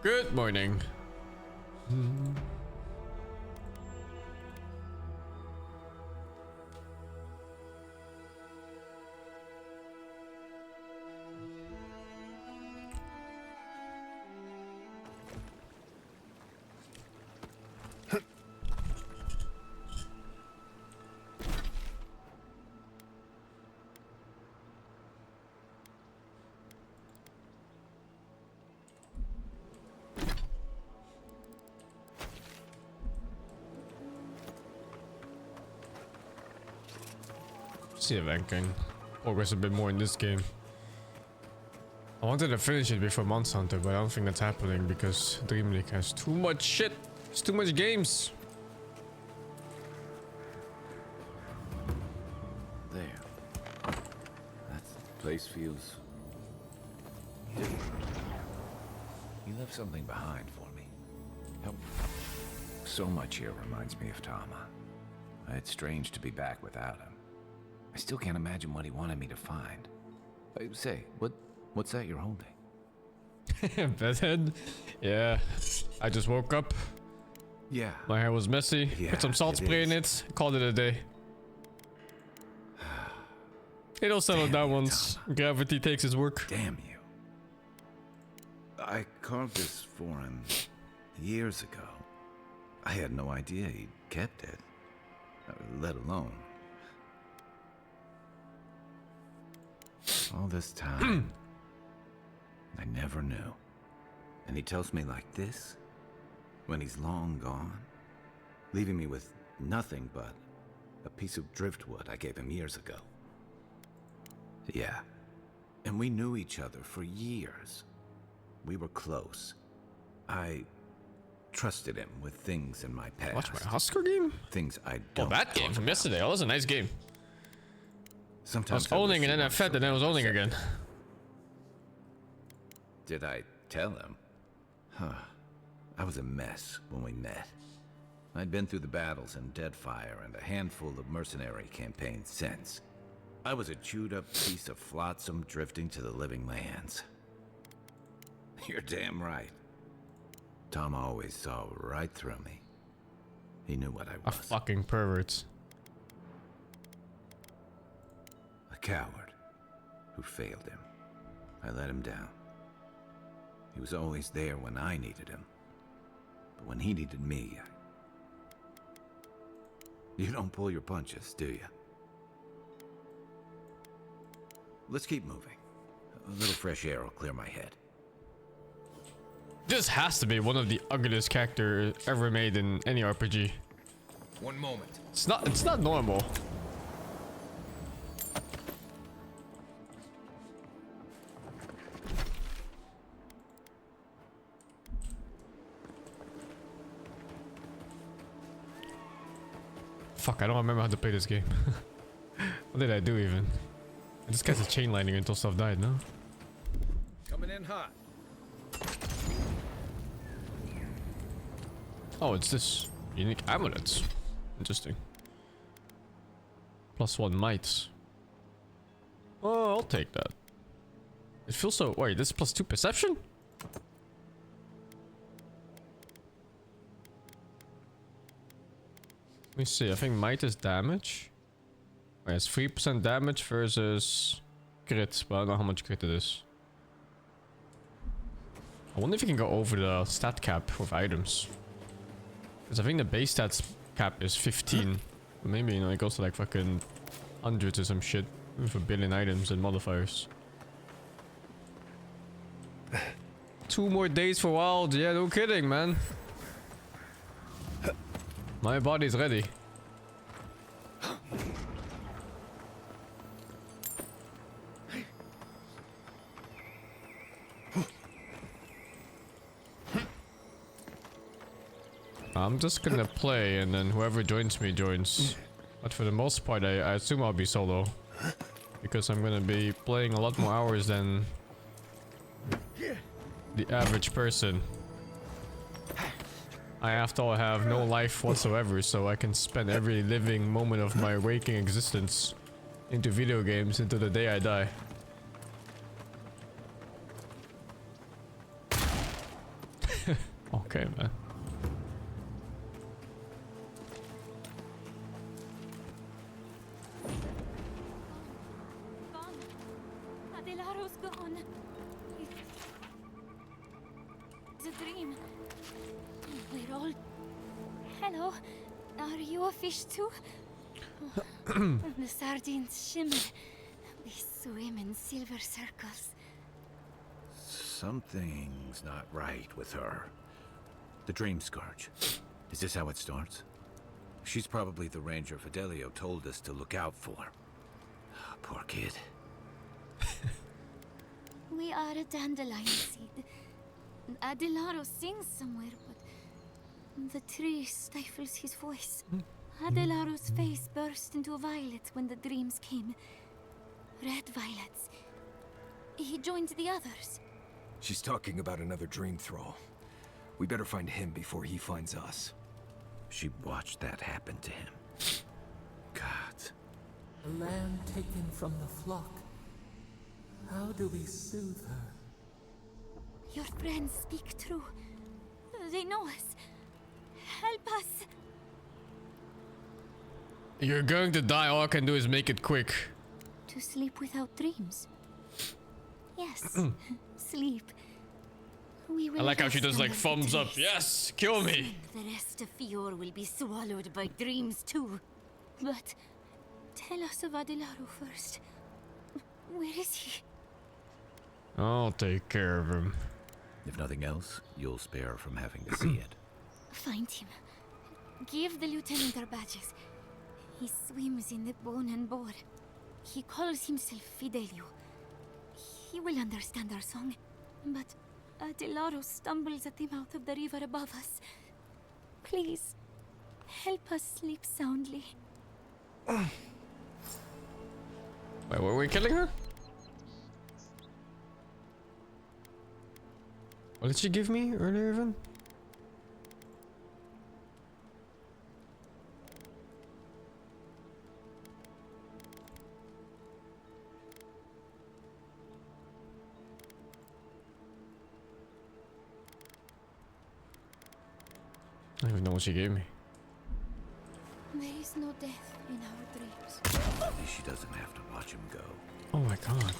Good morning. See if I can progress a bit more in this game. I wanted to finish it before Monster Hunter, but I don't think that's happening because DreamLeague has too much shit. It's too much games. There. That place feels different. You left something behind for me. Help. So much here reminds me of Tama. It's strange to be back without him. I still can't imagine what he wanted me to find. Say, what's that you're holding? Bedhead? Yeah. I just woke up. Yeah. My hair was messy. Yeah, Put some salt spray in it. Called it a day. It'll settle down once gravity takes its work. Damn you. I carved this for him years ago. I had no idea he'd kept it, let alone. All this time, I never knew. And he tells me like this, when he's long gone, leaving me with nothing but a piece of driftwood I gave him years ago. Yeah, and we knew each other for years. We were close. I trusted him with things in my past. Watch my Husker game? Things I don't. Oh, that game from yesterday. That was a nice game. Sometimes I was owning and then I fed and then I was owning again. Did I tell him? Huh. I was a mess when we met. I'd been through the battles in Deadfire and a handful of mercenary campaigns since. I was a chewed up piece of flotsam drifting to the living lands. You're damn right. Tom always saw right through me. He knew what I A was. fucking pervert. A coward who failed him. I let him down. He was always there when I needed him. But when he needed me, you don't pull your punches, do you? Let's keep moving. A little fresh air will clear my head. This has to be one of the ugliest characters ever made in any RPG. One moment. It's not normal. Fuck, I don't remember how to play this game. What did I do even? I just kept the chain lining until stuff died, no? Coming in hot. Oh, it's this unique amulets. Interesting. +1 might. Oh, I'll take that. It feels so. Wait, this is +2 perception? Let me see. I think might is damage. Wait, it's 3% damage versus crit, but I don't know how much crit it is. I wonder if you can go over the stat cap with items. Because I think the base stats cap is 15. But maybe, you know, it goes to like fucking hundreds or some shit. With a billion items and modifiers. 2 more days for Wild. Yeah, no kidding, man. My body's ready. I'm just gonna play and then whoever joins me joins. But for the most part I assume I'll be solo. Because I'm gonna be playing a lot more hours than the average person. I after all have no life whatsoever, so I can spend every living moment of my waking existence into video games until the day I die. Okay, man. Gone. Adelaro's gone. It's a dream. We're all... Hello. Are you a fish too? The sardines shimmer. We swim in silver circles. Something's not right with her. The dream scourge. Is this how it starts? She's probably the ranger Fidelio told us to look out for. Poor kid. We are a dandelion seed. Adelaro sings somewhere, but the tree stifles his voice. Adelaro's face burst into violets when the dreams came. Red violets. He joined the others. She's talking about another dream thrall. We better find him before he finds us. She watched that happen to him. God. A lamb taken from the flock. How do we soothe her? Your friends speak true. They know us. Help us. You're going to die. All I can do is make it quick. To sleep without dreams. Yes. Sleep. We will I like how she rest does like under the thumbs up. trees. Yes, kill me. Soon the rest of Fior will be swallowed by dreams too. But tell us of Adelaro first. Where is he? I'll take care of him. If nothing else, you'll spare her from having to see it. Find him. Give the lieutenant our badges. He swims in the bone and boar. He calls himself Fidelio. He will understand our song. But Adelaro stumbles at the mouth of the river above us. Please, help us sleep soundly. Wait, were we killing her? What did she give me earlier even? I don't even know what she gave me. There is no death in our dreams. At least she doesn't have to watch him go. Oh my god.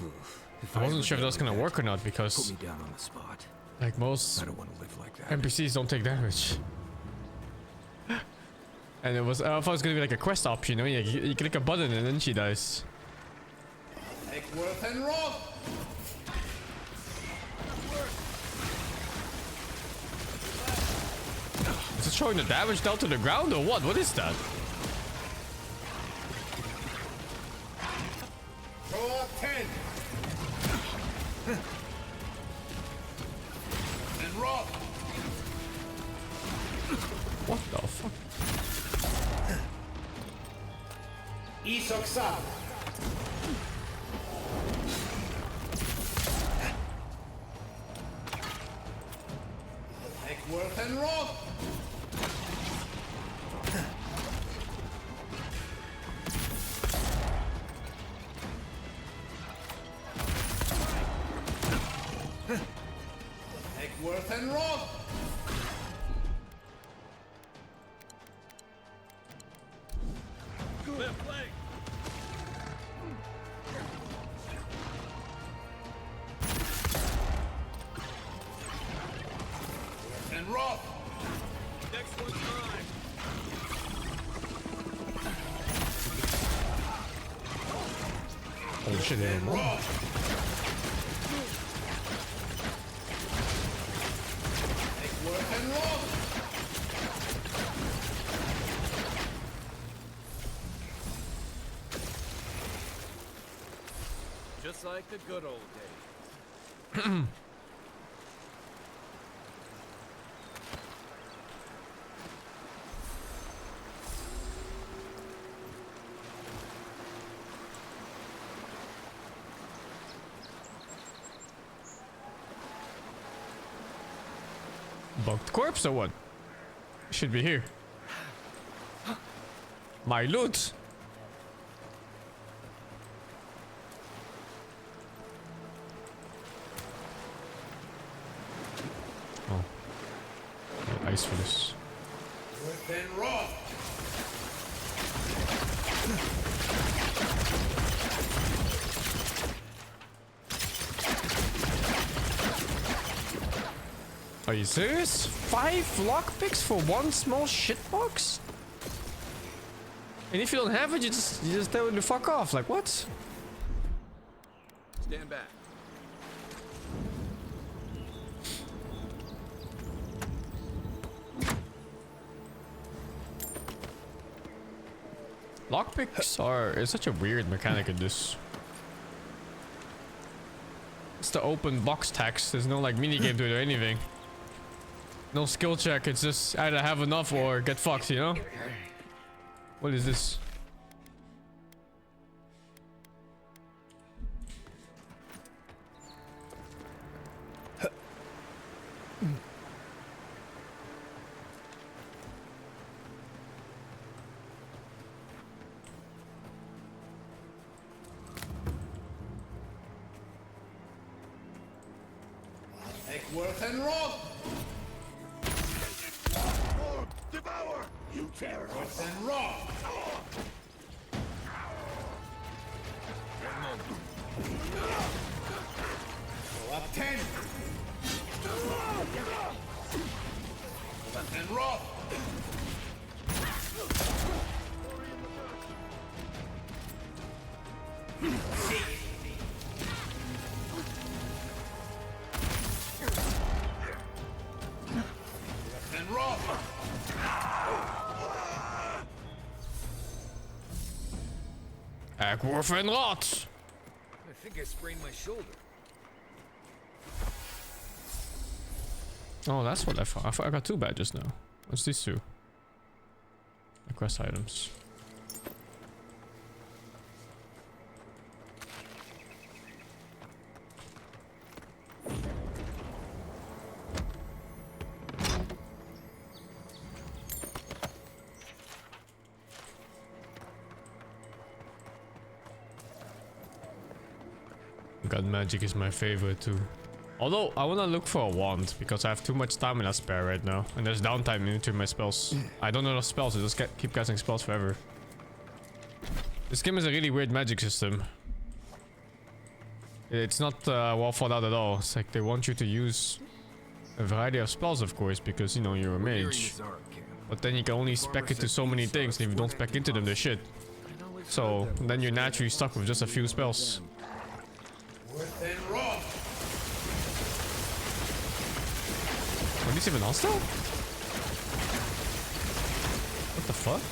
If I wasn't ever sure if that was get gonna like work or not Put because me down on the spot. like most I don't want to live like that. NPCs don't take damage. And it was, I thought it was gonna be like a quest option, you know? You click a button and then she dies. Eckworth and Roth! Is it showing the damage down to the ground or what? What is that? Throw up 10! And Roth! What the fuck? Isoksa! Eckworth and Roth! Eckworth and Roth! Left leg! And Roth! Next one's mine! Holy shit, there. Roth! Eckworth and Roth! Just like the good old days. Bugged corpse or what? Should be here. My loot. Oh. ice for this. Within raw. Are you serious? 5 lockpicks for one small shitbox? And if you don't have it, you just tell them to fuck off. Like what? Stand back. Lockpicks is such a weird mechanic in this. It's the open box tax. There's no like minigame to it or anything. No skill check. It's just either have enough or get fucked, you know? What is this? Worth and rock. Devour, you terror. Worth and rock. Go up 10. Worth and rock. Ekworf en rot. I think I sprained my shoulder. Oh, that's what I thought. I got 2 badges now. What's these 2? Quest items. God magic is my favorite too. Although I wanna look for a wand because I have too much stamina spare right now, and there's downtime in between my spells. I don't know enough spells, I just keep casting spells forever. This game is a really weird magic system. It's not well thought out at all. It's like they want you to use a variety of spells, of course, because you know you're a mage. But then you can only spec into so many things, and if you don't spec into them, they're shit. So then you're naturally stuck with just a few spells. Are these even hostile? What the fuck?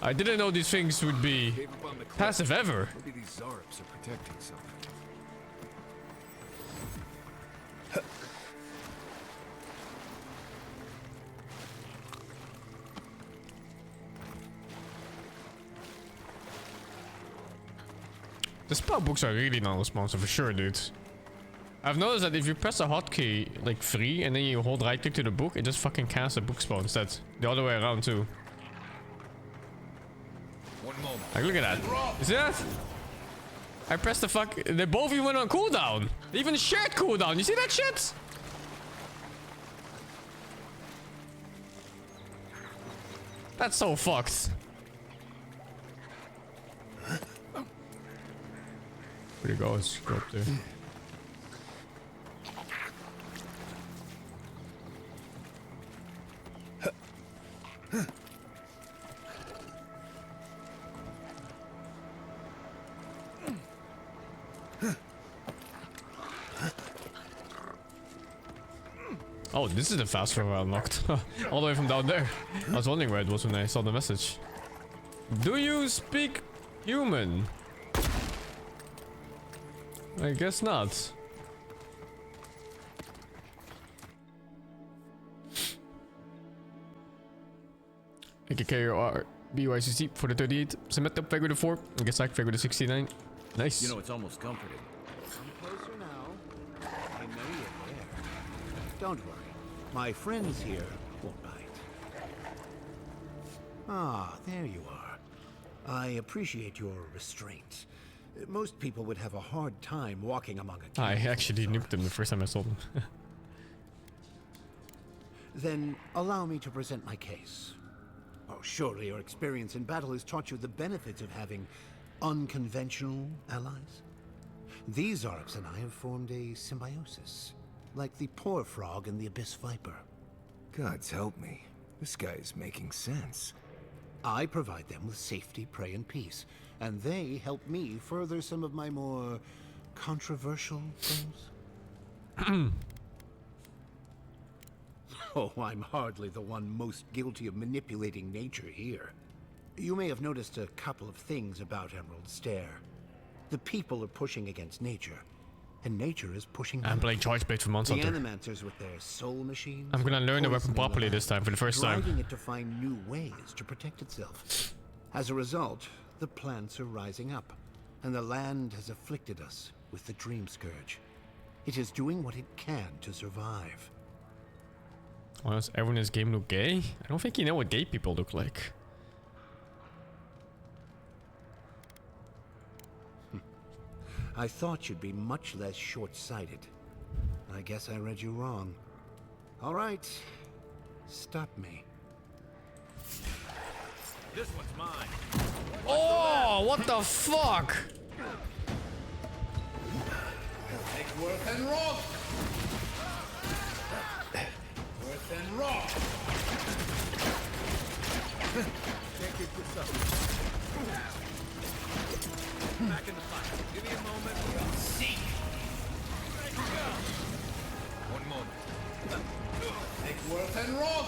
I didn't know these things would be passive ever. Maybe these Zarps are protecting something. The spell books are really non-responsive for sure, dude. I've noticed that if you press a hotkey like 3 and then you hold right click to the book, it just fucking casts a book spell instead. The other way around too. Like, look at that. You see that? I pressed the fuck. They both even went on cooldown. They even shared cooldown. You see that shit? That's so fucked. Where'd it go? Let's go up there. Oh, this is the fast travel unlocked. All the way from down there. I was wondering where it was when I saw the message. Do you speak human? I guess not. AKKR BYCC for the 38. Cement up figure to 4. I guess I figure to 69. Nice. You know, it's almost comforting. I'm closer now. I know you're there. Don't worry. My friends here won't bite. Ah, there you are. I appreciate your restraint. Most people would have a hard time walking among a I camp. actually nuked him the first time I saw him. Then allow me to present my case. Oh, surely your experience in battle has taught you the benefits of having unconventional allies. These Arcs and I have formed a symbiosis, like the poor frog and the abyss viper. Gods help me. This guy is making sense. I provide them with safety, prey, and peace, and they help me further some of my more controversial goals. Oh, I'm hardly the one most guilty of manipulating nature here. You may have noticed a couple of things about Emerald Stair. The people are pushing against nature, and nature is pushing I'm them. playing Choice Bait for The Monster Hunter. Animancers with their soul machines. I'm gonna learn the weapon poisoning properly land, this time for the first time. driving it to find new ways to protect itself. As a result, the plants are rising up, and the land has afflicted us with the Dream Scourge. It is doing what it can to survive. Why does everyone in this game look gay? I don't think you know what gay people look like. I thought you'd be much less short-sighted. I guess I read you wrong. All right, stop me. This one's mine. Oh, what the fuck? Take worth and wrong. Worth and wrong. Can't get this up. Back in the fight. Give me a moment. Seek. One moment. Take worth and wrong.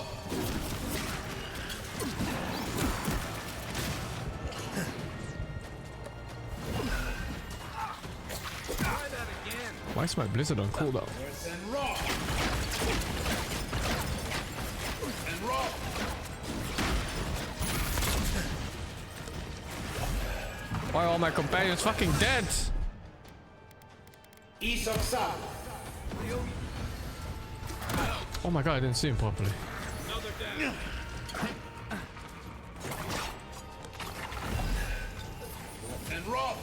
Try that again. Why is my blizzard on cooldown? Worth and wrong. Worth and wrong. Why are all my companions fucking dead? Oh my god, I didn't see him properly. Another down. And wrong.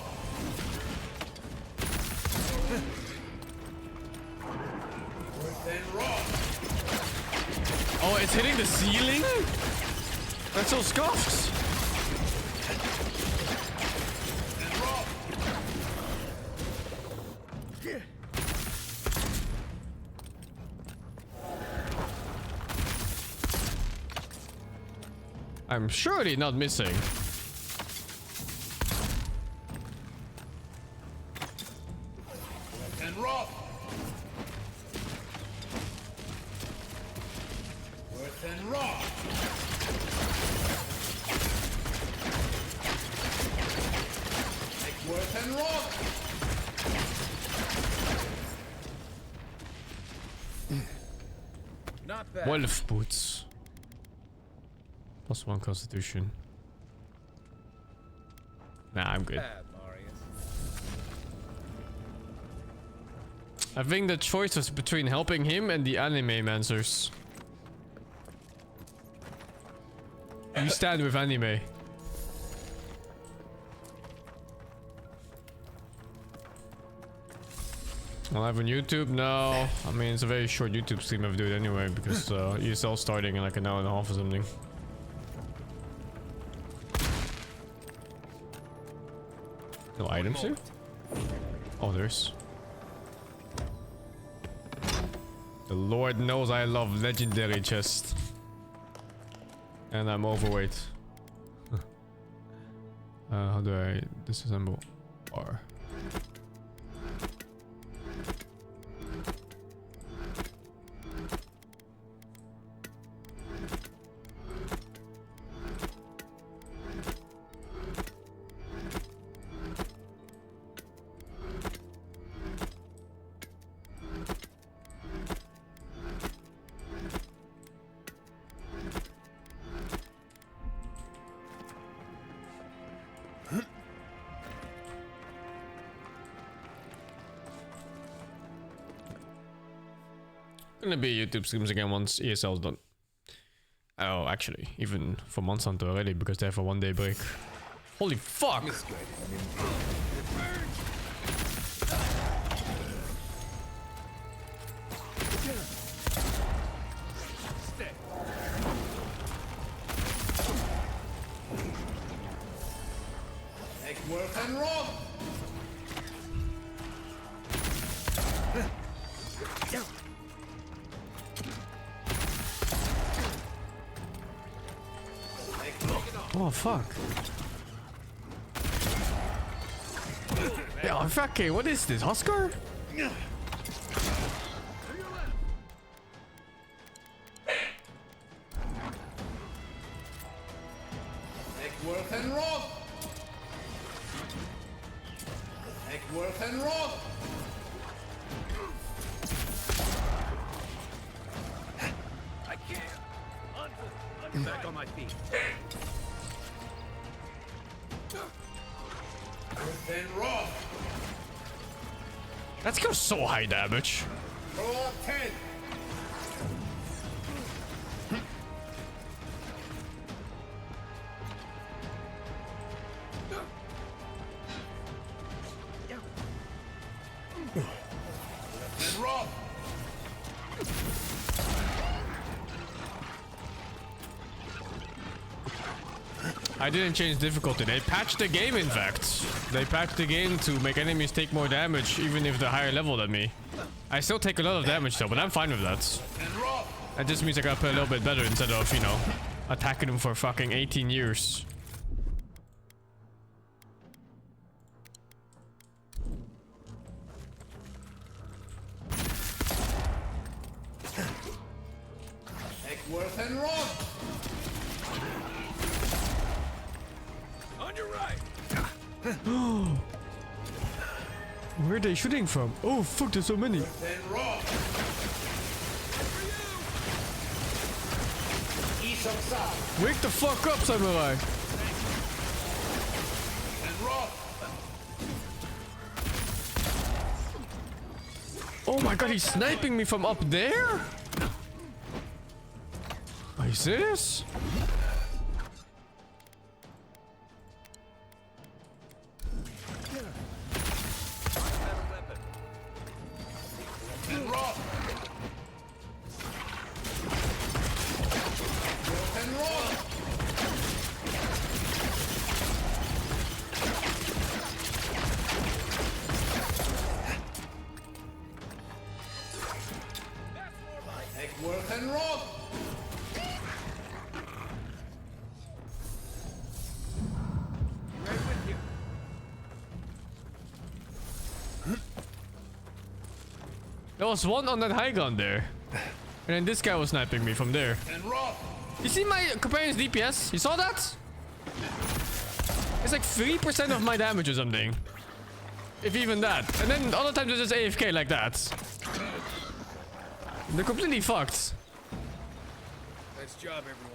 Worth and wrong. Oh, it's hitting the ceiling? That's so scuffed. And wrong. I'm surely not missing. And wrong. Worth and wrong. Make worth and wrong. Not bad. Wolf boots. +1 constitution. Nah, I'm good. Bad, Marius. I think the choice was between helping him and the anime mancers. You stand with anime. Live on YouTube? No. I mean, it's a very short YouTube stream I've do it anyway because ESL starting in like an hour and a half or something. No items here? Oh, there's. The Lord knows I love legendary chest. And I'm overweight. How do I disassemble? R. Gonna be YouTube streams again once ESL's done. Oh, actually, even for Monster Hunter already because they have a 1-day break. Holy fuck! Worth and rob. Oh fuck! Yeah, fuck. What is this, Husker? Worth and rob. Worth and rob. I can't. I'm back on my feet. Worth and rob. That's got so high damage. Roll up 10. I didn't change difficulty. They patched the game, in fact. They patched the game to make enemies take more damage, even if they're higher level than me. I still take a lot of damage though, but I'm fine with that. That just means I gotta play a little bit better instead of, you know, attacking them for fucking 18 years. Worth and rob. On your right. Where are they shooting from? Oh fuck, there's so many. Then rob. Wake the fuck up, samurai. And rob. Oh my god, he's sniping me from up there? Are you serious? And rob. And rob. Worth and rob. Right with you. There was one on that high ground there. And then this guy was sniping me from there. And rob. You see my companion's DPS? You saw that? It's like 3% of my damage or something. If even that. And then other times it's just AFK like that. They're completely fucked. Nice job, everyone.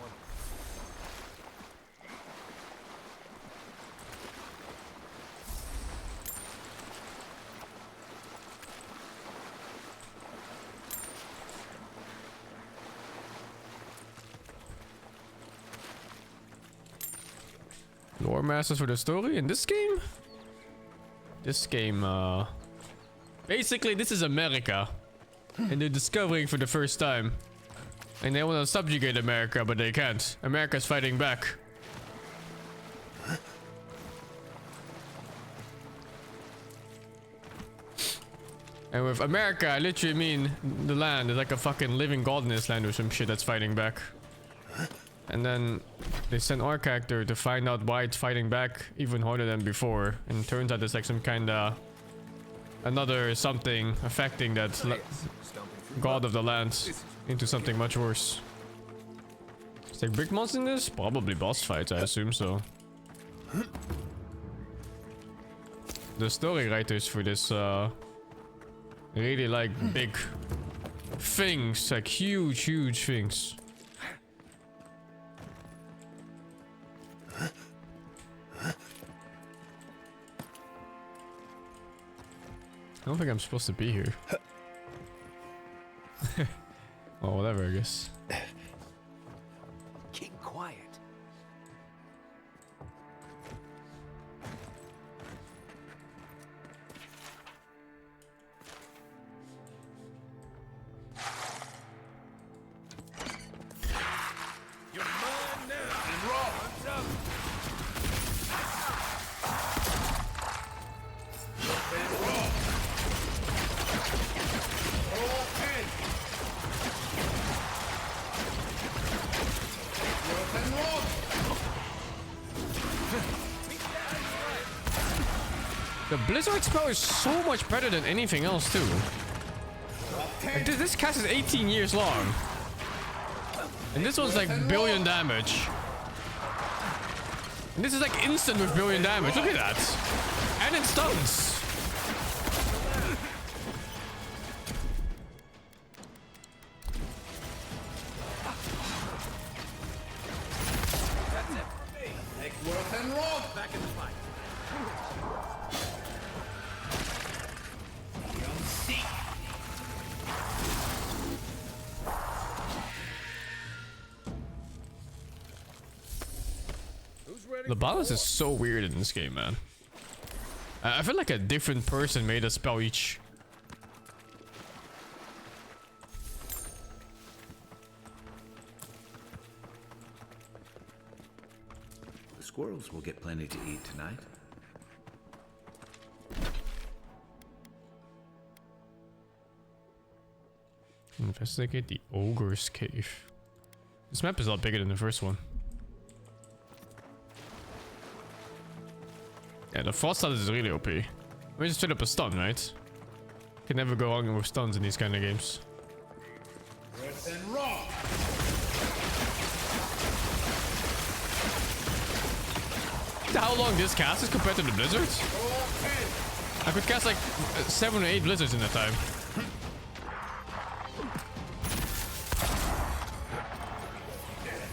Lore masters for the story in this game? This game, basically this is America. And they're discovering for the first time. And they want to subjugate America, but they can't. America's fighting back. And with America, I literally mean the land. It's like a fucking living god in this land or some shit that's fighting back. And then they send our character to find out why it's fighting back even harder than before. And it turns out there's like some kind of another something affecting that god of the land into something much worse. Is there big monsters in this? Probably boss fights, I assume so. The story writers for this really like big things, like huge things. I don't think I'm supposed to be here. Or whatever, I guess. Keep quiet. You're mine now. And raw. What's up? And raw. Okay. And raw. The Blizzard spell is so much better than anything else too. Like, this cast is 18 years long. And this one's like billion damage. And this is like instant with billion damage. Look at that. And it stuns. That's it for me. Make worth and raw. Back in the fight. Young Seek. The balance is so weird in this game, man. I feel like a different person made a spell each. The squirrels will get plenty to eat tonight. Investigate the ogre's cave. This map is a lot bigger than the first one. Yeah, the frost start is really OP. We just straight up a stun, right? Can never go wrong with stuns in these kind of games. Worth and raw. How long this cast is compared to the blizzards? Okay. I could cast like 7 or 8 blizzards in that time.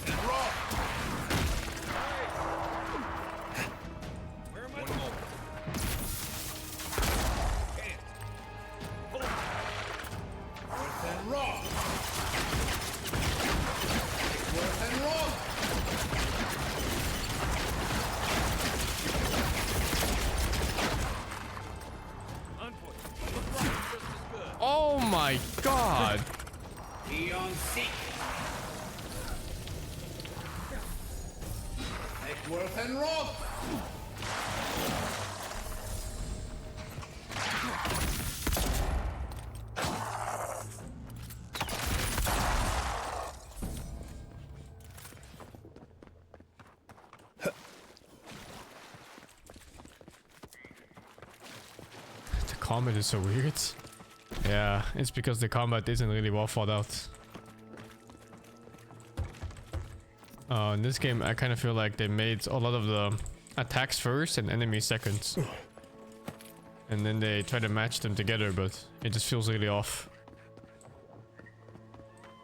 And raw. Where am I going? Can't. Worth and raw. Worth and raw. Oh my god! Eon Seek. Make worth and raw. The combat is so weird. Yeah, it's because the combat isn't really well thought out. In this game, I kind of feel like they made a lot of the attacks first and enemies second. And then they try to match them together, but it just feels really off.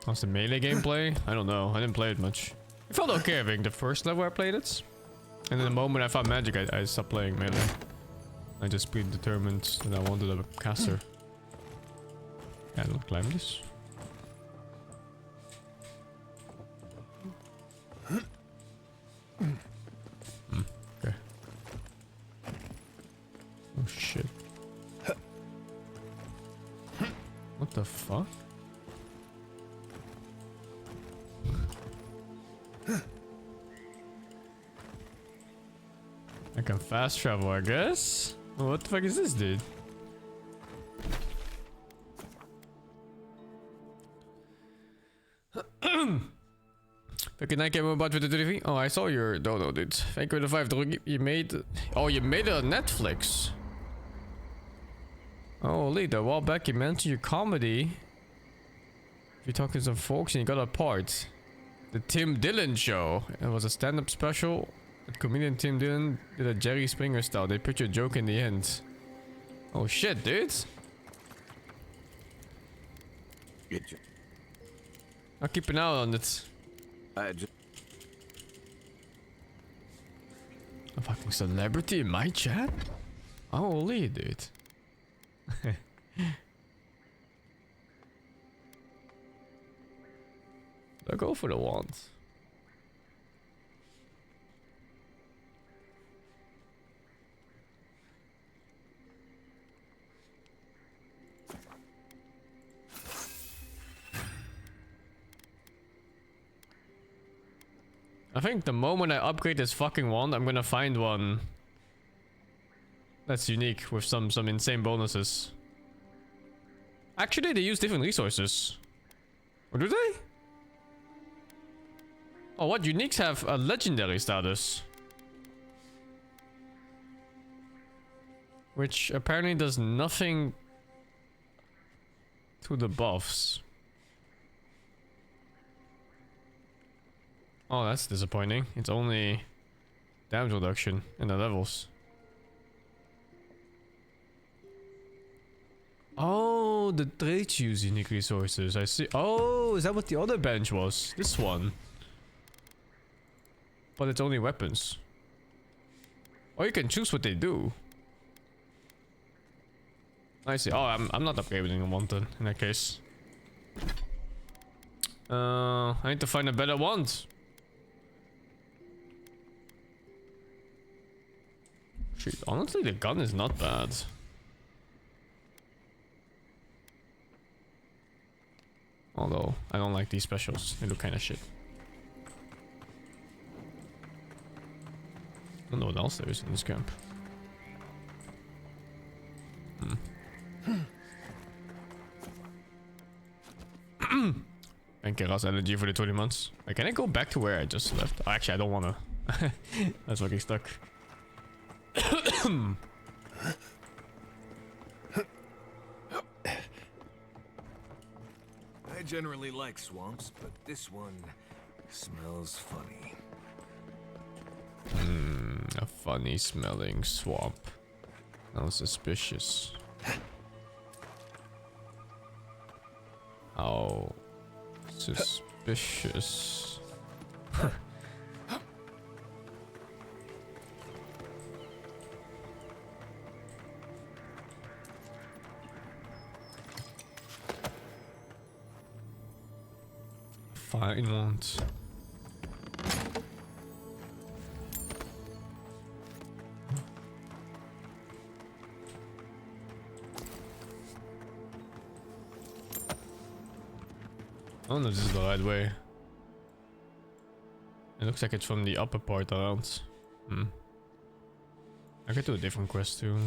How's the melee gameplay? I don't know. I didn't play it much. It felt okay, I think, the first level I played it. And then the moment I found magic, I stopped playing melee. I just predetermined that I wanted a caster. Yeah, don't climb this. Okay. Oh shit. What the fuck? I can fast travel, I guess? What the fuck is this, dude? Good night, game about with the TV. Oh, I saw your dono, dude. Thank you for the 5. You made. Oh, you made it on Netflix. Holy, a while back you mentioned your comedy. If you're talking to some folks and you got a part. The Tim Dillon Show. It was a stand-up special. The comedian Tim Dillon did a Jerry Springer style. They put your joke in the end. Oh shit, dude. I'll keep an eye on it. A fucking celebrity in my chat? Holy, dude. I'll go for the wand. I think the moment I upgrade this fucking wand, I'm gonna find one that's unique with some insane bonuses. Actually, they use different resources. Or do they? Oh, what? Uniques have a legendary status. Which apparently does nothing to the buffs. Oh, that's disappointing. It's only damage reduction in the levels. Oh, the traits use unique resources. I see. Oh, is that what the other bench was? This one. But it's only weapons. Or you can choose what they do. I see. Oh, I'm not upgrading a wand in that case. I need to find a better wand. Shit, honestly, the gun is not bad. Although, I don't like these specials. They look kind of shit. I don't know what else there is in this camp. Thank you, Ras Energy, for the 20 months. Wait, can I go back to where I just left? Oh, actually, I don't wanna. That's fucking stuck. I generally like swamps, but this one smells funny. A funny smelling swamp. That was suspicious. How suspicious. Fine ones. I don't know if this is the right way. It looks like it's from the upper part around. I could do a different quest too.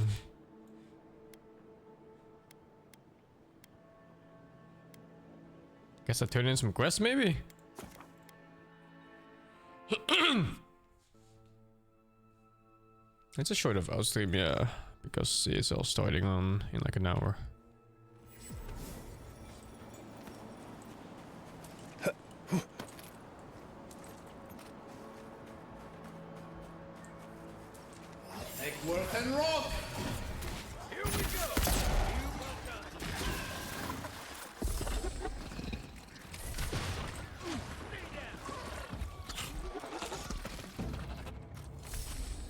Guess I turn in some quests maybe? It's a short Avowed stream, yeah. Because CSL starting on in like an hour. Take work and rock! Here we go!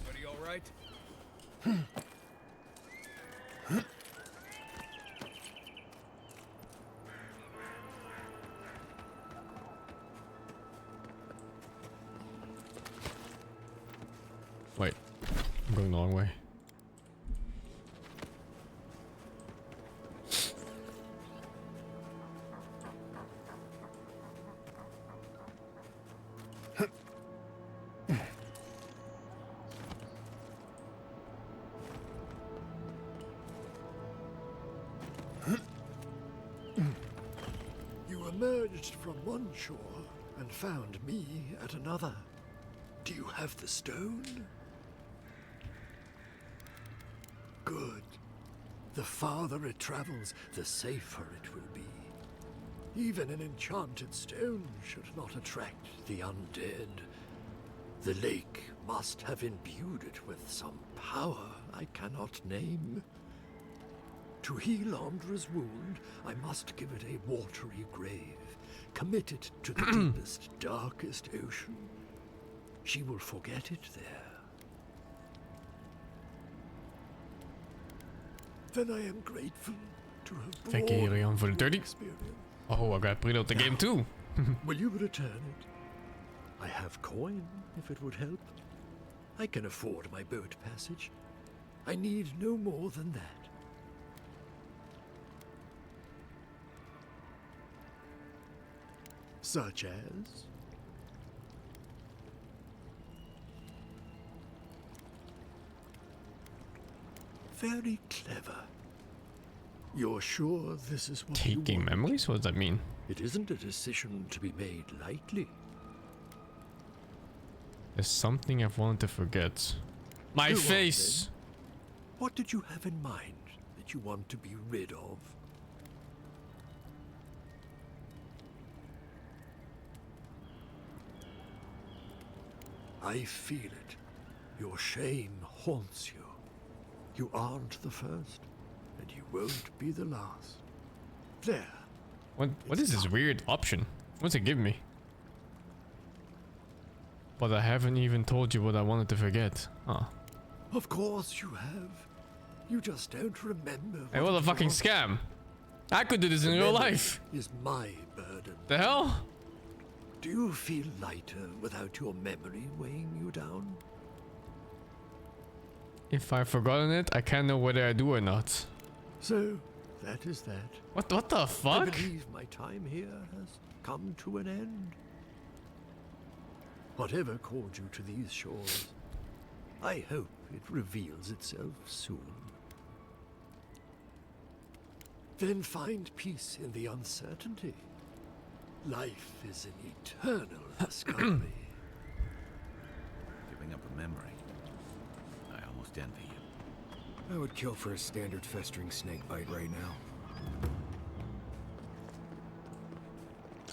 Everybody all right? Wait, I'm going the wrong way. You emerged from one shore and found me at another. Do you have the stone? Good. The farther it travels, the safer it will be. Even an enchanted stone should not attract the undead. The lake must have imbued it with some power I cannot name. To heal Andra's wound, I must give it a watery grave, commit it to the deepest, darkest ocean. She will forget it there. Then I am grateful to have Thank you, brought Rian, for the 30. experience. Oh, I got preload the game too. Will you return it? I have coin, if it would help. I can afford my boat passage. I need no more than that. Such as? Very clever. You're sure this is what you Taking want? memories? What does that mean? It isn't a decision to be made lightly. There's something I've wanted to forget. My Go on, face! What did you have in mind that you want to be rid of? I feel it. Your shame haunts you. You aren't the first, and you won't be the last. There. What is this weird option? What's it give me? But I haven't even told you what I wanted to forget. Oh. Of course you have. You just don't remember. Hey, what a it fucking was. scam. I could do this in real Memory life. is my burden. The hell? Do you feel lighter without your memory weighing you down? If I've forgotten it, I can't know whether I do or not. So, that is that. What the I fuck? believe my time here has come to an end. Whatever called you to these shores, I hope it reveals itself soon. Then find peace in the uncertainty. Life is an eternal discovery. Giving up a memory. I almost envy you. I would kill for a standard festering snake bite right now.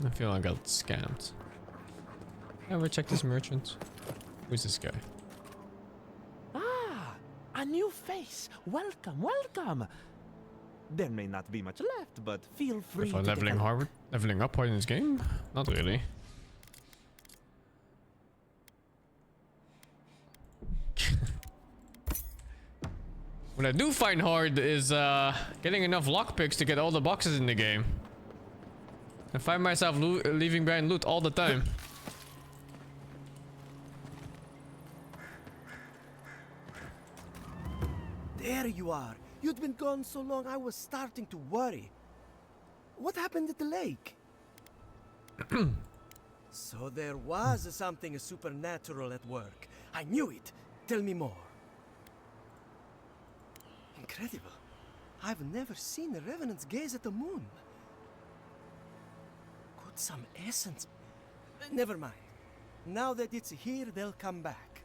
I feel I got scammed. Ever check this merchant? Who's this guy? Ah, a new face. Welcome, welcome. There may not be much left, but feel free If I'm to take a leveling up hard in this game? Not really. What I do find hard is getting enough lockpicks to get all the boxes in the game. I find myself leaving behind loot all the time. There you are. You'd been gone so long I was starting to worry. What happened at the lake? So there was something supernatural at work. I knew it. Tell me more. Incredible. I've never seen the revenants gaze at the moon. Could some essence... Never mind. Now that it's here, they'll come back.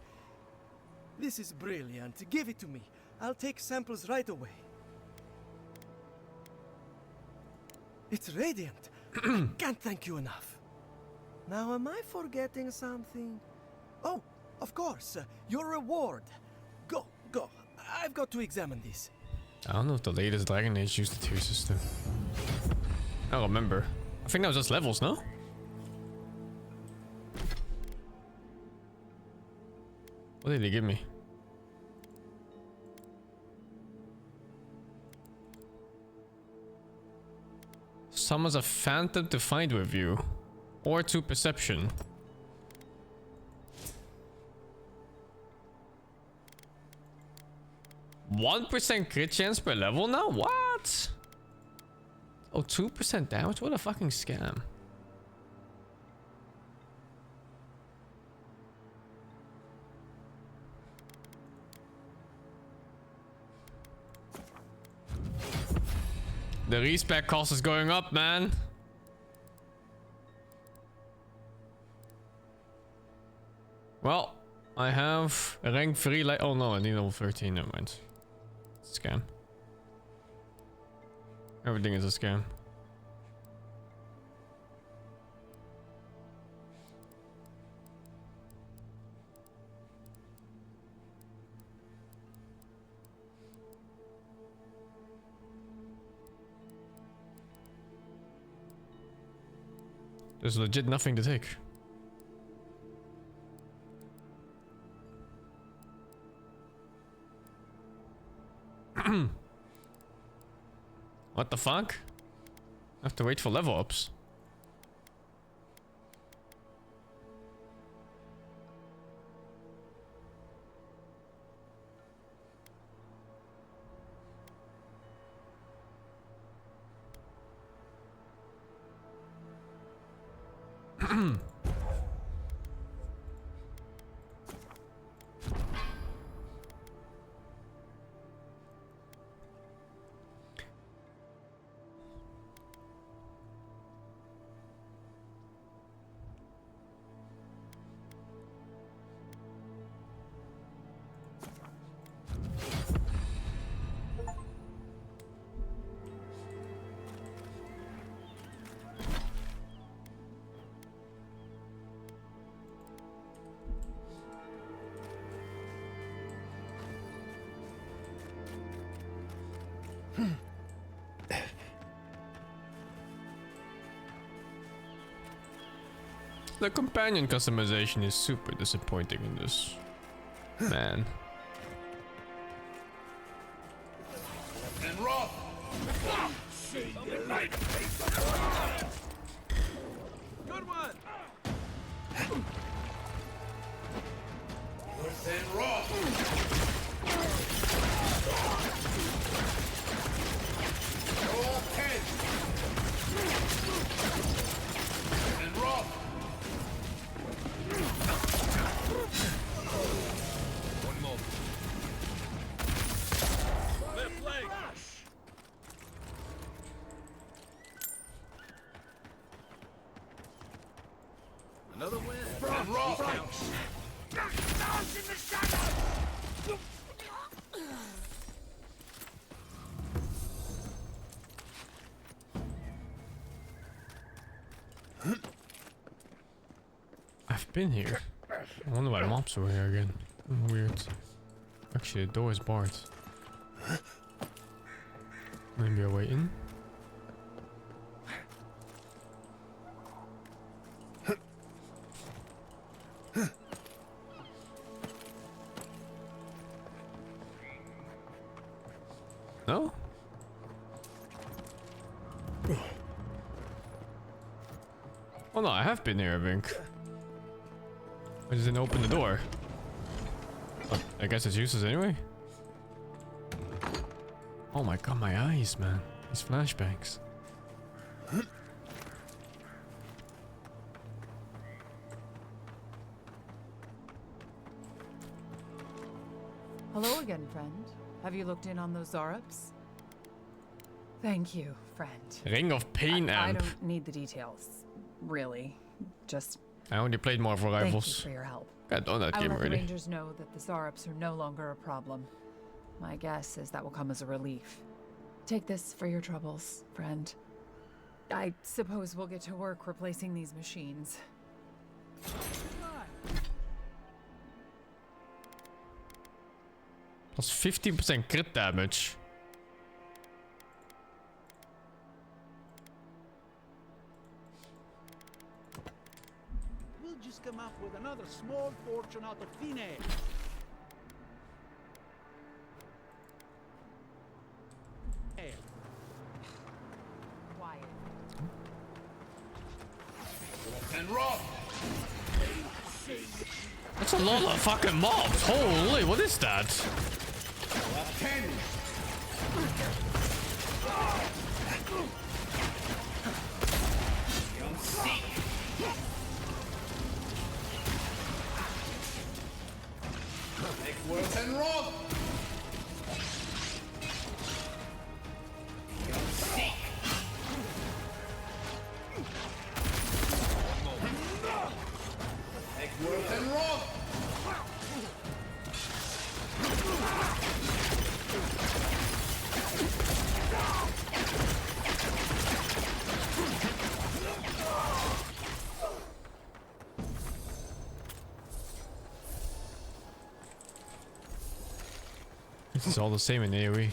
This is brilliant. Give it to me. I'll take samples right away. It's radiant. I can't thank you enough. Now, am I forgetting something? Oh, of course. Your reward. Go, go. I've got to examine this. I don't know if the latest Dragon Age used the tier system. I don't remember. I think that was just levels, no? What did he give me? Summons a phantom to find with you. Or to perception. %1 crit chance per level now? What? Oh, 2% damage? What a fucking scam. The respec cost is going up, man. Well, I have a rank 3 like. Oh no, I need level 13. Never mind. Scam. Everything is a scam. There's legit nothing to take. What the fuck? I have to wait for level ups. The companion customization is super disappointing in this. Man. And Roth! Good one! And Roth! Roll 10! And Roth! One more. Left leg. Another win. And Roth. In the shadow. I've been here. I wonder why the mobs were here again. Weird. Actually, the door is barred. Maybe a way in? No? Oh no, I have been here, I think. I just didn't open the door. But I guess it's useless anyway. Oh my god, my eyes, man. These flashbacks. Hello again, friend. Have you looked in on those Zarups? Thank you, friend. Ring of Pain I amp. don't need the details, really. Just I only played more for thank you rivals. for your help. Got done that I'll game let the already. Rangers know that the Zarups are no longer a problem. My guess is that will come as a relief. Take this for your troubles, friend. I suppose we'll get to work replacing these machines. Plus 15% crit damage. We'll just come up with another small fortune out of thin air. Quiet. And Roth! That's a lot of fucking mobs. Holy, what is that? Left 10! Young Seek! Nickworth and Roth! Young Seek! Nickworth and Roth! This is all the same in AoE.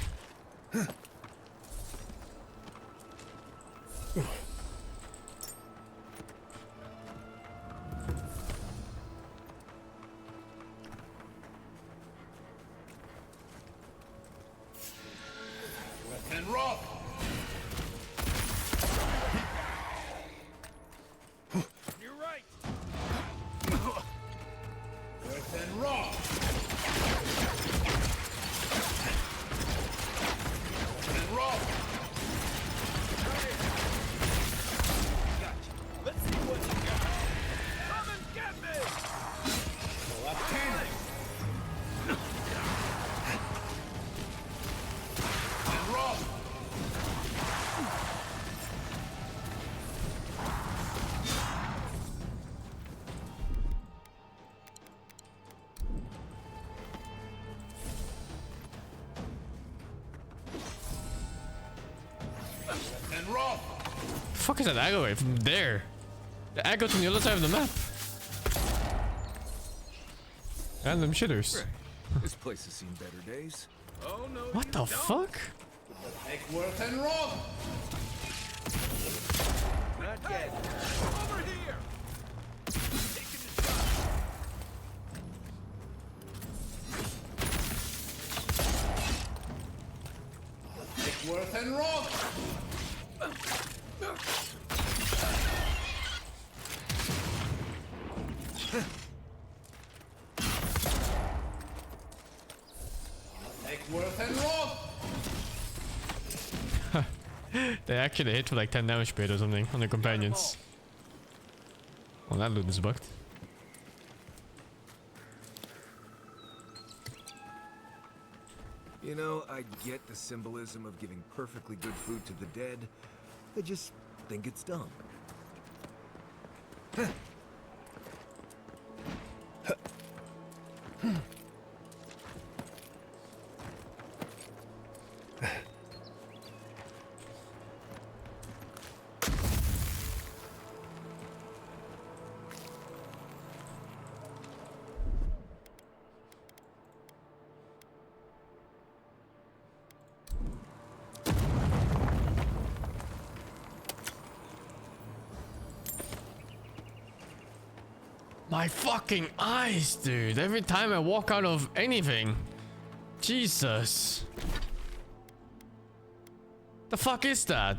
And Roth! You're right! And Roth! And Roth! And roll. The fuck is that aggro from there? The aggro from the other side of the map. Random shitters. This place has seen better days. Oh no. What the fuck? Take worth and roll. Not dead. Over here. Taking the shot. Take worth and roll. Take worth and roll. They actually hit for like 10 damage per hit or something on the companions. Well, that loot is bugged. You know, I get the symbolism of giving perfectly good food to the dead. I just think it's dumb. My fucking eyes, dude. Every time I walk out of anything. Jesus. The fuck is that?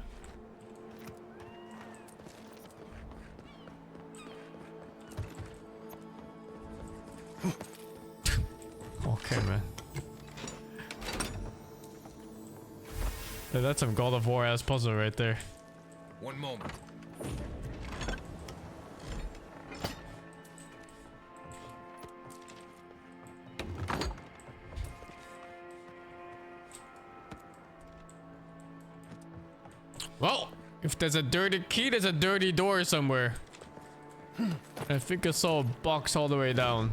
Okay, man. Yeah, that's some God of War ass puzzle right there. One moment. Well, if there's a dirty key, there's a dirty door somewhere. I think I saw a box all the way down.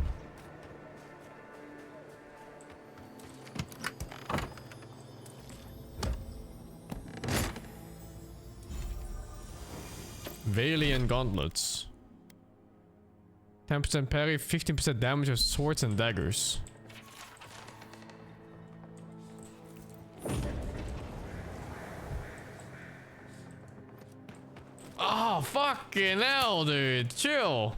Valiant gauntlets. 10% parry, 15% damage with swords and daggers. Oh, fucking hell, dude. Chill.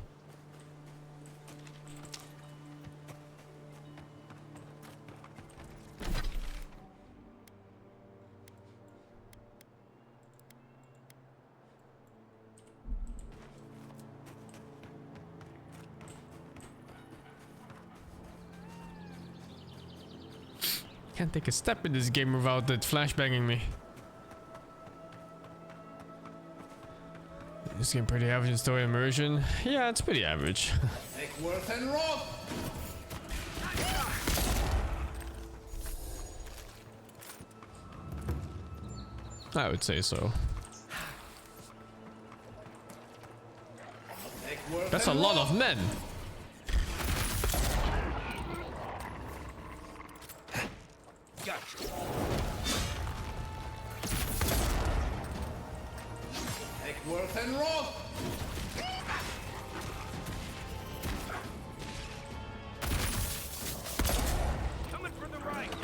Can't take a step in this game without it flashbanging me. This game pretty average in story immersion. Yeah, it's pretty average. Take worth and roll. I would say so. That's a lot of men. Gotcha. Take worth and roll. Coming from the right.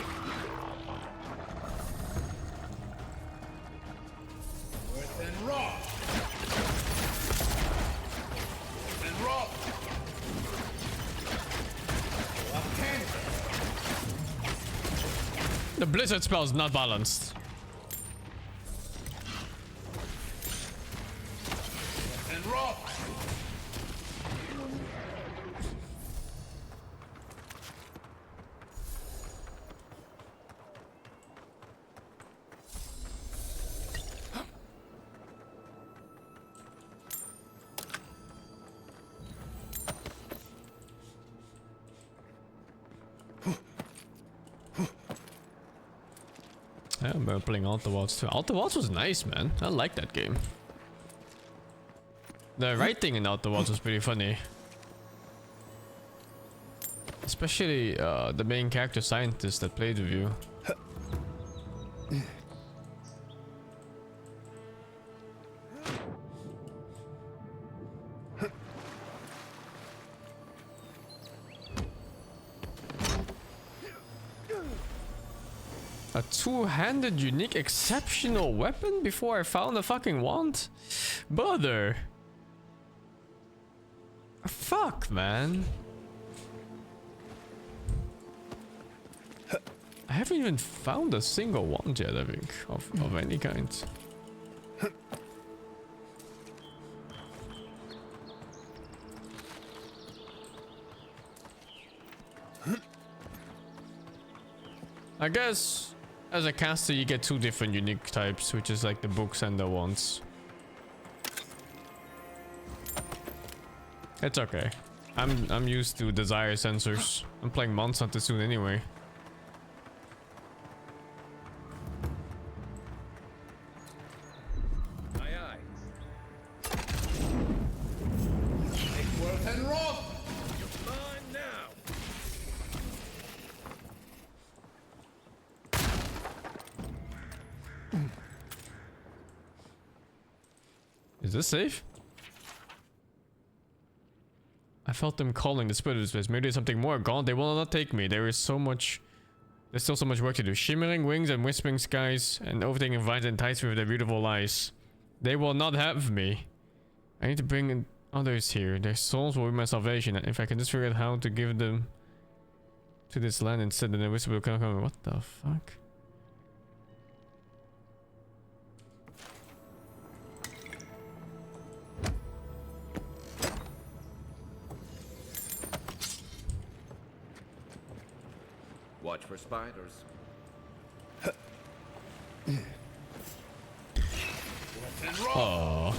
Worth and roll. And roll. Okay. The blizzard spell is not balanced. And roll. I remember playing Outer Wilds too. Outer Wilds was nice, man. I like that game. The writing in Outer Wilds was pretty funny. Especially the main character scientist that played with you. A two-handed, unique, exceptional weapon before I found a fucking wand? Brother. Fuck, man. I haven't even found a single wand yet, I think, of any kind. I guess as a caster you get two different unique types, which is like the books and the wands. It's okay. I'm used to desire sensors. I'm playing Monster Hunter soon anyway. Aye, aye. Take worth and wrong. You're mine now. Is this safe? I felt them calling the spirit of space. Maybe there's something more. Gone. They will not take me. There is so much. There's still so much work to do. Shimmering wings and whispering skies and overtaking vines and entice me with their beautiful eyes. They will not have me. I need to bring in others here. Their souls will be my salvation. And if I can just figure out how to give them to this land instead, then the whisper will come. What the fuck? Watch for spiders. Oh.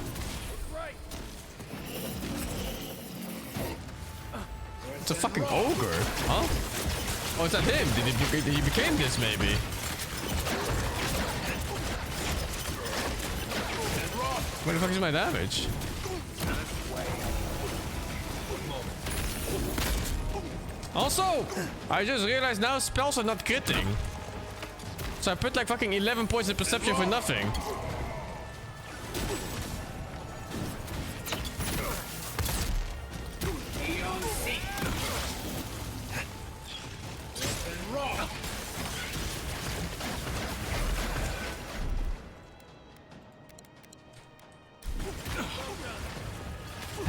It's a fucking ogre, huh? Oh, is that him? Did he became this maybe? Where the fuck is my damage? Also, I just realized now spells are not critting. So I put like fucking 11 points of perception for nothing.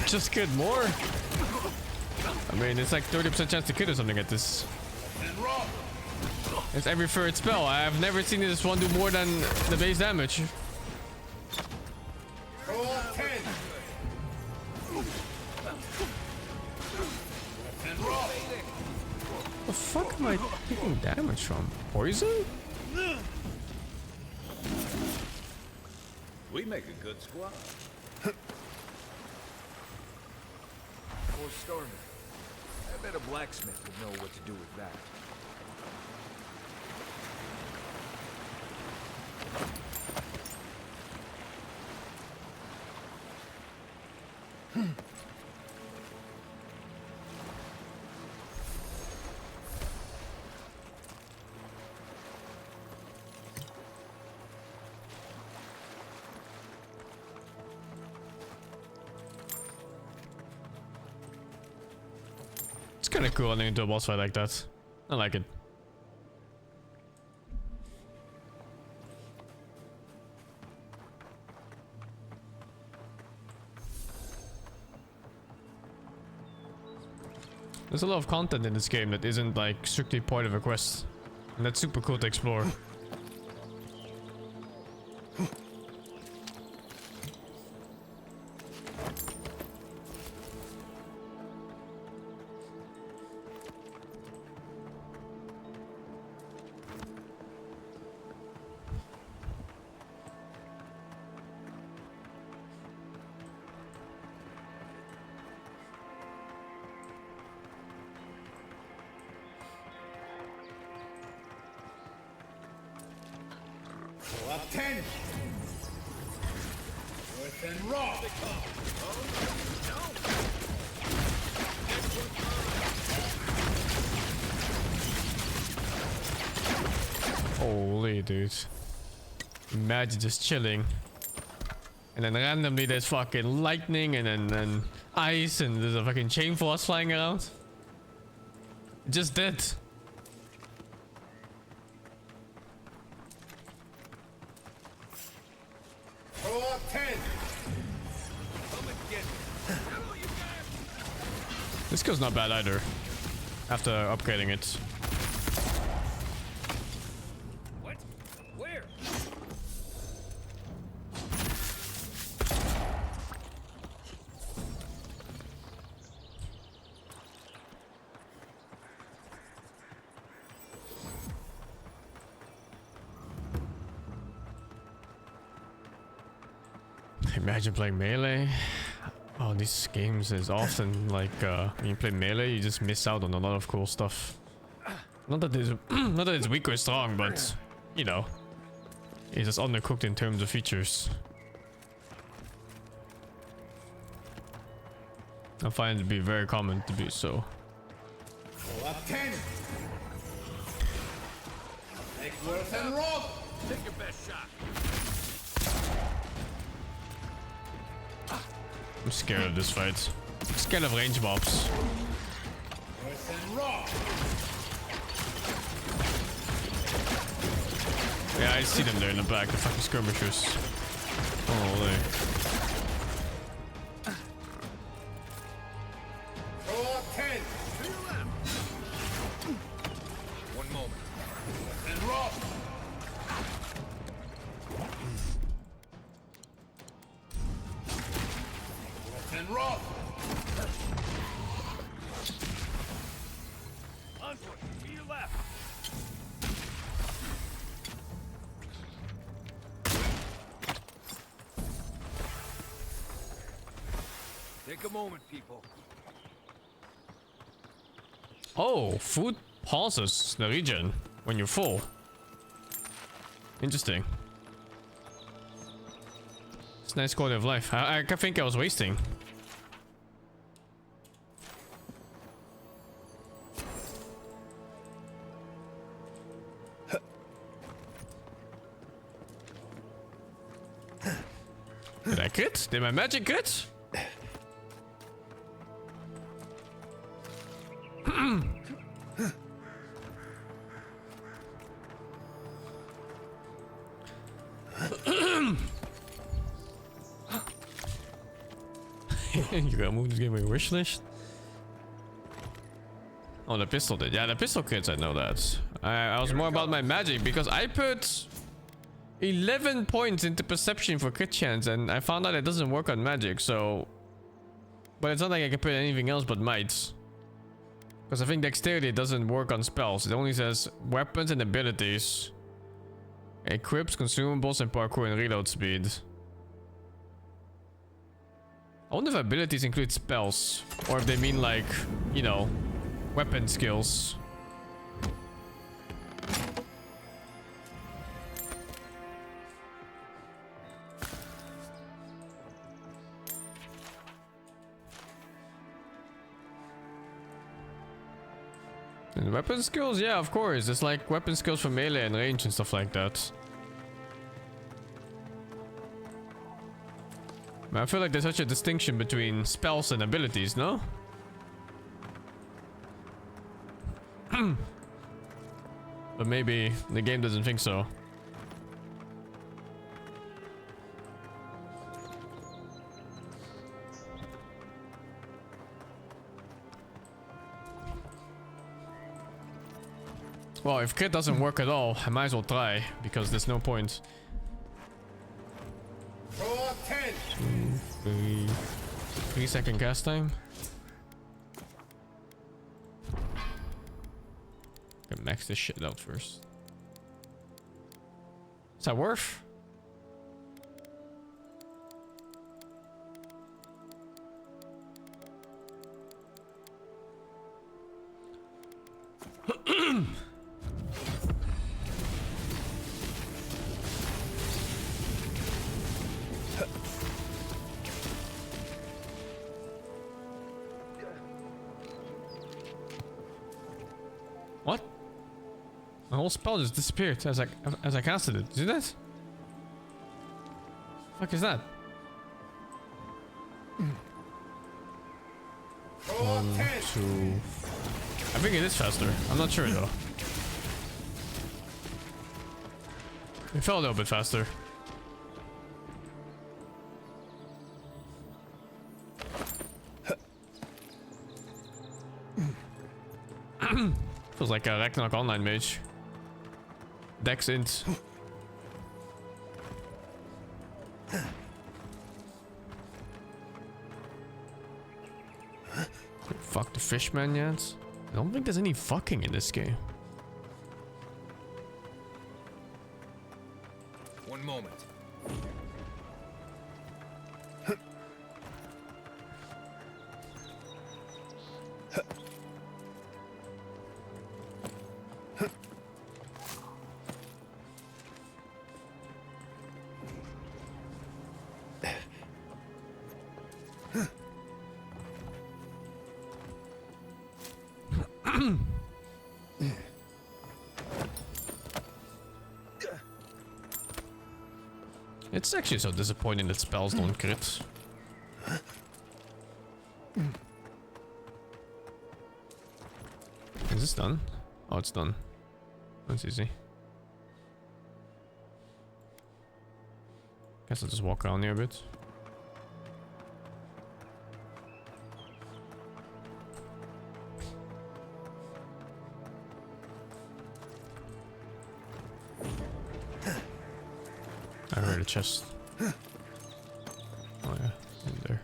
Just get more. I mean, it's like 30% chance to crit or something at this. It's every third spell. I have never seen this one do more than the base damage. The fuck am I taking damage from? Poison? We make a good squad. Or Stormy. I bet a blacksmith would know what to do with that. It's kind of cool running into a boss fight like that. I like it. There's a lot of content in this game that isn't like strictly part of a quest, and that's super cool to explore. Up 10. North and raw. Holy dude. Imagine just chilling. And then randomly there's fucking lightning and then ice and there's a fucking chain force flying around. Just dead. This skill's not bad either. After upgrading it. What? Where? Imagine playing melee. Oh, these games is often like when you play melee, you just miss out on a lot of cool stuff. Not that it's not that it's weak or strong, but you know, it's just undercooked in terms of features. I find it to be very common to be so. Take worth and roll. Take your best shot. I'm scared of this fight. I'm scared of range mobs. Yeah, I see them there in the back, the fucking skirmishers. Holy. One moment. And roll. And roll. Onward, to your left. Take a moment, people. Oh, food pauses the region when you're full. Interesting. It's a nice quality of life. I think I was wasting. Did I crit? Did my magic crit? You gotta move this game with your wish list. Oh, the pistol did. Yeah, the pistol crits, I know that. I was more about my magic because I put 11 points into perception for crit chance and I found out it doesn't work on magic, so... But it's not like I can put anything else but might. Because I think dexterity doesn't work on spells. It only says weapons and abilities. Equips, consumables, and parkour and reload speed. I wonder if abilities include spells. Or if they mean like, you know, weapon skills. And weapon skills? Yeah, of course. It's like weapon skills for melee and range and stuff like that. I feel like there's such a distinction between spells and abilities, no? But maybe the game doesn't think so. Well, if crit doesn't work at all, I might as well try, because there's no point. 3-second cast time. Gotta max this shit out first. Is that worth? What? My whole spell just disappeared as I casted it. See that? Fuck is that? 1, 2. I think it is faster. I'm not sure though. It felt a little bit faster. Feels like a Ragnarok Online mage. Dex int. Fuck the fishman yet? I don't think there's any fucking in this game. One moment. It's actually so disappointing that spells don't crit. Is this done? Oh, it's done. That's easy. Guess I'll just walk around here a bit. I heard a chest. Oh yeah, in there.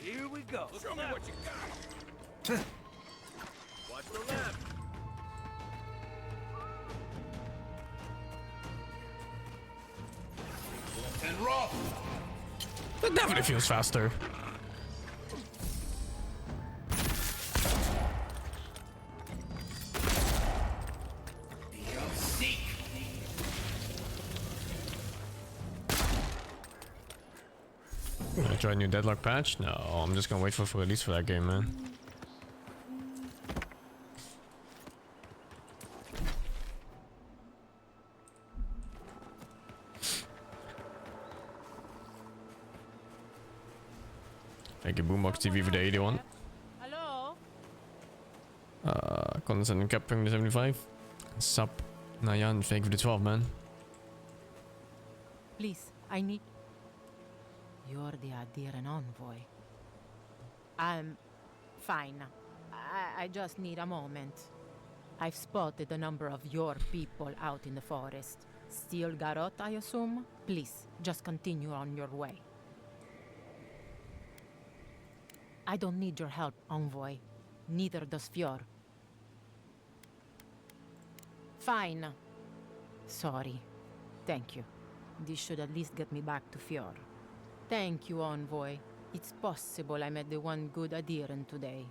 Here we go. Show me what you got. Watch the left. And rough. That definitely feels faster. Gonna try a new deadlock patch? No, I'm just gonna wait for release for that game, man. Thank you, Boombox TV, for the 81. Hello? Condescending Cap, the 75. Sup, Nayan, thank you for the 12, man. Please, I need... You're the Adiran envoy. I'm fine. I just need a moment. I've spotted a number of your people out in the forest. Still Garot, I assume? Please, just continue on your way. I don't need your help, envoy. Neither does Fjord. Fine. Sorry. Thank you. This should at least get me back to Fjord. Thank you, envoy. It's possible I met the one good adherent today.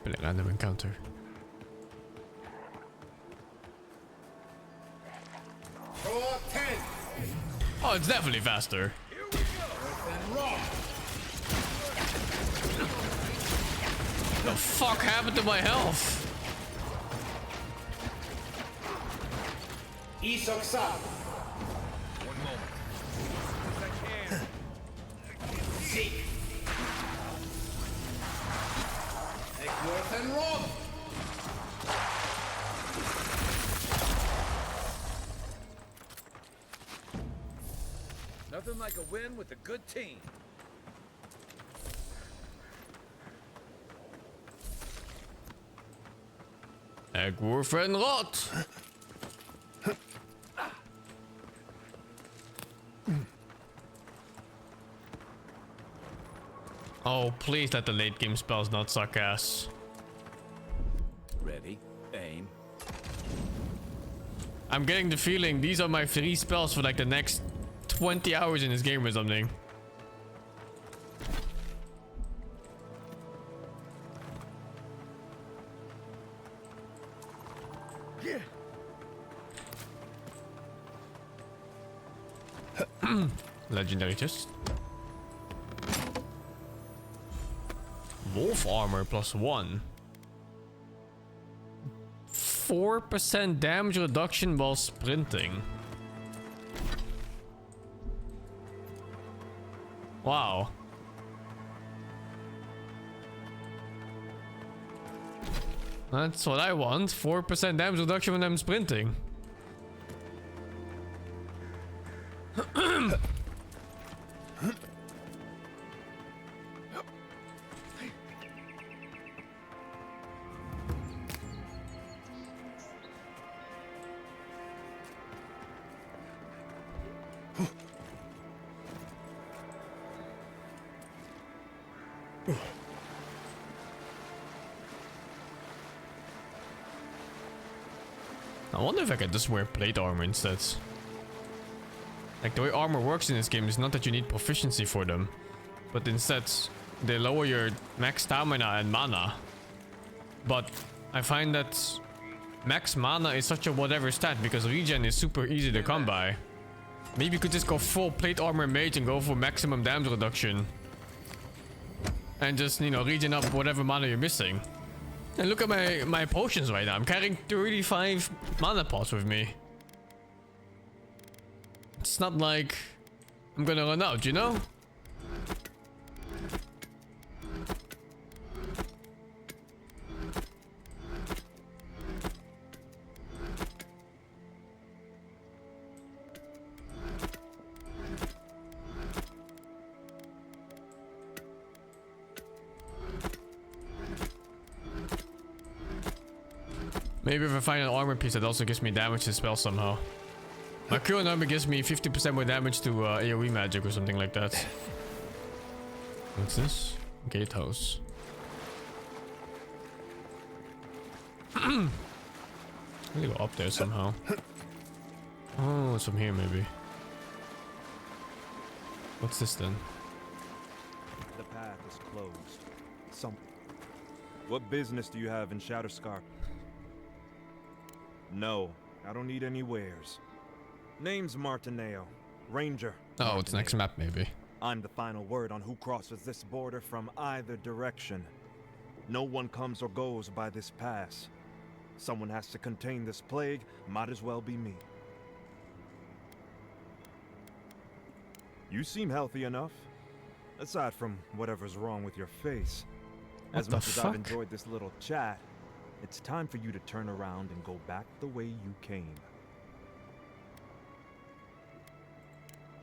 Been a random encounter. Oh, it's definitely faster. The fuck happened to my health? Isoksa. One moment. As I can. Seek. Eckworth and Rob. Nothing like a win with a good team. Eckworth and Rot. Oh, please let the late game spells not suck ass. Ready, aim. I'm getting the feeling these are my 3 spells for like the next 20 hours in this game or something. Legendary chest. Wolf armor +1. 4% damage reduction while sprinting. Wow. That's what I want. 4% damage reduction when I'm sprinting. I wonder if I could just wear plate armor instead. Like, the way armor works in this game is not that you need proficiency for them, but instead they lower your max stamina and mana. But I find that max mana is such a whatever stat because regen is super easy to come by. Maybe you could just go full plate armor mage and go for maximum damage reduction. And just, you know, regen up whatever mana you're missing. And look at my potions right now. I'm carrying 35 mana pots with me. It's not like I'm gonna run out, you know? Maybe if I find an armor piece that also gives me damage to spell somehow. My current armor gives me 50% more damage to AoE magic or something like that. What's this? Gatehouse. I'm gonna go up there somehow. Oh, it's from here maybe. What's this then? The path is closed. What business do you have in Shatterscarp? No, I don't need any wares. Name's Martineo, Ranger. Oh, it's next map maybe. I'm the final word on who crosses this border from either direction. No one comes or goes by this pass. Someone has to contain this plague, might as well be me. You seem healthy enough, aside from whatever's wrong with your face. As much as I've enjoyed this little chat, it's time for you to turn around and go back the way you came.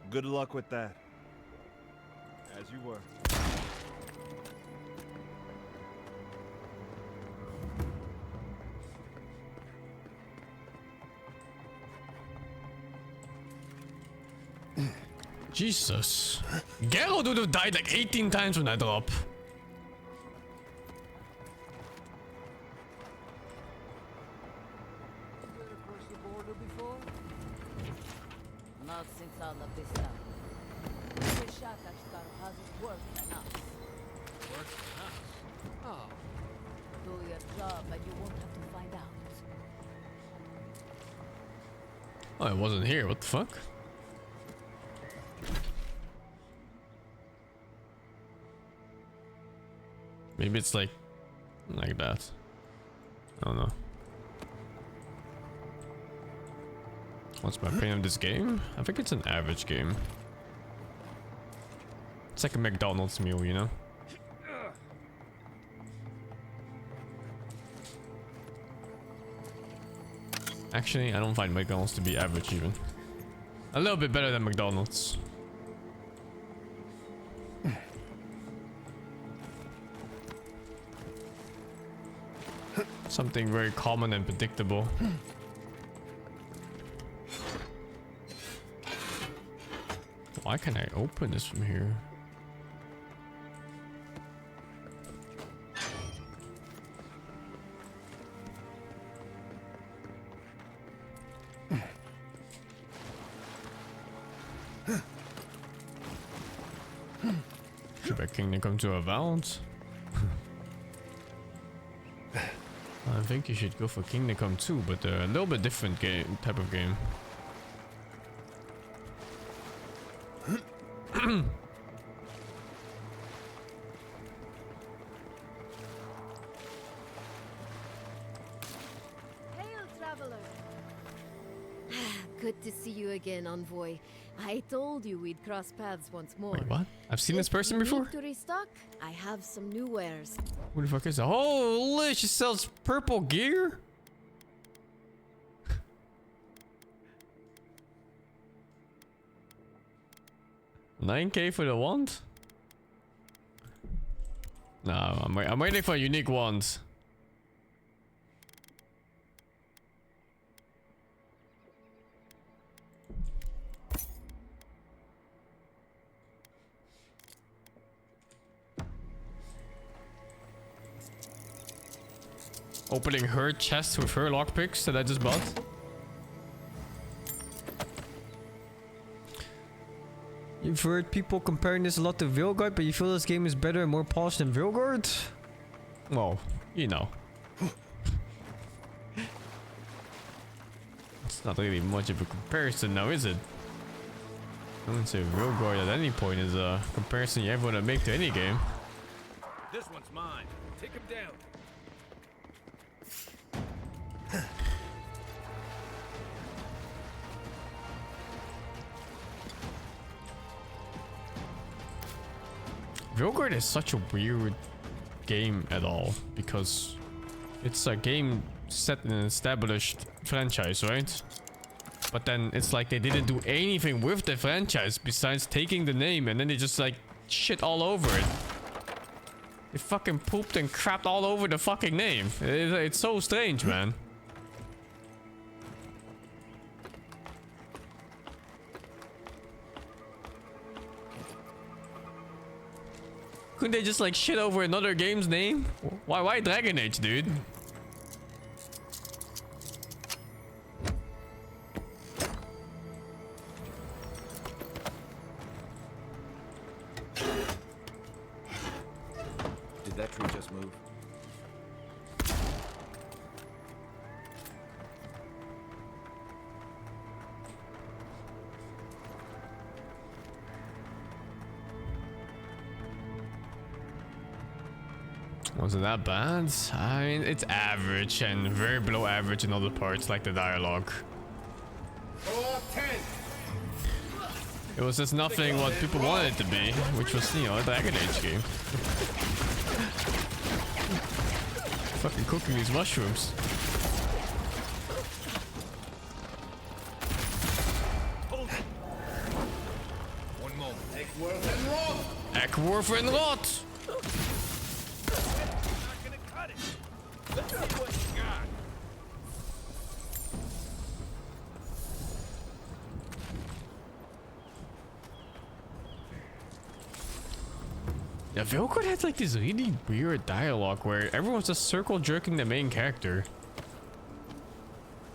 Good luck with that. As you were. Jesus. Geralt would have died like 18 times when I drop. Not since all of this stuff. The Shatterscar has it worse than us. Worse than us? Oh. Do your job and you won't have to find out. Oh, I wasn't here. What the fuck? Maybe it's like that. I don't know. What's my opinion of this game? I think it's an average game. It's like a McDonald's meal, you know? Actually, I don't find McDonald's to be average even. A little bit better than McDonald's. Something very common and predictable. Why can't I open this from here? Kingdom Come to Avowed. I think you should go for Kingdom Come 2, but a little bit different game type of game. Hail, traveler! Good to see you again, Envoy. I told you we'd cross paths once more. Wait, what? I've seen this person If you before? need to restock, I have some new wares. Who the fuck is that? Holy, she sells purple gear? $9K for the wand? No, I'm waiting for unique wands. Opening her chest with her lockpicks that I just bought. You've heard people comparing this a lot to Veilguard, but you feel this game is better and more polished than Veilguard? Well, you know. It's not really much of a comparison now, is it? I wouldn't say Veilguard at any point is a comparison you ever want to make to any game. This one's mine. Take him down. Veilguard is such a weird game at all because it's a game set in an established franchise, right? But then it's like they didn't do anything with the franchise besides taking the name, and then they just like shit all over it. They fucking pooped and crapped all over the fucking name. It's so strange, man. Couldn't they just like shit over another game's name? Why Dragon Age, dude? Did that tree just move? Wasn't that bad? I mean, it's average and very below average in other parts, like the dialogue. It was just nothing what people wanted it to be, which was, you know, a Dragon Age game. Fucking cooking these mushrooms. One moment. Eckworth and Rot! Let's see what you got. Yeah, Veilguard had like this really weird dialogue where everyone's just circle jerking the main character.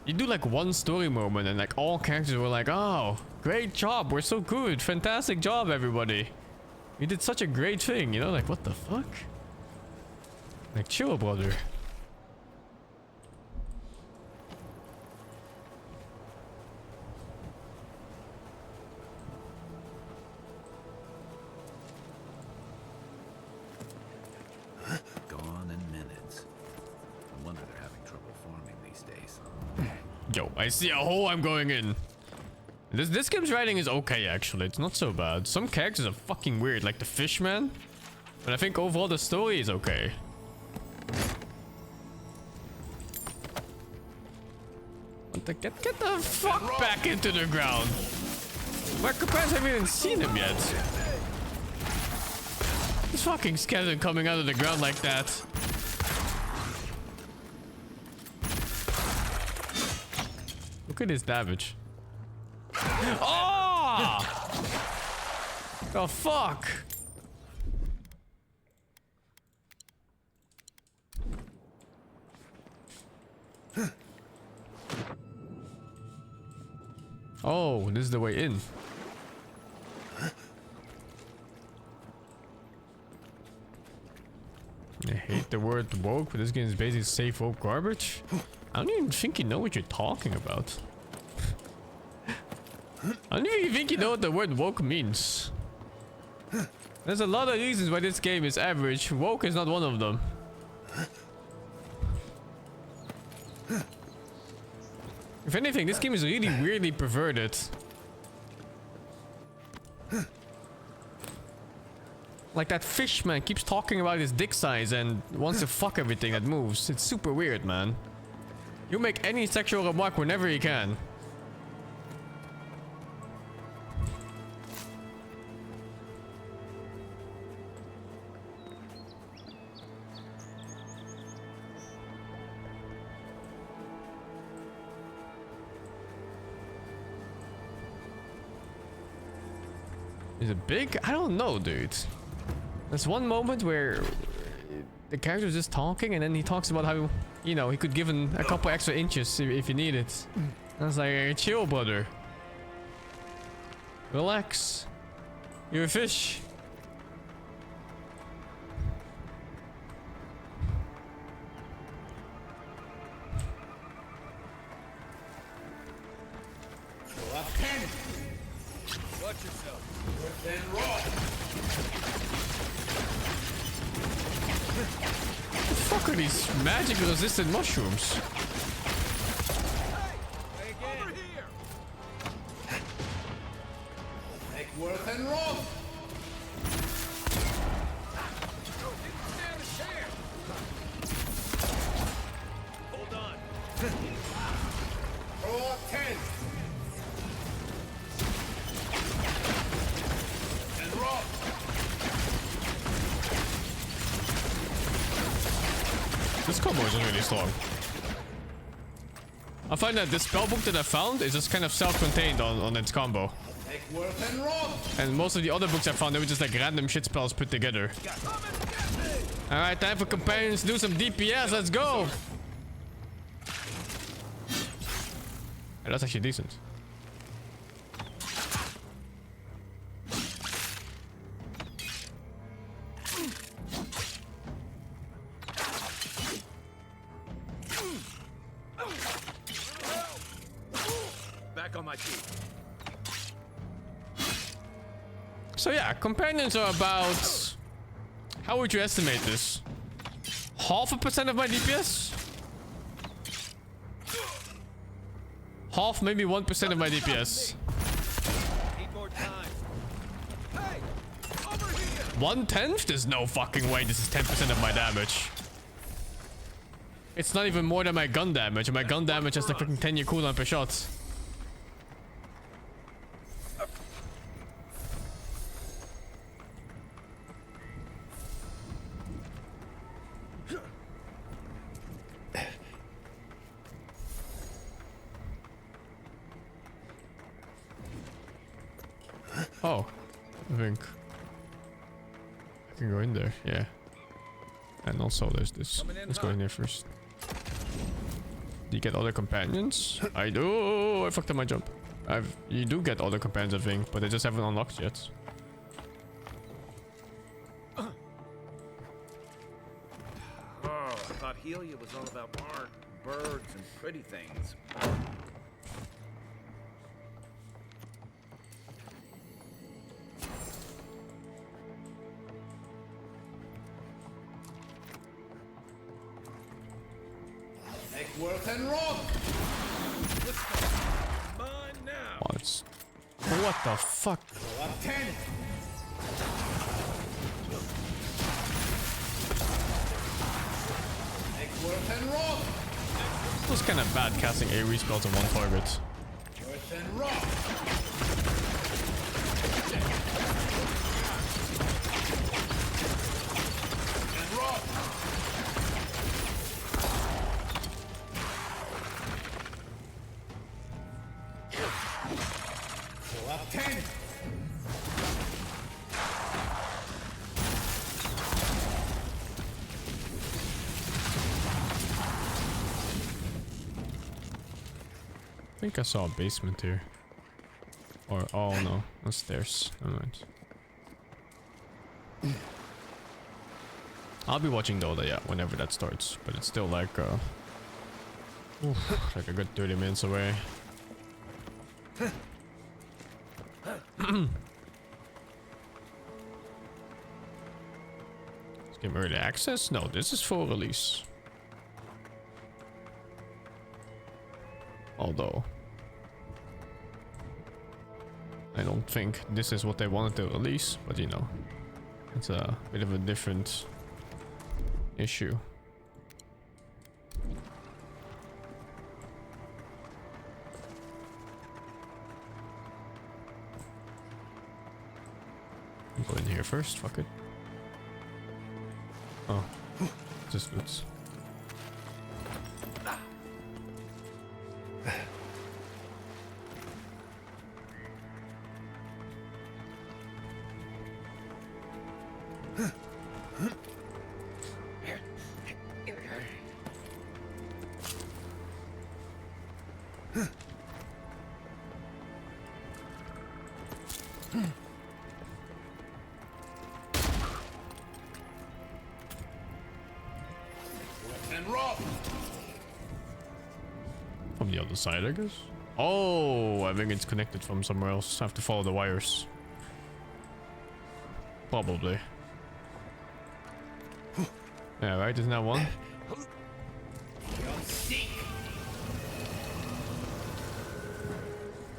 You do like one story moment and like all characters were like, oh, great job, we're so good, fantastic job everybody. You did such a great thing, you know, like what the fuck? Like chill, brother. Gone in minutes. No wonder they're having trouble farming these days. Yo, I see a hole I'm going in. This game's writing is okay, actually. It's not so bad. Some characters are fucking weird, like the fishman. But I think overall the story is okay. What the, get the fuck back into the ground. My companions haven't even seen him yet. This fucking skeleton coming out of the ground like that. Look at his damage. Oh! The fuck? Oh, this is the way in. the word woke, but this game is basically safe woke garbage. I don't even think you know what you're talking about. I don't even think you know what the word woke means. There's a lot of reasons why this game is average. Woke is not one of them. If anything, this game is really weirdly perverted. Like that fish man keeps talking about his dick size and wants to fuck everything that moves. It's super weird, man. You make any sexual remark whenever you can. Is it big? I don't know, dude. There's one moment where the character's just talking and then he talks about how, you know, he could give him a couple extra inches if you need it. I was like, hey, chill, brother. Relax. You're a fish. Watch yourself. Then roll. What the fuck are these magically resistant mushrooms? Hey, over here. Make work and roll. Didn't stand a chance. Hold on. Roll 10. And roll. This combo isn't really strong. I find that this spellbook that I found is just kind of self-contained on its combo. Make work and roll. And most of the other books I found, they were just like random shit spells put together. Alright, time for companions to do some DPS, let's go! Hey, that's actually decent. Back on my feet. So yeah, companions are about... How would you estimate this? 0.5% of my DPS? Half, maybe 1% of my DPS. Need more time. Hey, over here. 1/10? There's no fucking way this is 10% of my damage. It's not even more than my gun damage, and my gun damage has like fucking 10-year cooldown per shot. Oh, I think I can go in there, yeah. And also there's this. Let's go in there first. Do you get other companions? I do. I fucked up my jump. You do get other companions, I think, but they just haven't unlocked yet. Oh, I thought Helia was all about art, birds, and pretty things. Make work and roll. Mine now. What? What the fuck? Roll up 10. Make work and roll. It was kind of bad casting AoE spells on one target. Work and roll. And roll. Roll up 10. I think I saw a basement here. Or, oh no, that's stairs. Never mind. I'll be watching Dota, yeah, whenever that starts. But it's still like, like a good 30 minutes away. This game early access? No, this is full release. Although, I don't think this is what they wanted to release, but you know, it's a bit of a different issue. Go in here first, fuck it. Oh, just goods. From the other side, I guess. Oh, I think it's connected from somewhere else. I have to follow the wires. Probably. Yeah, right? Isn't that one?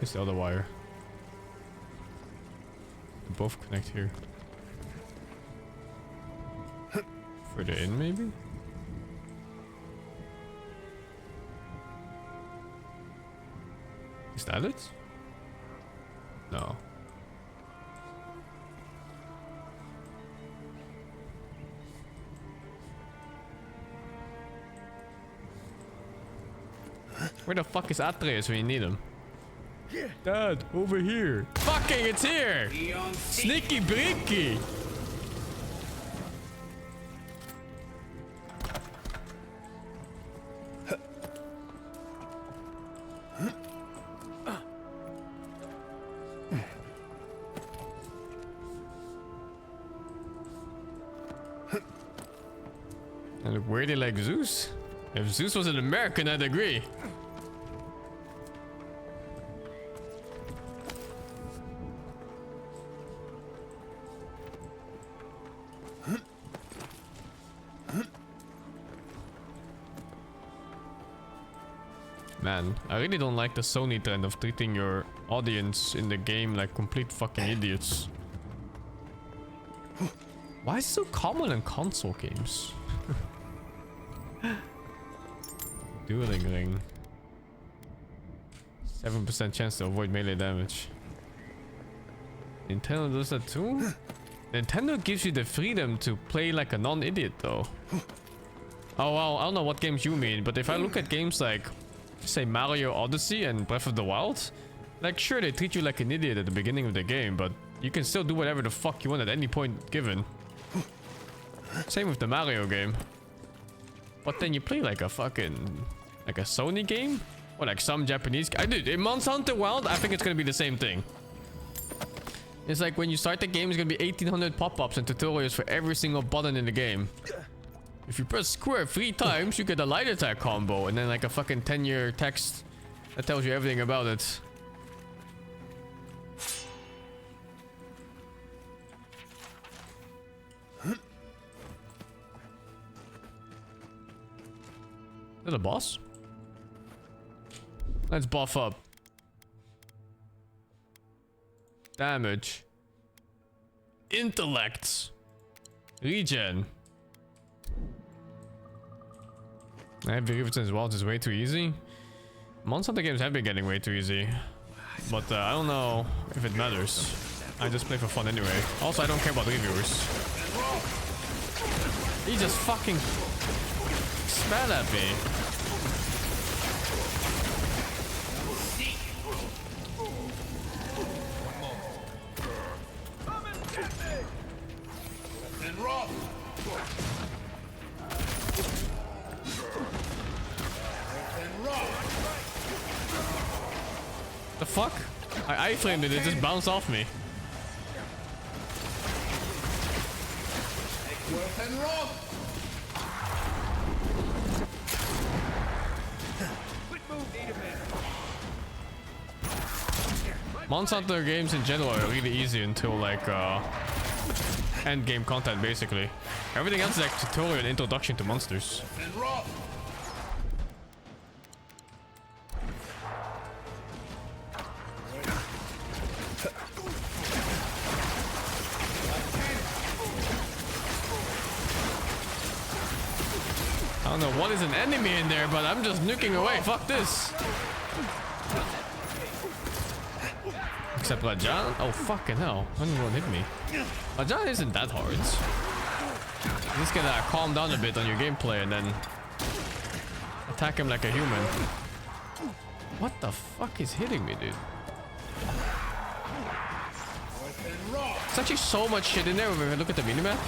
It's the other wire. They both connect here. Further in, maybe? Is that it? No. Where the fuck is Atreus when you need him? Dad, over here. Fucking, it's here! Sneaky breaky! And look weirdly like Zeus. If Zeus was an American, I'd agree. Man, I really don't like the Sony trend of treating your audience in the game like complete fucking idiots. Why is it so common in console games? Dueling ring. 7% chance to avoid melee damage. Nintendo does that too? Nintendo gives you the freedom to play like a non-idiot though. Oh well, I don't know what games you mean, but if I look at games like, say, Mario Odyssey and Breath of the Wild, like sure they treat you like an idiot at the beginning of the game, but you can still do whatever the fuck you want at any point given. Same with the Mario game. But then you play like a fucking, like a Sony game? Or like some Japanese guy. Dude, in Monster Hunter Wild, I think it's gonna be the same thing. It's like when you start the game, it's gonna be 1800 pop-ups and tutorials for every single button in the game. If you press square 3 times, you get a light attack combo, and then like a fucking 10-year text that tells you everything about it. Is that a boss? Let's buff up. Damage. Intellect. Regen. Heavy Resistance Wild is way too easy. Monster Hunter games have been getting way too easy. But I don't know if it matters. I just play for fun anyway. Also, I don't care about reviewers. He just fucking spat at me. The fuck? I iframed it, it just bounced off me. Monster Hunter games in general are really easy until like end game content basically. Everything else is like tutorial and introduction to monsters. I don't know what is an enemy in there, but I'm just nuking away. Fuck this. Except Rajan? Oh, fucking hell. Anyone hit me? Rajan isn't that hard. You just gotta calm down a bit on your gameplay and then attack him like a human. What the fuck is hitting me, dude? There's actually so much shit in there when we look at the minimap.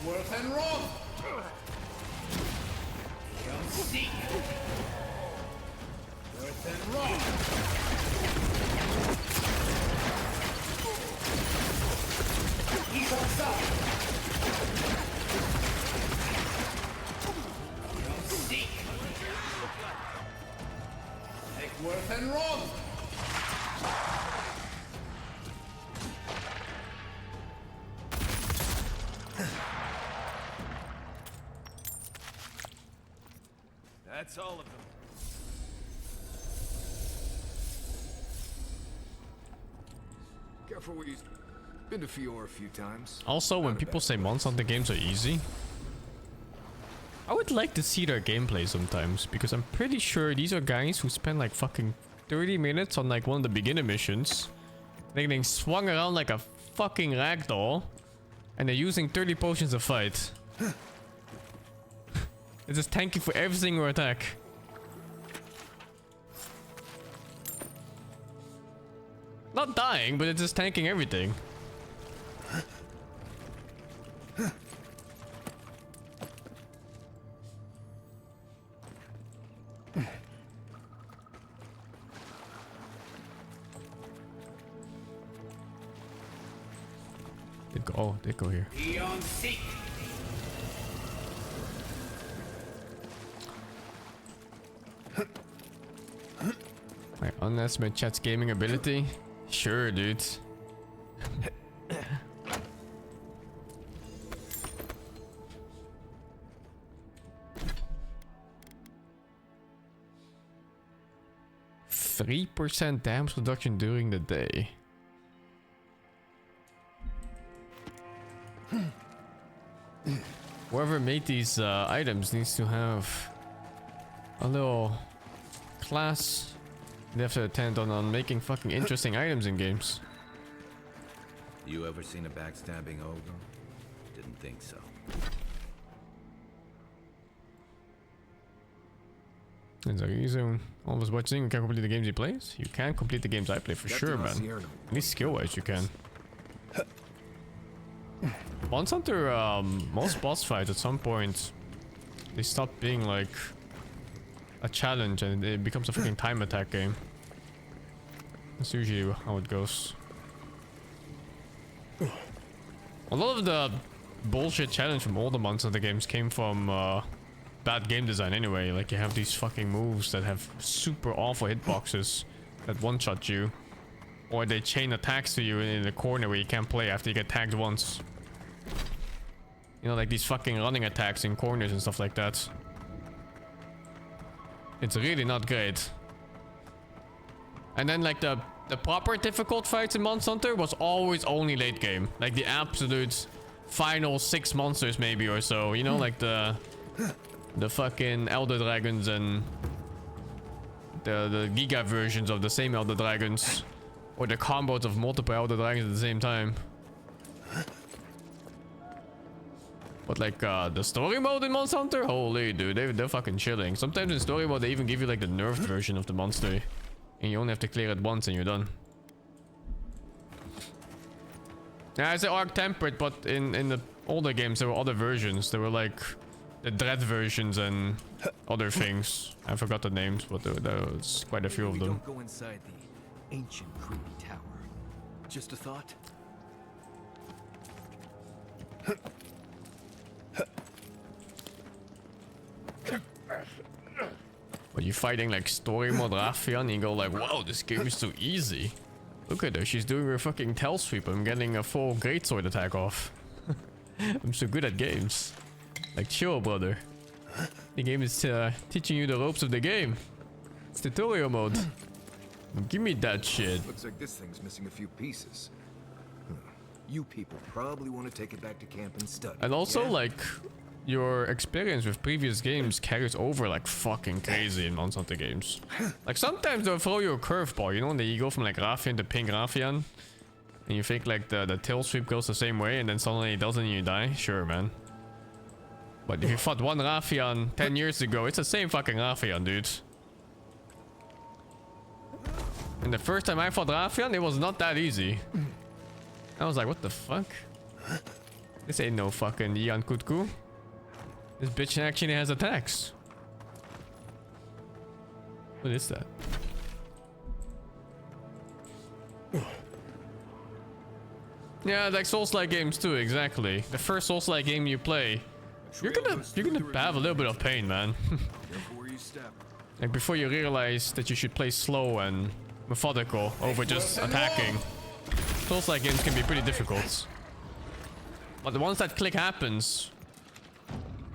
Worth and wrong. Seek. Worth and wrong. He's on side. Seek. Take worth and wrong. That's all of them. Careful where you... Been to Fiora a few times. Also, when people say Monster Hunter games are easy, I would like to see their gameplay sometimes, because I'm pretty sure these are guys who spend like fucking 30 minutes on like one of the beginner missions. They're getting swung around like a fucking ragdoll, and they're using 30 potions to fight. It's just tanky for every single attack. Not dying, but it's just tanking everything. They go here. Beyond seek. I underestimate chat's gaming ability. Sure, dude. %3 damage reduction during the day. Whoever made these items needs to have a little class. They have to attend on making fucking interesting items in games. You ever seen a backstabbing ogre? Didn't think so. It's like reason all of us watching, you can complete the games he plays. You can complete the games I play for sure, man. At least skill-wise, you can. Monster Hunter, most boss fights at some point, they stop being like a challenge and it becomes a fucking time attack game. That's usually how it goes. A lot of the bullshit challenge from older Monster Hunter games came from bad game design anyway. Like you have these fucking moves that have super awful hitboxes that one-shot you. Or they chain attacks to you in the corner where you can't play after you get tagged once. You know, like these fucking running attacks in corners and stuff like that. It's really not great. And then like the proper difficult fights in Monster Hunter was always only late game. Like the absolute final 6 monsters maybe or so. You know, like the fucking Elder Dragons and the Giga versions of the same Elder Dragons. Or the combos of multiple Elder Dragons at the same time. But like the story mode in Monster Hunter, holy dude, they're fucking chilling. Sometimes in story mode they even give you like the nerfed version of the monster, and you only have to clear it once and you're done. Yeah, I say arc tempered, but in the older games there were other versions. There were like the dread versions and other things. I forgot the names, but there was quite a few of them. Don't go inside the ancient creepy tower. Just a thought. When you're fighting like story mode Rafia and you go like, wow, this game is so easy. Look at her, she's doing her fucking tail sweep. I'm getting a full greatsword attack off. I'm so good at games. Like, chill, brother. The game is teaching you the ropes of the game. It's tutorial mode. Give me that shit. Looks like this thing's missing a few pieces. You people probably want to take it back to camp and study. And also, yeah? like, your experience with previous games carries over like fucking crazy in Monster Hunter games. Like, sometimes they'll throw you a curveball, you know, and you go from like Rafian to pink Rafian. And you think like the tail sweep goes the same way, and then suddenly it doesn't and you die? Sure, man. But if you fought one Rafian 10 years ago, it's the same fucking Rafian, dude. And the first time I fought Rafian, it was not that easy. I was like, what the fuck? This ain't no fucking Ian Kutku. This bitch actually has attacks. What is that? Yeah, like Souls-like games too, exactly. The first Souls-like game you play, you're gonna have a little bit of pain, man. Like before you realize that you should play slow and methodical over just attacking. Souls-like games can be pretty difficult. But once that click happens,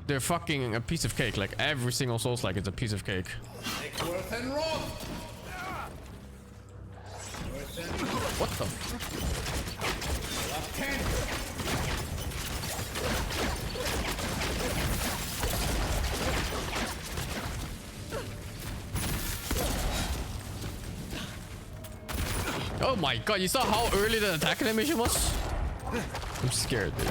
they're fucking a piece of cake. Like every single Souls-like is a piece of cake. What the fuck? Oh my god, you saw how early the attack animation was? I'm scared, dude.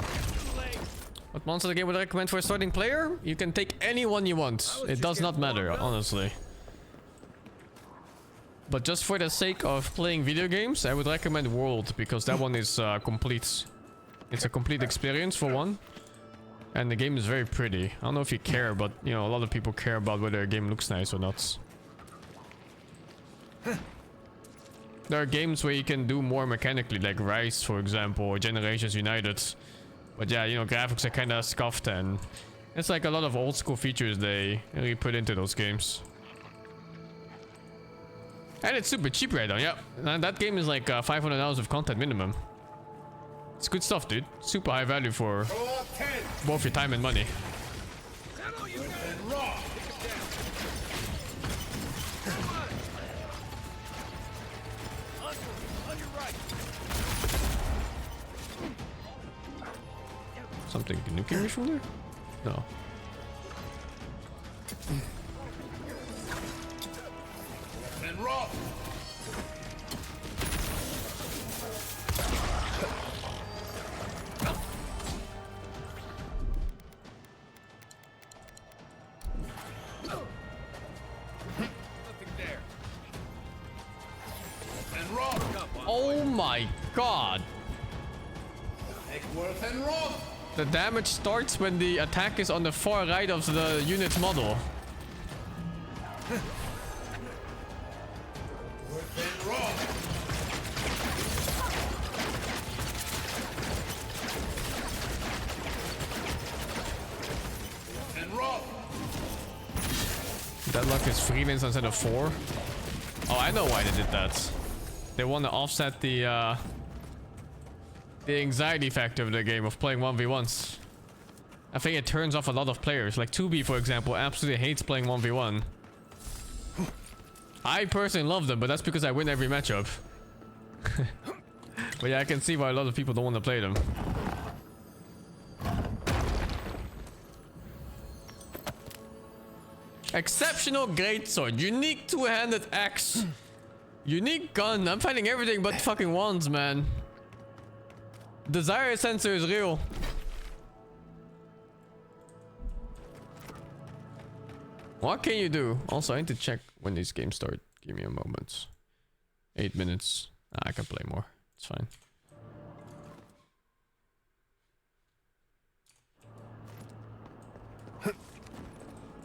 What monster game would I recommend for a starting player? You can take anyone you want. It does not matter, honestly. But just for the sake of playing video games, I would recommend World, because that one is complete. It's a complete experience for one. And the game is very pretty. I don't know if you care, but you know, a lot of people care about whether a game looks nice or not. There are games where you can do more mechanically, like Rise, for example, or Generations United. But yeah, you know, graphics are kind of scuffed, and it's like a lot of old school features they really put into those games. And it's super cheap right now, yeah. And that game is like 500 hours of content minimum. It's good stuff, dude. Super high value for both your time and money. Something nuking me from there? No. And rock. Oh my god! And rock. The damage starts when the attack is on the far right of the unit's model. Deadlock is 3 minutes instead of 4. Oh, I know why they did that. They want to offset the anxiety factor of the game of playing 1v1s. I think it turns off a lot of players. Like 2B, for example, absolutely hates playing 1v1. I personally love them, but that's because I win every matchup. But yeah, I can see why a lot of people don't want to play them. Exceptional greatsword, unique two-handed axe, unique gun. I'm finding everything but fucking wands, man. Desire sensor is real. What can you do? Also, I need to check when these games start. Give me a moment. 8 minutes. I can play more. It's fine.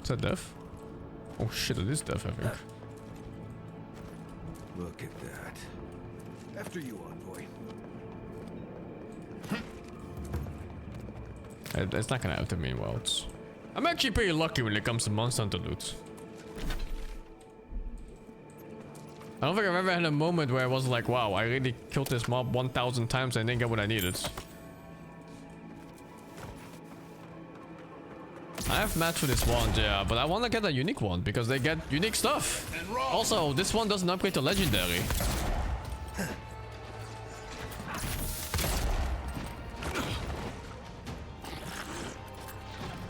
Is that death? Oh shit, it is death, I think. Look at that. After you, envoy. It's not gonna have to mean worlds. I'm actually pretty lucky when it comes to monster hunter loot. I don't think I've ever had a moment where I was like, wow, I really killed this mob 1,000 times and didn't get what I needed. I have match for this one, yeah, but I want to get a unique one because they get unique stuff. Also, this one doesn't upgrade to legendary.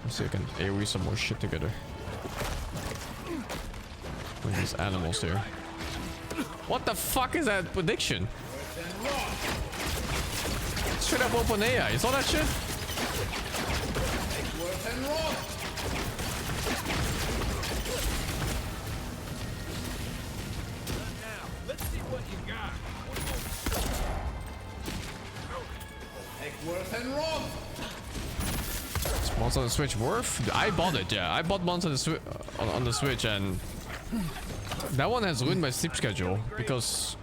Let's see if I can AoE some more shit together. With these animals here. What the fuck is that prediction? Straight up open AI. You saw that shit? Let's see what you got. Worth and wrong. Is Monster on the Switch worth? I bought it, yeah. I bought Monster on the Switch, and that one has ruined my sleep schedule because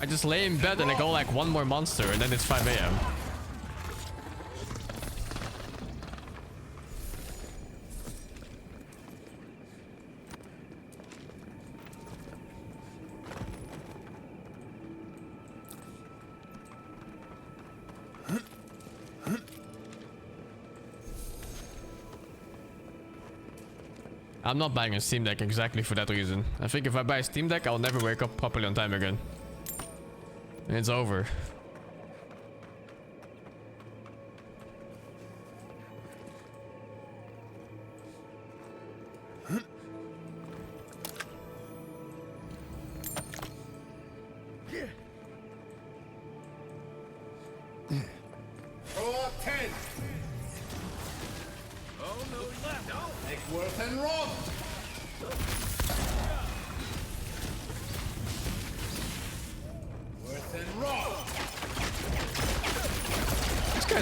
I just lay in bed and I go like one more monster and then it's 5 AM. I'm not buying a Steam Deck exactly for that reason. I think if I buy a Steam Deck, I'll never wake up properly on time again. And it's over.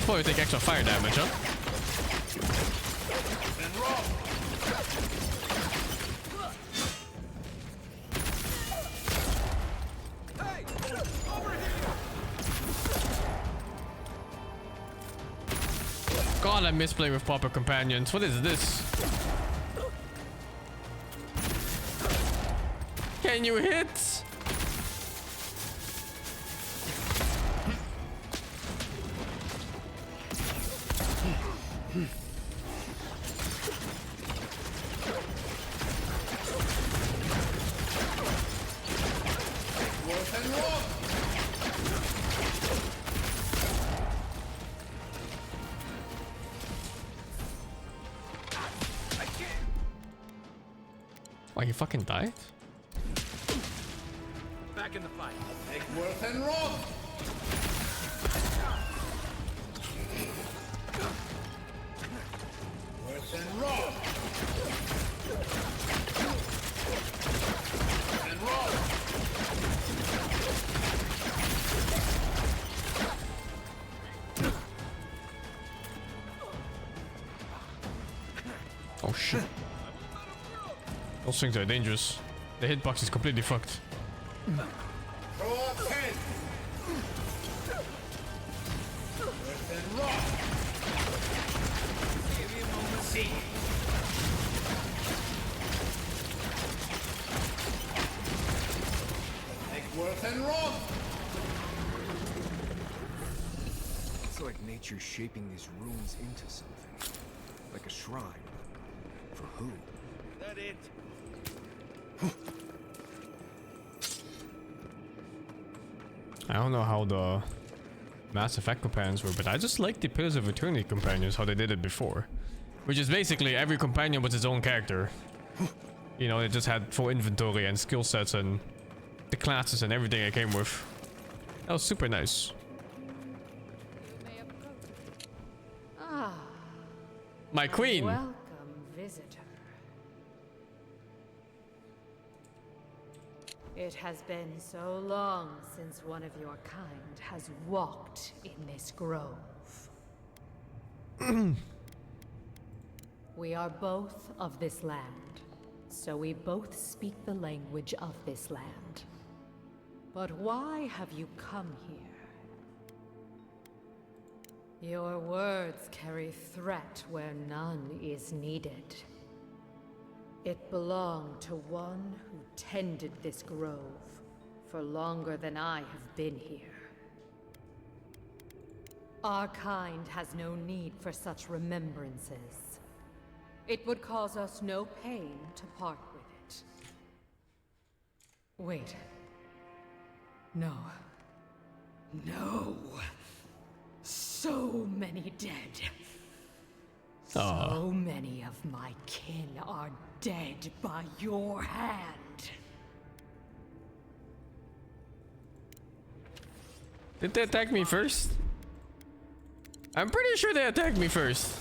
Probably take extra fire damage, huh? God, I miss playing with proper companions. What is this? Can you hit? Oh, he fucking died? Back in the fight. Take worth and wrong. Worth and wrong. And wrong. Oh shit. Those things are dangerous. The hitbox is completely fucked. It's like nature's shaping these runes into something. Like a shrine. For who? Is that it? I don't know how the Mass Effect companions were, but I just like the Pillars of Eternity companions, how they did it before. Which is basically every companion was its own character. You know, it just had full inventory and skill sets and the classes and everything it came with. That was super nice. Ah, My queen! welcome, visitor. It has been so long since one of your kind has walked in this grove. We are both of this land, so we both speak the language of this land. But why have you come here? Your words carry threat where none is needed. It belonged to one who tended this grove for longer than I have been here. Our kind has no need for such remembrances. It would cause us no pain to part with it. Wait. No. No. So many dead. So many of my kin are dead by your hand. Did they attack me first? I'm pretty sure they attacked me first.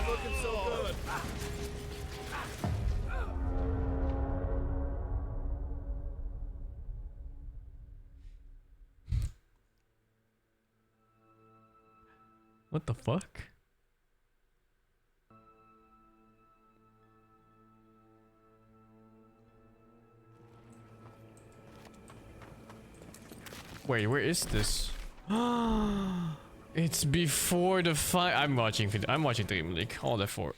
Looking so good. What the fuck? Wait, where is this? It's before the fight. I'm watching DreamLeague. All that for.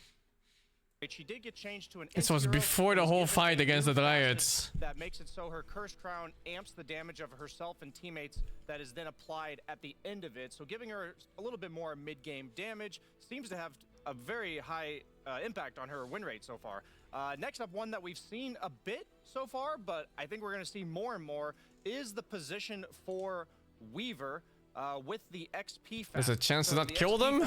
She did get changed to an This was before the whole fight against the Dryads. that makes it so her Curse Crown amps the damage of herself and teammates that is then applied at the end of it. So giving her a little bit more mid-game damage seems to have a very high impact on her win rate so far. Next up, one that we've seen a bit so far, but I think we're going to see more and more, is the position for Weaver. With the XP There's a chance to not kill them?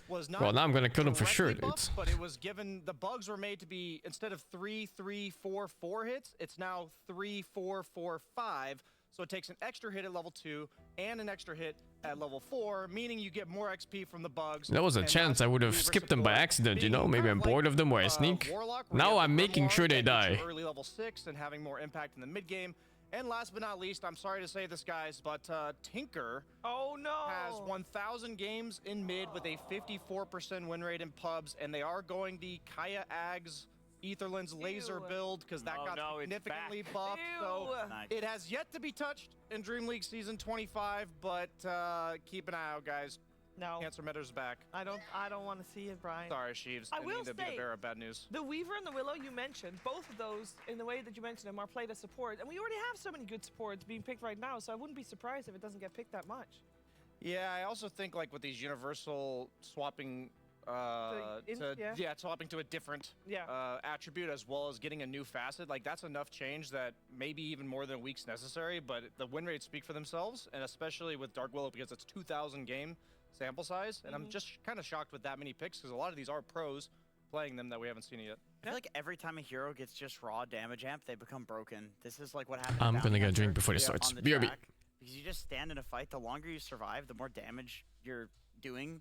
Well, now I'm gonna kill them for sure, dude. But it was given, the bugs were made to be, instead of 3, 3, 4, 4 hits, it's now 3, 4, 4, 5. So it takes an extra hit at level 2 and an extra hit at level 4, meaning you get more XP from the bugs. There was a chance I would have skipped them by accident, you know? Maybe I'm bored of them or I sneak. Now I'm making sure they die. Early level 6 and having more impact in the mid game. And last but not least, I'm sorry to say this, guys, but Tinker has 1,000 games in mid with a 54% win rate in pubs, and they are going the Kaya Ags Etherlands laser build because that got significantly buffed. So it has yet to be touched in DreamLeague Season 25, but keep an eye out, guys. No. Cancer Metter's back. I don't want to see it, Brian. Sorry, Sheeves. I will need to be the bearer of bad news. The Weaver and the Willow you mentioned, both of those, in the way that you mentioned them, are played as support. And we already have so many good supports being picked right now, so I wouldn't be surprised if it doesn't get picked that much. Yeah, I also think like with these universal swapping swapping to a different attribute as well as getting a new facet, like that's enough change that maybe even more than a week's necessary, but the win rates speak for themselves, and especially with Dark Willow because it's 2,000 game sample size, and I'm just kind of shocked with that many picks because a lot of these are pros playing them that we haven't seen it yet. I feel like every time a hero gets just raw damage amp, they become broken. This is like what happened. I'm gonna get a drink before this starts. BRB. Because you just stand in a fight, the longer you survive, the more damage you're doing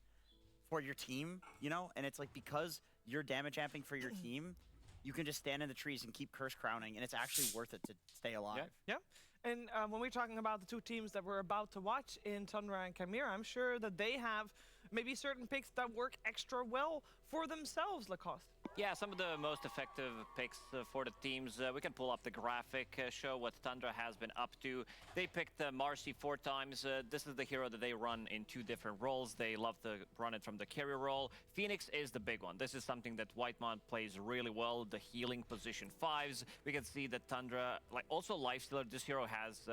for your team, you know? And it's like because you're damage amping for your team, you can just stand in the trees and keep curse crowning, and it's actually worth it to stay alive. Yeah. And when we're talking about the two teams that we're about to watch in Tundra and Chimera, I'm sure that they have maybe certain picks that work extra well for themselves, Lacoste. Yeah, some of the most effective picks for the teams. We can pull up the graphic, show what Tundra has been up to. They picked Marcy 4 times. This is the hero that they run in 2 different roles. They love to run it from the carry role. Phoenix is the big one. This is something that Whitemont plays really well, the healing position 5s. We can see that Tundra, like also Lifestealer, this hero has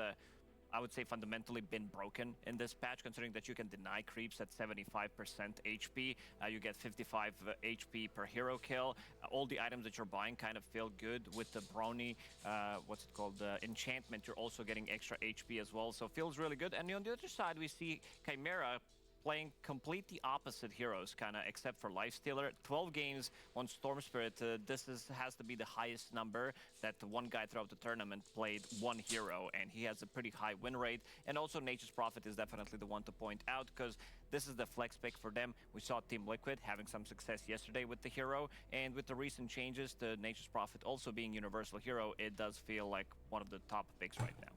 I would say fundamentally been broken in this patch, considering that you can deny creeps at 75% HP. You get 55 HP per hero kill. All the items that you're buying kind of feel good with the Brony, what's it called, enchantment. You're also getting extra HP as well, so feels really good. And on the other side, we see Chimera playing completely opposite heroes, kind of, except for Lifestealer. 12 games on Storm Spirit. This has to be the highest number that one guy throughout the tournament played one hero, and he has a pretty high win rate. And also Nature's Prophet is definitely the one to point out, because this is the flex pick for them. We saw Team Liquid having some success yesterday with the hero, and with the recent changes to Nature's Prophet also being universal hero, it does feel like one of the top picks right now.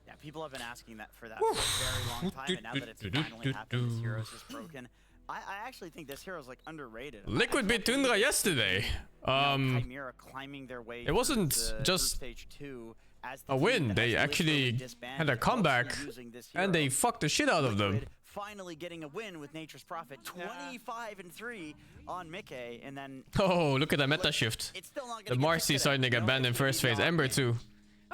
Yeah, people have been asking that for that for a very long time, and now that it's finally happened, this hero's just broken. I actually think this hero's like underrated. Liquid beat Tundra yesterday. Chimera climbing their way it wasn't just stage 2 as a win. They actually had a comeback, and they fucked the shit out of them. Finally getting a win with Nature's Prophet, 25-3 on Mickey, and then oh, look at that meta shift. The Marcy starting to get banned in first phase. Ember too.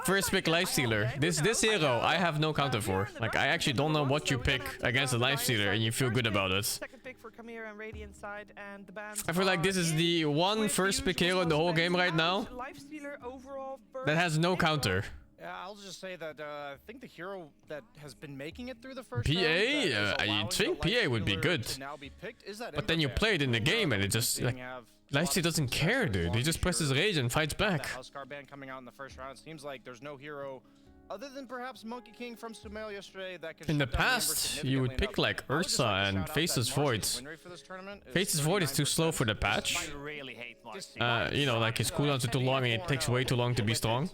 First pick lifestealer. This hero I have no counter for. Like I actually don't know what you pick against a lifestealer and you feel good about it. Second pick for Chimera and Radiant side, and the bans I feel like this is the one first pick hero in the whole game right now that has no counter. Yeah, I'll just say that I think the hero that has been making it through the first PA? round, You'd think PA would be good. But then you play it in the game and it just like Lifesteal doesn't care, dude. He just presses rage and fights back. Housecar ban coming out in the first round. Seems like there's no hero other than perhaps Monkey King from Sumail yesterday that could. In the past, you would pick like Ursa and Faceless Void. Faceless Void is too slow for the patch. You know, like his cooldowns are too long and it takes way too long to be strong.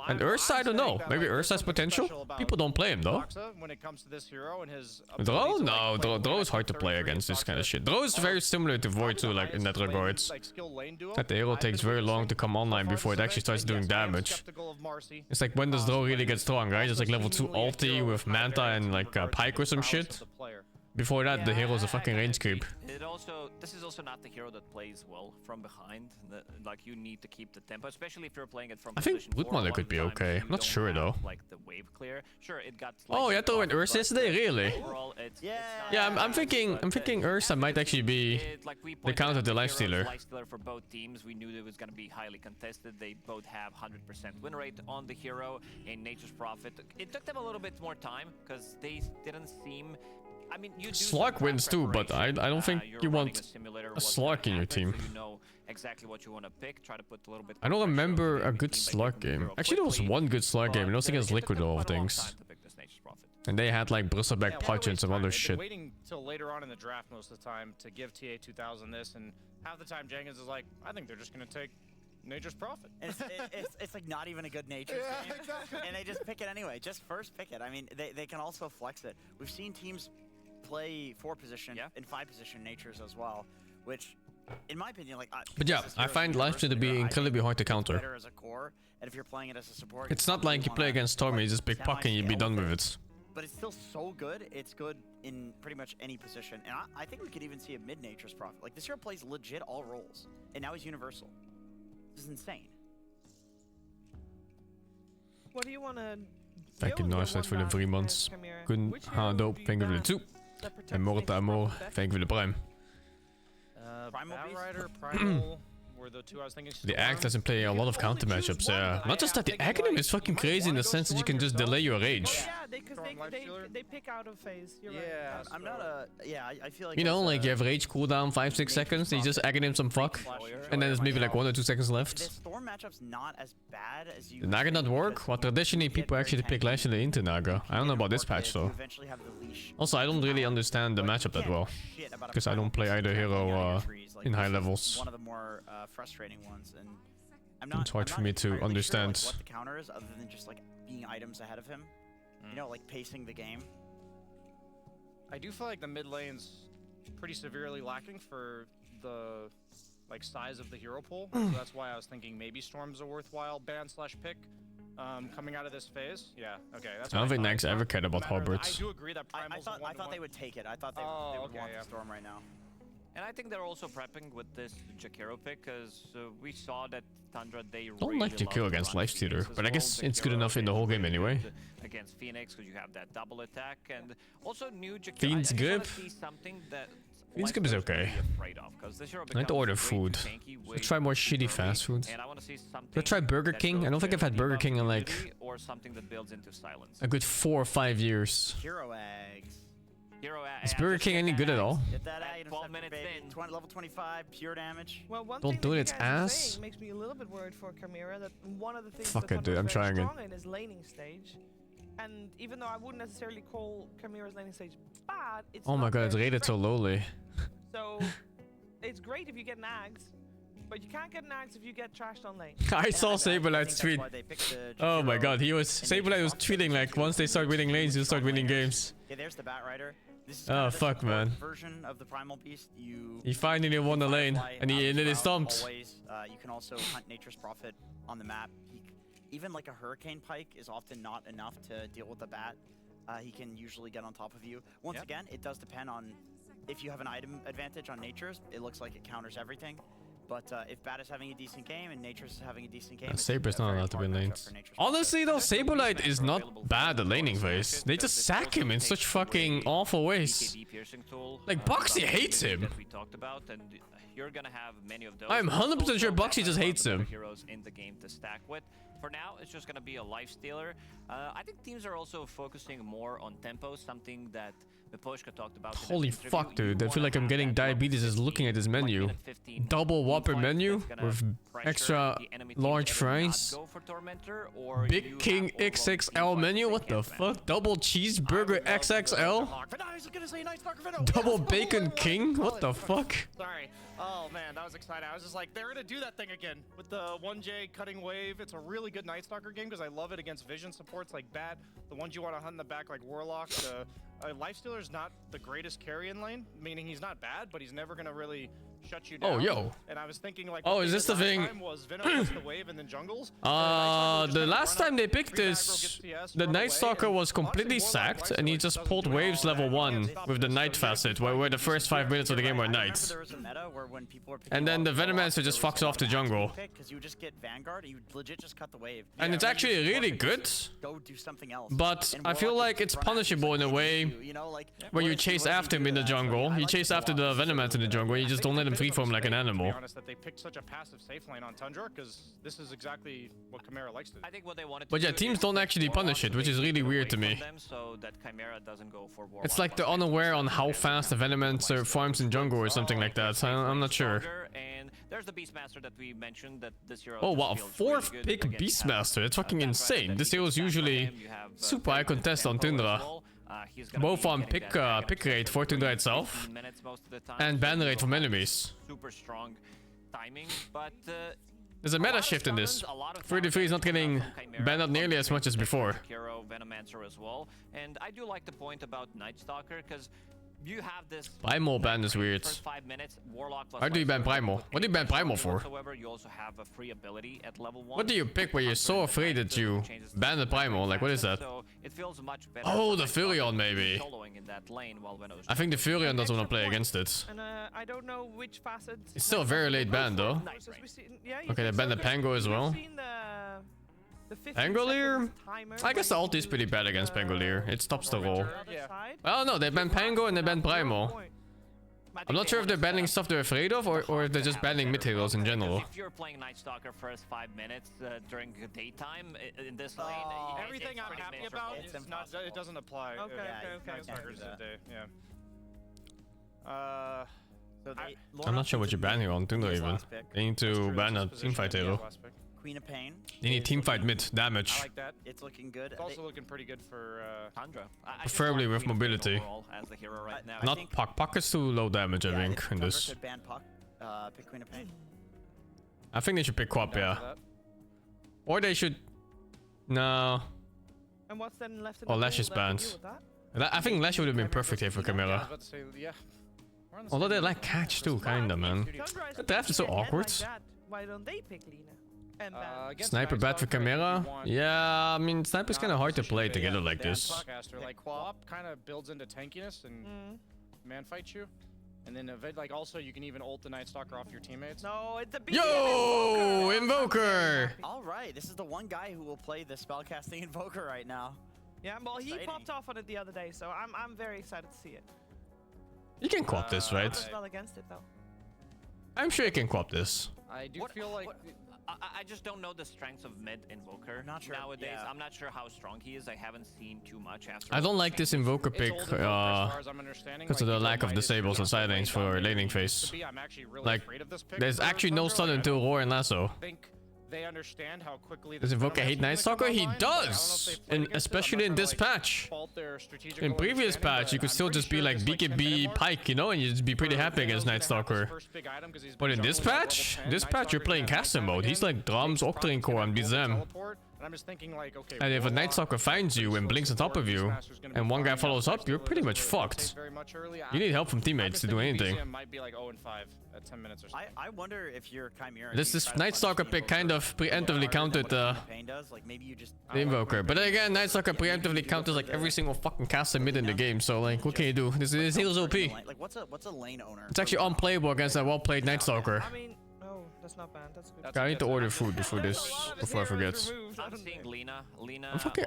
And Ursa, I don't know. Maybe Ursa has potential. People don't play him though. Drow? No, Drow is hard to play against this kind of shit. Drow is very similar to Void too, like in that regards. That the hero takes very long to come online before it actually starts doing damage. It's like when does Drow really get strong, right? It's like level 2 ulti with Manta and like Pike or some shit. Before that, the hero's a fucking range creep. This is also not the hero that plays well from behind. Like you need to keep the tempo, especially if you're playing it from. I think Bloodmother could be okay. I'm not sure though. Like the wave clear. Sure, it got. Oh, yeah, thought Ursa yesterday, really? Yeah, I'm thinking Ursa might actually be the counter to Lifestealer. Lifestealer for both teams. We knew it was gonna be highly contested. They both have 100% win rate on the hero in Nature's Prophet. It took them a little bit more time because they didn't seem. I mean, you do Slark wins too, but I don't think you want a Slark in your team. You know exactly what you want to pick. Try to put a little bit. I don't remember a good Slark game. Actually, there was one good Slark game. It was against Liquid of things. And they had like Bristleback Punch and some other shit. Waiting till later on in the draft most of the time to give TA 2000 this, and half the time Jenkins is like, I think they're just gonna take Nature's Prophet. And it's like not even a good Nature's game. Exactly. And they just pick it anyway. Just first pick it. I mean, they can also flex it. We've seen teams play 4 position and 5 position Natures as well, which in my opinion, like but yeah, I find Lifestealer to be incredibly hard to counter. Better as a core, and if you're playing it as a support, it's not like you play against Stormy, you just pick puck and you'd be done with it. But it's still so good. It's good in pretty much any position, and I think we could even see a mid Nature's Prophet. Like this hero plays legit all roles, and now he's universal. This is insane. What do you want to? Thank you, nice for the 3 months. Kun Hado, thank you for the 2. And Morta Amor, thank you for the Prime. Primal were the 2 I was thinking. The Act doesn't play a lot of counter matchups, yeah. Not just that, the Aghanim is fucking crazy in the sense that you can just delay your rage. They pick out of phase. You're right. I'm not a. Yeah, I feel like. You know, like you have rage cooldown 5-6 seconds, you just Aghanim some fuck, and then there's maybe like 1 or 2 seconds left. This Storm matchup's not as bad as you. The Naga not work? Well, traditionally people actually pick Lifestealer into Naga. I don't know about this patch though. Also, I don't really understand the matchup that well, because I don't play either hero in high levels. One of the more frustrating ones, and it's hard for me to understand. Sure, like, what the counter is, other than just like being items ahead of him. You know, like pacing the game. I do feel like the mid lane's pretty severely lacking for the like size of the hero pool, so that's why I was thinking maybe Storm's a worthwhile ban/pick. Coming out of this phase, yeah, okay. That's I don't think Nags ever cared about Halberds. I do agree that Primal's I thought they would take it. I thought they would want the Storm right now. And I think they're also prepping with this Jakiro pick, because we saw that Tundra, they don't really like Jakiro against Lifestealer, but I guess it's good enough in the whole game anyway. Against Phoenix, because you have that double attack, and also new Jakiro. Fiend's Grip. Fiend's Grip is okay. I need to order food. Let's try more shitty fast food. Let's try Burger King. I don't think I've had Burger King in like a good 4 or 5 years. Hero eggs. Is Burger King any good at all? Get that egg in 12 minutes in. Level 25, pure damage. Well, one don't thing do that it, its ass. Makes me a little bit worried for Chimera that one of the things Fuck that it, dude. I'm trying it. in is laning stage. And even though I wouldn't necessarily call Chimera's laning stage bad, it's oh my god, it's rated so lowly. So it's great if you get nags, But you can't get an axe if you get trashed on lane. I saw Saberlight's tweet. Oh my god, Saberlight was tweeting like once they start winning lanes, you'll start winning games. Okay, there's the Bat Rider. This is Oh fuck, man. Version of the Primal Beast. He finally won the lane, and then he stomped. Always, you can also hunt Nature's Prophet on the map. Even like a Hurricane Pike is often not enough to deal with the Bat. He can usually get on top of you. Once again, it does depend on if you have an item advantage on Nature's. It looks like it counters everything. But if Bat is having a decent game and Nature's is having a decent game, Saber's not allowed to win lanes. Honestly though, Saberlight is not bad at laning phase. They just sack him in such fucking awful ways. Like Boxy hates him. I'm 100% sure Boxy just hates him. Heroes in the game to stack with. For now, it's just gonna be a life stealer. I think teams are also focusing more on tempo, something that Miposhka talked about. Holy fuck, dude. I feel like I'm getting diabetes just looking at this menu. Double Whopper menu with extra large fries. Big King XXL menu? What the fuck? Double Cheeseburger XXL? Double Bacon King? What the fuck? Sorry. Oh man, that was exciting. I was just like, they're gonna do that thing again with the 1J cutting wave. It's a really good Night Stalker game because I love it against vision supports like Bat. The ones you want to hunt in the back like Warlock. Lifestealer's not the greatest carry in lane, meaning he's not bad, but he's never gonna really shut you down. Oh, yo. And I was thinking like, oh, is this the thing? Was Venom the wave and then jungles? The last time they picked this, the Night Stalker was completely sacked, and he just pulled waves level 1 with the night facet, where the first 5 minutes of the game were nights. And then the Venomancer just fucks off the jungle. And it's actually really good, but I feel like it's punishable in a way where you chase after him in the jungle. You chase after the Venomancer in the jungle, and you just don't let him freeform like an animal. Honest that they picked such a passive safe lane on Tundra because this is exactly what Chimera likes to do. I think what they wanted but yeah, teams don't actually punish it, which is really weird to me. So that Chimera doesn't go for It's like they're unaware on how fast the Venomancer farms in jungle or something like that. I'm not sure. And there's the Beastmaster that we mentioned that this hero. Oh wow, 4th pick Beastmaster. It's fucking insane. This hero is usually super high contest on Tundra. Both on pick rate for Tundra itself and ban rate from enemies. Super strong timing, but there's a meta shift in this. 33 is not getting banned up nearly as much as before. Hero Venomancer as well, and I do like the point about Night Stalker because you have this Primal ban is weird. First 5 minutes, Warlock plus why do you ban Primal? What do you ban Primal for? However, you also have a free ability at level 1. What do you pick where you're so afraid that you ban the Primal? Like, what is that? So it feels much better. Oh, the Furion maybe. In that lane while I think the Furion doesn't want to play against it. And I don't know which facet. It's still a very late ban though. Okay, they banned the Pango as well. Pangolier? I guess the ult is pretty bad against Pangolier. It stops the roll. Oh no, they banned Pango and they banned Primal. I'm not sure if they're banning stuff they're afraid of or if they're just banning mid heroes in general. If you're playing Night Stalker first 5 minutes during the daytime in this lane, everything I'm happy about is not. It doesn't apply. Okay. Night Stalker's a day. Yeah. I'm not sure what you ban here on Tundra even. They need to ban a teamfight hero. Queen of Pain. They need teamfight mid damage. I like that. It's looking good. It's also looking pretty good for Tundra. Preferably with mobility. As the hero right now. Not Puck. Puck is too low damage, I think, in this. Should ban Puck. Pick Queen of Pain. I think they should pick Quap, yeah. Or they should. No. And what's then left? Or Lash is banned. I think Lash would have been perfect here for Chimera. Although they like catch too, kinda, man. The draft is so awkward. Why don't they pick Lina? Sniper bad for Chimera? Yeah, I mean, Sniper's kind of hard to play together like this. Like Quap kind of builds into tankiness and man fights you. And then like also you can even ult the Night Stalker off your teammates. No, it's a Yo, Invoker! All right, this is the one guy who will play the spellcasting Invoker right now. Yeah, well, he popped off on it the other day, so I'm very excited to see it. You can quap this, right? Well against it though. I'm sure you can quap this. I do feel like I just don't know the strengths of mid Invoker nowadays. Yeah. I'm not sure how strong he is. I haven't seen too much after. I don't like this Invoker pick because of the lack of disables and sidelines for laning phase. Like, there's actually no stun until Roar and Lasso. they understand how quickly. Does Invoker hate Night Stalker? He does, and especially in this patch. In previous patch, you could still just be like BKB Pike, you know, and you'd just be pretty happy against Night Stalker. But in this patch, you're playing caster mode. He's like Drums, Octarine Core, and beats them. And I'm just thinking like, okay. And if a Night Stalker finds you and blinks on top of you, and one guy follows up, you're pretty much fucked. You need help from teammates to do anything. Might be like 0-5 at 10 minutes or something. I wonder if your Chimera. This Night Stalker pick kind of preemptively countered the Invoker. But then again, Night Stalker preemptively counters like every single fucking caster mid in the game. So like, what can you do? This heals OP. Like what's a lane owner? It's actually unplayable against a well-played Night Stalker. I mean, no, that's not bad. That's good. Okay, I need to order food before I forget. I'm seeing Lina.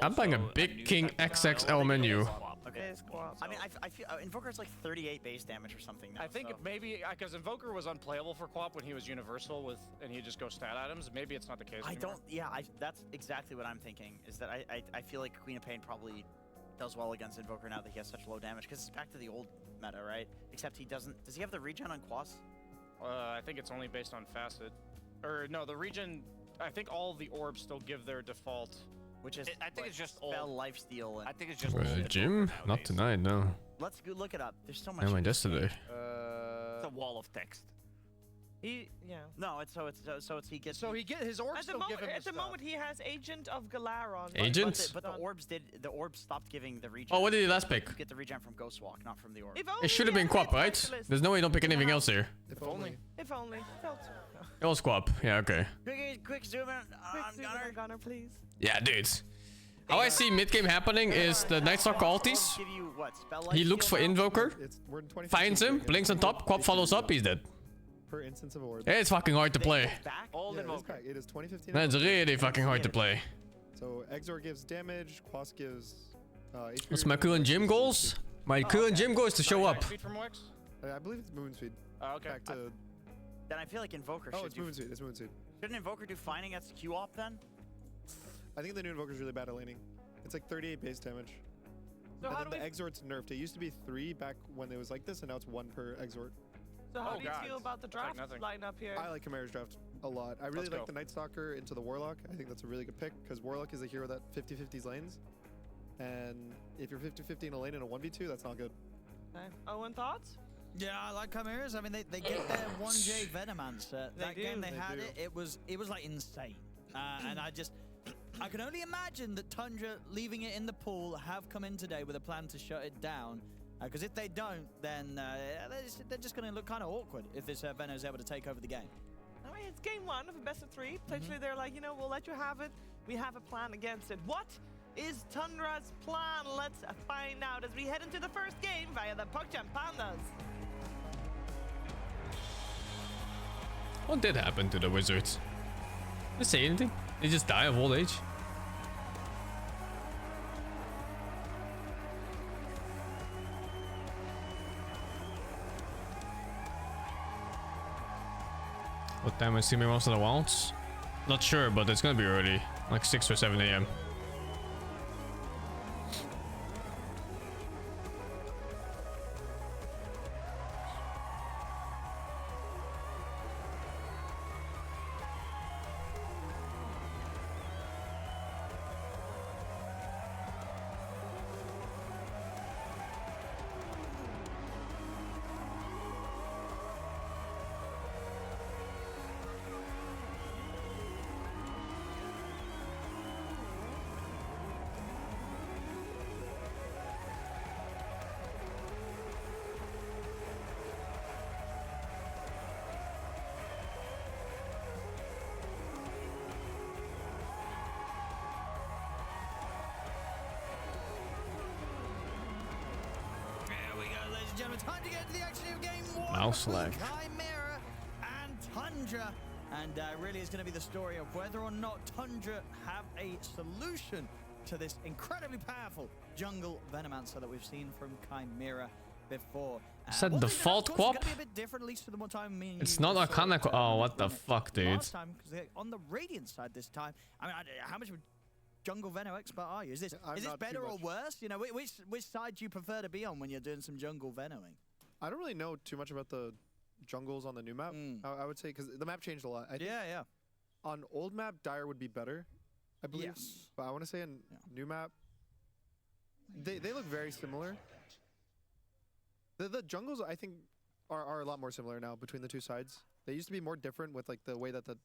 I'm buying a big King XXL menu. Okay. I mean, I feel Invoker's like 38 base damage or something now. I think maybe because Invoker was unplayable for co-op when he was universal and he just goes stat items. Maybe it's not the case anymore. That's exactly what I'm thinking. Is that I feel like Queen of Pain probably does well against Invoker now that he has such low damage because it's back to the old meta, right? Except he doesn't. Does he have the regen on Quas? I think it's only based on Facet. Or no, the regen. I think all the orbs still give their default. Which is, I think it's just spell lifesteal. And I think it's just. Was it gym? Not tonight, no. Let's go look it up. There's so much. I went yesterday. It's a wall of text. No, it's he gets. So his orbs still give him at the moment he has Agent of Galar on. Agent? But the orbs stopped giving the regen. Oh, what did he last pick? You get the regen from Ghost Walk, not from the orb. It should have been Quap, right? There's no way you don't pick anything else here. If only. If only. It was Quap. Yeah, okay. Quick zoom in on Gunner, please. Yeah, dudes. How I see mid-game happening is the Night Stalker ulties. He looks for Invoker, finds him, blinks on top, Quap follows up, he's dead. Per instance of orb. It's fucking hard to play. It is 2015. That's really fucking hard to play. So Exor gives damage, Quas gives HP. What's my current gym goals? My current gym goal is to show up. I believe it's movement speed. Oh, okay. Back to... Then I feel like Invoker should it's movement speed. It's movement speed. Shouldn't Invoker do finding at Q-op then? I think the new Invoker's really bad at laning. It's like 38 base damage. So and then the Exort's nerfed. It used to be 3 back when it was like this, and now it's 1 per Exort. So how do you feel about the draft lineup here? I like Chimera's draft a lot. I really like the Night Stalker into the Warlock. I think that's a really good pick because Warlock is a hero that 50-50s lanes. And if you're 50-50 in a lane in a 1v2, that's not good. Okay. Owen, thoughts? Yeah, I like Chimeras. I mean, they get their 1J Venomancer. That game they had it was like insane. And I can only imagine that Tundra leaving it in the pool have come in today with a plan to shut it down. Because if they don't, then they're just going to look kind of awkward if this Veno's able to take over the game. I mean, it's game 1 of a best of 3. Potentially they're like, you know, we'll let you have it. We have a plan against it. What is Tundra's plan? Let's find out as we head into the first game via the PogChamp Pandas. What did happen to the Wizards? Did they say anything? They just die of old age? What time is streaming most of the Wilds? Not sure, but it's gonna be early. Like 6 or 7 a.m. Time to get to the action of game 1. Mouse lag. Chimera and Tundra. And really it's going to be the story of whether or not Tundra have a solution to this incredibly powerful jungle Venomancer that we've seen from Chimera before. Is that default Quap? It's not Arcana. Oh, what the fuck, dude. Last time, because on the Radiant side this time, I mean, how much of a jungle Veno expert are you? Is this better or worse? You know, which side do you prefer to be on when you're doing some jungle Venoing? I don't really know too much about the jungles on the new map. I would say because the map changed a lot. Yeah. on old map, Dire would be better, I believe. Yes. But I want to say in new map, they look very similar. The jungles, I think, are a lot more similar now between the two sides. They used to be more different with like the way that the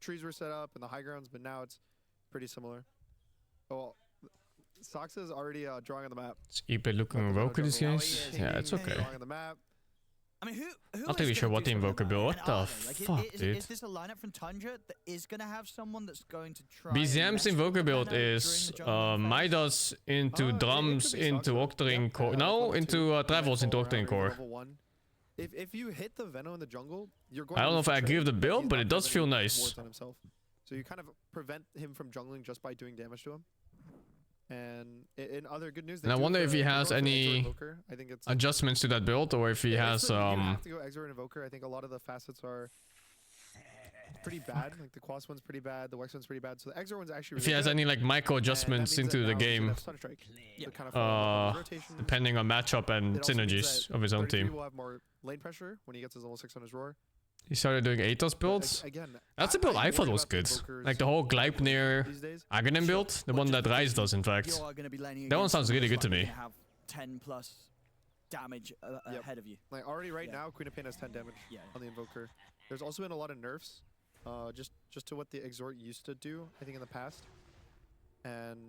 trees were set up and the high grounds, but now it's pretty similar. Oh, Sox is already drawing on the map. Let's keep it looking Invoker these guys. Yeah, it's okay. Drawing on the map. I mean, who Not really sure what the Invoker build. What the fuck, dude? Is this a lineup from Tundra that is going to have someone that's going to try... BZM's Invoker build is Midas into drums, into Octarine core. No, into travels into Octarine core. If you hit the Veno in the jungle, you're going I don't know if I agree with the build, he's but not it does gonna feel get nice. wards on himself. So you kind of prevent him from jungling just by doing damage to him. And in other good news, And I wonder if he has any I think it's adjustments to that build, or if he has you have to go Exor and Invoker. I think a lot of the facets are pretty bad. Like the Quas one's pretty bad, the Wex one's pretty bad. So the Exor one's actually if really he has good. any like micro adjustments into the game, depending on matchup and synergies of his own team. He will have more lane pressure when he gets his level 6 on his roar. He started doing Atos builds. That's a build I thought was good. Like the whole Gleipnir Aghanim build, the one that Rise does in fact. That one sounds really good to me. Have 10 plus damage ahead of you. Like already right now, Queen of Pain has 10 damage on the Invoker. There's also been a lot of nerfs, just to what the Exort used to do, I think in the past. And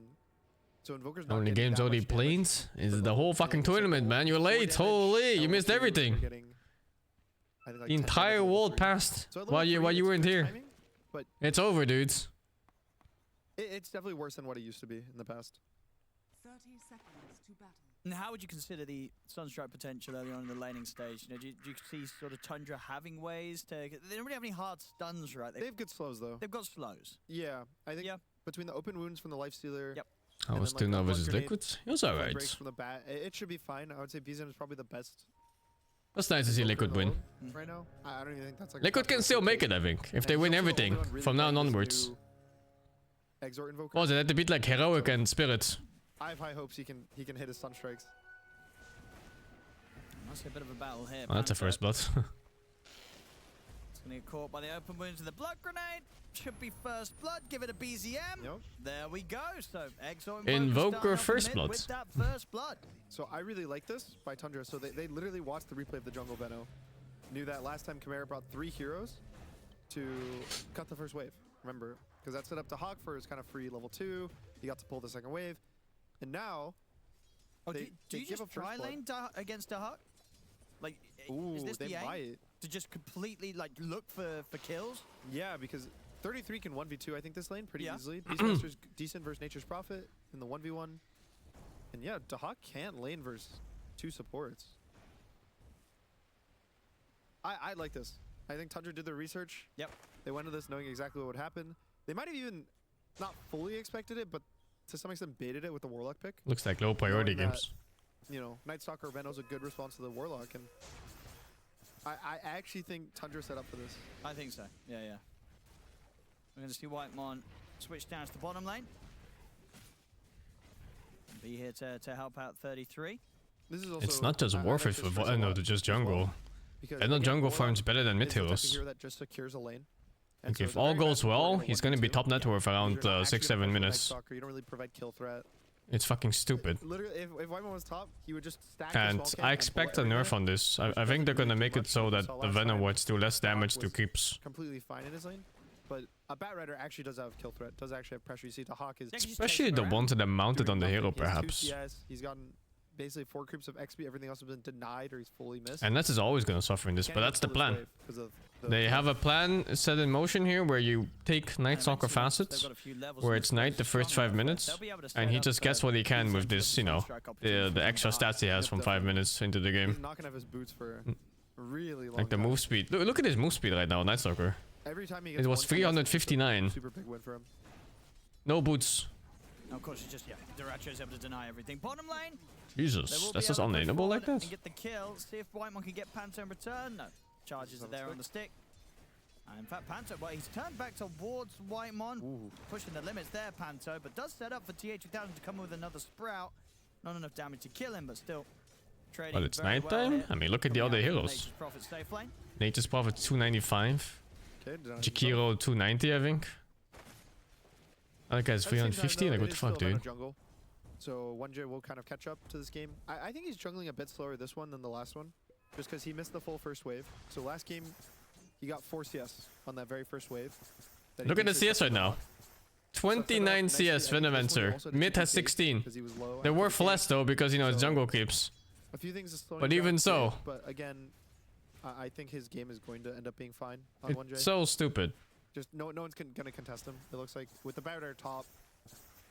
so Invoker's not Only getting games that only much planes is the whole fucking tournament, man. You're late. Holy, you missed everything. The entire world passed while you weren't here. But it's over, dudes. It's definitely worse than what it used to be in the past. 30 seconds to battle. And how would you consider the Sunstrike potential early on in the laning stage? You know, do you see sort of Tundra having ways to... They don't really have any hard stuns, right? They have good slows, though. They've got slows. Yeah, I think between the open wounds from the Lifestealer... Yep. I was too nervous as Liquids. It was alright. From the bat, it should be fine. I would say BZM is probably the best. That's nice to see Liquid win. Right now, I don't even think that's like... Liquid can still make it, I think, if they win everything from now on onwards. Exort Invoker. Oh, they had to beat like Heroic and Spirit. I have high hopes he can hit his Sunstrikes. That's a bit of a battle here. Oh, that's a first blood. It's gonna get caught by the open wounds of the blood grenade. Should be first blood. Give it a BZM. Yep. There we go. So Exor Invoker first blood. With that first blood. So I really like this by Tundra. So they literally watched the replay of the jungle Veno. Knew that last time Chimera brought 3 heroes to cut the first wave. Remember, because that set up to Hawk for his kind of free level 2. He got to pull the second wave, and now. Oh, do you just try lane against a Hawk? Like, is this the aim? To just completely like look for kills? Yeah, because 33 can 1v2 I think this lane pretty easily. Beastmaster's decent versus Nature's Prophet in the 1v1. And yeah, Dahak can't lane versus 2 supports. I like this. I think Tundra did their research. Yep. They went into this knowing exactly what would happen. They might have even not fully expected it, but to some extent baited it with the Warlock pick. Looks like low priority games. You know, Night Stalker Veno's a good response to the Warlock, and I actually think Tundra set up for this. I think so. Yeah. We're going to see Whitemon switch down to the bottom lane. Be here to help out 33. This is also it's not just Warfare for no, to just jungle. And the jungle farms better than mid healers. That just secures a lane. Like if all goes well, he's gonna be top net worth around 6-7 minutes. You don't really provide kill threat. It's fucking stupid. Literally, if Whitemon was top, he would just stack. And I expect a nerf on this. I think they're gonna make it so that the Venom wards do less damage to creeps. Completely fine in his lane, but a Bat Rider actually does have kill threat. Does actually have pressure. You see, the Hawk is especially the ones that are mounted on the hero, perhaps. He's gotten basically 4 creeps of XP. Everything else has been denied or he's fully missed. And Ness is always gonna suffer in this, but that's the plan. They have a plan set in motion here where you take Night Stalker facets, where it's night the first 5 minutes, and he just gets what he can with this, you know, the extra stats he has from 5 minutes into the game. He's not gonna have his boots for really long. Like the move speed. Look at his move speed right now, Night Stalker. Every time he gets it was 359. Super big win for him. No boots. Of course, it's just Duracho's able to deny everything. Bottom lane. Jesus, that's just unnameable like that. And get the kill. See if Whitemon can get Panto in return. No. Charges are there on the stick. And in fact, Panto, well, he's turned back towards Whitemon. Pushing the limits there, Panto, but does set up for TA2000 to come with another Sprout. Not enough damage to kill him, but still trading. Well, it's nighttime. I mean, look at the other heroes. Nature's Prophet safe lane. Nature's Prophet 295. Okay, Jakiro 290, I think. That guy's 350. Like, what the fuck, dude? Jungle. So 1J will kind of catch up to this game. I think he's jungling a bit slower this one than the last one, just because he missed the full first wave. So last game, he got 4 CS on that very first wave. Look at the CS right now. 29 CS Venomancer. Mid has 16. They're worth less though because, you know, it's jungle keeps. A few things is slowing But down even so. But again, I think his game is going to end up being fine on 1J. It's so stupid. Just no one's gonna contest him. It looks like with the Barrier top,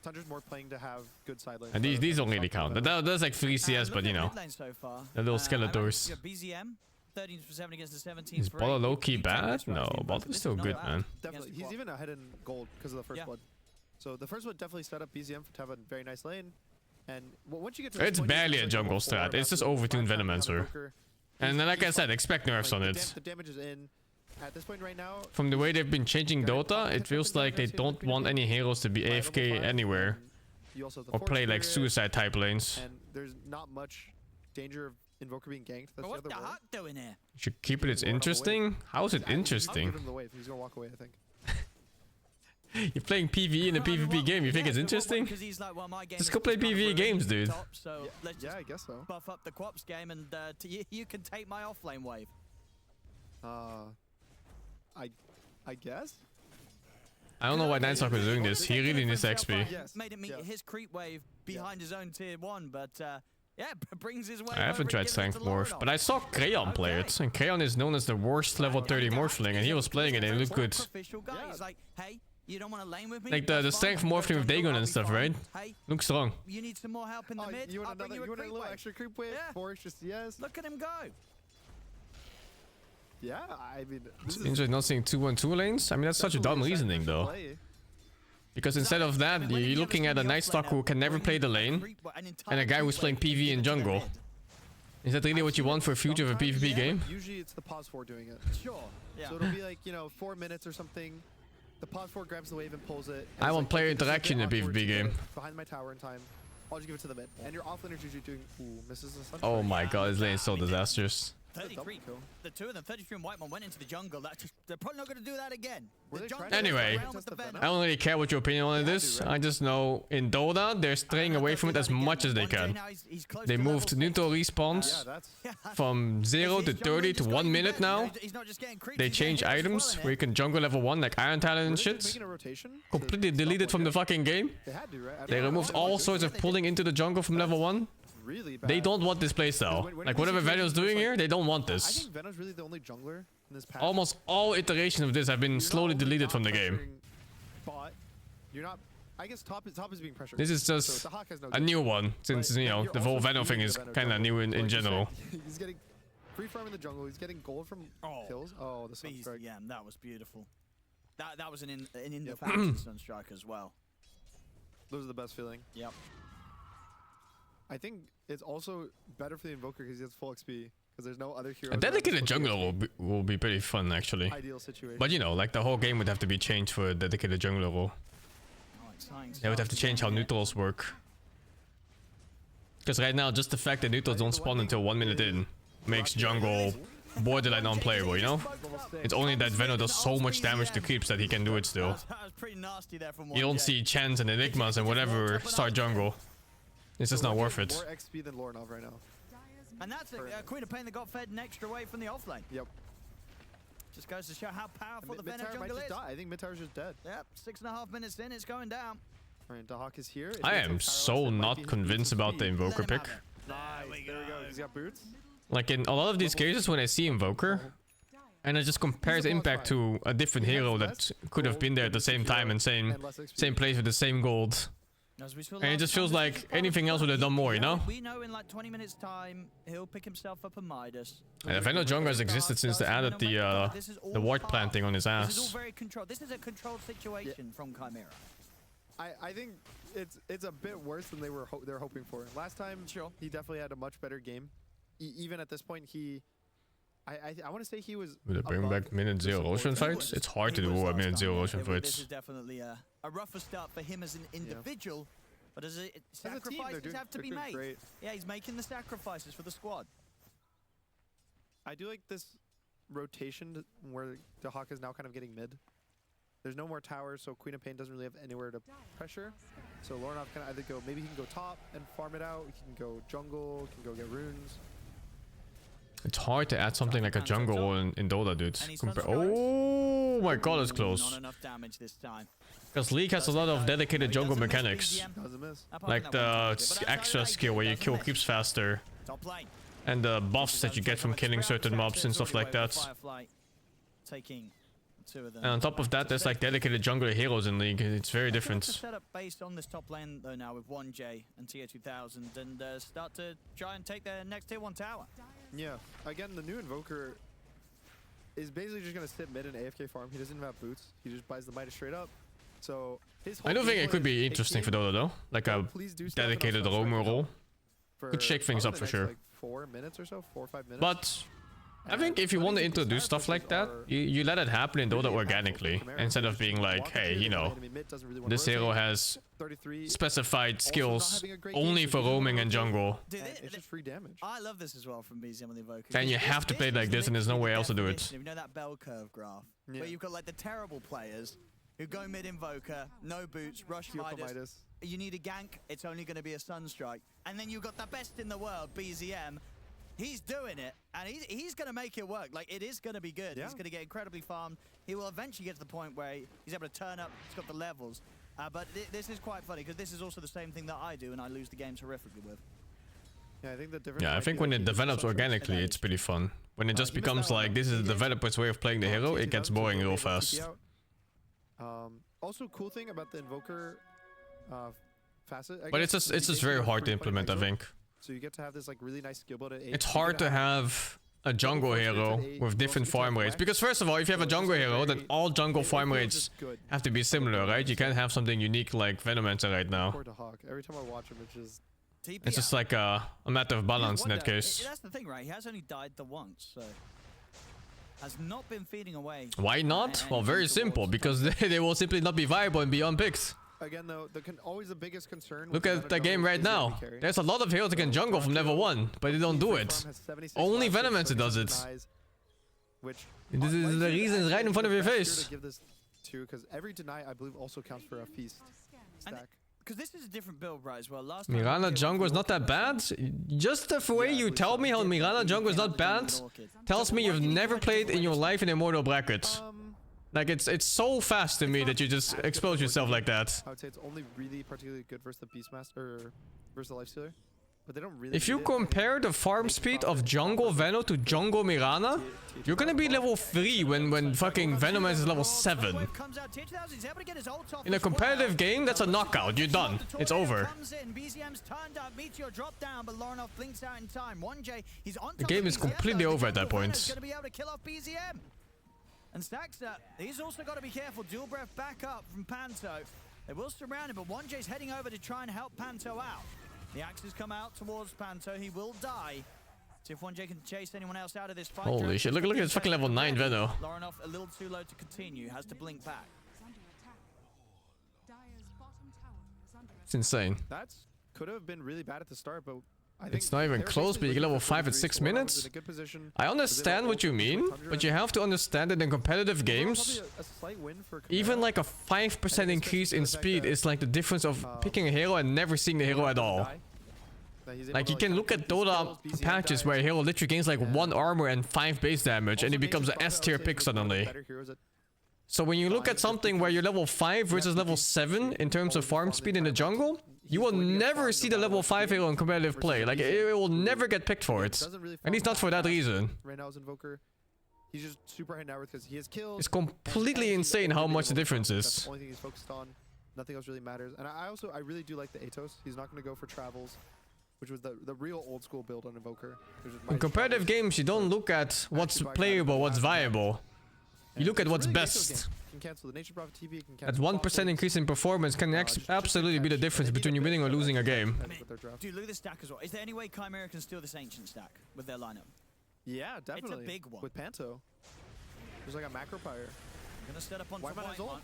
Tundra's more playing to have good side lanes. And these don't really count. That's like 3 CS, but you know. So far. The little Skeletors. BZM, 13 for 7 against the 17. Is Bala low-key bad? No, Bala's still good, man. Definitely. He's even ahead in gold because of the first blood. So the first blood definitely set up BZM to have a very nice lane. And once you get to it's barely a jungle strat. It's just overtuned Venomancer. And then, like I said, expect nerfs on it. The damage is in. At this point right now, from the way they've been changing Dota, it feels like they don't want any heroes to be AFK anywhere. Or play like suicide type lanes. And there's not much danger of Invoker being ganked. That's the other one. Doing here? You should keep it interesting? How is it interesting? Give him the wave. He's gonna walk away, I think. You're playing PvE in a PvP game, you think it's interesting? Just go play PvE games, dude. So let's I guess so. Buff up the Quops game and you can take my offlane wave. I guess? I don't know why Ninestalker was doing this. He really needs XP. Made him meet his creep wave behind his own tier 1, but yeah, brings his wave. I haven't tried Strength Morph, but I saw Crayon play it. And Crayon is known as the worst level 30 Morphling, and he was playing it and it looked good. He's like, hey, you don't want to lane with me? Like the Strength Morphling with Dagon and stuff, right? Looks strong. You need some more help in the mid? You want a little extra creep wave? 4 extra CS? Look at him go. Yeah, I mean... It's interesting not seeing 2-1-2 lanes. I mean, that's such a dumb reasoning, though. Because instead of that, you're looking at a Ninestalker who can never play the lane, and a guy who's playing PvE in jungle. Is that really what you want for a future of a PvP game? Usually it's the pause 4 doing it. Sure. Yeah. So it'll be like, you know, 4 minutes or something. The pause 4 grabs the wave and pulls it. I want player interaction in a PvP game. Behind my tower in time. I'll just give it to the mid. And your offlaner's usually doing... Ooh, misses the sun. Oh my god, this lane is so disastrous. 33. The two of them, 33 and Whitemon, went into the jungle. They're probably not going to do that again. Anyway, I don't really care what your opinion on it is. I just know in Dota, they're straying away from it as much as they can. They moved neutral respawns from 0 to 30 to 1 minute now. They change items where you can jungle level 1 like Iron Talon and shit. Completely deleted from the fucking game. They removed all sorts of pulling into the jungle from level 1. They don't want this playstyle. Like whatever Veno's doing here, they don't want this. I think Veno's really the only jungler in this patch. Almost all iterations of this have been slowly deleted from the game. Bot. You're not... I guess top is being pressured. This is just a new one, since, you know, the whole Veno thing is kind of new in general. He's getting free farm in the jungle. He's getting gold from kills. Oh, the Sunstrike. Yeah, that was beautiful. That was an in-the-fashion Sunstrike as well. Those are the best feeling. Yep. I think it's also better for the Invoker because he has full XP. Because there's no other hero. A dedicated jungler will be pretty fun, actually. Ideal situation. But you know, like the whole game would have to be changed for a dedicated jungler role. They would have to change how neutrals work. Because right now, just the fact that neutrals don't spawn until 1 minute in makes jungle borderline unplayable, you know? It's only that Veno does so much damage to creeps that he can do it still. You don't see Chants and Enigmas and whatever start jungle. It's just not worth it. More XP than Lorinov right now. And that's a Queen of Pain that got fed an extra way from the offlane. Yep. Just goes to show how powerful the Veno jungle is. I think mid tower's just dead. Yep, 6.5 minutes in, it's going down. Alright, Dahak is here. I am so not convinced about the Invoker pick. Nice, there we go. He's got boots. Like in a lot of these cases when I see Invoker, and it just compares impact to a different hero that could have been there at the same time and same place with the same gold. And it just feels like anything else would have done more, you know? We know in like 20 minutes time, he'll pick himself up a Midas. Yeah, Veno jungle has existed since they added the ward planting on his ass. This is all very controlled. This is a controlled situation from Chimera. I think it's a bit worse than they were hoping for. Last time, he definitely had a much better game. Even at this point, I want to say he was. Would it bring back minute 0 ocean fights? It's hard to do a minute 0 ocean fights. This is definitely a rougher start for him as an individual, but as a sacrifices have to be made. Great. Yeah, he's making the sacrifices for the squad. I do like this rotation where the Hawk is now kind of getting mid. There's no more towers, so Queen of Pain doesn't really have anywhere to pressure. So Lorinov can either go, maybe he can go top and farm it out. He can go jungle, can go get runes. It's hard to add something like a jungle role in Dota, dude. Oh my god, it's close. Not enough damage this time. Because League has a lot of dedicated jungle mechanics. Like the extra skill where you kill creeps faster. And the buffs that you get from killing certain mobs and stuff like that. And on top of that, there's like dedicated jungler heroes in League. It's very different. Set up based on this top lane though now with 1J and tier 2000 and start to try and take their next tier 1 tower. Yeah, again, the new Invoker is basically just going to sit mid and AFK farm. He doesn't even have boots. He just buys the Midas straight up. So his I don't think it could be interesting for Dota though. Like a dedicated roamer role. Could shake things up for sure. Like 4 minutes or so, 4 or 5 minutes. But I think if you want to introduce stuff like that, you let it happen in Dota organically, instead of being like, hey, you know, this hero has specified skills only for roaming and jungle. It's just free damage. I love this as well from BZM on the Invoker. Then you have to play it like this and there's no way else to do it. You know that bell curve graph? Where you've got like the terrible players who go mid Invoker, no boots, rush Midas. You need a gank, it's only going to be a Sunstrike. And then you've got the best in the world, BZM. He's doing it, and he's going to make it work. Like, it is going to be good. He's going to get incredibly farmed. He will eventually get to the point where he's able to turn up. He's got the levels. But this is quite funny, because this is also the same thing that I do, and I lose the games horrifically with. Yeah, I think the difference. Yeah, I think when it develops organically, it's pretty fun. When it just becomes like, this is the developer's way of playing the hero, it gets boring real fast. Also, cool thing about the Invoker facet. But it's just very hard to implement, I think. So you get to have this like really nice skill build at 8. It's hard to have a jungle hero with different farm rates. Because first of all, if you have a jungle hero, then all jungle farm rates have to be similar, right? You can't have something unique like Venomancer right now. Every time I watch him, It's just like a matter of balance in that case. That's the thing, right? He has only died the once, so has not been feeding away. Why not? Well, very simple. Because they will simply not be viable and be unpicked. Again, though, always the biggest concern. Look at the game right now. There's a lot of heroes that can jungle from level 1, but they don't do it. Only Venomancer does it. This is the reason it's right in front of your face. Because every deny, I believe, also counts for a feast stack. Because this is a different build, right, as well. Last Mirana jungle is not that bad? Just the way you tell me how Mirana jungle is not bad tells me you've never played in your life in Immortal Bracket. Like, it's so fast to me that you just expose yourself like that. I would say it's only really particularly good versus the Beastmaster, or versus the Lifestealer. But they don't really. If you compare the farm speed of Jungle Veno to Jungle Mirana, you're gonna be level 3 when fucking Venomancer is level 7. In a competitive game, that's a knockout. You're done. It's over. The game is completely over at that point. And Staxter, he's also got to be careful. Dual Breath back up from Panto. They will surround him, but 1J's heading over to try and help Panto out. The axes come out towards Panto. He will die. See if 1J can chase anyone else out of this fight. Holy shit, look at this fucking level 9 Veno. Lorinov a little too low to continue. Has to blink back. It's insane. That could have been really bad at the start, but it's not even close, but you get level 5 at 6 minutes? I understand what you mean, but you have to understand that in competitive games, even like a 5% increase in speed is like the difference of picking a hero and never seeing the hero at all. Like, you can look at Dota patches where a hero literally gains like 1 armor and 5 base damage and it becomes an S tier pick suddenly. So when you look at something where you're level 5 versus level 7 in terms of farm speed in the jungle, you will never see the level 5 hero in competitive play. Like, it will never get picked for it. At least not for that reason. Right now, as Invoker, he's just super high net worth because he has kills. It's completely insane how much the difference is. That's the only thing he's focused on. Nothing else really matters. And I really do like the Atos. He's not going to go for travels, which was the real old school build on Invoker. In competitive games, you don't look at what's playable, what's viable. You look at what's best. That 1% increase in performance can absolutely be the difference between you winning or losing a game. Dude, look at this stack as well. Is there any way Chimera can steal this Ancient stack with their lineup? Yeah, definitely. It's a big one. With Panto. There's like a macro pyre. Gonna set up on White Man has ult.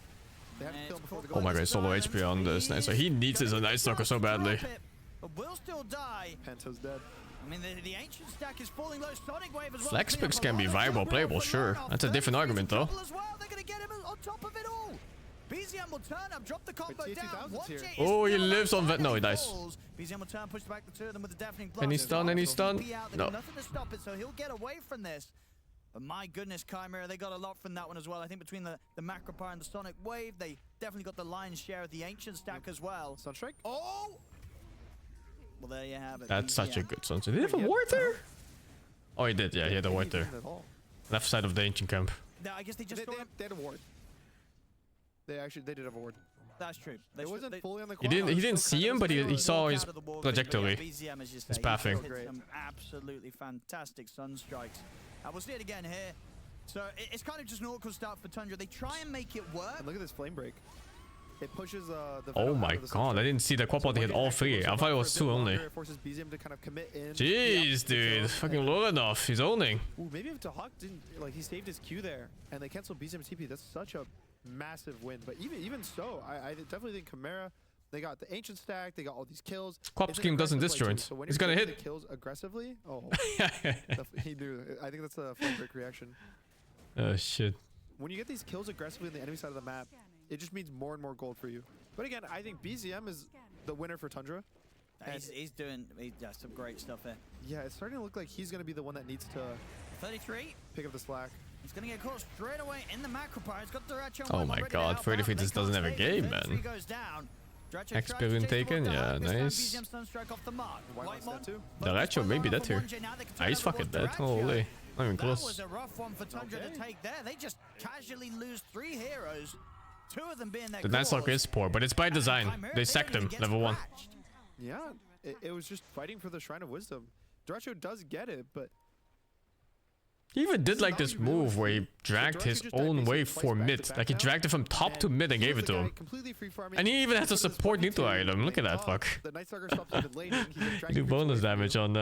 They have to kill him before the Oh my god, solo HP on this. So he needs his Night Stalker so badly. But will still die. Panto's dead. I mean, the ancient stack is falling low. Sonic Wave as well. Flex picks can be viable, playable, sure. That's a different argument, though. As well. They're going to get him on top of it all. BZM will turn up, drop the combo down. Oh, he lives on that. No, he dies. BZM will turn, push back the two of them with the deafening blow. Any stun, any stun? No. Nothing to stop it, so he'll get away from this. But my goodness, Chimera, they got a lot from that one as well. I think between the Macropire and the Sonic Wave, they definitely got the lion's share of the ancient stack as well. Sunstrike? Oh! Well, there you have it. That's such a good Sunstrike. Did he have a ward there? Oh, he did. Yeah, he had a ward there. Left side of the ancient camp. No, I guess they just they had a ward. They did have a ward. That's true. It wasn't fully on the He didn't see him, but he saw his trajectory. His pathing. Some absolutely fantastic Sunstrikes. We'll see it again here. So it's kind of just an awkward start for Tundra. They try and make it work. And look at this flame break. It pushes the oh my god, I didn't see the quad hit all three. I thought it was two only. Forces BZM to kind of commit in. Jeez, dude. Fucking low enough. He's owning. Ooh, maybe if Tahawk didn't, like, he saved his Q there and they canceled BZM TP, that's such a massive win. But even so, I definitely think Chimera, they got the ancient stack, they got all these kills. Quap scheme doesn't disjoint. So he's gonna hit. The kills aggressively. Oh, he knew. I think that's a flame break reaction. Oh shit. When you get these kills aggressively on the enemy side of the map, it just means more and more gold for you. But again, I think BZM is the winner for Tundra. He's doing some great stuff here. Yeah, it's starting to look like he's going to be the one that needs to 33. Pick up the slack. He's going to get caught straight away in the Macropire. He's got Duracho. Oh my god, 33 just doesn't have a game, man. Experience taken, yeah, nice. Duracho maybe dead here. Ah, he's fucking dead. Holy. Not even close. That was a rough one for Tundra to take there. They just casually lose 3 heroes. 2 of them being their The Night Stalker is poor, but it's by design. They sacked him, level 1. Yeah, it was just fighting for the Shrine of Wisdom. Duracho does get it, but... He even did like this move where he dragged his own wave for mid. Like he dragged it from top to mid and gave it to him. And he even has a support neutral item. Look at that fuck. Do bonus damage on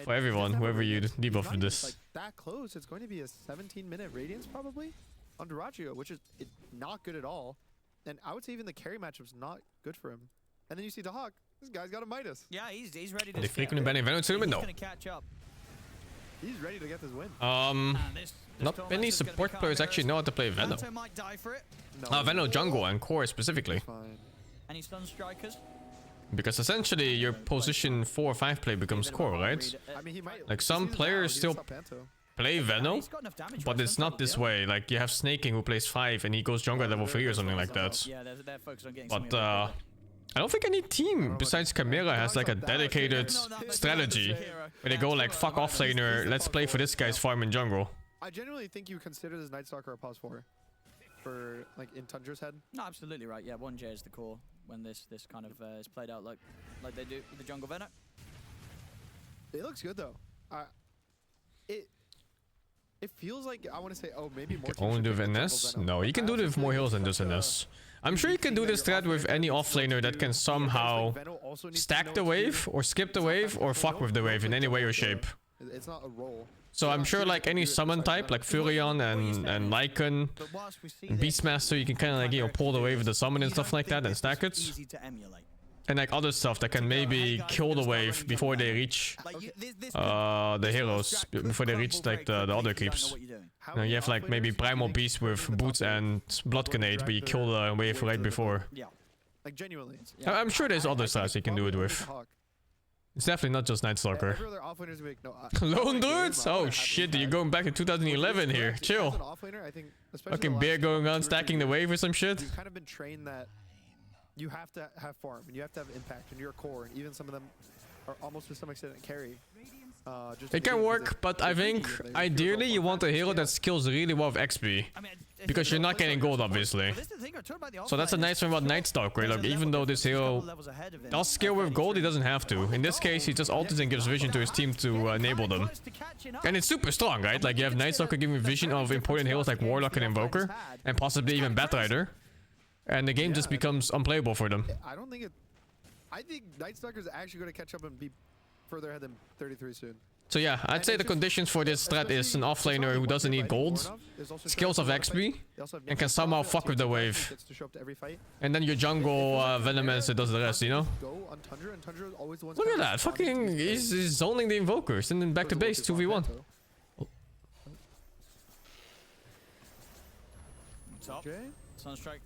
for everyone, whoever you debuff with this. Like that close, it's going to be a 17-minute radiance probably on Duracho, which is not good at all. And I would say even the carry matchup's not good for him. And then you see the Hawk. This guy's got a Midas. Yeah, he's ready to. They frequently ban Venom tournament? No. Catch up. He's ready to get this win. Not many support players actually know how to play Venom. Venom jungle and core specifically. Any stun strikers? Because essentially your position 4 or 5 play becomes core, right? Like some players still play Venom, but it's not this way. Like you have Snaking who plays 5 and he goes jungle level 3 or something like that. But I don't think any team besides Chimera has like a dedicated strategy where they go like fuck off laner, let's play for this guy's farm in jungle. I genuinely think you consider this Night Stalker a pause for like in Tundra's head. No, absolutely right. Yeah, 1J is the core when this kind of is played out like they do with the jungle Venom. It looks good though. It feels like I want to say, oh, maybe more. Only do Venice? No, you can do it with more heals than just Venice. I'm sure you can do this strat with any offlaner that can somehow stack the wave, or skip the wave, or fuck with the wave in any way or shape. It's not a roll. So I'm sure like any summon type, like Furion and Lycan, and Beastmaster, you can kind of like, you know, pull the wave with the summon and stuff like that and stack it. And like other stuff that can maybe kill the wave before they reach the heroes, before they reach like the other creeps. Now you have like maybe Primal Beast with Boots and Blood Grenade, where you kill the wave right before. Yeah, like genuinely. I'm sure there's other styles you can do it with. It's definitely not just Night Stalker. Lone dudes? Oh shit, you're going back to 2011 here. Chill. Fucking bear going on, stacking the wave or some shit. You've kind of been trained that you have to have farm and you have to have impact in your core, and even some of them are almost to some extent carry. It can work, but I think ideally you want a hero that skills really well with XP, because you're not getting gold obviously. So that's a nice thing about Night Stalker. Like even though this hero does skill with gold, he doesn't have to. In this case, he just ults and gives vision to his team to enable them. And it's super strong, right? Like you have Night Stalker giving vision of important heroes like Warlock and Invoker, and possibly even Batrider. And the game just becomes unplayable for them. I think Night Stalker is actually going to catch up and be further ahead than 33 soon. So yeah, I'd say the conditions for this strat is an offlaner who doesn't need gold, skills of XP and can somehow fuck with the wave. And then your jungle Venomous does the rest, you know? Look at that, fucking, he's zoning the invokers and then back to base 2v1. Top. Sunstrike.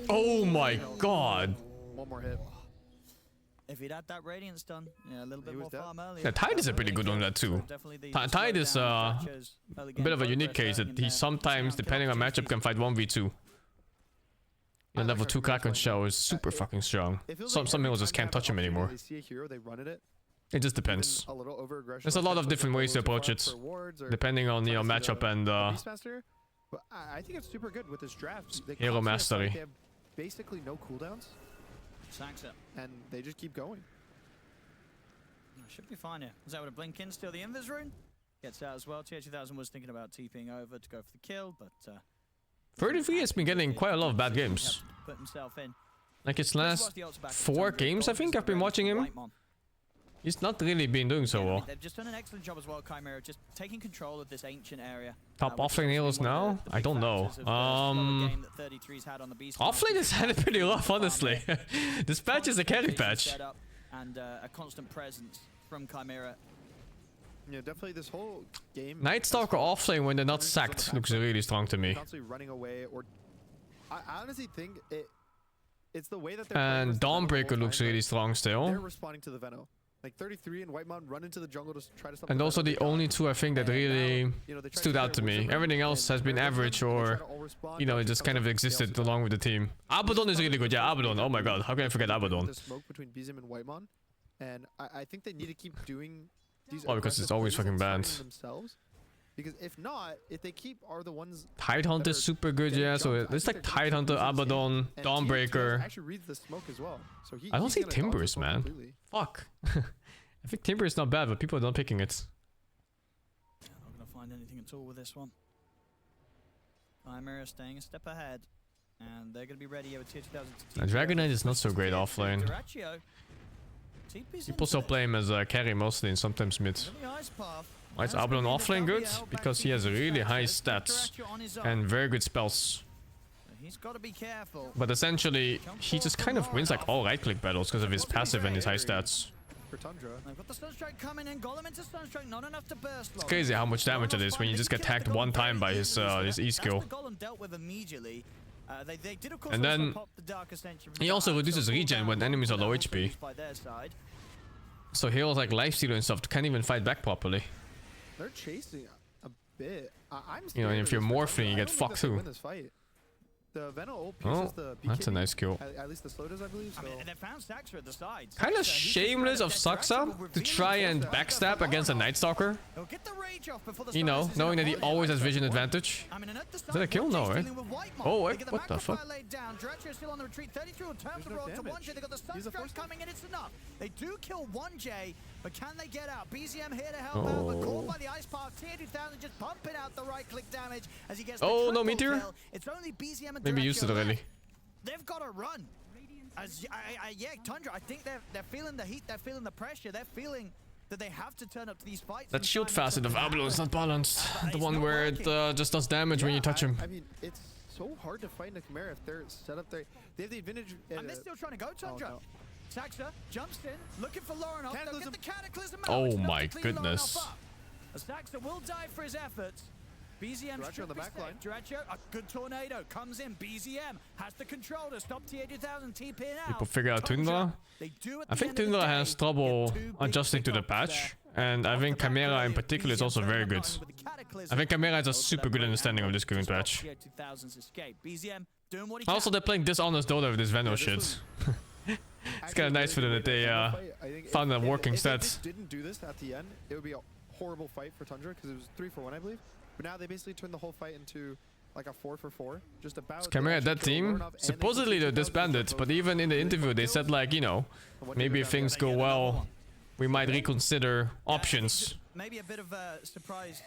Oh my god. One more hit. If he'd had that Radiance done, yeah, a little bit more farm earlier. Yeah, Tide is a pretty good one that too. Tide is a bit of a unique case that he sometimes, depending on matchup, can fight 1v2. And level 2 Kraken Shell is super fucking strong. Some heroes just can't touch him anymore. It just depends. There's a lot of different ways to approach it, depending on your matchup and but I think it's super good with this draft. hero mastery. They have basically no cooldowns. Saxa. And they just keep going. Should be fine here. Is that with a blink in? Still the invis rune? Gets out as well. TH2000 was thinking about TPing over to go for the kill, but 33 has been getting quite a lot of bad games. put himself in. Like his last 4 games, I think I've been watching him. He's not really been doing so well. They've just done an excellent job as well, Chimera, just taking control of this ancient area. Top offlane heroes now? I don't know. Offlane has had it pretty rough, honestly. This patch is a carry patch. And a constant presence from Chimera. Yeah, definitely this whole game. Night Stalker offlane when they're not sacked looks really strong to me. Constantly running away, or I honestly think it's the way that they're and Dawnbreaker looks really strong still. They're responding to the Veno. Like 33 and White Mountain run into the jungle to try to stop. And also the only two I think that really stood out to me. Everything else has been average or, you know, it just kind of existed along with the team. Abaddon is really good. Yeah, Abaddon. Oh my god, how can I forget Abaddon? The smoke between BZM and Whitemon, and I think they need to keep doing these. Oh, because it's always fucking banned. Themselves. Because if not, if they keep are the ones. Tidehunter is super good, yeah. So it's like Tidehunter, Abaddon, Dawnbreaker. Actually reads the smoke as well. So I don't think Timber's, man. Fuck. I think Timber is not bad, but people are not picking it. Yeah, not gonna find anything at all with this one. Chimera staying a step ahead, and they're gonna be ready over tier 2000. Dragon Knight is not so great offlane. People still play him as a carry mostly and sometimes mid. Why is Abaddon offlane good? Because he has really high stats and very good spells. He's got to be careful. But essentially, he just kind of wins like all right-click battles because of his passive and his high stats. For Tundra. They've got the Sunstrike coming in, Golem into Sunstrike, not enough to burst. It's crazy how much damage it is when you just get tagged one time by his E skill. And then he also reduces regen when enemies are low HP. So heroes like Lifestealer and stuff can't even fight back properly. They're chasing a bit. I'm you know, and if you're morphing, you get fucked too. The Veno ult pierces the BKB. That's a nice kill. At least the slow does, I believe. So. I mean, they found Saxa at the sides. Kind of shameless of Saxa to try and backstab against a Night Stalker. You know, knowing that he always has vision advantage. Is that a kill? No, right? Oh, wait, what the fuck? They do kill 1J, but can they get out? BZM here to help out, but caught by the Ice Path. TH2000 just pumping out the right-click damage as he gets the no meteor? kill. It's only BZM and Maybe used it already. They've got to run. Yeah, Tundra, I think they're feeling the heat, they're feeling the pressure, they're feeling that they have to turn up to these fights. That shield facet of Abaddon is not balanced. The one where it just does damage when you touch him. I mean, it's so hard to fight in a Chimera if they're set up there. They have the advantage. And they're still trying to go, Tundra. Oh, no. Saxa jumps in, looking for Lauren off. They'll get the Cataclysm out. Oh my goodness. Saxa will die for his efforts. BZM on the back line. Duracho, a good tornado comes in. BZM has the control to stop TA2000 TPing out. People figure out Tundra. I think Tundra has trouble adjusting to the patch, and I think Chimera in particular is also very good. I think Chimera has a super good understanding of this current patch. Also, they're playing Dishonest Dota with this Veno shit. It's kind of nice for them that they found a working stat. If they didn't do this at the end, it would be a horrible fight for Tundra because it was 3-for-1, I believe. But now they basically turned the whole fight into like a 4-for-4. Just about. Chimera, that team, supposedly they're disbanded, but even in the interview they said like, you know, maybe if things go well, we might reconsider options. Maybe a bit of a surprise.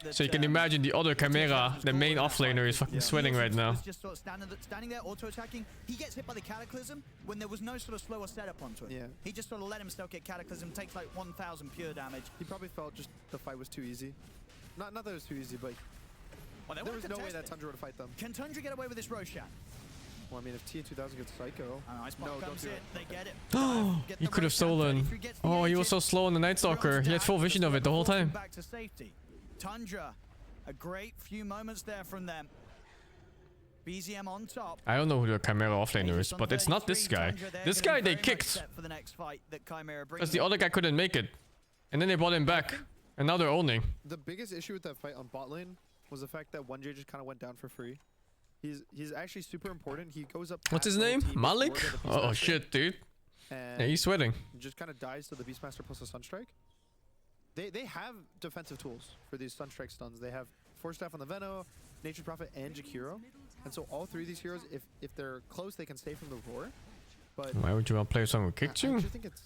So you can imagine the other Chimera, the main offlaner, is fucking sweating right now. Just sort of standing there, auto-attacking. He gets hit by the Cataclysm when there was no sort of slower setup onto it. Yeah. He just sort of let himself get Cataclysm, takes like 1,000 pure damage. He probably felt just the fight was too easy. Not that it was too easy, but Well, there was no way that Tundra would fight them. Can Tundra get away with this Roshan? Well, I mean, if TA2000 gets Psycho... No, don't do it. They get it. Oh, he could have stolen. Oh, he was so slow on the Night Stalker. He had full vision of it the whole time. Back to safety. Tundra, a great few moments there from them. BZM on top. I don't know who the Chimera offlaner is, but it's not this guy. This guy they kicked. Because the other guy couldn't make it. And then they brought him back. And now they're owning. The biggest issue with that fight on bot lane was the fact that 1J just kind of went down for free. He's actually super important. He goes up. What's his name? Malik? Oh shit, dude. Yeah, he's sweating. Just kind of dies to the Beastmaster plus a Sunstrike. They have defensive tools for these Sunstrike stuns. They have Force Staff on the Veno, Nature's Prophet, and Jakiro. And so all three of these heroes, if they're close, they can stay from the roar. But why would you want to play someone who kicks you? I think it's...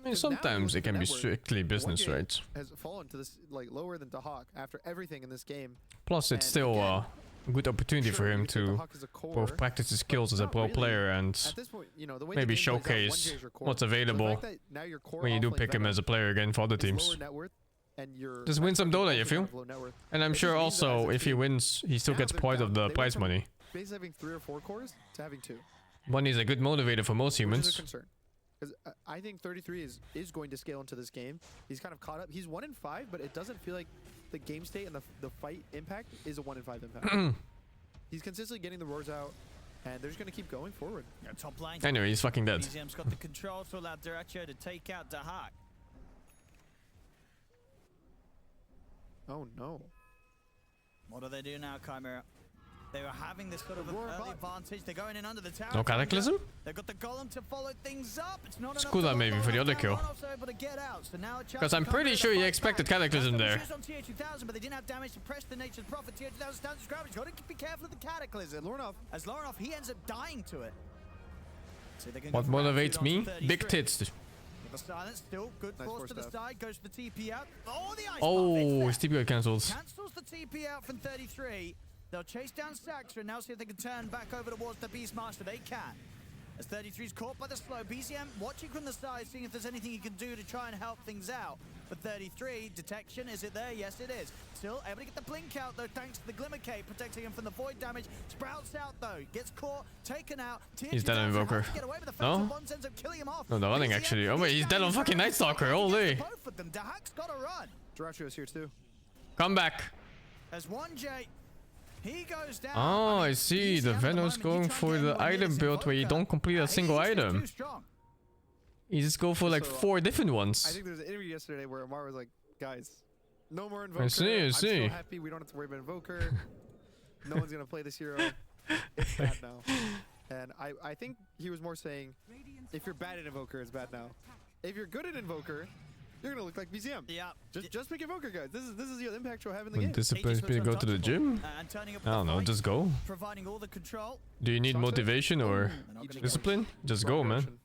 I mean, sometimes it can be strictly business, right? Has fallen to this like lower than Dahak after everything in this game. Plus, it's still a good opportunity for him to both practice his skills as a pro player and maybe showcase what's available when you do pick him as a player again for other teams. Just win some Dota, you feel? And I'm sure also if he wins, he still gets part of the prize money. Basically having 3 or 4 cores to having 2. Money is a good motivator for most humans. Because I think 33 is going to scale into this game. He's kind of caught up. He's 1 in 5, but it doesn't feel like the game state and the fight impact is a 1 in 5 impact. He's consistently getting the roars out, and they're just going to keep going forward. Top line. Anyway, he's fucking dead. BZM's got the control to allow Duracho to take out Dahak. Oh no. What do they do now, Chimera? They were having this sort of an early advantage. They're going in under the tower. No Cataclysm? They've got the golem to follow things up. It's not enough. Screw that maybe for the other kill. Because I'm pretty sure he expected Cataclysm there. On TA2000, but they didn't have damage to press the Nature's Prophet. TA2000 stands his ground. He's got to be careful of the Cataclysm. As Lorinov, he ends up dying to it. So what motivates me? Big tits. The silence still good. Nice force to the side, goes for the TP out. Oh, the ice oh, his TP cancels. Cancels the TP out from 33. They'll chase down Saxtra and now see if they can turn back over towards the Beastmaster. They can. As 33's caught by the slow, BZM watching from the side, seeing if there's anything he can do to try and help things out. But 33, detection, is it there? Yes, it is. Still able to get the blink out, though, thanks to the Glimmer Cape, protecting him from the void damage. Sprouts out, though. Gets caught, taken out. He's dead on Invoker. No? No, they're running, actually. Oh, wait, he's dead on fucking Night Stalker. Holy. Both of them. Dahak's got to run. Duracho's here, too. Come back. As 1J... He goes down. Oh, I see. The Venom's going for the item build where you don't complete a single item. You just go for like 4 different ones. I think there was an interview yesterday where Amar was like, guys, no more Invoker. I see. I'm so happy we don't have to worry about Invoker. No one's going to play this hero. It's bad now. And I think he was more saying, if you're bad at Invoker, it's bad now. If you're good at Invoker, you're gonna look like BZM. Yeah. Just pick Invoker, guys. This is the impact you'll have in the game. Disciplines me to go to the gym? I don't know, just go. Providing all the control. Do you need motivation or discipline? Just go, man.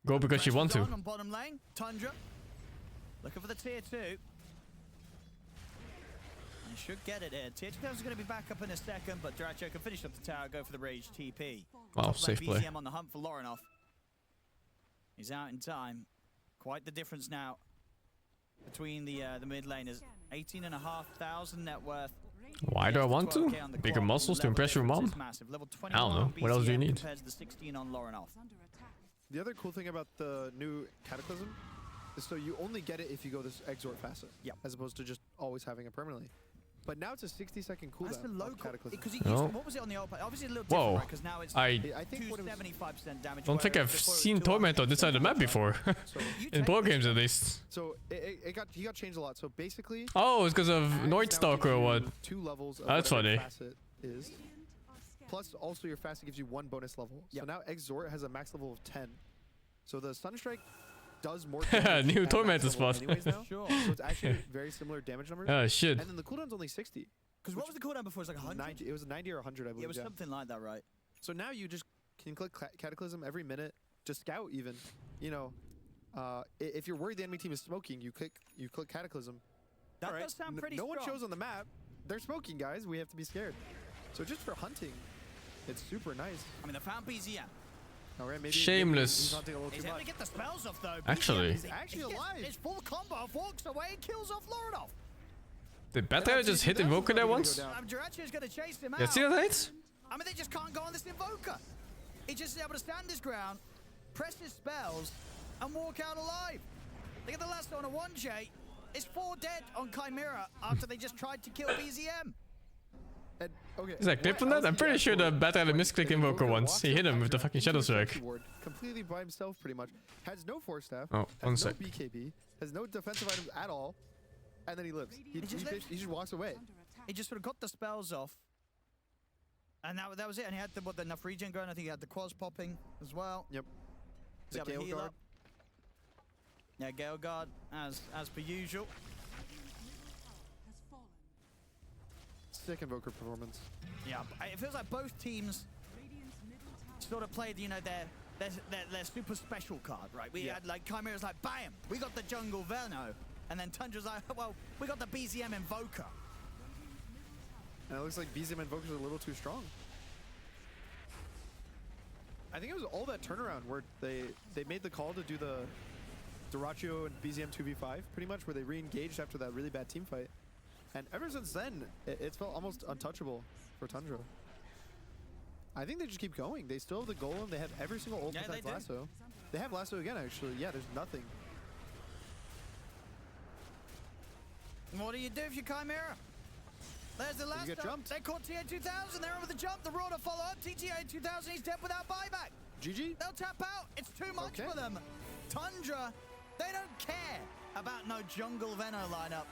Go because you want to. On bottom lane, Tundra. Looking for the tier 2. You should get it here. Tier 2 is going to be back up in a second, but Duracho can finish up the tower, go for the rage TP. Wow, safe play. BZM on the hunt for Lorinov. He's out in time. Quite the difference now between the mid laners. 18,500 net worth. Why do I want to? Bigger muscles to impress your mom? I don't know. What else do you need? The 16 on Lorinov. The other cool thing about the new Cataclysm is so you only get it if you go this Exort facet. Yep. As opposed to just always having it permanently. But now it's a 60-second cooldown. That's the low Cataclysm. Because what was it on the old? Obviously a little different, right? Because now it's I think 275% damage. don't think I've seen Torment on this side of the map before. In pro games at least. So he got changed a lot. So basically. Oh, it's because of Night Stalker or what? 2 levels. Of that's funny. Facet is. Plus also your facet gives you 1 bonus level. So now Exort has a max level of 10. So the Sunstrike does more damage. New Tormentor spot. Anyways now. So it's actually very similar damage numbers. Oh shit. And then the cooldown's only 60. Because what was the cooldown before? It was like 100? 90, it was 90 or 100, I believe. Yeah, it was something like that, right? So now you just can click Cataclysm every minute, just scout even. You know, if you're worried the enemy team is smoking, you click Cataclysm. That does sound pretty strong. No one strong. shows on the map. They're smoking, guys. We have to be scared. So just for hunting, it's super nice. I mean, they found BZM. All right, maybe shameless. He's able to get the spells off though. Actually. He's actually alive. It's full combo. Walks away and kills off Lorinov. Did Battle just hit Invoker there once? Jirachi's gonna chase him Yeah, out. see that hits? I mean, they just can't go on this Invoker. He just is able to stand his ground, press his spells, and walk out alive. They get the last one on a 1J. It's 4 dead on Chimera after they just tried to kill BZM. And, okay, Is that clip from that? I'm pretty sure the Battle had a misclick Invoker once. He hit him with the fucking Shadow Strike. Completely by himself, pretty much. Has no Force Staff. Oh, one has no sec. BKB. Has no defensive items at all. And then he lives. He just walks away. He just sort of got the spells off. And that was it. And he had enough regen going. I think he had the quads popping as well. Yep. He's able to heal up. Yeah, Gale Guard, as per usual. Sick Invoker performance. Yeah, it feels like both teams sort of played, you know, their super special card, right? We had like Chimera's like, bam, we got the Jungle Veno, and then Tundra's like, well, we got the BZM Invoker. And it looks like BZM Invokers are a little too strong. I think it was all that turnaround where they made the call to do the Dyrachyo and BZM 2v5, pretty much, where they re-engaged after that really bad team fight. And ever since then, it's felt almost untouchable for Tundra. I think they just keep going. They still have the golem. They have every single ult besides Lasso. They have Lasso again, actually. Yeah, there's nothing. What do you do if you're Chimera? There's the last. You get jumped. They caught TA2000. They're over the jump. The Roar to follow up. TA2000. He's dead without buyback. GG. They'll tap out. It's too much for them. Tundra, they don't care about no jungle Veno lineup.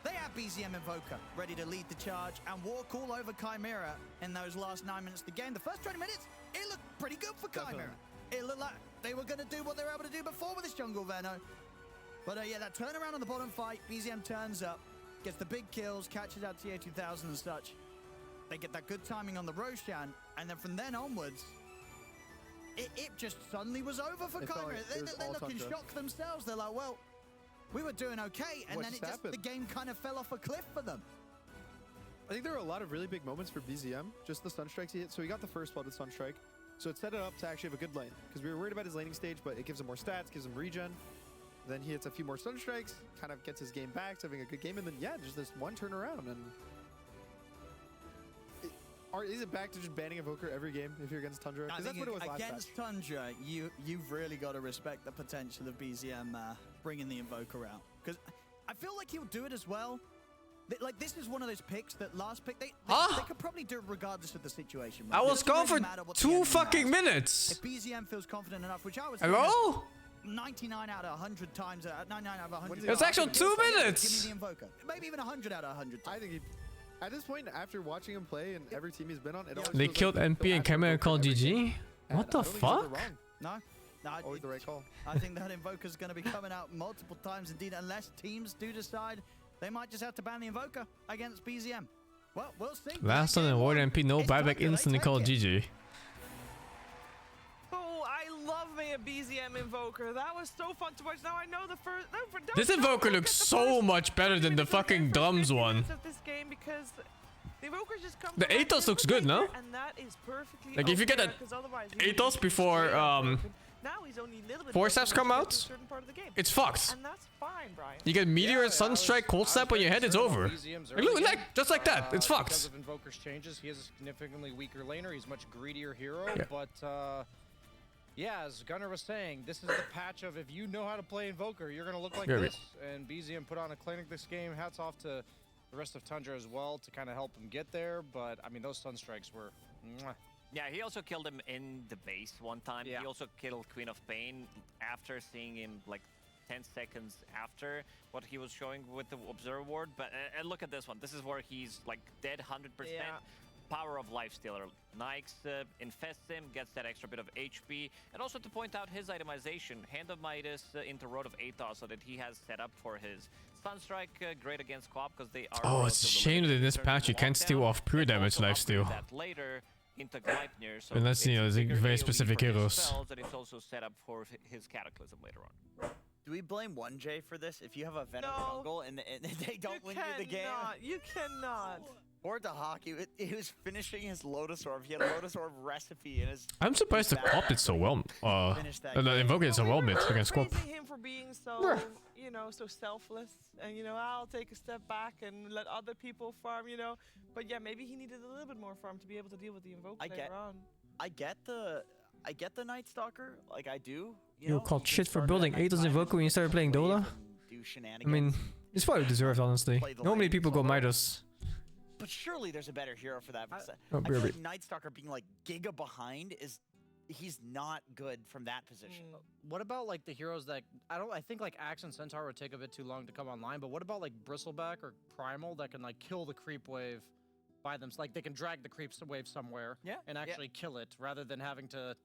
They have BZM Invoker ready to lead the charge and walk all over Chimera in those last 9 minutes of the game. The first 20 minutes, it looked pretty good for Chimera. It looked like they were going to do what they were able to do before with this jungle Veno. But yeah, that turnaround on the bottom fight, BZM turns up, gets the big kills, catches out TA2000 and such. They get that good timing on the Roshan, and then from then onwards, it just suddenly was over for Chimera. Like they look in shock themselves. They're like, well, we were doing okay, and then the game kind of fell off a cliff for them. I think there were a lot of really big moments for BZM, just the stun strikes he hit. So he got the first blood with stun strike. So it set it up to actually have a good lane, because we were worried about his laning stage, but it gives him more stats, gives him regen. Then he hits a few more stun strikes, kind of gets his game back, having a good game, and then yeah, just this one turnaround. And is it back to just banning Invoker every game if you're against Tundra? Because that's what it was last against Tundra, you've really got to respect the potential of BZM bringing the Invoker out. Because I feel like he'll do it as well. Like, this is one of those picks that last pick, they could probably do it regardless of the situation. Right? I was gone for 2 fucking minutes. If BZM feels confident enough, which I was... Hello? 99 out of 100 times, 99 out of 100. It was actually 2 minutes. Give me the Invoker. Maybe even 100 out of 100 times. I think he... At this point, after watching him play and every team he's been on, They killed MP and Chimera called GG? What the fuck? No, always the right call. I think that Invoker's going to be coming out multiple times indeed, unless teams do decide they might just have to ban the Invoker against BZM. Well, we'll see. Last on the Warrior MP, no buyback, instantly called GG. Oh, I love me a BZM Invoker. That was so fun to watch. Now I know the first. This Invoker looks so much better than the fucking Drums one. Of this game because the Invoker just comes. The Athos looks good, no? And that is perfectly like if you get that Athos before now he's only a little bit Force Staffs come out, it's fucked. And that's fine, Brian. You get Meteor, Sunstrike, Cold Snap on your head, it's over. Like, just like that, it's fucked. Because of Invoker's changes, he is a significantly weaker laner. He's a much greedier hero, but yeah, as Gunnar was saying, this is the patch of if you know how to play Invoker, you're going to look like this. And BZM put on a clinic this game. Hats off to the rest of Tundra as well to kind of help him get there. But, I mean, those Sunstrikes were... Mwah. Yeah, he also killed him in the base one time. Yeah. He also killed Queen of Pain after seeing him like 10 seconds after what he was showing with the Observer Ward. But look at this one. This is where he's like dead 100%. Yeah. Power of Life Stealer. Nyx infests him, gets that extra bit of HP. And also to point out his itemization. Hand of Midas into Road of Athos so that he has set up for his Sunstrike. Great against Co-op because they are... Oh, it's a shame that in this patch you can't steal off pure damage lifesteal. That later into Gleipnir, so unless, you know, there's very specific heroes. And it's also set up for his Cataclysm later on. Do we blame 1J for this? If you have a Venom jungle and they don't win you the game? You cannot. Or the Hawk, he was finishing his Lotus Orb. He had a Lotus Orb recipe in his. I'm surprised the Pop did so well. The Invoker did so well mid against Squab. Praising him for being so, you know, so selfless, and you know, I'll take a step back and let other people farm, you know. But yeah, maybe he needed a little bit more farm to be able to deal with the Invoker later on. I get the Night Stalker, like I do. You were called shit for building Aether's Invoker when you started playing Dola? I mean, it's probably deserved, honestly. Normally people go Midas. But surely there's a better hero for that. I Oh, feel like Night Stalker being like giga behind he's not good from that position. What about like the heroes that I think like Axe and Centaur would take a bit too long to come online, but what about like Bristleback or Primal that can like kill the creep wave by them? Like they can drag the creep wave somewhere and actually kill it rather than having to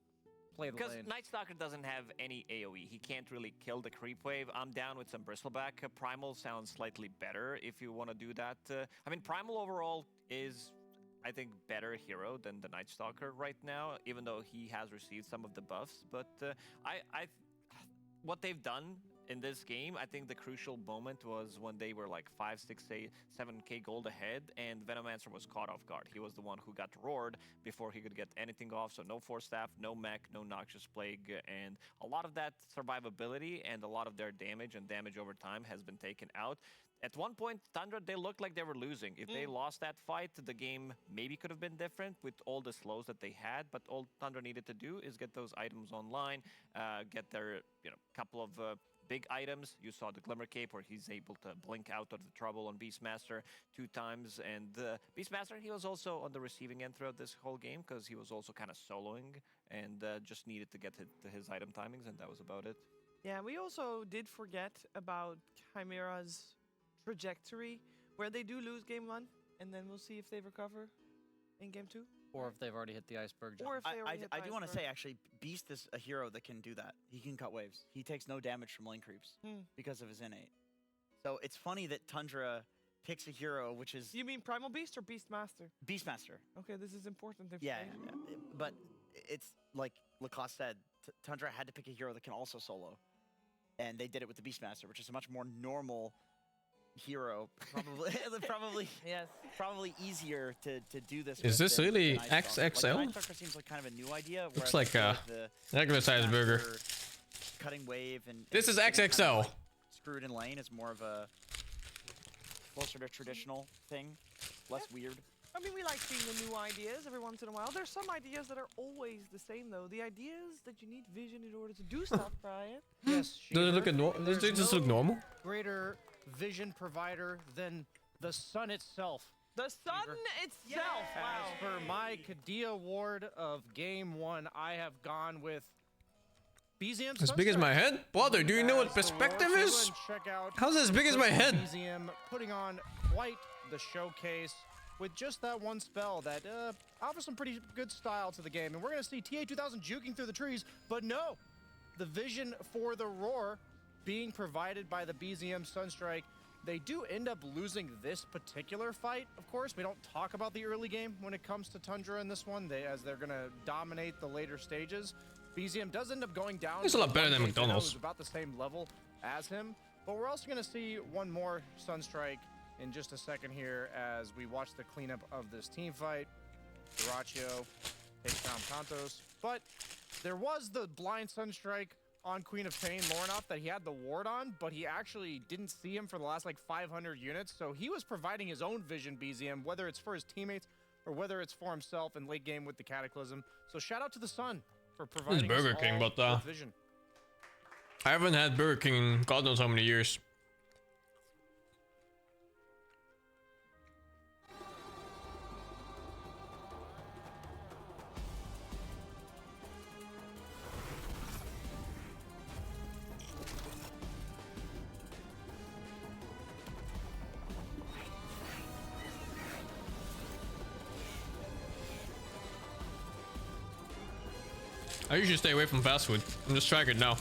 play the lane. Because Night Stalker doesn't have any AoE. He can't really kill the creep wave. I'm down with some Bristleback. Primal sounds slightly better if you want to do that. I mean, Primal overall is, I think, better hero than the Night Stalker right now, even though he has received some of the buffs. But what they've done in this game, I think the crucial moment was when they were like 5, 6, 7k gold ahead, and Venomancer was caught off guard. He was the one who got roared before he could get anything off, so no Force Staff, no mech, no Noxious Plague, and a lot of that survivability and a lot of their damage and damage over time has been taken out. At one point, Tundra, they looked like they were losing. If they lost that fight, the game maybe could have been different with all the slows that they had, but all Tundra needed to do is get those items online, get their couple of big items. You saw the Glimmer Cape where he's able to blink out of the trouble on Beastmaster 2 times. And Beastmaster, he was also on the receiving end throughout this whole game because he was also kind of soloing and just needed to get to his item timings, and that was about it. Yeah, we also did forget about Chimera's trajectory, where they do lose game 1, and then we'll see if they recover in game 2. Or if they've already hit the iceberg jump. Or if they already hit the I do want to iceberg. say, actually, Beast is a hero that can do that. He can cut waves. He takes no damage from lane creeps because of his innate. So it's funny that Tundra picks a hero which is... You mean Primal Beast or Beastmaster? Beastmaster. Okay, this is important Yeah, information. but it's like Lacoste said, Tundra had to pick a hero that can also solo. And they did it with the Beastmaster, which is a much more normal hero, probably easier to do this. Is this really XXL? Night Stalker seems like kind of a new idea. Looks like a regular sized burger. Cutting wave and this is XXL. Kind of like screwed in lane is more of a closer to traditional thing, less weird. I mean, we like seeing the new ideas every once in a while. There's some ideas that are always the same, though. The idea is that you need vision in order to do stuff, Brian. Yes. Does it look does it just look normal? Greater vision provider than the sun itself. The sun itself. Wow. As for my Kadia award of game 1, I have gone with BZM. As big as my head? Brother, do you know what perspective is? How's it as big as my head? BZM putting on quite the showcase with just that one spell that offers some pretty good style to the game. And we're going to see TA2000 juking through the trees, but no! The vision for the roar being provided by the BZM Sunstrike. They do end up losing this particular fight, of course. We don't talk about the early game when it comes to Tundra in this one, as they're going to dominate the later stages. BZM does end up going down. It's a lot better than McDonald's. About the same level as him. But we're also going to see one more Sunstrike in just a second here as we watch the cleanup of this team fight. Duraccio takes down Kantos. But there was the blind Sunstrike on Queen of Pain, Lornoff, that he had the ward on, but he actually didn't see him for the last like 500 units. So he was providing his own vision, BZM, whether it's for his teammates or whether it's for himself in late game with the Cataclysm. So shout out to the Sun for providing Burger King, but vision. I haven't had Burger King in God knows how many years. I usually stay away from fast food. I'm just trying it now.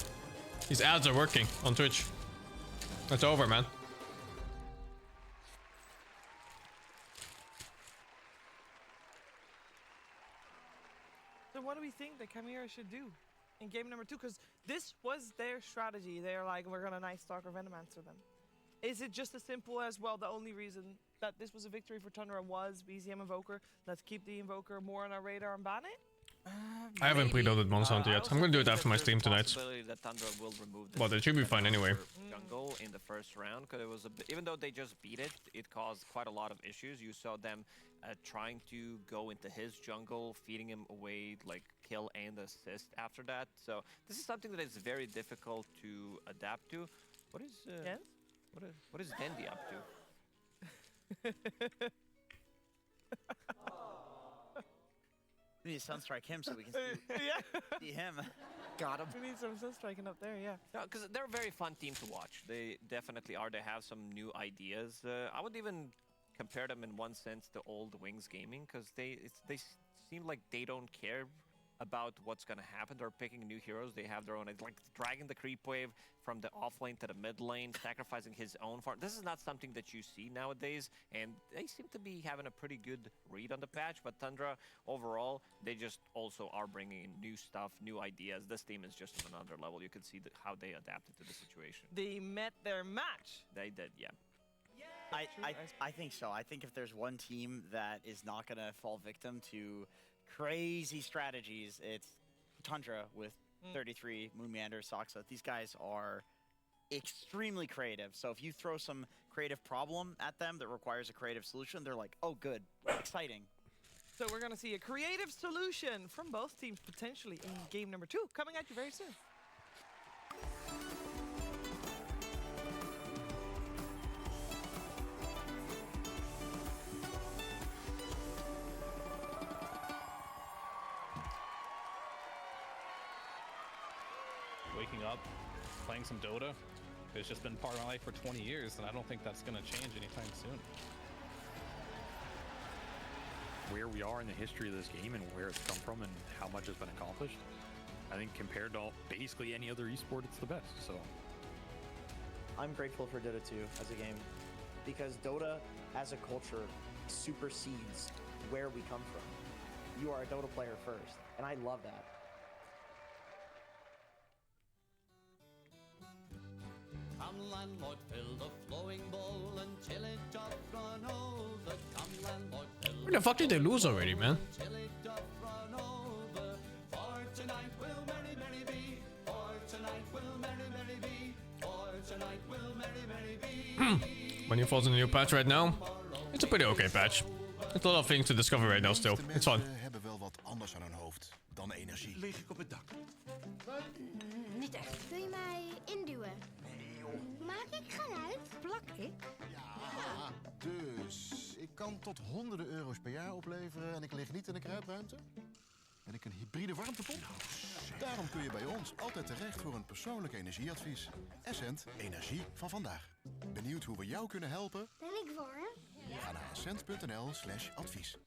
These ads are working on Twitch. It's over, man. So what do we think that Chimera should do in game number 2? Because this was their strategy. They're like, we're going to Night Stalker Venomancer them. Is it just as simple as, well, the only reason that this was a victory for Tundra was BZM Invoker? Let's keep the Invoker more on our radar and ban it? I haven't preloaded Monster Hunter yet. I'm gonna do it after my stream tonight. That Tundra will remove But it should be fine anyway. Jungle in the first round, because it was a bit, even though they just beat it, it caused quite a lot of issues. You saw them trying to go into his jungle, feeding him away like kill and assist after that. So this is something that is very difficult to adapt to. What is yes? What is Dandy up to? We need to sunstrike him so we can see him. Got him. We need some sunstriking up there, yeah. No, because they're a very fun team to watch. They definitely are. They have some new ideas. I would even compare them in one sense to old Wings Gaming, because they seem like they don't care about what's gonna happen. They're picking new heroes. They have their own, like dragging the creep wave from the off lane to the mid lane, sacrificing his own farm. This is not something that you see nowadays, and they seem to be having a pretty good read on the patch. But Tundra, overall, they just also are bringing in new stuff, new ideas. This team is just on another level. You can see how they adapted to the situation. They met their match. They did, yeah. I think so. I think if there's one team that is not gonna fall victim to crazy strategies, it's Tundra with 33, Moon Meander, Soxa. These guys are extremely creative. So if you throw some creative problem at them that requires a creative solution, they're like, oh, good, exciting. So we're going to see a creative solution from both teams potentially in game number 2 coming at you very soon. Waking up, playing some Dota, it's just been part of my life for 20 years, and I don't think that's going to change anytime soon. Where we are in the history of this game and where it's come from and how much has been accomplished, I think compared to basically any other esport, it's the best. So I'm grateful for Dota 2 as a game, because Dota as a culture supersedes where we come from. You are a Dota player first, and I love that. Come landlord, fill the flowing bowl until it doth run over. Come landlord, fill Where the fuck did they lose already, man? until it doth run over. For tonight will merry, merry be. For tonight will merry, merry be. For tonight will merry, merry be. When he falls in the new patch right now, it's a pretty okay patch. There's a lot of things to discover right now still. It's fun. Hebben wel wat anders aan hun hoofd dan energie. Leeg ik op het dak. Niet echt. Kun je mij induwen? Maak ik geluid? Plak ik? Ja, dus ik kan tot honderden euro's per jaar opleveren en ik lig niet in de kruipruimte. Ben ik een hybride warmtepomp? Daarom kun je bij ons altijd terecht voor een persoonlijk energieadvies. Essent, energie van vandaag. Benieuwd hoe we jou kunnen helpen? Ben ik warm? Ga naar essent.nl/advies.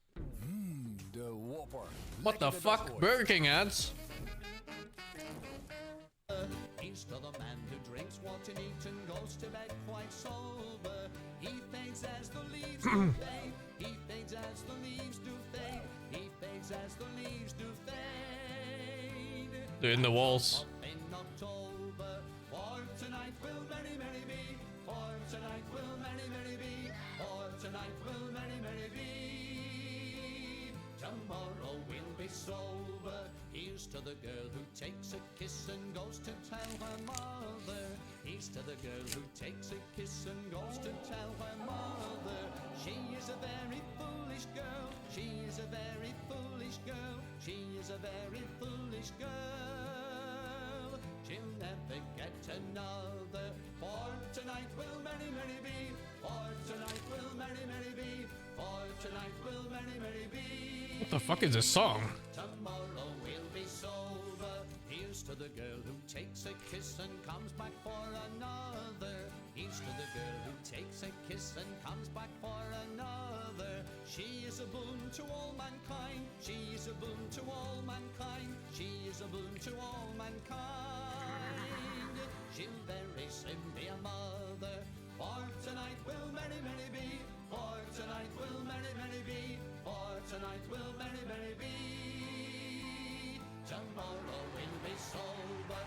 De Whopper. What the fuck? Burger King ads? He's to the man who drinks water neat and goes to bed quite sober. He fades as the leaves do fade. He fades as the leaves do fade. He fades as the leaves do fade. They're in the walls. In October, for tonight will merry, merry be. For tonight will merry, merry be. For tonight will merry, merry be. Tomorrow we'll be sober. Here's to the girl who takes a kiss and goes to tell her mother. Here's to the girl who takes a kiss and goes to tell her mother. She is a very foolish girl. She is a very foolish girl. She is a very foolish girl. She'll never get another. For tonight will merry, merry be. For tonight will merry, merry be. For tonight will merry, merry be. What the fuck is this song? Tomorrow we'll be sober. Here's to the girl who takes a kiss and comes back for another. Here's to the girl who takes a kiss and comes back for another. She is a boon to all mankind. She is a boon to all mankind. She is a boon to all mankind. She'll very soon be a mother. For tonight will merry, merry be. For tonight will merry, merry be. For tonight will merry, merry be. Tomorrow we'll be sober.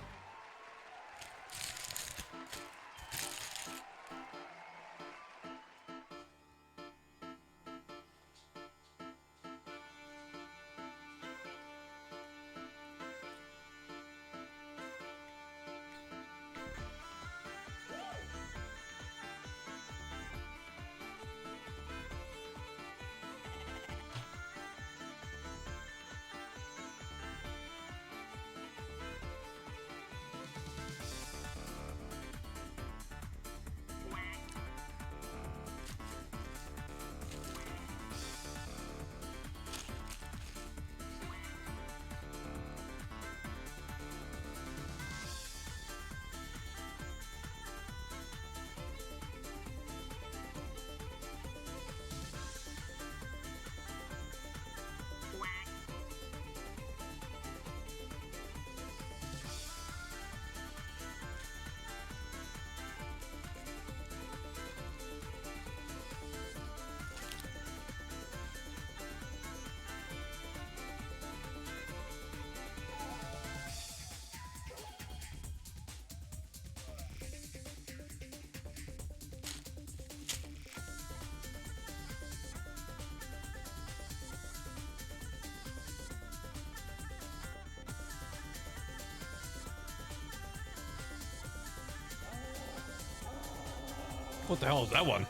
What the hell is that one?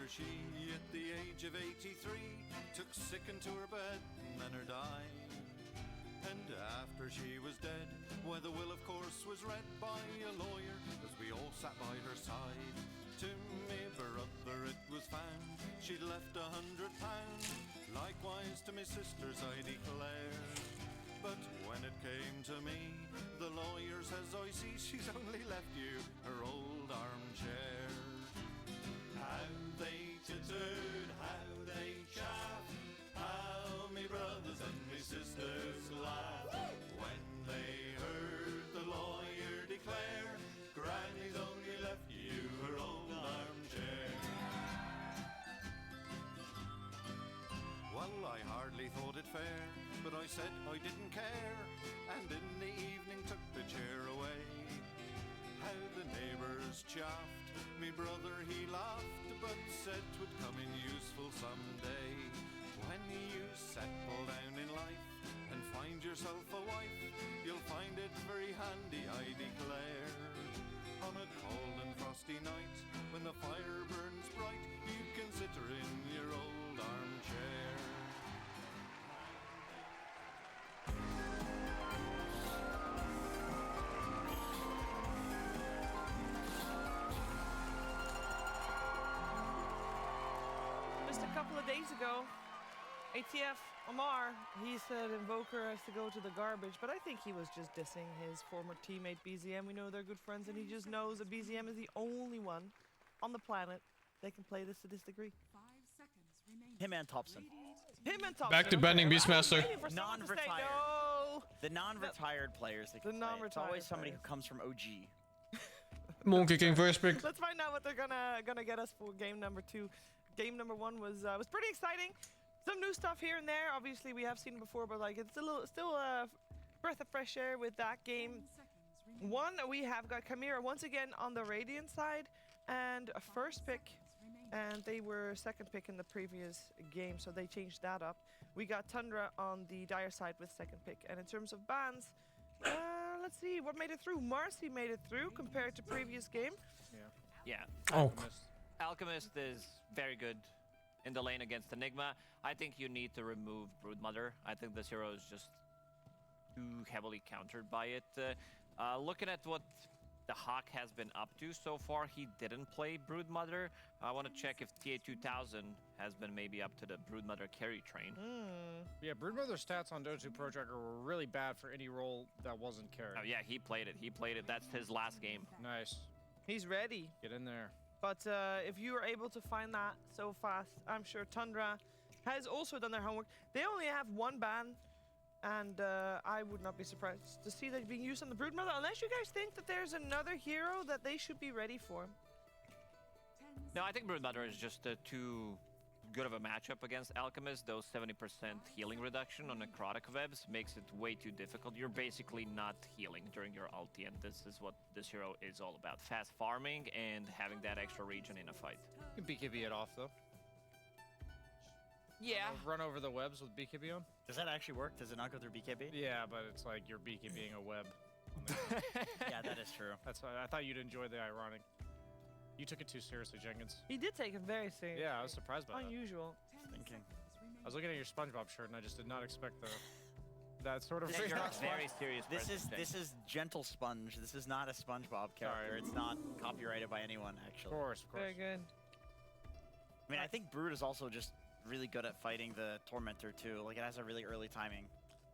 She, at the age of 83, took sick into her bed and her died. And after she was dead, why the will of course was read by a lawyer, as we all sat by her side. To me brother it was found she'd left £100, likewise to me sisters I declare. But when it came to me, the lawyer says, I see she's only left you her old armchair. How they tittered, how they chaffed, how me brothers and me sisters laughed when they heard the lawyer declare, Granny's only left you her old armchair. Well, I hardly thought it fair, but I said I didn't care, and in the evening took the chair away. How the neighbours chaffed, me brother he laughed, but said 'twould come in useful someday. When you settle down in life and find yourself a wife, you'll find it very handy, I declare. On a cold and frosty night, when the fire burns bright, you can sit her in your old armchair. Just a couple of days ago, ATF Omar, he said Invoker has to go to the garbage, but I think he was just dissing his former teammate BZM. We know they're good friends, and he just knows that BZM is the only one on the planet that can play this to this degree. Him and Thompson. Him and Thompson. Back to banning Beastmaster. Non-retired. No. The non-retired players that can play. It's always somebody who comes from OG. Monkey King first pick. Let's find out what they're gonna get us for game number 2. Game number 1 was pretty exciting. Some new stuff here and there. Obviously, we have seen it before, but like it's still a breath of fresh air with that game. 1, we have got Chimera once again on the Radiant side, and a first pick, and they were second pick in the previous game, so they changed that up. We got Tundra on the Dire side with second pick, and in terms of bans, let's see what made it through. Marcy made it through compared to previous game. Yeah. Oh. Alchemist is very good in the lane against Enigma. I think you need to remove Broodmother. I think this hero is just too heavily countered by it. Looking at what the Hawk has been up to so far, he didn't play Broodmother. I want to check if TA2000 has been maybe up to the Broodmother carry train. Yeah, Broodmother's stats on Dota 2 Pro Tracker were really bad for any role that wasn't carried. Oh yeah, he played it. He played it. That's his last game. Nice. He's ready. Get in there. But if you are able to find that so fast, I'm sure Tundra has also done their homework. They only have 1 ban, and I would not be surprised to see that being used on the Broodmother, unless you guys think that there's another hero that they should be ready for. No, I think Broodmother is just too good of a matchup against Alchemist. Those 70% healing reduction on necrotic webs makes it way too difficult. You're basically not healing during your ulti, and this is what this hero is all about. Fast farming and having that extra regen in a fight. You can BKB it off, though. Yeah. Run over the webs with BKB on. Does that actually work? Does it not go through BKB? Yeah, but it's like you're BKBing a web. Yeah, that is true. That's why I thought you'd enjoy the ironic. You took it too seriously, Jenkins. He did take it very seriously. Yeah, I was surprised by Unusual. Thinking. I was looking at your SpongeBob shirt, and I just did not expect that sort of. This You're a very serious person. This is Gentle Sponge. This is not a SpongeBob character. Sorry. It's not copyrighted by anyone, actually. Of course. Very good. I mean, I think Brood is also just really good at fighting the Tormentor, too. Like, it has a really early timing.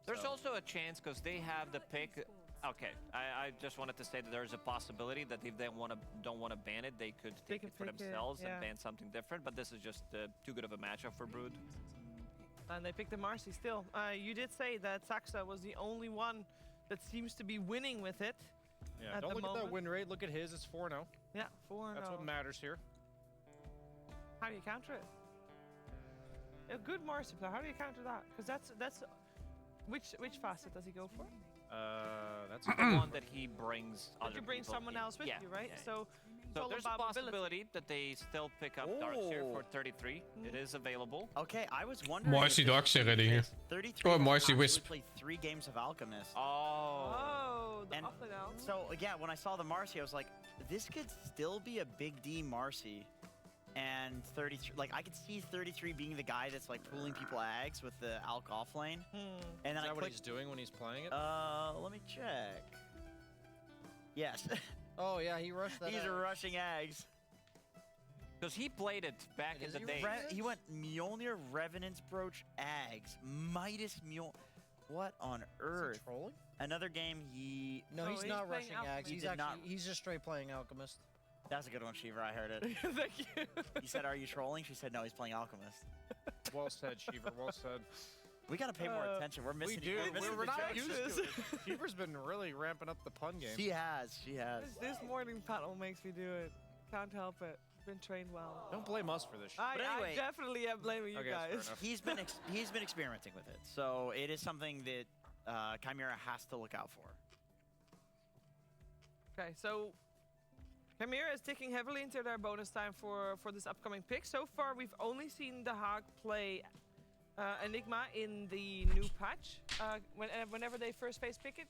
There's also a chance, because they have the pick. Okay, I just wanted to say that there's a possibility that if they don't want to ban it, they could take it for themselves and ban something different. But this is just too good of a matchup for Brood. And they picked the Marcy still. You did say that Saxa was the only one that seems to be winning with it. Yeah, don't look at that win rate. Look at his. It's 4-0. Yeah, 4-0. That's what matters here. How do you counter it? A good Marcy player. How do you counter that? Because that's which facet does he go for? That's the one that he brings. But you bring someone else with you, right? Yeah. So So there's a possibility that they still pick up Darks here for 33. It is available. Okay, I was wondering. Marcy Darks ready here. 33. Oh, Marcy Wisp. Played 3 games of Alchemist. Oh, the and up and down. So yeah, when I saw the Marcy, I was like, this could still be a big D Marcy. And 33, like I could see 33 being the guy that's like pulling people ags with the Alc off lane. And then Is that what he's doing when he's playing it? Let me check. Yes. Oh yeah, he rushed that. He's rushing ags. Because he played it back in the day. He went Mjolnir, Revenant's Brooch, ags, Midas Mjolnir. What on earth? Trolling? Another game he. No, he's not rushing Ags. He He's did actually not. he's just straight playing Alchemist. That's a good one, Shiva. I heard it. Thank you. He said, "Are you trolling?" She said, "No, he's playing Alchemist." Well said, Shiva. Well said. We gotta pay more attention. We're missing. We do. We're missing We're the not jokes. used to it. Shiva's been really ramping up the pun game. She has. She has. This morning panel makes me do it. Can't help it. Been trained well. Don't blame us for this. I anyway- definitely am blaming you Okay, that's fair guys. enough. He's been experimenting with it, so it is something that Chimera has to look out for. Okay, so Chimera is ticking heavily into their bonus time for this upcoming pick. So far, we've only seen the Hawk play Enigma in the new patch whenever they first face pick it.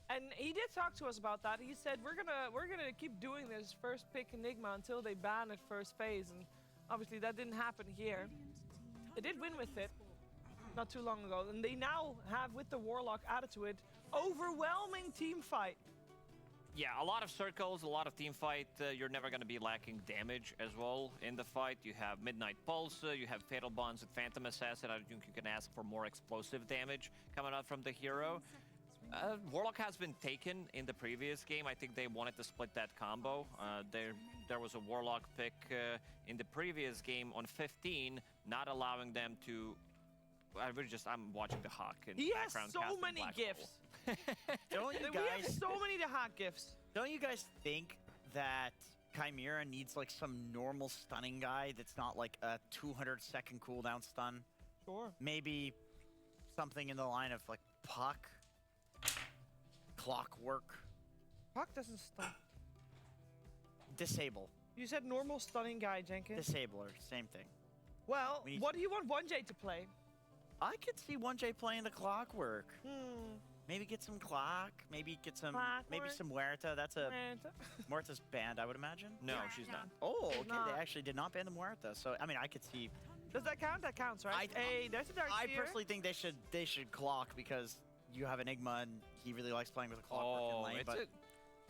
And he did talk to us about that. He said we're gonna keep doing this first pick Enigma until they ban it first phase, and obviously that didn't happen here. They did win with it not too long ago, and they now have, with the Warlock added to it, overwhelming team fight. Yeah, a lot of circles, a lot of team fight. You're never going to be lacking damage as well in the fight. You have Midnight Pulse, you have Fatal Bonds with Phantom Assassin. I think you can ask for more explosive damage coming out from the hero. Warlock has been taken in the previous game. I think they wanted to split that combo. There was a Warlock pick in the previous game on 15, not allowing them to... I'm watching the Hawk in He has background. so casting many Black gifts. Don't you We have guys? so many the Hawk gifts. Don't you guys think that Chimera needs like some normal stunning guy that's not like a 200-second cooldown stun? Sure. Maybe something in the line of like Puck, Clockwork, Puck doesn't stun. Disable, You said normal stunning guy, Jenkins. Disabler, same thing. Well, We need- what do you want 1J to play? I could see 1J playing the Clockwork. Hmm. Maybe get some Clock, maybe get some, maybe Clockwork? some Muerta. That's a Muerta? Muerta's banned, I would imagine. No, she's not. Oh, okay. not. They actually did not ban the Muerta. So I mean, I could see. Does that count? That counts, right? Hey, there's a dark I sphere. personally think they should Clock because you have Enigma and he really likes playing with a Clockwork in lane. It's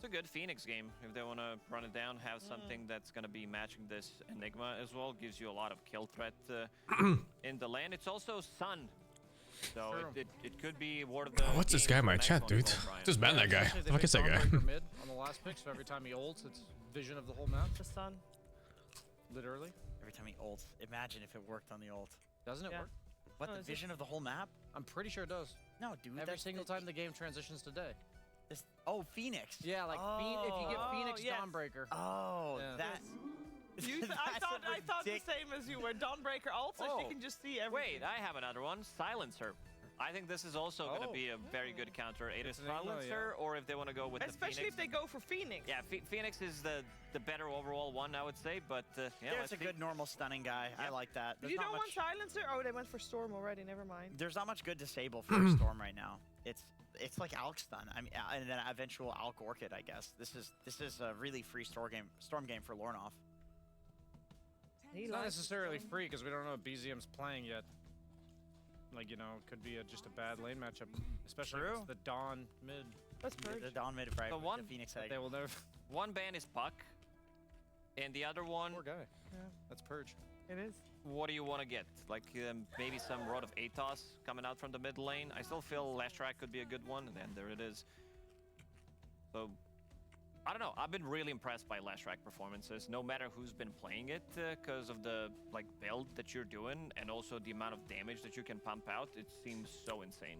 But a good Phoenix game. If they want to run it down, have something that's going to be matching this Enigma as well. Gives you a lot of kill threat in the lane. It's also Sun. So it could be one of the... What's this guy in my chat, dude? Just ban that guy. What the fuck is that guy? Mid on the last pick, so every time he ults, it's vision of the whole map. The sun. Literally. every time he ults, imagine if it worked on the ult. Doesn't it work? What, No, the is it- vision of the whole map? I'm pretty sure it does. No, dude. Every that's single time the game transitions to day. Oh, Phoenix. Yeah, like if you get Phoenix yes. Dawnbreaker. Oh, Yeah. that. I thought the same as you were. Dawnbreaker ult, so she can just see everything. Wait, I have another one. Silencer. I think this is also going to be a very good counter. It is Silencer, or if they want to go with Especially the Phoenix. if they go for Phoenix. Yeah, Phoenix is the better overall one, I would say, but yeah, There's a good normal stunning guy. I like that. There's You not don't much, want Silencer? Oh, they went for Storm already. Never mind. There's not much good disable for a Storm right now. It's like Alk stun. I mean, and then eventual Alk Orchid, I guess. This is a really free storm game for Lornoff. It's not necessarily free because we don't know what BZM's playing yet. Like, you know, it could be just a bad lane matchup, especially if it's the Dawn mid. That's The Dawn mid right with the Phoenix egg. They will never. One ban is Puck, and the other one. Poor guy. Yeah. That's Purge. It is. What do you want to get? Like maybe some Rod of Atos coming out from the mid lane. I still feel Last Track could be a good one, and then there it is. So I don't know. I've been really impressed by Lashrak performances, no matter who's been playing it, because of the like build that you're doing and also the amount of damage that you can pump out. It seems so insane.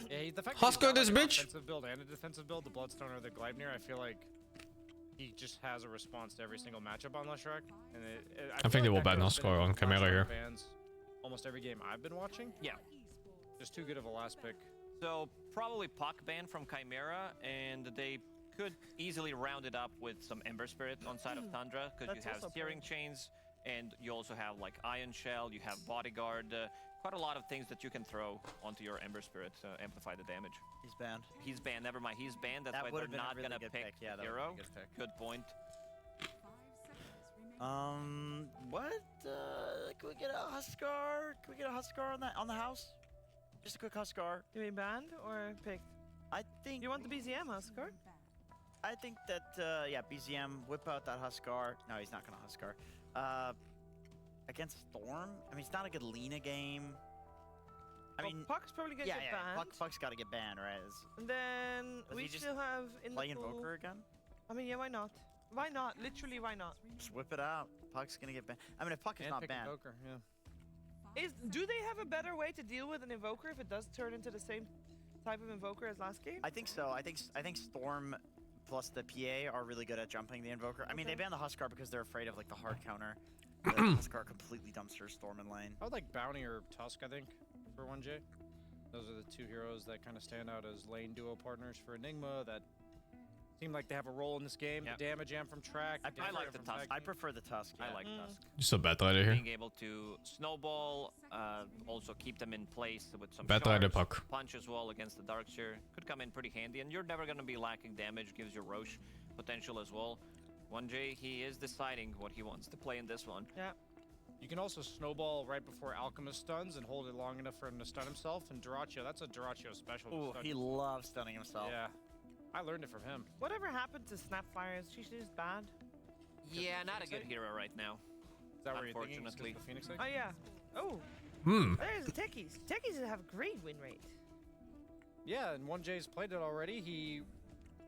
Yeah, the fact Husker that he's this got, like, bitch. an offensive build and a defensive build, the Bloodstone or the Gleipnir, I feel like he just has a response to every single matchup on Lashrak. And I think they will ban Husker on Chimera here. Fans, almost every game I've been watching. Yeah. Just too good of a last pick. So probably Puck ban from Chimera, and they could easily round it up with some Ember Spirit on side of Tundra, because you have steering chains, and you also have like Ion Shell, you have Bodyguard, quite a lot of things that you can throw onto your Ember Spirit to amplify the damage. He's banned. He's banned, never mind, he's banned, that's why they're not gonna pick Hero. Good point. What? Can we get a Huskar? Can we get a Huskar on the house? Just a quick Huskar. Do we banned or picked? I think... You want the BZM Huskar? I think that, yeah, BZM, whip out that Huskar. No, he's not going to Huskar. Against Storm? I mean, it's not a good Lina game. I mean... Puck's probably going to get banned. Puck's got to get banned, right? And then we still have in play the pool... Invoker again? I mean, yeah, why not? Why not? Literally, why not? Just whip it out. Puck's going to get banned. I mean, if Puck is not banned... Invoker, yeah. Do they have a better way to deal with an Invoker if it does turn into the same type of Invoker as last game? I think so. I think Storm plus the PA are really good at jumping the Invoker. I mean, they ban the Huskar because they're afraid of like the hard counter. The Huskar completely dumpsters Storm in lane. I would like Bounty or Tusk, I think, for 1J. Those are the two heroes that kind of stand out as lane duo partners for Enigma that seem like they have a role in this game. Yep. The damage amp from track. I like the Tusk. I prefer the Tusk. Yeah. I like Tusk. Just a bad rider here. Being able to snowball, also keep them in place with some Bad rider shards, Puck. punch as well against the Darkseer. Could come in pretty handy, and you're never going to be lacking damage. Gives you Roche potential as well. 1J, he is deciding what he wants to play in this one. Yeah. You can also snowball right before Alchemist stuns and hold it long enough for him to stun himself. And Duraccio, that's a Duraccio special. Ooh, he loves stunning himself. Yeah. I learned it from him. Whatever happened to Snapfire? She's just bad. Yeah, not a good hero right now. Is that what you're thinking? Unfortunately. The Phoenix thing? Oh, yeah. Oh. Hmm. There's the Techies. Techies have a great win rate. Yeah, and 1J's played it already.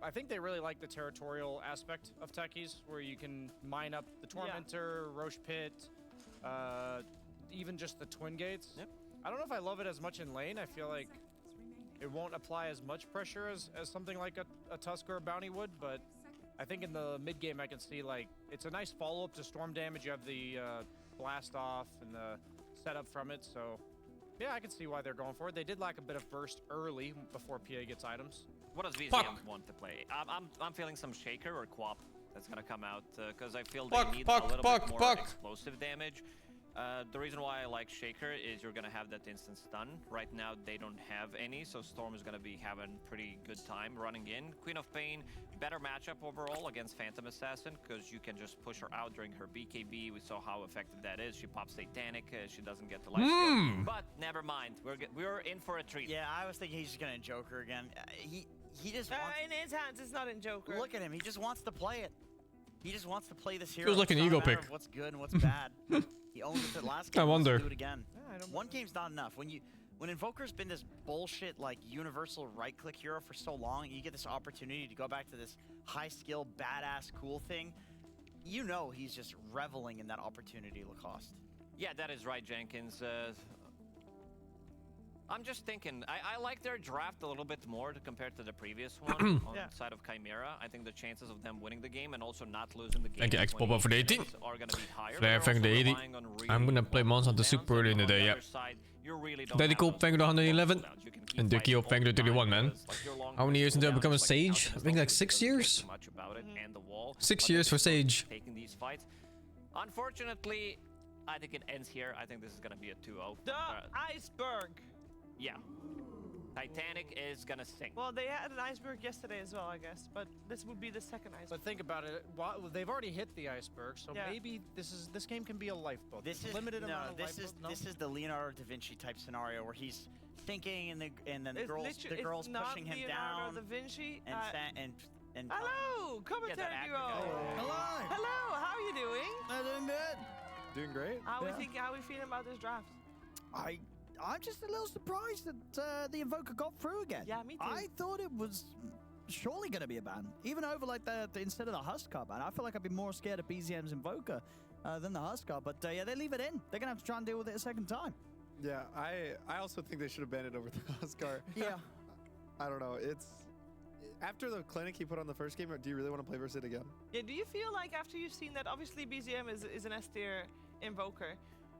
I think they really like the territorial aspect of Techies, where you can mine up the Tormentor, Roche Pit, even just the Twin Gates. Yep. I don't know if I love it as much in lane. I feel like it won't apply as much pressure as something like a Tusk or a Bounty would, but I think in the mid game I can see like it's a nice follow-up to Storm damage. You have the blast off and the setup from it, so yeah, I can see why they're going for it. They did lack a bit of burst early before PA gets items. What does VZM want to play? I'm feeling some Shaker or Quap that's gonna come out, because I feel they need a little bit more explosive damage. The reason why I like Shaker is you're gonna have that instant stun. Right now they don't have any, so Storm is gonna be having pretty good time running in. Queen of Pain, better matchup overall against Phantom Assassin, because you can just push her out during her BKB. We saw how effective that is. She pops Satanic, she doesn't get the life steal. But never mind, we're in for a treat. Yeah, I was thinking he's just gonna Joker again. He just wants... in his hands, it's not in Joker. Look at him, he just wants to play it. He just wants to play this hero. Feels like an It's not ego a matter pick. of what's good and what's bad. He owned it last game. I wonder. Let's do it again. One game's not enough. When Invoker's been this bullshit like universal right-click hero for so long, and you get this opportunity to go back to this high-skill, badass, cool thing, you know he's just reveling in that opportunity, Lacoste. Yeah, that is right, Jenkins. I'm just thinking, I like their draft a little bit more compared to the previous one on the side of Chimera. I think the chances of them winning the game and also not losing the game Thank you, X-Pop for the 18. are going to be higher. Flare, thank you, the 80. I'm gonna play Monster Hunter super early in the day, yeah. Daddy Cool, thank you, the 111. And Dickie, thank you, the 31, man. How many years until I become a Sage? I think like 6 years? 6 years for Sage. Taking these fights. Unfortunately, I think it ends here. I think this is going to be a 2-0. The Iceberg. Yeah. Titanic is gonna sink. Well, they had an iceberg yesterday as well, I guess, but this would be the second iceberg. But think about it. They've already hit the iceberg, so maybe this game can be a lifeboat. This is limited amount of lifeboats. This is the Leonardo da Vinci type scenario where he's thinking and then the girl's pushing him down. Leonardo da Vinci. And hello, commentary duo. Hello, how are you doing? I'm doing good. Doing great. How we feeling about this draft? I'm just a little surprised that the Invoker got through again. Yeah, me too. I thought it was surely going to be a ban. Even over like the instead of the Huskar ban. I feel like I'd be more scared of BZM's Invoker than the Huskar. But yeah, they leave it in. They're going to have to try and deal with it a second time. Yeah, I also think they should have banned it over the Huskar. Yeah. I don't know. It's after the clinic he put on the first game, do you really want to play versus it again? Yeah, do you feel like after you've seen that, obviously BZM is an S tier Invoker,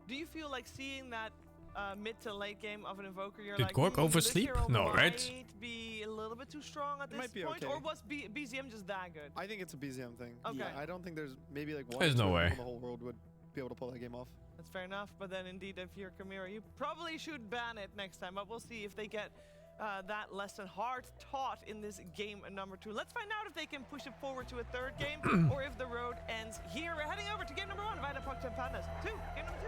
do you feel like seeing that mid to late game of an Invoker, you're Did like, Gork oversleep? No, right? Might be a little bit too strong at this might be point, okay. or was BZM just that good? I think it's a BZM thing. Okay. Yeah, I don't think there's maybe like one There's no way. in the whole world would be able to pull that game off. That's fair enough, but then indeed if you're Chimera, you probably should ban it next time, but we'll see if they get that lesson hard taught in this game number 2. Let's find out if they can push it forward to a third game, or if the road ends here. We're heading over to game number 1, Vita Pokemon Pandas 2, game number 2.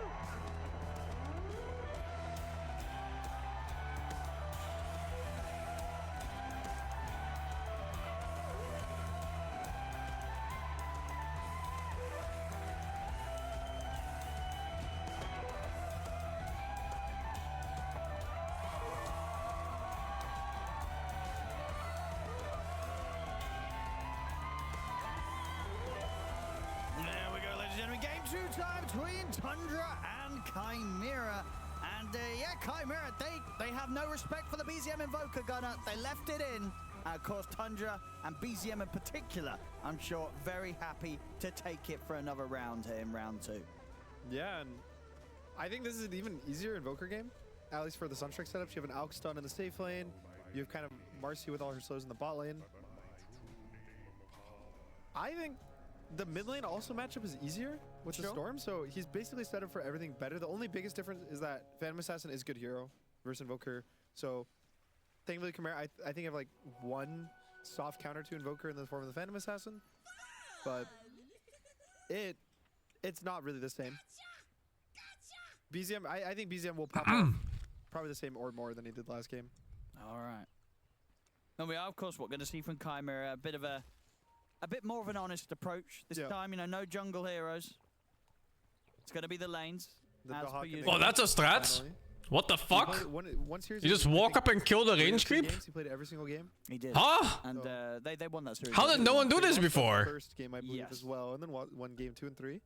Game 2 time between Tundra and Chimera. And yeah, Chimera, they have no respect for the BZM Invoker gunner. They left it in. And of course, Tundra and BZM in particular, I'm sure, very happy to take it for another round here in round 2. Yeah, and I think this is an even easier Invoker game, at least for the Sunstrike setups. You have an Alk stun in the safe lane. You have kind of Marcy with all her slows in the bot lane. I think the mid lane also matchup is easier with the Storm, so he's basically set up for everything better. The only biggest difference is that Phantom Assassin is good hero versus Invoker. So thankfully Chimera, I think I have like one soft counter to Invoker in the form of the Phantom Assassin, but it's not really the same. BZM, I think BZM will pop off probably the same or more than he did last game. All right. And we are, of course, going to see from Chimera a bit more of an honest approach this time. You know, no jungle heroes. It's going to be the lanes. Oh, that's a strat. Finally. What the fuck? You You just walk up and kill the range creep? He played every single game. He did. Huh? And they won that series. How did no one do this before? First game, I believe, as well, and then won game 2 and 3.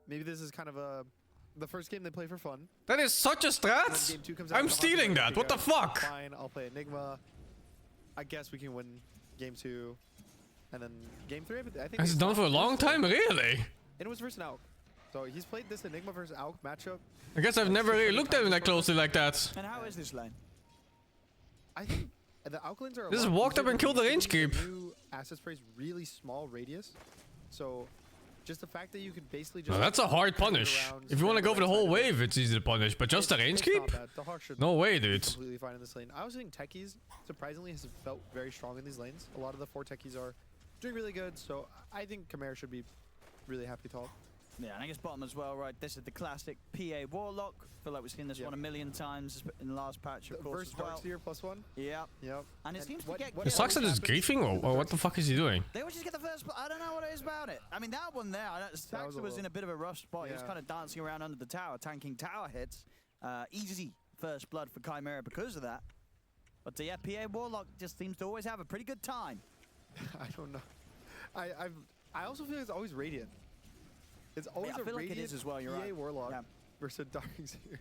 Maybe this is kind of the first game they play for fun. That is such a strat. Game 2 comes out, I'm stealing that. What the fuck? Fine, I'll play Enigma. I guess we can win game 2, and then game 3. I think Has it done for a long time, really? And it was versus Alk. So he's played this Enigma versus Alk matchup. I guess I've never really looked at him that closely like that. And how is this lane? I think the Alk lanes are. Just walked up and killed the range creep. New asset sprays really small radius, so just the fact that you could basically just. No, that's a hard punish. If you want to go for the whole wave, it's easy to punish, but just the range creep? No way, dude. Completely fine in this lane. I was thinking techies, surprisingly, has felt very strong in these lanes. A lot of the 4 techies are doing really good, so I think Chimera should be really happy top. Yeah, and I guess bottom as well, right? This is the classic PA Warlock. Feel like we've seen this one a million times in the last patch, of course, First as well. Darkseer +1. Yep. Yep. And it seems to get... It sucks that it's griefing, or what the fuck is he doing? They always just get the first... I don't know what it is about it. I mean, that one there, Saxa was in a bit of a rough spot. He was kind of dancing around under the tower, tanking tower hits. Easy first blood for Chimera because of that. But yeah, PA Warlock just seems to always have a pretty good time. I don't know. I also feel like it's always Radiant. It's always I feel like Radiant it is as well, you're right. Warlock versus Darkseer.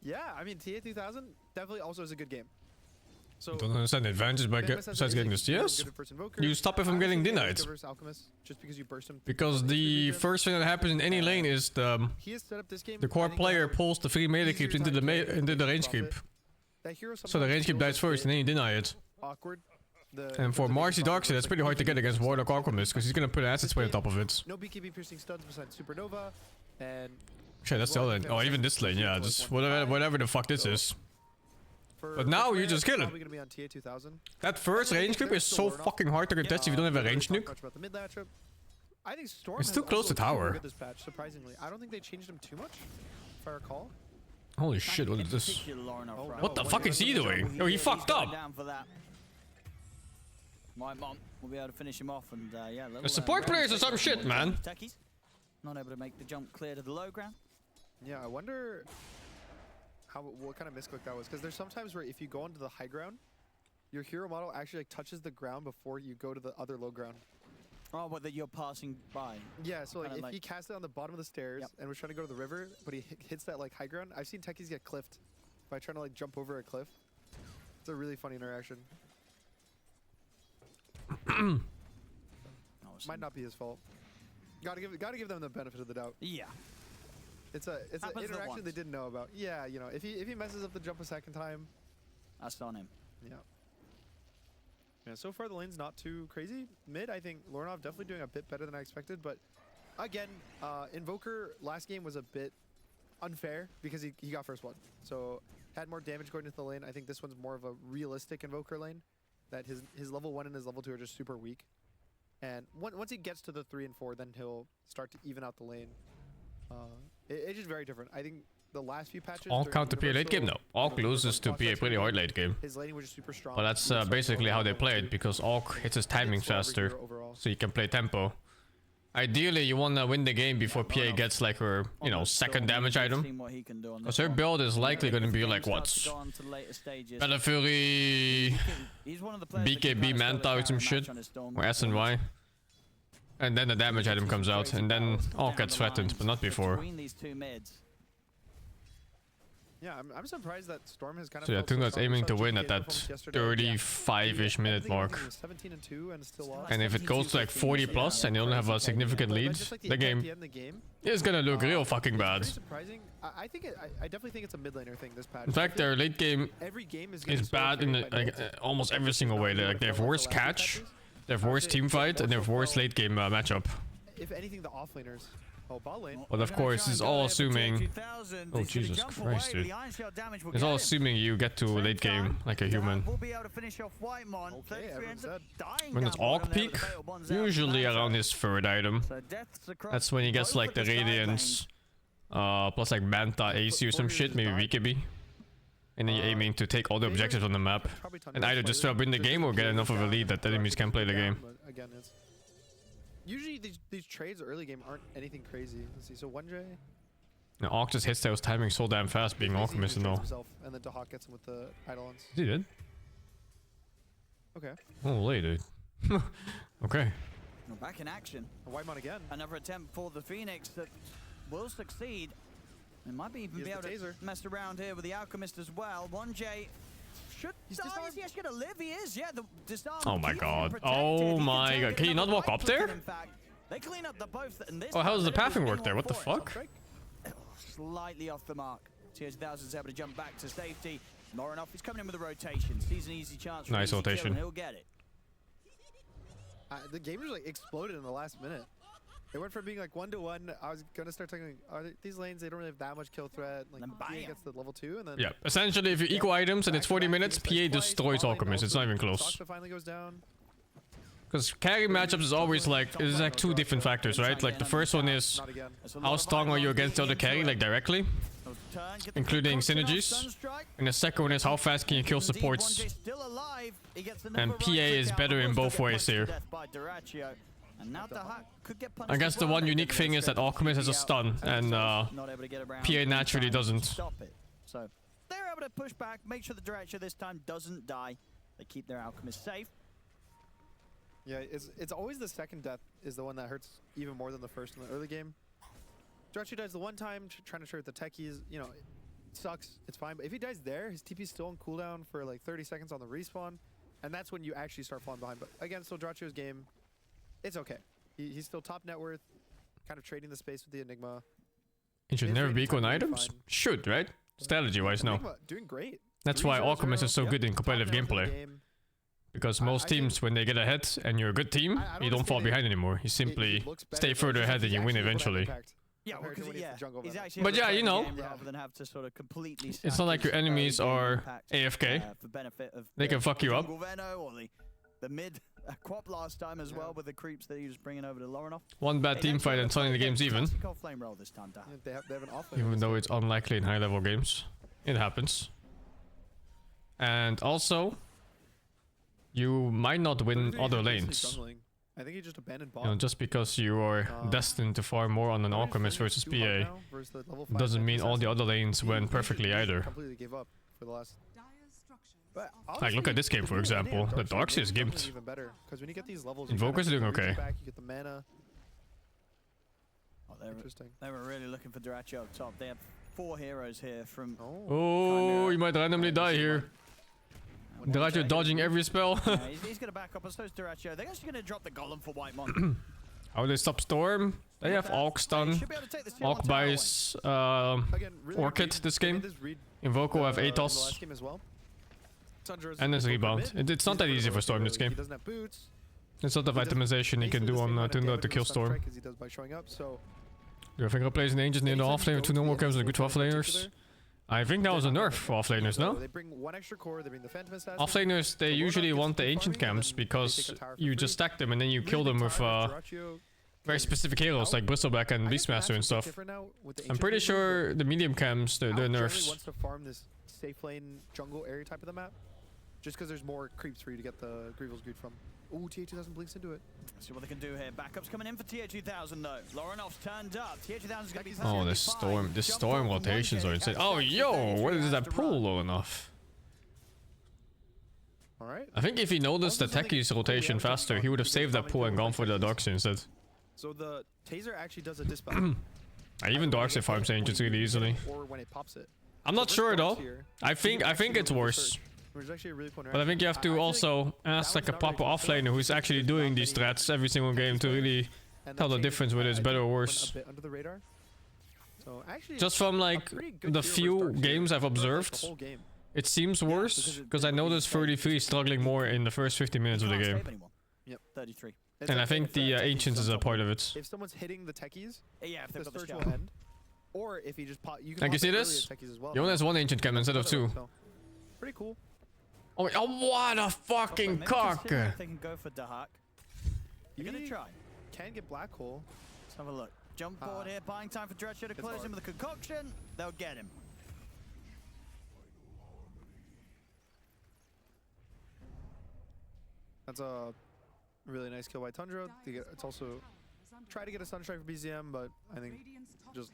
Yeah, I mean, TA 2000 definitely also is a good game. So Don't understand the advantage by besides getting the CS. You stop it from getting denied. Just because you burst him. Because the first thing that happens in any lane is the core player pulls the 3 melee creeps into the range creep. So the range creep dies first and then you deny it. Awkward. And for Marcy Darkseer, that's pretty hard to get against Warlock Alchemist, because he's gonna put an acid spray on top of it. No BKB piercing stuns besides Supernova, and Shit, that's the other lane. Oh, even this lane, yeah, just whatever the fuck this is. But now you just kill it. That first range creep is so fucking hard to contest if you don't have a range nuke. I think Storm It's too close to tower. this patch, surprisingly. I don't think they changed him too much, if I recall. Holy shit, what is this? What the fuck is he doing? Yo, he fucked up. My mom will be able to finish him off, and yeah. The support players are some shit, man. Techies not able to make the jump clear to the low ground. Yeah, I wonder what kind of misclick that was, because there's sometimes where if you go onto the high ground, your hero model actually like touches the ground before you go to the other low ground. Oh, what, that you're passing by? Yeah, so like if he cast it on the bottom of the stairs and was trying to go to the river, but he hits that like high ground, I've seen techies get cliffed by trying to like jump over a cliff. It's a really funny interaction. Might not be his fault. Gotta give them the benefit of the doubt. Yeah. It's an interaction they didn't know about. Yeah, you know, if he messes up the jump a second time, that's on him. Yeah. Yeah, so far the lane's not too crazy. Mid, I think Lornov definitely doing a bit better than I expected, but again, Invoker last game was a bit unfair because he got first blood. So had more damage going into the lane. I think this one's more of a realistic Invoker lane, that his level 1 and his level 2 are just super weak. And once he gets to the 3 and 4, then he'll start to even out the lane. It's just very different. I think the last few patches... All counter PA late game? No. Orc loses to PA pretty hard late game. His laning was just super strong. But that's basically how they play it, because Orc hits his timing faster, so you can play tempo. Ideally, you want to win the game before PA gets like her, you know, second damage item. Because her build is likely going to be like, what? Battle Fury, BKB Manta or some shit, or SNY. And then the damage item comes out, and then Orc gets threatened, but not before. Yeah, I'm surprised that Storm has kind of... So yeah, Tundra's aiming to win at that 35-ish minute mark. 17 and 2 and still lost. And if it goes to like 40 plus and you don't have a significant lead, the game is gonna look real fucking bad. Surprising. I definitely think it's a mid laner thing this patch. In fact, their late game is bad in almost every single way. Like they have worse catch, they have worse team fight, and they have worse late game matchup. If anything, the offlaners. Oh, bot lane. But of course, it's all assuming... Oh, Jesus Christ, dude. It's all assuming you get to late game like a human. When it's Orc peak, usually around his third item. That's when he gets like the Radiance, plus like Manta, AC or some shit, maybe BKB. And then you're aiming to take all the objectives on the map. And either just win the game or get enough of a lead that the enemies can play the game. Again, it's... Usually these trades early game aren't anything crazy. Let's see, so 1J... Now, Orc just hits those timing so damn fast, being Alchemist and all. And then Dahak gets him with the Eidolons. He did? Okay. Holy dude. Okay. We're back in action. A Whitemon again. Another attempt for the Phoenix that will succeed. It might be even be able to mess around here with the Alchemist as well. 1J... Is he actually gonna live? He is, yeah. The disarm. Oh my god. Oh my god. Can you not walk up there? They clean up the both. Oh, how does the pathing work there? What the fuck? Slightly off the mark. TS1000 is able to jump back to safety. Norinov is coming in with a rotation. Sees an easy chance for nice rotation. He'll get it. The game just like exploded in the last minute. It went from being like 1-1. I was gonna start talking. These lanes, they don't really have that much kill threat. Like PA gets the level 2, and then yeah. Essentially, if you equal items and it's 40 minutes, PA destroys Alchemist. It's not even close. Finally goes down. Because carry matchups is always like it's like two different factors, right? Like the first one is how strong are you against the other carry, like directly, including synergies, and the second one is how fast can you kill supports. And PA is better in both ways here. I guess the one unique thing is that Alchemist has a stun, and PA naturally doesn't. So they're able to push back, make sure the Director this time doesn't die. They keep their Alchemist safe. Yeah, it's always the second death is the one that hurts even more than the first in the early game. Director dies the one time, trying to trade the techies, you know, it sucks, it's fine. But if he dies there, his TP's still on cooldown for like 30 seconds on the respawn, and that's when you actually start falling behind. But again, still Dracho's game. It's okay. He's still top net worth, kind of trading the space with the Enigma. It should never be equal in items? Should, right? Strategy-wise, no. Doing great. That's why Alchemist is so good in competitive gameplay. Because most teams, when they get ahead and you're a good team, you don't fall behind anymore. You simply stay further ahead and you win eventually. Yeah, he's actually but yeah, you know, rather than have to sort of completely it's not like your enemies are AFK. For benefit of they can fuck you up. Or the mid Quap last time as well with the creeps that he was bringing over to Lorinoff. One bad team fight and suddenly the game's even. Flame roll this time, they have an even though it's unlikely in high level games. It happens. And also, you might not win other lanes. I think he just abandoned You know, bot. just because you are destined to farm more on an Alchemist versus PA doesn't mean all the other lanes went perfectly either. Completely gave up for the last. But Like, look at this game, for example. The Darkseer is gimped. Even better, because when you get these levels, Invoker's doing okay. Back, you get the mana. Oh, they were really looking for Dyrachyo up top. They have 4 heroes here from. Oh, you might randomly die here. Dyrachyo dodging every spell. Yeah, he's going to back up, and so is Dyrachyo. They're actually going to drop the Golem for Whitemon. How they stop Storm? They have Alk stun. Alk buys Orchid this game. Invoker have Atos. And there's rebound. It's not that easy for Storm this game. There's a lot of itemization he can do on Tundra to kill Storm. Do I think replacing the Ancients near the offlane with 2 normal camps is good for offlaners? I think that was a nerf for offlaners, no? Offlaners, they usually want the Ancient camps because you just stack them and then you kill them with very specific heroes like Bristleback and Beastmaster and stuff. I'm pretty sure the medium camps, they're nerfs. Wants to farm this safe lane jungle area type of the map, just because there's more creeps for you to get the Grievel's Greed from. Ooh, TA2000 blinks into it. Let's see what they can do here. Backups coming in for TA2000 though. Loronov's turned up. TA2000 is going to be. Oh, this storm rotations are insane. Oh, yo, where is that pool low enough? Alright. I think if he noticed the Techie's rotation faster, he would have saved that pool and gone for the Darkseer instead. So the taser actually does a dispel. Even Darkseer farms Ancients really easily. Or when it pops it. I'm not sure though. I think it's worse. But I think you have to also ask like a proper offlaner who's actually doing these strats every single game to really tell the difference whether it's better or worse. Just from like the few games I've observed, it seems worse because I noticed 33 struggling more in the first 50 minutes of the game. Yep, 33. And I think the Ancients is a part of it. If someone's hitting the techies, yeah, if the they've got surge the will shell. end. Or if he just pop, you can. Like you see this? He only has 1 Ancient cam instead of 2. Pretty cool. Oh, what a fucking cock! They can go for Dahak. You're gonna try. Can get Black Hole. Let's have a look. Jump forward here, buying time for Dyrachyo to close him with a concoction. They'll get him. That's a really nice kill by Tundra. It's also try to get a Sunstrike for BZM, but I think just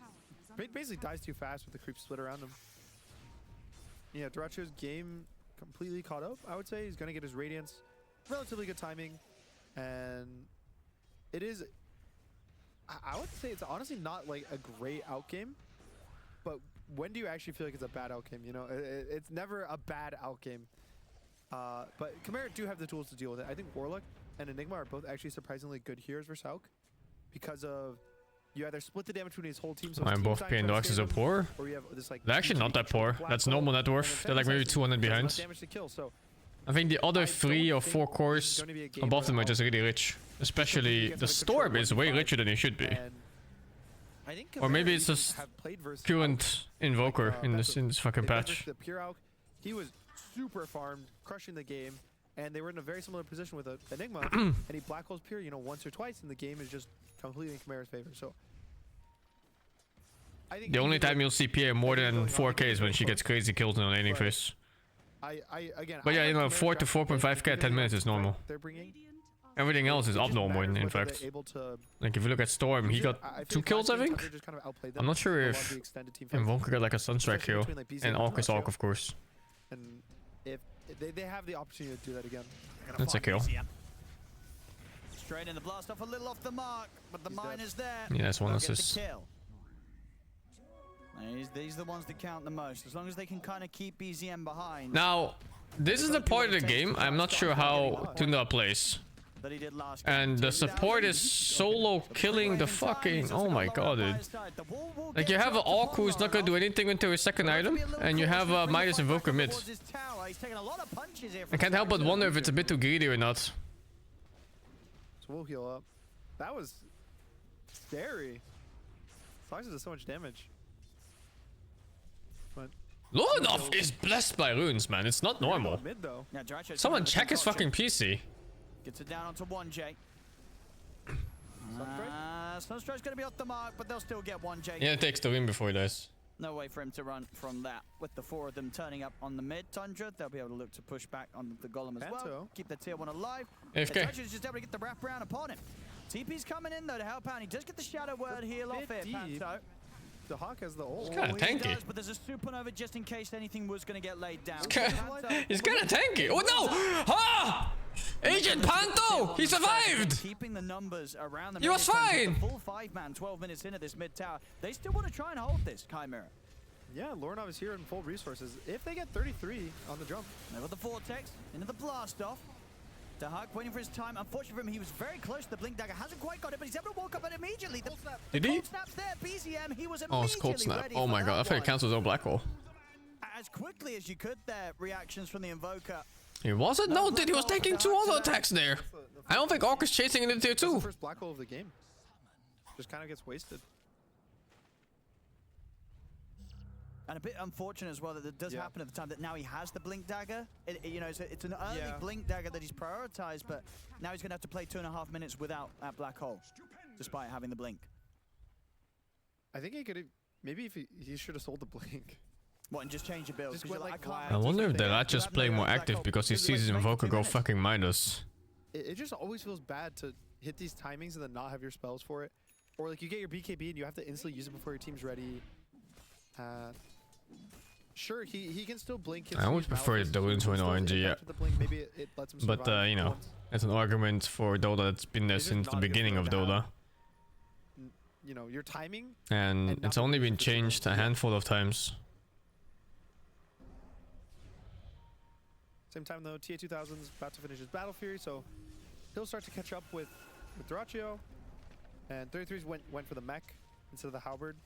basically dies too fast with the creep split around him. Yeah, Dyrachyo's game completely caught up, I would say. He's going to get his Radiance. Relatively good timing. And it is... I would say it's honestly not like a great outgame. But when do you actually feel like it's a bad outgame? You know, it's never a bad outgame. But Chimera do have the tools to deal with it. I think Warlock and Enigma are both actually surprisingly good heroes versus Hulk. Because of... You either split the damage between his whole team, so I'm both PA and Darkseer are poor. They're actually not that poor. That's normal net worth. They're like maybe 200 behind. I think the other 3 or 4 cores above them are just really rich. Especially the Storm is way richer than he should be. Or maybe it's just current Invoker in this fucking patch. He was super farmed, crushing the game, and they were in a very similar position with Enigma, and he black holes Pure, you know, once or twice, and the game is just completely in Chimera's favor. So I think the only time you'll see PA more than 4k is when she gets crazy kills in a laning phase. But yeah, you know, 4 to 4.5k at 10 minutes is normal. Everything else is abnormal in fact. Like if you look at Storm, he got 2 kills I think? I'm not sure if Invoker got like a Sunstrike kill. And Alk is Alk of course. And if they have the opportunity to do that again. That's a kill. Straight in the blast off a little off the mark, but the mine is there. Yeah, that's 1 assist. These are the ones that count the most. As long as they can kind of keep BZM behind. Now, this is a part of the game I'm not sure how Tundra plays. And the support is solo killing the fucking... Oh my god, dude. Like you have an Alk who's not gonna do anything until his second item, and you have a Midas Invoker mid. I can't help but wonder if it's a bit too greedy or not. So we'll heal up. That was scary. Fox does so much damage. But Lorenov is blessed by runes, man. It's not normal. Someone check his fucking PC. Gets it down onto 1J. Sunstrike's gonna be off the mark, but they'll still get 1J. Yeah, it takes the win before he dies. No way for him to run from that. With the 4 of them turning up on the mid Tundra, they'll be able to look to push back on the Golem as well. Keep the tier 1 alive. AFK. Is just able to get the wraparound upon him. TP's coming in though to help out. He does get the Shadow Word heal off it, Panto. The Hawk has the ult. It's kind of tanky. Does, but there's a supernova just in case anything was going to get laid down. He's kind of tanky. Oh no! Ah! Agent Panto! He survived! Keeping the numbers around the He was fine! The full 5-man, 12 minutes into this mid tower. They still want to try and hold this, Chimera. Yeah, Lornov is here in full resources. If they get 33 on the jump. They got the Vortex into the blast off. Dahak waiting for his time. Unfortunately for him, he was very close to the Blink Dagger. Hasn't quite got it, but he's able to walk up and immediately. Did he? Snaps there, BZM. He was Oh, it's cold snap. ready Oh my for god, I that thought he one. cancelled his own black hole. As quickly as you could there, reactions from the Invoker. He wasn't? No, dude, he was taking 2 auto attacks there. I don't think Orc is chasing into tier 2. The first black hole of the game. Just kind of gets wasted. And a bit unfortunate as well that it does happen at the time that now he has the Blink Dagger. You know, it's an early Blink Dagger that he's prioritized, but now he's going to have to play 2.5 minutes without that black hole, despite having the Blink. I think he could have, maybe if he should have sold the Blink. What, and just change your build? Just went like I wonder if they're not just playing more active because he sees his Invoker go fucking Midas. It just always feels bad to hit these timings and then not have your spells for it. Or like you get your BKB and you have to instantly use it before your team's ready. Sure, he can still blink. I always prefer Dota into an RNG, yeah. Maybe it lets him But, you know, it's an argument for Dota that's been there since the beginning of Dota. You know, your timing. And it's only been changed a handful of times. Same time though, TA 2000's about to finish his Battle Fury, so he'll start to catch up with Dyrachyo. And 33's went for the mech instead of the halberd.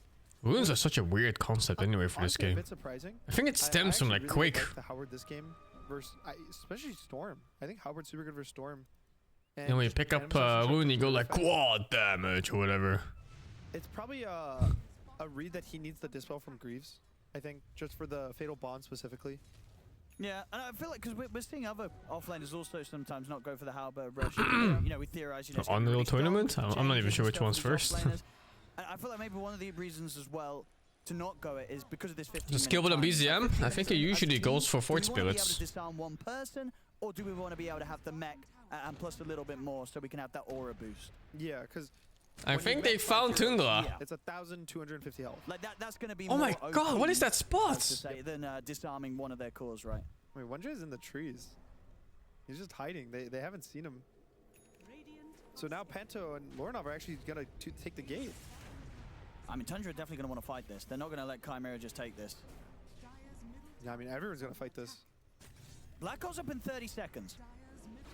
Runes are such a weird concept anyway for this game. A bit surprising. I think it stems from like Quake. Like the halberd this game versus especially Storm. I think halberd's super good for Storm. And when you pick up Rune, you go like quad damage or whatever. It's probably a read that he needs the dispel from Greaves. I think just for the Fatal Bond specifically. Yeah, and I feel like because we're seeing other offlaners also sometimes not go for the halberd rush. You know, we theorize. You know, Unreal Tournament? I'm not even sure which one's first. I feel like maybe one of the reasons as well to not go it is because of this 15. The skill build on BZM? I think it usually goes for Fort Spirits. Do we want to be able to disarm one person, or do we want to be able to have the mech and plus a little bit more so we can have that aura boost? Yeah, because I think they found Tundra. Yeah. It's 1,250 health. Like that's going to be. Oh my god, what is that spot? To say, than disarming one of their cores, right? Wait, Wenjay's in the trees. He's just hiding. They haven't seen him. So now Panto and Lornov are actually gonna take the gate. I mean, Tundra are definitely gonna want to fight this. They're not gonna let Chimera just take this. Yeah, I mean everyone's gonna fight this. Black Hole's up in 30 seconds.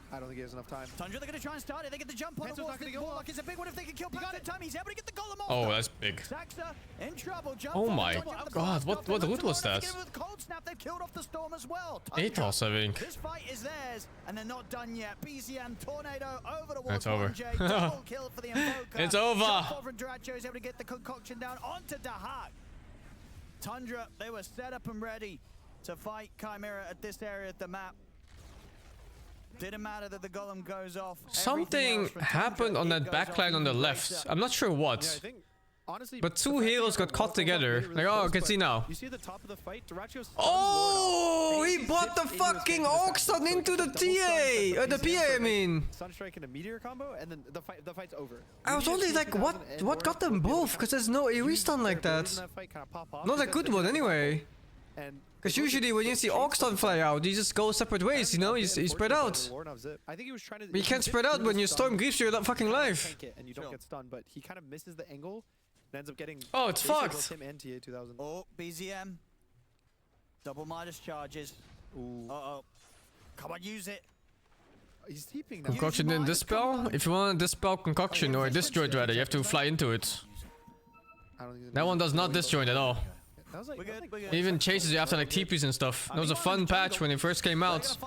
I don't think he has enough time. Tundra, they're going to try and start it. They get the jump on the wall. Warlock is a big one if they can kill Panto in time. He's able to get the golem off. Oh, that's big. Saxa in trouble. Jump oh my god, what route was that? With cold snap, they've killed off the storm as well. Atos, I think. This fight is theirs, and they're not done yet. BZM tornado over the wall. It's over. Double kill for the Invoker. It's over. Dyrachyo is able to get the concoction down onto Dahak. Tundra, they were set up and ready to fight Chimera at this area of the map. Didn't matter that the golem goes off. Something happened on that backline on the left. I'm not sure what. Yeah, I think, honestly, but two heroes got caught together. Like, oh, I can see now. You see the top of the fight? Dyrachyo. Oh, he bought the fucking Oxton into the TA! The PA, I mean. Sunstrike and a meteor combo, and then the fight's over. I was only like, what got them both? Because there's no AoE stun like that. Not a good one, anyway. Because usually when you see Oxton fly out, you just go separate ways, you know? You spread out. I think he was trying to. But you can't spread out when you Storm Greaves your fucking life. And you don't get stunned, but he kind of misses the angle and ends up getting. Oh, it's fucked. Him and TA 2000. Oh, BZM. Double Midas charges. Ooh. Uh-oh. Come on, use it. He's TPing now. Concoction didn't dispel? If you want to dispel Concoction or disjoint rather, you have to fly into it. That one does not disjoint at all. It even chases you after like TPs and stuff. That was a fun patch when it first came out.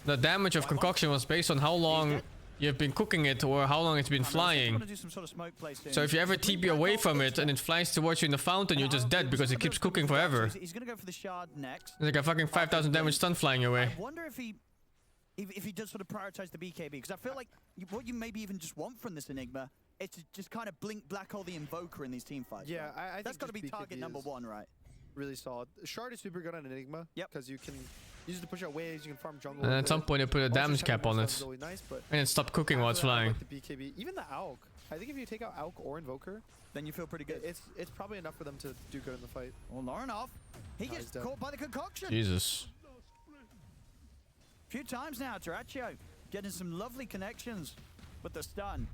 The damage of Concoction was based on how long you've been cooking it or how long it's been flying. So if you ever TP away from it and it flies towards you in the fountain, you're just dead because it keeps cooking forever. He's gonna go for the shard next. There's like a fucking 5,000 damage stun flying away. I wonder if he does sort of prioritize the BKB, because I feel like what you maybe even just want from this Enigma it's to just kind of blink black hole the Invoker in these team fights. Yeah, right? I think that's got to be just target BKB number is one, right? Really solid. Shard is super good on Enigma. Yep. Because you can use it to push out waves, you can farm jungle. And at some point they put a damage cap on it. Really nice, but And it stopped cooking while it's after that, I flying. like the BKB, even the Alk. I think if you take out Alk or Invoker, then you feel pretty good. It's probably enough for them to do good in the fight. Well, Laurenov, he gets caught by the concoction. Jesus. A few times now, Teraccio getting some lovely connections with the stun.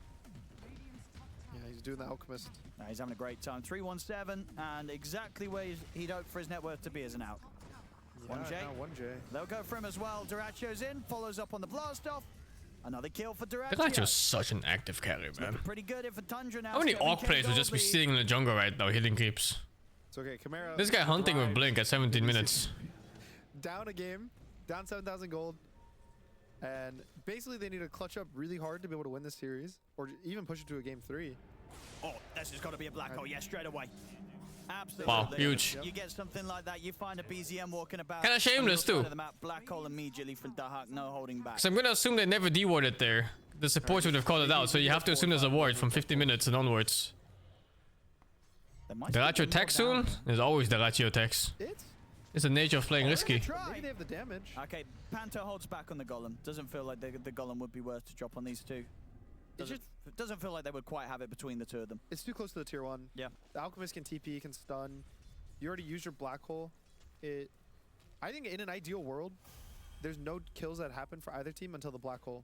Yeah, he's doing the Alchemist. He's having a great time. 317, and exactly where he'd hoped for his net worth to be as an Alk. Yeah, 1J. now 1J. They'll go for him as well. Duraccio's in, follows up on the blast off. Another kill for Duraccio. Duraccio's such an active carry, man. Pretty good if for Tundra now. How many Orc players would just be sitting in the jungle right now, hitting creeps? It's okay, Chimera. This guy hunting with Blink at 17 minutes. Down a game, down 7,000 gold. And basically they need to clutch up really hard to be able to win this series. Or even push it to a game 3. Oh, this has got to be a black hole. Yeah, straight away. Absolutely. Wow, huge. You get something like that, you find a BZM walking about. Kinda shameless too. The map, black hole immediately from Dahak, no holding back. So I'm gonna assume they never dewarded there. The supports would have called it out, so you have to assume there's a ward from 50 minutes and onwards. Duraccio tech soon? There's always Duraccio techs. It's the nature of playing risky. Maybe they have the damage. Okay, Panto holds back on the Golem. Doesn't feel like the Golem would be worth to drop on these two. Doesn't feel like they would quite have it between the two of them. It's too close to the tier 1. Yeah. The Alchemist can TP, can stun. You already used your black hole. I think in an ideal world, there's no kills that happen for either team until the black hole.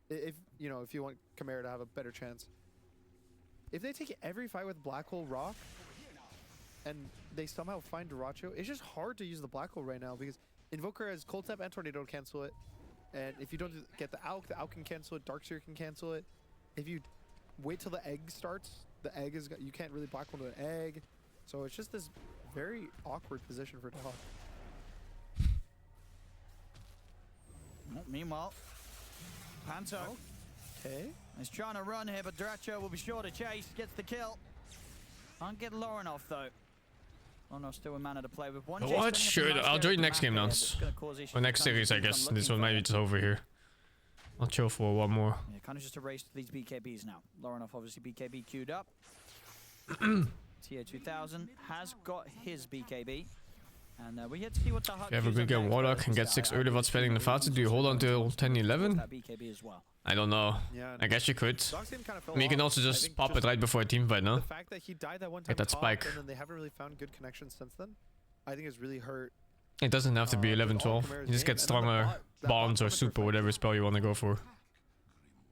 If you want Chimera to have a better chance. If they take every fight with black hole rock and they somehow find Duraccio, it's just hard to use the black hole right now because Invoker has Cold Step and Tornado to cancel it. And if you don't get the Alk can cancel it, Darkseer can cancel it. If you wait till the egg starts, the egg is you can't really black hole to an egg. So it's just this very awkward position for Dahak. Well, meanwhile, Panto. Okay. He's trying to run here, but Duraccio will be sure to chase. Gets the kill. Can't get Lauren off though. Oh no, still a mana to play with. What? Sure, I'll join next game, Nance. Or next series, I guess. This one might be just over here. I'll chill for one more. Yeah, kind of just a race to these BKBs now. Laurenov obviously BKB queued up. TA 2000 has got his BKB. And we get to see what the If you have a good game Warlock and get 6 early without spending the fast, do you hold on till 10-11? BKB as well. I don't know. Yeah, I guess you could. Kind of I mean, you can also just pop it right before a team fight, no? The fact that he died that one time Get that top, spike. and then they haven't really found good connections since then, I think it's really hurt. It doesn't have to be 11-12. You just get stronger bonds or super, whatever spell you want to go for.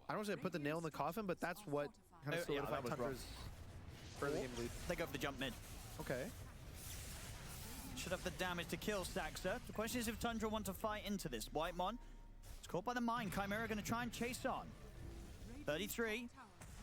I don't want to say put the nail in the coffin, but that's what kind of solidified Tundra's early game lead. They go for the jump mid. Okay. Should have the damage to kill Saxa. The question is if Tundra want to fight into this. Whitemon, it's caught by the mine. Chimera going to try and chase on. 33.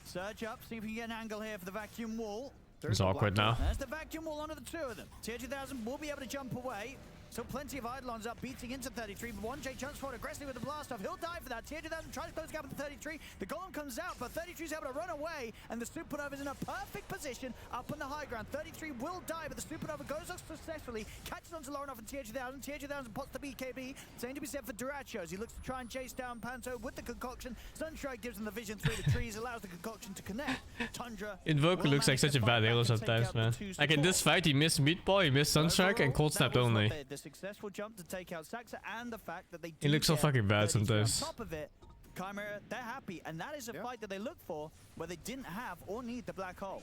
Surge up, see if we can get an angle here for the vacuum wall. It's awkward now. There's the vacuum wall onto the two of them. Tier 2000 will be able to jump away. So plenty of Eidolons up, beating into 33, but 1J jumps forward aggressively with the blast off. He'll die for that. Tier 2000 tries to close the gap with the 33. The Golem comes out, but 33 is able to run away, and the Supernova's in a perfect position up on the high ground. 33 will die, but the Supernova goes off successfully, catches onto Laurenov and Tier 2000. Tier 2000 pots the BKB. Same to be said for Duraccio as he looks to try and chase down Panto with the concoction. Sunstrike gives him the vision through the trees, allows the concoction to connect. Tundra. Invoker looks like such a bad hero sometimes, man. Like in this fight, he missed Meatball, he missed Sunstrike, and Cold Snapped only. The successful jump to take out Saxa and the fact that they He looks so fucking bad sometimes. On top of it, Chimera, they're happy, and that is a fight that they look for where they didn't have or need the black hole.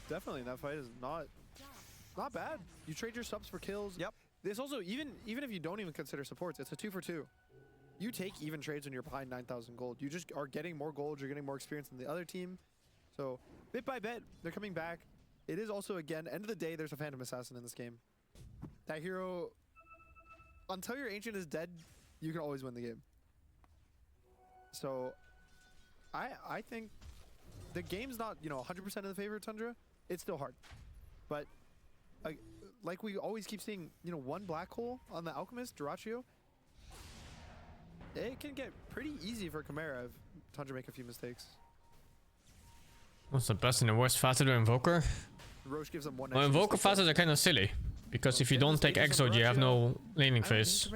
Definitely, that fight is not bad. You trade your subs for kills. Yep. This also, even if you don't even consider supports, it's a 2 for 2. You take even trades when you're behind 9,000 gold. You just are getting more gold, you're getting more experience than the other team. So, bit by bit, they're coming back. It is also, again, end of the day, there's a Phantom Assassin in this game. That hero, until your Ancient is dead, you can always win the game. So, I think the game's not, 100% in the favor of Tundra. It's still hard. But, like we always keep seeing, one black hole on the Alchemist, Duraccio, it can get pretty easy for Chimera if Tundra make a few mistakes. What's the best and the worst facet of Invoker? Roche gives them one. Well, Invoker facets are kind of silly. Because if you don't take Exort, you have no laning phase.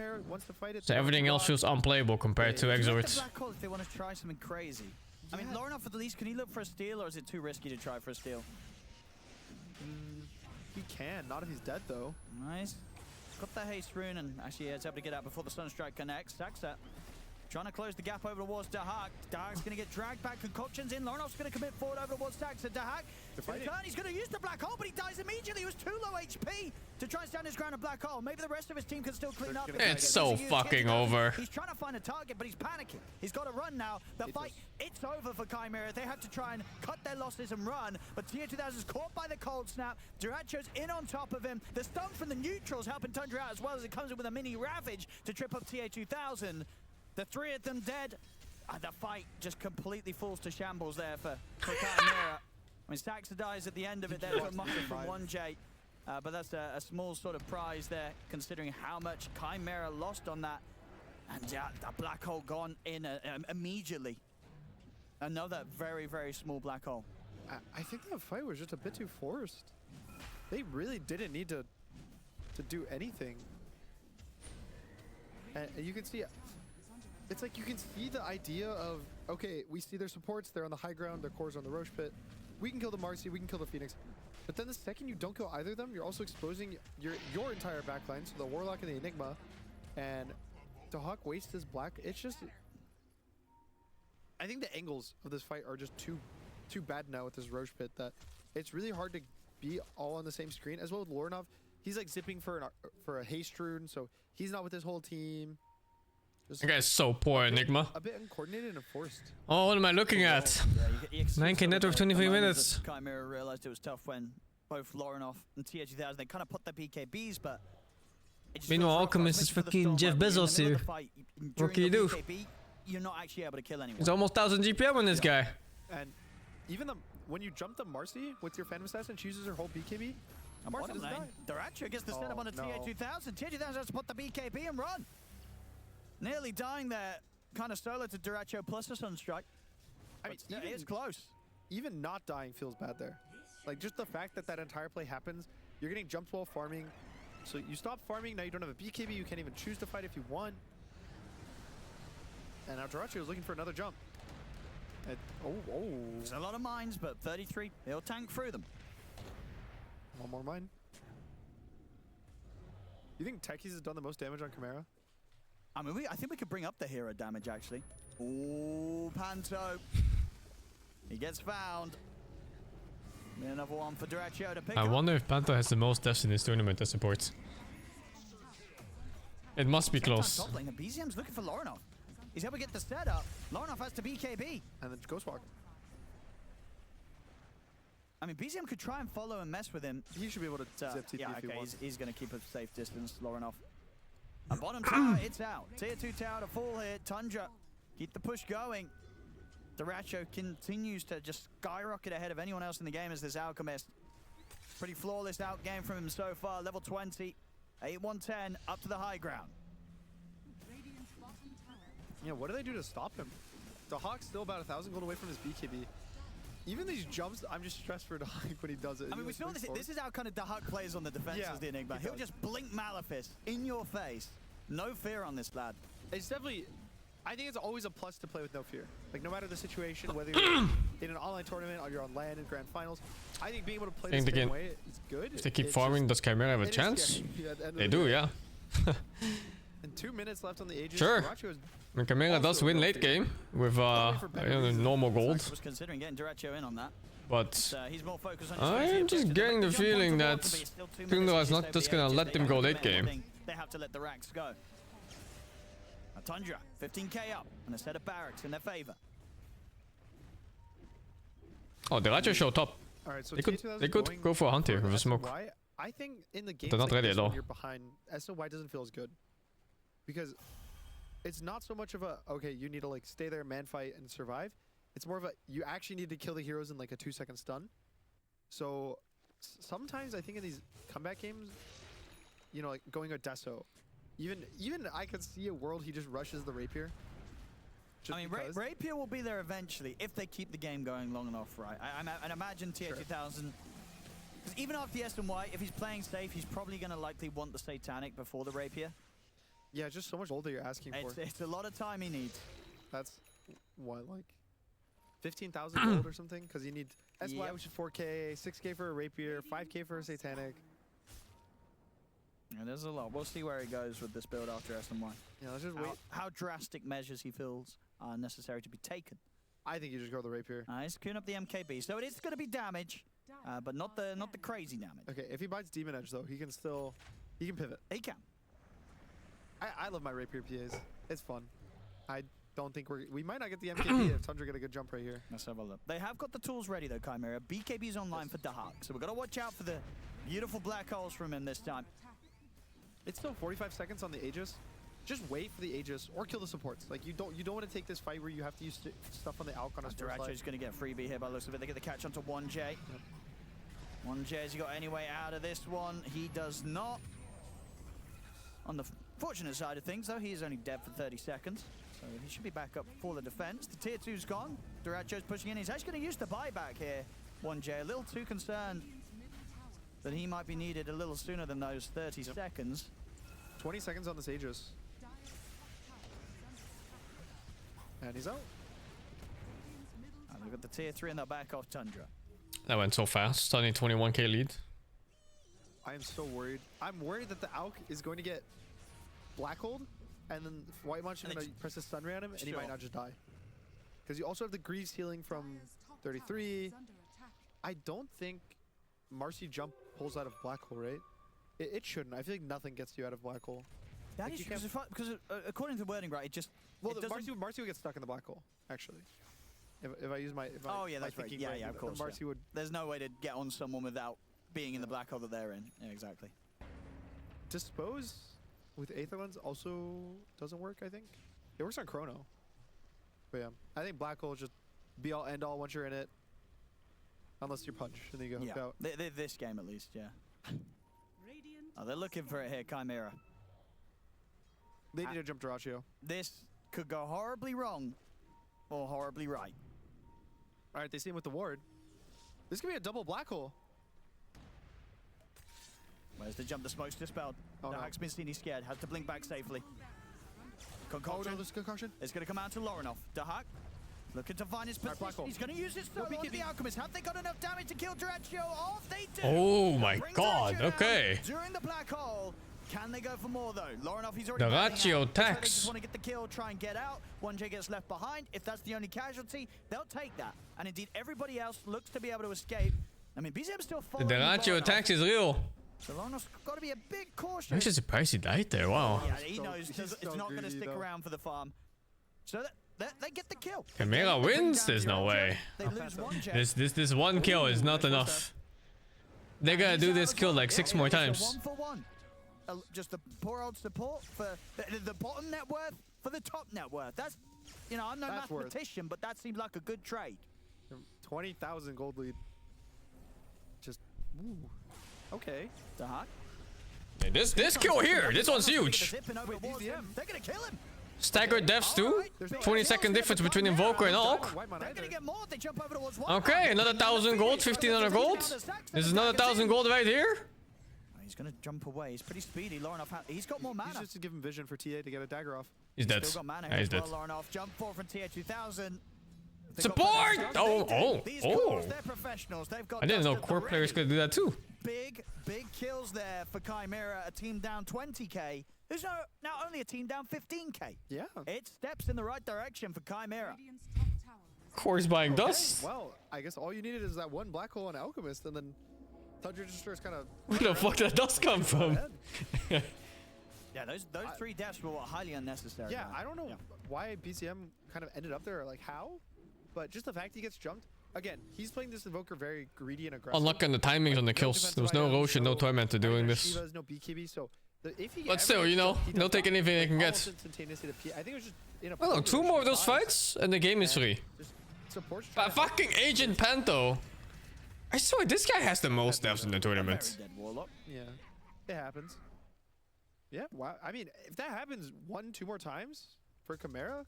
So everything else feels unplayable compared to Exort. Black hole if they want to try something crazy. I mean, Lorinov at least, can he look for a steal, or is it too risky to try for a steal? He can, not if he's dead though. Nice. He's got the haste rune, and actually he's able to get out before the Sunstrike connects. Saxa trying to close the gap over towards Dahak. Dahak's going to get dragged back. Concoction's in. Lorinov's going to commit forward over towards Saxa. Dahak, in turn, he's going to use the black hole, but he dies immediately. He was too low HP to try and stand his ground in black hole. Maybe the rest of his team can still clean up. It's so fucking over. He's trying to find a target, but he's panicking. He's got to run now. The fight, it's over for Chimera. They have to try and cut their losses and run, but TO2000 is caught by the cold snap. Duracho's in on top of him. The stun from the neutrals helping Tundra out as well as it comes in with a mini Ravage to trip up TA2000. The three of them dead. The fight just completely falls to shambles there for Chimera. I mean, Saxa dies at the end of it there for Mucker from 1J. But that's a small sort of prize there, considering how much Chimera lost on that. And yeah, that black hole gone in immediately. Another very, very small black hole. I think that fight was just a bit too forced. They really didn't need to do anything. And you can see, it's like you can see the idea of, okay, we see their supports, they're on the high ground, their cores are on the Roche pit. We can kill the Marcy, we can kill the Phoenix. But then the second you don't kill either of them, you're also exposing your entire backline, so the Warlock and the Enigma. And Dahak wastes his black. It's just, I think the angles of this fight are just too bad now with this Roche pit that it's really hard to be all on the same screen. As well with Lorinov, he's like zipping for a haste rune, so he's not with his whole team. That guy's so poor, Enigma. A bit uncoordinated and forced. Oh, what am I looking at? 9k net over 23 minutes. Chimera realized it was tough when both Lorinov and TO2000, they kind of put their BKBs, but meanwhile, Alchemist is fucking Jeff Bezos here. What can you do? You're not actually able to kill anyone. He's almost 1000 GPM on this guy. And even when you jump the Marcy with your Phantom Assassin, she uses her whole BKB. Marcy doesn't die. Duracho gets the setup on a TA2000. TA2000 has to put the BKB and run. Nearly dying there, kind of solo to Duracho plus a Sunstrike. I mean, it's close. Even not dying feels bad there. Like, just the fact that entire play happens, you're getting jumped while farming. So you stop farming, now you don't have a BKB, you can't even choose to fight if you want. And now Duracho is looking for another jump. And, There's a lot of mines, but 33, he'll tank through them. One more mine. You think Techies has done the most damage on Chimera? I mean, I think we could bring up the hero damage, actually. Ooh, Panto. He gets found. Another one for Duracho to pick I up. wonder if Panto has the most deaths in this tournament as supports. It must be close. Top lane, BZM's looking for Lorinov. He's able to get the setup. Lorinov has to BKB. And then Ghostwalk. I mean, BZM could try and follow and mess with him. He should be able to zip TP yeah, if he okay, wants. he's going to keep a safe distance, Lorinov. A bottom tower, it's out. Tier 2 tower to fall here. Tundra, keep the push going. Duracho continues to just skyrocket ahead of anyone else in the game as this Alchemist. Pretty flawless outgame from him so far. Level 20, 8-1-10, up to the high ground. Yeah, what do they do to stop him? Dahak's still about 1,000 gold away from his BKB. Even these jumps, I'm just stressed for Dahak when he does it. I mean, we saw this. This is how kind of Dahak plays on the defense as the Enigma. He'll just blink Malefice in your face. No fear on this lad. It's definitely, I think it's always a plus to play with no fear. Like, no matter the situation, whether you're in an online tournament or you're on LAN in grand finals, I think being able to play this same way is good. If they keep farming, does Chimera have a chance? They do, yeah. And 2 minutes left on the Aegis. Sure. And Chimera does win late game with normal gold. Was considering getting Duracho in on that. But he's more focused on I'm just getting the feeling that Tundra is not just gonna let them go late game. They have to let the racks go. Now Tundra, 15k up, and a set of barracks in their favor. Oh, the Duracho showed top. Alright, so they could go for a hunt here with a smoke. I think in the game they're not ready at all. You're behind, SOY doesn't feel as good. Because it's not so much of a, okay, you need to like stay there, man fight, and survive. It's more of a, you actually need to kill the heroes in like a 2-second stun. So sometimes I think in these comeback games, you know, like going a Deso, even I could see a world he just rushes the Rapier. I mean, Rapier will be there eventually if they keep the game going long enough, right? I imagine TA2000, because even after the SNY, if he's playing safe, he's probably going to likely want the Satanic before the Rapier. Yeah, just so much gold that you're asking for. It's a lot of time he needs. That's what, like 15,000 gold or something, because you need SY, which is 4K, 6K for a rapier, 5K for a satanic. Yeah, there's a lot. We'll see where he goes with this build after SMY. Yeah, let's just wait. How drastic measures he feels are necessary to be taken. I think you just go the rapier. He's queuing up the MKB, so it is going to be damage, but not the crazy damage. Okay, if he bites Demon Edge though, he can pivot. He can. I love my rapier PAs. It's fun. I don't think we might not get the MKB if Tundra get a good jump right here. Let's have a look. They have got the tools ready though, Chimera. BKB's online for Dahak, so we've got to watch out for the beautiful black holes from him this time. It's still 45 seconds on the Aegis. Just wait for the Aegis or kill the supports. Like you don't want to take this fight where you have to use stuff on the Alk on his first Duracho's going to get a freebie here by the looks of it. They get the catch onto 1J. Yep. 1J, has he got any way out of this one? He does not. On the fortunate side of things, though, he is only dead for 30 seconds. So he should be back up for the defense. The tier 2's gone. Duracho's pushing in. He's actually going to use the buyback here, 1J. A little too concerned that he might be needed a little sooner than those 30 seconds. 20 seconds on this Aegis. And he's out. And they've got the tier 3 and they'll back off Tundra. That went so fast. Only 21k lead. I am so worried. I'm worried that the Alk is going to get black hold, and then White Munch is going to press a stun ray on him, and he might not just die. Because you also have the Greaves healing from 33. I don't think Marcy jump pulls out of black hole, right? It shouldn't. I feel like nothing gets you out of black hole. That is because according to the wording, right, it just... Well, Marcy would get stuck in the black hole, actually. If I use my... Oh, yeah, that's right. Yeah, of course. Marcy would... There's no way to get on someone without being in the black hole that they're in. Yeah, exactly. Dispose with Aether Lens also doesn't work, I think. It works on Chrono. But yeah, I think black hole is just be all end all once you're in it. Unless you punch and then you go hooked out. This game at least, yeah. Oh, they're looking for it here, Chimera. They need to jump Duracho. This could go horribly wrong or horribly right. All right, they see him with the ward. This could be a double black hole. Where's the jump? The smoke's dispelled. Oh, Dahak's been seen, he's scared. Has to blink back safely. Concoction. Oh, no, this concoction. It's going to come out to Lorinov. Dahak looking to find his position. He's going to use his solo on the Alchemist. Have they got enough damage to kill Duracho off? They do. Oh my god, okay. During the black hole. Can they go for more though? Lorinov, he's already Duracho tax. They just want to get the kill, try and get out. 1J gets left behind. If that's the only casualty, they'll take that. And indeed, everybody else looks to be able to escape. I mean, BZM's still following. The Duracho tax is real. So Lorinov's got to be a bit cautious. I'm actually surprised he died there. Wow. Yeah, he knows it's not going to stick around for the farm. So they get the kill. Chimera wins? There's no way. They lose 1J. This one kill is not enough. They're gonna do this kill like 6 more times. 1 for 1. Just the poor old support for the bottom net worth for the top net worth. That's, you know, I'm no mathematician, but that seems like a good trade. 20,000 gold lead. Just, ooh. Okay. Dahak. Hey, this kill here, this one's huge. They're gonna kill him. Staggered deaths too. 20-second difference between Invoker and Alk. They're gonna get more if they jump over towards Okay, another 1,000 gold, 1,500 gold. This is another 1,000 gold right here. He's gonna jump away. He's pretty speedy. Lorinov, he's got more mana. He's just to give him vision for TA to get a dagger off. He's dead. Still got mana Yeah, he's dead. Lorinov, jump forward from TA 2000. Support! Oh. They're professionals. They've got I didn't know core players could do that too. Big kills there for Chimera. A team down 20k. Who's now only a team down 15k. Yeah. It steps in the right direction for Chimera. Core's buying dust. Well, I guess all you needed is that one black hole on Alchemist, and then Thunder just starts kind of. Where the fuck did that dust come from? Yeah, those 3 deaths were highly unnecessary. Yeah, I don't know why BCM kind of ended up there, or like how, but just the fact he gets jumped. Again, he's playing this Invoker very greedy and aggressive. Unlucky on the timings on the kills. There was no Roshan, no Tormentor doing this. Shivas, no BKB, so if he but still, you know, they'll take anything they can get. I think it was just in a Oh, 2 more of those fights and the game is free. Fucking Agent Panto. I swear this guy has the most deaths in the tournament. Yeah, it happens. Yeah, wow. I mean, if that happens 1-2 more times for Chimera,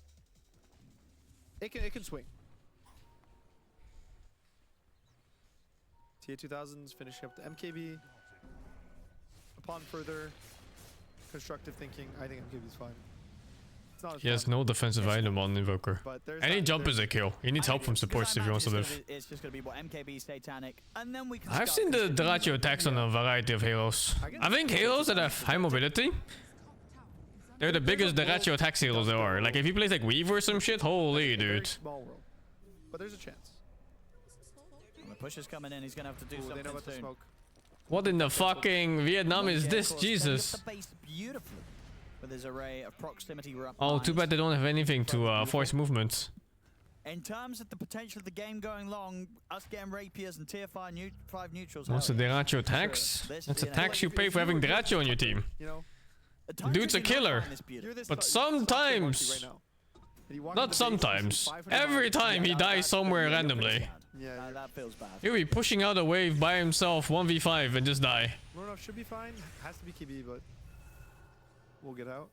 it can swing. TA 2000's finishing up the MKB. Upon further constructive thinking, I think MKB's fine. He has no defensive item on Invoker. Any jump is a kill. He needs help from supports if he wants to live. It's just going to be what MKB Satanic, and then we can. I've seen the Ratio attacks on a variety of heroes. I think heroes that have high mobility, they're the biggest Ratio attacks heroes there are. Like if he plays like Weaver or some shit, holy dude. Small world, but there's a chance. Well, the push is coming in. He's going to have to do something they know about soon. the smoke. What in the fucking Vietnam is this? Jesus. The base beautifully with his array of proximity. Oh, too bad they don't have anything to force movement. In terms of the potential of the game going long, us getting rapiers and tier 5 neutrals. What's the Deratio tax? That's a tax you pay for having Deratio on your team. Dude's a killer. But sometimes, not sometimes, every time he dies somewhere randomly. Yeah, that feels bad. He'll be pushing out a wave by himself 1v5 and just die. Lorenov should be fine. Has to be KB, but we'll get out.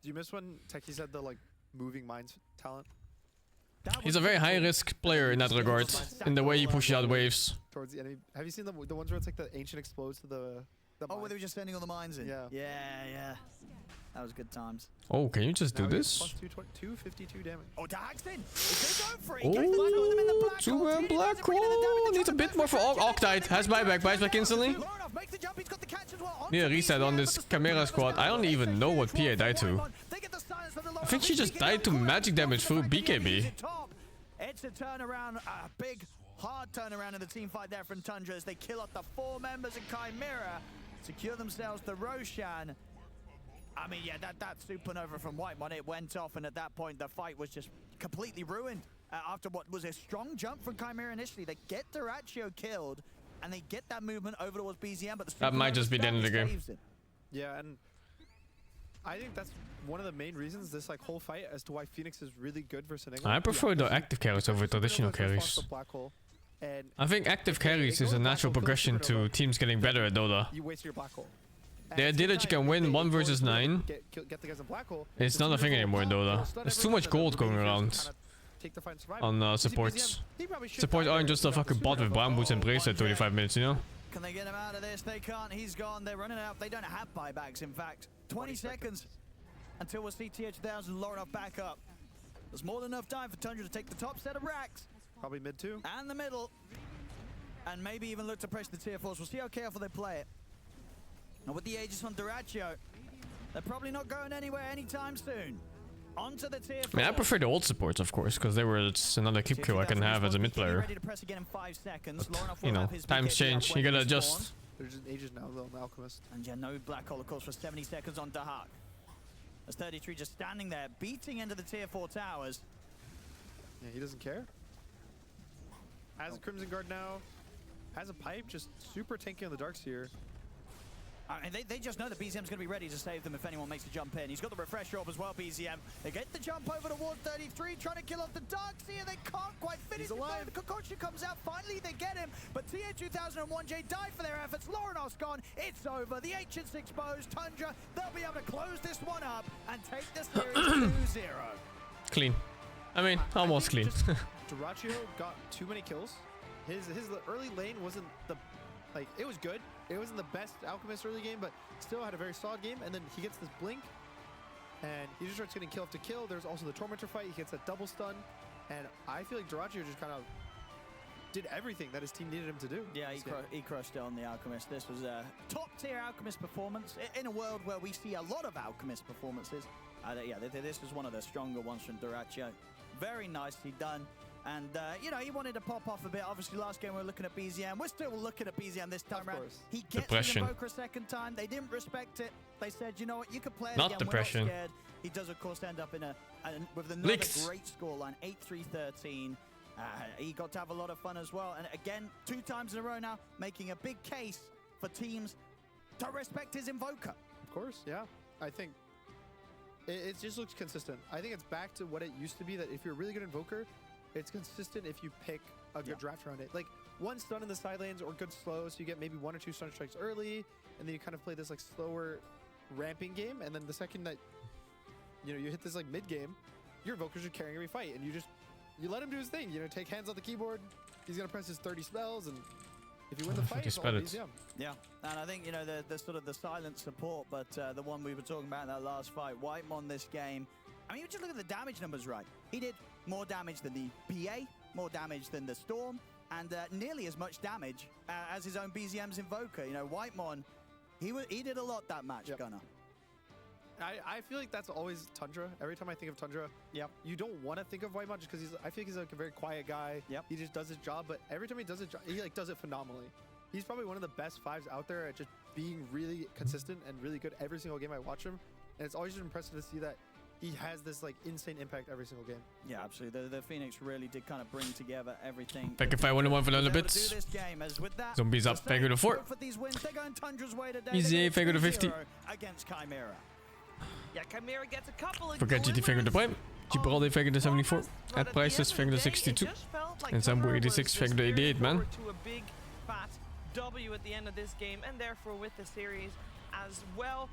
Do you miss when Techie said the like moving mines talent? He's a very high risk player in that regard, in the way he pushes out waves. Towards the enemy. Have you seen the ones where it's like the ancient explodes to the where they were just sending all the mines in? Yeah. Yeah. That was good times. Oh, can you just do this? Plus 252 damage. Oh, Daxton! Oh, 2 black hole. Needs a bit more for Octite. Has buyback instantly. Need a reset on this Chimera squad. I don't even know what PA died to. I think she just died to magic damage through BKB. It's a turnaround, a big, hard turnaround in the team fight there from Tundra as they kill off the 4 members of Chimera, secure themselves the Roshan. I mean, yeah, that supernova from Whitemon, it went off, and at that point, the fight was just completely ruined. After what was a strong jump from Chimera initially, they get Deratio killed, and they get that movement over towards BZM, but that might just be the end of the game. Yeah, and I think that's one of the main reasons this like whole fight as to why Phoenix is really good versus Enigma. I prefer the active carries over traditional carries. I think active carries is a natural progression to teams getting better at Dota. You waste your black hole. The idea that you can win 1 versus 9, get the guys in black hole, it's not a thing anymore in Dota. There's too much gold going around on supports. Supports aren't just a fucking bot with brown boots and bracelet 35 minutes, you know? Can they get him out of this? They can't. He's gone. They're running out. They don't have buybacks, in fact. 20 seconds until we'll see TH1000 Lorenov back up. There's more than enough time for Tundra to take the top set of racks. Probably mid 2. And the middle. And maybe even look to press the tier 4s. We'll see how careful they play it. And with the Aegis on Deratio, they're probably not going anywhere anytime soon. Onto the tier 4. I mean, I prefer the old supports, of course, because they were just another keep kill I can have as a mid player. But, you know, times change. You gotta adjust. There's just Aegis now, though, the Alchemist. And yeah, no black hole, of course, for 70 seconds on Dahak. As 33 just standing there, beating into the tier 4 towers. Yeah, he doesn't care. Has a Crimson Guard now. Has a pipe, just super tanky on the Dark Seer. And they just know that BZM's going to be ready to save them if anyone makes a jump in. He's got the refresh orb as well, BZM. They get the jump over towards 33, trying to kill off the Dark Seer. They can't quite finish. He's alive. The concoction comes out. Finally, they get him. But TH2001J died for their efforts. Lorenov's gone. It's over. The Ancients exposed. Tundra, they'll be able to close this one up and take the series 2-0. Clean. I mean, almost clean. Deratio got too many kills. His early lane wasn't the... Like, it was good. It wasn't the best Alchemist early game, but still had a very solid game. And then he gets this blink, and he just starts getting kill after kill. There's also the Tormentor fight. He gets a double stun. And I feel like Deratio just kind of did everything that his team needed him to do. Yeah, he crushed it on the Alchemist. This was a top-tier Alchemist performance in a world where we see a lot of Alchemist performances. Yeah, this was one of the stronger ones from Deratio. Very nicely done. And, you know, he wanted to pop off a bit. Obviously, last game we were looking at BZM. We're still looking at BZM this time around. He gets the Invoker a second time. They didn't respect it. They said, you know what, you can play it not again. Depression. We're not scared. He does, of course, end up in with another great scoreline, 8-3-13. He got to have a lot of fun as well. And again, 2 times in a row now, making a big case for teams to respect his Invoker. Of course, yeah. I think it just looks consistent. I think it's back to what it used to be, that if you're a really good Invoker, it's consistent if you pick a good draft around it. Like, 1 stun in the side lanes or good slow, so you get maybe 1 or 2 stun strikes early, and then you kind of play this like slower ramping game, and then the second that you hit this like mid game, your Invokers are carrying every fight, and you let him do his thing. You know, take hands off the keyboard. He's gonna press his 30 spells, and If you win the fight, it's all BZM. Yeah, and I think, you know, the sort of the silent support, but the one we were talking about in that last fight, Whitemon this game, I mean, just look at the damage numbers, right? He did more damage than the PA, more damage than the Storm, and nearly as much damage as his own BZM's Invoker. You know, Whitemon, he did a lot that match, Gunnar. I feel like that's always Tundra. Every time I think of Tundra, you don't want to think of Whitemon just because I feel like he's like a very quiet guy. He just does his job, but every time he does his job, he like does it phenomenally. He's probably one of the best 5s out there at just being really consistent and really good every single game I watch him. And it's always just impressive to see that he has this like insane impact every single game. Yeah, absolutely. The Phoenix really did kind of bring together everything. Back if I won one for a little bit. Zombies up, Faggot to 4. Easy, Faggot to 50. Against Chimera. Yeah, Chimera gets a couple of Forget GT Faggot to Prime. Gibraltar Faggot to 74. At prices Faggot to 62. And Zambu 86 Faggot to 88, man. To a big fat W at the end of this game, and therefore with the series as well.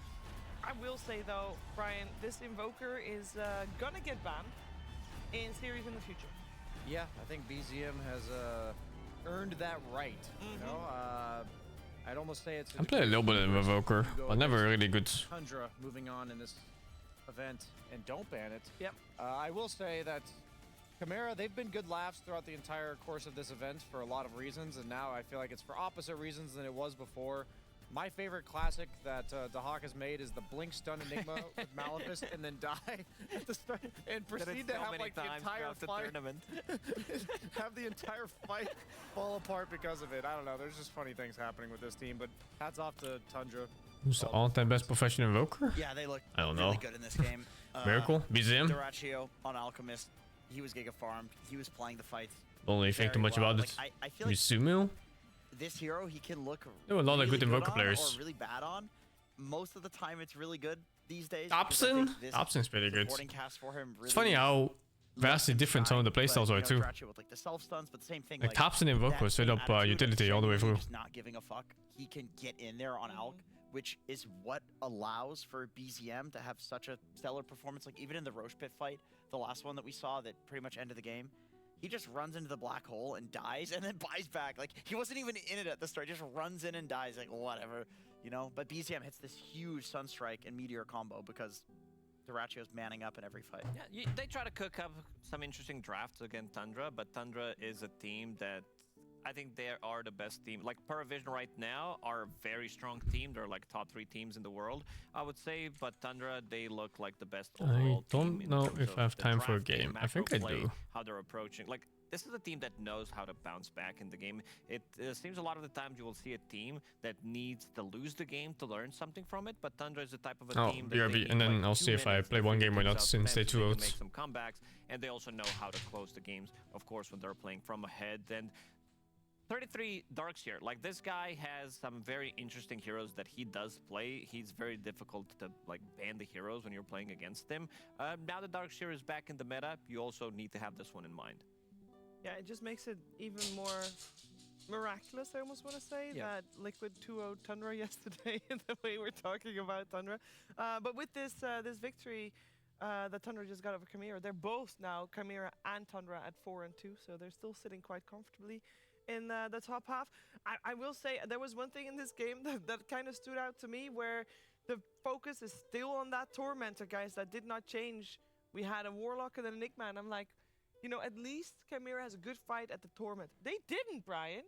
I will say though, Brian, this Invoker is gonna get banned in series in the future. Yeah, I think BZM has earned that right. You know, I'd almost say it's. I play a little bit of Invoker, but never really good. Tundra moving on in this event, and don't ban it. Yep. I will say that Chimera, they've been good laughs throughout the entire course of this event for a lot of reasons, and now I feel like it's for opposite reasons than it was before. My favorite classic that Dahak has made is the blink stun Enigma with Malefice and then die at the start and proceed to have like the entire fight have the entire fight fall apart because of it. I don't know. There's just funny things happening with this team, but hats off to Tundra. Who's the all-time best professional Invoker? Yeah, they look I don't know. really good in this game. Miracle? BZM? Duraccio on Alchemist. He was Giga farmed. He was playing the fights. Don't really think too much about it. I feel like Sumo? this hero, he can look there were a lot of good Invoker players. Or really bad on. Most of the time, it's really good these days. Thompson? Thompson's pretty good. Cast for him really it's funny how vastly different some of the playstyles are too. With, like, the self stuns, but the same thing. Like Thompson Invoker was straight up utility all the way through. Just not giving a fuck. He can get in there on Alk, which is what allows for BZM to have such a stellar performance. Like even in the Roche Pit fight, the last one that we saw that pretty much ended the game. He just runs into the black hole and dies and then buys back. Like, he wasn't even in it at the start. Just runs in and dies. Like, whatever, you know? But BZM hits this huge Sunstrike and Meteor combo because Duraccio's manning up in every fight. Yeah, they try to cook up some interesting drafts against Tundra, but Tundra is a team that I think they are the best team. Like, Paravision right now are a very strong team. They're like top 3 teams in the world, I would say. But Tundra, they look like the best overall I don't know if I have time for a game. I think I do. How they're approaching. Like, this is a team that knows how to bounce back in the game. It seems a lot of the times you will see a team that needs to lose the game to learn something from it. But Tundra is the type of a team that BRB, and then I'll see if I play one game or not since they 2 out. Make some comebacks, and they also know how to close the games, of course, when they're playing from ahead. And 33 Darkseer, like this guy has some very interesting heroes that he does play. He's very difficult to like ban the heroes when you're playing against him. Now that Darkseer is back in the meta, you also need to have this one in mind. Yeah, it just makes it even more miraculous, I almost want to say, that Liquid 2-0 Tundra yesterday in the way we're talking about Tundra. But with this this victory, the Tundra just got over Chimera. They're both now, Chimera and Tundra, at 4-2, so they're still sitting quite comfortably in the top half. I will say there was one thing in this game that kind of stood out to me, where the focus is still on that Tormentor, guys. That did not change. We had a Warlock and an Enigma, and I'm like, you know, at least Chimera has a good fight at the Torment. They didn't, Brian.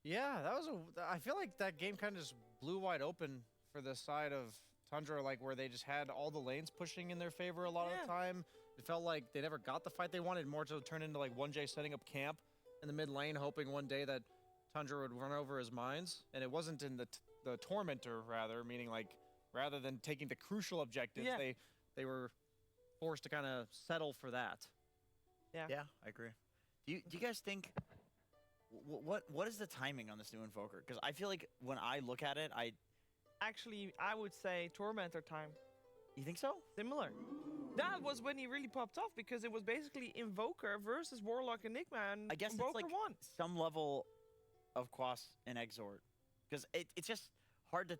Yeah, that was I feel like that game kind of just blew wide open for the side of Tundra, like where they just had all the lanes pushing in their favor a lot of the time. It felt like they never got the fight they wanted, more to turn into like 1J setting up camp in the mid lane, hoping one day that Tundra would run over his mines. And it wasn't in the Tormentor, rather, meaning like rather than taking the crucial objectives, they were forced to kind of settle for that. Yeah, I agree. Do you guys think what is the timing on this new Invoker? Because I feel like when I look at it, I would say Tormentor time. You think so? Similar. That was when he really popped off, because it was basically Invoker versus Warlock Enigma, and I guess Invoker it's like won. some level of Quas and Exort, because it's just hard to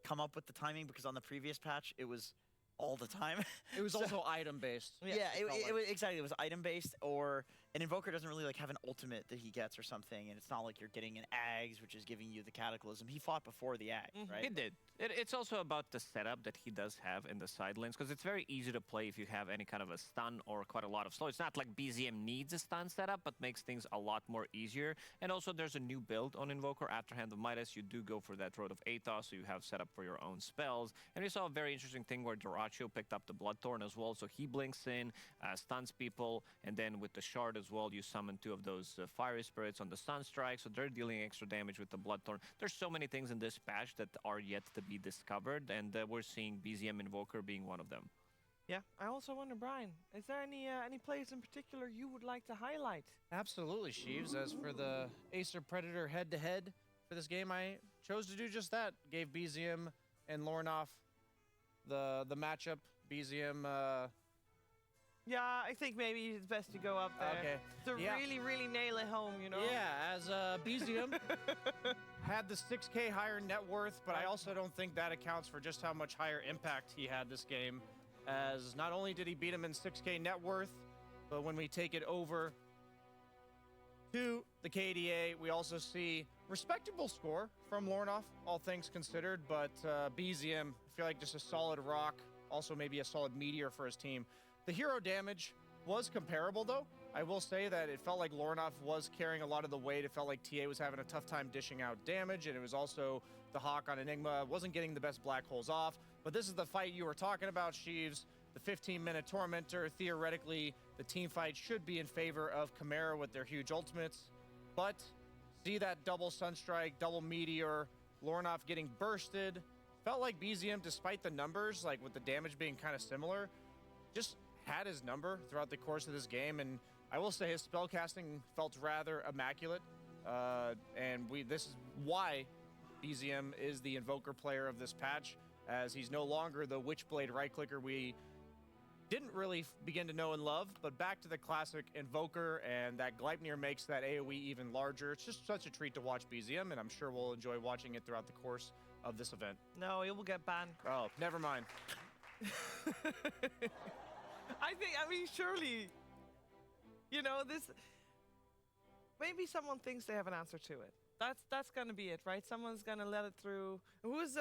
come up with the timing, because on the previous patch it was all the time. It was also item based. Yeah, it was exactly. It was item based, or an Invoker doesn't really like have an ultimate that he gets or something, and it's not like you're getting an Ags, which is giving you the Cataclysm. He fought before the Ags, right? He did. It's also about the setup that he does have in the side lanes, because it's very easy to play if you have any kind of a stun or quite a lot of slow. It's not like BZM needs a stun setup, but makes things a lot more easier. And also there's a new build on Invoker after Hand of Midas. You do go for that Road of Aethos, so you have set up for your own spells. And we saw a very interesting thing where Dyrachyo picked up the Bloodthorn as well, so he blinks in, stuns people, and then with the Shard as well, you summon 2 of those Fiery Spirits on the Stun Strike, so they're dealing extra damage with the Bloodthorn. There's so many things in this patch that are yet to be discovered, and we're seeing BZM Invoker being one of them. Yeah, I also wonder, Brian, is there any players in particular you would like to highlight? Absolutely, Sheaves. As for the Acer Predator head-to-head for this game, I chose to do just that. Gave BZM and Lornoff the matchup. BZM... Yeah, I think maybe it's best to go up there. Okay. To really nail it home, you know? Yeah, as BZM had the 6K higher net worth, but I also don't think that accounts for just how much higher impact he had this game. As not only did he beat him in 6K net worth, but when we take it over to the KDA, we also see respectable score from Lornoff, all things considered, but BZM, I feel like just a solid rock, also maybe a solid meteor for his team. The hero damage was comparable, though. I will say that it felt like Lornoff was carrying a lot of the weight. It felt like TA was having a tough time dishing out damage, and it was also the Hawk on Enigma wasn't getting the best black holes off. But this is the fight you were talking about, Sheaves. The 15-minute Tormentor. Theoretically, the team fight should be in favor of Chimera with their huge ultimates. But see that double Sunstrike, double Meteor, Lornoff getting bursted. Felt like BZM, despite the numbers, like with the damage being kind of similar, just had his number throughout the course of this game, and I will say his spellcasting felt rather immaculate. And this is why BZM is the Invoker player of this patch, as he's no longer the Witchblade right-clicker we didn't really begin to know and love, but back to the classic Invoker, and that Gleipnir makes that AoE even larger. It's just such a treat to watch BZM, and I'm sure we'll enjoy watching it throughout the course of this event. No, it will get banned. Oh, never mind. I mean, surely, you know, this, maybe someone thinks they have an answer to it. That's gonna be it, right? Someone's gonna let it through. Who's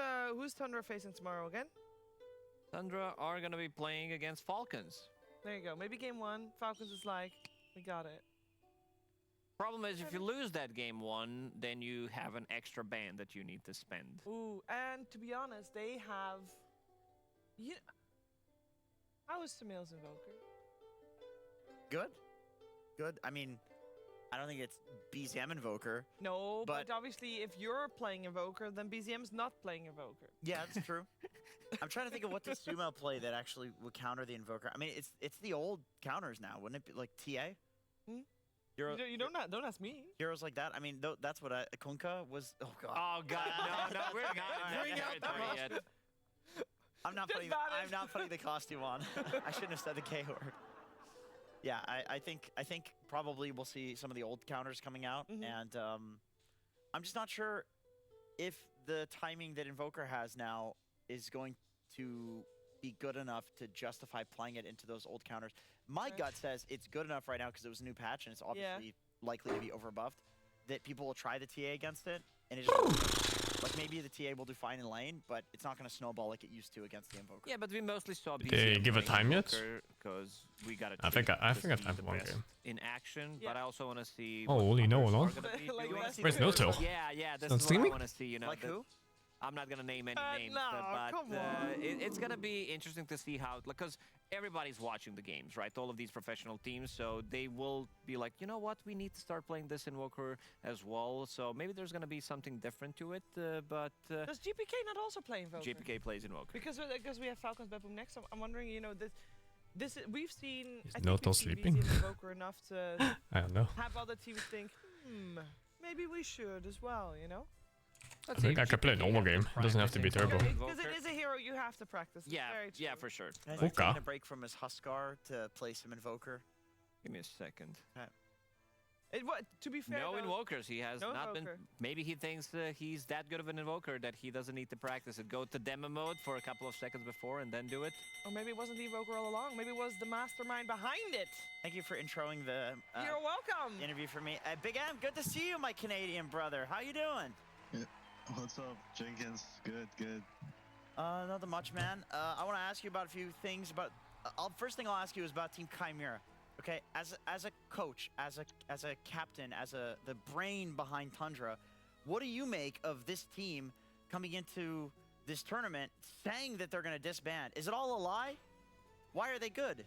Tundra facing tomorrow again? Tundra are gonna be playing against Falcons. There you go. Maybe game 1, Falcons is like, we got it. Problem is, if you lose that game 1, then you have an extra ban that you need to spend. Ooh, and to be honest, they have, how is Tamil's Invoker? Good. I mean, I don't think it's BZM Invoker. No, but obviously if you're playing Invoker, then BZM's not playing Invoker. Yeah, that's true. I'm trying to think of what does Sumo play that actually would counter the Invoker. I mean, it's the old counters now, wouldn't it be? Like TA? You don't ask me. Heroes like that. I mean, that's what Kunkka was. Oh god. Oh god, no, we're not Bring out the yet. I'm not putting the costume on. I shouldn't have said the K word. Yeah, I think probably we'll see some of the old counters coming out, and I'm just not sure if the timing that Invoker has now is going to be good enough to justify playing it into those old counters. My gut says it's good enough right now because it was a new patch and it's obviously likely to be overbuffed, that people will try the TA against it, and it just, like maybe the TA will do fine in lane, but it's not going to snowball like it used to against the Invoker. Yeah, but we mostly saw Did they give a time yet? Because we got I think I have time for one game. In action, but I also want to see. Oh, only no one on. Where's Noto? Yeah, this Not is streaming? what I want to see. You know, like who? I'm not gonna name any names, no, but come on. it's gonna be interesting to see how, because everybody's watching the games, right? All of these professional teams, so they will be like, you know what, we need to start playing this Invoker as well. So maybe there's gonna be something different to it. But does GPK not also play Invoker? GPK plays Invoker Because we have Falcons Bedboom next. I'm wondering, you know, this we've seen. Is Noto sleeping? Invoker enough to I don't know. have other teams think, maybe we should as well, you know. I think I could play a normal game. It doesn't have to be turbo. Because it is a hero you have to practice. Yeah, for sure. He's taking a break from his Huskar to play some Invoker. Give me a second. Okay. To be fair, No though, invokers. He has no not been. invoker. Maybe he thinks he's that good of an invoker that he doesn't need to practice it. Go to demo mode for a couple of seconds before and then do it. Or maybe it wasn't the invoker all along. Maybe it was the mastermind behind it. Thank you for introing the You're welcome. interview for me. Big M, good to see you, my Canadian brother. How you doing? Yeah. What's up, Jenkins? Good. Nothing much, man. I want to ask you about a few things. First thing I'll ask you is about Team Chimera. Okay, as a coach, as a captain, the brain behind Tundra, what do you make of this team coming into this tournament saying that they're going to disband? Is it all a lie? Why are they good?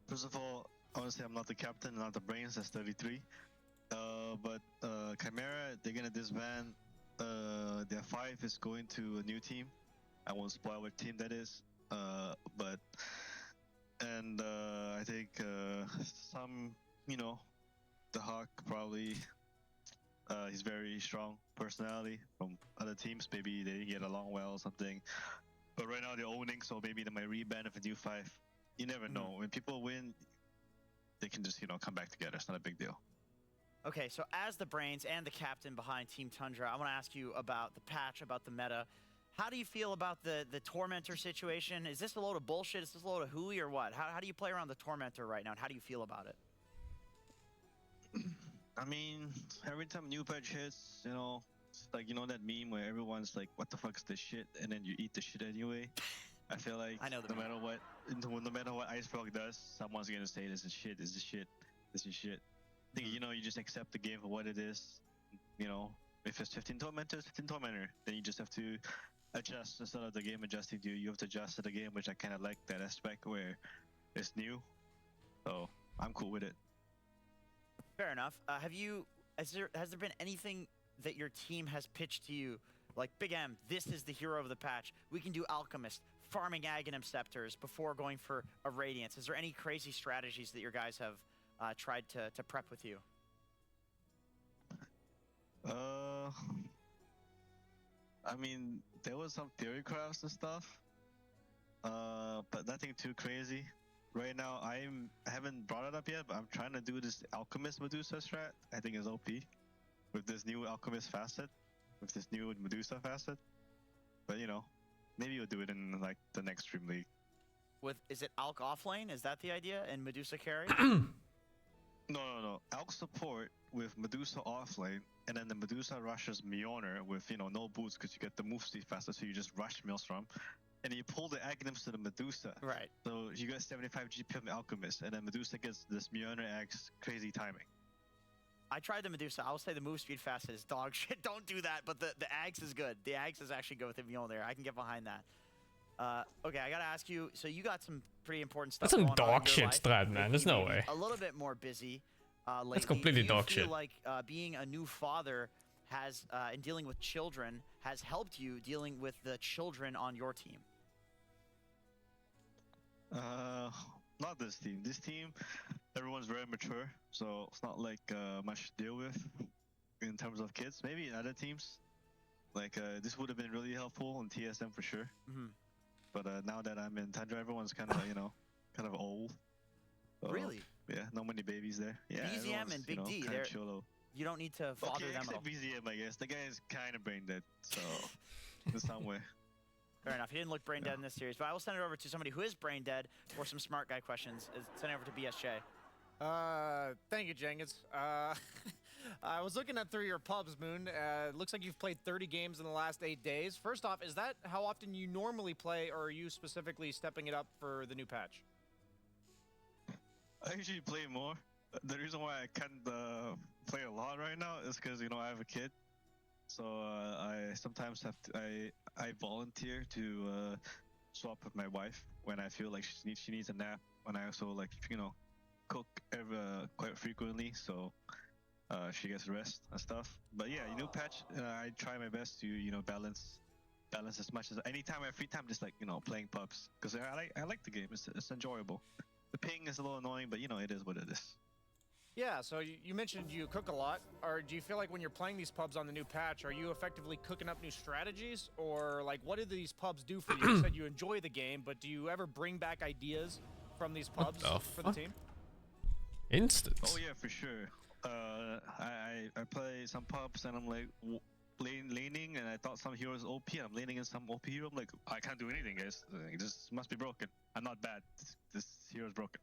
First of all, honestly, I'm not the captain, not the brains. That's 33. But Chimera, they're gonna disband. Their 5 is going to a new team. I won't spoil what team that is. I think some, the Hawk probably. He's very strong personality from other teams. Maybe they didn't get along well or something. But right now they're owning, so maybe they might reband if a new 5. You never know. When people win, they can just, come back together. It's not a big deal. Okay, so as the brains and the captain behind Team Tundra, I want to ask you about the patch, about the meta. How do you feel about the Tormentor situation? Is this a load of bullshit? Is this a load of hooey or what? How do you play around the Tormentor right now, and how do you feel about it? I mean, every time new patch hits, it's like, that meme where everyone's like, what the fuck is this shit? And then you eat the shit anyway. I feel like no matter what Icefrog does, someone's gonna say this is shit, this is shit, this is shit. I think, you just accept the game for what it is. If it's 15 Tormentors, 15 Tormentor, then you just have to adjust instead of the game adjusting to you. You have to adjust to the game, which I kind of like that aspect where it's new. So I'm cool with it. Fair enough. Has there been anything that your team has pitched to you, like, Big M, this is the hero of the patch. We can do Alchemist, farming Aghanim Scepters before going for a Radiance. Is there any crazy strategies that your guys have tried to prep with you? I mean, there was some theory crafts and stuff, but nothing too crazy. Right now, I haven't brought it up yet, but I'm trying to do this Alchemist Medusa strat. I think is OP with this new Alchemist facet, with this new Medusa facet. But maybe we'll do it in like the next DreamLeague. Is it Alch offlane? Is that the idea? And Medusa carry? No. Alch support with Medusa offlane, and then the Medusa rushes Mjolnir with no boots because you get the move speed faster, so you just rush Maelstrom. And you pull the Aghanims to the Medusa. Right. So you get 75 GP of the Alchemist, and then Medusa gets this Mjolnir Axe crazy timing. I tried the Medusa. I will say the move speed fast is dog shit. Don't do that. But the Axe is good. The Axe is actually good with the Mjolnir. I can get behind that. Okay, I gotta ask you. So you got some pretty important stuff. That's some going dog on in your shit life. strat, man. There's no way. A little bit more busy. Lately. That's completely Do you dog feel shit. like being a new father has, and dealing with children, has helped you dealing with the children on your team? Not this team. This team, everyone's very mature, so it's not like much to deal with in terms of kids. Maybe in other teams, like this would have been really helpful in TSM for sure. Mm-hmm. But now that I'm in Tundra, everyone's kind of kind of old. So, Really? Yeah, no many babies there. Yeah, BZM and Big D, they're chill. you don't need to father them at all. Except BZM, I guess. The guy is kind of brain dead, so in some way. Fair enough. He didn't look brain dead in this series, but I will send it over to somebody who is brain dead for some smart guy questions. Send it over to BSJ. Thank you, Jenkins. I was looking at through your pubs, Moon. It looks like you've played 30 games in the last 8 days. First off, is that how often you normally play, or are you specifically stepping it up for the new patch? I usually play more. The reason why I can't play a lot right now is because I have a kid. So I sometimes have to. I volunteer to swap with my wife when I feel like she needs a nap. When I also cook quite frequently, so she gets rest and stuff. But yeah, new patch. I try my best to balance as much as anytime I have free time, just playing pubs because I like the game. It's enjoyable. The ping is a little annoying, but it is what it is. Yeah, so you mentioned you cook a lot. Or do you feel like when you're playing these pubs on the new patch, are you effectively cooking up new strategies? Or what do these pubs do for you? You said you enjoy the game, but do you ever bring back ideas from these pubs for the team? Instant. Oh yeah, for sure. I play some pubs and I'm like laning, and I thought some heroes OP. I'm laning in some OP hero. I'm like, I can't do anything, guys. This must be broken. I'm not bad. This hero's broken.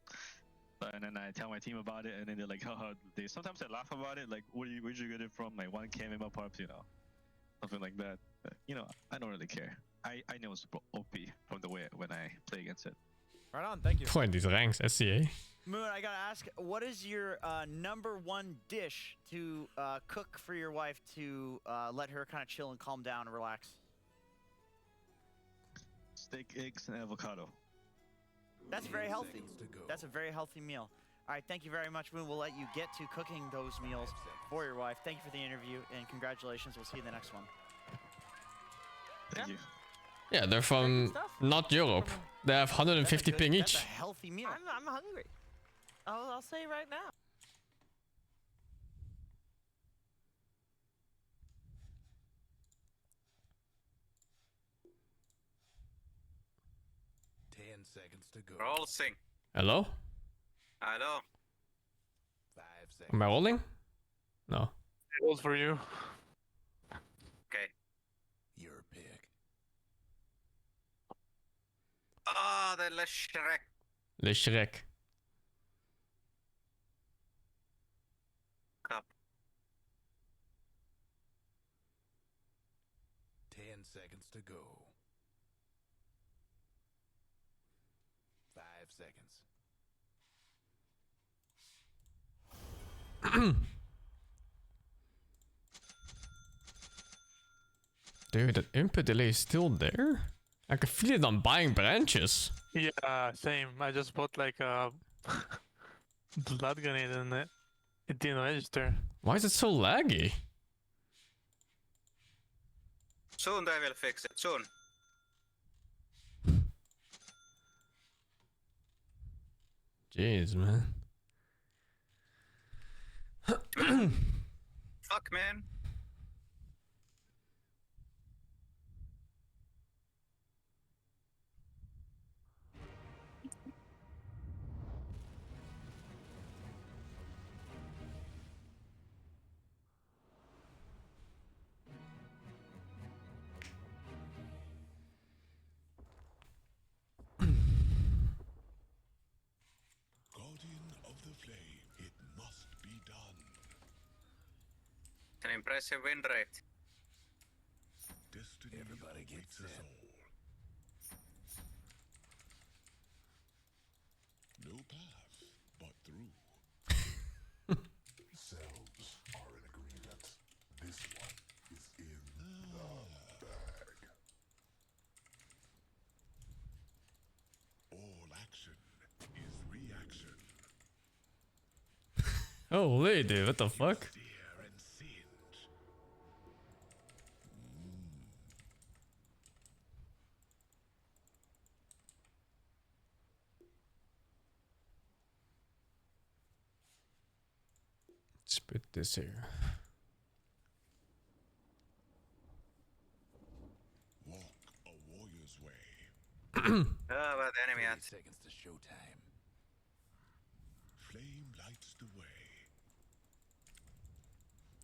And then I tell my team about it, and then they're like, haha. Sometimes they laugh about it, like, where'd you get it from? Like 1K in my pubs, you know, something like that. But, you know, I don't really care. I know it's OP from the way when I play against it. Right on, thank you. Boy, these ranks, SCA. Moon, I gotta ask, what is your #1 dish to cook for your wife to let her kind of chill and calm down and relax? Steak, eggs, and avocado. That's very healthy. That's a very healthy meal. All right, thank you very much, Moon. We'll let you get to cooking those meals for your wife. Thank you for the interview, and congratulations. We'll see you in the next one. Thank you. Yeah, they're from not Europe. They have 150 ping each. That's a healthy meal. I'm hungry. I'll say right now. Seconds to go. Roll sing. Hello? Hello. 5 seconds. Am I rolling? No. It was for you. Okay. Your pick. Ah, the Le Shrek. Le Shrek. Cup. 10 seconds to go. 5 seconds. Dude, that input delay is still there? I can feel it on buying branches. Yeah, same. I just bought like a blood grenade and it didn't register. Why is it so laggy? Soon they will fix it. Soon. Jeez, man. Fuck, man. An impressive win rate. Everybody gets in. No path, but through. Selves are in agreement. This one is in the bag. All action is reaction. Holy dude, what the fuck? Let's put this here. Walk a warrior's way. Ah, but the enemy at. Seconds to showtime. Flame lights the way.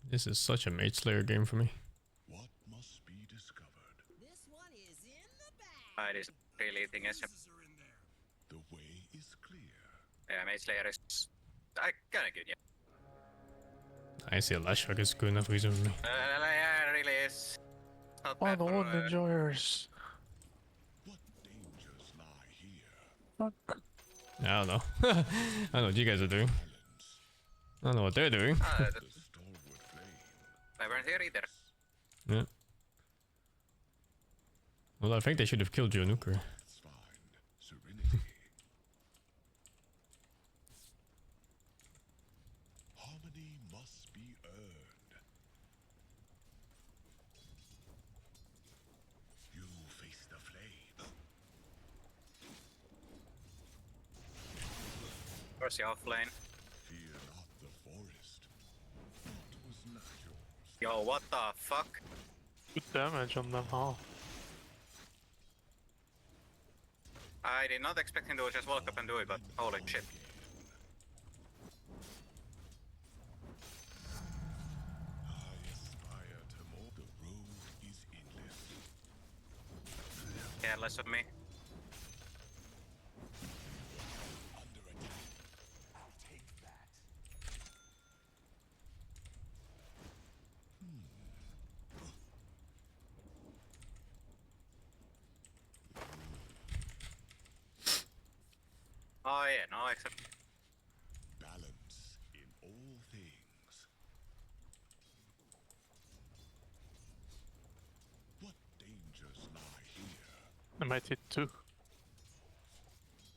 This is such a Mage Slayer game for me. What must be discovered? It is really eating SM. The way is clear. Yeah, Mage Slayer is kinda good, yeah. I see a Lashback is good enough reason for me. Yeah, it really is. Not Oh, bad the for, wood enjoyers. What dangers lie here? Fuck. I don't know. I don't know what you guys are doing. I don't know what they're doing. I weren't here either. Yeah. Well, I think they should have killed Jonuker. Serenity. Harmony must be earned. You face the flame. Of course, you're off lane. Fear not the forest. What was not yours? Yo, what the fuck? Good damage on them, huh? I did not expect him to just walk up and do it, but holy shit. careless of me. Oh yeah, no, except balance in all things. What dangers lie here? I might hit 2.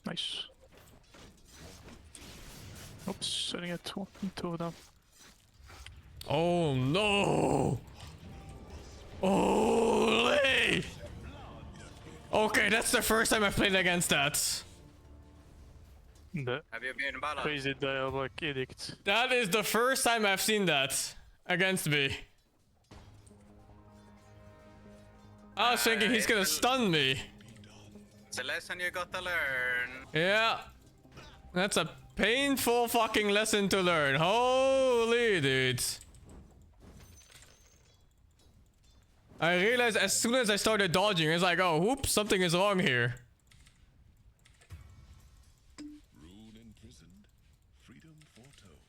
Nice. Oops, setting at 2 of them. Oh no! Holy! Okay, that's the first time I've played against that. The have you been ballad? crazy diabolic edict. That is the first time I've seen that against me. I was thinking he's gonna stun me. It's a lesson you gotta learn. Yeah. That's a painful fucking lesson to learn. Holy dude. I realized as soon as I started dodging, it's like, oh, whoops, something is wrong here. Rune imprisoned, freedom foretold.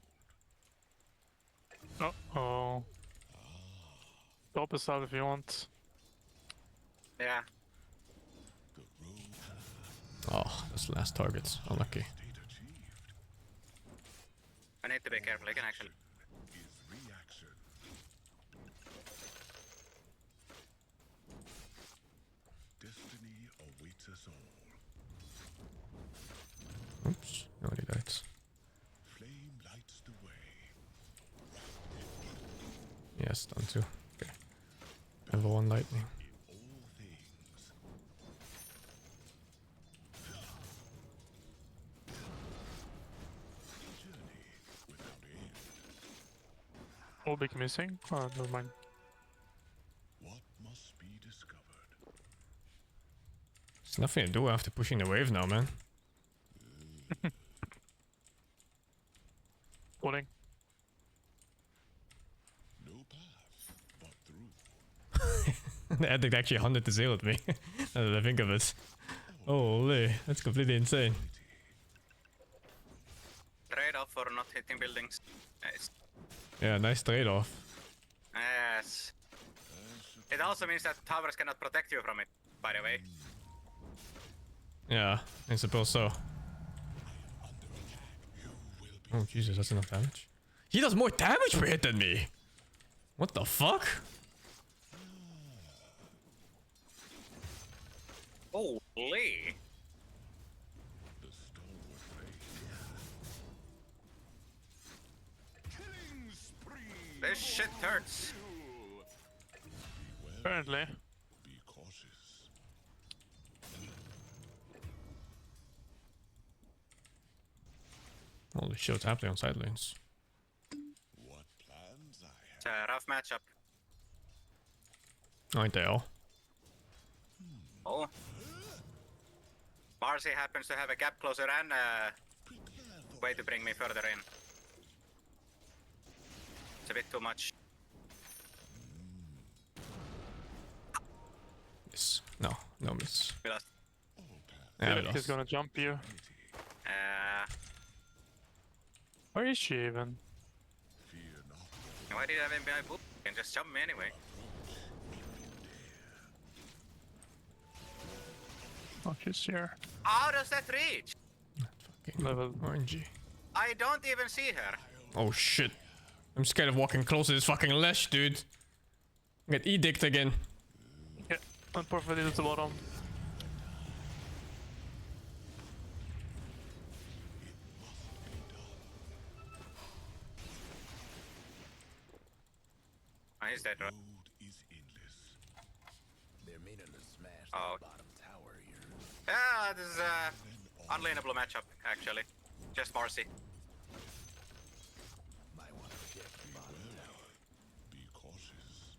Uh-oh. Stop us out if you want. Yeah. Oh, those last targets. Unlucky. I need to be careful, I can actually. Destiny awaits us all. Oops, nobody died. Flame lights the way. Yes, done too. Okay. Level 1 lightning. Orbik missing? Oh, never mind. What must be discovered? There's nothing to do after pushing the wave now, man. Falling. No path but through. The addict actually 100 to 0 to me. Now that I think of it. Holy, that's completely insane. Trade off for not hitting buildings. Nice. Yeah, nice trade-off. Yes. It also means that towers cannot protect you from it, by the way. Yeah, I suppose so. Oh Jesus, that's enough damage. He does more damage per hit than me. What the fuck? Holy. This shit hurts. Apparently. Be cautious. Holy shit, what's happening on side lanes? What plans I have? It's a rough matchup. Aren't they all? Oh. Marcy happens to have a gap closer and a way to bring me further in. It's a bit too much. Yes. No, no miss. We lost. Yeah, we He's lost. gonna jump you. Where is she even? Why did I have my boop? You can just jump me anyway. Oh, she's here. How does that reach? Fucking level RNG. I don't even see her. Oh shit. I'm scared of walking close to this fucking lash, dude. Get edict again. Yeah, and perfectly to the bottom. Oh, he's dead, right? They're meaning to smash Oh. the bottom tower here. Yeah, this is a unlaneable matchup, actually. Just Marcy. Might want to check the bottom tower. Be cautious.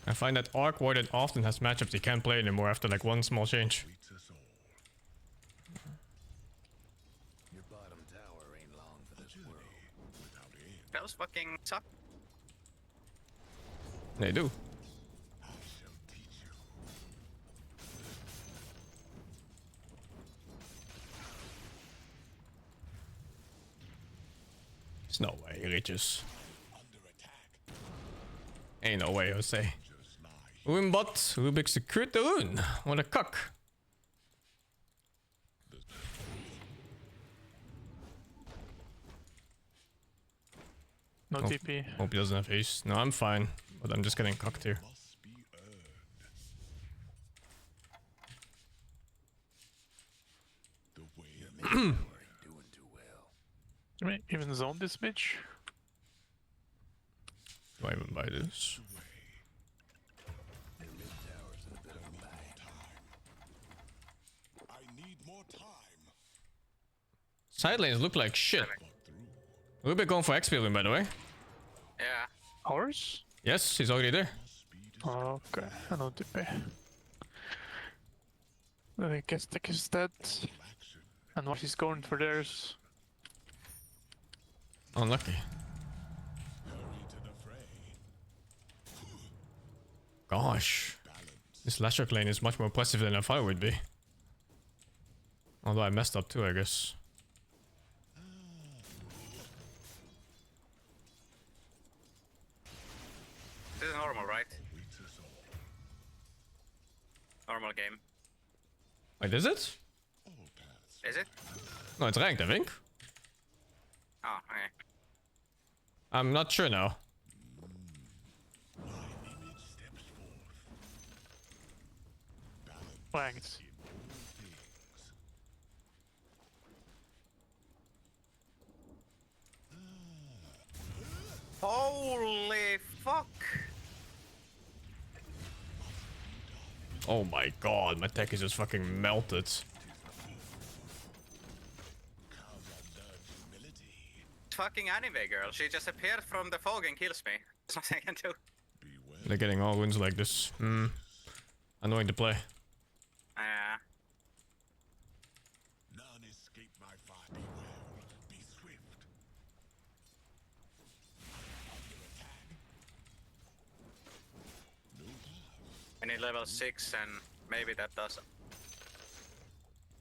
I find that Arc Warden often has matchups he can't play anymore after like one small change. Your bottom tower ain't long for this world. Those fucking suck. They do. There's no way he reaches. Ain't no way, Jose. Ruinbot, Rubik secured the rune. What a cock. No TP. Hope he doesn't have haste. No, I'm fine. But I'm just getting cocked here. I mean, even zone this bitch. Do I even buy this? Side lanes look like shit. Rubik going for XP win, by the way. Yeah. Ours? Yes, he's already there. Okay, I know TP. Then I guess Tick is dead. And what he's going for theirs. Unlucky. Gosh. This Lashrock lane is much more impressive than I thought it would be. Although I messed up too, I guess. This is normal, right? Normal game. Wait, is it? Is it? No, it's ranked, I think. Oh, okay. I'm not sure now. Ranked. Holy fuck! Oh my god, my tech is just fucking melted. Fucking anime girl. She just appeared from the fog and kills me. There's nothing I can do. They're getting all runes like this. Annoying to play. Yeah. None escape my fire. Beware. Be swift. I need level 6 and maybe that does.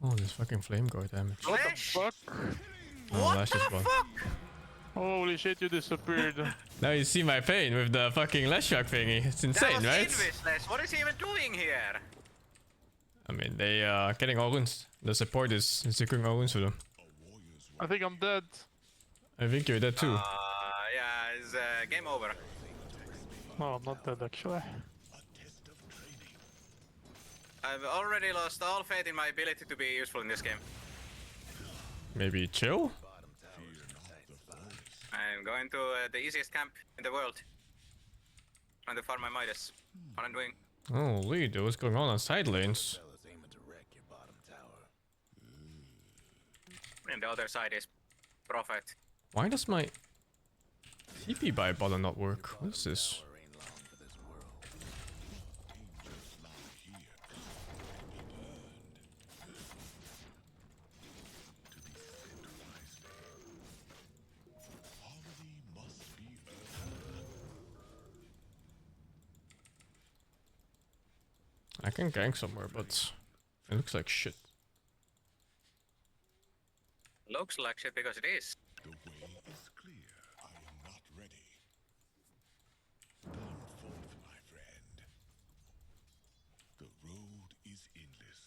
Oh, this fucking flame guard damage. What the fuck? Oh, What Lash the is gone. fuck? Holy shit, you disappeared. Now you see my pain with the fucking Lashrock thingy. It's insane, That right? was Invisless. What is he even doing here? I mean, they are getting all runes. The support is securing all runes for them. I think I'm dead. I think you're dead too. Yeah, it's game over. No, I'm not dead actually. I've already lost all faith in my ability to be useful in this game. Maybe chill? I'm going to the easiest camp in the world. Trying to farm my Midas. What I'm doing. Holy, dude, what's going on side lanes? And the other side is Prophet. Why does my TP buy button not work? What is this? I can gank somewhere, but it looks like shit. Looks like shit because it is. The way is clear. I am not ready. Come forth, my friend. The road is endless.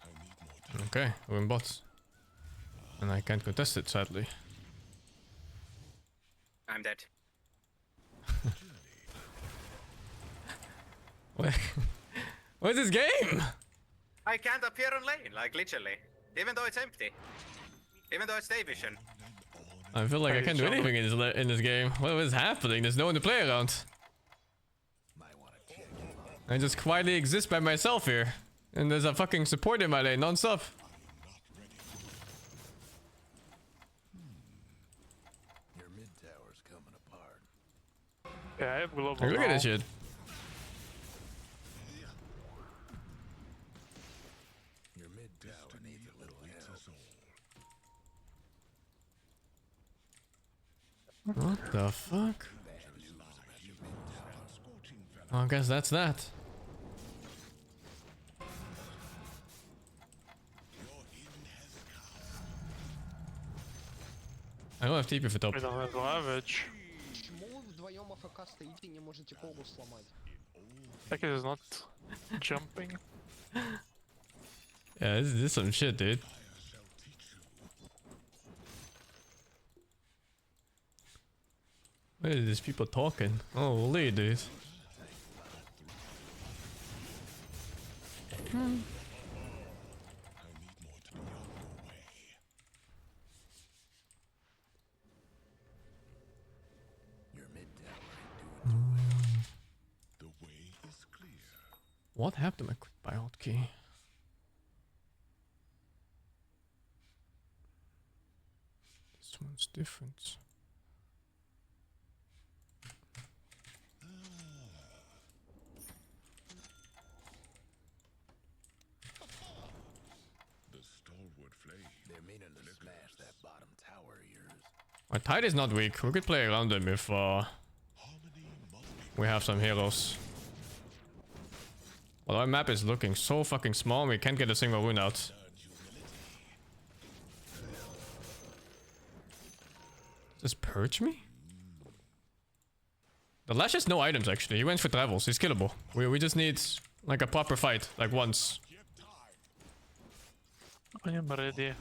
I need more time. Okay, we're in bots. And I can't contest it, sadly. I'm dead. What is this game? I can't appear on lane, like literally. Even though it's empty. Even though it's day vision. I feel like I can't do anything in this game. What is happening? There's no one to play around. I just quietly exist by myself here. And there's a fucking support in my lane non-stop. Your mid tower's coming apart. Yeah, I have global. Like, look at this shit. Your mid tower needs a little help. What the fuck? Oh, I guess that's that. I don't have TP for top. We don't have Ravage. Почему вы вдвоем АФК стоите и не можете колу сломать? Like it is not jumping. Yeah, this is some shit, dude. Where are these people talking? Holy dude. What happened to my quick buy hotkey? This one's different. The stalwart flame. They're meaning to smash that bottom tower of yours. My tide is not weak. We could play around them if we have some heroes. Well, our map is looking so fucking small. We can't get a single rune out. Does this purge me? The Lash has no items actually. He went for travels. He's killable. We just need like a proper fight, like once. I am ready.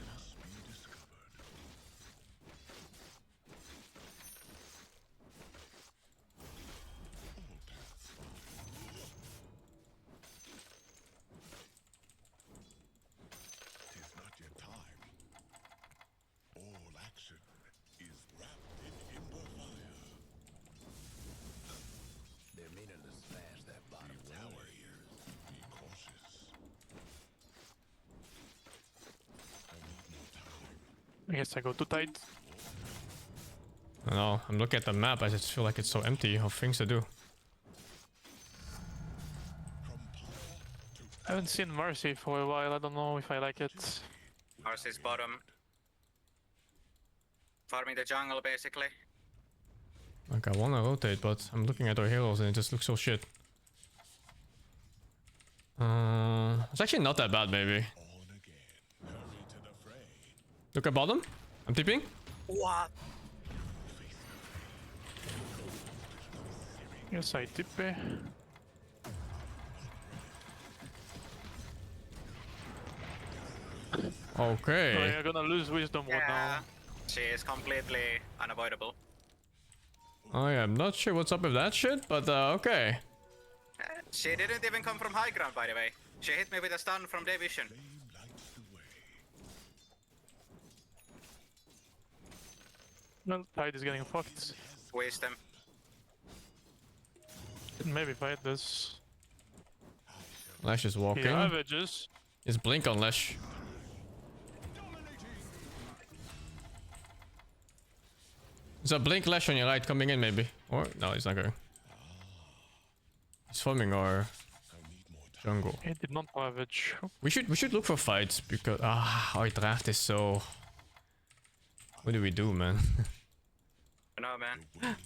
I guess I go too tight. I don't know. I'm looking at the map. I just feel like it's so empty of things to do. I haven't seen Mercy for a while. I don't know if I like it. Mercy's bottom. Farming the jungle, basically. Like, I wanna rotate, but I'm looking at our heroes and it just looks so shit. It's actually not that bad, maybe. Look at bottom. I'm tipping. What? Yes, I tip. Okay. I'm gonna lose wisdom one now. She is completely unavoidable. I am not sure what's up with that shit, but okay. She didn't even come from high ground, by the way. She hit me with a stun from Division. No, tide is getting fucked. Wisdom. Maybe fight this. Lash is walking. He ravages. It's blink on Lash. There's a blink Lash on your right coming in, maybe. Or no, he's not going. He's farming our jungle. He did not ravage. We should look for fights because our draft is so. What do we do, man? No, man.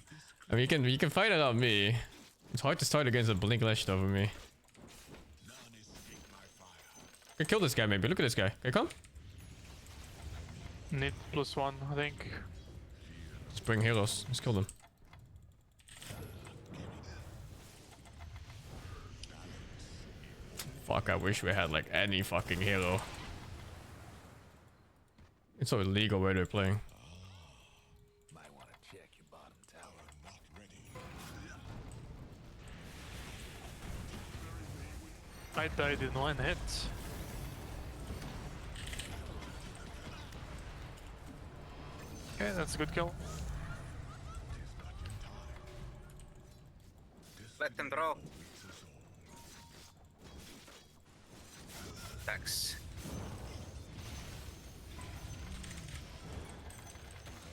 I mean, you can fight it on me. It's hard to start against a blink Lash over me. I can kill this guy maybe. Look at this guy. Can I come? Need +1, I think. Let's bring heroes. Let's kill them. Fuck, I wish we had like any fucking hero. It's so illegal where they're playing. Might want to check your bottom tower. Not ready. I died in one hit. Okay, that's a good kill. Let them draw. Thanks.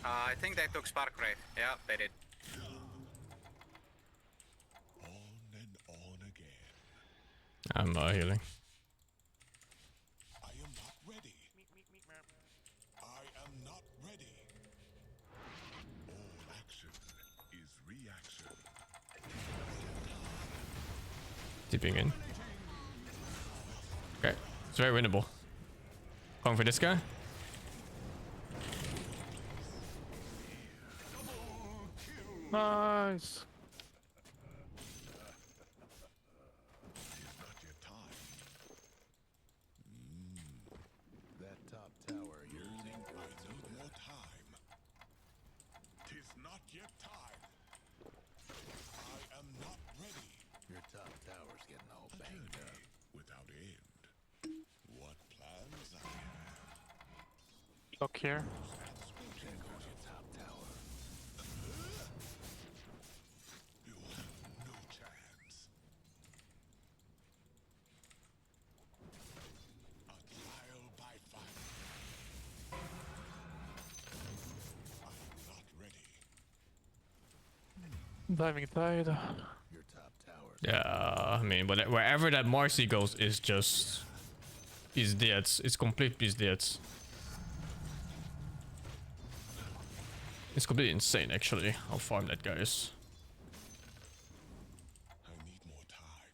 I think they took Spark Wraith. Yeah, they did. I'm healing. I am not ready. I am not ready. All action is reaction. Dipping in. Okay, it's very winnable. Going for this guy. Nice. That top tower here is incoming. I need more time. Tis not yet time. I am not ready. Your top tower's getting all banged up. Without end. What plans I have. Look here. There goes your top tower. You have no chance. A trial by fire. I am not ready. Diving tide. Your top tower. Yeah, I mean, wherever that Marcy goes is just pizdets. It's complete pizdets. It's completely insane, actually, how farm that guy is. I need more time.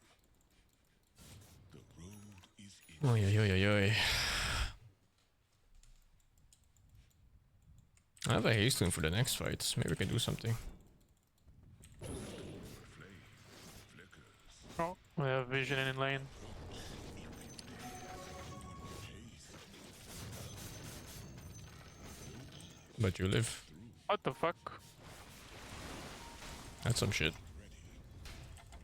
The road is in. Oy, oy, oy, oy, oy. I have a hasten for the next fight. Maybe we can do something. Oh, we have vision in lane. But you live. What the fuck? That's some shit.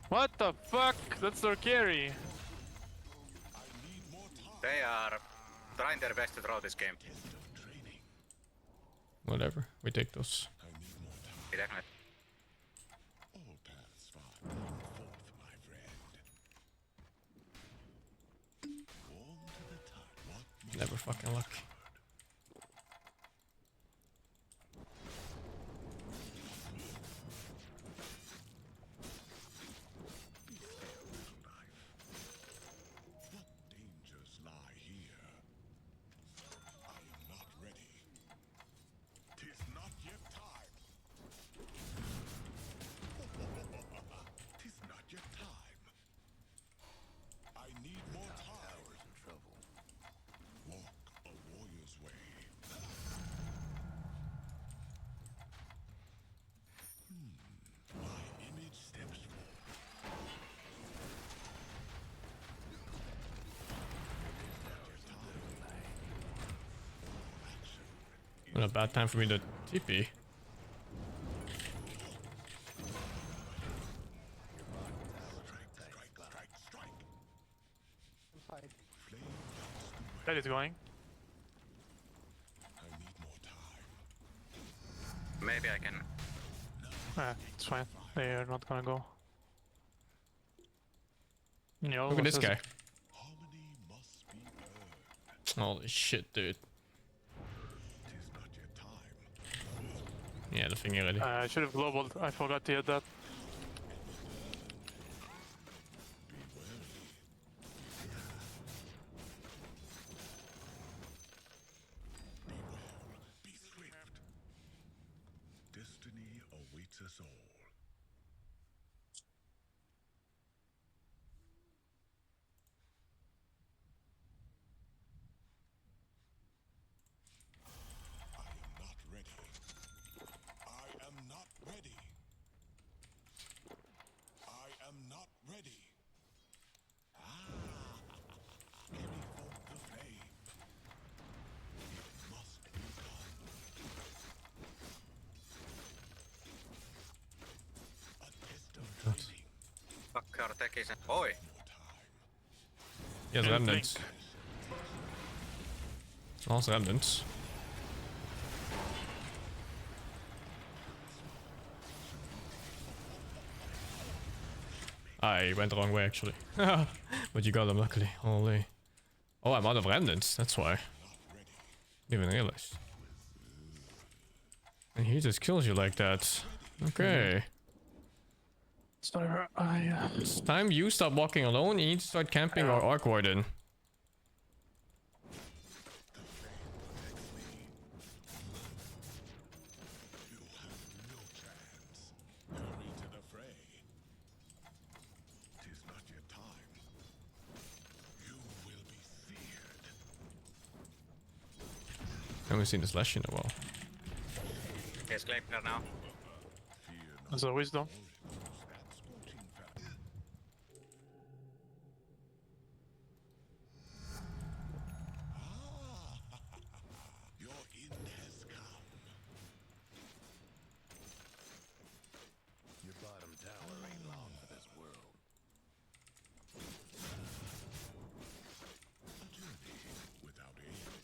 What the fuck? That's their carry. They are trying their best to draw this game. Whatever. We take those. Definitely. All paths find forth, my friend. Warm to the touch. What Never fucking luck. What dangers lie here? I am not ready. Tis not yet time. Tis not yet time. I need more time. Tower's in trouble. Walk a warrior's way. My image steps forth. What a bad time for me to TP. That is going. Maybe I can. It's fine. They are not gonna go. No, Look at this guy. Holy shit, dude. Yeah, the thing already. I should have globaled. I forgot to hit that. Be swift. Destiny awaits us all. I am not ready. I am not ready. I am not ready. Carry forth the flame. It must be done. A test of training. Fuck our techies. Oi! He has remnants. Also remnants. I went the wrong way actually. But you got them luckily. Holy. Oh, I'm out of remnants. That's why. Didn't even realize. And he just kills you like that. Okay. It's time you stop walking alone. You need to start camping or Arc Warden. Hurry to the fray. Tis not yet time. You will be seared. I haven't seen this Lash in a while. He's Gleipnir now. Fear As always, though. Your end has come. Your bottom tower ain't long for this world. A journey without end.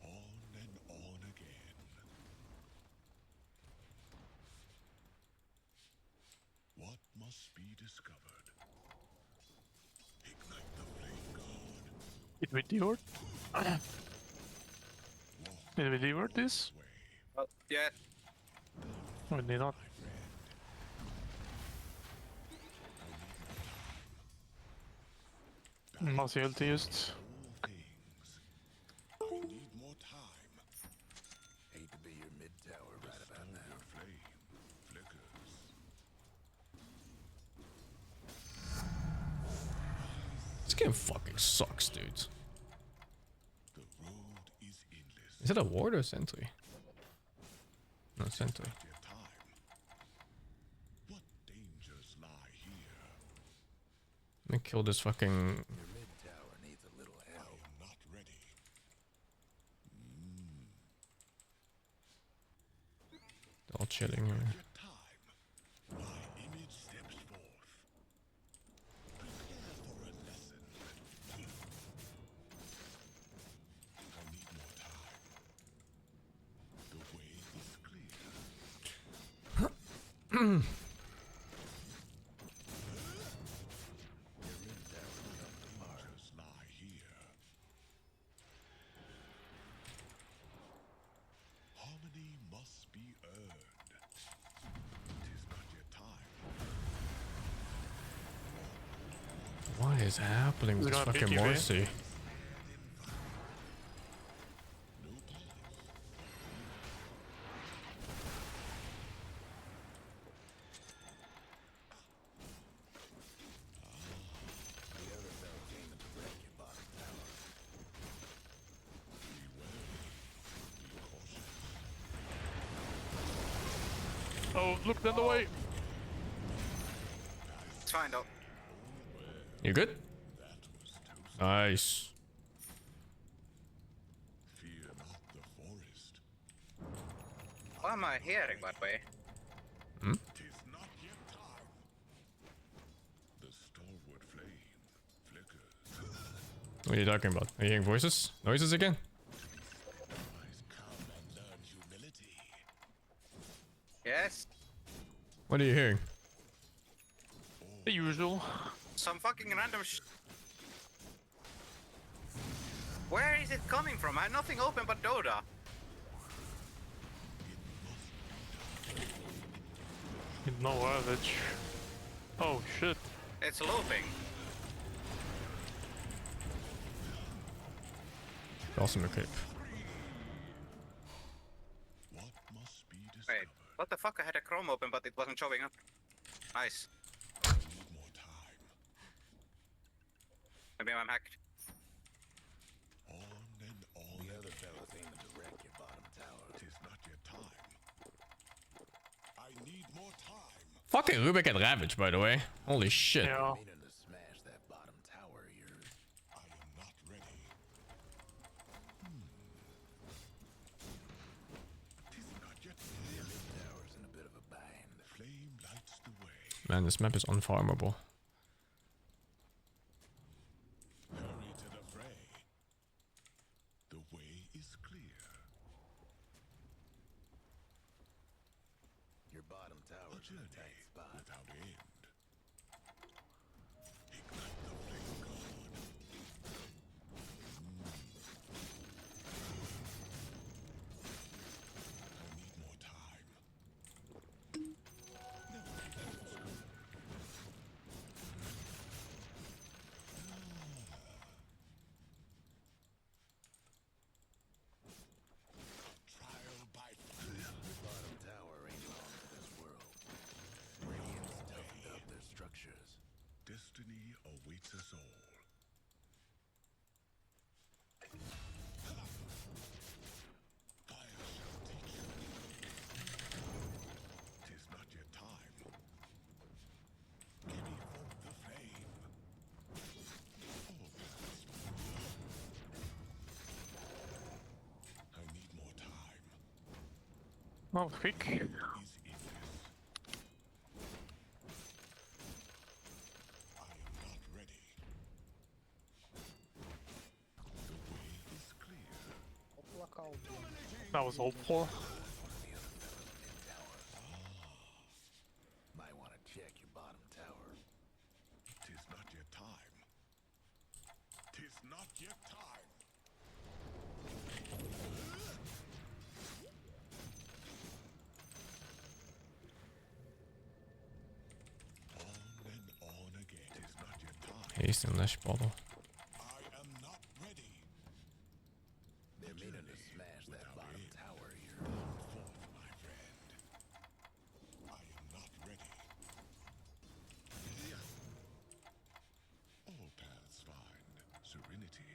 On and on again. What must be discovered? Ignite the flame god. Did we divert? Did we divert this? Well, yeah. We did not. Mousy ulti used. I need more time. Hate to be your mid tower right about now. Flame flickers. This game fucking sucks, dude. The road is endless. Is it a ward or a sentry? No, sentry. Your time. What dangers lie here? Let me kill this fucking... Your mid tower needs a little I help. am not ready. They're all chilling here. Your time. My image steps forth. Prepare for a lesson. I need more time. The way is clear. Dangers lie here. Harmony must be earned. Tis not yet time. What is happening with He's this gonna fucking pick you, eh? Morrissey? The other fella came in to wreck your bottom tower. Oh, look the other way! It's fine though. You good? Nice. Fear not the forest. What am I hearing, by the way? Tis not yet time. The stalwart flame flickers. What are you talking about? Are you hearing voices? Noises again? Come and learn humility. Yes. What are you hearing? The usual. Some fucking random Where is it coming from? I have nothing open but Dota. No advantage. Oh shit. It's looping. Awesome equip. What must be discovered? Wait, what the fuck? I had a Chrome open, but it wasn't showing up. Nice. Need more time. Maybe I'm hacked. On and on. The other fella's aiming to wreck your bottom tower. Tis not yet time. I need more time. Fucking Rubik and Ravage, by the way. Holy shit. Yeah. Meaning to smash that bottom tower of yours. I am not ready. Tis not yet Your mid tower's in a bit of a bind. flame lights the way. Man, this map is unfarmable. Hurry to the fray. The way is clear. Your bottom A tower's in a journey tight spot. without end. Ignite the flame god. I need more time. Trial by fire. Your bottom tower ain't long for this world. Radiant's tough Oh, quick. That was hopeful. Might want to check your bottom tower. Tis not yet time. Tis not yet time. On and on again. Tis not yet time. He's in this bottle. I am not ready. They're meaning to smash that bottom tower here. Forth, my friend. I am not ready. All paths find serenity.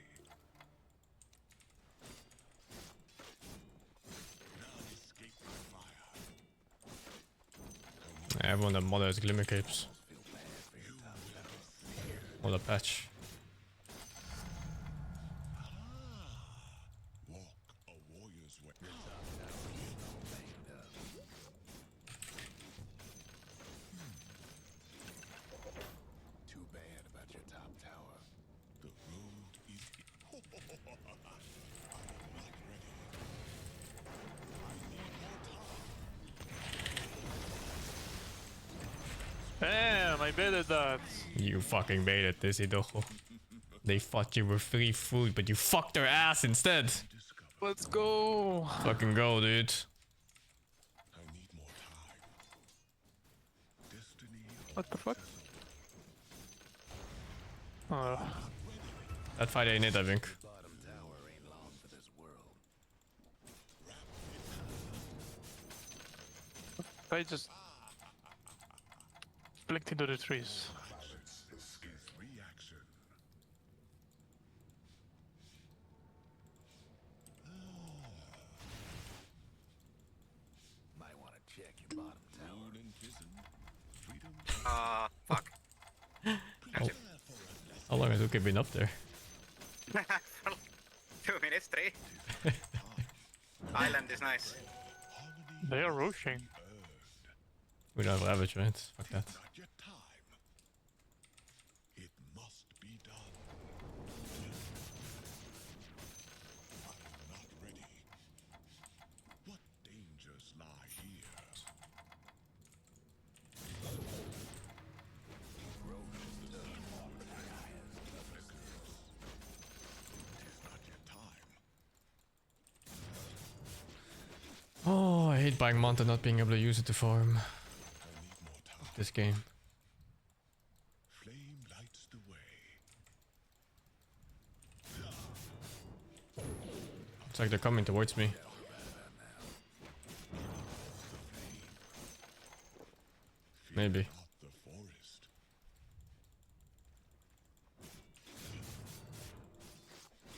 None escape the fire. Everyone that modded Glimmer Capes. What a patch. Walk a warrior's way. Too bad about your top tower. The road is I am not ready. I need more time. Damn, I baited that. You fucking baited this, Idojo. They thought you were free food, but you fucked their ass instead. Let's go. Fucking go, dude. What the fuck? That fight ain't it, I think. I just blinked into the trees. Reaction. Might want to check your bottom tower. Fuck. How long has Uke been up there? 2 minutes, 3. Island is nice. They are rushing. We don't have Ravage, right? Fuck that. It must be done. I am not ready. What dangers lie here? Oh, I hate buying Manta not being able to use it to farm. This game. Flame lights the way. It's like they're coming towards me. Maybe. The forest.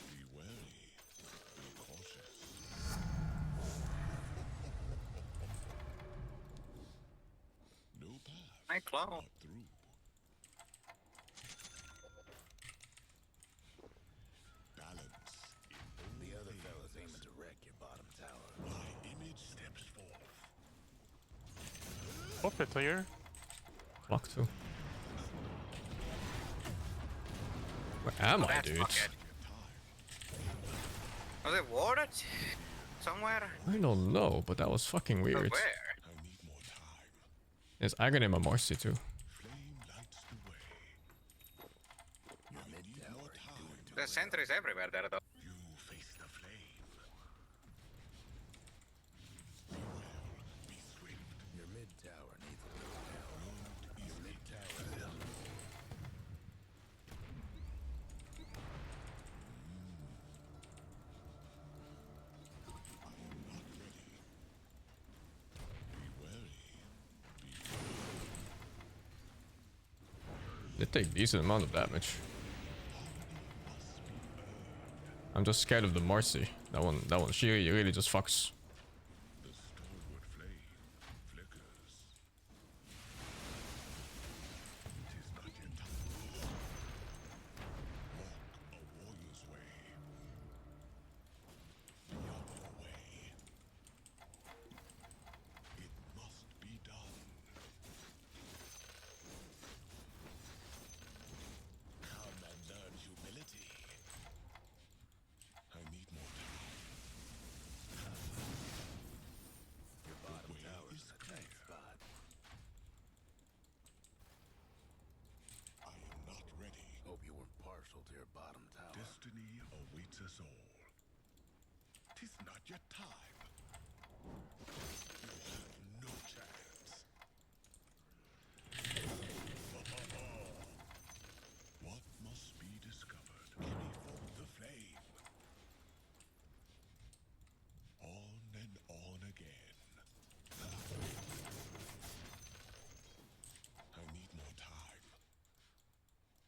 Be wary. Be cautious. No path. My clown. Through. Balance. The other fella's aiming to wreck your bottom tower. My image steps forth. Pop it here. Clock too. Where am I, That's dude? fucked. Was it warded? Somewhere? I don't know, but that was fucking weird. Where? Yes, I got him a Marcy too. The sentries everywhere there though. You face the flame. Be swift. Your mid tower needs a little help. Your mid tower is They take decent amount of damage. I'm just scared of the Marcy. That one, she really just fucks. the stalwart flame flickers. Tis not yet time. Walk a warrior's way. Be on your way. to your bottom tower. Destiny awaits us all. 'Tis not yet time. You have no chance. What must be discovered? Carry forth the flame. On and on again. I need more time.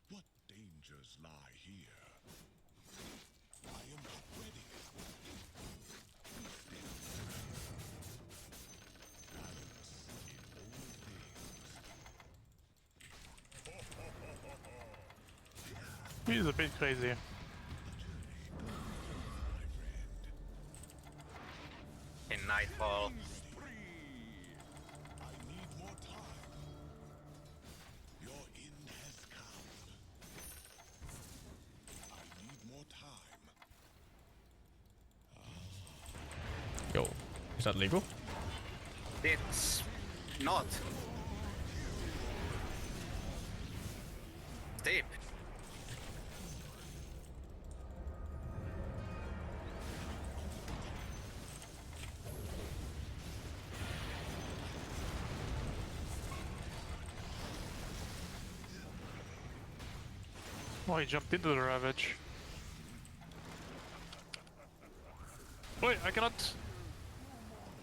What dangers lie here? I am not ready. He's a bit crazy. In Nightfall. I need more time. Your end has come. I need more time. Yo, is that legal? It's not. Deep. Oh, he jumped into the Ravage. Wait, I cannot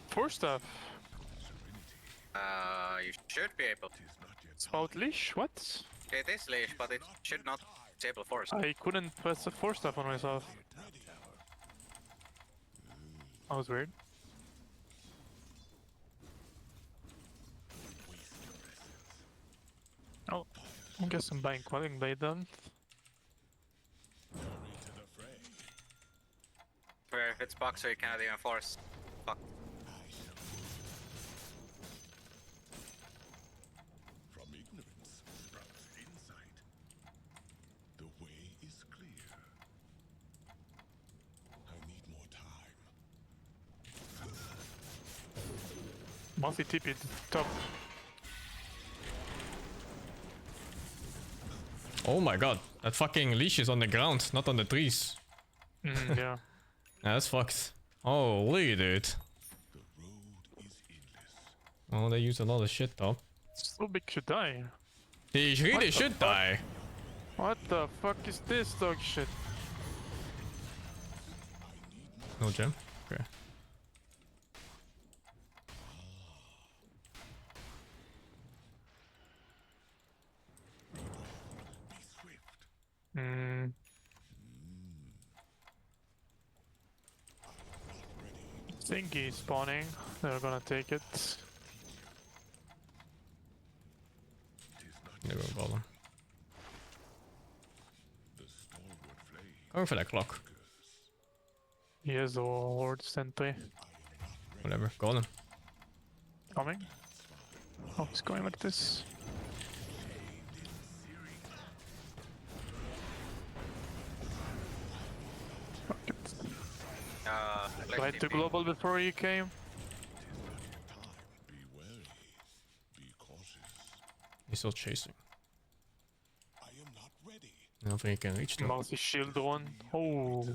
force stuff. You should be able. It's about leash, what? It is leash, but it should not disable force. I couldn't press the force stuff on myself. That was weird. Oh, I guess I'm buying Quelling Blade then. Where if it's boxer, you cannot even force. Fuck. From ignorance sprouts insight. The way is clear. I need more time. Mossy TP'd top. Oh my god, that fucking leash is on the ground, not on the trees. Yeah. That's fucked. Holy dude. Oh, they use a lot of shit though. So big should die. They really should die. What the fuck is this dog shit? No gem? Okay. Hmm. Thingy spawning. They're gonna take it. They will bother. Going for that clock. He has the Lord Sentry. Whatever, go on. Coming. Oh, he's going like this. Fuck it. Tried to global before you came. He's still chasing. I am not ready. I don't think he can reach them. Mousy shield one. Oh. I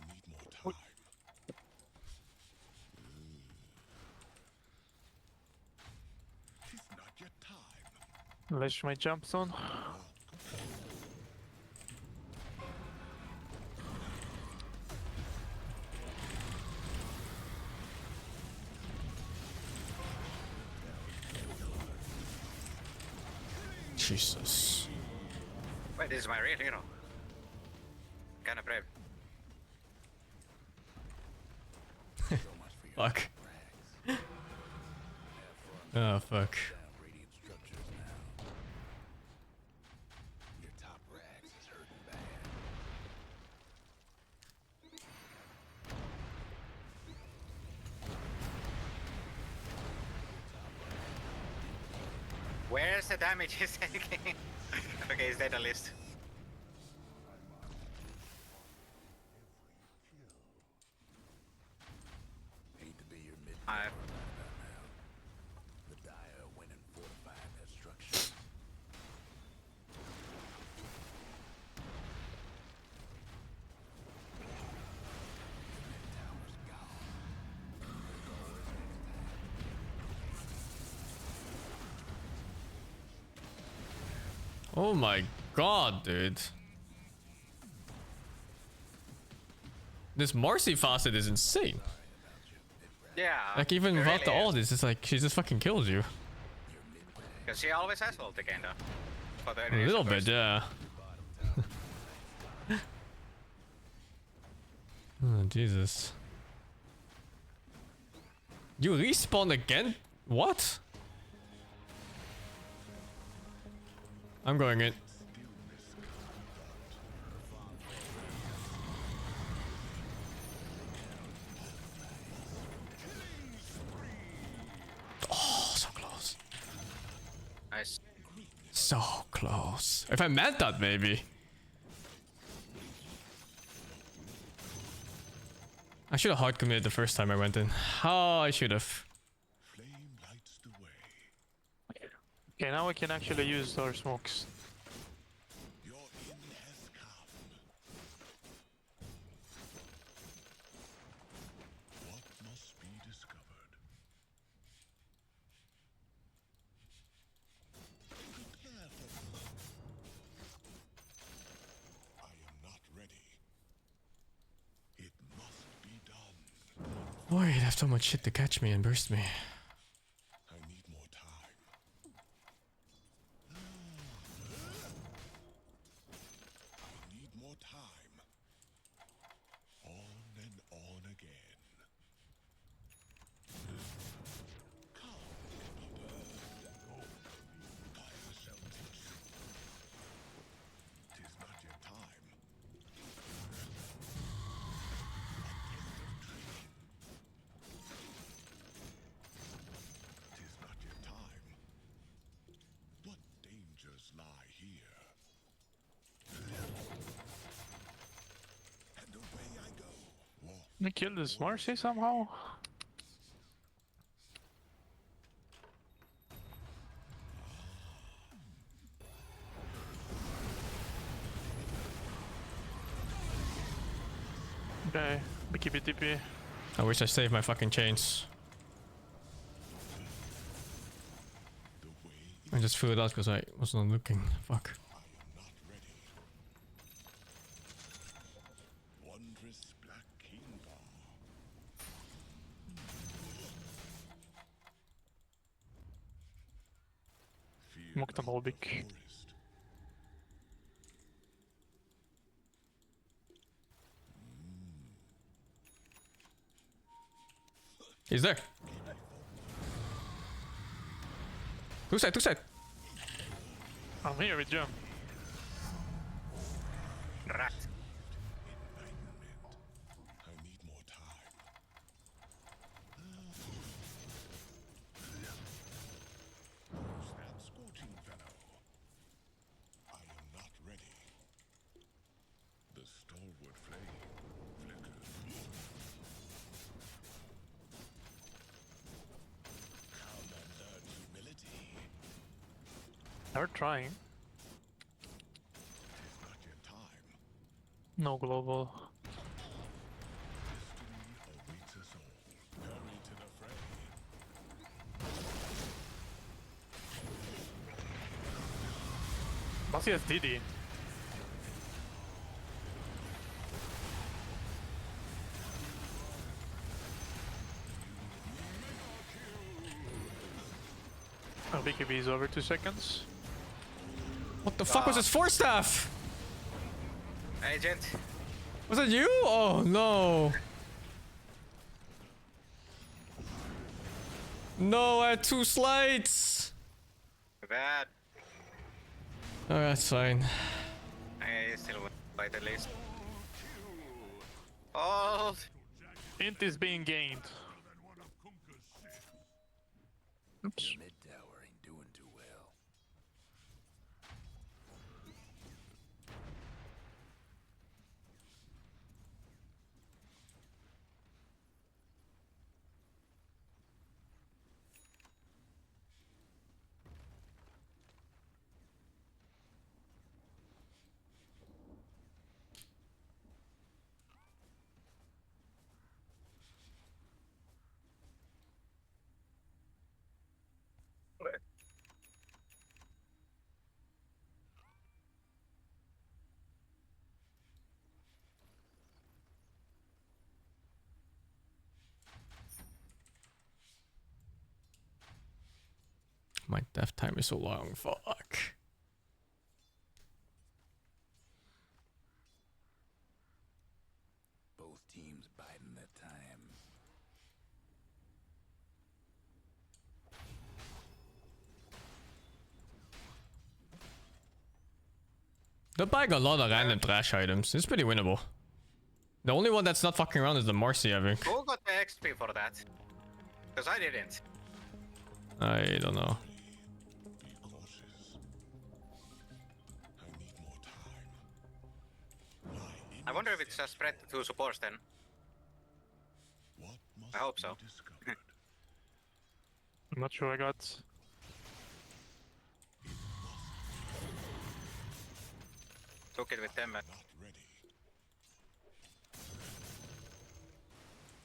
need more time. Tis not yet time. Lash my jump zone. Jesus. Wait, this is my real hero. Kinda brave. Fuck. Oh fuck. Your top rags is hurting bad. Where's the damage he's taking? Okay, he's dead at least. Hate to be your mid. Oh my god, dude. This Marcy facet is insane. Yeah. Like even it without really all is. this, it's like she just fucking kills you. Because she always has ulti, kinda. For the A little initial bit, burst. yeah. Oh, Jesus. You respawn again? What? I'm going in. Oh, so close. Nice. So close. If I meant that, maybe. I should have hard committed the first time I went in. Oh, I should have. Okay, now we can actually use our smokes. Boy, you'd have so much shit to catch me and burst me. Can we kill this Marcy somehow? Okay, BKB. I wish I saved my fucking chains. I just threw it out because I was not looking. Fuck. Mocked Molbik. He's there. Two side. I'm here with you. Rat. They're trying. No global. Must has DD. Oh, BKB is over 2 seconds. What the fuck was his force staff? Agent. Was that you? Oh no. No, I had 2 slides. Bad. Oh, that's fine. I still win fight at least. Oh. Int is being gained. Oops. Mid tower ain't doing too well. My death time is so long. Fuck. Both teams biding their time. They're buying a lot of random trash items. It's pretty winnable. The only one that's not fucking around is the Marcy, I think. Who got the XP for that? Because I didn't. I don't know. I wonder if it's spread to supports then. I hope so. I'm not sure I got. Took it with them.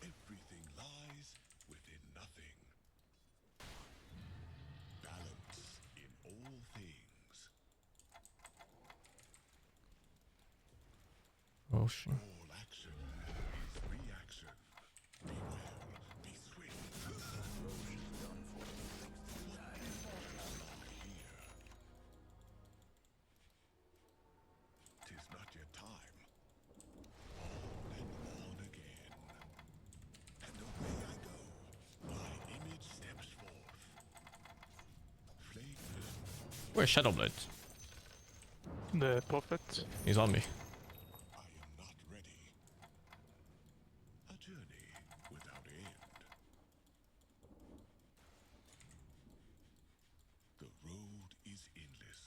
Everything lies within nothing. Balance in all things. Oh shit. All action is reaction. Be well, be swift. Roach is done for. Lie here. 'Tis not yet time. On and on again. And away I go. My image steps forth. Flame. Where's Shadowblade? The prophet. He's on me. A journey without end. The road is endless.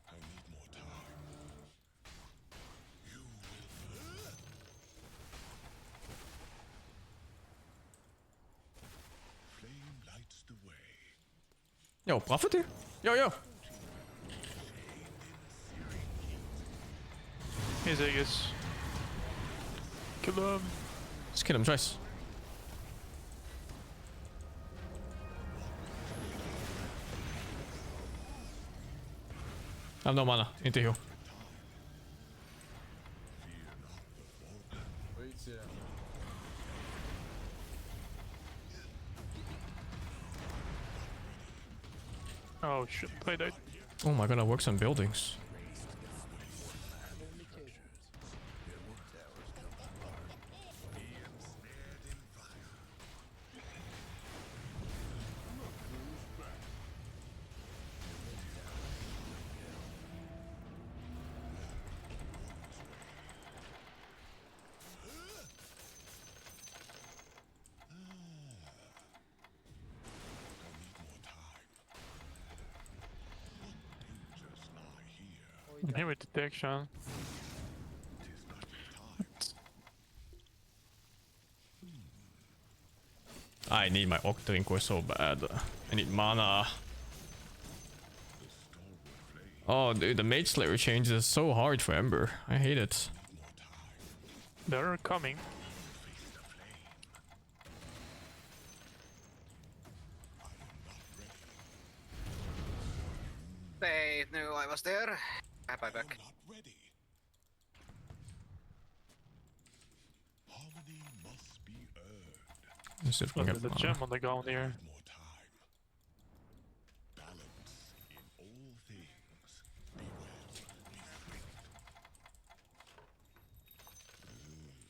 I need more time. You will. Flame lights the way. Yo, Prophet here? Yo. Here's Aegis. Kill him. Just kill him twice. I have no mana. Need to heal. Oh shit, I died. Oh my god, I work on buildings. I'm here with detection. I need my Octarine core so bad. I need mana. Oh dude, the Mage Slayer change is so hard for Ember. I hate it. They're coming. They knew I was there. Am I back? Harmony must be earned. Let's see if we can There's get a mana. gem on the ground here. Balance in all things. Be well, be swift.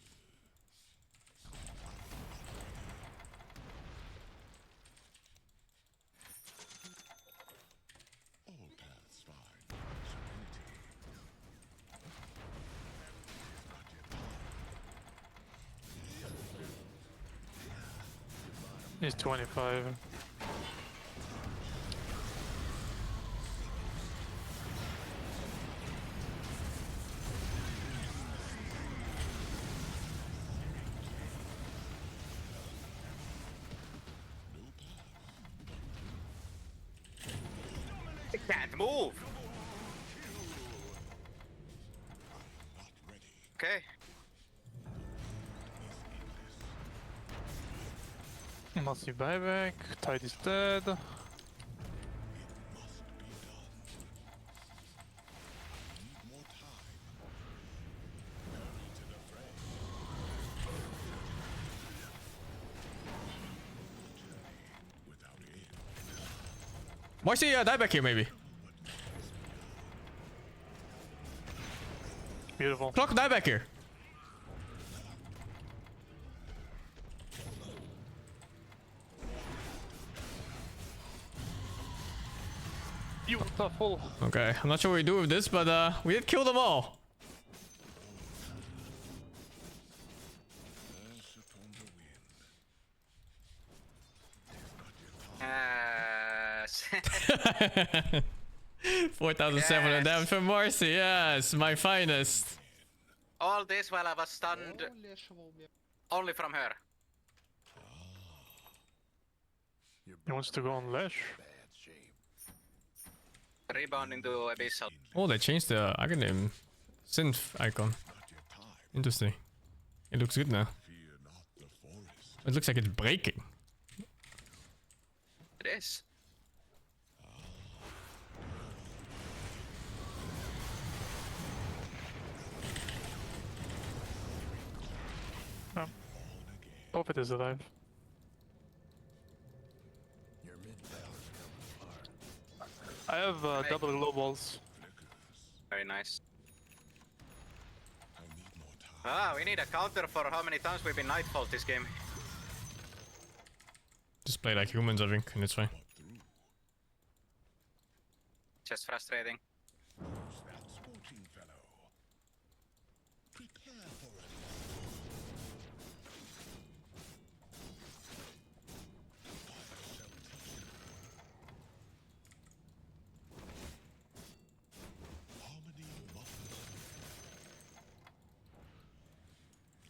All paths find serenity. Not yet time. He's 25. I can't move. Okay. Massive buyback. Tide is dead. Marcy, die back here maybe. Beautiful. Clock, die back here. Beautiful. Okay, I'm not sure what we do with this, but we did kill them all. Yes. 4,700 damage from Marcy. Yes, my finest. All this while I was stunned only from her. He wants to go on Lash. Rebounding to Abyssal. Oh, they changed the acronym synth icon. Interesting. It looks good now. It looks like it's breaking. It is. Oh. Prophet is alive. I have double glow balls. Very nice. Ah, we need a counter for how many times we've been Nightfall this game. Just play like humans, I think, and it's fine. Just frustrating.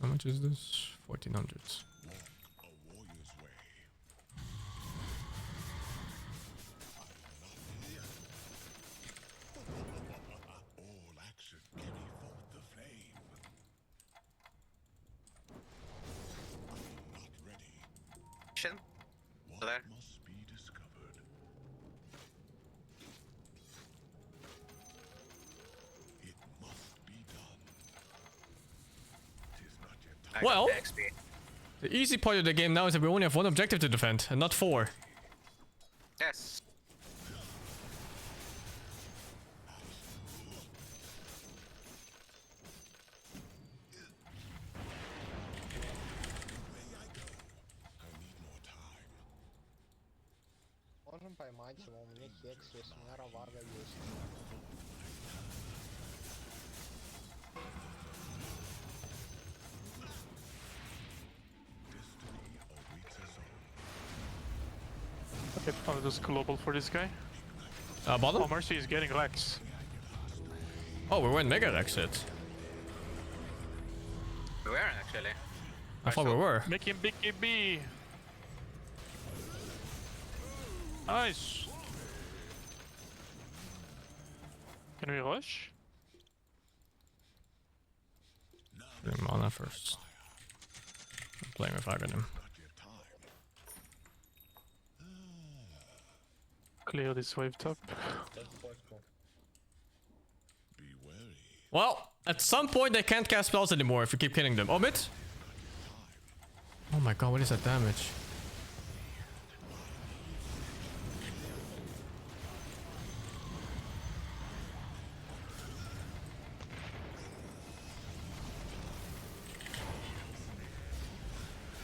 How much is this? 1400. There. Well, the easy part of the game now is that we only have one objective to defend, and not 4. Yes. Можем поймать его, у меня хекс есть, у меня раварга есть. Okay, I'll just global for this guy. Bottom? Oh, Mercy is getting Rex. Oh, we weren't Mega Exit. We weren't actually. I thought we were. Make him big B. Nice. Can we rush? Put him mana first. I'm playing with Aghanim. Clear this wave top. Well, at some point they can't cast spells anymore if we keep killing them. Oh, mid? Oh my god, what is that damage?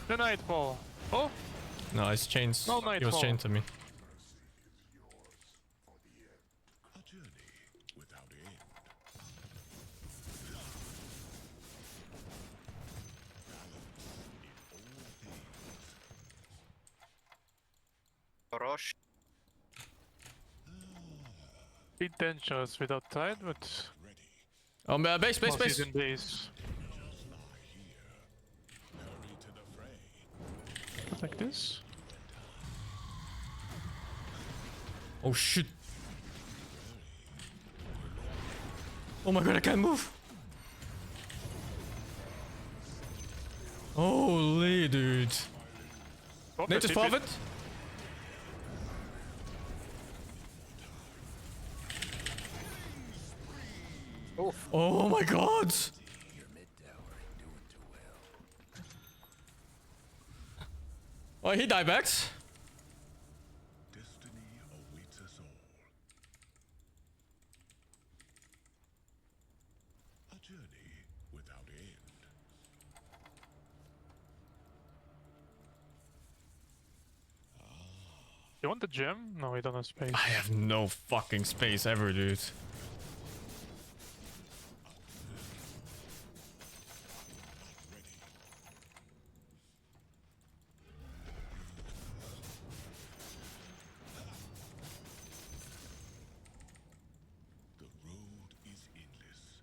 The Nightfall. Oh? No, it's chains. No He was Nightfall. chained to me. Roche. Bit dangerous without tide, but... Base. He's in base. Like this. Oh shit. Oh my god, I can't move. Holy dude. Nature's Prophet. Oh my god. Oh, he died back. Destiny awaits us all. You want the gem? No, we don't have space. I have no fucking space ever, dude. The road is endless.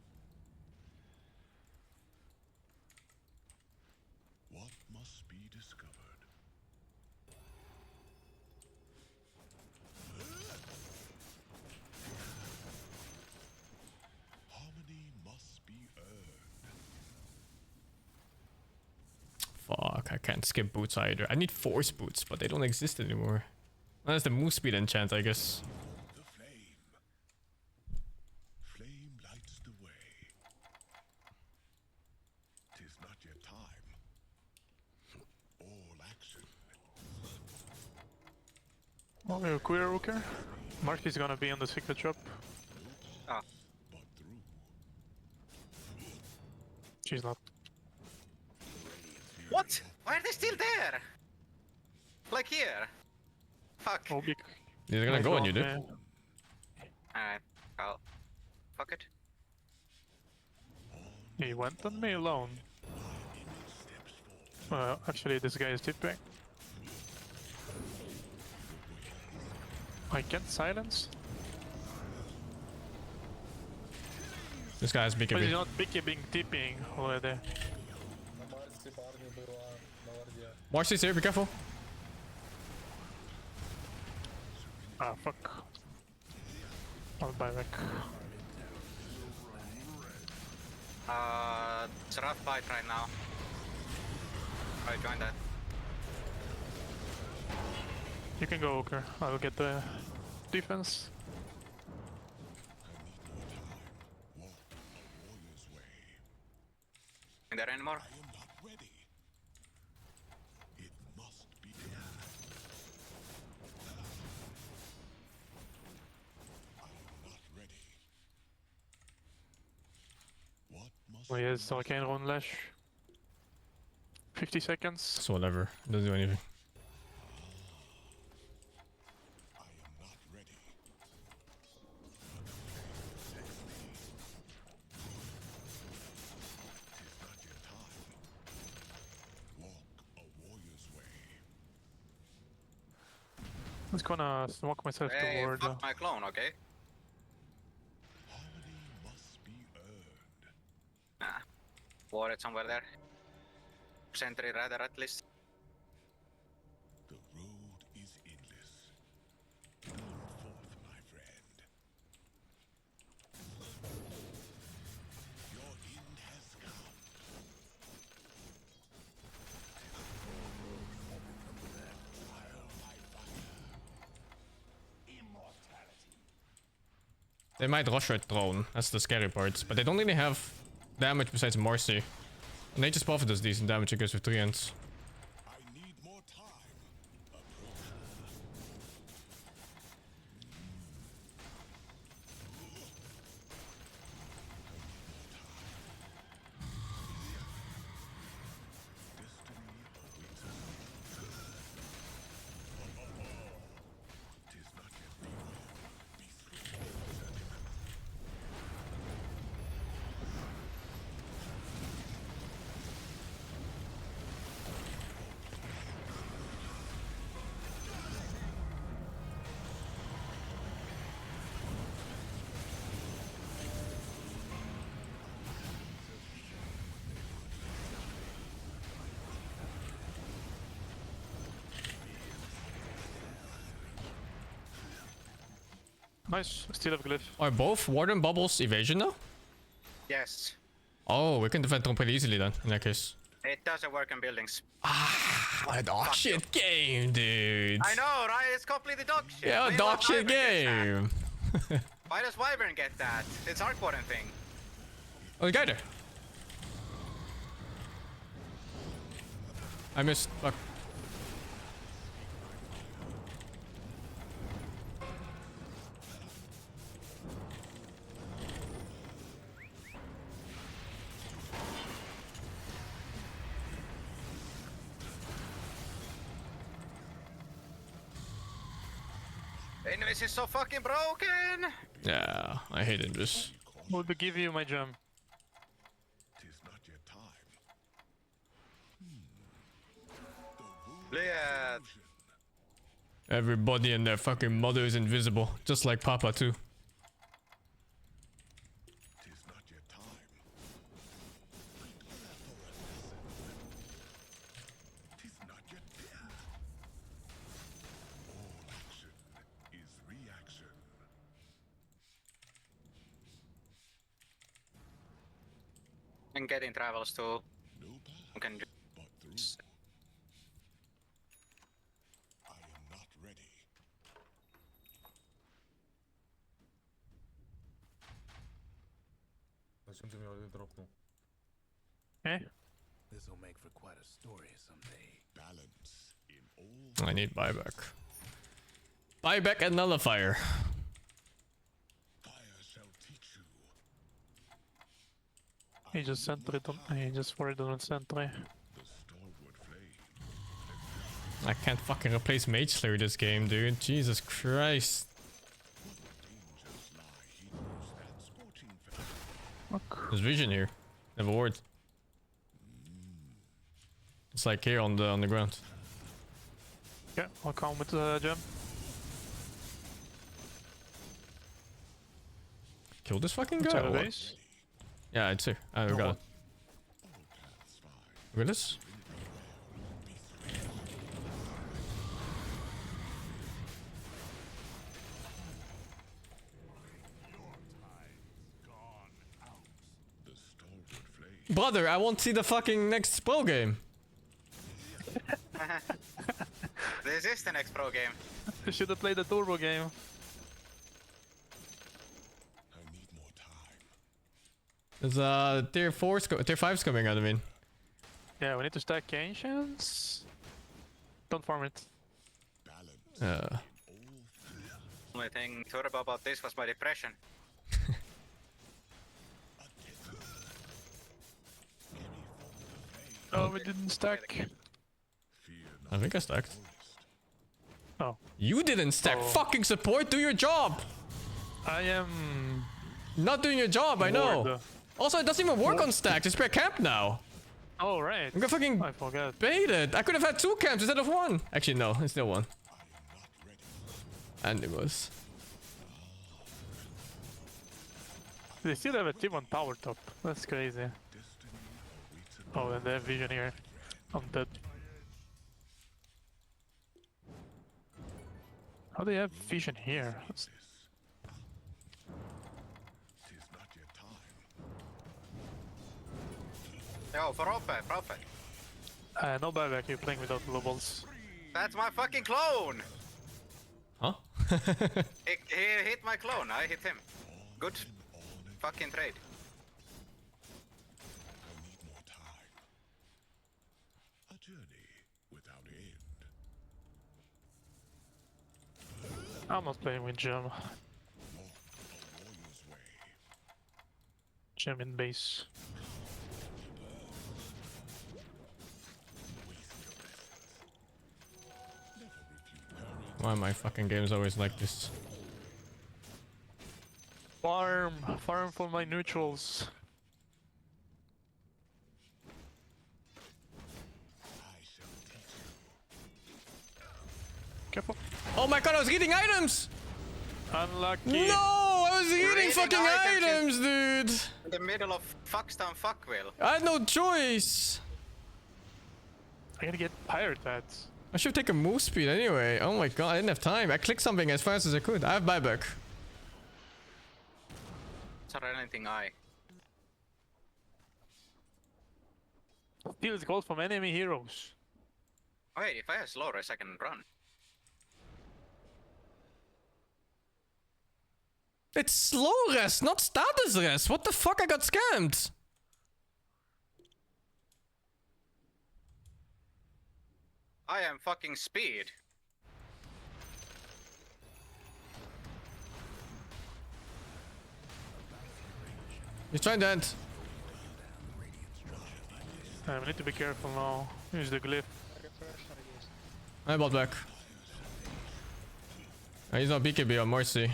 What must be discovered? Harmony must be earned. Fuck, I can't skip boots either. I need force boots, but they don't exist anymore. That's the move speed enchant, I guess. The flame. Flame lights the way. 'Tis not yet time. All action. Oh, we're queer Rooker. Marky's gonna be on the secret shop. Oh. She's not. What? Why are they still there? Like here? Fuck. Oh, big. They're gonna go on you, dude. Alright, well, fuck it. He went on me alone. Actually, this guy is tipping. I can't silence. This guy has But he's BKB. not BKBing, tipping already. Marcy's here, be careful. Ah, fuck. I'll buy back. It's a rough fight right now. I joined that. You can go, Oker. I will get the defense. Is there anymore? Oh yes, Arcane Rune Lash. 50 seconds. So whatever, doesn't do anything. I'm just gonna smoke myself Hey, toward. fuck my clone, okay? Nah. Warded somewhere there. Sentry rather at least. The road is endless. Come forth, my friend. Your end has come. They might rush red throne, that's the scary part. But they don't really have damage besides Marcy. And they just buffed us decent damage against with 3 ends. Nice, still have glyph. Are both Warden Bubbles evasion now? Yes. Oh, we can defend them pretty easily then, in that case. It doesn't work in buildings. A dog shit game, dude. I know, right? It's completely dog shit. Yeah, Maybe dog why shit Wyvern gets game. that. Why does Wyvern get that? It's Arc Warden thing. Oh, the guy there. I missed. Fuck. Invis is so fucking broken! Yeah, I hate Invis. Will be give you my gem. Bled. Everybody and their fucking mother is invisible, just like Papa too. And getting travels too. You can do. Eh? This will make for quite a story someday. Balance in all. I need buyback. Buyback and nullifier. He just sentry on. He just worried on sentry. I can't fucking replace Mage Slayer this game, dude. Jesus Christ. There's vision here. Have a ward. It's like here on the ground. Yeah, I'll come with the gem. Kill this fucking It's guy. out of or what? base. Yeah, it's here. I got it. Look at this. Brother, I won't see the fucking next pro game. This is the next pro game. You should have played the turbo game. There's tier 5's coming out, I mean. Yeah, we need to stack ancients. Don't farm it. Only thing terrible about this was my depression. Oh, we didn't stack. I think I stacked. Oh. You didn't stack. Fucking support, do your job. I am not doing your job, I know. bored. Also, it doesn't even work on stacks. It's per camp now. Oh, right. I'm gonna fucking I forgot. bait it. I could have had 2 camps instead of 1. Actually, no, it's still 1. And it was. They still have a team on tower top. That's crazy. Oh, and they have vision here. I'm dead. How do they have vision here? Yo, for Prophet. No buyback, you're playing without globals. That's my fucking clone! Huh? He hit my clone, I hit him. Good fucking trade. I'm not playing with Gem. Gem in base. Why are my fucking games always like this? Farm for my neutrals. Careful. Oh my god, I was eating items! Unlucky. No, I was eating eating fucking items, items, dude! In the middle of Fuckstown Fuckville. I had no choice! I gotta get pirate bats. I should take a move speed anyway. Oh my god, I didn't have time. I clicked something as fast as I could. I have buyback. It's not anything I. Steals gold from enemy heroes. Wait, if I have slow rest, I can run. It's slow rest, not status rest. What the fuck? I got scammed. I am fucking speed. He's trying to end. We need to be careful now. Use the glyph. I bought back. He's on BKB on Mercy.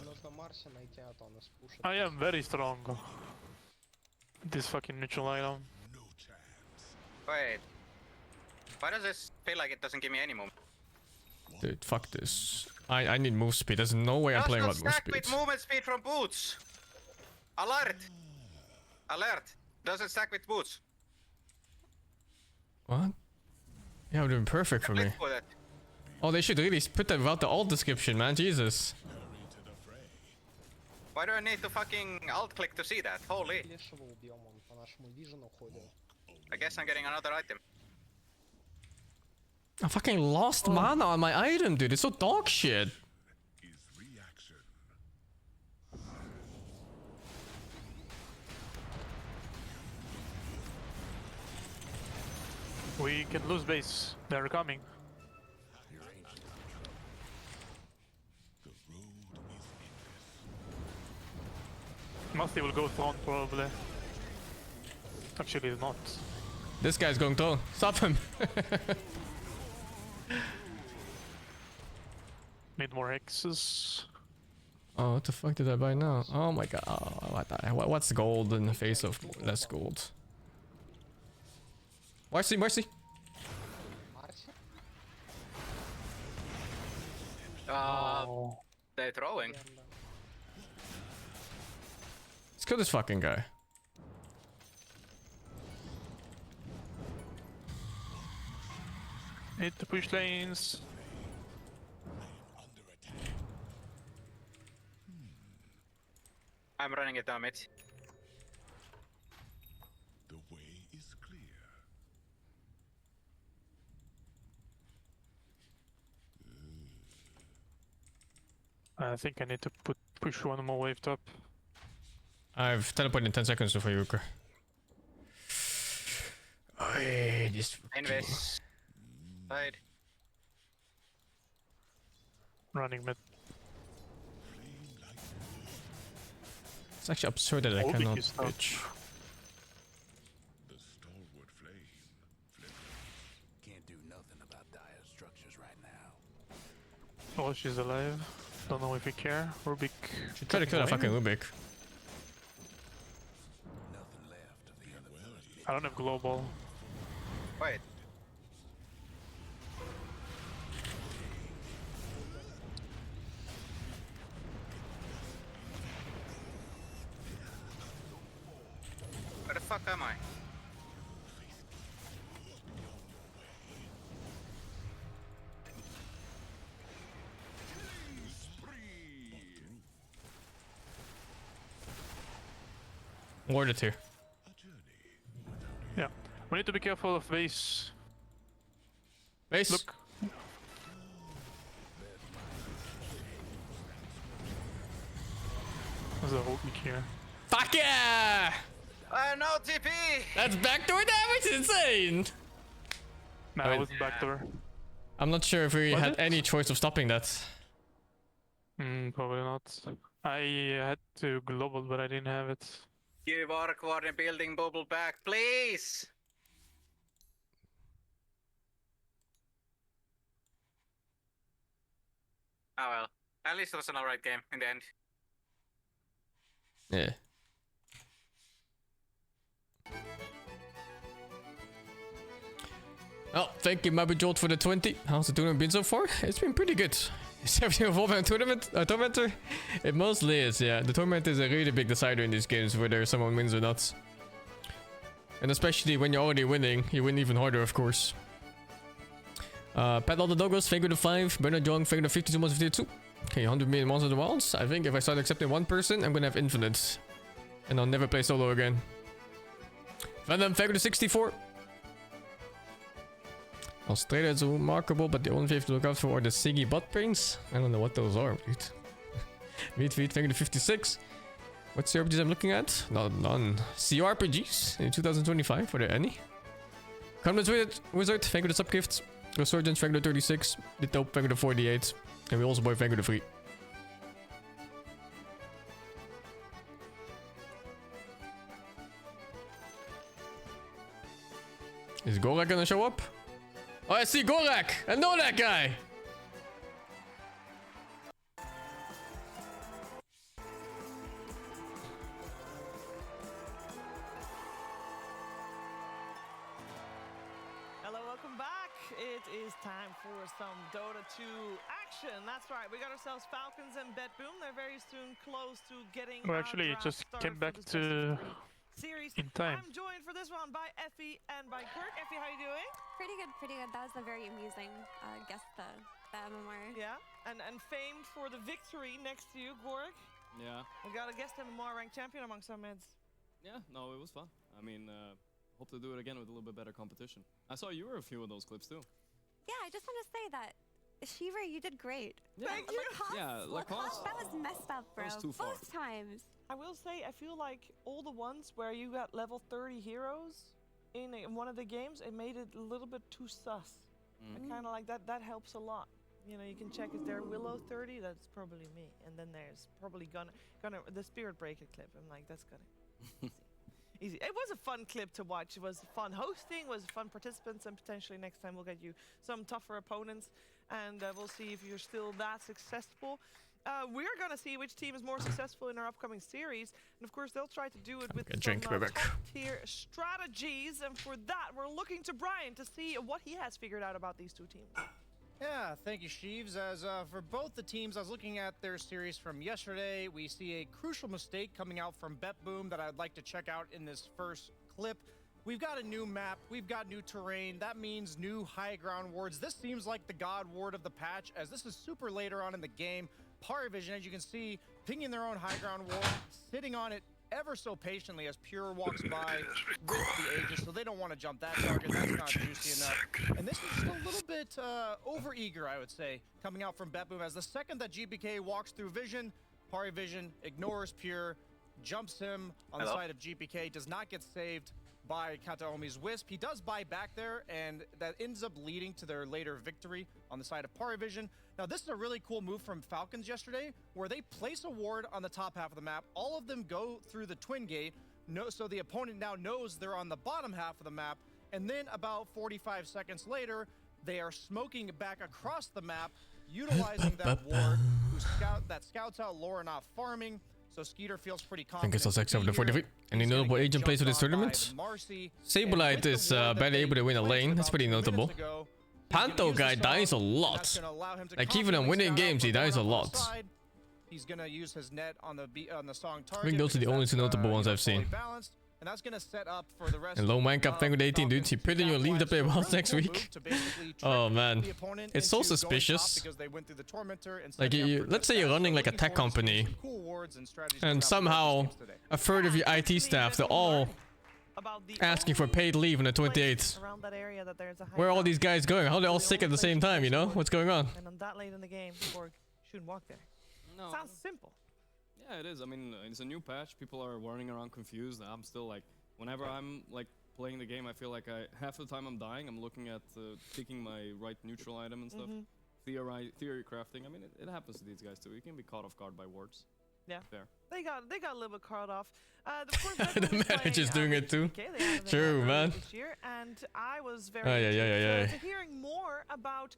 Нужно Марси найти, а то нас пушит. I am very strong. This fucking neutral item. Wait. Why does this feel like it doesn't give me any movement? Dude, fuck this. I need move speed. There's no way I'm Does playing not without move stack speed. with movement speed from boots. Alert! Alert! Doesn't stack with boots. What? Yeah, it would have been perfect for me. With it. Oh, they should really put that without the alt description, man. Jesus. Why do I need to fucking alt click to see that? Holy. Лешего убьем, он по нашему вижену ходит. I guess I'm getting another item. I fucking lost mana on my item, dude. It's so dog shit. We can lose base. They're coming. Musty will go front probably. Actually not. This guy's going to stop him. Need more hexes. Oh, what the fuck did I buy now? Oh my god. Oh, what's gold in the face of less gold? Mercy, mercy. They're throwing. Let's kill this fucking guy. Need to push lanes. I'm running it down mid. The way is clear. I think I need to push one more wave top. I've teleported in 10 seconds for Yuka. Oh, yeah, this. Invis. Side. Running mid. It's actually absurd that I Orbit cannot is stuck. pitch. The stalwart flame. Can't do nothing about dire structures right now. Oh, she's alive. Don't know if we care. Rubik. Should try to kill that fucking Rubik. I don't have global. Wait. Where the fuck am I? Ward it here. Yeah. We need to be careful of base. Base. Look. There's a Rubik here. Fuck yeah! No TP! That's backdoor damage, insane! No, it wasn't backdoor. I'm not sure if we Was had it? any choice of stopping that. Probably not. I had to global, but I didn't have it. Give Arkward and building bubble back, please! Oh well. At least it was an alright game in the end. Yeah. Oh, thank you, Mabby Jolt, for the 20. How's the tournament been so far? It's been pretty good. Is everything involved in a tournament? A tormentor? It mostly is, yeah. The tournament is a really big decider in these games, whether someone wins or not. And especially when you're already winning, you win even harder, of course. Pat all the doggos, thank you to 5. Bernard Young, thank you to 52 months 52. Okay, 100 million monsters of the wilds. I think if I start accepting one person, I'm gonna have infinite. And I'll never play solo again. Venom, thank you to 64. Australia is remarkable, but the only thing you have to look out for are the Siggy butt brains. I don't know what those are, dude. Meat feed, thank you to 56. What CRPGs I'm looking at? None. CRPGs in 2025, were there any? Comments Wizard, thank you to subgifts. Resurgence, thank you to 36. The Taupe, thank you to 48. And we also boy, thank you to 3. Is Gorak gonna show up? Oh, I see Gorak! I know that guy! Hello, welcome back. It is time for some Dota 2 action. That's right, we got ourselves Falcons and BetBoom. They're very soon close to getting Well, actually, it just came back to series. in time. I'm joined for this one by Effie and by Kirk. Effie, how you doing? Pretty good, pretty good. That was a very amusing guess, the MMR. Yeah, and famed for the victory next to you, Gorg. Yeah. We got a guest MMR ranked champion amongst our mids. Yeah, no, it was fun. I mean, hope to do it again with a little bit better competition. I saw you were a few of those clips too. Yeah, I just want to say that, Shiva, you did great. Yeah. Thank you. Lacoste. That was messed up, bro. That was too far. Both times. I will say, I feel like all the ones where you got level 30 heroes in one of the games, it made it a little bit too sus. I kind of like that. That helps a lot. You know, you can check, is there Willow 30? That's probably me. And then there's probably gonna the Spirit Breaker clip. I'm like, that's gonna easy. It was a fun clip to watch. It was fun hosting, was fun participants, and potentially next time we'll get you some tougher opponents, and we'll see if you're still that successful. We're gonna see which team is more successful in our upcoming series, and of course they'll try to do it with some top-tier strategies. And for that, we're looking to Brian to see what he has figured out about these two teams. Yeah, thank you, Sheaves. As for both the teams, I was looking at their series from yesterday. We see a crucial mistake coming out from BetBoom that I'd like to check out in this first clip. We've got a new map, we've got new terrain. That means new high ground wards. This seems like the god ward of the patch, as this is super later on in the game. Parivision, as you can see, pinging their own high ground ward, sitting on it ever so patiently as Pure walks by with the Aegis, so they don't want to jump that target. That's not juicy enough. And this is just a little bit over-eager, I would say, coming out from BetBoom, as the second that GPK walks through Vision, Parivision ignores Pure, jumps him on the side of GPK, does not get saved by Kataomi's Wisp. He does buy back there, and that ends up leading to their later victory on the side of Parivision. Now, this is a really cool move from Falcons yesterday, where they place a ward on the top half of the map. All of them go through the Twin Gate, so the opponent now knows they're on the bottom half of the map, and then about 45 seconds later, they are smoking back across the map, utilizing that ward that scouts out Lorna farming. So Skeeter feels pretty confident. I think it's also except the 43. Any notable agent plays for this tournament? Sableye is barely able to win a lane. That's pretty notable. Panto guy dies a lot. Like even in winning games, he dies a lot. He's gonna use his net on the song target. I think those are the only two notable ones I've seen. And that's gonna set up for the rest. And low Minecraft playing with 18 dudes. He pretty much leave the play well next week. Oh man, it's so suspicious. Like let's say you're running like a tech company, and somehow a third of your IT staff, they're all asking for paid leave on the 28th. Where are all these guys going? How are they all sick at the same time? You know what's going on? And on that late in the game, Borg shouldn't walk there. No. Sounds simple. Yeah, it is. I mean, it's a new patch. People are running around confused. I'm still like, whenever I'm like playing the game, I feel like half the time I'm dying. I'm looking at picking my right neutral item and stuff. Theory crafting. I mean, it happens to these guys too. You can be caught off guard by wards. Yeah. Fair. They got a little bit caught off. The manager's doing it too. True, man. This year, and I was very to hearing more about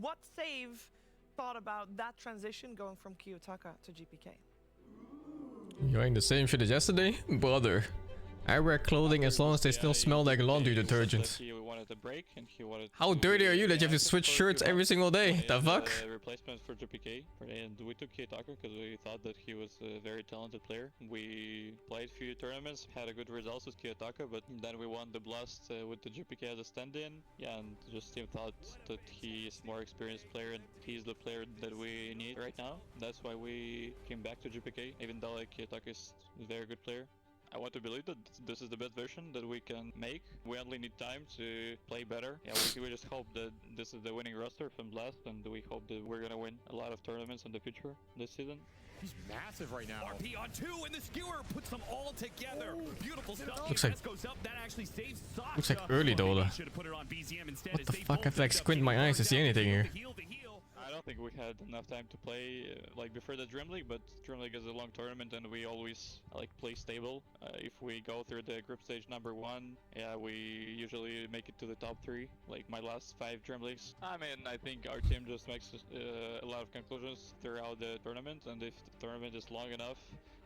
what Save thought about that transition going from Kiyotaka to GPK. You wearing the same shit as yesterday? Brother. I wear clothing as long as they still smell like laundry detergent. He wanted a break and he wanted How dirty are you that you have to switch shirts every single day? The fuck? Replacement for GPK, and we took Kiyotaka because we thought that he was a very talented player. We played a few tournaments, had a good results with Kiyotaka, but then we won the Blast with the GPK as a stand-in. Yeah, and just team thought that he is a more experienced player and he's the player that we need right now. That's why we came back to GPK, even though like Kiyotaka is a very good player. I want to believe that this is the best version that we can make. We only need time to play better. Yeah, we just hope that this is the winning roster from Blast, and we hope that we're gonna win a lot of tournaments in the future this season. He's massive right now. RP on 2 and the skewer puts them all together. Beautiful stuff. Looks like early though. What the fuck? I have to like squint my eyes to see anything here. I don't think we had enough time to play like before the DreamLeague, but DreamLeague is a long tournament and we always like play stable. If we go through the group stage number 1, yeah, we usually make it to the top 3, like my last 5 DreamLeagues. I mean, I think our team just makes a lot of conclusions throughout the tournament, and if the tournament is long enough,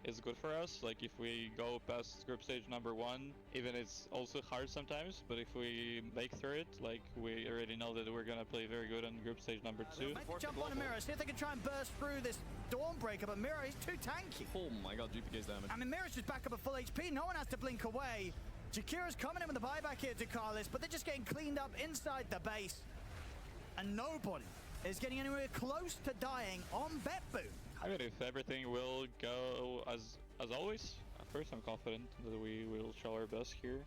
it's good for us. Like if we go past group stage number 1, even it's also hard sometimes, but if we make through it, like we already know that we're gonna play very good on group stage number 2. Jump on a Mira, see if they can try and burst through this Dawnbreaker, but Mira is too tanky. Oh my god, GPK's damage. I mean, Mira's just back up at full HP, no one has to blink away. Jakira's coming in with the buyback here to Carlos, but they're just getting cleaned up inside the base. And nobody is getting anywhere close to dying on Betboom. I mean, if everything will go as always, first I'm confident that we will show our best here.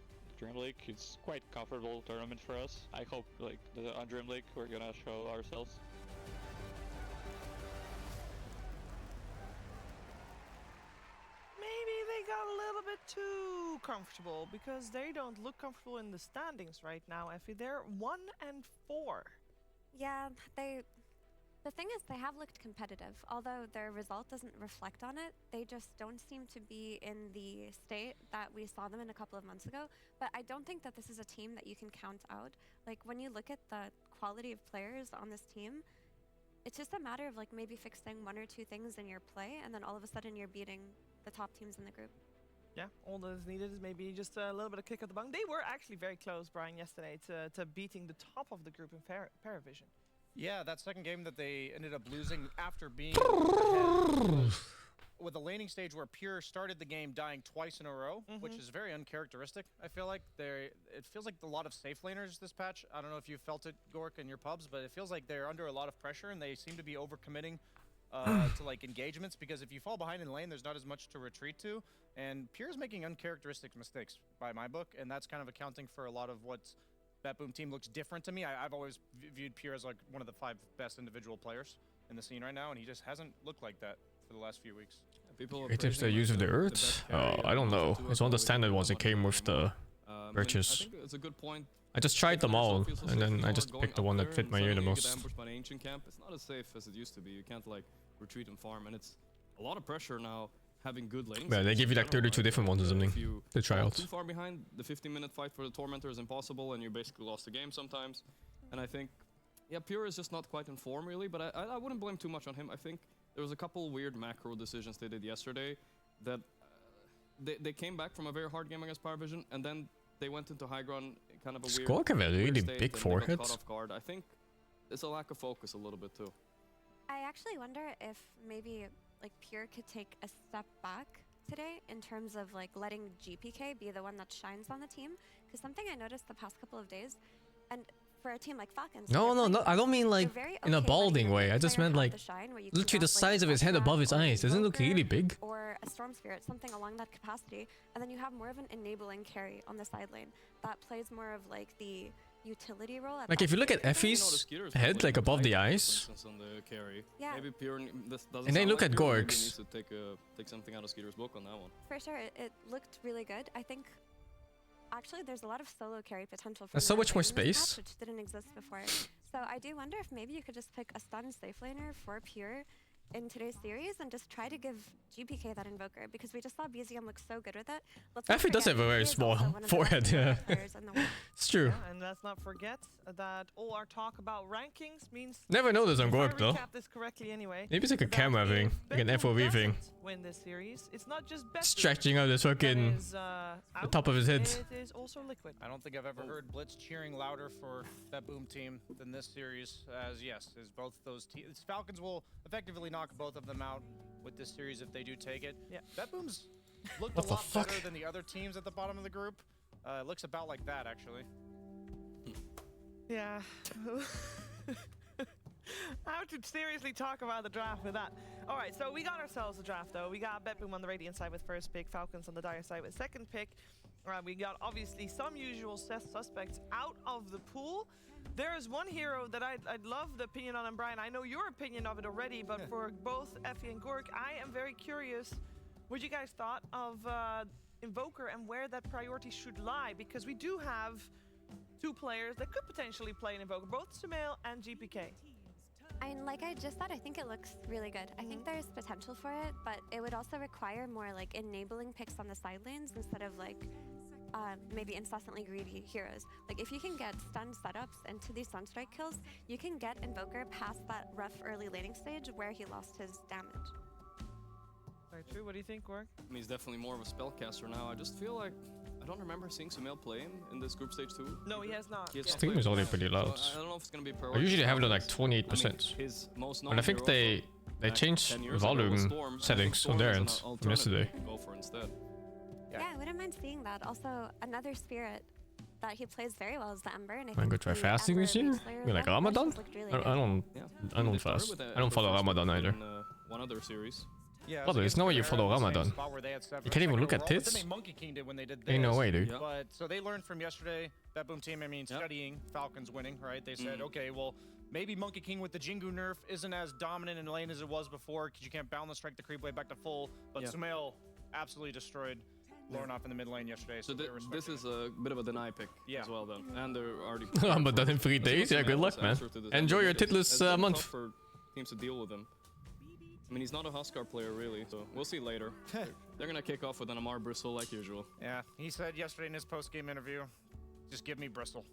DreamLeague, it's quite comfortable tournament for us. I hope like on DreamLeague we're gonna show ourselves. Maybe they got a little bit too comfortable because they don't look comfortable in the standings right now, Effie. They're 1 and 4. Yeah, the thing is, they have looked competitive. Although their result doesn't reflect on it, they just don't seem to be in the state that we saw them in a couple of months ago. But I don't think that this is a team that you can count out. Like, when you look at the quality of players on this team, it's just a matter of, like, maybe fixing 1 or 2 things in your play, and then all of a sudden you're beating the top teams in the group. Yeah, all that is needed is maybe just a little bit of kick at the bung. They were actually very close, Brian, yesterday to beating the top of the group in Paravision. Yeah, that second game that they ended up losing after being ahead with a laning stage where Pure started the game dying twice in a row, which is very uncharacteristic. I feel like it feels like a lot of safe laners this patch. I don't know if you felt it, Gork, in your pubs, but it feels like they're under a lot of pressure and they seem to be overcommitting to like engagements, because if you fall behind in lane, there's not as much to retreat to, and Pure's making uncharacteristic mistakes by my book, and that's kind of accounting for a lot of what's Betboom team looks different to me. I've always viewed Pure as like one of the 5 best individual players in the scene right now, and he just hasn't looked like that for the last few weeks. Creatives the use of the earth? I don't know. It's one of the standard ones that came with the purchase. I think it's a good point. I just tried them all, and then I just picked the one that fit my ear the most. Ambushed by an ancient camp. It's not as safe as it used to be. You can't like retreat and farm, and it's a lot of pressure now. Having good lanes. Yeah, they give you like 32 different ones or something to try out. Too far behind, the 15-minute fight for the Tormentor is impossible, and you basically lost the game sometimes. And I think, yeah, Pure is just not quite in form really, but I wouldn't blame too much on him. I think there was a couple weird macro decisions they did yesterday that they came back from a very hard game against Paravision, and then they went into high ground kind of a weird Squawk have a really state, big forehead. Caught off guard. I think it's a lack of focus a little bit too. I actually wonder if maybe like Pure could take a step back today in terms of like letting GPK be the one that shines on the team, because something I noticed the past couple of days, and for a team like Falcons, No, I don't mean like in a balding way. I just meant like literally the size of his head above his eyes. Doesn't it look really big? Or a Storm Spirit, something along that capacity, and then you have more of an enabling carry on the side lane that plays more of like the utility role. Like if you look at Effie's head, like above the eyes, yeah. Maybe Pure doesn't and then look like at Pure, maybe Gork's. needs to take something out of Skeeter's book on that one. For sure, it looked really good. I think actually there's a lot of solo carry potential for There's so much more Meta in this space. patch, which didn't exist before. So I do wonder if maybe you could just pick a stun safe laner for Pure in today's series and just try to give GPK that invoker, because we just saw BZM look so good with it. Effie does have a very small forehead, yeah. It's true. Yeah, and let's not forget that all our talk about rankings means Never noticed on if I Gork though. recap this correctly anyway, Maybe it's like a that camera thing, like an Betboom FOV thing. doesn't win this series. It's not just Betboom Stretching out his fucking that is, the out, top of his head. It is also Liquid. I don't think I've ever heard Blitz cheering louder for Betboom team than this series, as yes, as both those teams. Falcons will effectively knock both of them out with this series if they do take it. Yeah. Betboom's looked What a the lot fuck? better than the other teams at the bottom of the group. It looks about like that, actually. Yeah. How to seriously talk about the draft with that? All right, so we got ourselves a draft, though. We got Betboom on the Radiant side with first pick, Falcons on the Dire side with second pick. We got obviously some usual suspects out of the pool. There is one hero that I'd love the opinion on, and Brian, I know your opinion of it already, but for both Effie and Gork, I am very curious what you guys thought of Invoker and where that priority should lie, because we do have 2 players that could potentially play an Invoker, both Sumail and GPK. And like I just said, I think it looks really good. I think there's potential for it, but it would also require more like enabling picks on the side lanes instead of like maybe incessantly greedy heroes. Like if you can get stun setups into these Sunstrike kills, you can get Invoker past that rough early laning stage where he lost his damage. Very true. What do you think, Gorg? I mean, he's definitely more of a spellcaster now. I just feel like I don't remember seeing Sumail playing in this group stage 2. No, he has not. His team is already pretty loud. So I don't know if it's gonna be I usually have it on like 28%. But I think they changed volume settings on their end from yesterday. Go for instead. Yeah, I wouldn't mind seeing that. Also, another spirit that he plays very well is the Ember, and I I'm think gonna try the fasting Ember this year. Mage Slayer You like one Ramadan? just looked really I good. don't fast. I don't follow Ramadan either. One other series. Yeah, Brother, there's no way you follow Ramadan. You can't even look at tits. tits. Monkey King did when they did this. Ain't no way, dude. But so they learned from yesterday. That boom team, I mean, studying Falcons winning, right? They said, okay, well, maybe Monkey King with the Jingu nerf isn't as dominant in lane as it was before because you can't balance strike the creep wave back to full. But Sumail absolutely destroyed Lornoff in the mid lane yesterday. So this is a bit of a deny pick as well, then. And they're already. Ramadan in 3 days. Yeah, good luck, man. Enjoy your titless month. For teams to deal with him. I mean, he's not a Huskar player, really, so we'll see later. They're gonna kick off with an Amar Bristle like usual. Yeah, he said yesterday in his post-game interview, just give me Bristle.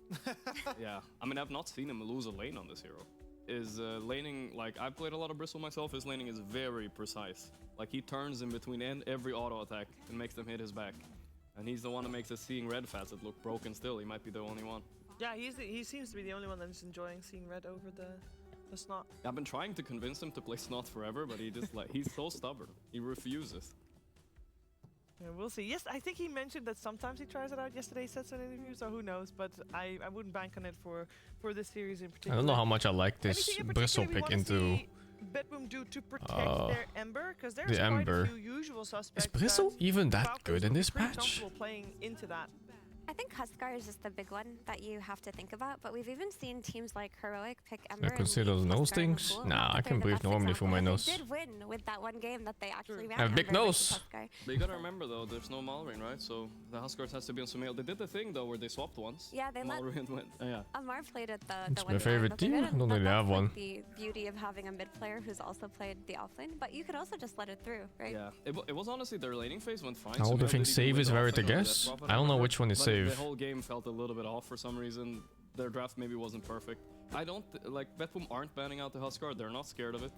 Yeah, I mean, I've not seen him lose a lane on this hero. His laning, like, I've played a lot of Bristle myself, his laning is very precise. Like, he turns in between every auto attack and makes them hit his back. And he's the one that makes us seeing red facet look broken still. He might be the only one. Yeah, he seems to be the only one that's enjoying seeing red over the Snot. I've been trying to convince him to play Snot forever, but he just like, he's so stubborn. He refuses. Yeah, we'll see. Yes, I think he mentioned that sometimes he tries it out. Yesterday he said some interviews, so who knows, but I wouldn't bank on it for this series in particular. I don't know how much I like this Bristle pick into Bedroom do to protect their Ember, because there's the Ember. quite a few usual suspects. Is Bristle even that Falcons good in this pretty patch? comfortable playing into that. I think Huskar is just the big one that you have to think about, but we've even seen teams like Heroic pick Ember. I consider those nose things? Nah, I can breathe normally for my nose. They did win with that one game that they actually ran. I have a big Ember nose. versus Huskar. But you gotta remember though, there's no Malrine, right? So the Huskars has to be on Sumail. They did the thing though where they swapped once. Yeah, they let Malrine went. Yeah. Amar played at the It's one my favorite team. I don't really have one. Like the beauty of having a mid player who's also played the offlane, but you could also just let it through, right? Yeah, it was honestly their laning phase went fine. How do you think save is very to guess? I don't know which one is save. The whole game felt a little bit off for some reason. Their draft maybe wasn't perfect. I don't like Betboom aren't banning out the Huskar. They're not scared of it.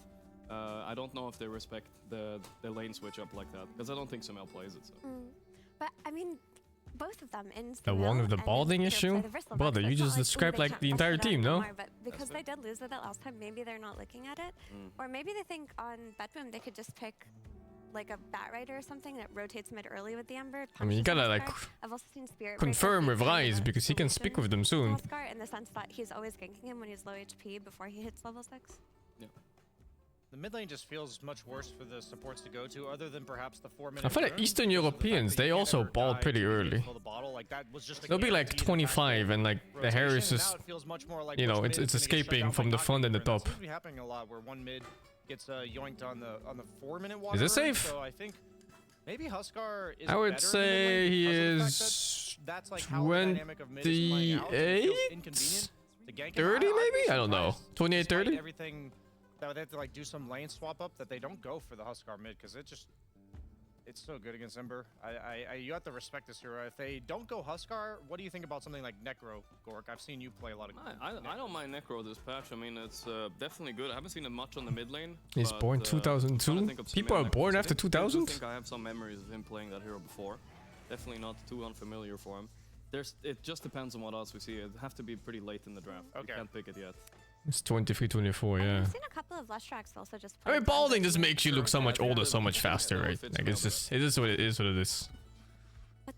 I don't know if they respect the lane switch up like that because I don't think Sumail plays it. So. But I mean, both of them in The one with the balding issue? Brother, you just described like the entire team, no? But because they did lose with it last time, maybe they're not looking at it. Or maybe they think on Betboom they could just pick like a Bat Rider or something that rotates mid early with the Ember. I mean, you gotta like I've also seen Spirit confirm with Rise because he can speak with them soon. Huskar in the sense that he's always ganking him when he's low HP before he hits level 6. Yeah. The mid lane just feels much worse for the supports to go to, other than perhaps the 4-minute. I feel like Eastern Europeans, they also balled pretty early. They'll be like 25 and like the hair is just, you know, it's escaping from the front and the top. It seems to be happening a lot where one mid gets yoinked on the 4-minute water. Is it safe? So I think maybe Huskar is I would say he is 28, 30 maybe? I don't know. 28, 30? Everything that they have to like do some lane swap up that they don't go for the Huskar mid because it's so good against Ember. You have to respect this hero. If they don't go Huskar, what do you think about something like Necro, Gork? I've seen you play a lot of. I don't mind Necro this patch. I mean, it's definitely good. I haven't seen him much on the mid lane. He's born 2002. People are born after 2000. I think I have some memories of him playing that hero before. Definitely not too unfamiliar for him. It just depends on what else we see. It have to be pretty late in the draft. Okay. You can't pick it yet. It's 23, 24, yeah. I've seen a couple of Lustracks also just. I mean, balding just makes you look so much older, so much faster, right? Like it is what it is. What it is.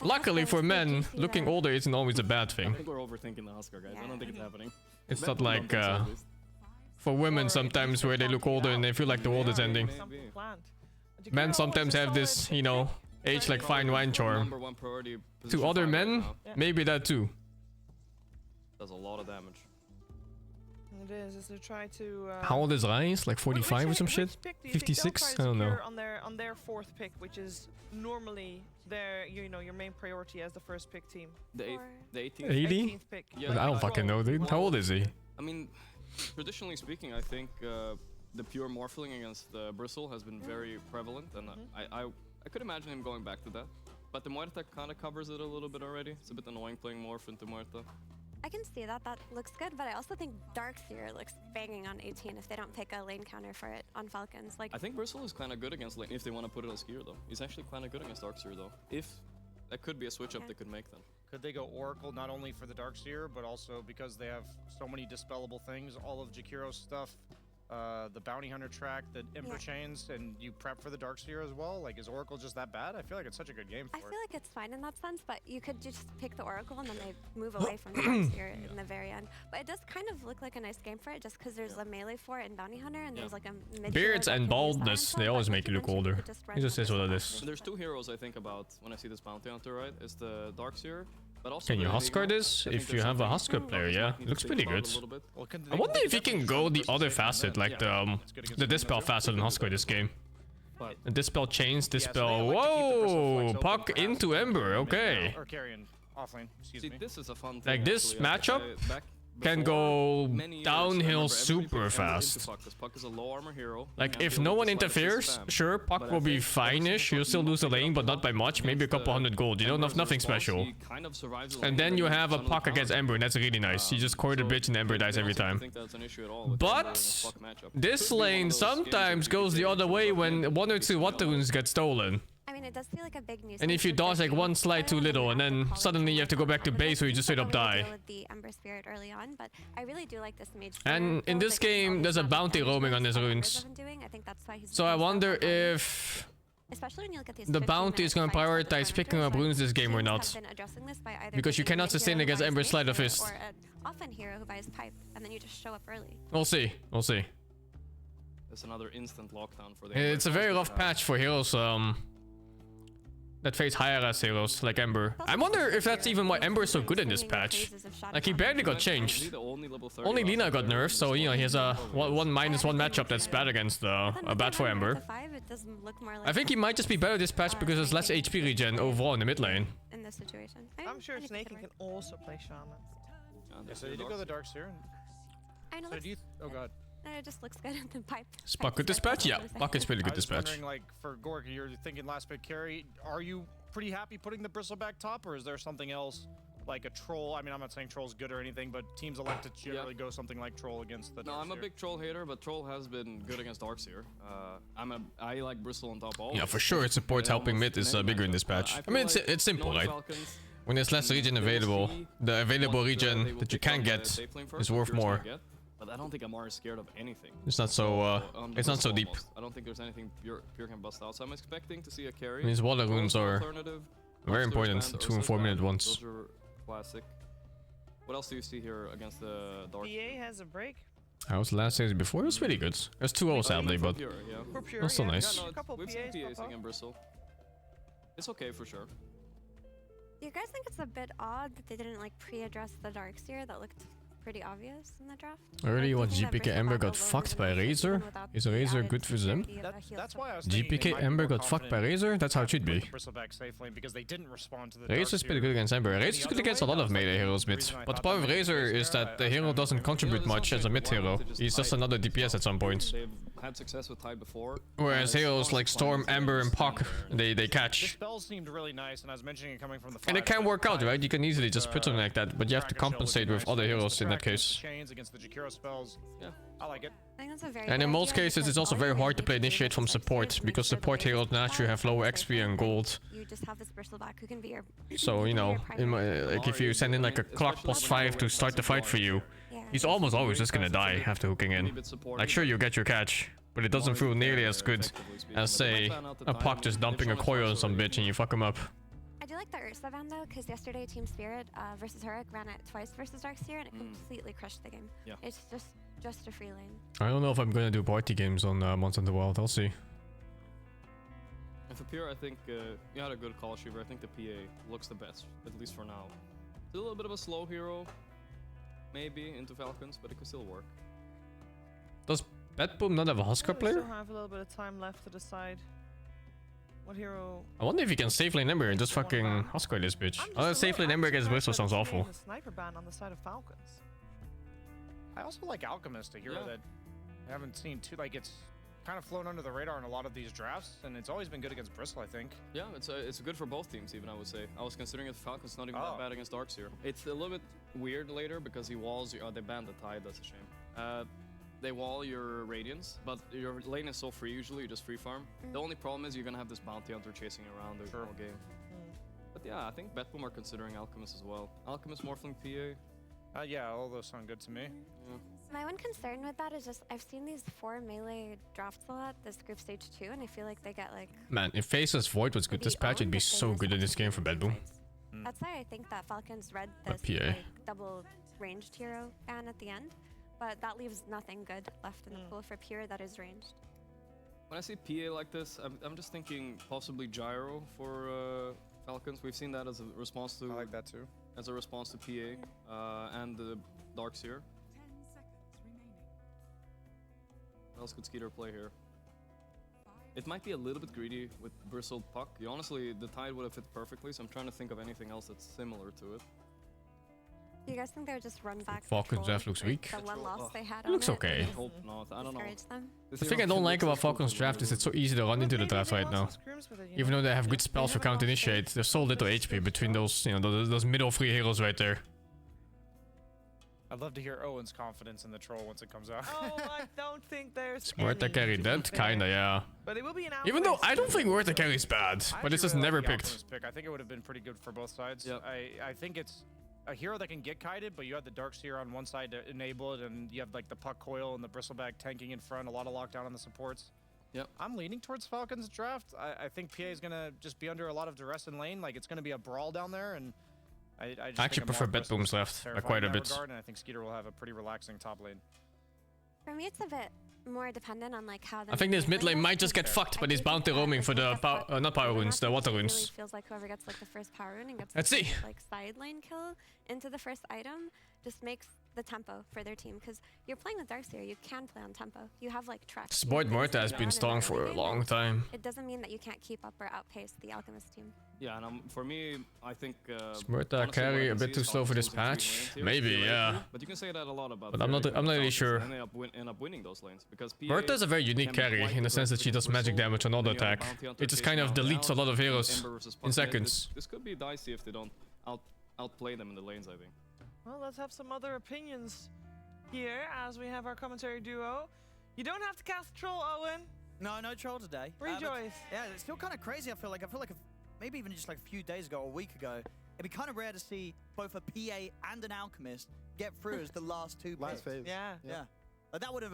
Luckily for men, looking older isn't always a bad I thing. think we're overthinking the Huskar, guys. I don't think it's happening. It's not like for women sometimes where they look older and they feel like the world is ending. Men sometimes have this, you know, age like fine wine charm. To other men, maybe that too. Does a lot of damage. It is to try to. How old is Rise? Like 45 or some shit? 56? I don't know. On their fourth pick, which is normally their your main priority as the first pick team. The 18th. 80? pick. I don't fucking know, dude. How old is he? I mean, traditionally speaking, I think the pure morphling against Bristle has been very prevalent, and I could imagine him going back to that. But the Muerta kind of covers it a little bit already. It's a bit annoying playing Morph into Muerta. I can see that. That looks good, but I also think Darkseer looks banging on 18 if they don't pick a lane counter for it on Falcons. Like, I think Bristle is kind of good against lane if they want to put it as gear, though. He's actually kind of good against Darkseer, though. If that could be a switch up they could make then. Could they go Oracle not only for the Darkseer, but also because they have so many dispellable things, all of Jakiro's stuff, the Bounty Hunter track, the Ember Chains, and you prep for the Darkseer as well? Like, is Oracle just that bad? I feel like it's such a good game for I it. feel like it's fine in that sense, but you could just pick the Oracle and then they move away from the Darkseer in the very end. But it does kind of look like a nice game for it, just because there's a melee for it in Bounty Hunter, and there's like a mid Beards and baldness, they always make you look older. It just is what it is. There's two heroes I think about when I see this Bounty Hunter, right? Is the Darkseer, but also Can you Huskar this? If you have a Huskar player, yeah, it looks pretty good. I wonder if you can go the other facet, like the Dispel facet in Huskar this game. The Dispel chains, Dispel... Whoa! Puck into Ember, okay. Or Carrion offlane, excuse me. This is a fun thing, Like this actually. matchup can go downhill super fast. Puck is a low armor hero. Like if no one interferes, sure, Puck will be fine-ish. You'll still lose the lane, but not by much. Maybe a couple hundred gold. You know, nothing special. And then you have a Puck against Ember, and that's really nice. You just core the bitch and Ember dies every time. But this lane sometimes goes the other way when 1 or 2 water runes get stolen. I mean, it does feel like a big nuisance. And if you dodge like one slide too little, and then suddenly you have to go back to base or you just straight up die. With the Ember Spirit early on, but I really do like this mage. And in this game, there's a bounty roaming on his runes. So I wonder if especially when you look at these the bounty is going to prioritize picking up runes this game or not. Because you cannot sustain against Ember Sleight of Fist. Or an offhand hero who buys pipe, and then you just show up early. We'll see. We'll see. There's another instant lockdown for the It's a very rough patch for heroes that face higher as heroes like Ember. I wonder if that's even why Ember is so good in this patch. Like he barely got changed. Only Lina got nerfed, so you know he has a 1-1 matchup that's bad against bad for Ember. I think he might just be better this patch because there's less HP regen overall in the mid lane. In this situation, I'm sure Snaking can also play Shaman. Yeah, so did you go the Darkseer? I know. So do you? Oh god. It just looks good in the pipe. Is Puck good dispatch? Yeah, Puck is pretty good I was dispatch. wondering, like, for Gork, you're thinking last pick carry. Are you pretty happy putting the Bristleback top, or is there something else, like a Troll? I mean, I'm not saying Troll's good or anything, but teams elect to generally go something like Troll against the Darkseer. No, I'm a big Troll hater, but Troll has been good against Darkseer. I like Bristle on top always. Yeah, for sure, its support helping mid is bigger in this patch. I mean, it's simple, right? When there's less regen available, the available regen that you can get is worth more. But I don't think Amar is scared of anything. It's not so deep. I don't think there's anything pure can bust out. So I'm expecting to see a carry. These water runes are very important. 2 and 4 minute ones. Those are classic. What else do you see here against the Dark? PA has a break. I was last stage before. It was really good. There's 2-0 sadly, but that's still nice. Yeah, no, we've seen PAs against Bristle. It's okay for sure. Do you guys think it's a bit odd that they didn't like pre-address the Darkseer? That looked pretty obvious in the draft. Early what GPK Ember got fucked by Razor? Is Razor good for them? That's why I was GPK Ember got fucked by Razor? That's how it should be. Because they didn't respond to the Razor's pretty good against Ember. Razor's good against a lot of melee heroes mid. But the problem with Razor is that the hero doesn't contribute much as a mid hero. He's just another DPS at some points. They've had success with Tide before. Whereas heroes like Storm, Ember, and Puck, they catch. The spell seemed really nice, and I was mentioning it coming from the And it can work out, right? You can easily just put something like that, but you have to compensate with other heroes in that case. Chains against the Jakiro spells. Yeah, I like it. I think that's a very And in most cases, it's also very hard to play Initiate from support, because support heroes naturally have lower XP and gold. You just have this Bristleback who can be your... So, you know, like if you send in like a clock +5 to start the fight for you, he's almost always just gonna die after hooking in. Like sure, you get your catch, but it doesn't feel nearly as good as, say, a Puck just dumping a coil on some bitch and you fuck him up. I do like the Ursa van though, because yesterday Team Spirit versus Hurric ran it twice versus Darkseer, and it completely crushed the game. Yeah. It's just a free lane. I don't know if I'm gonna do party games on Monster in the Wild. I'll see. And for Pure, I think you had a good call, Shiver. I think the PA looks the best, at least for now. It's a little bit of a slow hero, maybe into Falcons, but it could still work. Does Batboom not have a Huskar We player? still have a little bit of time left to decide what hero. I wonder if you can safe lane Ember and just fucking Huskar this bitch. Oh, safe lane Ember against Bristle sounds awful. The sniper ban on the side of Falcons. I also like Alchemist, a hero that I haven't seen too. Like it's kind of flown under the radar in a lot of these drafts, and it's always been good against Bristle, I think. Yeah, it's good for both teams, even, I would say. I was considering it Falcon's not even that bad against Darkseer. It's a little bit weird later because he walls. They banned the Tide, that's a shame. They wall your Radiance, but your lane is so free usually, you just free farm. The only problem is you're gonna have this bounty hunter chasing around the whole game. But yeah, I think Betboom are considering Alchemist as well. Alchemist, Morphling, PA. Yeah, all those sound good to me. Yeah. My one concern with that is just I've seen these 4 melee drafts a lot, this group stage 2, and I feel like they get like... Man, if Faceless Void was good this patch, it'd be so good in this game for Bedboom. That's why I think that Falcons read this PA. like, double ranged hero ban at the end, but that leaves nothing good left in the pool for pure that is ranged. When I see PA like this, I'm just thinking possibly Gyro for Falcons. We've seen that as a response to... I like that too. As a response to PA and the Darkseer. What else could Skeeter play here? It might be a little bit greedy with Bristled Puck. Honestly, the Tide would have fit perfectly, so I'm trying to think of anything else that's similar to it. Do you guys think they would just run back Falcons draft looks weak. the one loss they had It looks on okay. and I hope not. I don't know. discourage them? The thing I don't like about Falcon's draft is it's so easy to run into the draft right now. Even though they have good spells for counter initiate, there's so little HP between those, you know, those middle 3 heroes right there. I'd love to hear Owen's confidence in the troll once it comes out. Oh, I don't think there's Smart to carry that, kinda, yeah. But it will be an Even though I don't think Word to carry is bad, but it's just never picked. I think it would have been pretty good for both sides. I think it's a hero that can get kited, but you have the Darkseer on one side to enable it, and you have like the Puck Coil and the Bristlebag tanking in front, a lot of lockdown on the supports. Yep. I'm leaning towards Falcons draft. I think PA is gonna just be under a lot of duress in lane. Like it's gonna be a brawl down there, and I just actually prefer Bedboom's left by quite a bit. Regard, and I think Skeeter will have a pretty relaxing top lane. For me, it's a bit more dependent on like how. I think this mid lane might just get fucked, but he's bound to roaming for the not power runes, the water runes. Really feels like whoever gets like the first power rune and gets Let's the see. first, like side lane kill into the first item just makes the tempo for their team, because you're playing with Darkseer, you can play on tempo. You have like tracks. Sport Morta has been strong for a long time. It doesn't mean that you can't keep up or outpace the Alchemist team. Yeah, and for me, I think... Smurta carry a bit too slow for this patch? Maybe, yeah. But you can say that a lot about... But I'm not really sure. And end up winning those lanes, because PA Smurta is a very unique carry, in the sense that she does magic damage on auto attack. It just kind of deletes a lot of heroes in seconds. This could be dicey if they don't outplay them in the lanes, I think. Well, let's have some other opinions here as we have our commentary duo. You don't have to cast Troll, Owen. No troll today. Rejoice. Yeah, it's still kind of crazy. I feel like maybe even just like a few days ago or a week ago, it'd be kind of rare to see both a PA and an Alchemist get through as the last 2 picks. Last phase. Yeah. Like that would have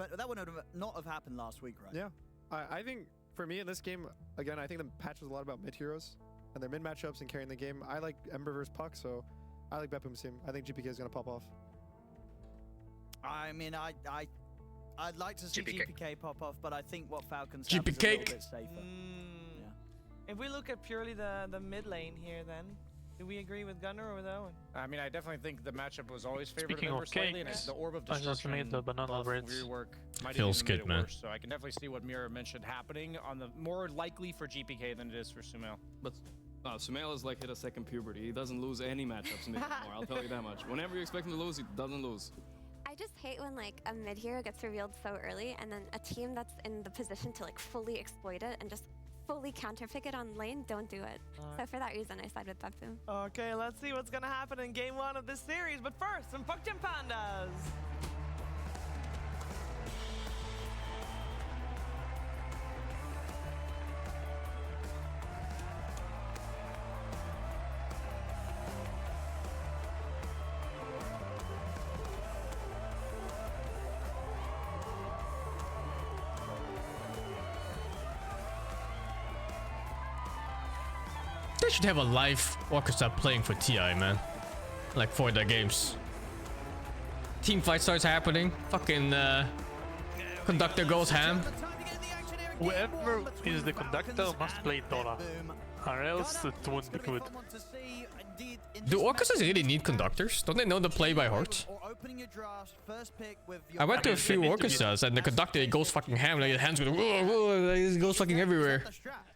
not have happened last week, right? Yeah. I think for me in this game, again, I think the patch was a lot about mid heroes and their mid matchups and carrying the game. I like Ember versus Puck, so I like Bedboom's team. I think GPK is gonna pop off. I mean, I'd like to see GPK pop off, but I think what Falcons GPK have is a little bit safer. If we look at purely the mid lane here, then do we agree with Gunnar or with Owen? I mean, I definitely think the matchup was always favored Speaking Ember of slightly, and cakes, the Orb of I just Destruction made the banana buff breads. rework might Feels even made good, it man. worse. So I can definitely see what Mira mentioned happening on the more likely for GPK than it is for Sumail. But Sumail is like hit a second puberty. He doesn't lose any matchups in mid anymore, I'll tell you that much. Whenever you expect him to lose, he doesn't lose. I just hate when like a mid hero gets revealed so early, and then a team that's in the position to like fully exploit it and just fully counterpick it on lane don't do it. So for that reason, I side with Bedboom. Okay, let's see what's gonna happen in game 1 of this series. But first, some Puck Jump Pandas. They should have a live orchestra playing for TI, man. Like for their games. Team fight starts happening. Fucking conductor goes ham. Whoever is the conductor must play Dora, or else it won't be good. Do orchestras really need conductors? Don't they know the play by heart? I went to a few orchestras and the conductor goes fucking ham, like his hands go, whoa, whoa, he goes fucking everywhere.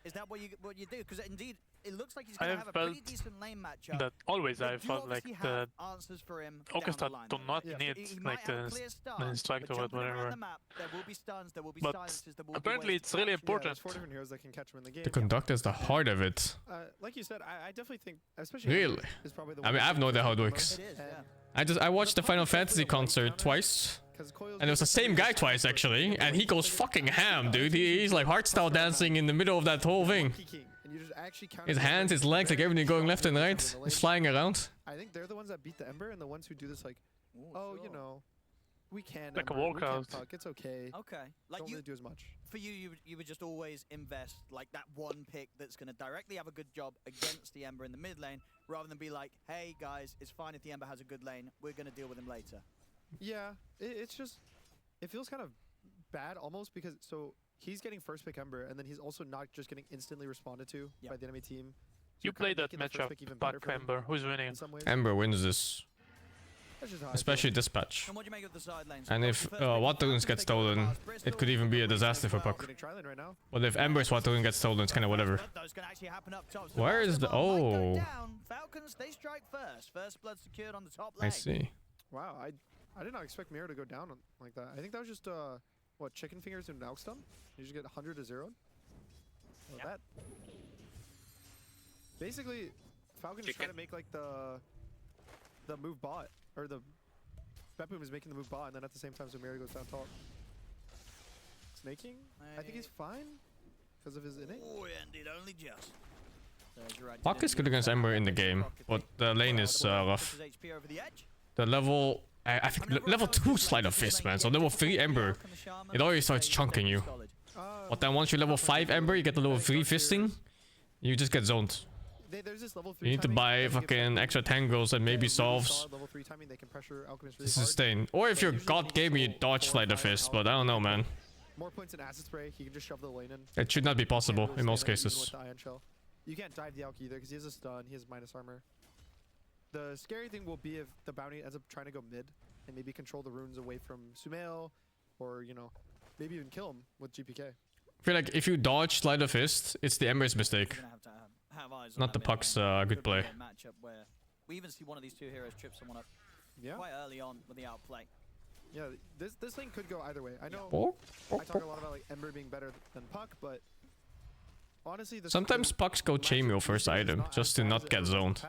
Is that what you do? Because indeed, it looks like he's I going to have have a pretty felt decent lane matchup. that always They I do felt like obviously the have answers for him down Orchestra the line, do though. not He need might like have a the clear start, instructor but or jumping around whatever. the map, there will be stuns, there will be But silences, there will be apparently ways it's to really catch him. important. There's 4 different heroes that can catch him in the game. The conductor is the heart of it. Like you said, I definitely think, especially Really? is probably the I mean, I have no idea how it works. It is, yeah. I watched the Final Fantasy concert twice. And it was the same guy twice, actually. And he goes fucking ham, dude. He's like hardstyle dancing in the middle of that whole thing. His hands, his legs, like everything going left and right. He's flying around. I think they're the ones that beat the Ember and the ones who do this like, oh, you know, we can. Like a Ember, we can walkout. puck, it's okay. Okay. Like Don't you really do as much. For you would just always invest like that one pick that's going to directly have a good job against the Ember in the mid lane, rather than be like, hey guys, it's fine if the Ember has a good lane. We're going to deal with him later. Yeah, it's just, it feels kind of bad almost because so he's getting first pick Ember and then he's also not just getting instantly responded to by the enemy team. So You you're kinda played that making the first matchup, pick even better Buck for him Ember. Who's winning? in some ways. Ember wins this. That's just how I feel. Especially this patch. And what do you make of the side lanes? And if Waterrunes get stolen, it could even be a disaster for Puck. Getting tri-lane right now. But if Ember's Waterrune gets stolen, it's kind of whatever. Those can actually happen up top. So Where is the... Basketball might go Oh, down. Falcons, they strike first. First blood secured on the top lane. I see. Wow, I did not expect Miro to go down like that. I think that was just what, chicken fingers and an elk stump? You just get 100 to 0. Well, that basically Falcon is trying to make like the move bot, or the Beppoom is making the move bot, and then at the same time Miro goes down top. Snaking? I think he's fine because of his innate. Oh, and it only just. Puck is good against Ember in the game, but the lane is rough. HP over the edge. The level... I think level 2 Sleight of Fist, man. So level 3 Ember, it already starts chunking you. But then once you level 5 Ember, you get the level 3 Fisting, you just get zoned. There's this level 3 You need to timing buy that gives fucking extra tangles and maybe solves solid level 3 timing, they can pressure Alchemist to really hard. sustain. Or if you're God game, you dodge Sleight of Fist, but I don't know, man. More points in acid spray, he can just shove the lane in. It should not be possible Can't really in most stand it, even cases. with the Ion Shell. You can't dive the Alch either because he has a stun, he has minus armor. The scary thing will be if the bounty ends up trying to go mid and maybe control the runes away from Sumail, or, you know, maybe even kill him with GPK. I feel like if you dodge Sleight of Fist, it's the Ember's mistake. Have eyes on Not the that mid Puck's lane. good Could be play. a matchup where we even see one of these two heroes trip someone up quite early on with the outplay. Yeah, this lane could go either way. I know Oh. I talk a lot about like Ember being better than Puck, but honestly, Sometimes Pucks go chainmail first item, just to not get zoned.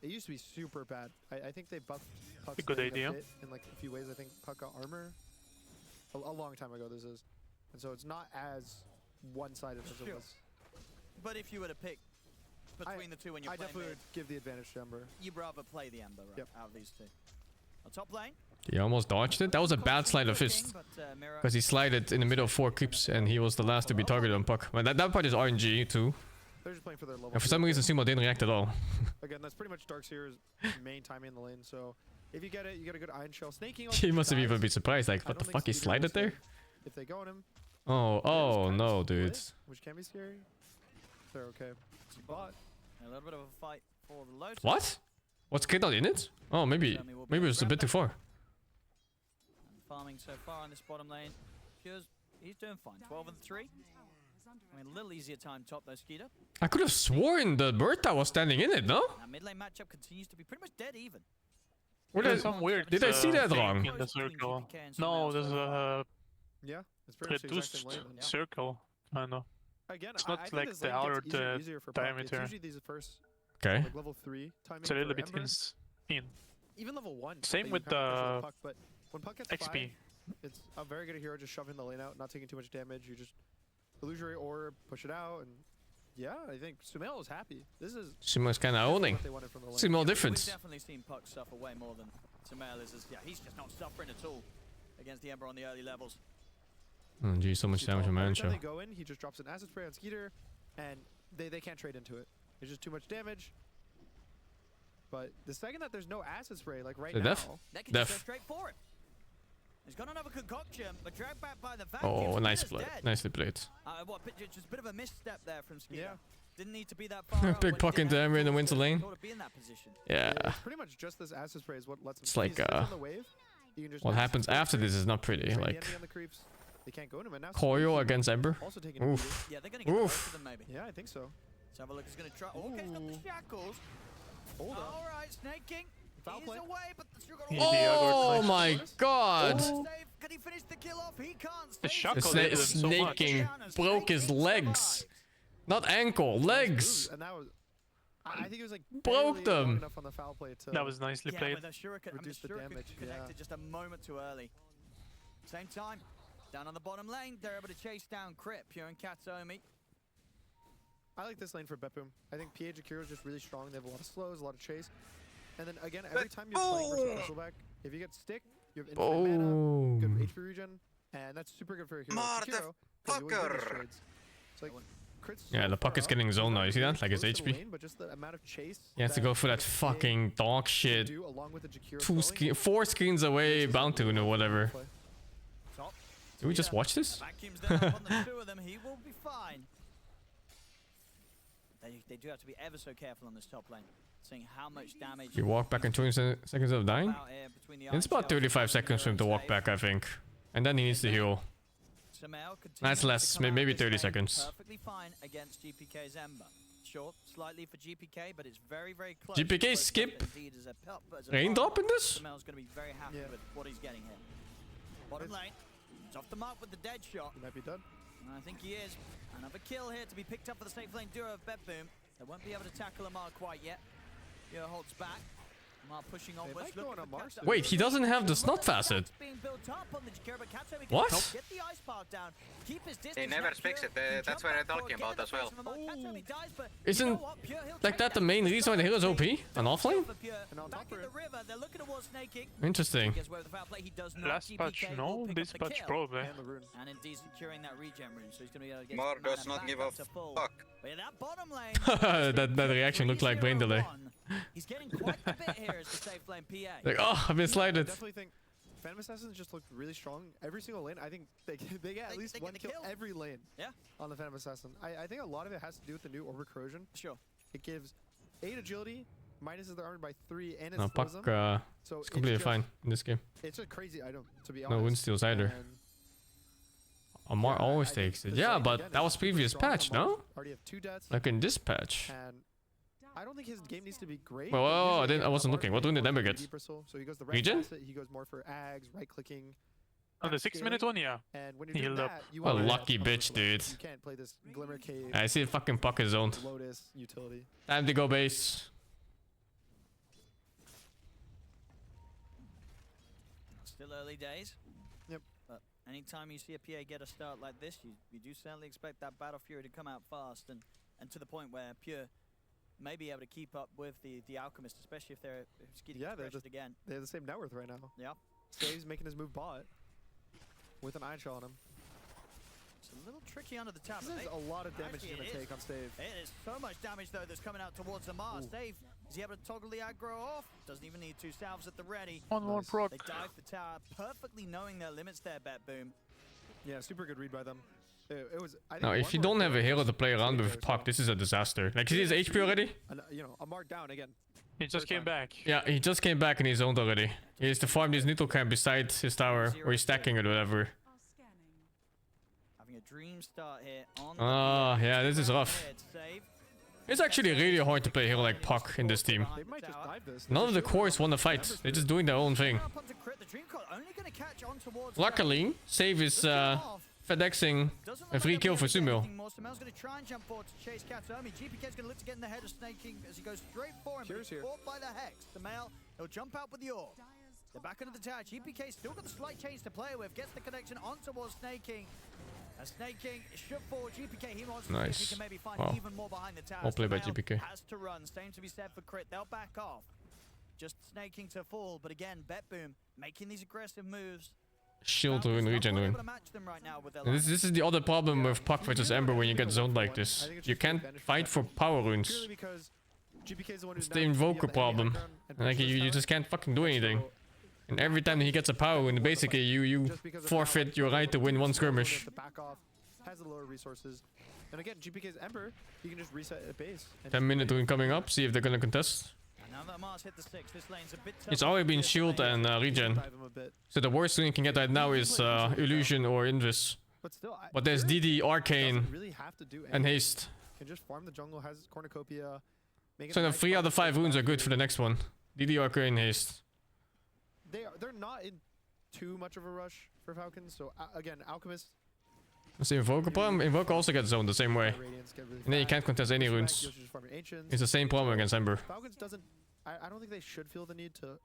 It used to be super bad. I think they buffed Puck's A good lane idea. bit in like a few ways. I think Puck got armor a long time ago. This is, and so it's not as one-sided as it was. But if you were to pick between the two when you're I playing definitely mid, would give the advantage to Ember. you'd rather play the Ember out of these two. On top lane, He almost dodged it. That was a bad Sleight of Fist. Because he slided in the middle of 4 creeps and he was the last to be targeted on Puck. But that part is RNG too. They're just playing for their level. And for some reason Sumo didn't react at all. Again, that's pretty much Darkseer's main timing in the lane. So if you get it, you get a good Iron Shell. Snaking. He must have even been surprised, like, what the fuck, he slided there? If they go on him, Oh no, dude. which can be scary. They're okay. But a little bit of a fight for the Lotus. What? What's Kid not in it? Oh, maybe it was a bit too far. And farming so far on this bottom lane. He's doing fine. 12 and 3. I mean, a little easier time top though, Skeeter. I could have sworn the Bertha was standing in it, no? Now mid lane matchup continues to be pretty much dead even. There's some weird. Did I see that thing wrong? in the circle? No, there's a yeah, it's pretty much the exact same reduced lane. Yeah. circle. I don't know. Again, It's I not think like this the lane gets outer easier and easier for Puck. It's diameter. usually these first Okay. like level 3 timing. It's a little for bit Ember. in. Even level 1. Same that with you kinda control the Puck, but when Puck gets XP. 5, it's a very good hero just shoving the lane out, not taking too much damage. You just illusory orb, push it out, and yeah, I think Sumail is happy. This is Sumo's kind of owning. what they wanted from the lane. Sumo We've difference. definitely seen Puck suffer way more than Sumail is. Yeah, he's just not suffering at all against the Ember on the early levels. Oh geez, so much damage on Every man time show. they go in, he just drops an acid spray on Skeeter, and they can't trade into it. It's just too much damage. But the second that there's no acid spray, like right The now, def? They can just go Def. straight for it. He's got another concoction, but dragged back by the vacuum. Oh, nice Skeeter's play. dead. Nicely played. Just a bit of a misstep there from Skeeter. Yeah. Didn't need to be that far out Big when he Puck did into have Ember in the tools winter to lane. sort of be in that position. Yeah. it's pretty much just this acid spray is what lets him. It's like, he's on the wave. He can just What like happens spray after trade, this is not pretty. trade the Like, enemy on the creeps. They can't go to him, and now Koyo Skeeter against Ember. also taking a Oof. Yeah, they're gonna get both of Oof. them maybe. beating. Yeah, I think so. Let's have a look. He's going to try. Okay, he's got the shackles. Hold up. All right, Snake King. Foul He's play. away, but the sugar. Oh my god! Can he finish the kill off? He can't. The save shackle The did him so Snake much. King broke his legs. Not ankle, legs. And that was, I think it was like Broke barely long them. enough on the foul play to That was nicely played. But the shuriken, reduce the damage. connected just a moment too early. Same time, down on the bottom lane, they're able to chase down Crit, Pure and Katsomi. I like this lane for Betboom. I think PA Jakiro is just really strong. They have a lot of slows, a lot of chase. And then again, every time you're playing versus Bristleback, if you get stick, you have infinite mana, good HP regen, and that's super good for a hero like Jakiro. 'cause you win damage trades. It's like, Crit's Yeah, so the puck far is up, getting zoned now. You see that? Like his close to the HP. lane, but just the amount of chase He has to go for that fucking dog shit. do along with the Jakiro 4 screens away bounty or whatever. Top. Did we just watch this? Vacuums them up on the two of them. He will be fine. They do have to be ever so careful on this top lane, seeing how much damage. You walk back in 20 seconds of dying? It's about 35 seconds for him to walk back, I think. And then he needs to heal. That's less, maybe 30 seconds. Perfectly fine against GPK's Ember. Short, slightly for GPK, but it's very, very close. GPK skip raindrop in this? Samel's going to be very happy with what he's getting here. Bottom lane, he's off the mark with the dead shot. He might be done. And I think he is. Another kill here to be picked up for the safe lane duo of Betboom. They won't be able to tackle Amar quite yet. Yo holds back. Amar pushing onwards. Wait, he doesn't have the snot facet. What? Get the ice park down. Keep his He never speaks it. That's what I'm talking about as well. Isn't like that the main reason why the hero is OP? An offlane? Interesting. Last patch, no. This patch, probably. And indeed securing that regen rune, so he's going to be able to get Mar his does mana not back give up a to full. fuck. But yeah, that bottom lane. that reaction looked like brain delay. He's getting quite a bit here as the safe lane PA. Like, oh, I've been I slided. definitely think Phantom Assassins just looked really strong. Every single lane, I think they get at least one kill every lane. Yeah. On the Phantom Assassin. I think a lot of it has to do with the new Orber Corrosion. Sure. It gives 8 agility, minuses their armor by 3, and it No, slows Puck them. is completely fine in this game. It's a crazy item, to be honest. No wind steals either. And Amar always takes it. Yeah, but that was previous patch, no? already have 2 deaths. Like in this patch. And I don't think his game needs to be great. Well, but usually I wasn't Amar looking. What rune did Ember get? deep bristle, so he goes the right Regen? facet, he goes more for ags, right clicking. On the 6-minute one, yeah. And when you're He doing healed up. that, you What a want lucky bitch, dude. You can't play this Glimmer Cave. I see the fucking Puck is zoned. Lotus utility. Time to go base. Still early days. Yep. But anytime you see a PA get a start like this, you do certainly expect that Battle Fury to come out fast and to the point where Pure may be able to keep up with the Alchemist, especially if they're getting pressured again. They have the same net worth right now. Yeah. Save's making his move bot with an eye shot on him. It's a little tricky under the top. This is a lot of damage he's Actually, going to it take on Save. It is so much damage, though, that's coming out towards the Mars. Dave, is he able to toggle the aggro off? Doesn't even need 2 salves at the ready. One more proc. They dive the tower, perfectly knowing their limits there, Betboom. Yeah, super good read by them. It was. I think Now, if you don't have a hero to play around with Puck, this is a disaster. Like, see his HP already? And, you know, a mark down again. He just came back. Yeah, he just came back and he's zoned already. He has to farm this neutral camp beside his tower, or he's stacking it or whatever. Having a dream start here on Ah, yeah, this is rough. It's actually really hard to play a hero like Puck in this team. They might just dive this. None of the cores want to fight. They're just doing their own thing. Luckily, Save is FedExing a free kill for Sumo. Samel's going to try and jump forward to chase Katsomi. GPK's going to look to get in the head of Snake King as he goes straight for him. He's caught by the Hex. Samel, he'll jump out with the orb. They're back into the tower. GPK still got the slight change to play with. Gets the connection on towards Snake King. As Snake King should forward GPK. He wants to see if he can maybe find even more behind the tower. Well played by Samel GPK. has to run. Same to be said for Crit. They'll back off. Just Snake King to fall. But again, Betboom making these aggressive moves. Shield rune, regen rune. This is the other problem with Puck versus Ember when you get zoned like this. You can't fight for power runes. It's the invoker problem. Like you just can't fucking do anything. And every time he gets a power rune, basically you forfeit your right to win one skirmish. Back off, has the lower resources. And again, GPK's Ember, you can just reset at base. 10-minute rune coming up, see if they're gonna contest. Now that Mars hit the 6, this lane's a bit It's already been shield and regen. So the worst thing you can get right now is illusion or invis. But still, But there's DD, arcane, and haste. Can just farm the jungle, has cornucopia. Make it So a the nice 3 out of 5 balance. runes are good for the next one. DD Arcane Haste. They're not in too much of a rush for Falcons. So again, Alchemist. That's the Invoker problem. Invoker also gets zoned the same way. Radiance get really And then you fast. can't contest any Push back, runes. Yoshi's just farming Ancients. It's the same problem against Ember. Falcons doesn't. I don't think they should feel the need to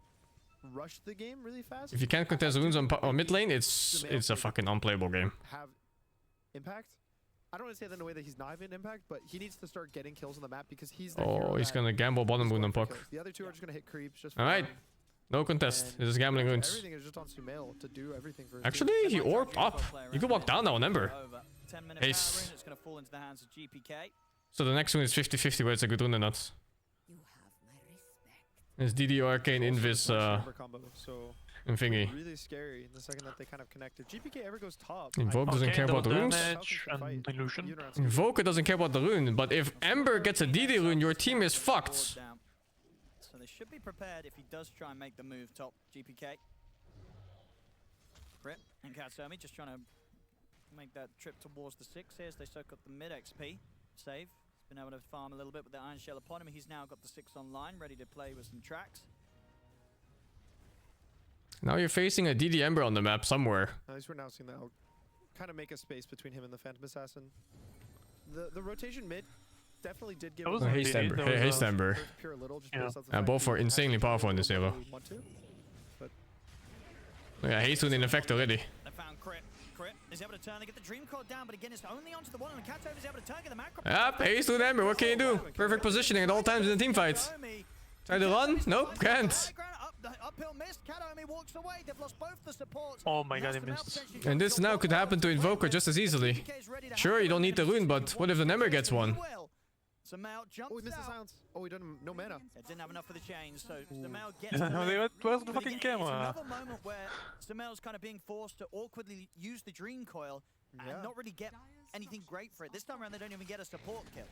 rush the game really fast. If you can't contest runes on mid lane, it's a fucking unplayable game. Have impact. I don't want to say that in a way that he's not having impact, but he needs to start getting kills on the map because he's the hero Oh, he's that gonna gamble bottom is rune going on for Puck. kills. The other two are just gonna hit creeps. Just for Alright. fun. No contest. This is gambling runes. Everything is just on Sumail to do everything for his Actually, team. he orbed up. You can walk down now on Ember. 10-minute Ace. power rune, it's going to fall into the hands of GPK. So the next one is 50-50 whether it's a good rune or not. It's DD Arcane Invis Ember combo, so and thingy. really scary the second that they kind of connect. If GPK ever goes top, Invoke doesn't care about the runes. Damage and illusion. Invoker doesn't care about the rune, but if Ember gets a DD rune, your team is fucked. So they should be prepared if he does try and make the move top GPK. Crit and Katsomi just trying to make that trip towards the 6 here as they soak up the mid XP. Save. He's been able to farm a little bit with the Iron Shell upon him. He's now got the 6 online, ready to play with some tracks. Now you're facing a DD Ember on the map somewhere. at least we're now seeing that I'll kind of make a space between him and the Phantom Assassin. The rotation mid definitely did give. Oh, Haste Ember. Hey, Haste Ember. Pure little, just Yeah. based off the fact Both are insanely powerful in this hero. we want to, but Yeah, Haste rune in effect already. They found Crit. Crit is able to turn and get the Dream Core down, but again it's only onto the one, and Katsomi is able to turn, get the macro. Yep, Haste rune Ember. What can you do? Perfect positioning at all times in the team fight. Try to run? Nope, can't. Uphill miss. Katsomi walks away. They've lost both the supports. Oh my god, he missed. And this now could happen to Invoker just as easily. Sure, you don't need the rune, but what if the Ember gets one? Samel jumps oh, he missed the out. silence. Oh, he didn't. No mana. It didn't have enough for the chains, so Samel gets Where's the But fucking again, it's camera? another moment where Samel's kind of being forced to awkwardly use the Dream Coil and not really get anything great for it. This time around, they don't even get a support kill.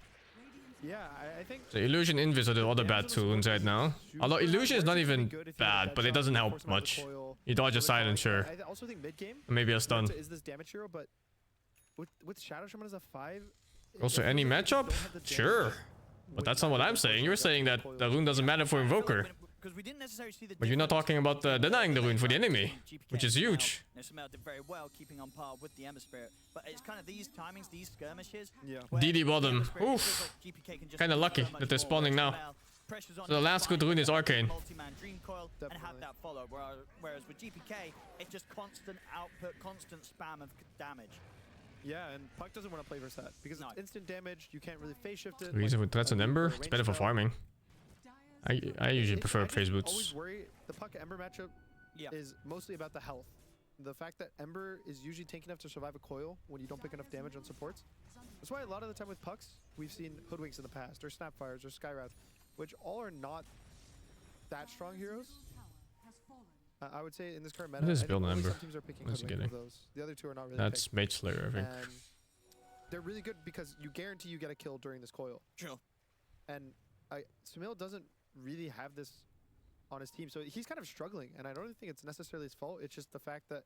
Yeah, I think. The Illusion Invis are the other bad two runes right now. Although Illusion is not even bad, but it doesn't help much. You dodge a silence, sure. I also think mid game. Maybe a stun. Is this damage hero, but with Shadow Shaman as a 5. Also, any matchup? Sure. But that's not what I'm saying. You're saying that the rune doesn't matter for Invoker. But you're not talking about denying the rune for the enemy, which is huge. Samel did very well keeping on par with the Ember Spirit, but it's kind of these timings, these skirmishes. DD bottom. Oof. Kinda lucky that they're spawning now. So the last good rune is Arcane. Multi-man Dream Coil and have that follow. Whereas with GPK, it's just constant output, constant spam of damage. Yeah, and Puck doesn't want to play versus that because it's instant damage. You can't really phase shift it. Reason for threats on Ember? It's better for farming. I usually prefer phase boots. Always worry the Puck Ember matchup is mostly about the health. The fact that Ember is usually tanky enough to survive a coil when you don't pick enough damage on supports. That's why a lot of the time with Pucks, we've seen Hoodwinks in the past, or Snapfires, or Skyrats, which all are not that strong heroes. I would say in this current meta, This is I think build only Ember. some teams are picking That's Hoodwink kidding. of those. The other two are not really That's picked. Mage Slayer, I think. And they're really good because you guarantee you get a kill during this coil. True. And Sumail doesn't really have this on his team, so he's kind of struggling. And I don't think it's necessarily his fault. It's just the fact that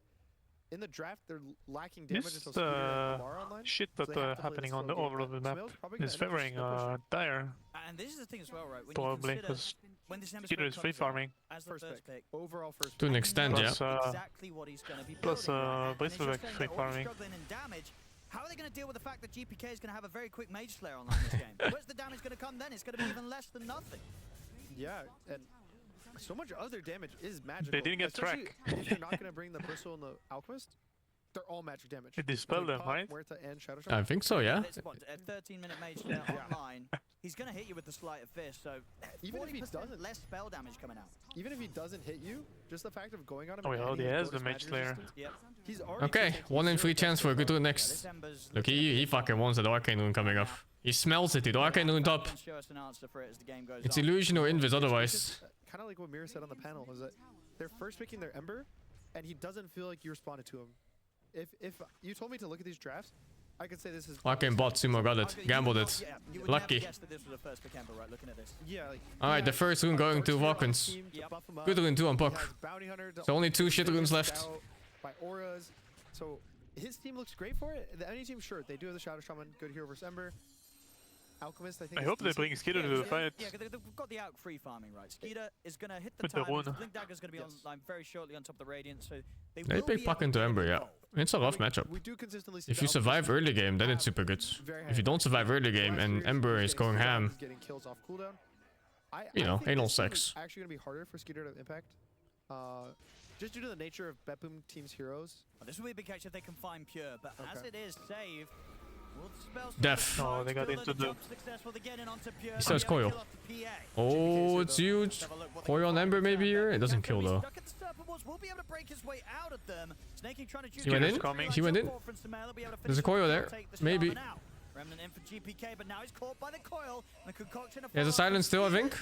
in the draft they're lacking damage until This Speeder and Lamar online. shit so that they have to play happening the on the slow game. overall of the map Sumail's probably gonna is end up favoring just Dire. And this is the thing as well, right? When Probably you consider because when this Ember Peter Spirit is free comes out farming. as the first pick, overall first To an pick. extent, yeah. Plus, exactly what he's going to be plus, building, right? And it's just Bristleback saying free they're already farming. struggling in damage. How are they going to deal with the fact that GPK is going to have a very quick Mage Slayer online this game? Where's the damage going to come then? It's going to be even less than nothing. Yeah, and so much other damage is magical. They didn't get especially track. if you're not going to bring the Bristle and the Alchemist, they're all magic damage. It dispelled them, Puck, right? Muerta, and Shadow I Shaman. think so, yeah. It's what, a 13-minute Mage Slayer online. He's going to hit you with the Sleight of Fist, so Even if he 40% doesn't, less spell damage coming out. even if he doesn't hit you, just the fact of going on him. Oh, and he already adding has the bonus Mage magic Slayer. resistance, Yep. He's already Okay, 1 in 3 chance for a good rune next. Look, he fucking wants that Arcane rune coming off. He smells it, dude. Arcane rune top. Show us an answer for it as the game goes It's on. Illusion or Invis otherwise. Kind of like what Mira said on the panel, is that they're first picking their Ember, and he doesn't feel like you responded to him. If you told me to look at these drafts, I could say this is Arcane bot, Sumo got it. Gambled it. Yeah, you would Lucky. never guess that this was a first pick Ember, right? Looking at this. Yeah, like, Alright, the first rune going to Vulcans. Good rune too on Puck. So only 2 shit runes left. By auras, so his team looks great for it. The enemy team, sure, they do have the Shadow Shaman, good hero versus Ember. Alchemist, I think. I is hope they decent. bring Skeeter to the fight. Yeah, because they've got the Alk free farming, right? Skeeter is going to hit the With the time. rune. Blink Dagger's going to be online very shortly on top of the Radiant, so they They will pick be Puck able into to Ember, yeah. evolve. It's a rough matchup. We do consistently see If the you survive Alchemist early game, then it's super good. If you don't survive early game and Ember is going ham, getting kills off cooldown. you know, think anal this game is sex. actually going to be harder for Skeeter to impact. Just due to the nature of Bepum team's heroes. Well, this will be a big catch if they can find Pure, but as it is, save. Will the spell Def. Oh, they got into the... He still has coil. Oh, it's huge. Coil on Ember maybe here? It doesn't kill though. He went in? He went in? There's a coil there. Maybe. Remnant in for GPK, but now he's caught by the coil. And the concoction of He has a silence still, I think.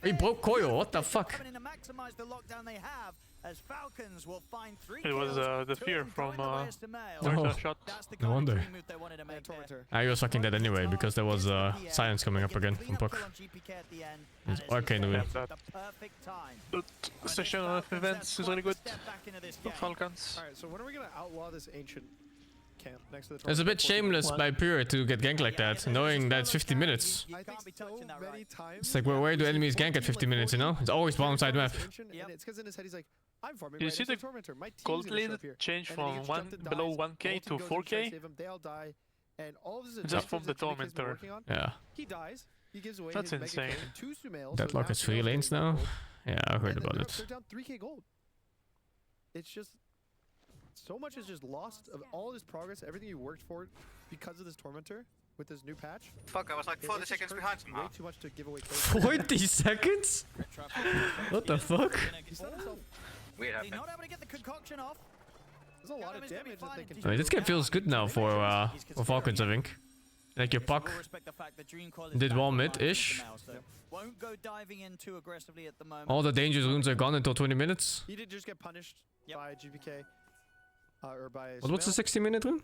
He broke coil. What the fuck? to maximize the lockdown they have, as Falcons will find 3 It was the fear from Oh, shot. no wonder. I was fucking dead anyway because there was silence coming up again from Puck. It's arcane doing. That session of events is really good for Falcons. Alright, so when are we going to outlaw this ancient camp next to the It's a bit shameless by Pure to get ganked like that, knowing that it's 50 minutes. I think so many times. It's like, where do enemies gank at 50 minutes, you know? It's always bottom side map. And it's because in his head he's like, I'm farming You right see next to the Tormentor. My team's gold gonna show lead up here. change And then he from gets jumped and below dies. 1k Whole to team goes and tries to 4k? save him. They all die. And all of his Just from objectives the that GPK's been Tormentor. working on, Yeah. he dies. He gives away That's his insane. mega kill to Sumail. Deadlock so is 3 lanes now? Yeah, I heard about they're it. down 3k gold. It's just so much is just lost of all this progress, everything you worked for because of this Tormentor with this new patch. Fuck, I was like 40 seconds behind somehow. Way too much to give away kills. 40 seconds? What the fuck? Weird They're not able to get the concoction off. There's a lot of damage that they can I mean, this game feels good now for Falcons, I think. Like your Puck did well mid-ish. Won't go diving in too aggressively at the moment. All the dangerous runes are gone until 20 minutes. He did just get punished by GPK. Or by What's the Sumail. 60-minute rune?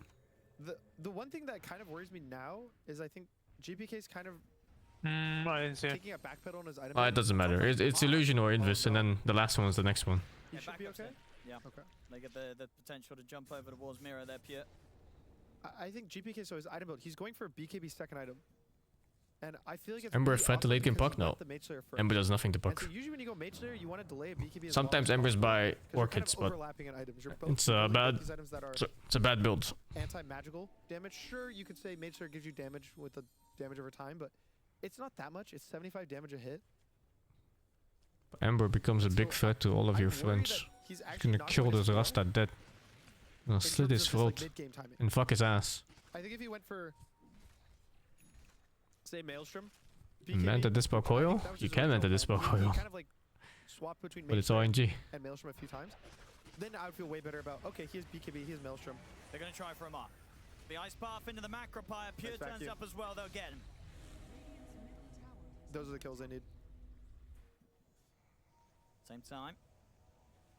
The one thing that kind of worries me now is I think GPK's kind of I didn't see. taking a backpedal on his item. It doesn't matter. It's Illusion or Invis, and then the last one is the next one. He should be okay. Yeah. Okay. They get the potential to jump over towards Mirror there, Pure. I think GPK, so his item build, he's going for BKB's second item. And I feel like it's Ember really threat to awesome late game because Puck? you No. want the Mage Slayer first. Ember does nothing to And Puck. so usually when you go Mage Slayer, you want to delay a BKB as Sometimes well. Ember's by 'Cause you're kind Orchids, of but overlapping in items. You're both it's dealing with bad. these items that are It's a bad build. anti-magical damage. Sure, you could say Mage Slayer gives you damage with the damage over time, but it's not that much. It's 75 damage a hit. Ember becomes a big threat to all of your friends. He's He's actually gonna not kill going this to Rasta dead. Gonna slit his throat mid-game timing. and fuck his ass. I think if he went for, say, Maelstrom, Manta Dispel Coil? You can Manta Dispel Coil. kind of like swap between But it's Mage Slayer RNG. and Maelstrom a few times. Then I would feel way better about, okay, he has BKB, he has Maelstrom. They're going to try for a mark. The ice path into the Macropire. Pure Nice back turns to you. up as well. They'll get him. Those are the kills they need. Same time,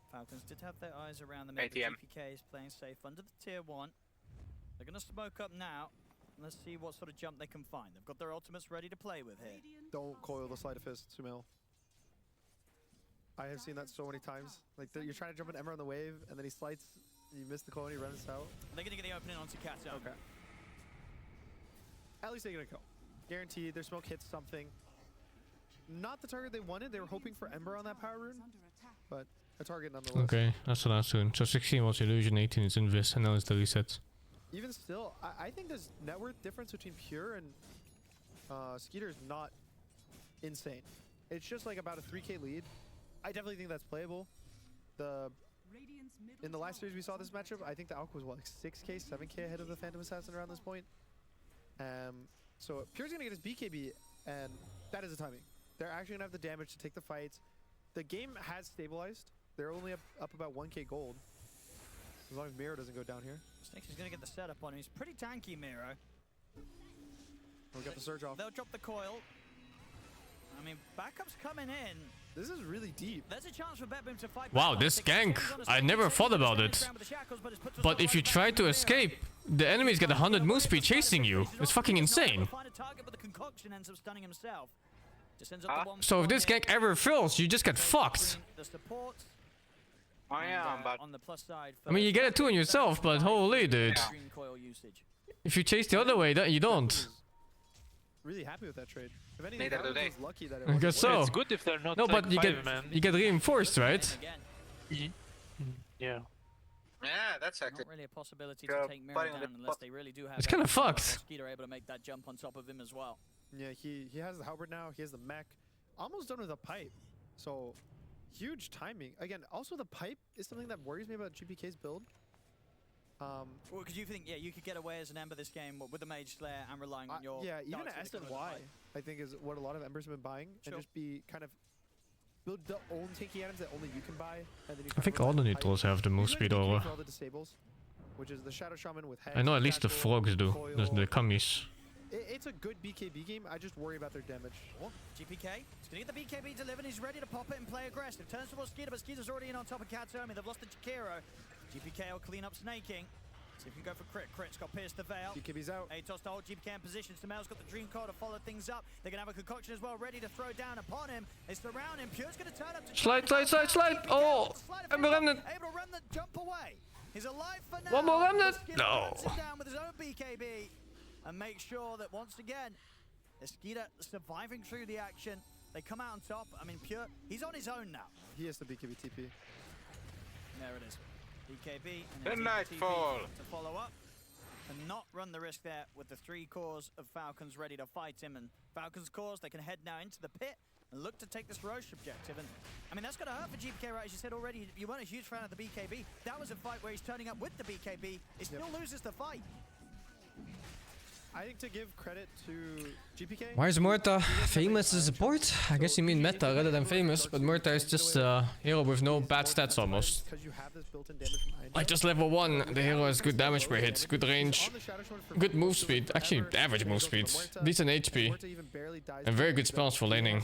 Falcons did have their eyes around the mid. ATM. GPK is playing safe under the tier 1. They're going to smoke up now. Let's see what sort of jump they can find. They've got their ultimates ready to play with here. Don't coil the Sleight of Fist, Sumail. I have seen that so many times. Like, you're trying to jump an Ember on the wave, and then he slights, you miss the coil, and he runs out. They're going to get the opening onto Kato. Okay. At least they're going to kill. Guaranteed, their smoke hits something. Not the target they wanted. They were hoping for Ember on that power rune, but a target nonetheless. Okay, that's the last one. So 16 was Illusion, 18 is Invis, and now it's the reset. Even still, I think this net worth difference between Pure and Skeeter is not insane. It's just like about a 3k lead. I definitely think that's playable. In the last series we saw this matchup, I think the Alk was what, like 6k, 7k ahead of the Phantom Assassin around this point. So Pure's gonna get his BKB, and that is the timing. They're actually gonna have the damage to take the fights. The game has stabilized. They're only up about 1k gold. As long as Miro doesn't go down here. Snakes is going to get the setup on him. He's pretty tanky, Miro. We got the surge off. They'll drop the coil. I mean, backup's coming in. This is really deep. There's a chance for Betboom to fight. Wow, this gank! I never thought about it. But if you try to escape, the enemies get 100 move speed chasing you. It's fucking insane. So if this gank ever fails, you just get fucked. I am, but on the plus side, I mean, you get it too on yourself, but holy dude. If you chase the other way, you don't. really happy with that trade. If anything, Neither do Falcons they. was lucky that it I wasn't guess one. so. It's good if they're not No, like but you five-man. get reinforced, right? Yeah. Yeah, that's actually Not really a possibility You're to take Mira fighting down a bit unless they really do have. It's kinda everything. fucked. Skeeter able to make that jump on top of him as well. Yeah, he has the halberd now. He has the mech. Almost done with the pipe. So huge timing. Again, also the pipe is something that worries me about GPK's build. Well, because you think, yeah, you could get away as an Ember this game with the Mage Slayer and relying on your. Yeah, even darts S with and the cover Y, of the pipe. I think is what a lot of Embers have been buying, and just be kind of build the own tanky items that only you can buy, and then you. I think all the neutrals have the move speed over. All the disables, which is the Shadow Shaman with Hex. I know at least the Shackle, frogs do. Coil. The cummies. It's a good BKB game. I just worry about their damage. GPK, he's going to get the BKB delivered. He's ready to pop it and play aggressive. Turns towards Skeeter, but Skeeter's already in on top of Katsuomi. They've lost the Chikiro. GPK will clean up Snaking. See if he can go for crit. Crit's got Pierce the Veil. BKB's out. Atos to hold GPK in position. Samel's got the Dream Core to follow things up. They're going to have a concoction as well, ready to throw down upon him. They surround him. Pure's going to turn up to Slide! Oh! Ember Remnant! Able to remnant jump away. He's alive for now. One more Remnant! Skeeter No! runs him down with his own BKB. And make sure that once again, Skeeter surviving through the action. They come out on top. I mean, Pure, he's on his own now. He has the BKB TP. There it is. BKB and The then Nightfall. to follow up. And not run the risk there with the 3 cores of Falcons ready to fight him. And Falcons cores, they can head now into the pit and look to take this Roche objective. And I mean, that's going to hurt for GPK, right? As you said already, you weren't a huge fan of the BKB. That was a fight where he's turning up with the BKB. He still loses the fight. I think to give credit to GPK. Why is Murta famous as support? I guess you mean meta rather than famous, but Murta is just a hero with no bad stats almost. Like just level 1, the hero has good damage per hit, good range, good move speed, actually average move speed, decent HP, and very good spells for laning.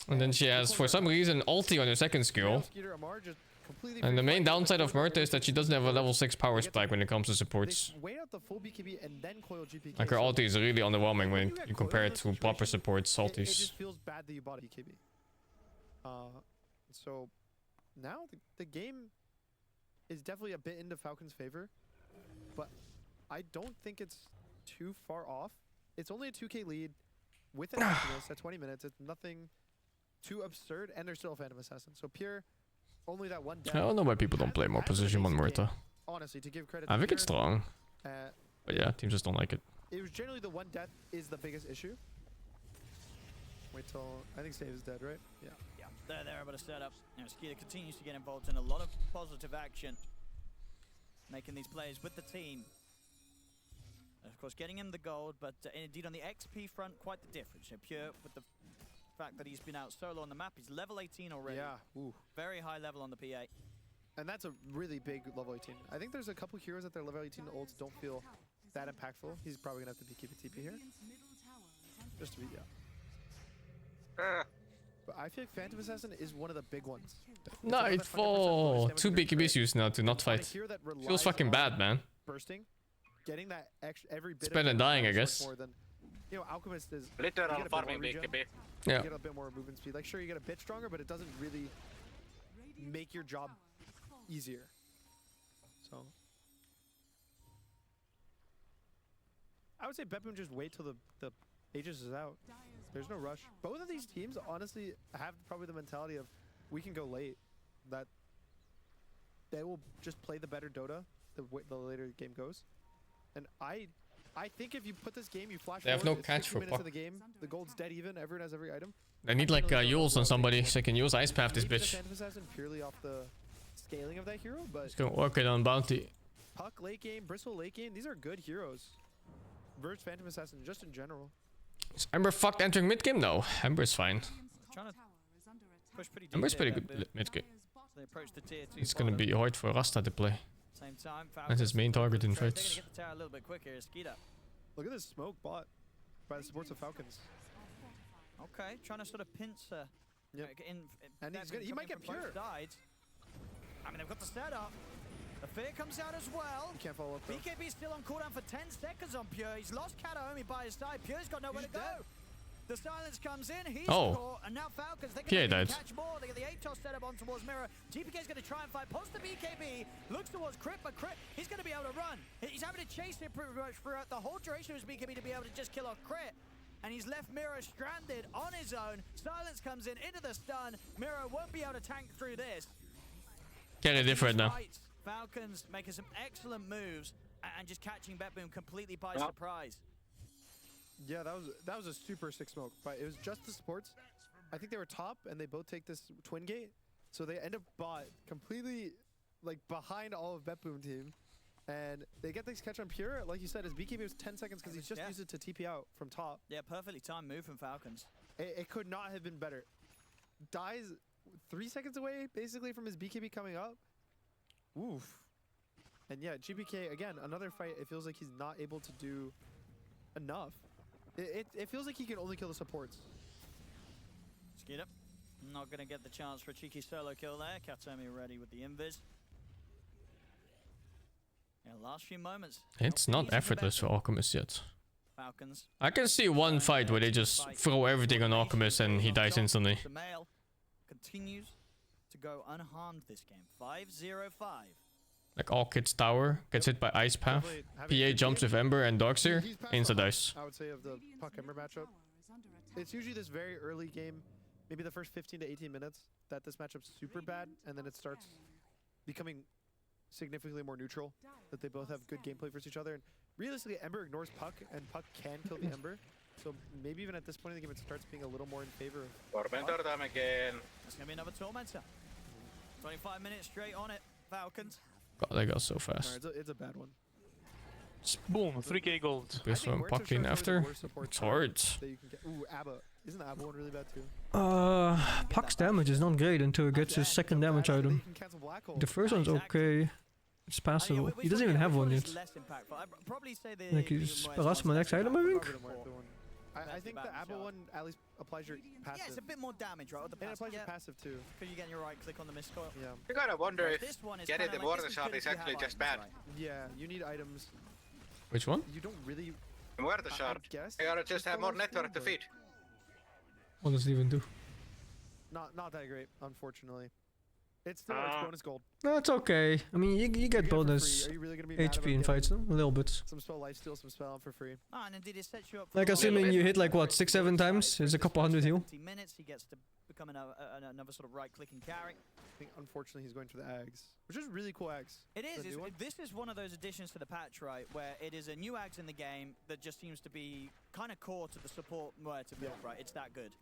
And then she has, for some reason, ulti on her second skill. And the main downside of Murta is that she doesn't have a level 6 power spike when it comes to supports. Like her ulti is really underwhelming when you compare it to proper supports ultis. It just feels bad that you bought BKB. So now the game is definitely a bit into Falcon's favor, but I don't think it's too far off. It's only a 2k lead with an Optimus at 20 minutes. It's nothing too absurd, and there's still a Phantom Assassin. So Pure, only that one death. I don't know why people don't play more position on Murta. Honestly, to give credit I to think Pure, it's strong. But yeah, teams just don't like it. It was generally the one death is the biggest issue. Wait till I think Save is dead, right? Yeah. Yeah, they're able to set up. You know, Skeeter continues to get involved in a lot of positive action, making these plays with the team. And of course, getting him the gold, but indeed on the XP front, quite the difference. You know, Pure with the fact that he's been out solo on the map, he's level 18 already. Yeah. Ooh. Very high level on the PA. And that's a really big level 18. I think there's a couple heroes that their level 18 ults don't feel that impactful. He's probably gonna have to keep a TP here. Just to be, But I feel like Phantom Assassin is one of the big ones. Nightfall! 2 BKBs used now to not fight. Feels fucking bad, man. Bursting, getting that extra every bit. It's better than dying, I guess. More than, you know, Alchemist is. Literal you get a bit farming more regen, BKB. Yeah. You get a bit more movement speed. Like, sure, you get a bit stronger, but it doesn't really make your job easier. So I would say Beppoon just wait till the Aegis is out. There's no rush. Both of these teams honestly have probably the mentality of we can go late. That they will just play the better Dota the later the game goes. And I think if you put this game, you flash They have forward, no it's catch 60 for minutes Puck. of the game. The gold's dead even. Everyone has every item. I need like Yules on somebody so I can use Ice Path this Maybe the bitch. Phantom Assassin purely off the scaling of that hero, but Let's go work it on Bounty. Puck late game, Bristle late game, these are good heroes. Verge Phantom Assassin just in general. Is Ember fucked entering mid game? No, Ember's fine. Trying to push pretty deep. Ember's there, pretty Beppoon. good mid game. They approach the tier 2 It's gonna be hard for Rasta to play. Same time, That's his main target in They're fights. gonna get the tower a little bit quicker. Skeeter. Look at this smoke bought by the supports of Falcons. Okay, trying to sort of pinch her. Yep. And that's he might get coming from both Pure. sides. I mean, they've got the setup. The fear comes out as well. You can't follow up though. BKB still on cooldown for 10 seconds on Pure. He's lost Kataomi by his side. Pure's got nowhere to go. The silence comes in. He's caught, and now Falcons, they PA can died. catch more. They get the Atos set up on towards Mirror. GPK's going to try and fight. Post the BKB. Looks towards Crit, but Crit, he's going to be able to run. He's having to chase it pretty much throughout the whole duration of his BKB to be able to just kill off Crit. and he's left Miro stranded on his own. Silence comes in into the stun. Miro won't be able to tank through this. Get it different now. Right. Falcons making some excellent moves and just catching BetBoom completely by surprise. Yeah, that was a super sick smoke, but it was just the supports. I think they were top, and they both take this twin gate, so they end up bot completely like behind all of BetBoom team, and they get this catch on Pure. Like you said, his BKB was 10 seconds because he's just used it to TP out from top. Yeah, perfectly timed move from Falcons. It could not have been better. Dies 3 seconds away basically from his BKB coming up. Oof. And yeah, GPK again, another fight. It feels like he's not able to do enough. It feels like he can only kill the supports. Skid up. Not going to get the chance for a cheeky solo kill there. Katomi ready with the invis. Yeah, last few moments. It's not effortless for Alchemist yet. Falcons. I can see one fight where they just throw everything on Alchemist and he dies instantly. The male continues to go unharmed this game. 5-0-5. Like Orchid's tower gets hit by Ice Path. PA jumps with Ember and Darkseer. Insta dice. I would say of the Puck Ember matchup. It's usually this very early game, maybe the first 15 to 18 minutes, that this matchup's super bad, and then it starts becoming significantly more neutral, that they both have good gameplay versus each other. And realistically, Ember ignores Puck, and Puck can kill the Ember. So maybe even at this point in the game, it starts being a little more in favor of Tormentor them again. It's going to be another Tormentor. 25 minutes straight on it, Falcons. God, they got so fast. It's a bad one. Boom, 3k gold. This one Pucking after. It's hard. Ooh, Abba. Isn't the Abba one really bad too? Puck's damage is not great until he gets his second damage item. The first one's okay. It's passable. He doesn't even have one yet. Like he's last my next item, I think. I think the Abba one at least applies your passive. Yeah, it's a bit more damage, right? And it applies your passive too. Because you're getting your right click on the miscoil. Yeah. You gotta wonder if this one is getting kinda the like, water shot is actually just bad. Yeah, you need items. Which one? You don't really. The water shot. Guess. You gotta just have more network to feed. What does it even do? Not that great, unfortunately. It's still it's bonus gold. No, it's okay. I mean, you get bonus HP in fights, no? A little bit. Some spell lifesteal, some spell for free. Oh, and indeed it sets you up. Like assuming you hit like what 6-7 times, it's a couple hundred heal. 20 minutes, he gets to become another sort of right-clicking carry. I think unfortunately he's going for the Ags, which is really cool Ags. It is. This is one of those additions to the patch, right, where it is a new Ags in the game that just seems to be kind of core to the support where to build, right? It's that good.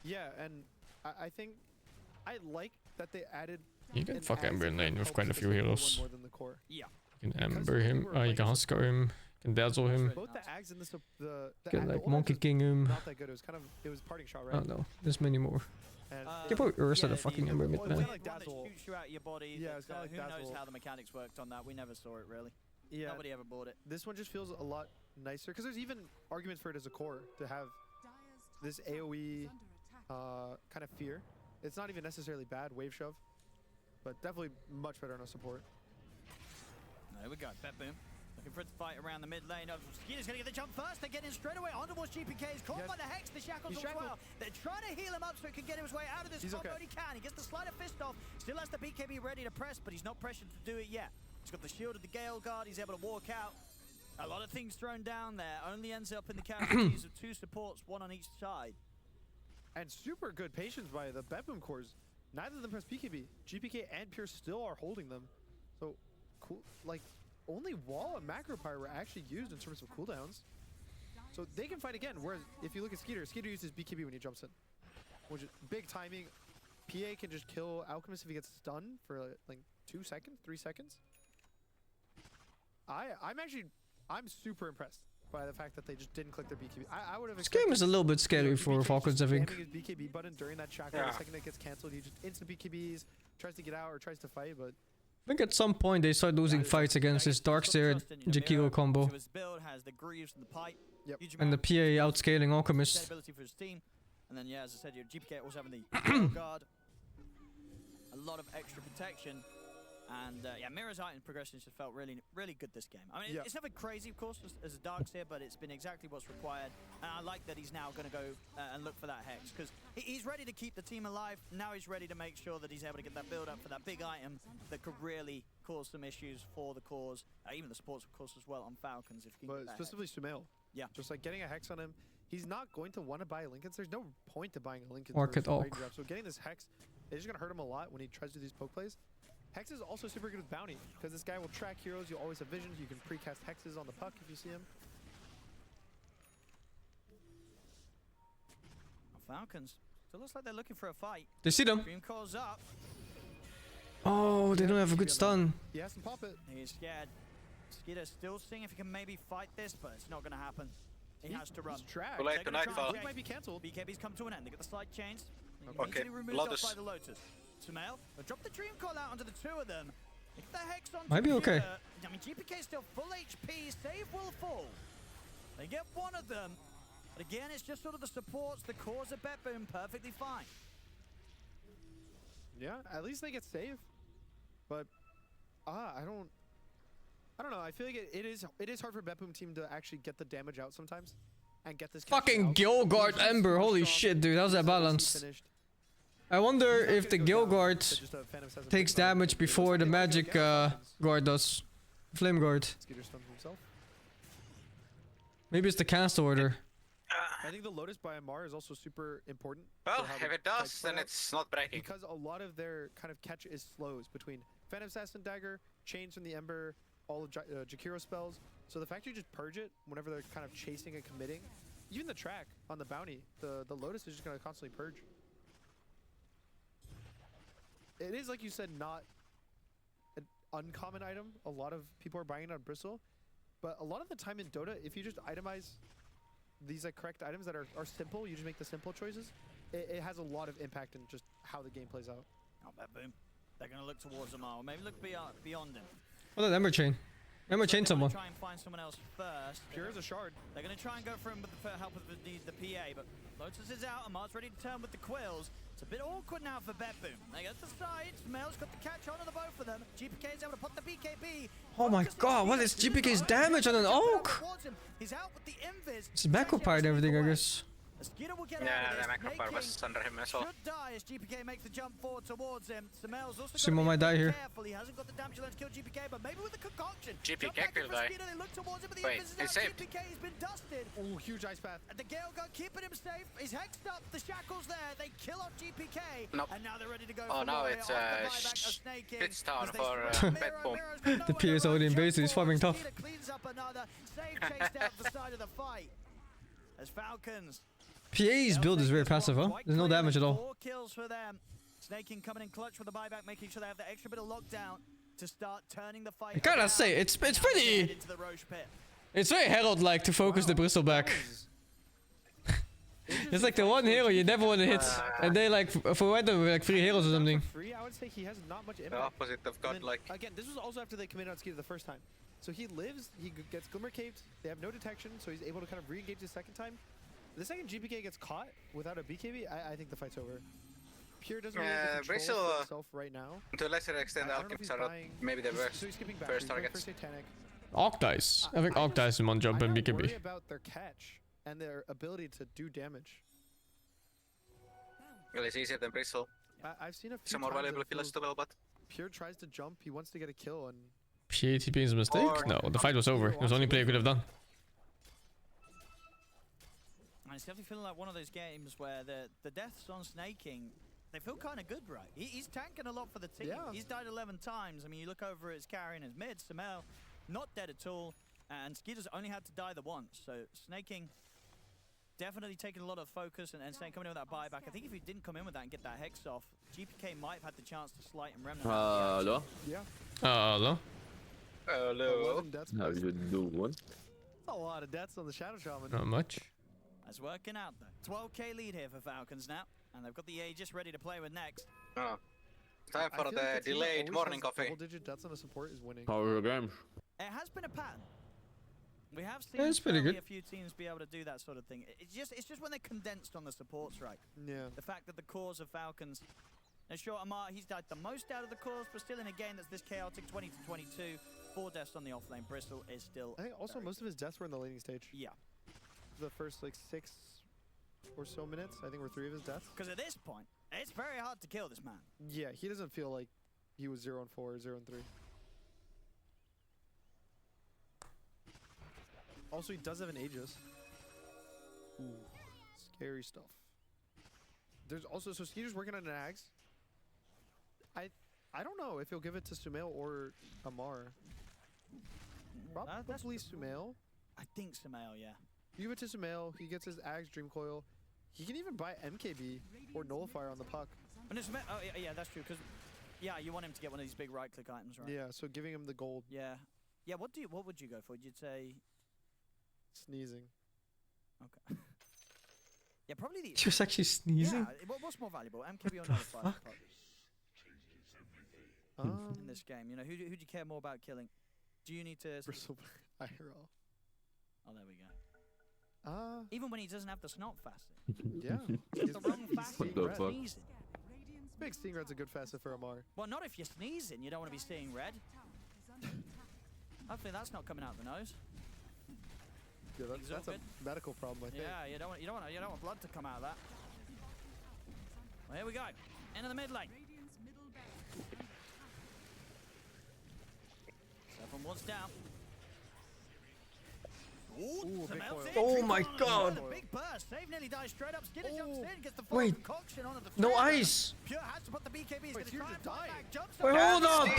Yeah, and I think I like that they added. You can fuck Ember in lane with quite a few heroes. More than the core. Yeah. You can Ember him, you can Husker him, you can Dazzle him. Both the Ags and the You can like Monkey King him. Not that good. It was parting shot, right? Oh no, there's many more. You probably Ursa the fucking Ember mid lane. Like Dazzle shoots you out your body. Yeah, it's kind of like who Dazzle. knows how the mechanics worked on that? We never saw it really. Yeah. Nobody ever bought it. This one just feels a lot nicer because there's even arguments for it as a core to have this AOE kind of fear. It's not even necessarily bad wave shove, but definitely much better on a support. There we go, BetBoom. Looking for it to fight around the mid lane. Skeeter's going to get the jump first. They're getting straight away on towards GPK. He's caught by the Hex, the Shackles as well. They're trying to heal him up so he can get his way out of this combo. He can. He gets the Slider Fist off. Still has the BKB ready to press, but he's not pressured to do it yet. He's got the shield of the Gale Guard. He's able to walk out. A lot of things thrown down there. Only ends up in the casualties of 2 supports, 1 on each side. And super good patience by the BetBoom cores. Neither of them press BKB. GPK and Pure still are holding them. So, cool. Like, only Wall and Macro Pyre were actually used in terms of cooldowns. So they can fight again. Whereas, if you look at Skeeter uses BKB when he jumps in. Which is big timing. PA can just kill Alchemist if he gets stunned for like 2 seconds, 3 seconds. I'm super impressed by the fact that they just didn't click their BKB. I would have. This game is a little bit scary for Falcons, I think. His BKB button during that shackle, the second it gets cancelled, he just instant BKBs, tries to get out or tries to fight, but. I think at some point they start losing fights against this Darkseer Jakiro combo. And the PA outscaling Alchemist. And then, yeah, as I said, your GPK also having the guard. A lot of extra protection. And yeah, Mira's item progression just felt really, really good this game. I mean, it's nothing crazy, of course, as a Darkseer, but it's been exactly what's required. And I like that he's now going to go and look for that Hex, because he's ready to keep the team alive. Now he's ready to make sure that he's able to get that build up for that big item that could really cause some issues for the cores, even the supports, of course, as well on Falcons. If he can but specifically Sumail. Yeah. Just like getting a Hex on him, he's not going to want to buy Lincolns. There's no point to buying a Lincoln. Market Oak. So getting this Hex is just going to hurt him a lot when he tries to do these poke plays. Hex is also super good with bounty because this guy will track heroes. You always have visions. You can precast hexes on the puck if you see him. Falcons. So it looks like they're looking for a fight. They see them. Dream calls up. Oh, they don't have a good stun. He has to pop it. He's scared. Skitter's still seeing if he can maybe fight this, but it's not going to happen. He has to run. Tracked. Too late to nightfall. He might be cancelled. BKB's come to an end. They get the slide chains. Okay, Easily removed Lotus. off by the Lotus. Sumail, drop the Dream Call out onto the two of them. They get the Hex on. Might be okay. I mean, GPK is still full HP. Save will fall. They get one of them. But again, it's just sort of the supports, the cores of Bet Boom, perfectly fine. Yeah, at least they get saved. But I don't know. I feel like it is hard for Bet Boom team to actually get the damage out sometimes and get this Fucking Gilgard Ember. Holy shit, dude. How's that balance? I wonder if the Gilgard takes damage before the magic guard does. Flame guard. Maybe it's the cancel order. I think the Lotus by Amar is also super important. Well, for how if the it does, fights play then out, it's not breaking. because a lot of their kind of catch is slows between Phantom Assassin Dagger, Chains from the Ember, all of Jakiro spells. So the fact you just purge it whenever they're kind of chasing and committing, even the track on the bounty, the Lotus is just going to constantly purge. It is, like you said, not an uncommon item. A lot of people are buying it on Bristle, but a lot of the time in Dota, if you just itemize these like correct items that are simple, you just make the simple choices, it has a lot of impact in just how the game plays out. Oh, Bet Boom. They're going to look towards Amar, or maybe look beyond him. What about Ember Chain? Ember Chain someone. Try and find someone else first. Pure is a shard. They're going to try and go for him with the help of the PA, but Lotus is out. Amar's ready to turn with the Quills. It's a bit awkward now for Bet Boom. They go to the side. Mel's got the catch on the both of them. GPK is able to put the BKB. Oh my god, what is GPK's damage on an Oak? He's out with the invis. It's macro part and everything, I guess. Yeah, the macro part was under him as well. Should die as GPK makes the jump forward towards him. Samel's also Simon might die here. careful. He hasn't got the damage left to kill GPK, but maybe with the concoction. GPK will die. They look towards him, but the Wait, invis is he's out. saved. GPK has been dusted. Oh, huge ice path. And the Gale Gun keeping him safe. He's hexed up. The shackles there. They kill off GPK. Nope. And now they're ready to go. Oh, for now Warrior it's off the buyback of Snake King shit town as they for spread Bet Boom. Miro's got The nowhere PS to already run. invaded, he's farming tough. Skeeter cleans up another. Save chased out the side of the fight. As Falcons. PA's build is very passive, huh? There's no damage at all. 4 kills for them. Snake King coming in clutch with the buyback, making sure they have the extra bit of lockdown to start turning the fight. I gotta say, it's pretty. Into the Roche pit. It's very Herald-like to focus the Bristol back. It's like the one hero you never want to hit, and they like for random like 3 heroes or something. Free, I would say he has not much impact. The opposite of godlike. Again, this was also after they committed on Skeeter the first time. So he lives, he gets Glimmer Caved, they have no detection, so he's able to kind of re-engage the second time. The second GPK gets caught without a BKB, I think the fight's over. Pure doesn't really have the control for himself right now. To a lesser extent, Alchemists are not maybe the worst So he's skipping back. first targets. Satanic. Arc Dice. I think Arc Dice in one jump and I BKB. worry about their catch and their ability to do damage. Well, it's easier than Bristle. I've seen a few Some more times valuable it feels kills to well, but Pure tries to jump, he wants to get a kill, and PATP is a mistake? Or- No, the fight was over. It was the only play you could have done. And it's definitely feeling like one of those games where the deaths on Snake King, they feel kind of good, right? He's tanking a lot for the team. Yeah. He's died 11 times. I mean, you look over at his carry and his mid, Samel, not dead at all. And Skeeter's only had to die the once. So Snake King definitely taking a lot of focus and Snake coming in with that buyback. I think if he didn't come in with that and get that Hex off, GPK might have had the chance to slight and remnant. Hello? yeah. Hello? hello. 11 deaths. How you doing? A lot of deaths on the Shadow Shaman. Not much. That's working out though. 12k lead here for Falcons now. And they've got the Aegis ready to play with next. Oh. Time I for feel like the team that delayed always morning has coffee. Double-digit deaths on a support is winning. How are your games? It has been a pattern. We have seen Yeah, it's pretty certainly good. a few teams be able to do that sort of thing. It's just when they're condensed on the supports, right? Yeah. The fact that the cores of Falcons. Now, sure, Amar, he's died the most out of the cores, but still in a game that's this chaotic, 20 to 22, 4 deaths on the offlane. Bristol is still. I think also most of his deaths were in the laning stage. Yeah. The first like 6 or so minutes, I think were 3 of his deaths. Because at this point, it's very hard to kill this man. Yeah, he doesn't feel like he was 0-4 or 0-3. Also, he does have an Aegis. Ooh, scary stuff. There's also, so Skeeter's working on an Axe. I don't know if he'll give it to Sumail or Amar. Probably Sumail. I think Sumail, yeah. You give it to Sumail, he gets his Axe, Dream Coil. He can even buy MKB or Nullifier on the puck. And it's, oh, yeah, that's true, because, yeah, you want him to get one of these big right-click items, right? Yeah, so giving him the gold. Yeah. Yeah, what would you go for? You'd say... Sneezing. Okay. Yeah, probably the... She was actually sneezing? Yeah, what's more valuable, MKB or Nullifier? In this game, you know, who do you care more about killing? Do you need to... Bristle IRL. Oh, there we go. Even when he doesn't have the snot facet. Yeah. It's the wrong facet. What the fuck? Sneezing. Big Sting Red's a good facet for Amar. Well, not if you're sneezing. You don't want to be seeing red. Hopefully that's not coming out the nose. Yeah, that's a medical problem, I think. Yeah, you don't want blood to come out of that. Well, here we go. Into the mid lane. 7 was down. Ooh, big coil. Oh my god! Big burst. Save nearly dies straight up. Skinner jumps in, gets the Wait. concoction onto the No thread. ice! Pure has to put the BKB. He's going to try and fight back. Jumps Wait, hold on!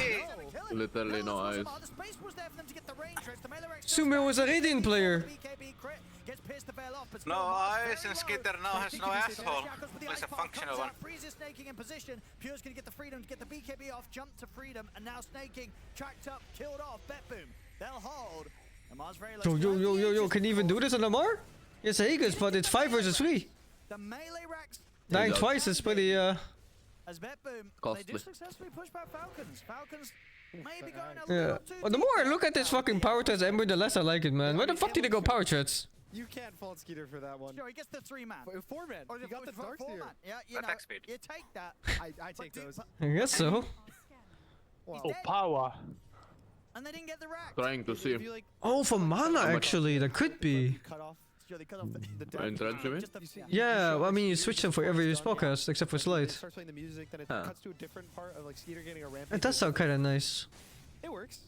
Literally no ice. The space was there for them to get the range trips. The melee Sumail was a Radiant player. BKB crit gets pissed to bail off, but No ice and Skitter now has no asshole. It's a functional one. Freezes snaking in position. Pure's going to get the freedom to get the BKB off, jump to freedom, and now snaking, tracked up, killed off. Bet boom. They'll hold. Amar's very low. Yo, can you even do this on Amar? Yes, Aegis, but it's 5 versus 3. The melee racks. Dying twice is pretty, As Bet boom, costly. they do successfully push back Falcons. Falcons maybe going a yeah. little too Well, the more I look at this fucking power threads Ember, the less I like it, man. Where the fuck did they go power threads? You can't fault Skeeter for that one. Sure, he gets the 3-man. 4-man. Or You got the Dark Seer. 4-man. Yeah, you know, you take that. I take those. I guess so. Oh, power. And they didn't get the rack. Trying to see. Oh, for mana, actually, that could be. Cut off. Sure, they cut off the And Dredge, you mean? Yeah, well, I mean, you switch them for every spellcast, except for Slide. It starts playing the music, then it cuts to a different part of like Skeeter getting a rampage. It does sound kind of nice. It works.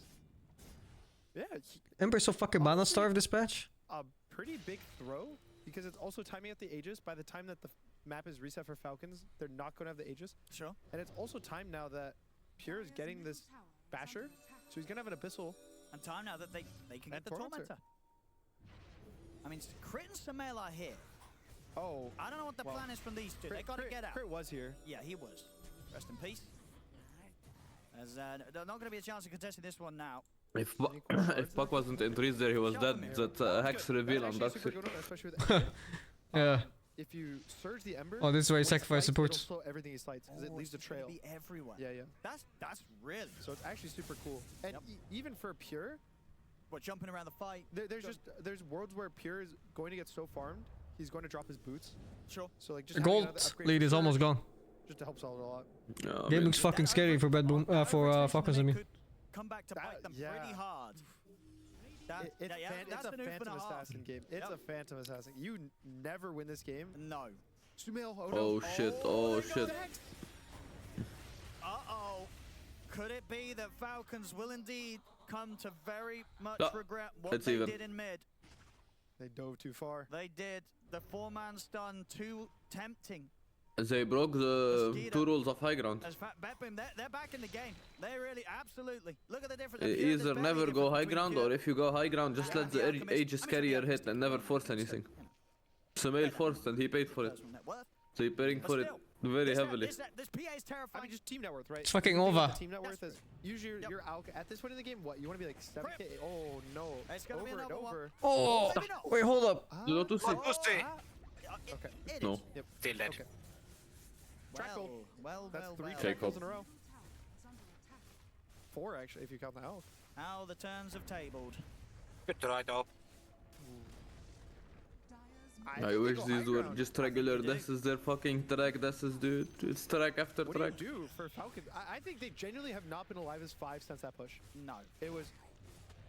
Yeah. Ember's so fucking mana starved this patch. A pretty big throw, because it's also timing out the Aegis. By the time that the map is reset for Falcons, they're not going to have the Aegis. Sure. And it's also time now that Pure is getting this Basher, so he's going to have an Abyssal. And time now that they can get the Tormentor. I mean, Crit and Sumail are here. Oh. I don't know what the plan is from these two. They got to get out. Crit was here. Yeah, he was. Rest in peace. There's not going to be a chance of contesting this one now. If Puck wasn't in trees there, he was dead. That Hex reveal on Dark Seer. Yeah. If you surge the Ember, Oh, this is where you sacrifice support. it'll slow everything he slides because it leaves a trail. Be everywhere. Yeah, yeah. That's really. So it's actually super cool. And even for Pure, what, jumping around the fight? There's worlds where Pure is going to get so farmed, he's going to drop his boots. Sure. So like just The having gold another upgrade lead for is Surge, almost gone. just to help solve it a lot. No, Game looks fucking scary for Bad Boom, for Falcons, I mean. Come back to bite them pretty hard. It's a Phantom Assassin game. It's a Phantom Assassin. You never win this game. No. Sumail, Oh shit, oh shit. Uh-oh. Could it be that Falcons will indeed come to very much regret what Let's they even. did in mid? They dove too far. They did. The 4-man stun too tempting. They broke the 2 rules of high ground. As Betboom, they're back in the game. They really, absolutely. Look at the difference. Either never go high ground, or if you go high ground, just let the Aegis carrier hit and never force anything. Sumail forced and he paid for it. So you're paying for it very heavily. This PA is terrifying. I mean, just team net worth, right? It's fucking The thing over. with the team net worth is usually your alk at this point in the game. What you want to be like 7K? Oh no! It's gonna be another one. Oh, wait, hold up. Lotus. Okay. No. Yep. Still dead. Okay. Track gold. That's 3 Take track golds up. in a row. 4 actually, if you count the health. How the turns have tabled. Good try, though. I wish these were just regular dashes. They're fucking track dashes, dude. It's track after What track. do you do for Falcons? I think they genuinely have not been alive as 5 since that push. No. It was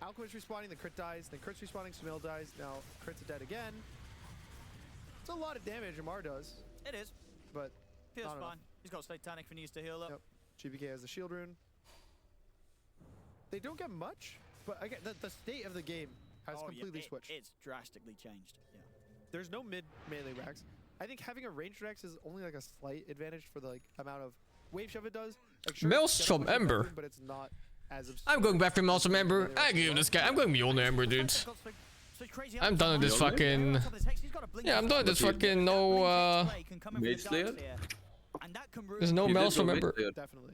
Alchemist respawning, the crit dies, then crit's respawning, Sumail dies, now crit's dead again. It's a lot of damage Amar does. It is. But Feels not enough. fine. He's got Satanic if he needs to heal up. Yep. GBK has the shield rune. They don't get much, but again, the state of the game has completely switched. It's drastically changed. Yeah. there's no mid melee racks. I think having a ranged Rex is only like a slight advantage for the like amount of wave shove it does. Like, sure, Maelstrom Ember. but it's not as absurd. I'm going back for Maelstrom Ember. I give this guy. I'm going Mjolnir Ember, dude. I'm done with this fucking. Yeah, I'm done with this fucking no. Mage Slayer? There's no Maelstrom Ember. Definitely.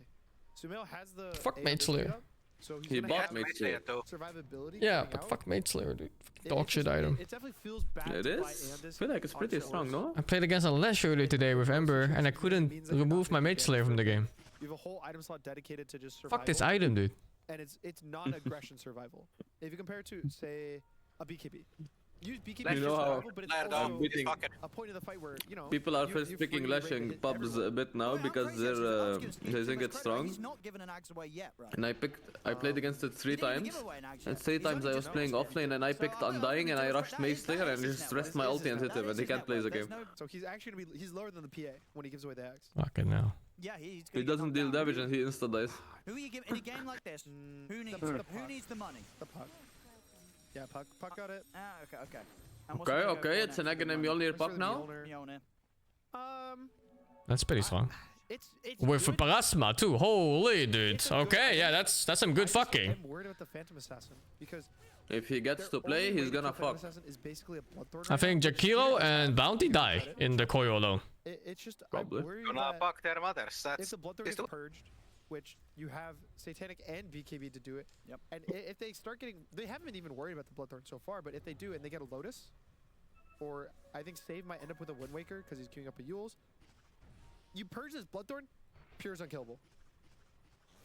Sumail has the. Fuck Mage Slayer. So he bought Mage Slayer. Survivability. Yeah, but fuck Mage Slayer, dude. Dog shit item. It definitely feels bad. It is. I feel like it's pretty strong, no? I played against a Lash earlier today with Ember, and I couldn't remove my Mage Slayer from the game. You have a whole item slot dedicated to just survival. Fuck this item, dude. And it's non-aggression survival. If you compare it to, say, a BKB. Use BKB You know how survival, but it's also a point of the fight where, you know, people are first picking lashing pubs a bit now because they think it's strong. And I played against it 3 times, and 3 times I was playing offlane and I picked Undying and I rushed Mage Slayer and just rest my ulti and hit him and he can't play the game. So he's actually gonna be, he's lower than the PA when he gives away the axe. Fucking hell. Yeah, He doesn't deal damage and he insta dies. Who are you giving in a game like this? Who needs the money? The puck. Yeah, puck got it. Okay, it's an egg and a Mjolnir puck now. That's pretty strong. With Parasma too. Holy dude. Okay, yeah, that's some good fucking. I'm worried about the Phantom Assassin because if he gets to play, he's gonna fuck. I think Jakiro and Bounty die in the Koyo alone. It's just probably. Gonna fuck their mothers. If That's the Bloodthorn is purged, which you have Satanic and BKB to do it. Yep. And if they start getting, they haven't been even worried about the Bloodthorn so far, but if they do and they get a Lotus, or I think Save might end up with a Wind Waker because he's queuing up a Yules. You purge this Bloodthorn, Pure is unkillable.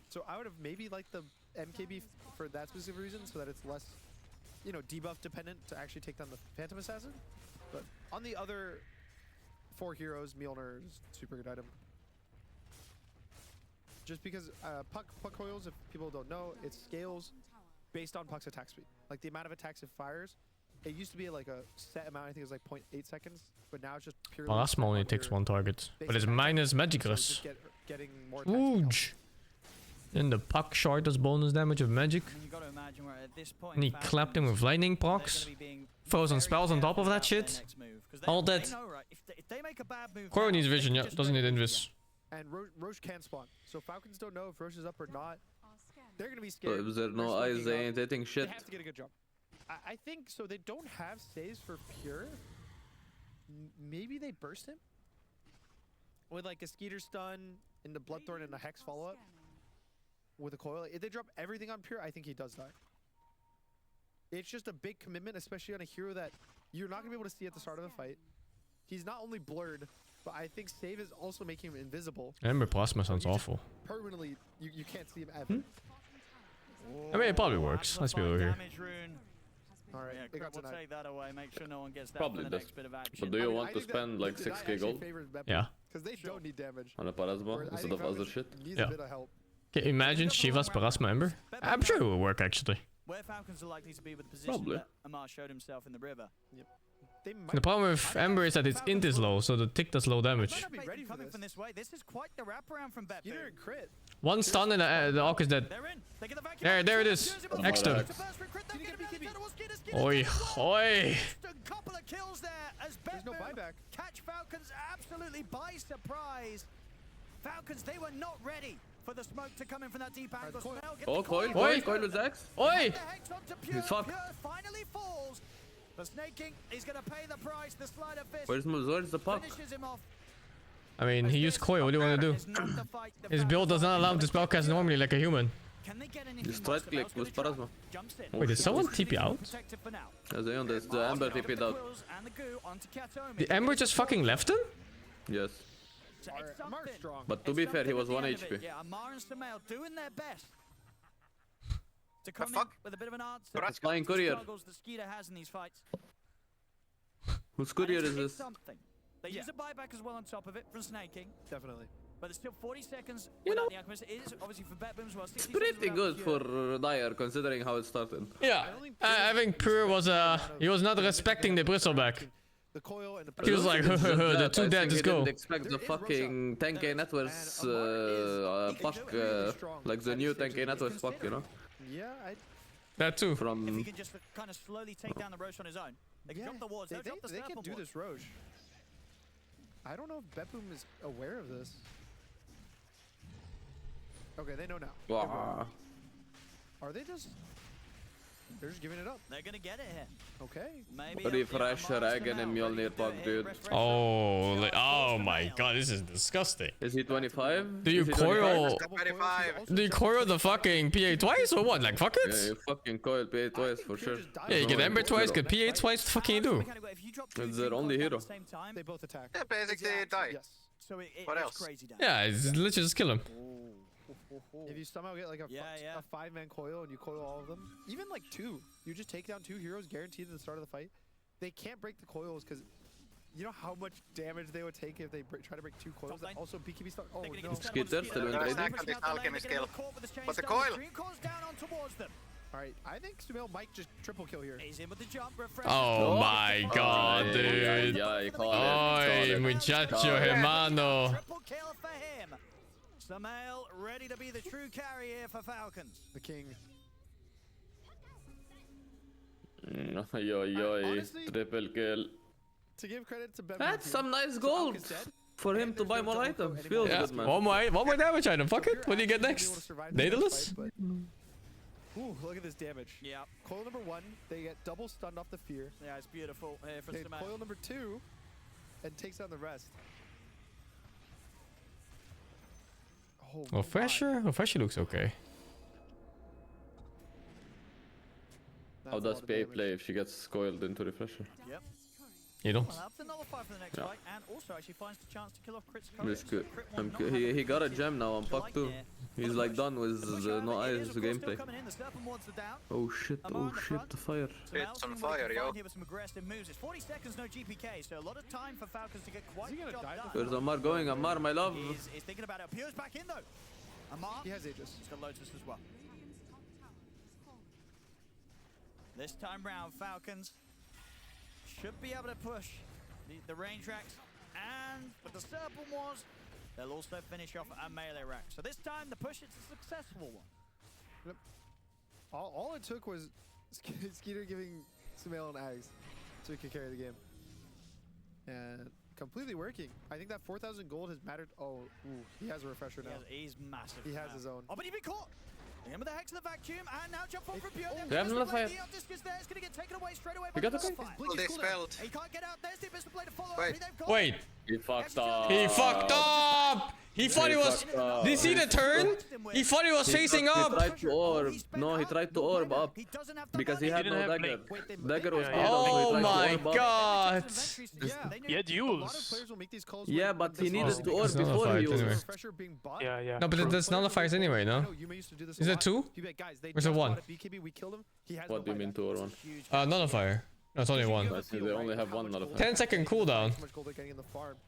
So I would have maybe liked the MKB for that specific reason, so that it's less, you know, debuff dependent to actually take down the Phantom Assassin. But on the other 4 heroes, Mjolnir is a super good item. Just because Puck coils, if people don't know, it scales based on Puck's attack speed. Like the amount of attacks it fires. It used to be like a set amount, I think it was like 0.8 seconds, but now it's just purely... Parasma only takes 1 target, but it's minus Magicrus. Huge! Then the Puck shard does bonus damage of magic. And he clapped him with lightning procs. Frozen spells on top of that shit. All dead. Koyo needs vision, yeah, doesn't need invis. And Roche can spawn. So Falcons don't know if Roche is up or not. They're gonna be scared. So if there are no eyes, they ain't hitting shit. They have to get a good jump. I think so. They don't have saves for Pure. Maybe they burst him with like a Skeeter stun and the Bloodthorn and a Hex follow up with a coil. If they drop everything on Pure, I think he does die. It's just a big commitment, especially on a hero that you're not gonna be able to see at the start of the fight. He's not only blurred, but I think Save is also making him invisible. Ember Plasma sounds awful. Permanently, you can't see him ever. I mean, it probably works. Let's be over here. Alright, yeah, we'll take that away. Make sure no one gets that Probably for the does. next bit of action. But do you want to spend like 6k gold? Yeah. Because they don't need damage. On a Parasma instead of other shit? Yeah. Okay, imagine Shiva's Parasma Ember. I'm sure it will work actually. Where Falcons are likely to be with the position Probably. that Amar showed himself in the river. Yep. The problem with Ember is that its int is low, so the tick does low damage. Coming from this way. This is quite the wraparound from Bet. You're in crit. 1 stun and the Orc is dead. There it is. Extra. Oi, oi. Couple of kills there as There's no buyback. Catch Falcons absolutely by surprise. Falcons, they were not ready for the smoke to come in from that deep angle. Oh, coil with Zax. Oi! He's fucked. Finally falls. The Snake King is going to pay the price. The Slider Fist Where's the puck? finishes him off. I mean, he used Koyo. What do you want to do? His build does not allow him to spellcast normally like a human. Just right click with Parasma. Wait, did someone TP out? There's the Ember TP'd out. The Ember just fucking left him? Yes. Amar's strong. But to be fair, he was 1 HP. Yeah, Amar and Sumail doing their best to come in with a bit of an answer. It's flying courier. Struggles that Skeeter has in these fights. Whose courier is this? Something. They use a buyback as well on top of it from Snake King. Definitely. But there's still 40 seconds You know, without the Alchemist. It is obviously for Bet Boom as well. it's pretty good for Dyer considering how it started. Yeah, I think Pure was he was not respecting the bristleback. The coil and the He was like, the 2 dead, just go. I didn't expect the fucking 10k networks puck, like the new 10k networks puck, you know? Yeah, That too. If he From can just kind of slowly take down the Roche on his own. They can drop the wards. They'll drop the they can Serpent do wards. this Roche. I don't know if Bepum is aware of this. Okay, they know now. wow. Are they just... They're just giving it up. They're gonna get it here. Okay. Maybe Refresher egg and a Mjolnir bug, dude. Oh, oh my god, this is disgusting. Is he 25? Do you Is he coil? 25? Do you coil the fucking PA twice or what? Like fuck Yeah, it? you fucking coil PA twice for sure. Yeah, you get Ember twice, get PA twice. What the fuck can you do? It's their only hero. They both attack. Yeah, basically die. Yes. So What else? crazy down. Yeah, it's literally just kill him. If you somehow get like a 5-man coil and you coil all of them, even like 2, you just take down 2 heroes guaranteed at the start of the fight. They can't break the coils because you know how much damage they would take if they try to break 2 coils. That also BKB start. Oh no. Skitter still in ready. But the coil. Alright, I think Sumail might just triple kill here. He's in with the jump refresh. Oh my god, dude. Oi, muchacho, hermano. Triple kill for him. Sumail ready to be the true carrier for Falcons. The king. Honestly, triple kill. To give credit to Ben. That's some nice gold for him to buy more items. Feels Yeah, good, man. one more damage item. Fuck it. What do you get next? Daedalus? Ooh, look at this damage. Yeah. Coil number 1, they get double stunned off the fear. Yeah, it's beautiful here for They Sumail. coil number 2 and takes down the rest. Oh, Refresher? Refresher looks okay. How does PA play if she gets coiled into refresher? Yep. You don't. Well, up to nullify for the next Yeah. fight, and also actually finds the chance to kill off Crit's It's good. He got a gem now on Puck too. He's like done with the no eyes gameplay. Oh shit, the fire. It's on fire, yo. Here with some aggressive moves. It's 40 seconds, no GPK, so a lot of time for Falcons to get quite the job done. Where's Ammar going? Ammar, my love. He's thinking about it. Pure's back in though. Ammar. He has Aegis. He's got Lotus as well. This time round, Falcons should be able to push the range racks, and with the Serpent Wars, they'll also finish off a melee rack. So this time, the push is a successful one. Yep. All it took was Skeeter giving Sumail an Ags so he could carry the game. And completely working. I think that 4,000 gold has mattered. Oh, ooh, he has a refresher now. He's massive. He has his own. Oh, but he's been caught. Remember the Hex of the Vacuum, and now jump on from Pure. They have another fire. The Disc is there. It's going to get taken away straight away. We got the fire. Well, they spelled. He can't get out. There's the Abyssal Blade to follow. Wait. Wait. He fucked up. He fucked up. He thought he was. Did you see the turn? He thought he was facing up. He tried to orb. No, he tried to orb up because he had no dagger. Dagger was dead. Oh my god. He had use. Yeah, but he needed to orb before he used. Yeah. No, but there's nullifiers anyway, no? Is it 2? Or is it 1? What do you mean 2 or 1? Nullifier. No, it's only 1. I think they only have 1 nullifier. 10-second cooldown.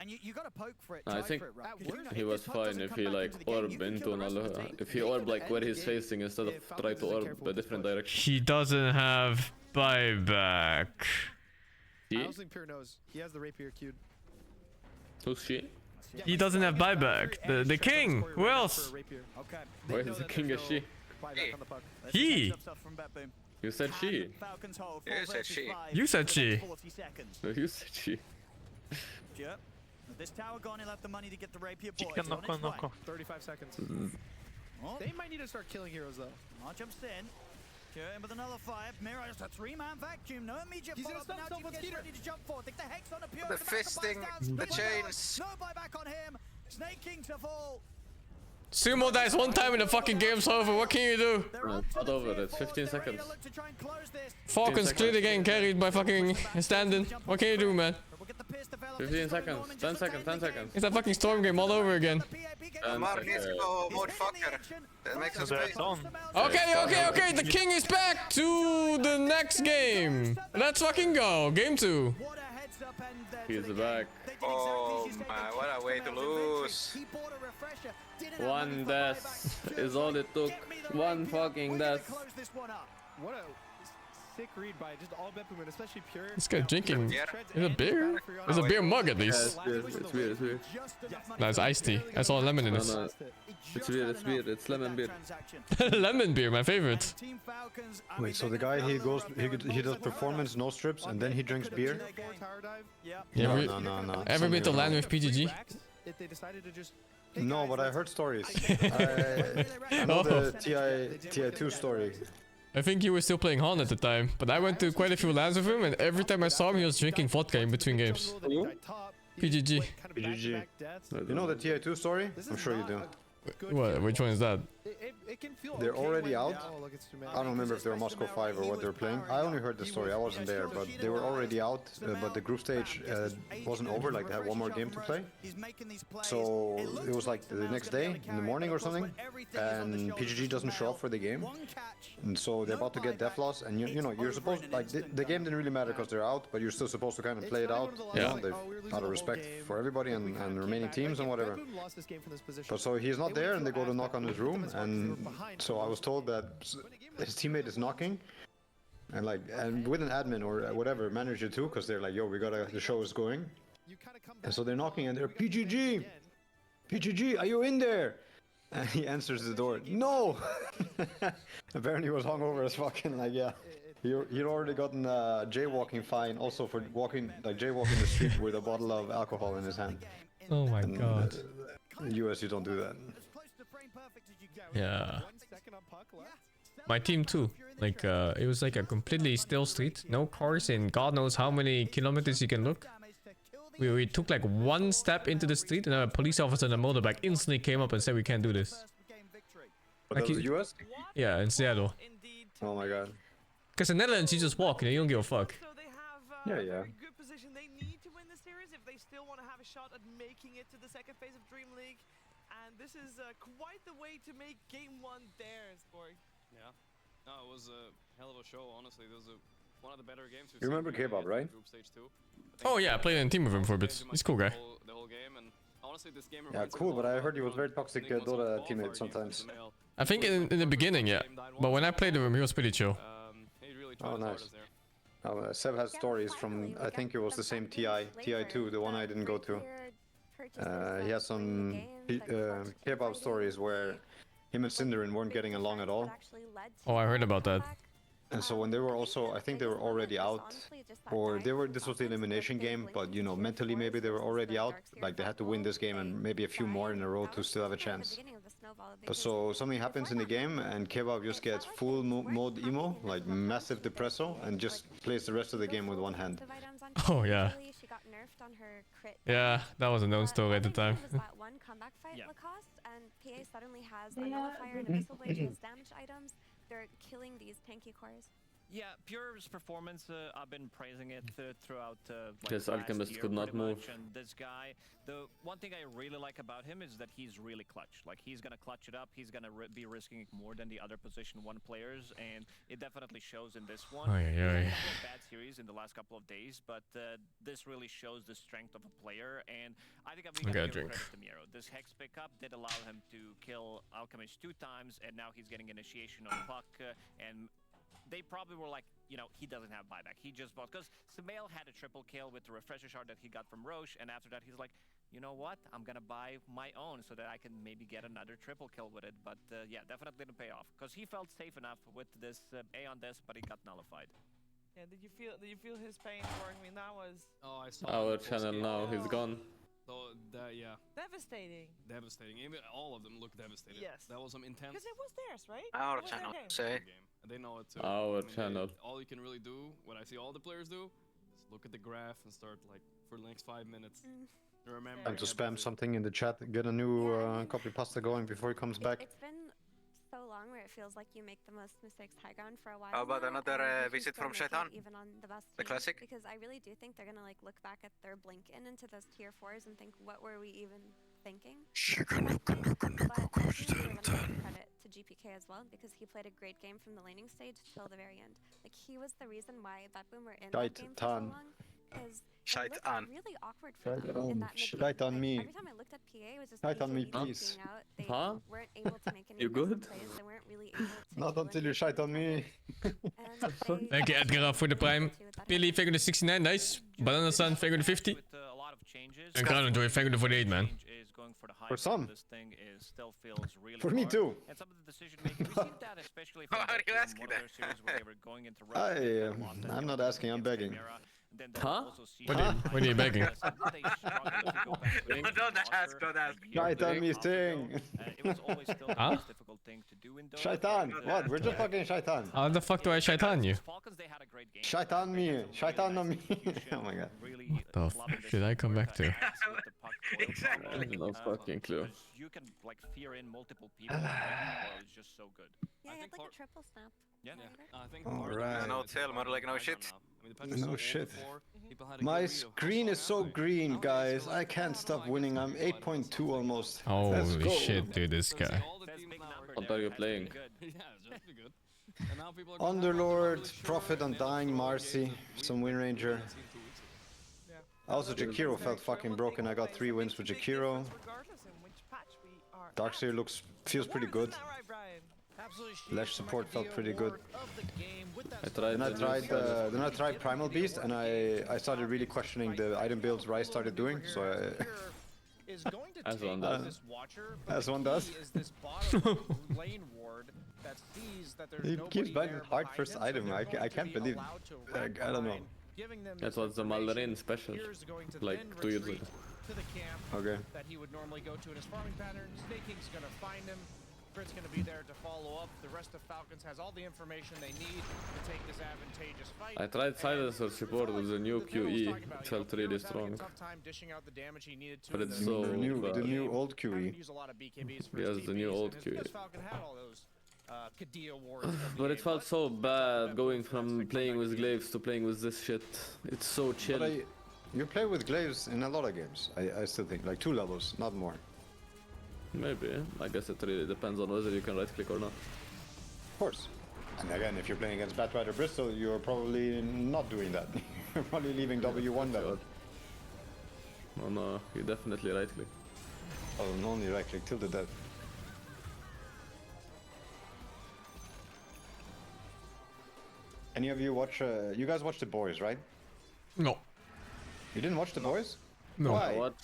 And you got to poke for it. I think he was fine if he like orb into nullifier. If he orb like where he's facing instead of try to orb a different direction. He doesn't have buyback. I don't think Pure knows. He has the rapier queued. Who's she? He doesn't have buyback. The king. Who else? Where is the king? Is she? He. You said she. You said she. You said she. No, you said she. Yep. With this tower gone, he'll have the money to get the rapier boy. Chicken knock. 35 seconds. Oh. They might need to start killing heroes though. Mar jumps in. Pure in with another fire. Mira just a 3-man vacuum. No immediate He's follow-up. gonna Now stop Jeep gets Skeeter. ready to jump forward. Think the Hex on the Pure. The Come back, fisting, buys down, the split one chains. down. No buyback on him. Snake King to fall. Sumo dies one time and the fucking game's over. What can you do? Not over. It's 15 seconds. Falcons clearly getting carried by fucking standing. What can you do, man? 15 seconds. 10 seconds. 10 seconds. It's a fucking storm game all over again. Ammar needs to go mode fucker. That makes us space. Okay. The king is back to the next game. Let's fucking go. Game 2. He's back. Oh my, what a way to lose. One death is all it took. One fucking death. What a sick read by just all Beppuman, especially Pure. This guy drinking. Is a beer? There's a beer mug at least. It's beer. No, it's iced tea. I saw lemon in this. No, it's beer. It's lemon beer. Lemon beer, my favorite. Wait, so the guy he does performance, no strips, and then he drinks beer? Yeah, No. Ever been to land with PGG? If they decided to just No, but I heard stories. I know the TI2 story. I think he was still playing Han at the time, but I went to quite a few lands with him, and every time I saw him, he was drinking vodka in between games. PGG. PGG. You know the TI2 story? I'm sure you do. What? Which one is that? They're already out. I don't remember if they were Moscow 5 or what they were playing. I only heard the story. I wasn't there, but they were already out. But the group stage wasn't over. Like they had one more game to play. So it was like the next day in the morning or something, and PGG doesn't show up for the game. And so they're about to get death loss, and you know you're supposed like the game didn't really matter because they're out, but you're still supposed to kind of play it out. Yeah. Out of respect for everybody and the remaining teams and whatever. But so he's not there, and they go to knock on his room, and so I was told that his teammate is knocking, and with an admin or whatever manager too, because they're like, yo, the show is going, and so they're knocking, and they're PGG, are you in there? And he answers the door, no. Apparently he was hungover as fucking, like, yeah. He'd already gotten a jaywalking fine also for jaywalking the street with a bottle of alcohol in his hand. Oh my god. In the US you don't do that. Yeah. My team too. Like it was like a completely still street, no cars, and God knows how many kilometers you can look. We took like one step into the street, and a police officer on a motorbike instantly came up and said we can't do this. But that was the US? Yeah, in Seattle. Oh my god. Because in the Netherlands you just walk, you don't give a fuck. Yeah. Good position. They need to win the series if they still want to have a shot at making it to the second phase of DreamLeague. And this is quite the way to make game one theirs, Borg. Yeah. No, it was a hell of a show, honestly. It was one of the better games we've You remember Kebab, right? Group stage 2. Oh yeah, I played in a team with him for a bit. He's a cool guy. The whole game, and honestly, this game Yeah, cool, but I heard he was very toxic Dota teammate sometimes. I think in the beginning, yeah. But when I played with him, he was pretty chill. Oh, nice. Seb has stories from, I think it was the same TI2, the one I didn't go to. He has some Kebab stories where him and Cinderin weren't getting along at all. Oh, I heard about that. And so when they were also, I think they were already out, or this was the elimination game, but you know, mentally maybe they were already out, like they had to win this game and maybe a few more in a row to still have a chance. But so something happens in the game and Kebab just gets full mode emo, like massive depresso, and just plays the rest of the game with one hand. Oh yeah. Yeah, that was a known story at the time. One comeback fight Lacoste, and PA suddenly has a nullifier and a missile blade as damage items. They're killing these tanky cores. Yeah, Pure's performance, I've been praising it throughout Yes, Alchemist could not move. And this guy, the one thing I really like about him is that he's really clutch. Like, he's gonna clutch it up, he's gonna be risking more than the other position 1 players, and it definitely shows in this one. Oy, oy, oy. A couple of bad series in the last couple of days, but this really shows the strength of a player, and I think we gotta give credit to Miro. This Hex pickup did allow him to kill Alchemist 2 times, and now he's getting initiation on Puck, and they probably were like, you know, he doesn't have buyback. He just bought, because Samael had a triple kill with the refresher shard that he got from Roche, and after that he's like, you know what, I'm gonna buy my own so that I can maybe get another triple kill with it. But yeah, definitely didn't pay off, because he felt safe enough with this A on this, but he got nullified. Yeah, did you feel his pain, Borg? I mean, that was... Oh, I saw our channel now, he's gone. So yeah. Devastating. Even all of them look devastated. Yes. That was some intense. Because it was theirs, right? Our channel, say. And they know it too. Our channel. All you can really do, what I see all the players do, is look at the graph and start like for the next 5 minutes. Remember. Time to spam something in the chat. Get a new copy pasta going before he comes back. It's been so long where it feels like you make the most mistakes high ground for a while. How about now, another and you visit still from make Shaitan? it even on the best The teams, classic? Because I really do think they're gonna like look back at their blink into those tier 4s and think, what were we even thinking? Credit to GPK as well, because he played a great game from the laning stage till the very end. Like, he was the reason why Bad Boom were in that game for so long, because Shite looked on. really awkward for Shite them in on. that mid-game. Shite on Like, me. every time I looked at PA, it was just Shite on me, PCB please. being out. They Huh? weren't able to make any You aggressive good? plays. They weren't really able to Not kill until you anything shite on me. and Thank you, Edgar, for the prime. Billy, thank you to 69, nice. Banana Sun, thank you to 50. And Crown Joy, thank you to 48, man. For some. This thing is still feels really For me hard. too. And some of the decision making, we see that especially from Why are you asking one of their series where they were going into rush. I'm not asking, I'm begging. Huh? What are you begging? Don't ask, don't ask. Shite on me, Sting. It was always still the Huh? most difficult thing to do in Dota. Shaitan. What? We're just fucking shaitan. How the fuck do I shite on you? Falcons, they had a great game. Shite on me. Shaitan on me. Oh my god. Really The f should I come back to? Exactly. I have no fucking clue. You can like fear in multiple people. It's just so good. Yeah, I had like a triple snap. Yeah. I think Alright. No tail, more like no shit. No shit. My screen is so green, guys. I can't stop winning. I'm 8.2 almost. Let's Holy go. shit, dude, this guy. What are you playing? Underlord, Prophet, Undying, Marcy, some Wind Ranger. Also, Jakiro felt fucking broken. I got 3 wins with Jakiro. Darkseer feels pretty good. Lash support felt pretty good. Then I tried Primal Beast, and I started really questioning the item builds Rice started doing. So As one does. As one does. He keeps buying hard first item. I can't believe. Like, I don't know. That was the Maldarin special, like 2 years ago. Okay. That he would normally go to in his farming pattern. Snaking's gonna find him. Frit's gonna be there to follow up. The rest of Falcons has all the information they need to take this advantageous fight. I tried Silencer support with the new QE. It felt really strong. But it's so the new old QE. Yes, the new old QE. But it felt so bad going from playing with glaives to playing with this shit. It's so chill. But you play with glaives in a lot of games. I still think like 2 levels, not more. Maybe. I guess it really depends on whether you can right click or not. Of course. And again, if you're playing against Batrider Bristol, you're probably not doing that. You're probably leaving W1 level. Oh no, you definitely right click. Oh, no, only right click till the death. Any of you watch? You guys watch The Boys, right? No. You didn't watch The Boys? No. Why? What?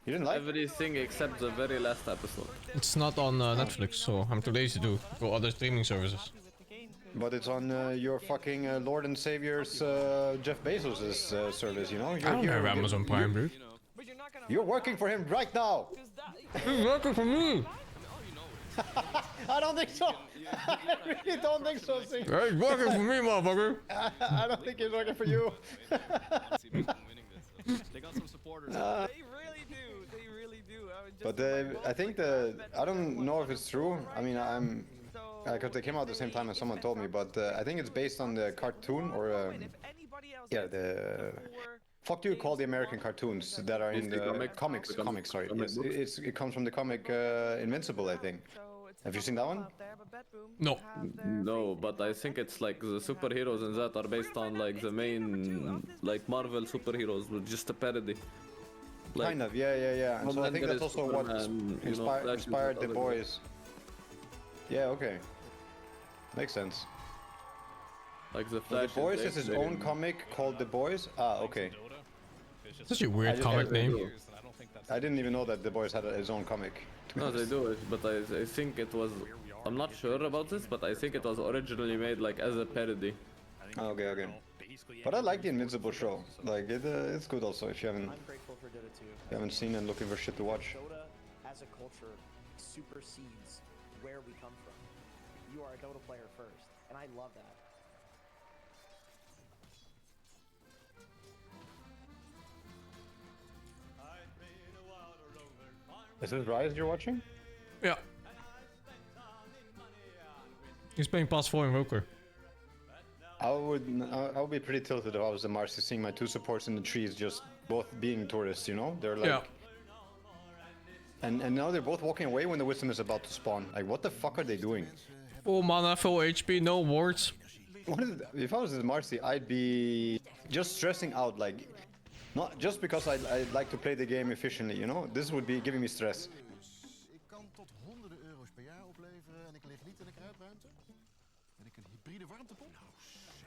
You didn't like everything except the very last episode. It's not on Netflix, so I'm too lazy to go other streaming services. But it's on your fucking Lord and Savior's Jeff Bezos' service, you know? I don't have Amazon Prime, dude. You're working for him right now! He's working for me! I don't think so! I really don't think so, Sing. He's working for me, motherfucker! I don't think he's working for you. They got some supporters. They really do. They really do. But I think I don't know if it's true. I mean, because they came out at the same time as someone told me, but I think it's based on the cartoon or yeah, the fuck do you call the American cartoons that are in the comics? Comics, sorry. Yes, it comes from the comic Invincible, I think. Have you seen that one? No. No, but I think it's like the superheroes in that are based on like the main like Marvel superheroes with just a parody. Like, kind of, yeah. And so I think that's also what inspired The Boys. Yeah, okay. Makes sense. Like the Flash. The Boys is his own comic called The Boys? Ah, okay. Such a weird comic name. I didn't even know that The Boys had his own comic. No, they do it, but I think it was... I'm not sure about this, but I think it was originally made like as a parody. Okay. But I like the Invincible show. Like it's good also if you haven't seen and looking for shit to watch. Dota as a culture supersedes where we come from. You are a Dota player first, and I love that. Is this Rise you're watching? Yeah. He's playing Pass 4 Invoker. I would be pretty tilted if I was the Marcy seeing my 2 supports in the trees just both being tourists, you know? They're like... Yeah. And now they're both walking away when the Wisdom is about to spawn. Like, what the fuck are they doing? Full mana, full HP, no wards. If I was the Marcy, I'd be just stressing out, like... Not just because I like to play the game efficiently, you know? This would be giving me stress. Ik kan tot honderden euro's per jaar opleveren en ik lig niet in de kruipruimte. Ben ik een hybride warmtepomp?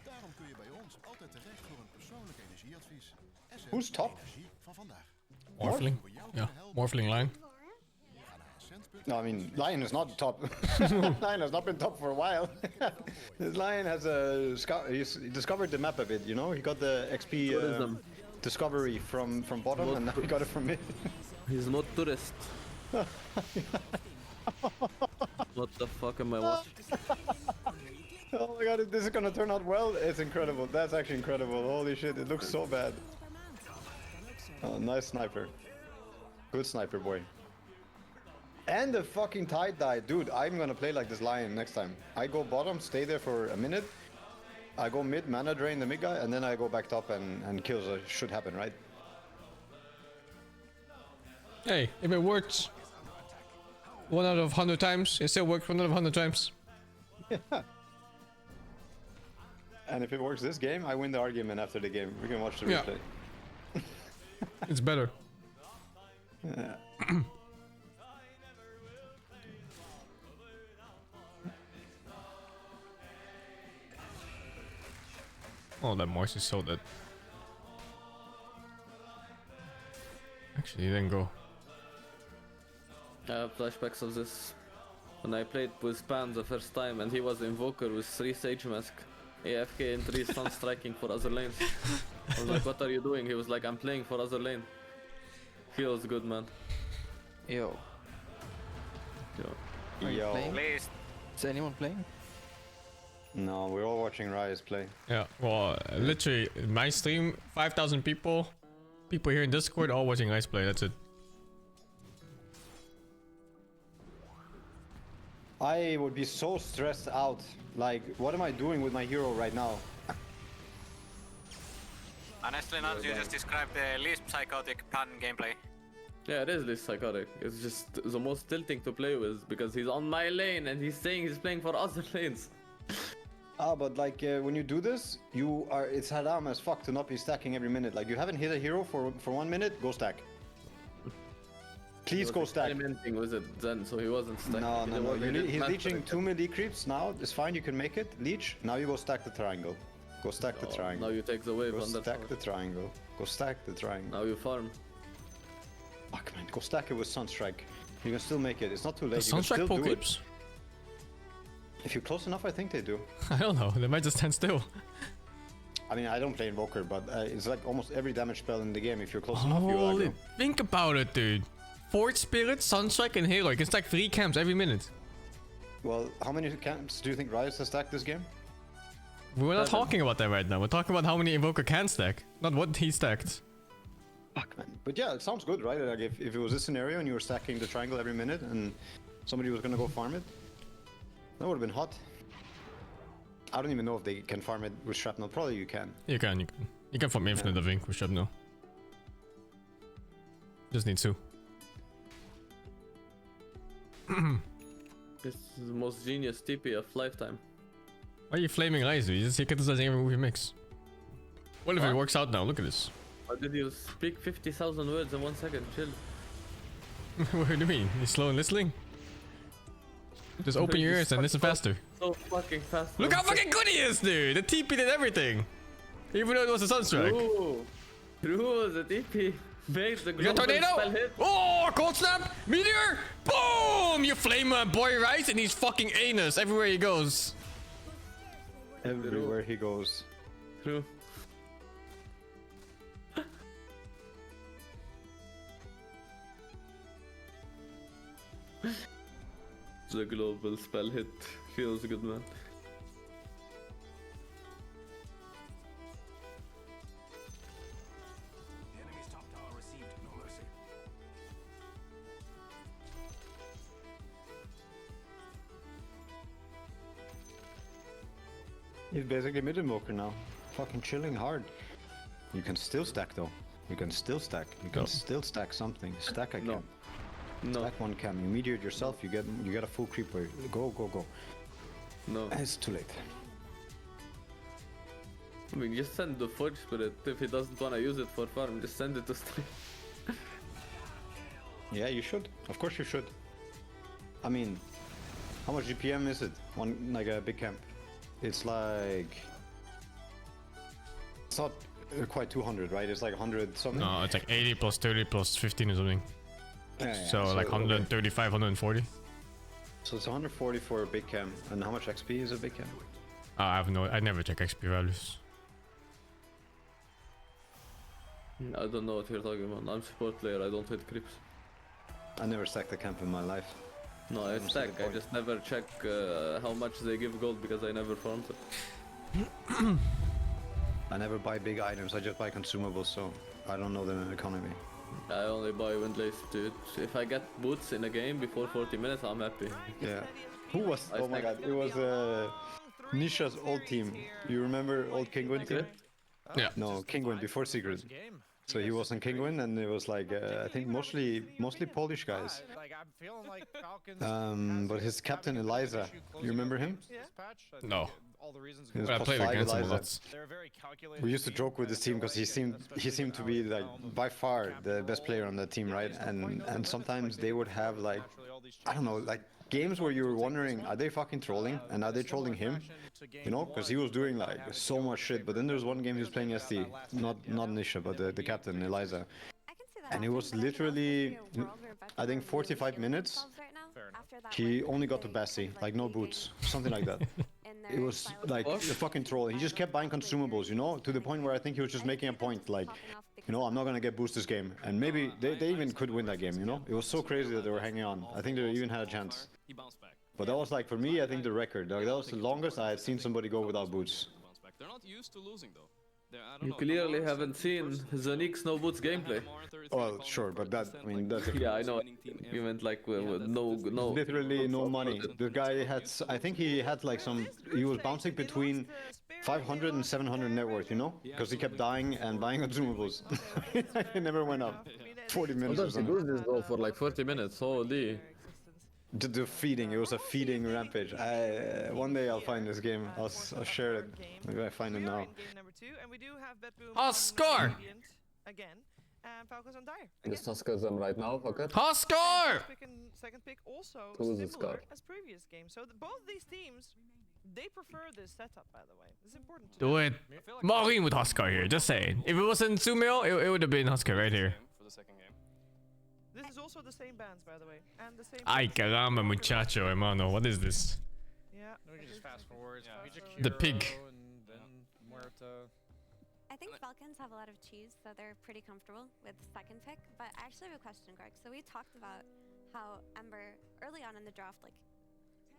Daarom kun je bij ons altijd terecht voor een persoonlijk energieadvies. Who's top? Van vandaag. Morphling. Yeah, Morphling line. No, I mean, Lion is not top. Lion has not been top for a while. This Lion has he's discovered the map a bit, you know? He got the XP discovery from bottom and now he got it from mid. He's not tourist. What the fuck am I watching? Oh my god, this is gonna turn out well. It's incredible. That's actually incredible. Holy shit, it looks so bad. Oh, nice sniper. Good sniper, boy. And the fucking tide died. Dude, I'm gonna play like this Lion next time. I go bottom, stay there for a minute. I go mid, mana drain the mid guy, and then I go back top and kills should happen, right? Hey, if it works 1 out of 100 times, it still works 1 out of 100 times. Yeah. And if it works this game, I win the argument after the game. We can watch the replay. It's better. Yeah. Oh, that Morse is so dead. Actually, he didn't go. I have flashbacks of this. When I played with Pan the first time and he was Invoker with 3 Sage Mask, AFK and 3 Stun striking for other lanes. I was like, what are you doing? He was like, I'm playing for other lane. He was good, man. Yo. Yo. Are you playing? Please. Is anyone playing? No, we're all watching Rise play. Yeah, well, literally, my stream, 5,000 people. People here in Discord all watching Rise play, that's it. I would be so stressed out. Like, what am I doing with my hero right now? Honestly, Nance, you just described the least psychotic Pan gameplay. Yeah, it is this psychotic. It's just the most tilting to play with because he's on my lane and he's saying he's playing for other lanes. Ah, but like when you do this, it's haram as fuck to not be stacking every minute. Like you haven't hit a hero for 1 minute, go stack. Please go stack. Experimenting with it then, so he wasn't stacking. No. He's leeching 2 melee creeps now. It's fine, you can make it. Leech. Now you go stack the triangle. Go stack the triangle. Now you take the wave go on that stack the triangle. Go stack the triangle. Now you farm. Fuck man, go stack it with Sunstrike. You can still make it. It's not too late. Does You can Sunstrike still pull do creeps? it. If you're close enough, I think they do. I don't know, they might just stand still. I mean, I don't play Invoker, but it's like almost every damage spell in the game. If you're close enough, you aggro. Think about it, dude. Forge Spirit, Sunstrike, and Halo. You can stack 3 camps every minute. Well, how many camps do you think Riot has stacked this game? We're not talking about that right now. We're talking about how many Invoker can stack, not what he stacked. Fuck, man. But yeah, it sounds good, right? Like if it was this scenario and you were stacking the triangle every minute and somebody was gonna go farm it, that would have been hot. I don't even know if they can farm it with shrapnel. Probably you can. You can. You can farm infinite of ink with shrapnel. Just need 2. This is the most genius TP of lifetime. Why are you flaming Rise, dude? You just criticizing every move he makes. What if it works out now? Look at this. How did you speak 50,000 words in 1 second? Chill. What do you mean? You slow and listening? Just open your ears and listen faster. So fucking fast. Look how fucking good he is, dude! The TP did everything! Even though it was a Sunstrike. True, the TP made the You got Tornado! Oh, Cold Snap! Meteor! Boom! You flame boy Rise and he's fucking anus everywhere he goes. Everywhere he goes. True. The global spell hit feels good, man. The enemy's top tower received no mercy. He's basically mid invoker now. Fucking chilling hard. You can still stack though. You can still stack. You can still stack something. Stack again. No. Stack 1 cam. You meteored yourself. You get a full creep wave. Go. No. It's too late. I mean, just send the Forge Spirit if he doesn't want to use it for farm. Just send it to stream. Yeah, you should. Of course you should. I mean, how much GPM is it? Like a big camp? It's like... It's not quite 200, right? It's like 100 something? No, it's like 80 plus 30 plus 15 or something. Yeah, so like 135, 140. So it's 140 for a big camp. And how much XP is a big camp? I never check XP values. I don't know what you're talking about. I'm support player, I don't hit creeps. I never stacked a camp in my life. No, I stack, I just never check how much they give gold because I never farmed it. I never buy big items, I just buy consumables, so I don't know the economy. I only buy windlays, dude. If I get boots in a game before 40 minutes, I'm happy. Yeah. Who was... Oh my god, it was Nisha's old team. You remember old Kingwin team? Yeah. No, Kingwin before Secret. So he was in Kingwin and it was like, I think mostly Polish guys. But his captain Eliza, you remember him? No. He was I played +5 against him Eliza. lots. We used to joke with this team because he seemed to be like by far the best player on the team, right? And sometimes they would have like, I don't know, like games where you were wondering, are they fucking trolling? And are they trolling him? You know, because he was doing like so much shit. But then there was one game he was playing SD, not Nisha, but the captain Eliza. And it was literally, I think 45 minutes. He only got to Bessie, like no boots, something like that. It was like a fucking troll. He just kept buying consumables, you know, to the point where I think he was just making a point, like, you know, I'm not gonna get boost this game. And maybe they even could win that game, you know? It was so crazy that they were hanging on. I think they even had a chance. But that was like, for me, I think the record. Like, that was the longest I had seen somebody go without boots. They're not used to losing though. You clearly haven't seen Zanik's no boots gameplay. Well, sure, but that, I mean, that's... Yeah, I know. You meant like with no... Literally no money. The guy had, I think he had like some, he was bouncing between 500 and 700 net worth, you know? Because he kept dying and buying consumables. It never went up. 40 minutes or something. He do this though for like 40 minutes, holy. The feeding, it was a feeding rampage. One day I'll find this game, I'll share it. Maybe I find it now. Oscar! Again, and Falcons on Dire. Just Oscar them right now, fucker. Oscar! Second pick also Who is this similar guy? as previous games. So both these teams, they prefer this setup, by the way. It's important to Do it. Maureen with Huskar here, just saying. If it wasn't Sumail, it would have been Huskar right here. For the second game. This is also the same bands, by the way, and the same. Ay caramba, muchacho, hermano. What is this? Yeah. We can just fast forward. The pig. I think Falcons have a lot of cheese, so they're pretty comfortable with second pick. But I actually have a question, Greg. So we talked about how Ember, early on in the draft, like,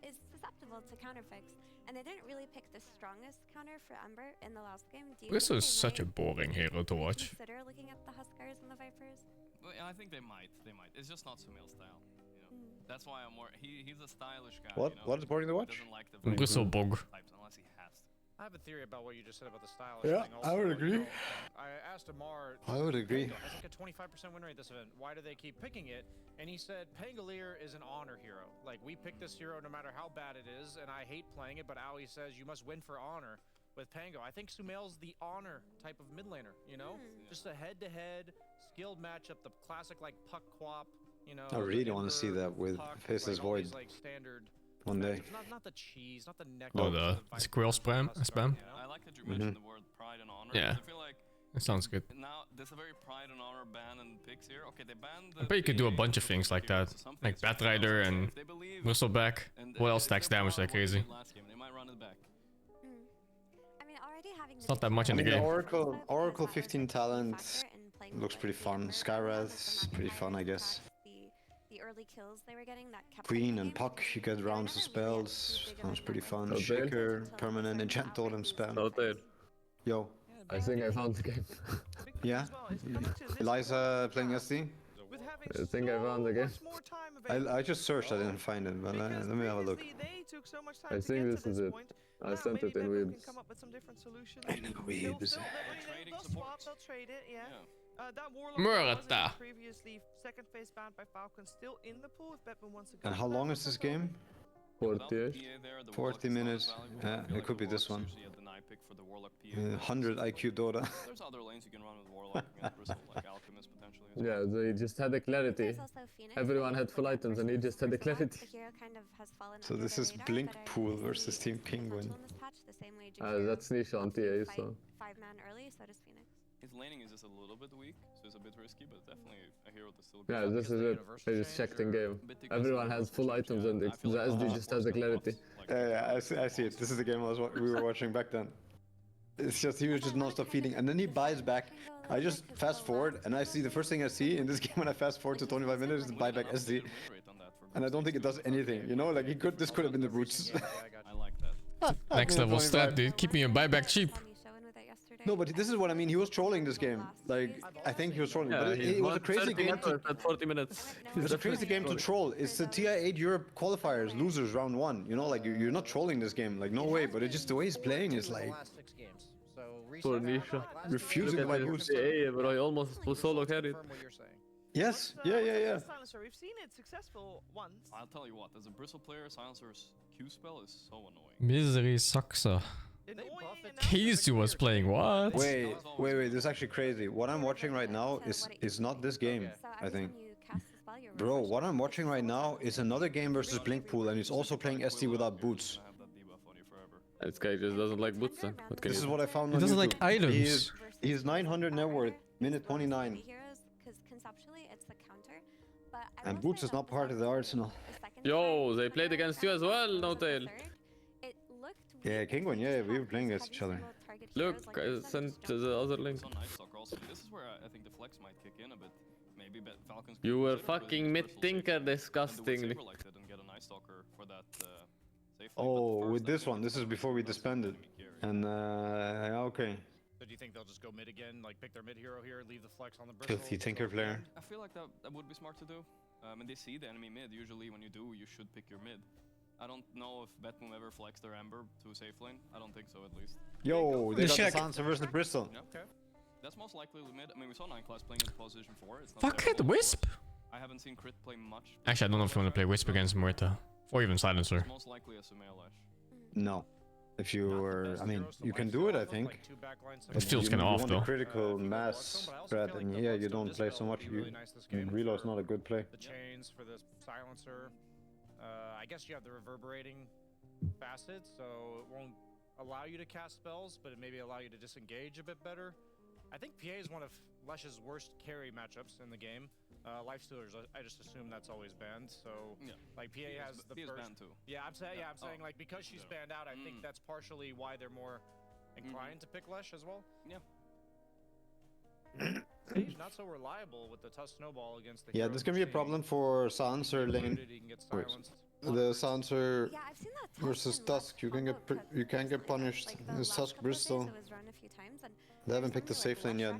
is susceptible to counterpicks, and they didn't really pick the strongest counter for Ember in the last game. Do you This think is they such a might boring hero to watch. consider looking at the Huskars and the Vipers? Well, I think they might. It's just not Sumail's style. You know? That's why I'm more. He's a stylish guy. What? You know? What is boring to watch? He doesn't like the Bristlebog. types unless he has to. I have a theory about what you just said about the stylish Yeah, thing. I would agree. I asked Amar. I would agree. Has like a 25% win rate this event. Why do they keep picking it? And he said Pangolier is an honor hero. Like, we pick this hero no matter how bad it is, and I hate playing it, but Aoi says you must win for honor with Pango. I think Sumail's the honor type of mid laner, you know? Just a head-to-head, skilled matchup, the classic, like, puck quap, you know? I really want to see that with Faceless Void like standard one day. Not the cheese, not the neck. Oh, the squirrel spam? I like that you mentioned the word pride and honor. Yeah. I feel like That sounds good. now there's a very pride and honor ban and picks here. Okay, they banned I bet you could do a bunch of things like that. Like Batrider and Whistleback. What else stacks damage like crazy? last game, they might run it back. I mean, already having It's not that much in the I mean, game. Oracle 15 talent looks pretty fun. Skyrath's pretty fun, I guess. the early kills they were getting that kept Queen and Puck, you get rounds of spells. Sounds pretty fun. Okay. Shaker, permanent, enchant totem spam. Noted. Yo. I think I found the game. Yeah? Eliza playing SD? I think I found the game. I just searched, I didn't find it, but let me have a look. I think this is it. I sent it in Weebs. Weebs. They'll trade it, yeah. That Warlock Murata. was previously second phase banned by Falcon, still in the pool if Bedman wants to go. And how long is this game? 48. 40 minutes. Yeah, it could be this one. pick for the Warlock PA. 100 IQ Dota. There's other lanes you can run with Warlock against Bristle, like Alchemist potentially. Yeah, they just had the clarity. Everyone had full items and he just had the clarity. So this is Blink Pool versus Team Penguin. That's niche on TA, so... 5-man early, so does Phoenix. His laning is just a little bit weak, so it's a bit risky, but definitely a hero to still go. Yeah, this is it. I just checked in game. Everyone has full items and the SD just has the clarity. Yeah, I see it. This is the game we were watching back then. It's just, he was just non-stop feeding, and then he buys back. I just fast forward, and I see the first thing I see in this game when I fast forward to 25 minutes is buy back SD. And I don't think it does anything, you know? Like, this could have been the roots. I like that. Next level strat, dude. Keep me a buyback cheap. No, but this is what I mean. He was trolling this game. Like, I think he was trolling. Yeah, but it was a crazy game. At 40 minutes. It was a crazy game to troll. It's the TI8 Europe qualifiers, losers, round 1. You know, like, you're not trolling this game. Like, no way. But it's just the way he's playing is like... For Nisha. Refusing to buy boots. But I almost was solo carried. Yes, yeah. Silencer, we've seen it successful once. I'll tell you what, as a Bristle player, Silencer's Q spell is so annoying. Misery Suxer. Casey was playing what? Wait, this is actually crazy. What I'm watching right now is not this game, I think. Bro, what I'm watching right now is another game versus Blinkpool, and he's also playing SD without boots. This guy just doesn't like boots then. This is what I found on He doesn't YouTube. like items. He is 900 net worth, minute 29. And boots is not part of the arsenal. Yo, they played against you as well, No Tail. Yeah, Penguin, yeah, we were playing against each other. Look, I sent the other link. This is where I think the flex might kick in a bit. Maybe Falcons. You were fucking mid-tinker disgustingly. Oh, with this one, this is before we disbanded. And, okay. So do you think they'll just go mid again, like pick their mid hero here, leave the flex on the Bristle? Filthy tinker player. I feel like that would be smart to do. And they see the enemy mid. Usually when you do, you should pick your mid. I don't know if Betmoom ever flexed their Ember to a safe lane. I don't think so, at least. Yo, they got the Silencer versus the Bristle. Yeah, okay. That's most likely the mid. I mean, we saw 9-class playing in position 4. It's not Fuck it, Wisp? I haven't seen Crit play much. Actually, I don't know if you want to play Wisp against Muerta. Or even Silencer. It's most likely a Sumail Lash. No. If you were, I mean, you can do it, I think. It feels kind of off, though. Critical mass threat, and yeah, you don't play so much. Reload's not a good play. The chains for the Silencer. I guess you have the reverberating facet, so it won't allow you to cast spells, but it maybe allow you to disengage a bit better. I think PA is one of Lesh's worst carry matchups in the game. Lifestealers, I just assume that's always banned. So, yeah. Like PA has the first. Banned too. Yeah, I'm saying. Yeah, I'm saying like because she's banned out, I think that's partially why they're more inclined to pick Lesh as well. Yeah. Sage not so reliable with the Tusk Snowball against the. Yeah, this can be a problem for Silencer lane. The Silencer versus Tusk, you can get punished. It's Tusk Bristle. They haven't picked the safe lane yet.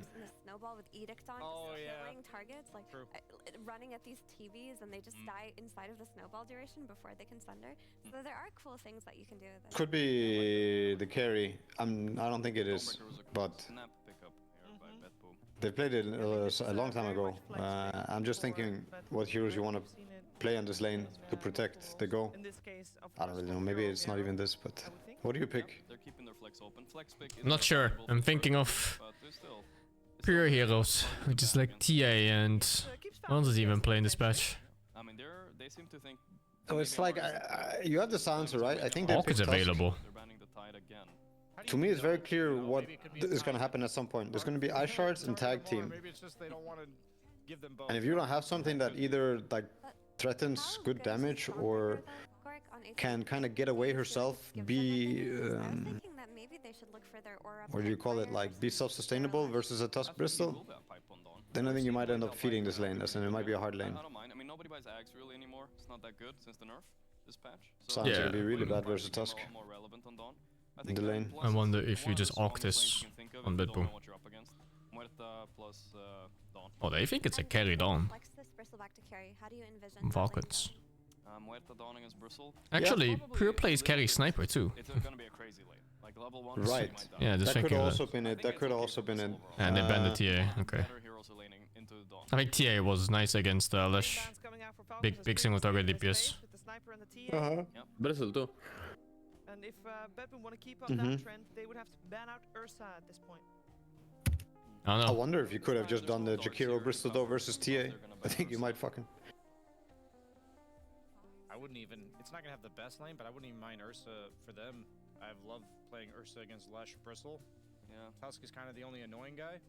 With Edict on, killing targets, like running at these TVs, and they just die inside of the snowball duration before they can sunder. So there are cool things that you can do with it. Could be the carry. I don't think it is, but they played it a long time ago. I'm just thinking what heroes you want to play on this lane to protect the go. I don't really know. Maybe it's not even this, but what do you pick? They're keeping their flex open. I'm not sure. I'm thinking of pure heroes, which is like TA and On's even playing this patch. I mean, they seem to think. So it's like you have the Silencer, right? I think Hawk is available. To me, it's very clear what is going to happen at some point. There's going to be ice shards and tag team. And if you don't have something that either like threatens good damage or can kind of get away herself, be what do you call it, like be self-sustainable versus a Tusk Bristle, then I think you might end up feeding this lane, and it might be a hard lane. I don't mind. I mean, nobody buys Axe really anymore. It's not that good since the nerf this patch. So yeah, it'll be really bad versus Tusk. More relevant on Dawn. In the lane. I wonder if you just Arc this on Bitboom. Oh, they think it's a carry Dawn. Falcons. Actually, Pure plays carry Sniper too. It's gonna be a crazy lane. Like level 1. Right. Yeah, just that could thinking also been it. That could also been it. And they banned the TA. Okay. I think TA was nice against Lesh. Big single target DPS. Bristle too. And if Bedboom want to keep up that trend, they would have to ban out Ursa at this point. I don't know. I wonder if you could have just done the Jakiro Bristol versus TA. I think you might fucking. I wouldn't even. It's not gonna have the best lane, but I wouldn't even mind Ursa for them. I've loved playing Ursa against Lesh Bristle. Yeah. Tusk is kind of the only annoying guy.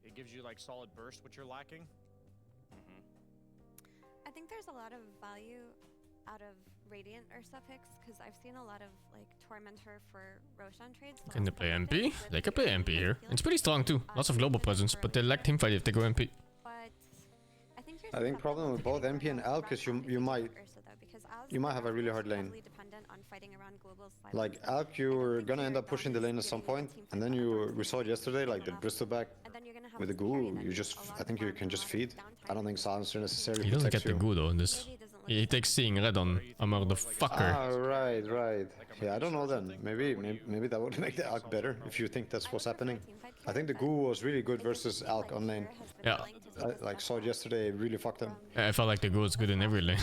It gives you like solid burst, which you're lacking. I think there's a lot of value out of Radiant Ursa picks because I've seen a lot of like Tormentor for Roshan trades. Can they play MP? They can play MP here. It's pretty strong too. Lots of global presence, but they lack teamfight if they go MP. But I think I think problem with both MP and Alk is you might have a really hard lane. Like Alk, you're gonna end up pushing the lane at some point, and then we saw it yesterday, like the Bristol back with the goo. I think you can just feed. I don't think Silencer necessarily. He doesn't get the goo though in this. He takes seeing red on a motherfucker. Ah, right. Yeah, I don't know then. Maybe that would make the Alk better if you think that's what's happening. I think the goo was really good versus Alk on lane. Yeah. I saw it yesterday, it really fucked him. I felt like the goo is good in every lane.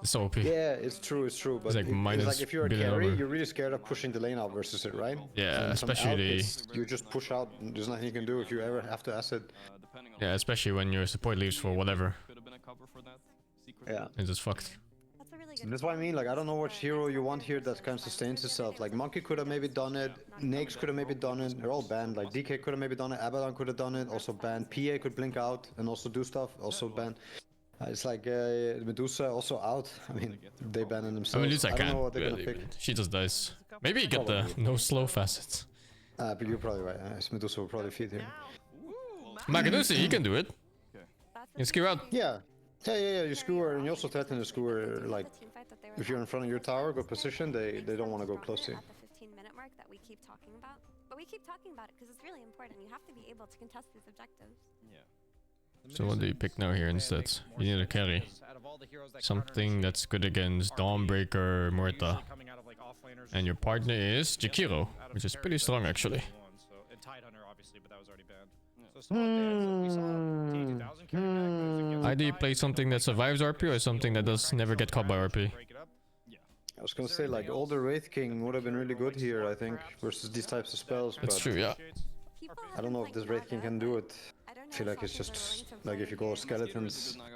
It's OP. Yeah, it's true. But it's like if you're a carry, you're really scared of pushing the lane out versus it, right? Yeah, and especially you just push out. There's nothing you can do if you ever have to acid. Yeah, especially when your support leaves for whatever. Yeah. It's just fucked. And that's what I mean, like I don't know which hero you want here that kind of sustains itself. Like Monkey could have maybe done it, Nakes could have maybe done it, they're all banned. Like DK could have maybe done it, Abaddon could have done it, also banned. PA could blink out and also do stuff, also banned. It's like Medusa also out. I mean, they banned themselves. I mean, Medusa I don't know can't what they're really, gonna pick. she just dies. Maybe you get the no slow facets. But you're probably right. Medusa will probably feed here. Medusa, he can do it. You skew out. Yeah. You skewer, and you also threaten the skewer, like, if you're in front of your tower, good position, they don't want to go close to you. At the 15-minute mark that we keep talking about. But we keep talking about it because it's really important. You have to be able to contest these objectives. Yeah. So what do you pick now here instead? You need a carry. Something that's good against Dawnbreaker, Murta. And your partner is Jakiro, which is pretty strong actually. And Tidehunter, obviously, but that was already banned. Either you play something that survives RP or something that does never get caught by RP. I was gonna say, like, older Wraith King would have been really good here, I think, versus these types of spells. That's but true, yeah. I don't know if this Wraith King can do it. I feel like it's just, like, if you go skeletons... I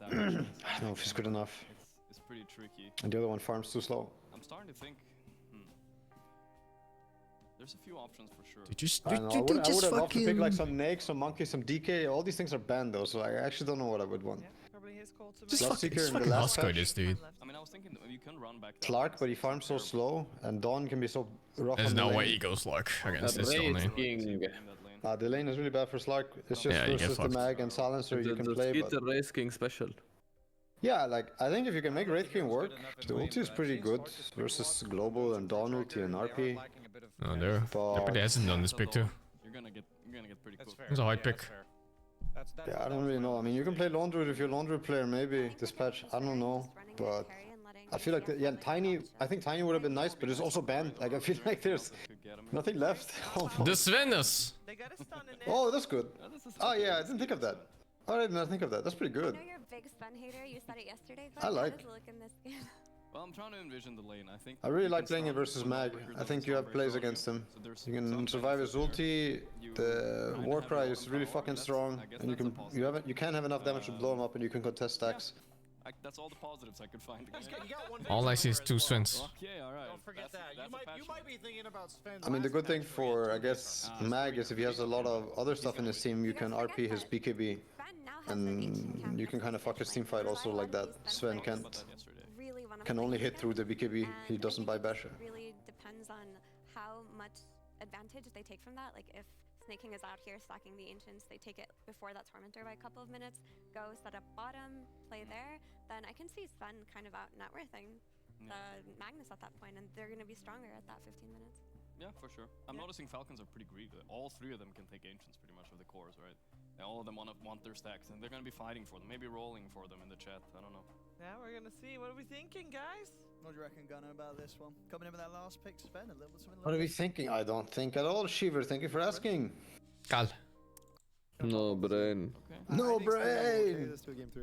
don't know if he's good enough. It's pretty tricky. And the other one farms too slow. I'm starting to think... There's a few options for sure. I would have loved to pick like some Nakes, some Monkeys, some DK. All these things are banned though, so I actually don't know what I would want. Just fucking Oscar this dude. I mean, I was thinking you can run back. Slark, but he farms so slow, and Dawn can be so rough. There's on no the way lane. he goes Slark against this Dawn lane. The lane is really bad for Slark. It's just versus the Mag and Silencer you can play. But the Race King special. Yeah, like, I think if you can make Wraith King work, the ulti is pretty good versus Global and Dawn ulti and RP. Oh, they're pretty hesitant on this pick too. You're gonna get pretty cool. It's a hard pick. Yeah, I don't really know. I mean, you can play Laundry if you're a Laundry player, maybe. Dispatch, I don't know. But I feel like, Tiny, I think Tiny would have been nice, but it's also banned. Like, I feel like there's nothing left. The Svenus! Oh, that's good. Oh, yeah, I didn't think of that. I did not think of that. That's pretty good. I know you're a big Sven hater. You said it yesterday. I like. How does it look in this game? Well, I'm trying to envision the lane. I think I really like playing it versus Mag. I think you have plays against him. You can survive his ulti. The Warcry is really fucking strong, and you can't have enough damage to blow him up, and you can contest stacks. That's all the positives I could find. All I see is 2 Svens. Okay, alright. Don't forget that. You might be thinking about Sven. I mean, the good thing for, I guess, Mag is if he has a lot of other stuff in his team, you can RP his BKB. And you can kind of fuck his team fight also like that. Sven can only hit through the BKB. He doesn't buy Basher. It really depends on how much advantage they take from that. Like if Snake King is out here stacking the Ancients, they take it before that Tormentor by a couple of minutes, go set up bottom, play there, then I can see Sven kind of out networthing Magnus at that point, and they're going to be stronger at that 15 minutes. Yeah, for sure. I'm noticing Falcons are pretty greedy. All 3 of them can take Ancients pretty much with the cores, right? All of them want their stacks, and they're going to be fighting for them, maybe rolling for them in the chat. I don't know. Yeah, we're gonna see. What are we thinking, guys? What do you reckon, Gunnar, about this one? Coming in with that last pick, Sven, a little something. What are we thinking? I don't think at all, Shiver. Thank you for asking. Cal. No brain. No brain! Let's do a game 3.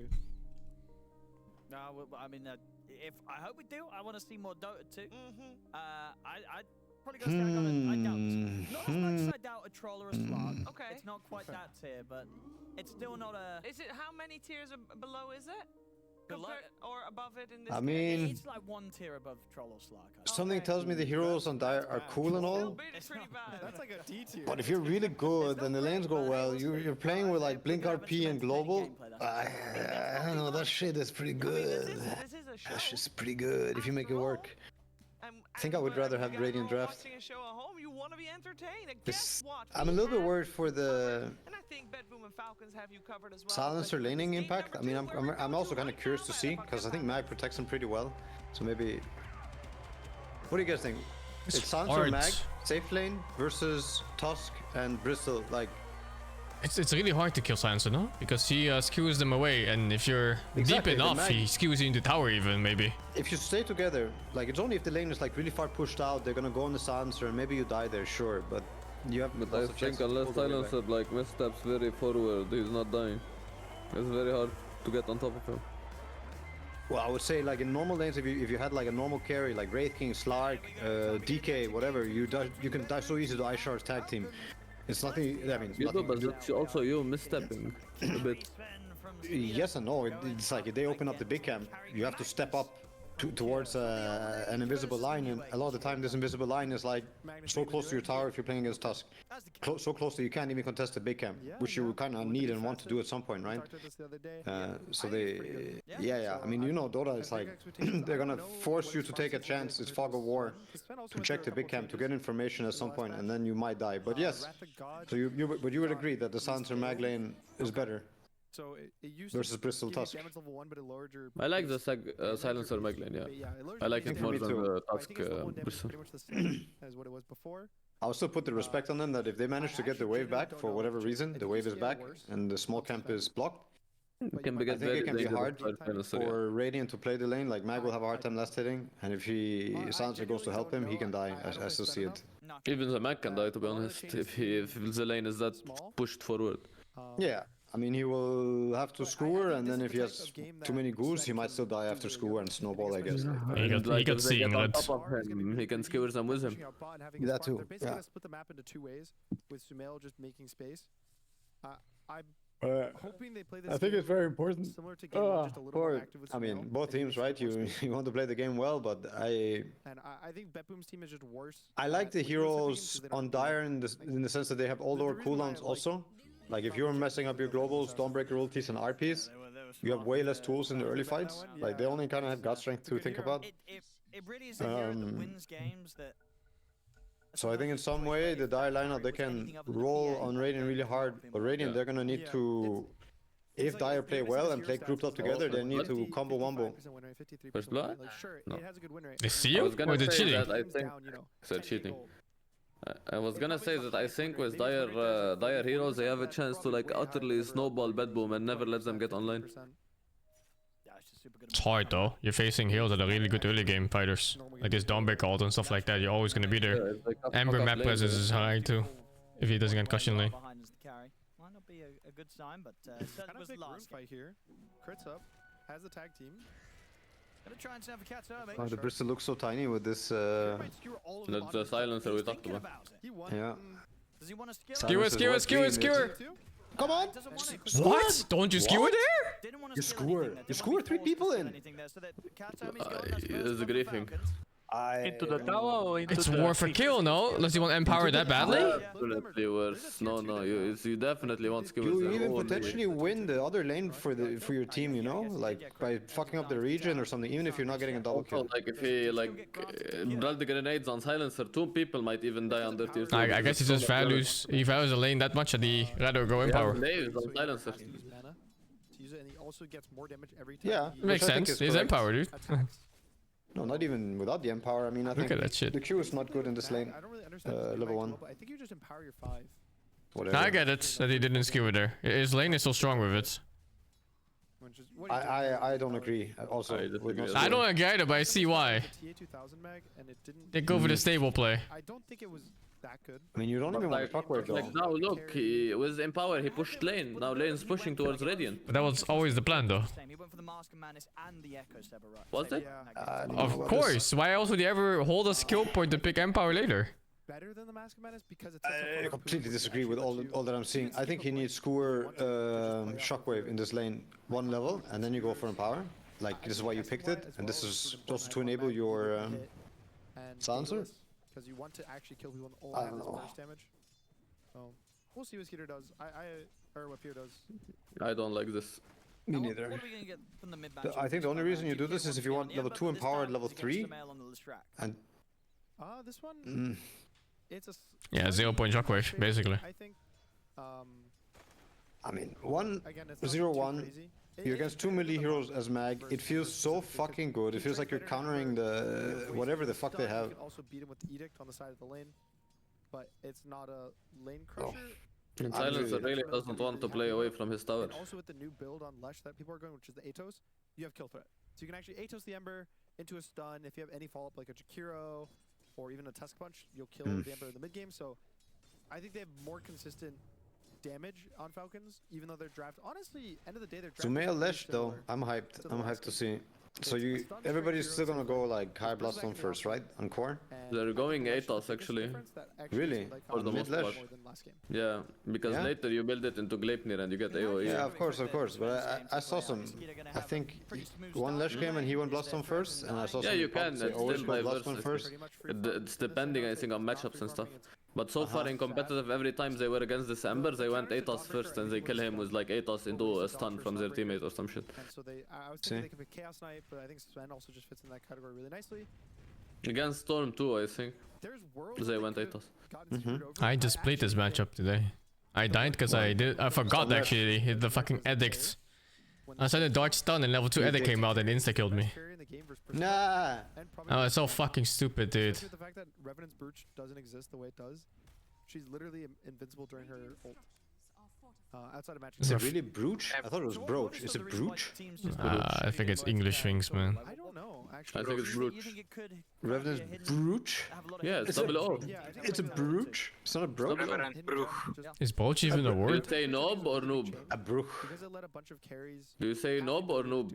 No, I mean, I hope we do. I want to see more Dota 2. I'd probably go Scanner. I doubt this. Not as much as I doubt a troll or a slug. Okay. It's not quite that tier, but it's still not a. Is it how many tiers below is it? Below or above it in this I game? mean, it's like one tier above troll or slug. something tells me the heroes on Dire are cool and all. It's pretty bad. That's like a D tier. But if you're really good and the lanes go well, you're playing with like Blink RP and Global. I don't know, that shit is pretty good. This is a show. That shit's pretty good if you make it work. I think I would rather have the Radiant draft. Watching a show at home, you want to be entertained. And guess what? I'm a little bit worried for the And I think Bedboom and Falcons have you covered as well. silencer laning impact. I mean, I'm also kind of curious to see because I think Mag protects him pretty well. So maybe. What do you guys think? It's silencer Mag, safe lane versus Tusk and Bristol. Like, It's really hard to kill Silencer, no? Because he skews them away, and if you're Exactly, deep the enough, mag- he skews you into tower even, maybe. if you stay together, like it's only if the lane is like really far pushed out, they're gonna go on the silencer and maybe you die there, sure, but you have. But I think unless Silencer like missteps very forward, he's not dying. It's very hard to get on top of him. Well, I would say like in normal lanes, if you had like a normal carry like Wraith King, Slark, DK, whatever, you can die so easy to Ishar's tag team. It's nothing. I mean, it's You know, nothing. but it's also you misstepping a bit. Yes and no. It's like if they open up the big camp, you have to step up towards an invisible line, and a lot of the time this invisible line is like so close to your tower if you're playing against Tusk. So close that you can't even contest the big camp, which you kind of need and want to do at some point, right? So they, yeah. I mean, you know, Dota is like they're gonna force you to take a chance. It's fog of war to check the big camp to get information at some point, and then you might die. But yes, so but you would agree that the silencer mag lane is better. So it used versus to Bristol give you Tusk. damage level 1, but it lowered your I like the Silencer mag lane, yeah. I like it more than the Tusk Bristol. pretty much the same as what it was before. I'll still put the respect on them that if they manage to get the wave back for whatever reason, the wave is back and the small camp is blocked. I think it can be hard for Radiant to play the lane. Like Mag will have a hard time last hitting, and if Silencer goes to help him, he can die. I still see it. Even the Mag can die, to be honest, if the lane is that pushed forward. Yeah. I mean, he will have to skewer, and then if he has too many goose, he might still die after skewer and snowball, I guess. He got seeing that. He can skewer them with him. That too. They're basically gonna split the map into two ways, with Sumail just making space. I'm hoping they play this. I think it's very important. Similar to game one, just a little more active with I mean, Sumail. both teams, right? You want to play the game well, but And I think Bedboom's team is just worse. I like the heroes on Dire in the sense that they have all lower cooldowns also. Like if you're messing up your globals, Dawnbreaker ultis and RPs, you have way less tools in the early fights. Like they only kind of have god strength to think about. It really is the hero that wins games that. So I think in some way the Dire lineup they can roll on Radiant really hard, but Radiant they're gonna need to. If Dire play well and play grouped up together, they need to combo wombo. First blood? No. It has a good win rate. They see you? Or they're cheating? I think they're cheating. I was gonna say that I think with Dire heroes they have a chance to like utterly snowball Bedboom and never let them get online. It's hard though. You're facing heroes that are really good early game fighters. Like this Dawnbreaker ult and stuff like that. You're always gonna be there. Ember map presence is high too. If he doesn't get cushion lane. Might not be a good sign, but Kind of big room fight here. Crits up, has the tag team. Gonna try and send for Cat's Hermit. Oh, the Bristol looks so tiny with this. That's the silencer we talked about. Yeah. Does he want to Skewer! Come on! What? Don't you skewer there? You skewer 3 people in. It's a great thing. Into the tower or into It's the war for kill, no? Unless you want Empower that badly? Definitely worse. No, you definitely want skewers. You even potentially win the other lane for your team, you know, like by fucking up the region or something. Even if you're not getting a double kill. Like if he drilled the grenades on silencer, 2 people might even die under tier 2. I guess he just values the lane that much that he rather go Empower. Silencer. And he also gets more damage every time. Yeah, makes sense. He's Empower, dude. No, not even without the Empower. I mean, I think at that shit. the Q is not good in this lane. I don't really understand level 1. I think you just empower your 5. Whatever. I get it that he didn't skewer there. His lane is so strong with it. I don't agree. Also, I don't agree either, but I see why. They go for the stable play. I don't think it was that good. I mean, you don't even want to shockwave though. Like now, look, with Empower, he pushed lane. Now lane's pushing towards Radiant. But that was always the plan, though. He went for the Mask and Madness and the Echo, Seba, right? Was it? Of course. Why else would you ever hold a skill point to pick Empower later? Better than the Mask of Madness because it's. I completely disagree with all that I'm seeing. I think he needs Skewer Shockwave in this lane 1 level, and then you go for Empower. Like, this is why you picked it, and this is also to enable your silencer. Because you want to actually kill people with all this burst damage. So we'll see what Skeeter does. Or what Fear does. I don't like this. Me neither. What are we gonna get from the mid I think the only reason you do this is if you want level 2 Empower at level 3. And this one. It's a. Yeah, 0-point shockwave, basically. I think. I mean, 1-0-1. You're against 2 melee heroes as mag. It feels so fucking good. It feels like you're countering the whatever the fuck they have. You can also beat him with the Edict on the side of the lane, but it's not a lane crusher. And Silencer really doesn't want to play away from his tower. And also with the new build on Lesh that people are going, which is the Atos, you have kill threat. So you can actually Atos the Ember into a stun. If you have any follow-up like a Jakiro or even a Tusk Punch, you'll kill the Ember in the mid game. So I think they have more consistent damage on Falcons, even though they're drafted. Honestly, end of the day, they're drafted. Sumail Lesh though, I'm hyped. I'm hyped to see. So everybody's still gonna go like high Bloodstone first, right? On core? They're going Atos actually. Really? For the most part. Yeah, because later you build it into Gleipnir and you get AoE. Yeah, of course. But I saw some. I think one Lesh came and he went Bloodstone first, and I saw some. Yeah, you can. It's always still Bloodstone first. It's depending, I think, on matchups and stuff. But so far in competitive, every time they were against this Ember, they went Atos first and they kill him with like Atos into a stun from their teammate or some shit. And so I was thinking they could pick Chaos Knight, but I think Sven also just fits in that category really nicely. Against Storm too, I think. They went Atos. I just played this matchup today. I died because I forgot actually hit the fucking Edict. I tried to dodge stun and level 2 Edict came out and insta-killed me. Nah! Oh, it's so fucking stupid, dude. The fact that Revenant's Brooch doesn't exist the way it does, she's literally invincible during her ult. Outside of match. Is it really Brooch? I thought it was Broach. Is it Brooch? I think it's English things, man. I don't know, actually. I think it's Brooch. Revenant's Brooch? Yeah, it's double O. It's a Brooch? It's not a Broach? Is Broach even a word? Do you say Nob or Noob? A Broch. Because I let a bunch of carries. Do you say Nob or Noob?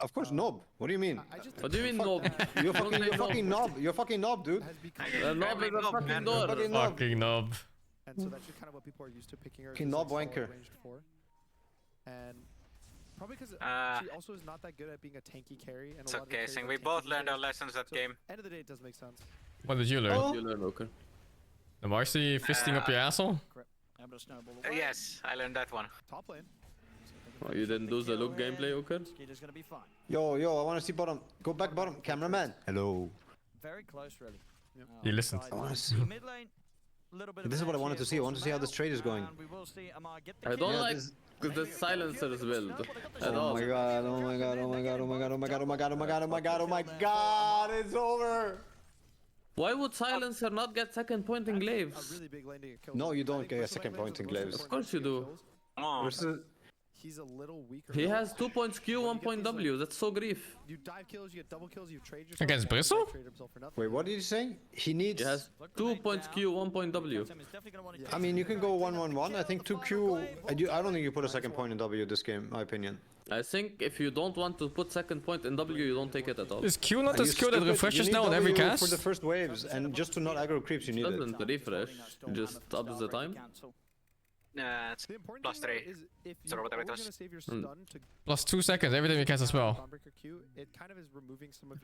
Of course, Nob. What do you mean? What do you mean Nob? You're fucking Nob. You're fucking Nob, dude. Nob is a fucking door. Fucking Nob. And so that's just kind of what people are used to picking her. Knob wanker. And probably because she also is not that good at being a tanky carry. And it's okay, Sing. We both learned our lessons that game. End of the day, it does make sense. What did you learn? What did you learn, okay? The Marcy fisting up your asshole? Yes, I learned that one. Top lane. Oh, you didn't do the look gameplay, okay? Yo, I want to see bottom. Go back bottom. Cameraman. Hello. Very close, really. He listened. I want to see. This is what I wanted to see. I want to see how this trade is going. I don't like the silencers build at all. Oh my god, oh my god, oh my god, oh my god, oh my god, oh my god, oh my god, oh my god, oh my god, it's over! Why would silencer not get second point in glaives? No, you don't get a second point in glaives. Of course you do. He's a little weaker. He has 2 points Q, 1 point W. That's so grief. You dive kills, you get double kills, you trade yourself. Against Bristle? Wait, what did you say? He needs. He has 2 points Q, 1 point W. I mean, you can go 1-1-1. I think 2 Q. I don't think you put a second point in W this game, my opinion. I think if you don't want to put second point in W, you don't take it at all. Is Q not a skill that refreshes now on every cast? For the first waves, and just to not aggro creeps, you need it. Doesn't refresh, just ups the time. It's +3. So whatever it was. Plus 2 seconds every time you cast a spell.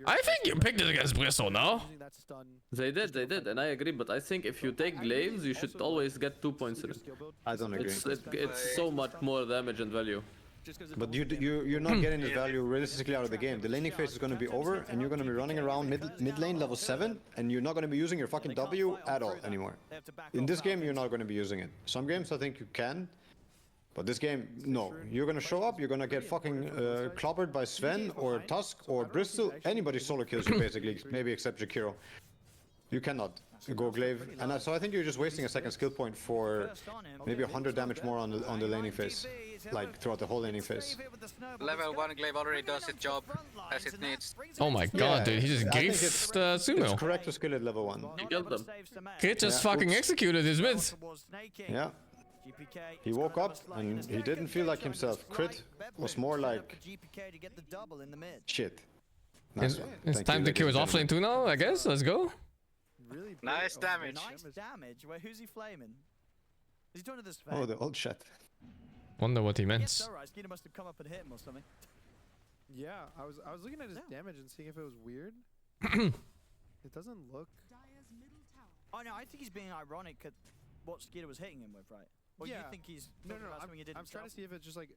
I think you picked it against Bristle, no? They did, and I agree, but I think if you take glaives, you should always get 2 points in it. I don't agree. It's so much more damage and value. But you're not getting this value realistically out of the game. The laning phase is going to be over, and you're going to be running around mid lane level 7, and you're not going to be using your fucking W at all anymore. In this game, you're not going to be using it. Some games I think you can, but this game, no. You're going to show up, you're going to get fucking clobbered by Sven or Tusk or Bristol. Anybody solo kills you basically, maybe except Jakiro. You cannot go glaive, and so I think you're just wasting a second skill point for maybe 100 damage more on the laning phase, like throughout the whole laning phase. Level 1 glaive already does its job as it needs. Oh my god, dude, he just gave Sumo. It's correct to skill at level 1. He killed them. Kid just fucking executed his mid. Yeah. He woke up and he didn't feel like himself. Crit was more like shit. Nice one. It's time to kill his offlane too now, I guess. Let's go. Really nice damage. Nice damage. Where who's he flaming? Is he doing this? Oh, the old shit. Wonder what he meant. Yes, alright. Skeeter must have come up and hit him or something. Yeah, I was looking at his damage and seeing if it was weird. It doesn't look. Oh no, I think he's being ironic at what Skeeter was hitting him with, right? Or yeah. You think he's no? I'm trying to see if it's just like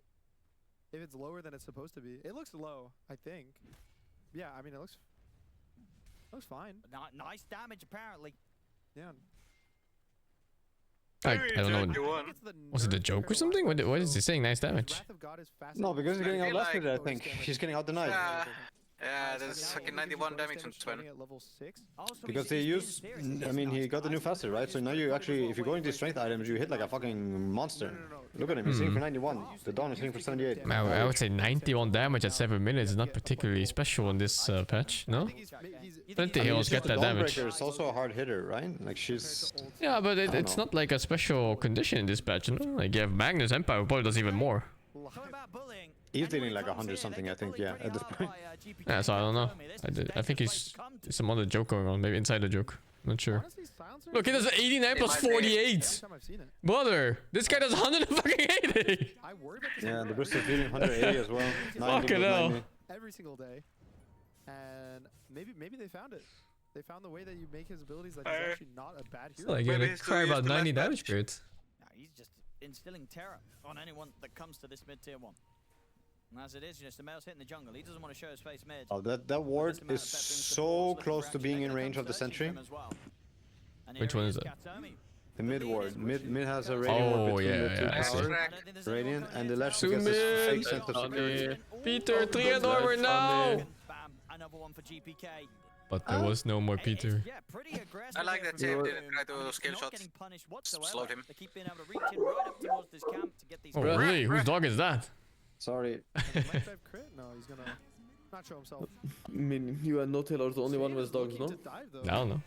if it's lower than it's supposed to be. It looks low, I think. Yeah, I mean it looks fine. Nice damage apparently. Yeah. I don't know. Was it a joke or something? What is he saying? Nice damage. No, because he's getting outlasted, I think. He's getting out denied. Yeah, there's fucking 91 damage on Sven. Because they use, I mean, he got the new faster, right? So now you actually, if you go into strength items, you hit like a fucking monster. Look at him, he's hitting for 91. The Dawn is hitting for 78. I would say 91 damage at 7 minutes is not particularly special in this patch, no? Plenty heroes get that damage. Dawnbreaker is also a hard hitter, right? Like she's... Yeah, but it's not like a special condition in this patch, you know? Like you have Magnus Empire, probably does even more. He's dealing like 100 something, I think, yeah, at this point. Yeah, so I don't know. I think he's some other joke going on, maybe inside the joke. Not sure. Look, he does 89 plus 48. Brother, this guy does 180. Yeah, the Bristol's dealing 180 as well. Fucking hell. Every single day, and maybe they found it. They found the way that you make his abilities like he's actually not a bad hero. Like gonna cry about 90 damage periods. No, he's just instilling terror on anyone that comes to this mid-tier 1. And as it is, you know, Samael's hitting the jungle. He doesn't want to show his face mid. Oh, that ward is so close to being in range of the sentry. Which one is it? The mid ward. Mid has a radiant ward between the two towers. Radiant and the left gets this fake sense of security. Peter, 3 and over now! Another one for GPK. But there was no more Peter. I like that Tim didn't try to skill shots. Slowed him. Oh really? Whose dog is that? Sorry. No, he's gonna not show himself. I mean, you and No Tail are the only one with dogs, no? I don't know.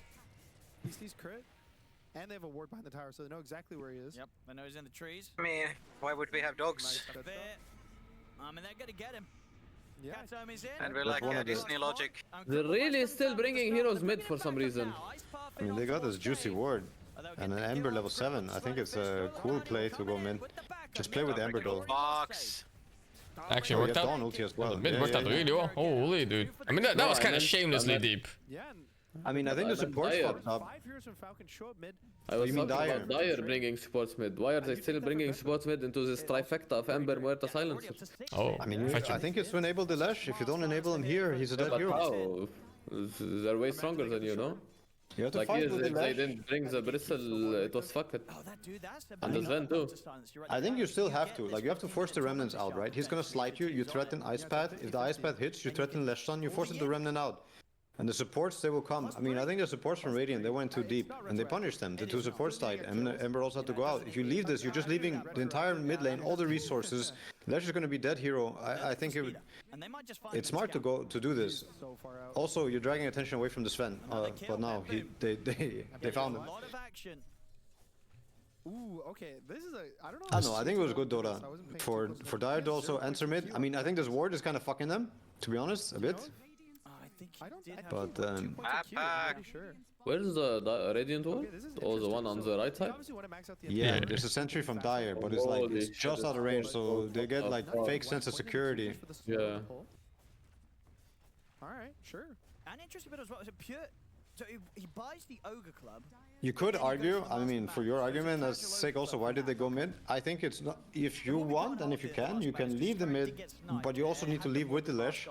He sees crit, and they have a ward behind the tower, so they know exactly where he is. Yep, they know he's in the trees. I mean, why would we have dogs? I mean, they're gonna get him. Yeah. And we're like Disney logic. They're really still bringing heroes mid for some reason. I mean, they got this juicy ward. And an Ember level 7. I think it's a cool play to go mid. Just play with Ember though. Box. Actually worked out. As well. The mid worked out really well. Holy dude. I mean that was kind of shamelessly deep. Yeah. I mean, I think the support's fucked up. 5 heroes from Falcon show up mid. I was talking about Dire bringing supports mid. Why are they still bringing supports mid into this trifecta of Ember, Muerta, Silencer? Oh, I mean, I think it's to enable the Lash. If you don't enable him here, he's a dead hero. How? They're way stronger than you, no? You have to like fight with the if Lash. they didn't bring the Bristle, it was fucked. And the Sven too. I think you still have to. Like, you have to force the remnants out, right? He's gonna slide you, you threaten Ice Path. If the Ice Path hits, you threaten Lash Stun, you force the remnant out. And the supports, they will come. I mean, I think the supports from Radiant, they went too deep. And they punished them. The 2 supports died. And Ember also had to go out. If you leave this, you're just leaving the entire mid lane, all the resources. Lash is gonna be dead hero. I think it's smart to go to do this. Also, you're dragging attention away from the Sven. But now, they found him. Ooh, okay. This is a... I don't know. I don't know. I think it was good Dota. For Dire to also answer mid. I mean, I think this ward is kind of fucking them, to be honest, a bit. But where's the Radiant wall? Oh, the one on the right side? Yeah, there's a sentry from Dire, but it's like it's just out of range, so they get like fake sense of security. Yeah. Alright, sure. And interesting bit as well, is it pure? So he buys the Ogre Club. You could argue, I mean, for your argument as sake also, why did they go mid? I think it's not, if you want and if you can leave the mid, but you also need to leave with the Lash.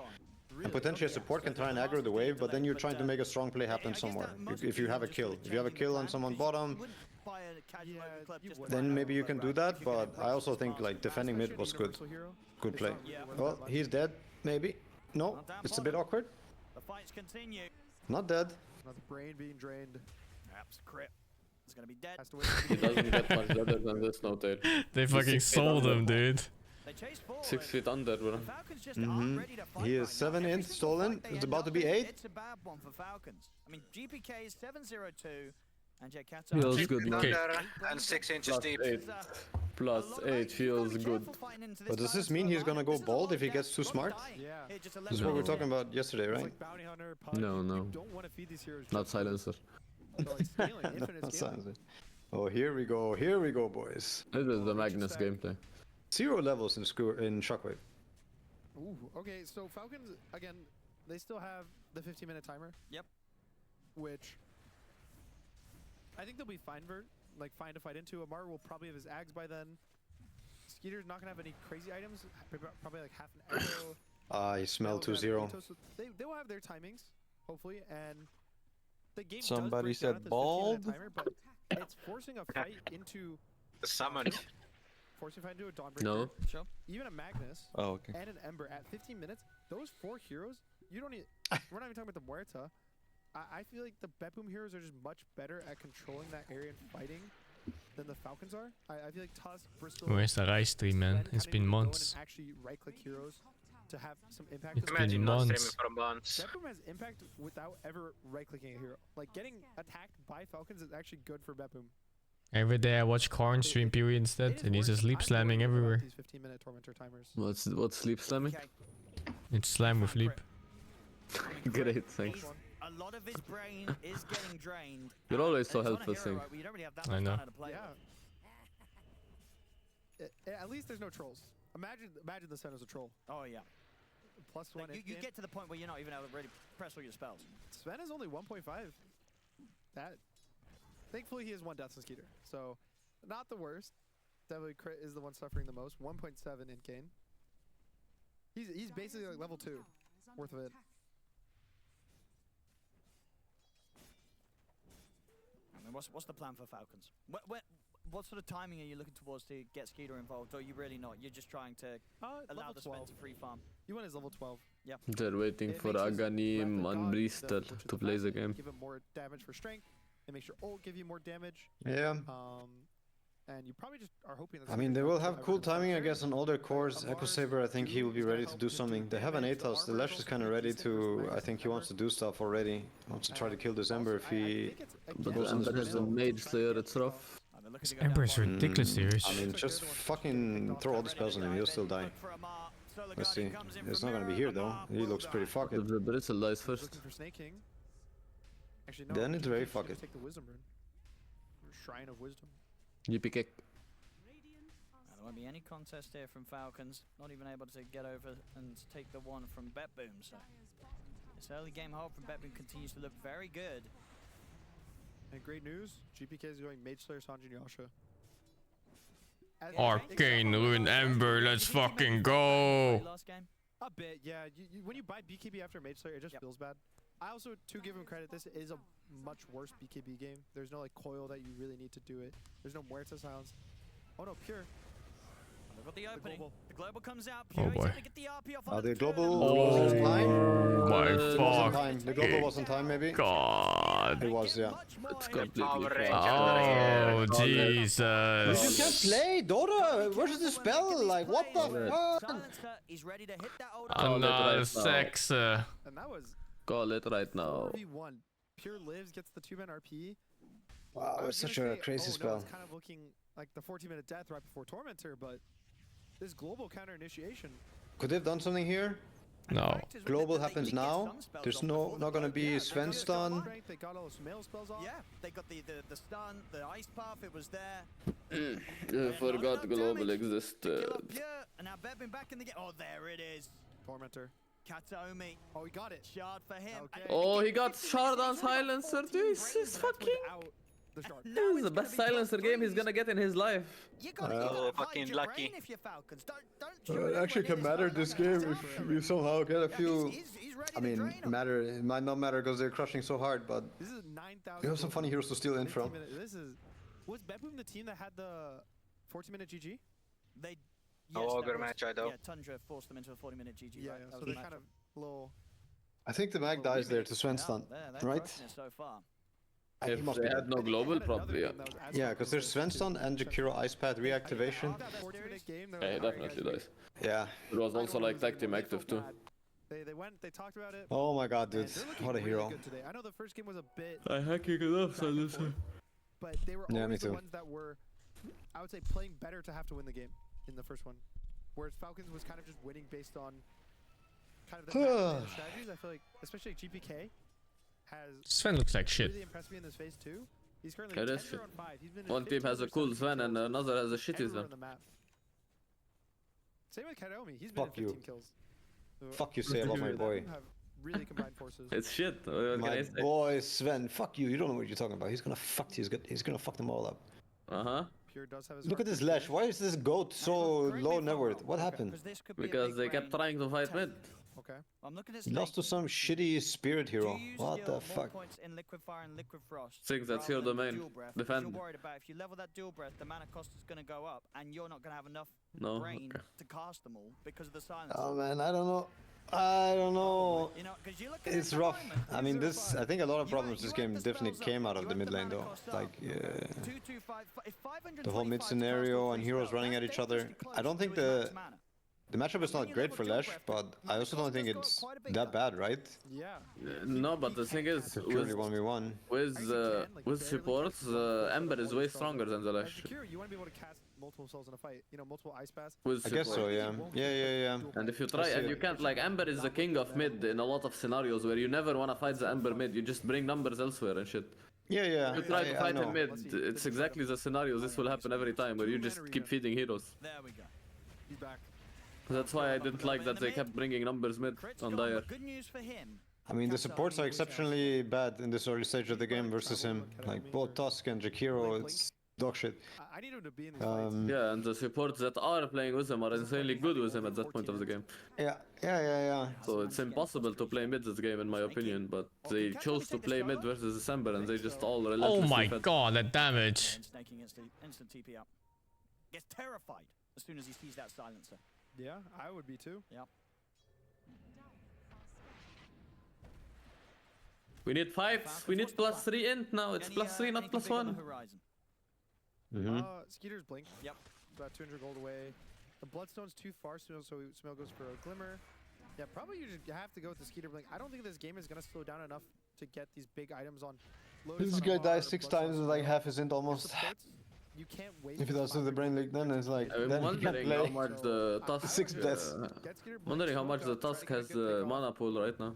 And potentially a support can try and aggro the wave, but then you're trying to make a strong play happen somewhere. If you have a kill. If you have a kill on someone bottom, then maybe you can do that, but I also think like defending mid was good. Good play. Well, he's dead, maybe. No, it's a bit awkward. The fights continue. Not dead. Another brain being drained. Perhaps crit. It's gonna be dead. Has to wait. He doesn't get much better than this now, Tail. They fucking sold him, dude. They chase forward. 6 feet under, bro. Falcons just aren't ready to fight He is right now. 7 in Every single stolen. fight they It's end about up to be in, 8. It's a bad one for Falcons. I mean, GPK is 7-0-2, and Jekata Feels good, man. Okay. And 6 inches Plus deep. 8. Plus 8 feels good. But does this mean he's gonna go bald if he gets too smart? Yeah. This is what we were talking about yesterday, It's right? like bounty hunter, pug. No, no. You don't want to feed these heroes. Not silencer. So it's scaling, infinite Not scaling. science. Oh, here we go, boys. This is the Magnus gameplay. 0 levels in Shockwave. Ooh, okay, so Falcons, again, they still have the 15-minute timer. Yep. Which I think they'll be fine fine to fight into. Amar will probably have his Ags by then. Skeeter's not gonna have any crazy items. Probably like half an arrow. He smelled 2-0. So they will have their timings, hopefully, and the game Somebody does break down said at this 15-minute bald? timer, but it's forcing a fight into Summoned. forcing a fight into a Dawnbreaker. No. Sure. Even a Magnus. Oh, okay. And an Ember at 15 minutes. Those 4 heroes, you don't need. We're not even talking about the Muerta. I feel like the Betboom heroes are just much better at controlling that area and fighting than the Falcons are. I feel like Tusk, Bristol. Where's the Rice stream, man? Sven It's kinda been need to go in months. and actually right-click heroes to have some impact. It's with been Imagine not streaming months. for months. Betboom has impact without ever right-clicking a hero. Like getting attacked by Falcons is actually good for Betboom. Every day I watch Korn stream Pee-wee instead, and he's just sleep slamming everywhere. These 15-minute tormentor timers. What's sleep slamming? It's slam with leap. Great, thanks. A lot of his brain is getting drained. You're always so and it's on a helpful, hero, Sing. right, where you don't really have that I much know. time to play with. At least there's no trolls. Imagine the Sen as a troll. Oh yeah. +1. Like, you get to the point where you're not even able to really press all your spells. Sven is only 1.5. That. Thankfully, he has 1 death on Skeeter, so not the worst. Definitely crit is the one suffering the most. 1.7 in Kane. He's basically like level 2 worth of it. I mean, what's the plan for Falcons? What sort of timing are you looking towards to get Skeeter involved, or are you really not? You're just trying to allow the Sven to free farm. You want his level 12. Yeah. They're waiting It for makes his Aghanim Wrath of and God, Bristol the Fortune to of play the Fast, game. Give him more damage for strength. It makes your ult give you more damage. Yeah. And you probably just are hoping that. I mean, they will have cool timing, I guess, on all their cores. Echo Saber, I think he will be ready to do something. They have an Atos. The Lash is kind of ready to. I think he wants to do stuff already. He wants to try to kill this Ember if he. But the Ember has a Mage Slayer, it's rough. This Ember is ridiculous, dude. I mean, just fucking throw all the spells on him. He'll still die. Let's see. It's not gonna be here though. He looks pretty fucked. If the Bristle dies first. Looking for Snake King. Actually, no. Then it's very GP should fucked. just take the Wisdom Rune. Shrine of Wisdom. GP kick. There won't be any contest here from Falcons. Not even able to get over and take the one from Betboom. So this early game hold from Betboom continues to look very good. And great news, GPK is going Mage Slayer, Sanjin, Yasha. Arcane Rune Ember, let's fucking go! Last game. A bit, yeah. When you buy BKB after Mage Slayer, it just feels bad. I also, to give him credit, this is a much worse BKB game. There's no like coil that you really need to do it. There's no Muerta sounds. Oh no, Pure. They've got the opening. The global comes out. Oh Pure. He's boy. gonna get the RP off The global Oh was on time. my It was on fuck. time. The global was on time, maybe. God. It was, yeah. It's completely Oh, Jesus. You can't play Dota versus the spell. Like, what the fuck? Silencer is ready to hit that old Another sex. And that was Call it right now. 4v1. Pure lives, gets the 2-man RP. Wow, I was it's such gonna a say, crazy no, spell. it's kind of looking like the 14-minute death right before Tormentor, but this global counter initiation. Could they have done something here? No. Global happens now. There's not gonna be Sven stun. They got all those mail spells off. Yeah, they got the stun, the ice path, it was there. I forgot global existed. Kill up Pure, and now Betboom back in the game. Oh, there it is. Tormentor. Kataomi. Oh, he got it. Shard for him. Okay. Oh, he got shard on silencer. This is fucking. This is the best silencer game he's gonna get in his life. You gotta fucking lucky. if you're Falcons. Don't It actually can matter this game if you somehow get a few. I mean, it might not matter because they're crushing so hard, but This is 9,000. you have some funny heroes to steal in from. Was Betboom the team that had the 40-minute GG? They. Oh, good match, I know. Yeah, Tundra forced them into a 40-minute GG. Yeah, right? so they're kind of little I think the mag dies there to Svensson, right? So far. If they had no global, probably, yeah. Yeah, because there's Svensson and Jakiro Ice Pad reactivation. Yeah, he definitely dies. Yeah. It was also like tag team active too. They went, they talked about it. Oh my god, dude. What a hero. I know the first game was a bit... I'm hacking it up, so listen. But they were always the ones that were, I would say, playing better to have to win the game in the first one. Whereas Falcons was kind of just winning based on kind of the strategies. I feel like, especially like GPK, has Sven looks like shit. really impressed me in this phase too. He's currently It 10 is shit. on 5. He's been in One team 15 has a over cool 17 Sven and kills another has a shitty everywhere Sven. on the map. Same with Karaomi. He's been Fuck in 15 you. kills. So Fuck you say about my boy. have really combined forces. It's shit. What can My I say? boy Sven, fuck you. You don't know what you're talking about. He's gonna fuck you. He's gonna fuck them all up. Uh-huh. Pure does have his Look at this Lash. Why is this goat so low net worth? What happened? Because they kept trying to fight mid. Okay. I'm looking at He lost to some shitty spirit hero. What the fuck? points in liquid fire and liquid frost. Six, that's rather your than the domain. dual breath. Defend. You're worried about if you level that dual breath, the mana cost is going to go up, and you're not going to have enough No, brain okay. to cast them all because of the silence. Oh man, I don't know. I don't know. You know, 'cause you look at It's it rough. at the moment, I mean, this. I think a lot of problems this game definitely came out of the mid lane though. Like the whole mid scenario and heroes running at each other. I don't think the matchup is not great for Lash, but I also don't think it's that bad, right? Yeah. No, but the thing is, Purely 1v1. with supports, Ember is way stronger than the Lash. Jakiro, you want to be able to cast multiple souls in a fight. You know, multiple ice paths. With I guess so, support. yeah. Yeah. And if you try, and you can't, like, Ember is the king of mid in a lot of scenarios where you never want to fight the Ember mid, you just bring numbers elsewhere and shit. Yeah. If you try to fight know. in mid, it's exactly the scenario. This will happen every time where you just keep feeding heroes. There we go. He's back. That's why I didn't like that they kept bringing numbers mid on Dire. Good news for him. I mean, the supports are exceptionally bad in this early stage of the game versus him. Like both Tusk and Jakiro, it's dog shit. I need him to be in these fights. Yeah, and the supports that are playing with him are insanely good with him at that point of the game. Yeah. So it's impossible to play mid this game in my opinion, but they chose to play mid versus December and they just all Oh relentlessly my fed. god, that damage. Snaking instant TP up. Gets terrified as soon as he sees that silencer. Yeah, I would be too. Yep. We need 5, we need +3 int now, it's +3 not +1. Skeeter's blink. Yep. About 200 gold away. The Bloodstone's too far, so Smell goes for a Glimmer. Yeah, probably you just have to go with the Skeeter blink. I don't think this game is going to slow down enough to get these big items on. Lotus This on guy Alar dies or 6 Bloodstone times with like half his int almost. You can't wait. If he does do the brain leak, then it's like I'm then he can't wondering how play. much the Tusk 6 deaths. wondering how much the Tusk has mana pool right now.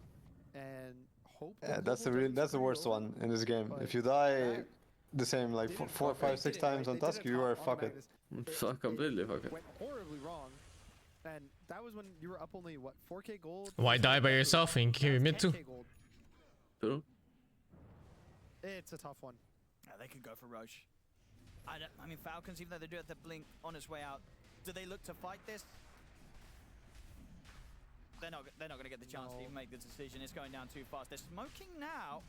And hope. Yeah, that's the worst one in this game. If you die the same like 4, 5, 6 times on Tusk, you are fuck it. So completely fuck it. Went horribly wrong. And that was when you were up only what 4k gold. Why die by yourself and carry mid too? 10K gold. True. It's a tough one. Yeah, they could go for Roche. I mean, Falcons, even though they do have the blink on its way out, do they look to fight this? They're not going to get the chance to even make the decision. It's going down too fast. They're smoking now.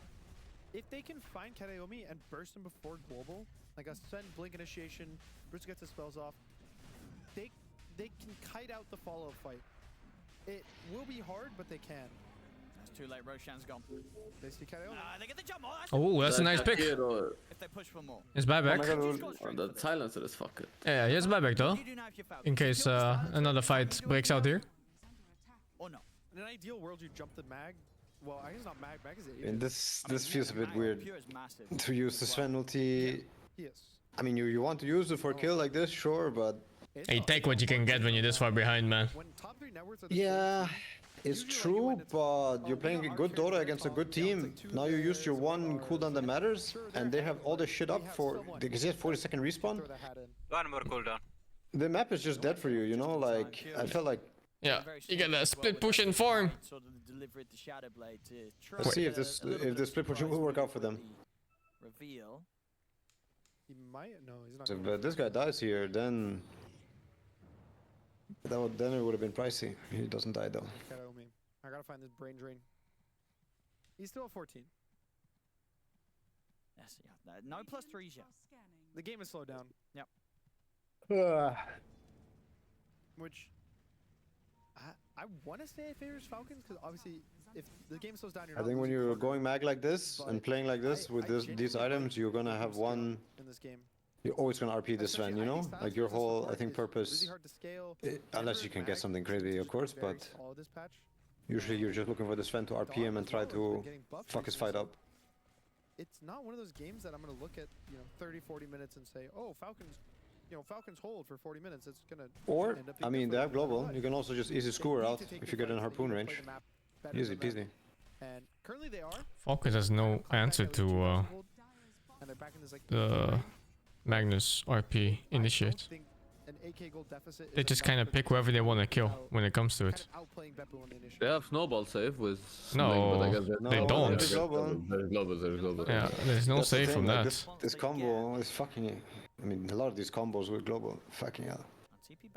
If they can find Karaomi and burst him before global, like a sudden blink initiation, Bruce gets his spells off, they can kite out the follow-up fight. It will be hard, but they can. That's too late. Roshan's gone. They see Karaomi. They get the jump. Oh, that's a nice pick. If they push for more. Is buyback. Oh, the silencer is fuck it. Yeah, he has buyback though. In case another fight breaks out here. Or no. In an ideal world, you jump the mag. Well, I guess not mag. Mag is it? And this feels a bit weird to use the Sven ulti. Yes. I mean, you want to use it for kill like this, sure, but Hey, take what you can get when you're this far behind, man. yeah, it's true. But you're playing a good Dota against a good team. Now you used your one cooldown that matters, and they have all the shit up for. They can see 40-second respawn. 1 more cooldown. The map is just dead for you, you know. Like I felt like. Yeah, you get a split push in form. Let's see if the split push will work out for them. Reveal. He might. No, he's not. So, but this guy dies here, then. Then it would have been pricey. He doesn't die though. Karaomi. I gotta find this brain drain. He's still at 14. Yes, yeah. No +3s yet. The game is slowed down. Yep. Which I want to say it favors Falcons because obviously if the game slows down, you're I not think when losing you're corner. going mag like this and playing like this with these items, you're gonna have one. In this game. You're always gonna RP this Sven, you know? Like your whole, I think, purpose. Really hard to scale. Unless you can get something crazy, of course, but This patch. usually you're just looking for the Sven to RP him and try to fuck his fight up. It's not one of those games that I'm gonna look at, 30, 40 minutes and say, oh, Falcons hold for 40 minutes. It's gonna. Or, end up I being mean, they different have no matter global. what. You can also just easy They skewer need out to take if the you get in fight. harpoon They need to range. play the map better Easy than that. peasy. And currently they are. Falcons has no answer to And they're back in this, like, the Magnus RP initiate. think an 8K gold deficit They is just enough kind of to pick whoever they want to kill when it comes to kind it. of outplaying Beppu on the initiative. They have snowball save with No, Sling, but I guess they don't. There's global. There's global. Yeah, there's no That's the save thing, from like, that. This combo is fucking. I mean, a lot of these combos with global, fucking hell.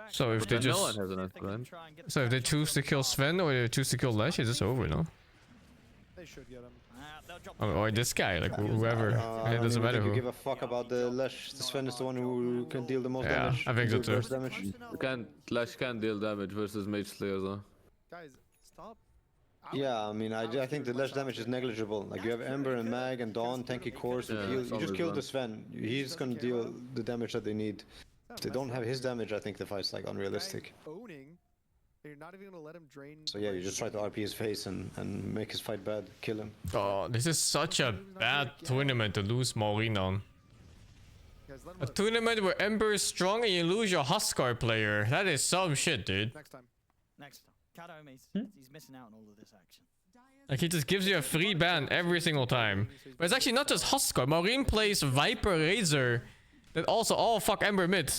So if they But no one just, has an end-to-end. so if they choose to kill Sven or they choose to kill Lesh, it's just over, no? They should get him. Or this guy, like whoever. I It don't doesn't even matter think you who. give a fuck about the Lesh. The Sven is the one who can deal the most Yeah, damage. I think so do the too. most damage. Lash can deal damage versus Mage Slayer though. Guys, stop. Yeah, I mean, I think the Lesh damage is negligible. Like, you have Ember and Mag and Dawn, tanky cores. Yeah, You it's just always kill done. the Sven. He's gonna deal the damage that they need. If they don't have his damage, I think the fight's like unrealistic. Owning. You're not even gonna let him drain. So yeah, you just try to RP his face and make his fight bad, kill him. Oh, this is such a bad tournament to lose Maureen on. A tournament where Ember is strong and you lose your Huskar player. That is some shit, dude. Next time. Kato, he's missing out on all of this action. Like, he just gives you a free ban every single time. But it's actually not just Huskar. Maureen plays Viper Razor that also all fuck Ember mid.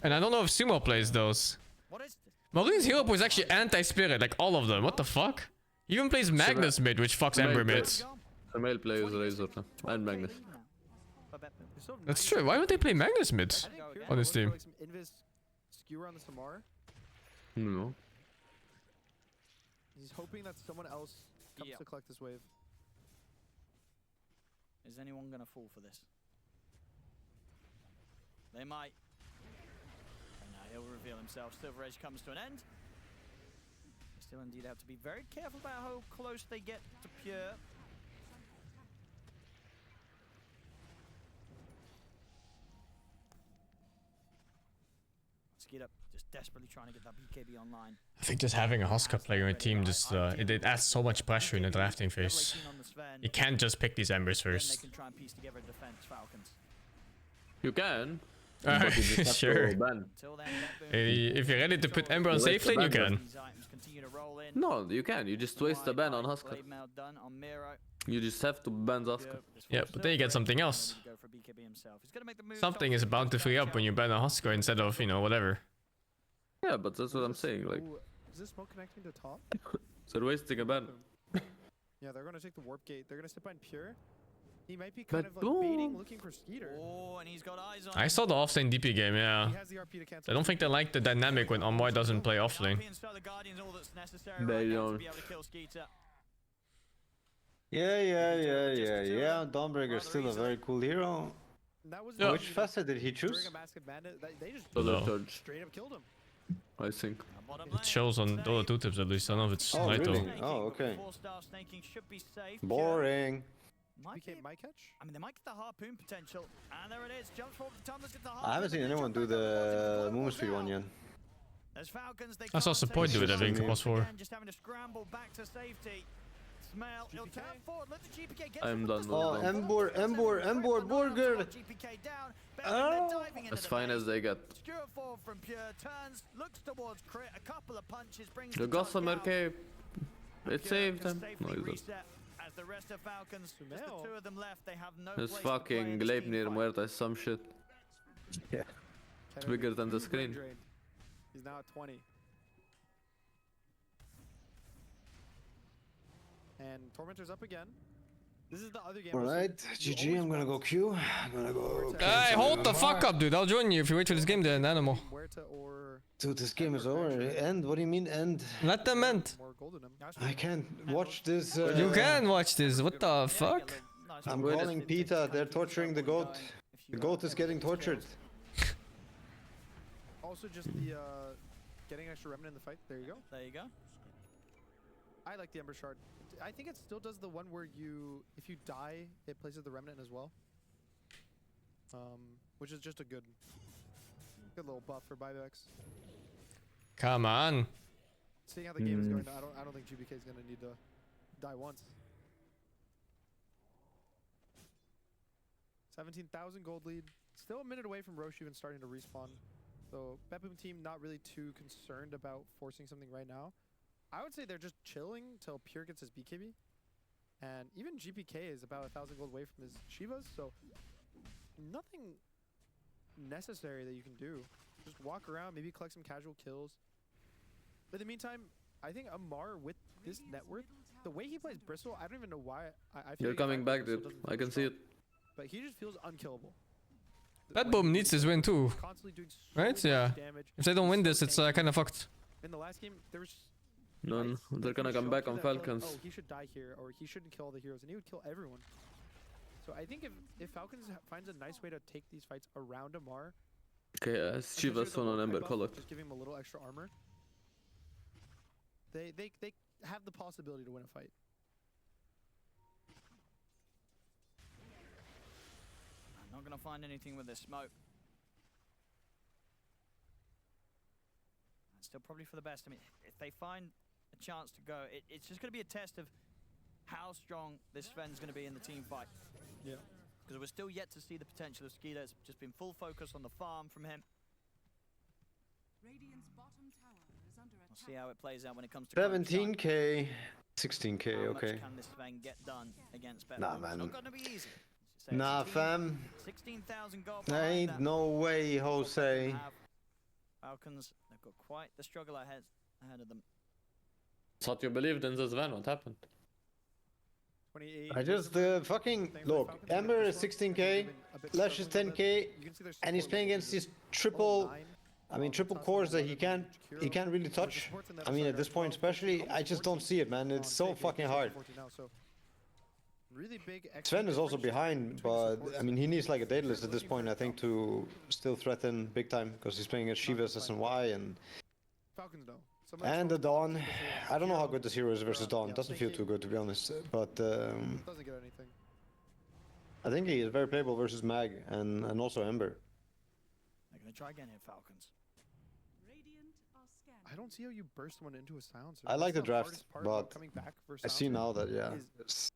And I don't know if Sumo plays those. Maureen's hero pool is actually anti-spirit, like all of them. What the fuck? He even plays Magnus mid, which fucks Ember mid. The male plays Razor and Magnus. That's true. Why don't they play Magnus mid on this team? Like some invis skewer on the Samar. No. He's hoping that someone else comes to collect this wave. Is anyone gonna fall for this? They might. And now he'll reveal himself. Silver Edge comes to an end. They still indeed have to be very careful about how close they get to Pure. Skid up, just desperately trying to get that BKB online. I think just having a Huskar player in your team just it adds so much pressure in the drafting phase. You can't just pick these Embers Then they first. can try and piece together a defense, Falcons. You can. Uh, but you just have to sure. ban. If you're ready to put Ember on safe lane, you can. No, you can. You just waste the ban on Huskar. You just have to ban Huskar. Yeah, but then you get something else. Something is bound to free up when you ban a Huskar instead of, whatever. Yeah, but that's what I'm saying. Like, Ooh, is this smoke connecting to top? they're wasting a ban. Yeah, they're gonna take the warp gate. They're gonna step on Pure. He might be kind of like baiting, looking for Skeeter. Oh, and he's got eyes on I saw the offlane DP game, yeah. I don't think they like the dynamic when Envoy doesn't play offlane. They don't. Yeah. Dawnbreaker's still a very cool hero. Yeah. Which facet did he choose? They just straight up killed him. I think. It shows on the other two tips at least. I don't know if it's Oh, Naito. really? Oh, okay. Boring. Might catch? I mean, they might get the harpoon potential. And there it is. Jumps forward the Tumblers, get the I harpoon. haven't seen anyone do the movement speed one yet. As Falcons, they I saw can't support take do it, I think, shots plus 4. again, just having to scramble back to safety. Smell, he'll tap forward, let the GPK get I'm done with Oh, them. Ember, Burger. GPK down. Oh. As fine as they get. Skewer forward from Pure, turns, looks towards Crit, a couple of punches, brings The Gossamer cape. It saved them. No, safely it didn't. reset. As the rest of Falcons, just the two of them left, they have no This place to play fucking in this Gleipnir team fight. Muerta is some shit. Yeah. It's bigger than the screen. He's now at 20. And Tormentor's up again. This is the other game. Alright, GG, I'm gonna go Q. I'm gonna go. Hey, hold the fuck up, dude. I'll join you if you wait for this game to end, Animal. Dude, this game is over. End? What do you mean end? Let them end. I can't watch this. You can watch this. What the fuck? I'm calling PETA. They're torturing the goat. The goat is getting tortured. Also, just the getting extra remnant in the fight. There you go. There you go. I like the Ember Shard. I think it still does the one where if you die, it places the remnant as well. Which is just a good little buff for buybacks. Come on. Seeing how the game is going, I don't think GBK is gonna need to die once. 17,000 gold lead. Still a minute away from Roche even starting to respawn. So Bepboom team not really too concerned about forcing something right now. I would say they're just chilling till Pure gets his BKB. And even GPK is about 1,000 gold away from his Shivas, so nothing necessary that you can do. Just walk around, maybe collect some casual kills. But in the meantime, I think Amar with this net worth, the way he plays Bristle, I don't even know why. I feel You're coming back, dude. I can see it. But he just feels unkillable. Bepboom needs this win too, right? Yeah. If they don't win this, it's kind of fucked. In the last game, there was None. They're gonna come back on Falcons. Oh, he should die here, or he shouldn't kill all the heroes, and he would kill everyone. So I think if Falcons finds a nice way to take these fights around Amar. Okay, Chivas on Ember, call it. Just giving him a little extra armor. They have the possibility to win a fight. I'm not gonna find anything with this smoke. Still probably for the best. I mean, if they find a chance to go, it's just gonna be a test of how strong this Sven's gonna be in the team fight. Yeah. Because we're still yet to see the potential of Skeeter. It's just been full focus on the farm from him. Radiant's bottom tower is under attack. We'll see how it plays out when it comes to 17k, 16k, how okay. much can this Sven get done against Bepboom? Nah, man. It's not gonna be easy. Nah, fam. 16,000 gold. There ain't no way, Jose. Falcons, they've got quite the struggle ahead of them. Thought you believed in this van, what happened? I just fucking look. Ember is 16k, Lash is 10k, and he's playing against these triple cores that he can't really touch. I mean, at this point especially, I just don't see it, man. It's so fucking hard. Sven is also behind, but I mean, he needs like a Daedalus at this point, I think, to still threaten big time, because he's playing against Shivas, SNY, and the Dawn. I don't know how good this hero is versus Dawn. Doesn't feel too good, to be honest. But doesn't get anything. I think he is very playable versus Mag and also Ember. They're gonna try again here, Falcons. I don't see how you burst one into a silencer. I like the draft, but back I see now that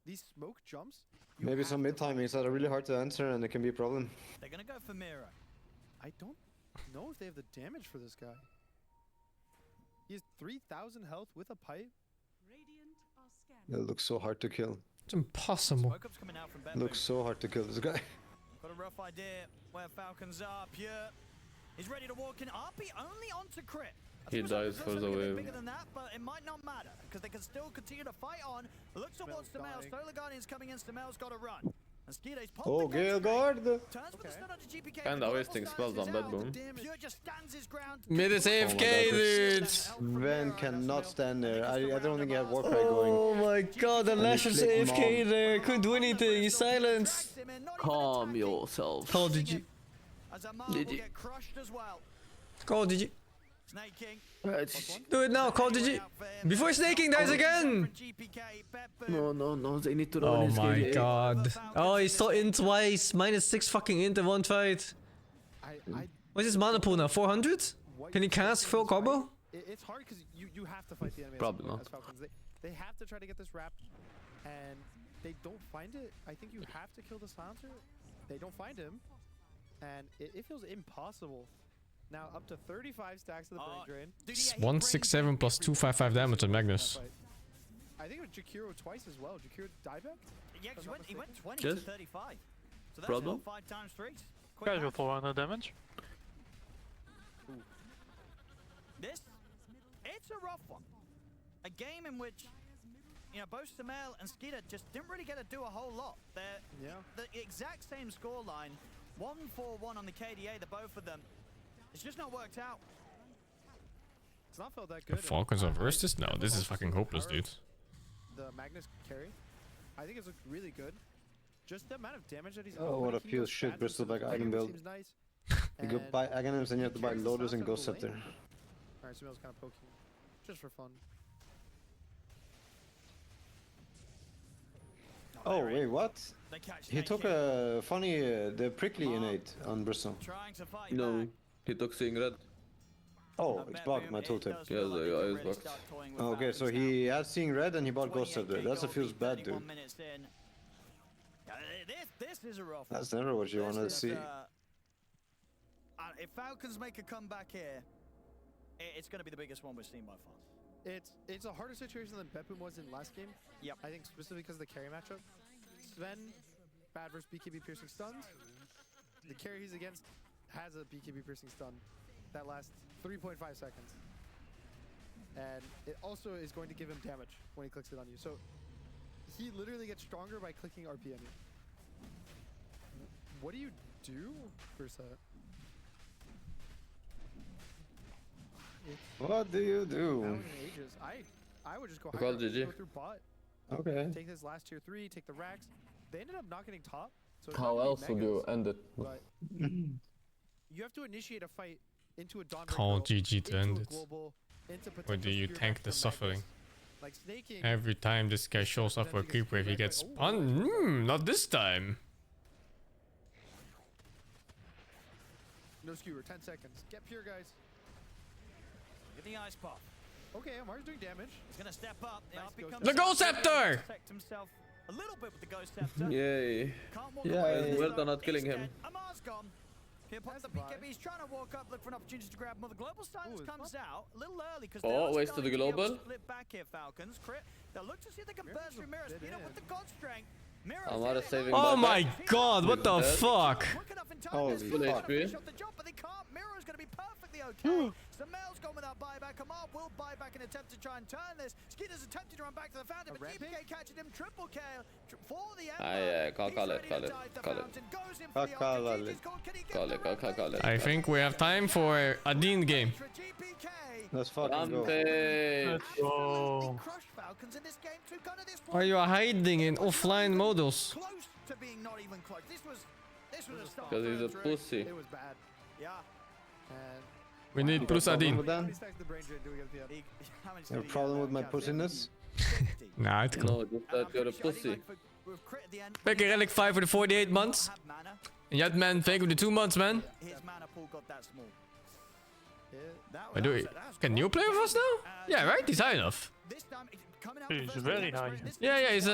these smoke jumps. Maybe some mid timings that are really hard to answer, and it can be a problem. They're gonna go for Mira. I don't know if they have the damage for this guy. He has 3,000 health with a pipe. It looks so hard to kill. It's impossible. Looks so hard to kill this guy. Got a rough idea where Falcons are. Pure is ready to walk in. RP only onto crit. He dies for the wave. Bigger than that, but it might not matter because they can still continue to fight on. Looks towards Stamel. Solar Guardian's coming in. Stamel's got to run. And Skida's oh, Gale Guard! Kinda wasting spells on Bepboom. Pure just stands his ground. Mid is AFK, dude! Sven cannot stand there. I don't think he had Warcry going. Oh my god, the Lash is AFK there. Couldn't do anything. He's silenced. Calm yourself. Call GG. GG. Call GG. Snaking. Do it now, call GG. Before snaking dies again! No, they need to run Oh his my KDA. god. Oh, he's still in twice. -6 fucking int in one fight. What's his mana pool now? 400? Can he cast full combo? It's hard because you have to fight the enemy. Probably not. They have to try to get this wrap, and they don't find it. I think you have to kill the silencer. They don't find him, and it feels impossible. Now up to 35 stacks of the brain drain. 167 plus 255 damage on Magnus. I think it was Jakiro twice as well. Jakiro dieback? Yeah, he went 20 Just to 35. So that's problem? 5 times 3. Casual for 100 damage. It's a rough one. A game in which, you know, both Samel and Skeeter just didn't really get to do a whole lot. They're the exact same scoreline. 1-4-1 on the KDA, the both of them. It's just not worked out. It's not felt that good. Falcons are versus this? No, this is fucking hopeless, dude. The Magnus carry, I think it's looked really good. Just the amount of damage that he's. Oh, what a pure shit Bristleback item build. Nice. You go buy Aghanims and you have to buy Lotus and Ghost Scepter. Alright, Samuel's kind of poking, just for fun. Oh wait, what? He took a funny, the prickly innate on Bristol. No, he took seeing red. Oh, it's blocked my tooltip. Yeah, the eye is blocked. Okay, so he had seeing red and he bought Ghost Scepter. That feels bad, dude. This is a rough. That's never what you want to see. If Falcons make a comeback here, it's going to be the biggest one we've seen by far. It's a harder situation than Bepum was in last game. Yep. I think specifically because of the carry matchup. Sven, bad versus BKB piercing stuns. The carry he's against has a BKB piercing stun that lasts 3.5 seconds. And it also is going to give him damage when he clicks it on you. So he literally gets stronger by clicking RP on you. What do you do, Versa? What do you do? I would just go Call high, GG. go through bot. Okay. Take this last tier 3, take the racks. They ended up not getting top. So it's How not else really would you megas, end it? but you have to initiate a fight into a Dawn Call Break GG to into end a it. global, into Or do you potential spear tank back the from suffering? Megas. Like snaking. Every time this guy shows up for a creep wave, he gets spun. Not this time. No skewer, 10 seconds. Get pure, guys. Get the ice pop. Okay, Amar's doing damage. He's going to step up. The Ghost Scepter! Protect himself a little bit with the Ghost Scepter. Yay. Can't walk Yeah, away. well done not killing He's him. dead. Amar's gone. Here pops the BKB. He's trying to walk up, look for an opportunity to grab Mother. Global Silence comes out a little early because Oh, waste of the global. Split back here, Falcons. Crit. They'll look to see if they can burst through Mirror. Speed up with the God Strength. Amar is saving Oh my my god, what the fuck? Holy Full fuck. HP. Shot the job, but they can't. Mirror is going to be perfectly okay. Samel's gone without buyback. Amar will buy back and attempt to try and turn this. Skinner's attempted to run back to the fountain, but DPK catches him. Triple kill for the Emperor. Call it. I think we have time for a Dean game. Let's fucking go. Let's go. Are you hiding in offline models? Close to being not even close. This was a start. Because he's a pussy. It was bad. Yeah. We need plus a Dean. With that? You have a problem with my pussiness? Nah, it's cool. No, just that you're a pussy. Pick a relic 5 for the 48 months. And yet, man, fake with the 2 months, man. His mana pool got that small. Wait, do we? Can Neo play with us now? Yeah, right? He's high enough. He's very high. Yeah, he's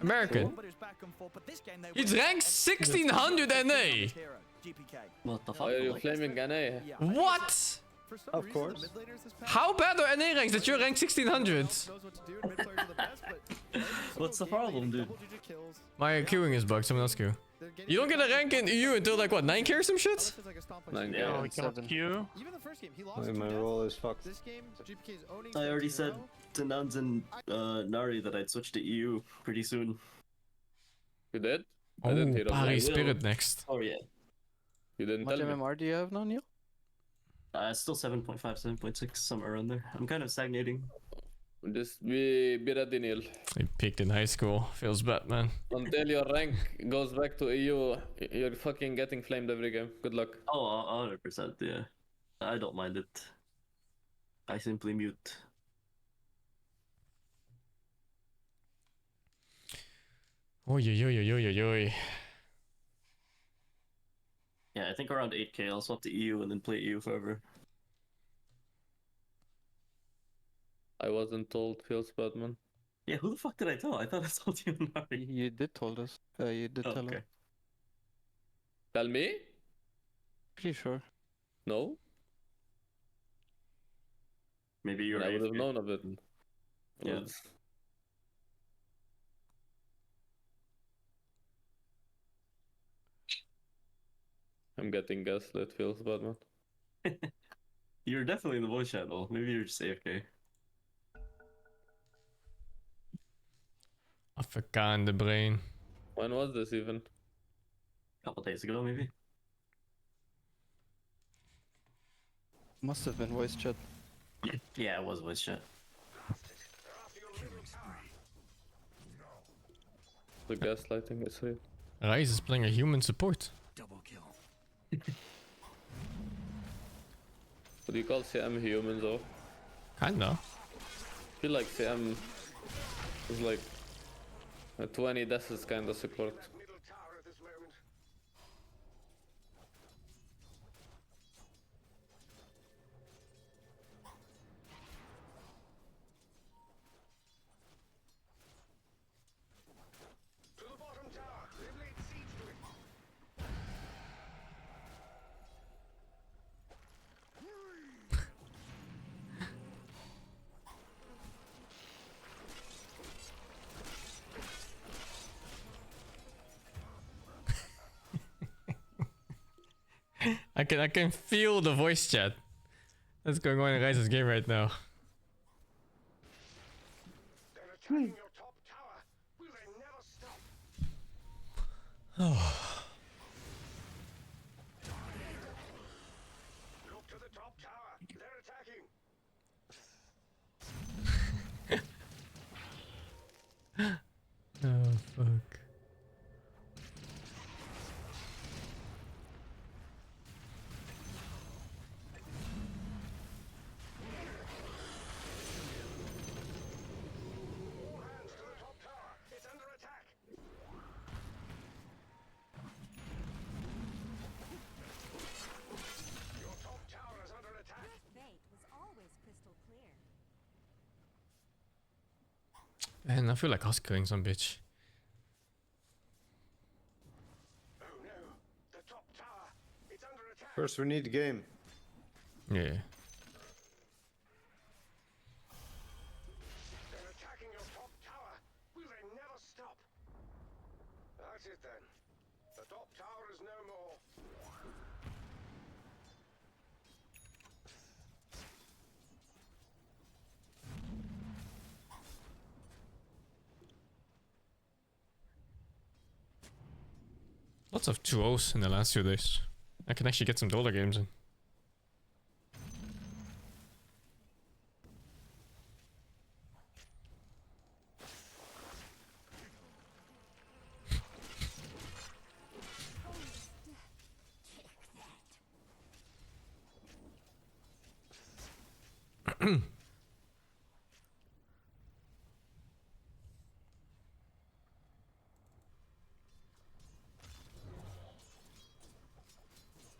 American. He's ranked 1600 NA. What the fuck? Are you flaming NA? What? Of course. How bad are NA ranks that you're ranked 1600? What's the problem, dude? My queuing is bugged, someone else queue. You don't get a rank in EU until like what, 9k or some shit? 9k. Yeah, we cannot queue. Even the first game, he lost. Wait, my roll is fucked. This game, GPK is owning. I already said to Nuns and Nari that I'd switch to EU pretty soon. You did? Oh, Pari Spirit next. Oh yeah. You didn't What tell me. MMR do you have now, Neil? Still 7.5, 7.6, somewhere around there. I'm kind of stagnating. Just be ready, Neil. He picked in high school. Feels bad, man. Until your rank goes back to EU, you're fucking getting flamed every game. Good luck. Oh, 100%, yeah. I don't mind it. I simply mute. Oi, oi, oi, oi, oi, oi. Yeah, I think around 8k I'll swap to EU and then play EU forever. I wasn't told, feels bad, man. Yeah, who the fuck did I tell? I thought I told you, Nari. You did told us. You did tell us. Tell me? Pretty sure. No? Maybe you're I would have AFK. known of it. Yeah. I'm getting gaslit, feels bad, man. You're definitely in the voice channel. Maybe you're just AFK. Afrika in the brain. When was this even? A couple days ago, maybe. Must have been voice chat. Yeah, it was voice chat. The gaslighting is real. Rise is playing a human support. Double kill. What do you call CM humans though? Kinda. I feel like CM is like 20 deaths is kinda support. I can feel the voice chat that's going on in Ryze's game right now. Oh. Oh fuck. Man, I feel like Huskering some bitch. First, we need the game. Yeah. That's it then. The top tower is no more. Lots of 2-0s in the last few days. I can actually get some dollar games in.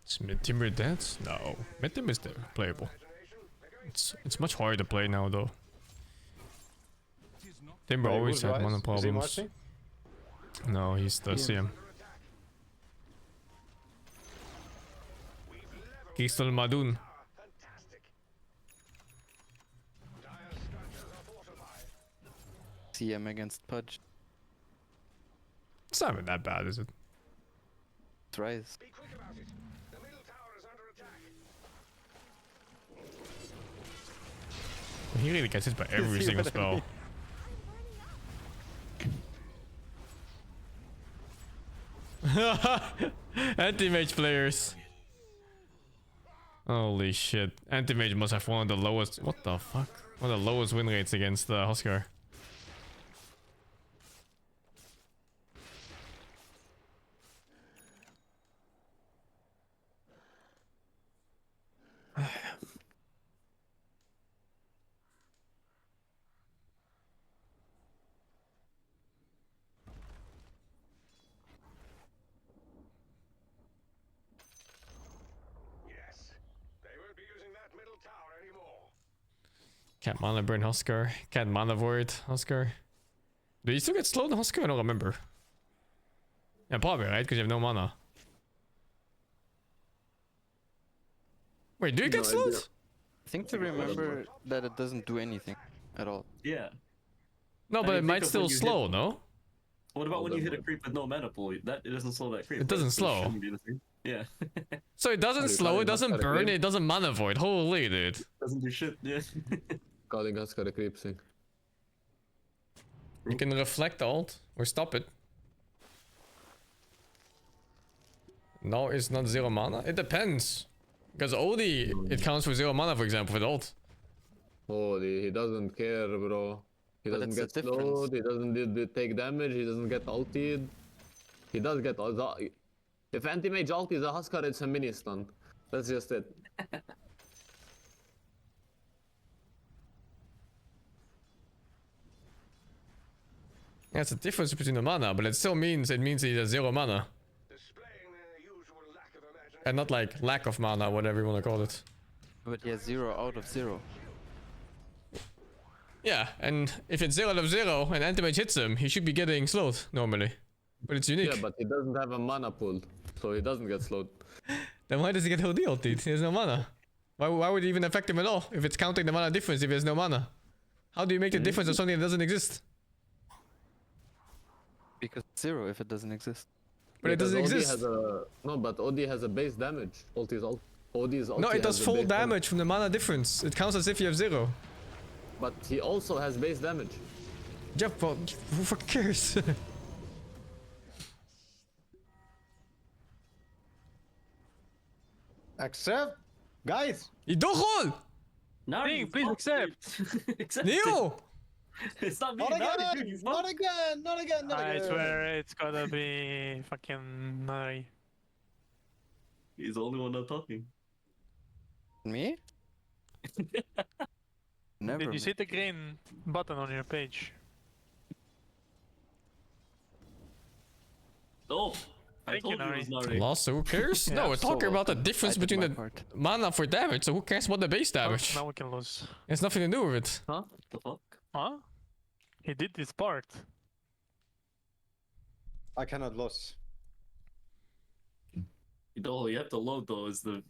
Is mid Timber dead? No. Mid Timber is there, playable. It's much harder to play now though. Timber always had mana problems. No, he's the CM. Kistel Madun. CM against Pudge. It's not even that bad, is it? Tries. He really gets hit by every single spell. Anti-mage players. Holy shit. Anti-mage must have one of the lowest... What the fuck? One of the lowest win rates against Huskar. Can't mana burn Huskar. Can't mana void Huskar. Do you still get slowed in Huskar? I don't remember. Yeah, probably, right? Because you have no mana. Wait, do you get slowed? I think to remember that it doesn't do anything at all. Yeah. No, but it might still slow, no? What about when you hit a creep with no mana pool? That it doesn't slow that creep. It doesn't slow. Shouldn't be the thing. Yeah. So it doesn't slow, it doesn't burn, it doesn't mana void. Holy dude. Doesn't do shit, yeah. Calling Huskar a creep thing. You can reflect ult or stop it. No, it's not 0 mana. It depends. Because Odie, it counts for 0 mana, for example, with ult. Holy, he doesn't care, bro. He doesn't get slowed, he doesn't take damage, he doesn't get ulted. He does get ulted. If anti-mage ult is a Huskar, it's a mini stun. That's just it. That's the difference between the mana, but it still means he has 0 mana. And not like lack of mana, whatever you want to call it. But he has 0 out of 0. Yeah, and if it's 0 out of 0 and anti-mage hits him, he should be getting slowed normally. But it's unique. Yeah, but he doesn't have a mana pool, so he doesn't get slowed. Then why does he get OD ulted? He has no mana. Why would it even affect him at all if it's counting the mana difference if he has no mana? How do you make the difference of something that doesn't exist? Because 0 if it doesn't exist. But it doesn't exist. No, but OD has a base damage. OD's ulti No, it does has a full base damage from the mana difference. It counts as if you have 0. But he also has base damage. Yeah, but who fucking cares? Accept, guys. Idochol! Nari, please accept. Accept Neo! It's not me. Not Nari, again! please, Not again! Not again! Not I again! swear it's gotta be fucking Nari. He's the only one not talking. Me? Never. Did you see the green button on your page? Oh! I Thank you, told you it was Nari. Nari. Lost, so who cares? No, we're talking about the difference between the mana for damage, so who cares about the base damage? Now we can lose. It's nothing to do with it. Huh? The fuck? Huh? He did his part. I cannot lose. You have to load though, is the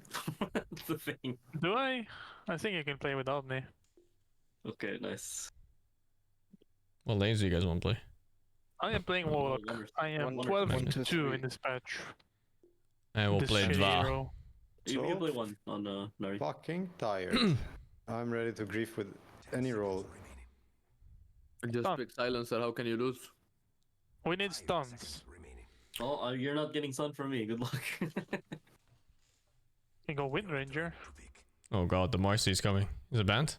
the thing. Do I? I think you can play without me. Okay, nice. What lanes do you guys want to play? I am playing Warlock. I am 12-2 in this patch. And we'll This play shitty Dva. hero. You can play one on Nari. Fucking tired. I'm ready to grief with any role. Just pick silencer, how can you lose? We need stuns. Oh, you're not getting sun from me. Good luck. You go Wind Ranger. Oh god, the Marcy is coming. Is it banned?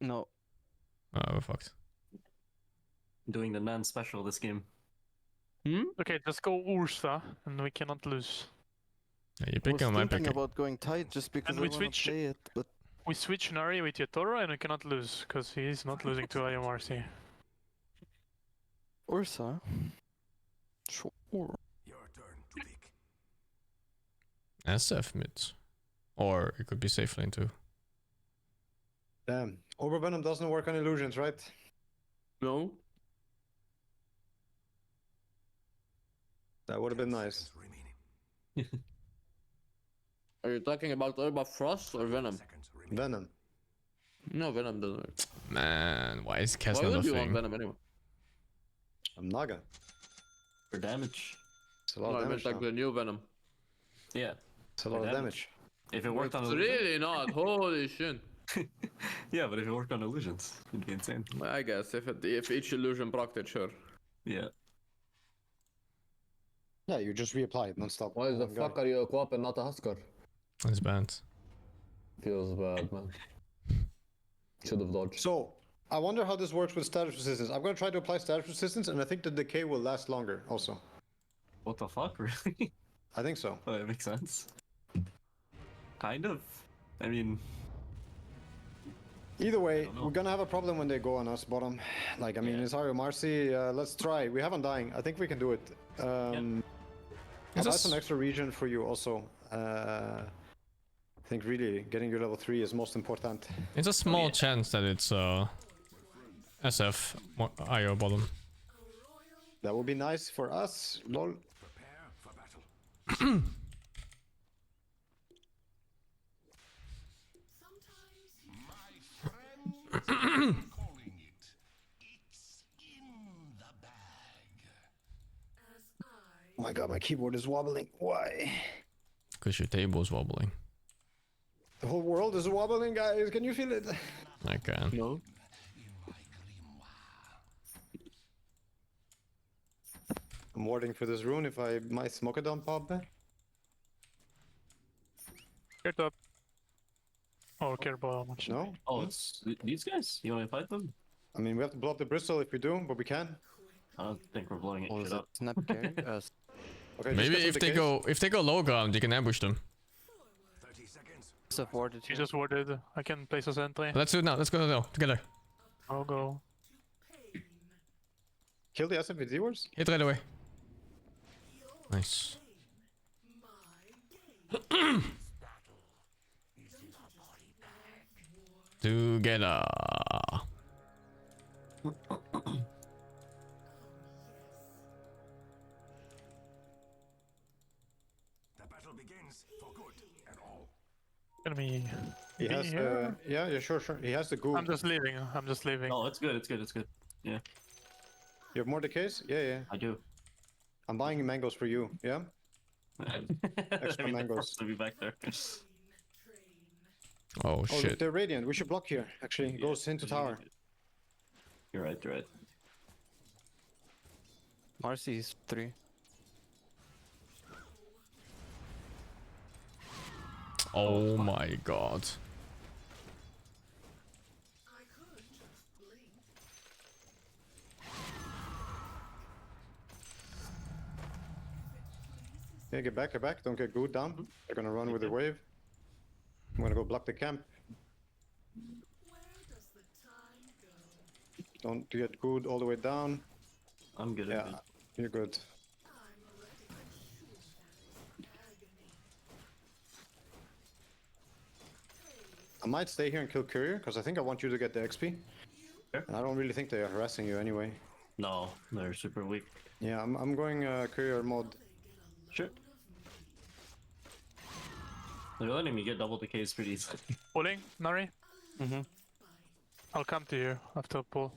No. Oh, we're fucked. Doing the Nan special this game. Okay, just go Ursa, and we cannot lose. Yeah, you I pick was him, I thinking pick him. about going tight just because And I we want to switch- play it, but We switch Nari with Yotoro, and we cannot lose, because he is not losing to IMRC. Ursa. Sure. SF mid. Or it could be safe lane too. Damn. Overvenom doesn't work on illusions, right? No. That would have been nice. Are you talking about Urba Frost or Venom? Venom. No, Venom doesn't work. Man, why is Cass Why not a would you want thing? Venom anyway? I'm Naga. For damage. It's a lot No, of I meant damage like now. the new Venom. Yeah. It's a lot of damage. If it worked on It's illusions. really not. Holy shit. Yeah, but if it worked on illusions, it'd be insane. I guess if each illusion procced it, sure. Yeah. Yeah, you just reapply it non-stop. Why the fuck are you a co-op and not a Husker? It's banned. Feels bad, man. Should have dodged. So, I wonder how this works with status resistance. I'm gonna try to apply status resistance, and I think the decay will last longer also. What the fuck, really? I think so. Oh, that makes sense. Kind of. I mean... Either way, we're gonna have a problem when they go on us bottom. Like, I mean, it's Ario Marcy. Let's try. We have Undying. I think we can do it. I'll buy some extra region for you also. I think really getting you level 3 is most important. It's a small chance that it's SF IO bottom. That would be nice for us. Lol. Oh my god, my keyboard is wobbling. Why? Because your table is wobbling. The whole world is wobbling, guys. Can you feel it? I can. No. I'm warding for this rune if I might smoke it on pop there. Get up. Oh, care about how much. No? Oh, it's these guys? You wanna fight them? I mean, we have to blow up the Bristol if we do, but we can. I don't think we're blowing it what shit was it? up. Snap carry? Okay, Maybe if they go low ground, you can ambush them. Stuff warded You just warded. I can place a sentry. Let's do it now. Let's go now together. I'll go. kill the SFPD wars? Hit right away. Nice. Together. The battle begins for good and all. Gonna be. He has, here? yeah, sure. He has the goo. I'm just leaving. I'm just leaving. No, it's good. Yeah. You have more decays? Yeah. I do. I'm buying mangoes for you, yeah? Extra mangoes. To be back there. Oh shit. They're radiant. We should block here, actually. It goes into tower. You're right. Marcy is 3. Oh my god. Yeah, get back. Don't get gooed down. They're gonna run with the wave. I'm gonna go block the camp. Don't get gooed all the way down. I'm good. Yeah, you're good. I might stay here and kill Courier, because I think I want you to get the XP. Sure. And I don't really think they are harassing you anyway. No, they're super weak. Yeah, I'm going Courier mod. Sure. They're letting me get double decays pretty easily. Pulling, Nari? I'll come to you after pull.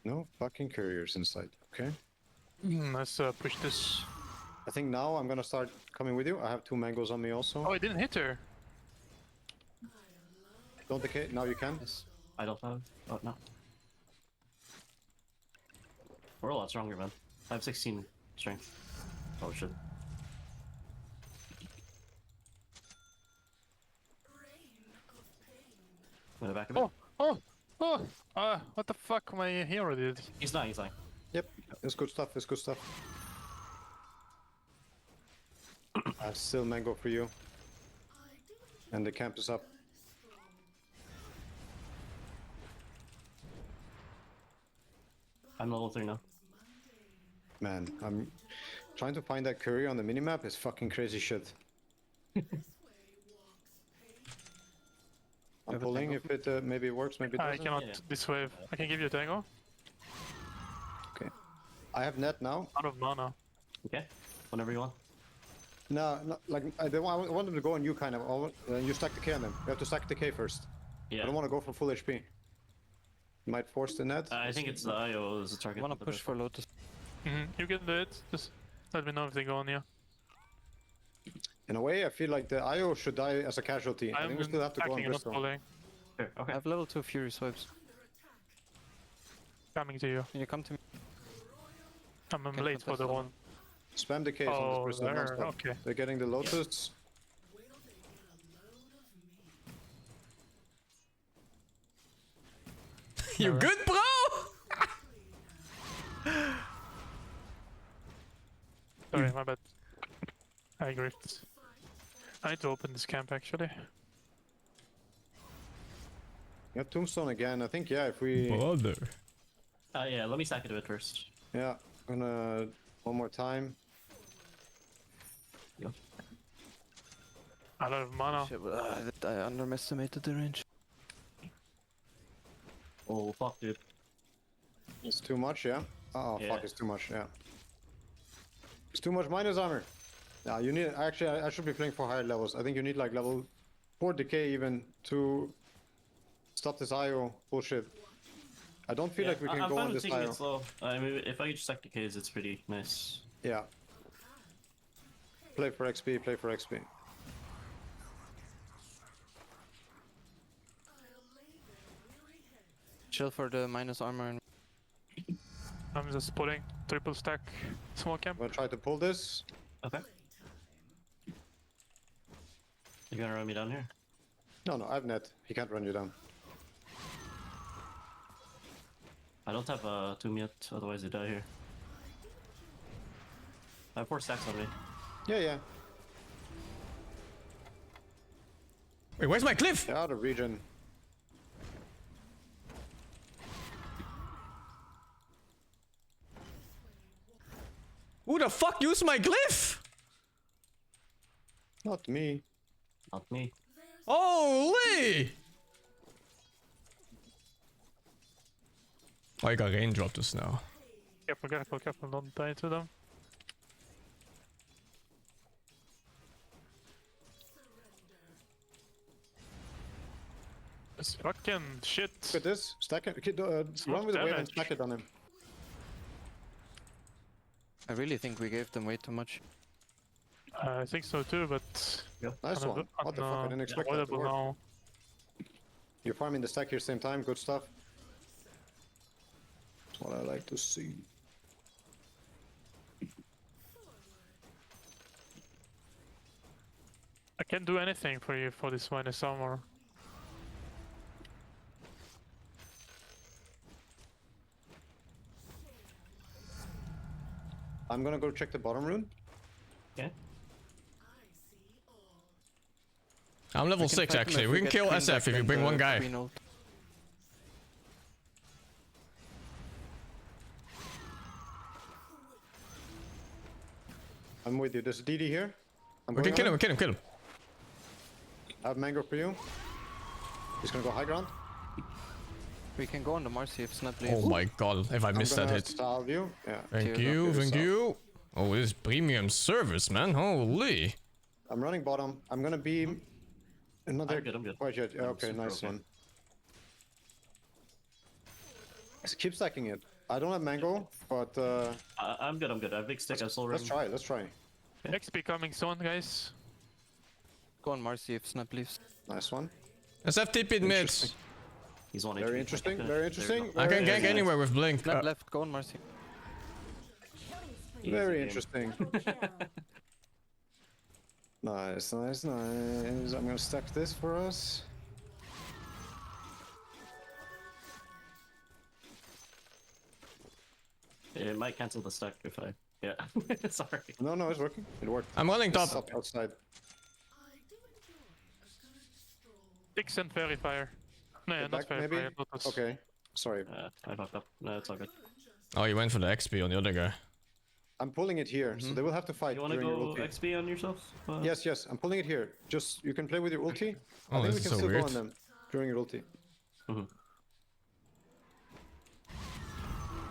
No fucking Couriers inside, okay? Let's push this. I think now I'm gonna start coming with you. I have 2 mangoes on me also. Oh, I didn't hit her. Don't decay, now you can. I don't have. Oh, no. We're a lot stronger, man. I have 16 strength. Oh shit. Back a bit. What the fuck my hero did? He's dying. Yep, it's good stuff. I have still mango for you. And the camp is up. I'm level 3 now. Man, I'm trying to find that Courier on the minimap is fucking crazy shit. I'm pulling if it maybe it works, maybe it doesn't. I cannot this wave. I can give you a tango. Okay. I have net now. Out of mana. Okay. Whenever you want. No, like I want them to go on you kind of. You stack the K on them. You have to stack the K first. Yeah. I don't want to go for full HP. Might force the net. I think it's the IO as a target. I wanna push for Lotus. You can do it. Just let me know if they go on you. In a way, I feel like the IO should die as a casualty. I think we still have to go on Bristol. Sure, okay. I have level 2 Fury swipes. Coming to you. Can you come to me? I'm late for the one. Spam the Ks on this Bristol non-stop. Okay. They're getting the Lotus. You good, bro? Sorry, my bad. I gripped. I need to open this camp actually. Yeah, Tombstone again. I think, yeah, if we... Brother. Yeah, let me stack it a bit first. Yeah, gonna... One more time. Yep. A lot of mana. Shit, I underestimated the range. Oh, fuck, dude. It's too much, yeah? Oh, Yeah. fuck, it's too much, yeah. It's too much minus armor. Yeah, you need... Actually, I should be playing for higher levels. I think you need, like, level 4 decay even to... Stop this IO bullshit. I don't feel like we can go on this IO. It slow. I mean, if I just stack decays, it's pretty nice. Yeah. Play for XP, play for XP. Chill for the minus armor. And I'm just pulling triple stack small camp. I'm gonna try to pull this. Okay. You gonna run me down here? No, I have net. He can't run you down. I don't have a tomb yet, otherwise they die here. I have 4 stacks on me. Yeah. Wait, where's my cliff? They're out of region. Who the fuck used my glyph? Not me. Not me. Holy! Oh, I got raindrop this now. Careful, careful, careful, don't die to them. This fucking shit. Look at this. Stack it. Run with the wave and stack it on him. I really think we gave them way too much. I think so too, but... Nice one. What the fuck? I didn't expect that to work. Now. You're farming the stack here same time. Good stuff. That's what I like to see. I can't do anything for you for this minus armor. I'm gonna go check the bottom rune. Okay. I'm level 6 actually. We can kill SF if you bring one guy. I'm with you. There's a DD here. We can kill him, kill him, kill him. I have mango for you. He's gonna go high ground. We can go on the Marcy if Snap leaves. Oh my god, if I missed that hit. Salve you. Yeah. Thank you, thank you. Oh, this is premium service, man. Holy. I'm running bottom. I'm gonna be another. I'm good. Quite yet. Yeah, okay, nice one. So keep stacking it. I don't have mango, but I'm good. I have big stick. I still let's try. Let's try. XP coming soon, guys. Go on Marcy if Snap leaves. Nice one. SF TP'd mid. He's on Very interesting. Very interesting. I can gank anywhere with blink. Snap left. Go on Marcy. Very interesting. Nice, nice, nice. I'm gonna stack this for us. It might cancel the stack if I... Yeah. Sorry. No, it's working. It worked. I'm running top. Outside. 6 and Fairy Fire. No, not Fairy Fire. Not us. Okay. Sorry. I fucked up. No, it's all good. Oh, you went for the XP on the other guy. I'm pulling it here, so they will have to fight. You wanna during go your ulti. XP on yourself? Yes. I'm pulling it here. Just you can play with your ulti. Oh, I think this we is can so still weird. go on them during your ulti.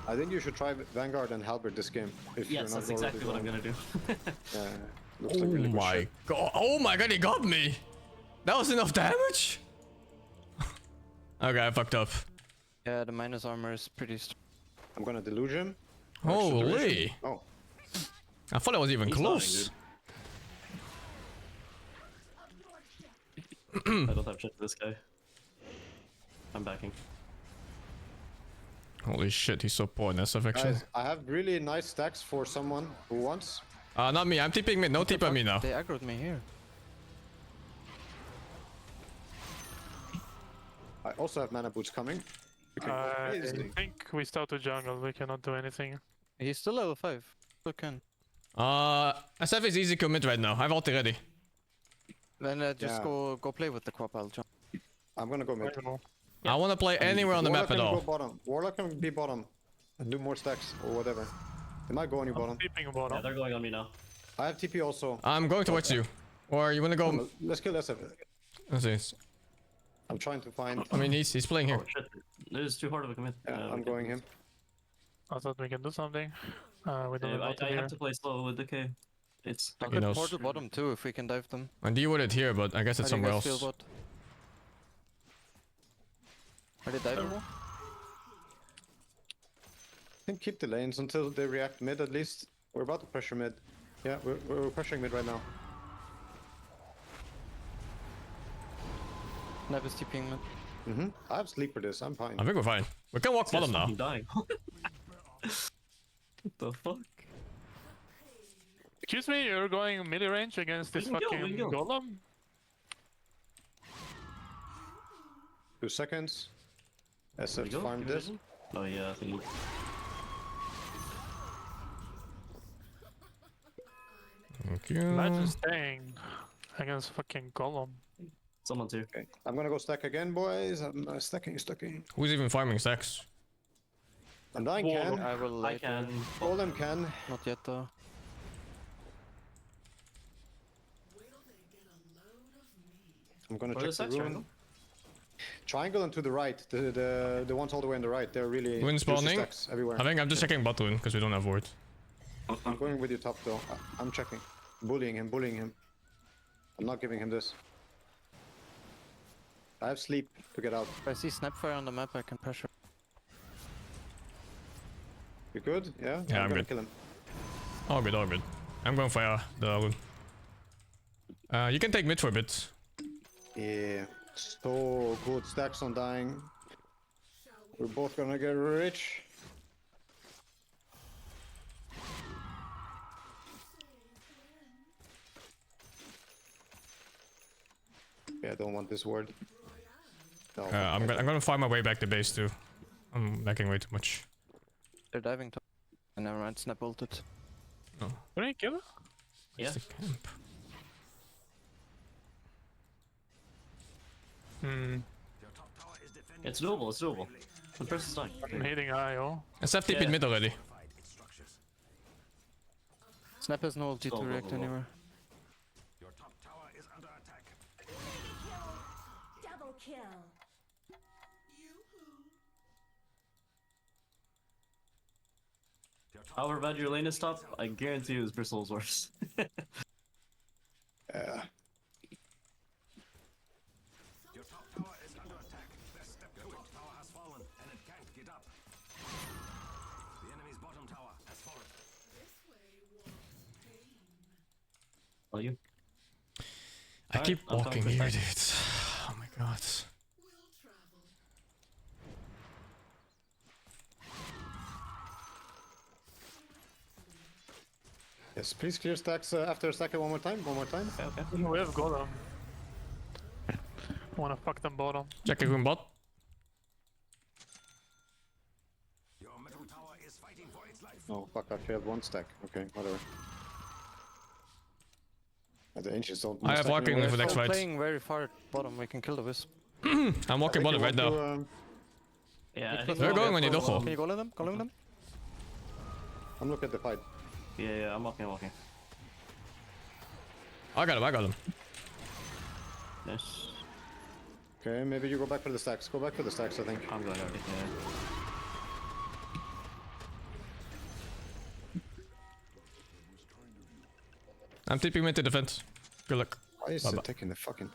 I think you should try Vanguard and Halberd this game. If Yes, you're not that's exactly what I'm gonna do. Yeah. Looks Oh like really good my shit. god. Oh my god, he got me. That was enough damage? Okay, I fucked up. Yeah, the minus armor is pretty strong. I'm gonna deluge him. Holy. Oh. I thought I was even close. I don't have shit to this guy. I'm backing. Holy shit, he's so poor in SF actually. Guys, I have really nice stacks for someone who wants. Not me, I'm TPing mid, no TP on me now. They aggroed me here. I also have mana boots coming. We can go I easily. think we start to jungle, we cannot do anything. He's still level 5. Still can. SF is easy commit right now, I have ulti ready. Then just Yeah. go play with the Quap, I'll jump. I'm gonna go mid. I wanna play anywhere on the map at Warlock all. can go bottom. Warlock can be bottom. And do more stacks or whatever. They might go on your bottom. Keeping bottom. Yeah, they're going on me now. I have TP also. I'm going towards you. Or you wanna go... Let's kill SF. Let's see. I'm trying to find... I mean, he's playing here. Oh shit. This is too hard of a commit. Yeah, I'm going him. I thought we can do something. We don't have I here. have to play slow with decay. It's I He could knows. portal bottom too if we can dive them. And D would it here, but I guess it's How do you somewhere guys else. feel bot? Are they diving? I think keep the lanes until they react mid at least. We're about to pressure mid. Yeah, we're pressuring mid right now. Never TPing mid. I have sleep for this, I'm fine. I think we're fine. We can walk bottom now. I'm dying. What the fuck? Excuse me, you're going melee range against this We can fucking go. golem? 2 seconds. There SF we go. farmed this. Oh yeah, I think... Thank you. Imagine staying against fucking golem. Someone's here. Okay, I'm gonna go stack again, boys. I'm stacking. Who's even farming stacks? I'm dying can. I will I later. can... All them can. Not yet though. I'm gonna Where check is the that room. triangle? Triangle and to the right. The ones all the way on the right. They're really Rune juicy spawning. stacks everywhere. I think I'm just checking bot rune because we don't have ward. I'm going with you top though. I'm checking. Bullying him. I'm not giving him this. I have sleep to get out. If I see Snapfire on the map, I can pressure. You good? Yeah? Yeah, I'm gonna good. Kill him. All good, all good. I'm going for the rune. You can take mid for a bit. Yeah. So good. Stacks on dying. We're both gonna get rich. Yeah, I don't want this word. No, I'm gonna find my way back to base too. I'm lacking way too much. They're diving top. Never mind, Snap ulted. No. Can I kill it? Yeah. It's the camp. It's doable, it's doable. The person's dying. I'm hitting IO. Let's have TP mid already. Snap has no ulti to react anywhere. Double kill. However bad your lane is top, I guarantee you his bristle's worse. Yeah. Are you? I keep I'm walking coming here, for dude. stacks. Oh my god. Yes, please clear stacks after stack it one more time. Okay. We have golem. Wanna fuck them bottom. Check a rune bot. Oh fuck, I failed one stack. Okay, whatever. The ancients don't. I have walking for next fight. Playing very far bottom, we can kill the wisp. I'm walking bottom right now. Yeah, I think We're going on Nidocho. Can you golem them? Golem them? I'm looking at the fight. Yeah, I'm walking. I got him. Nice. Okay, maybe you go back for the stacks. I think. I'm going already, yeah. I'm tipping mid to defense. Good luck. Why is it taking the fucking...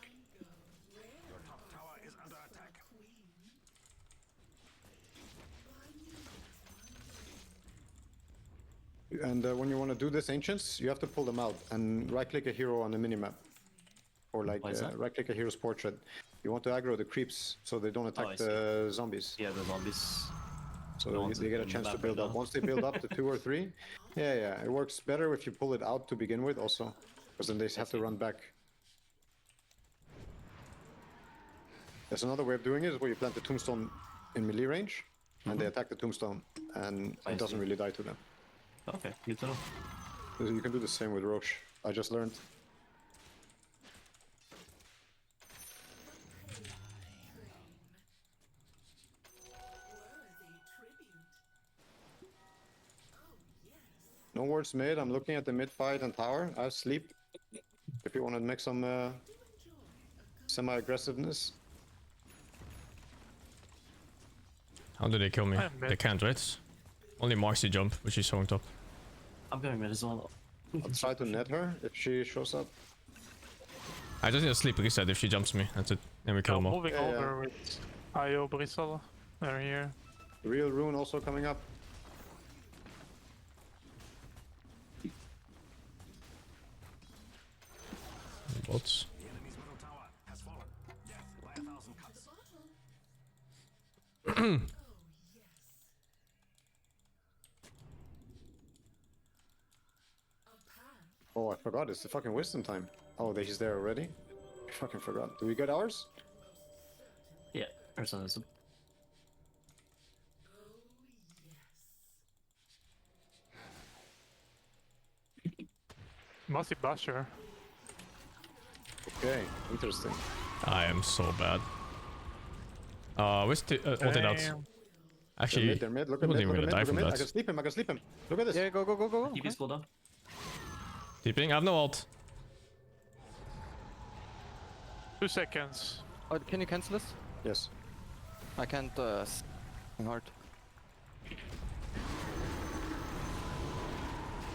And when you want to do this, Ancients, you have to pull them out and right-click a hero on the minimap. Or like right-click a hero's portrait. You want to aggro the creeps so they don't attack the zombies. Yeah, the zombies. So they get a chance to build up. Once they build up to 2 or 3, yeah, it works better if you pull it out to begin with also. Because then they have to run back. There's another way of doing it, is where you plant the tombstone in melee range, and they attack the tombstone, and it doesn't really die to them. Okay, good to know. You can do the same with Roche. I just learned. No words made. I'm looking at the mid fight and tower. I have sleep. If you want to make some semi-aggressiveness. How do they kill me? They can't, right? Only Marcy jump, which is so on top. I'm going mid as well. I'll try to net her if she shows up. I just need a sleep reset if she jumps me. That's it. Then we kill them all. Moving over with IO Bristle. They're here. Real rune also coming up. Bots. Oh, I forgot. It's the fucking wisdom time. Oh, he's there already? I fucking forgot. Do we get ours? Yeah, there's some wisdom. Mossy Basher. Okay, interesting. I am so bad. Where's ulted out? Actually, they're mid. Look I at wouldn't mid. even die from I that. can sleep him. Look at this. Yeah, go. TP's cooldown. Deeping, I have no ult. 2 seconds. Oh, can you cancel this? Yes. I can't. Hard.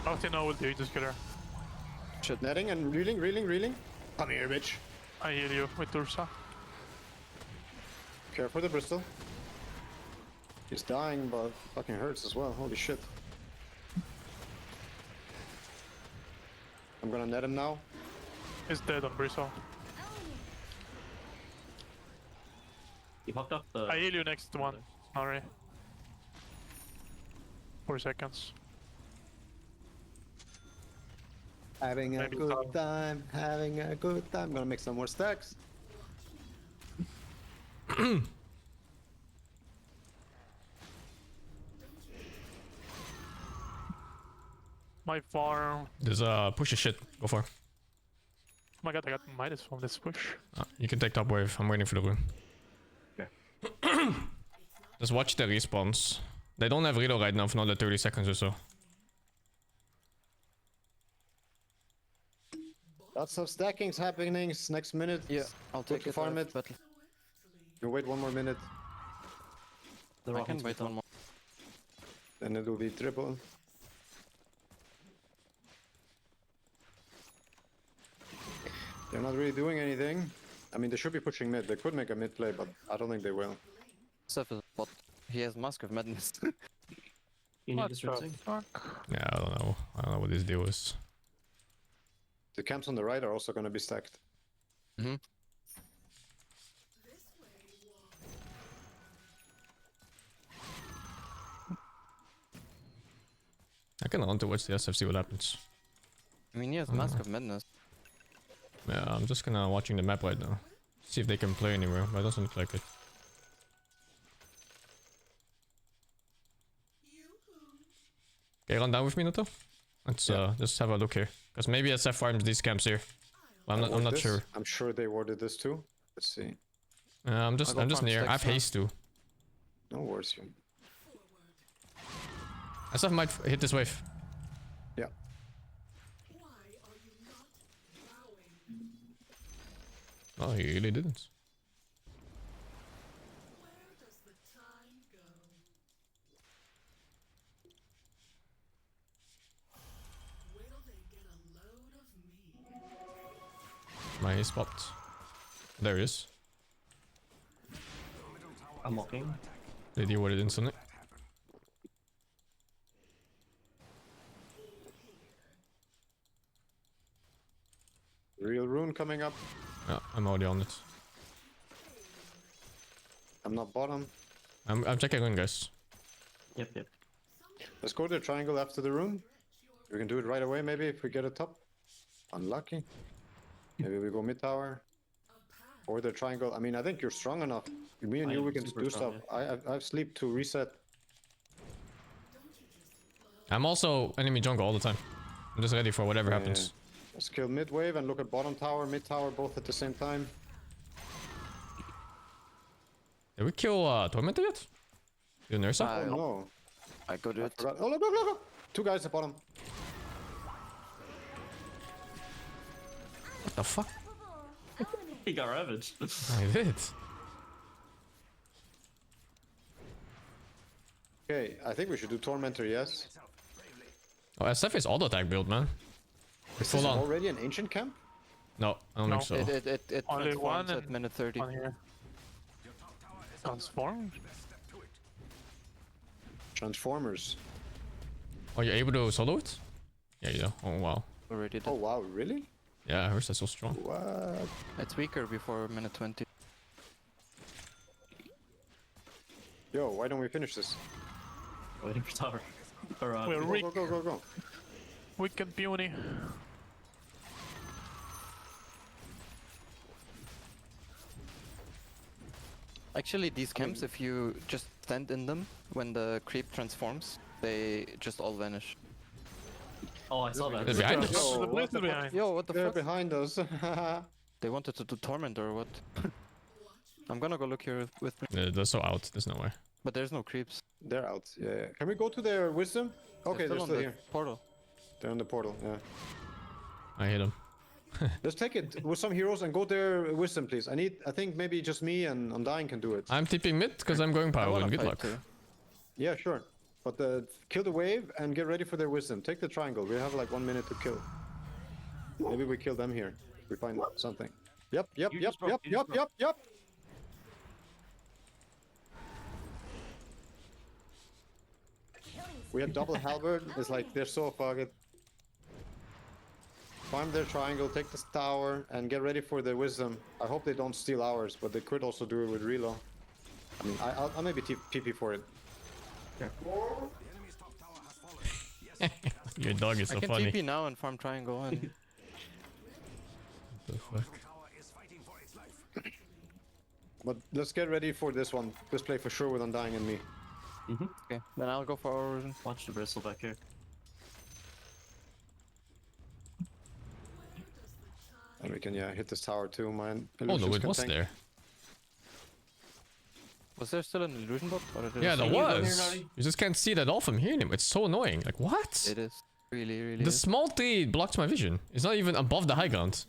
Nothing I will do, just get her. Shit. Netting and reeling. Come here, bitch. I heal you with Ursa. Care for the Bristol. He's dying, but fucking hurts as well. Holy shit. I'm gonna net him now. He's dead on Bristle. He fucked up the... I heal you next one. Sorry. 4 seconds. Having a Maybe good so. time, having a good time. I'm gonna make some more stacks. My farm. There's push a shit. Go for it. Oh my god, I got Midas from this push. You can take top wave. I'm waiting for the room. Okay. Just watch the respawns. They don't have reload right now for another 30 seconds or so. Lots of stackings happening next minute. Yeah, I'll take it. Farm it. Battle. You wait 1 more minute. I can wait 1 more. Then it will be triple. They're not really doing anything. I mean, they should be pushing mid. They could make a mid play, but I don't think they will. Seth is bot. He has Mask of Madness. You need What this the rinsing? fuck? Yeah, I don't know. I don't know what this deal is. The camps on the right are also going to be stacked. Mm-hmm. I can run towards the SF, see what happens. I mean, he has Mask of Madness. Yeah, I'm just gonna watching the map right now. See if they can play anywhere, but it doesn't look like it. Okay, run down with me, Nato. Let's just have a look here, because maybe SF farms these camps here. Well, I'm not sure. I'm sure they warded this too. Let's see. I'm just near. I have haste too. No worries. SF might hit this wave. Yeah. Oh, he really didn't. My haste popped. There he is. I'm walking. They deal with it instantly. Real rune coming up. Yeah, I'm already on it. I'm not bottom. I'm checking in, guys. Yep. Let's go to the triangle after the rune. We can do it right away, maybe, if we get a top. Unlucky. Maybe we go mid tower. Or the triangle. I mean, I think you're strong enough. Me and you, we can do stuff. I have sleep to reset. I'm also enemy jungle all the time. I'm just ready for whatever happens. Let's kill mid wave and look at bottom tower, mid tower, both at the same time. Did we kill Tormentor yet? You nurse up? Oh no. I go do it. Oh, look. 2 guys at bottom. What the fuck? He got ravaged. I did. Okay, I think we should do Tormentor, yes. Oh, SF is auto attack build, man. Is Full this on. already an ancient camp? No, I don't think so. It Only one transforms at minute 30. on here. Transformed? Transformers. Are you able to solo it? Yeah, you know. Oh, wow. Already did. Oh wow, really? Yeah, hers is so strong. What? It's weaker before minute 20. Yo, why don't we finish this? Waiting for tower. We're Go, weak. go. Wicked puny. Actually, these camps, if you just stand in them when the creep transforms, they just all vanish. Oh, I saw that. They're behind us. Yo, what the They're fuck? behind us. They wanted to do torment or what? I'm gonna go look here with me. They're so out. There's no way. But there's no creeps. They're out. Yeah. Can we go to their wisdom? Okay, they're on still the here. portal. They're on the portal. Yeah. I hit him. Let's take it with some heroes and go there wisdom, please. I think maybe just me and Undying can do it. I'm tipping mid because I'm going power and good luck. Yeah, sure. But kill the wave and get ready for their wisdom. Take the triangle. We have like 1 minute to kill. Maybe we kill them here. We find something. Yep. We have double halberd. It's like they're so fucked. Farm their triangle, take this tower, and get ready for their wisdom. I hope they don't steal ours, but they could also do it with reload. I mean, I'll maybe TP for it. Yeah. Your dog is so funny. I can TP now and farm triangle and... The fuck? But let's get ready for this one. This play for sure with Undying and me. Okay, then I'll go for Origin. Watch the bristle back here. And we can, hit this tower too, man. Oh no, it was there. Was there still an illusion bot? Or did Yeah, there was. You just can't see it at all from here anymore. It's so annoying. Like, what? It is. Really The small tree blocks my vision. It's not even above the high ground.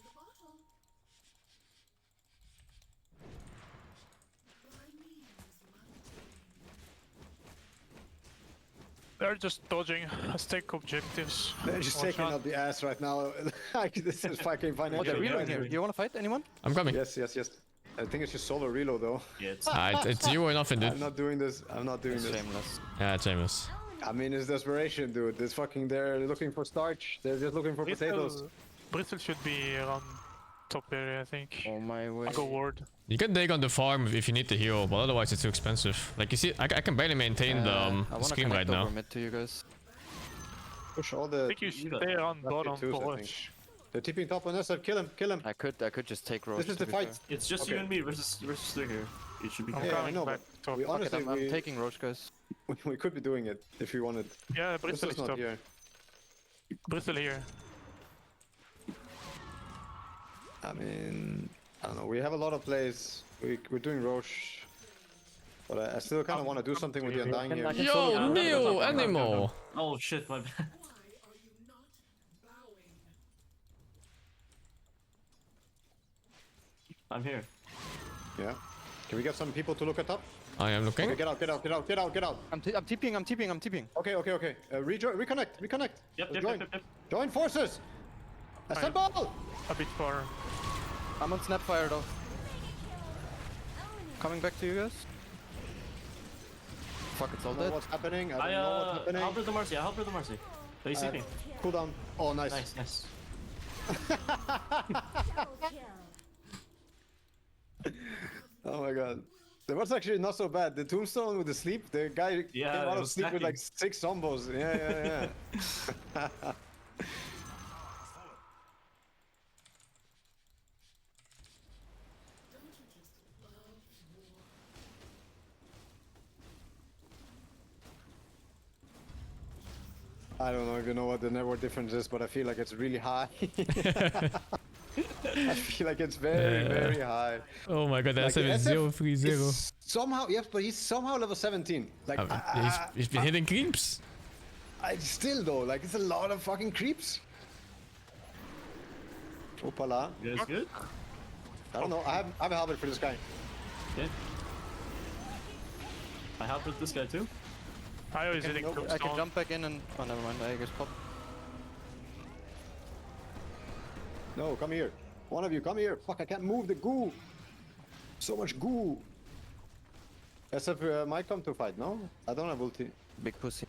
They're just dodging. Let's take objectives. They're just taking out the ass right now. Like, this is fucking financial. Oh, they're reloading here. Do you want to fight anyone? I'm coming. Yes. I think it's just solo reload though. Yeah, it's you or nothing, dude. I'm not doing this. Shameless. Yeah, it's shameless. I mean, it's desperation, dude. This fucking, they're looking for starch. They're just looking for potatoes. Bristle should be around top area, I think. Oh my way. I'll go ward. You can dig on the farm if you need the hero, but otherwise it's too expensive. Like, you see, I can barely maintain the screen right now. Mid to you guys. Push all the... I think you should stay around bottom for rush. They're TPing top on us. Kill him. I could just take Roche. This is the fight. Fair. It's just you and me versus three here. It should be. I know, but we honestly, I'm taking Roche, guys. We could be doing it if we wanted. Yeah, Bristle is not top. here. Bristle here. I mean, I don't know. We have a lot of plays. We're doing Roche. But I still kind of want to do something with the Undying here. Yo, new animal! Oh shit, my bad. I'm here. Yeah. Can we get some people to look at top? I am looking. Okay, get out. I'm TPing. Okay. Reconnect. Yep. Join forces! Assemble! A bit far. I'm on Snapfire though. Coming back to you guys. Fuck, it's all dead. What's happening? I don't know what's happening. Help with the Mercy. Are you sleeping? Cool down. Oh, nice. Nice. Oh my god. That was actually not so bad. The tombstone with the sleep, the guy came out of sleep with like 6 zombos. Yeah. I don't even know what the network difference is, but I feel like it's really high. I feel like it's very high. Oh my god, that's like, 030. Somehow, yes, but he's somehow level 17. Like he's been hitting creeps. Still though, like it's a lot of fucking creeps. Opala. You guys good? I don't know. I have a halberd for this guy. Okay. I halberd this guy too. I always hitting tombstone. I can jump back in and... Oh, never mind. I guess pop. No, come here. One of you, come here. Fuck, I can't move the goo. So much goo. SF might come to fight, no? I don't have ulti. Big pussy.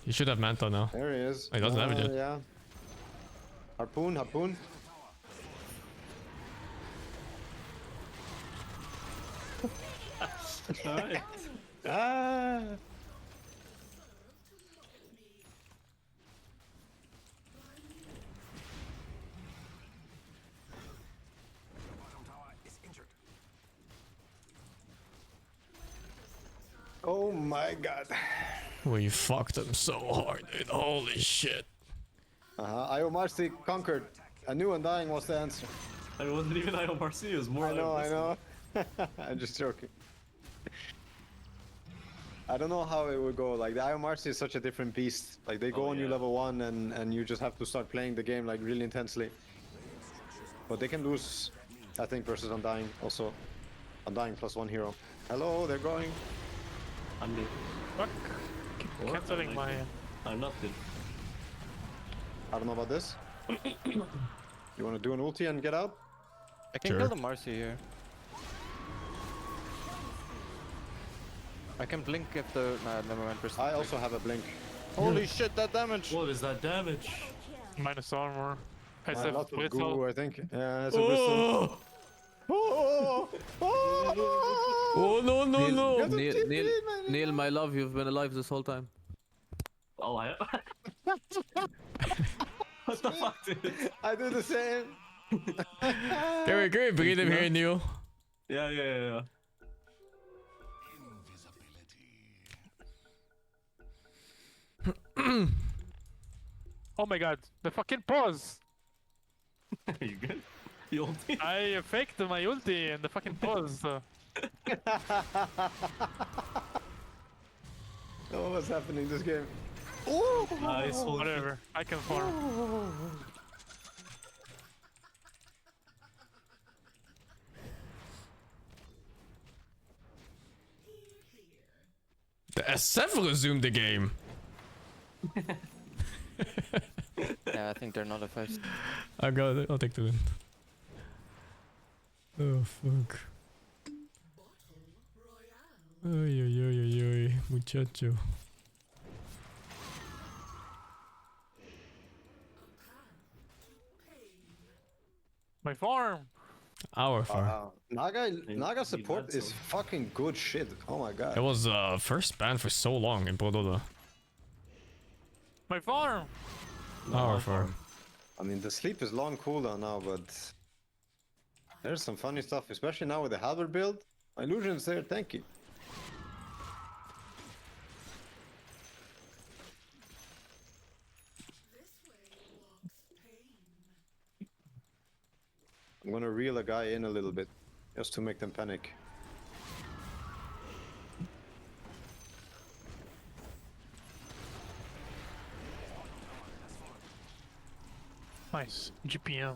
He should have Manta now. There he is. He doesn't have it yet. Yeah. Harpoon. Alright. Oh my god. We fucked them so hard, dude. Holy shit. Iomarcy conquered. I knew Undying was the answer. It wasn't even Iomarcy, it was more I know. I'm just joking. I don't know how it would go. Like, the Iomarcy is such a different beast. Like, they go on you level 1 and you just have to start playing the game like really intensely. But they can lose, I think, versus Undying also. Undying +1 hero. Hello, they're going. I'm dead. Fuck. Keep canceling my... I'm not dead. I don't know about this. You want to do an ulti and get out? I can kill the Marcy here. I can blink if the... Nah, never mind. I also have a blink. Holy shit, that damage! What is that damage? Minus armor. I A said lot of whistle. goo, I think. Yeah, that's a whistle. Oh no no no! Neil, my love, you've been alive this whole time. Oh, I have? What the fuck, dude? I do the same. Can we breathe him here, Neil? Yeah. Oh my god, the fucking pause! Are you good? You ulti? I faked my ulti and the fucking pause. Oh, what's happening this game? Oh, nice. Whatever, I can farm. The SF resumed the game. Yeah, I think they're not a fast. I got it. I'll take the win. Oh fuck. Ay ay ay ay ay, muchacho. My farm! Our farm. Naga support is fucking good shit. Oh my god. It was first ban for so long in Brodota. My farm! Our farm. I mean, the sleep is long cooldown now, but there's some funny stuff, especially now with the halberd build. Illusion's there, thank you. I'm gonna reel a guy in a little bit, just to make them panic. Nice. GPM.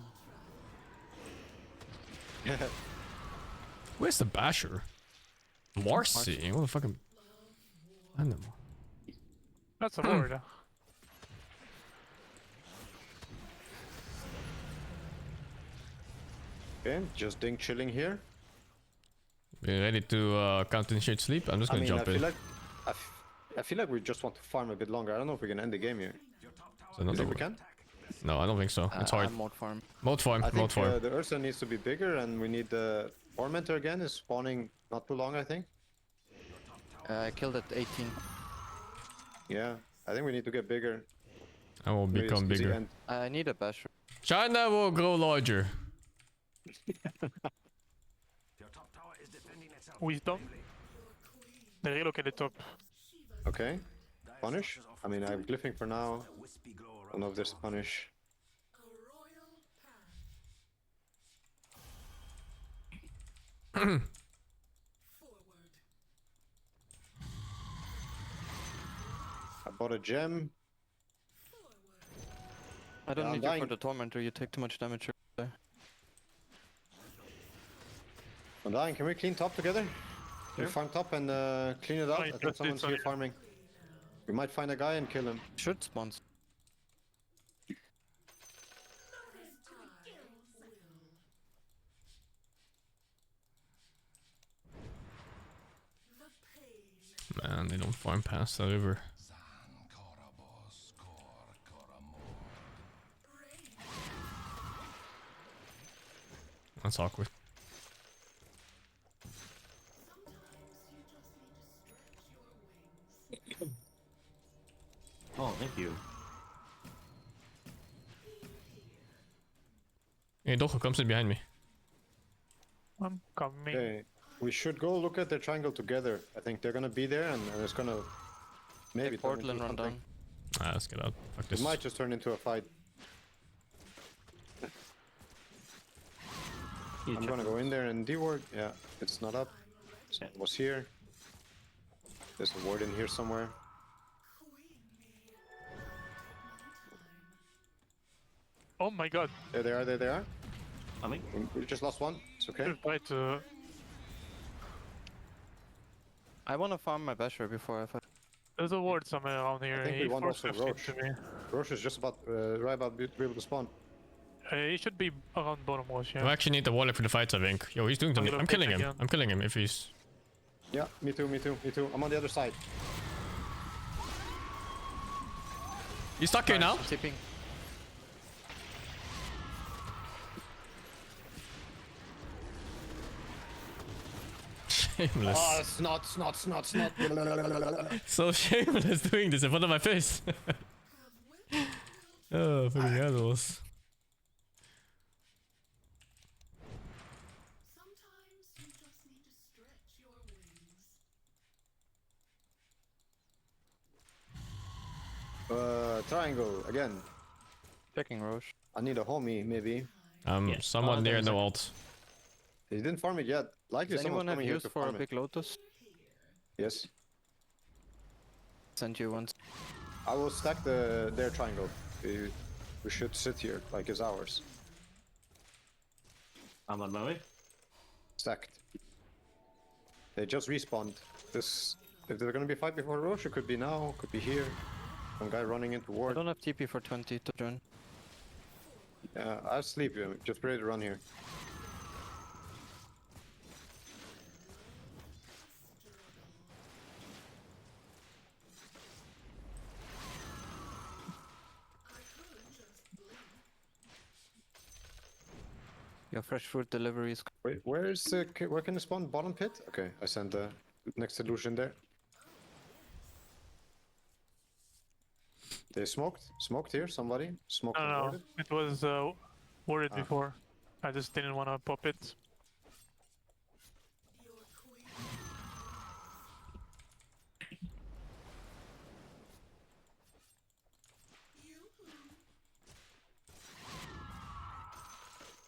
Where's the basher? Marcy? What the fucking animal? That's a word. Okay, just ding chilling here. We ready to counter-initiate sleep? I'm just gonna jump in. I feel like we just want to farm a bit longer. I don't know if we can end the game here. So You think we can? No, I don't think so. It's hard. Mode farm. Mode farm. I think Mode farm. the Ursa needs to be bigger, and we need the Tormentor again. Is spawning not too long, I think. I killed at 18. Yeah, I think we need to get bigger. I will Maybe become it's the bigger. end. I need a basher. China will grow larger. Wisdom. They relocated top. Okay. Punish? I mean, I'm glyphing for now. I don't know if there's a punish. I bought a gem. I don't Yeah, need I'm you for dying. the tormentor, you take too much damage there. I'm dying. Can we clean top together? Can we farm top and clean it out? I think someone's here farming. We might find a guy and kill him. Should spawn. Man, they don't farm past that river. That's awkward. Oh, thank you. Hey, Docho, come sit behind me. I'm coming. Okay. We should go look at the triangle together. I think they're gonna be there and it's gonna maybe turn Portland into run something. down. Let's get out. Fuck It this. might just turn into a fight. I'm gonna go in there and D-ward. Yeah, it's not up. So it was here. There's a ward in here somewhere. Oh my god. There they are, there they are. Coming. We just lost one. It's okay. Try to. I want to farm my basher before I fight. There's a ward somewhere around here. I think He we want force also left Roche. into me. Roche is just about right about to be able to spawn. He should be around bottom watch, yeah. We actually need the warlock for the fights, I think. Yo, he's doing something. I'm killing him. again. I'm killing him if he's... Yeah, me too, me too, me too. I'm on the other side. He's stuck here now. Tipping. Shameless. Oh, snot. So shameless doing this in front of my face. Oh, fucking assholes. Triangle again. Checking Roche. I need a homie, maybe. Someone near no ult. He didn't farm it yet. Likely Does someone's anyone have coming here use to for a farm it. big lotus? Yes. Send you once. I will stack their triangle. We should sit here like it's ours. I'm on my way. Stacked. They just respawned. This, if they're gonna be fight before Roche, it could be now, could be here. Some guy running into I ward. don't have TP for 20 to join. Yeah, I'll sleep you. Just ready to run here. Your fresh fruit delivery is. Wait, where can you spawn? Bottom pit? Okay, I sent the next solution there. They smoked here. Somebody smoked. and No, warded? it was worded before. I just didn't want to pop it.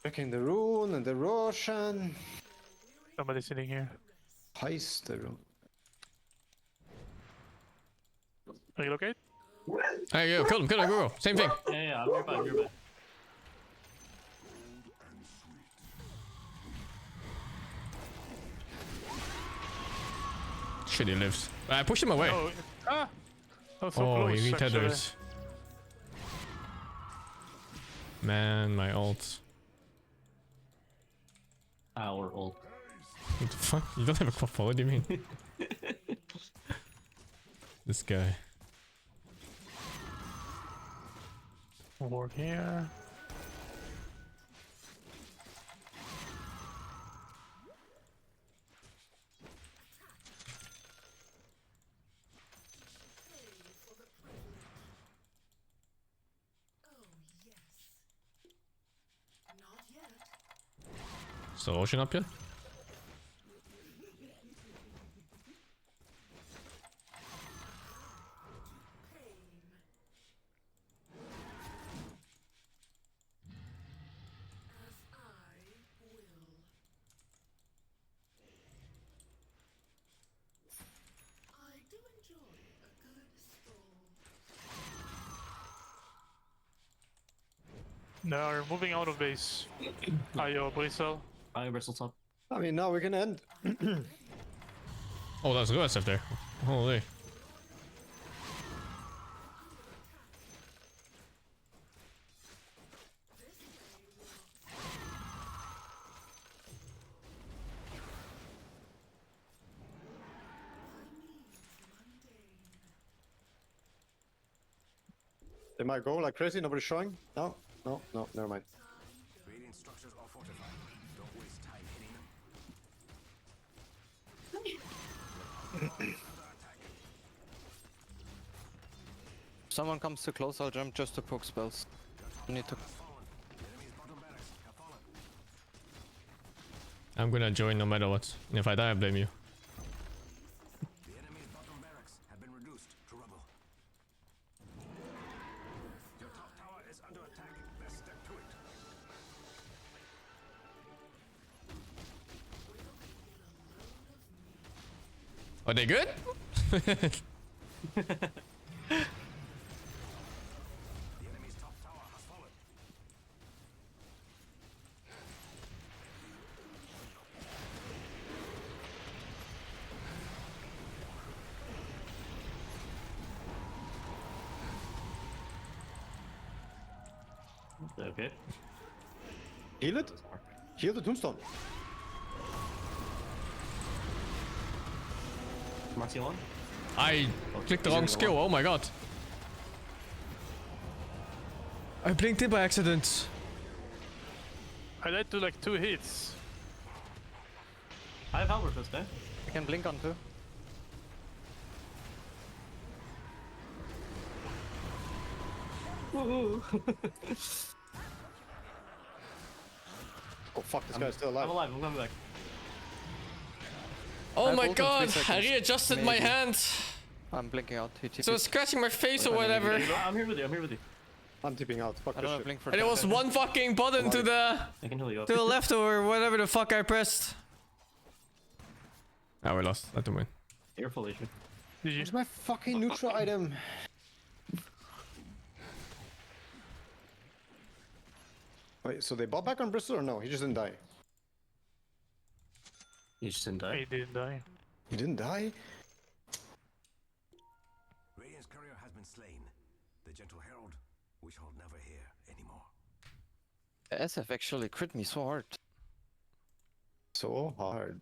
Checking the rune and the Roshan. Somebody sitting here. Heist the rune. Are you okay? Hey, yo, kill him, go. Same thing. Yeah, I'm nearby, nearby. Shit, he lives. I pushed him away. Oh, that was so Oh, close, he actually. retethered. Man, my ult. Our ult. What the fuck? You don't have a quaffle, what do you mean? This guy. Ward here. Is the ocean up here? They are moving out of base. Ayo, Bristle. I bristle top. I mean, now we can end. Oh, that's good stuff there. Holy. They might go like crazy. Nobody's showing. No, never mind. Radiant structures are fortified. Don't waste time hitting them. Someone comes too close, I'll jump just to poke spells. You need to. I'm gonna join no matter what. And if I die, I blame you. The enemy's bottom barracks have been reduced to rubble. Your top tower is under attack. Best step to it. Are they good? Okay. Heal it. Heal the tombstone. Maxi on. I clicked the wrong skill. Oh my god. I blinked in by accident. I died to like 2 hits. I have Albert first, eh? I can blink on too. Oh fuck, this guy's still alive. I'm alive, I'm coming back. Oh my god, I readjusted my hand. I'm blinking out. So it's scratching my face or whatever. I'm here with you, I'm here with you. I'm tipping out. Fuck this shit. And there was one fucking button to the left or whatever the fuck I pressed. Ah, we lost. Let them win. Careful, Asian. Where's my fucking neutral item? Wait, so they bought back on Bristol or no? He just didn't die. He just didn't die. He didn't die. He didn't die? Radiant's courier has been slain. The gentle herald, we shall never hear anymore. SF actually crit me so hard. So hard.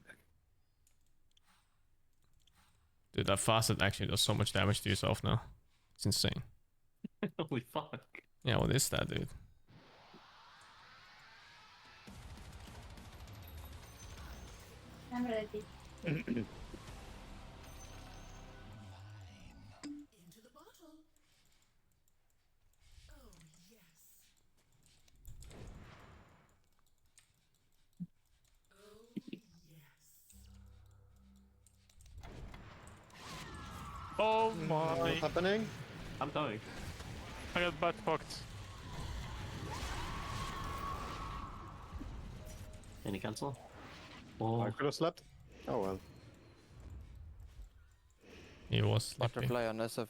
Dude, that facet actually does so much damage to yourself now. It's insane. Holy fuck. Yeah, what is that, dude? I'm ready. Oh my. What's happening? I'm coming. I got butt fucked. Any cancel? Oh. I could have slept. Oh well. He was sleeping. Butterfly on SF.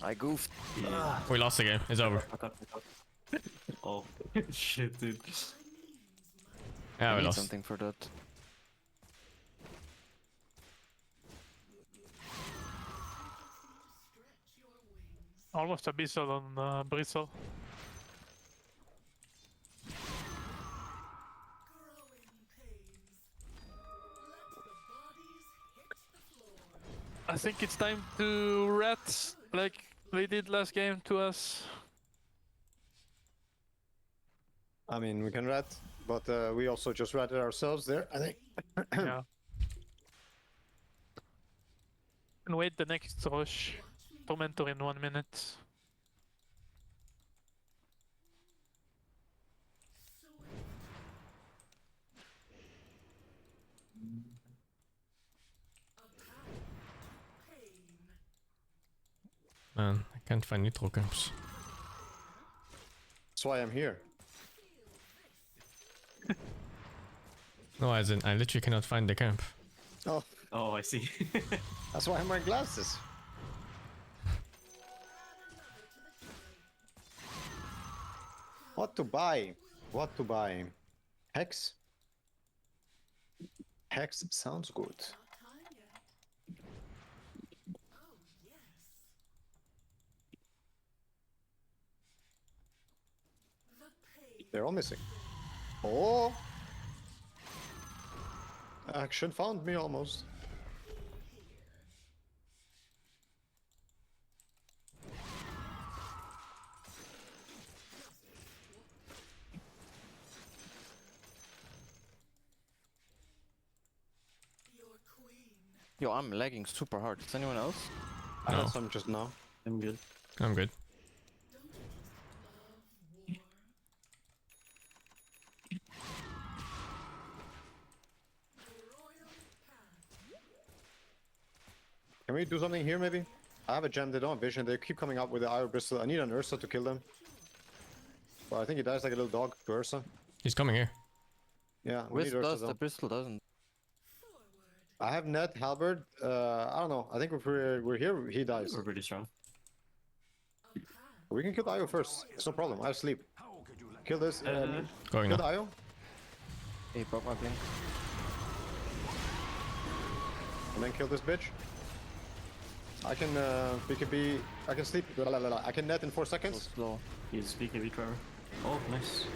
I goofed. Yeah. We lost the game. It's over. Oh shit, dude. Yeah, we need lost. something for that. Almost abyssal on Bristle. I think it's time to rat like they did last game to us. I mean, we can rat, but we also just ratted ourselves there, I think. Yeah. And wait the next rush. Tormentor in 1 minute. Man, I can't find nitro camps. That's why I'm here. No, as in, I literally cannot find the camp. Oh. Oh, I see. That's why I'm wearing glasses. What to buy? What to buy? Hex? Hex sounds good. They're all missing. Oh! Action found me almost. Yo, I'm lagging super hard. Is anyone else? I had some just now. I'm good. I'm good. Can we do something here maybe? I have a gem, they don't have vision, they keep coming up with the Iron Bristle. I need an Ursa to kill them. But I think he dies like a little dog to Ursa. He's coming here. Yeah, we Wisp need Ursa does, though. the Bristol doesn't. I have Net, Halberd, I don't know, I think if we're here, he dies. We're pretty strong. We can kill the IO first, it's no problem, I have sleep. Kill this, Going kill now. the IO. He broke my blink. And then kill this bitch. I can BKB. I can sleep. I can net in 4 seconds. Slow. He's BKB Trevor. Oh, nice.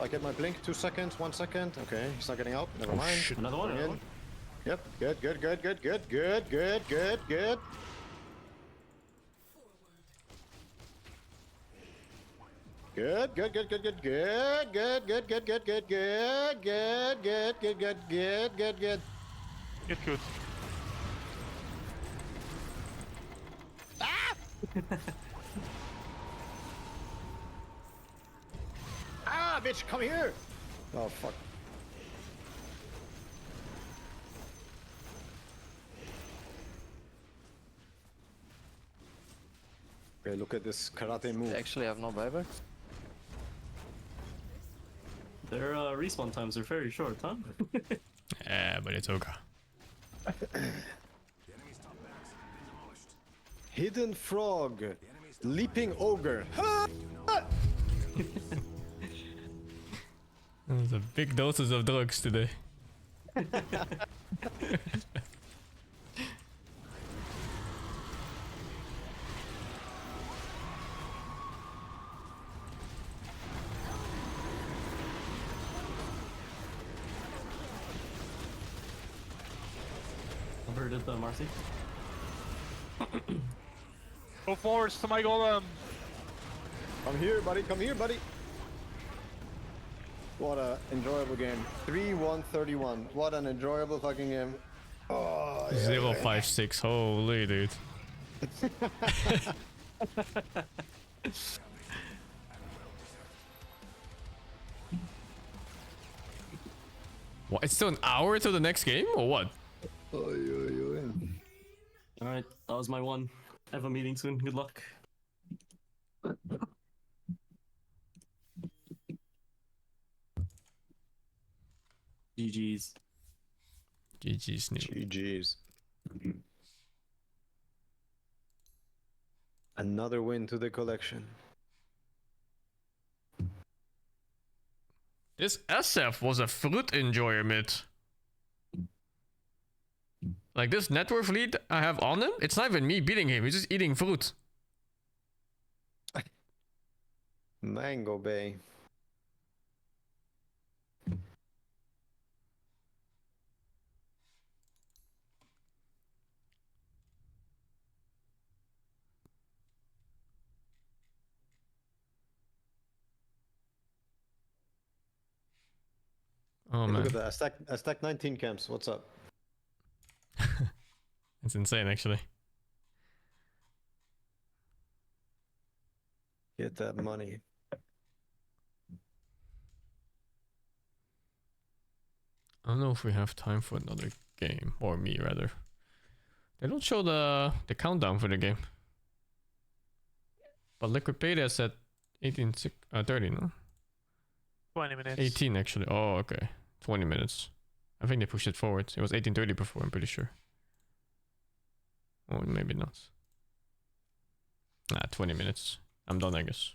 I get my blink. 2 seconds. 1 second. Okay, he's not getting out. Never mind. Shit. Another one. Going Another in. one. Yep. Good. Good. Good. Good. Good. Good. Good. Good. Good. Good, good, good, good, good, good, good, good, good, good, good, good, good, good, good, good, good, good, good. Get good. Ah! Ah, bitch, come here! Oh, fuck. Okay, look at this karate move. They actually have no buybacks. Their respawn times are very short, huh? Yeah, but it's okay. Hidden frog. Leaping ogre. There's a big doses of drugs today. Averted the Marcy. Go forwards to my golem. Come here, buddy. Come here, buddy. What a enjoyable game. 3-1-31. What an enjoyable fucking game. Oh, yeah, 056. Holy dude. What? It's still an hour till the next game, or what? Alright, that was my one. I have a meeting soon. Good luck. GG's. GG's new. GG's. Another win to the collection. This SF was a fruit enjoyer mid. Like this net worth lead I have on him, it's not even me beating him, he's just eating fruit. Mango Bay. Oh Hey, man. look at that. I stacked 19 camps. What's up? It's insane actually. Get that money. I don't know if we have time for another game, or me rather. They don't show the countdown for the game. But Liquipedia is at 30, no? 20 minutes. 18 actually. Oh, okay. 20 minutes. I think they pushed it forward. It was 18:30 before, I'm pretty sure. Or maybe not. Nah, 20 minutes. I'm done, I guess.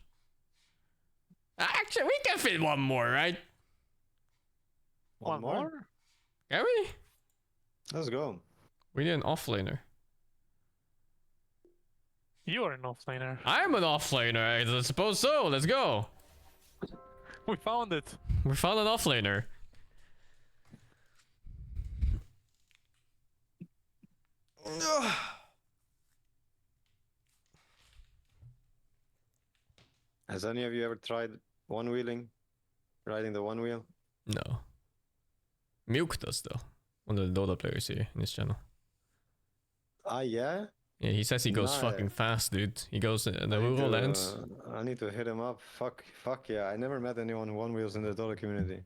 Actually, we can fit one more, right? One more? Can we? Let's go. We need an offlaner. You are an offlaner. I'm an offlaner, I suppose so. Let's go. We found it. We found an offlaner. Has any of you ever tried one wheeling? Riding the one wheel? No. Milk does though. One of the Dota players here in this channel. Ah, yeah? Yeah, he says he goes Nah, fucking fast, dude. He goes in the I need rural to, lands. I need to hit him up. Fuck yeah. I never met anyone who one wheels in the Dota community.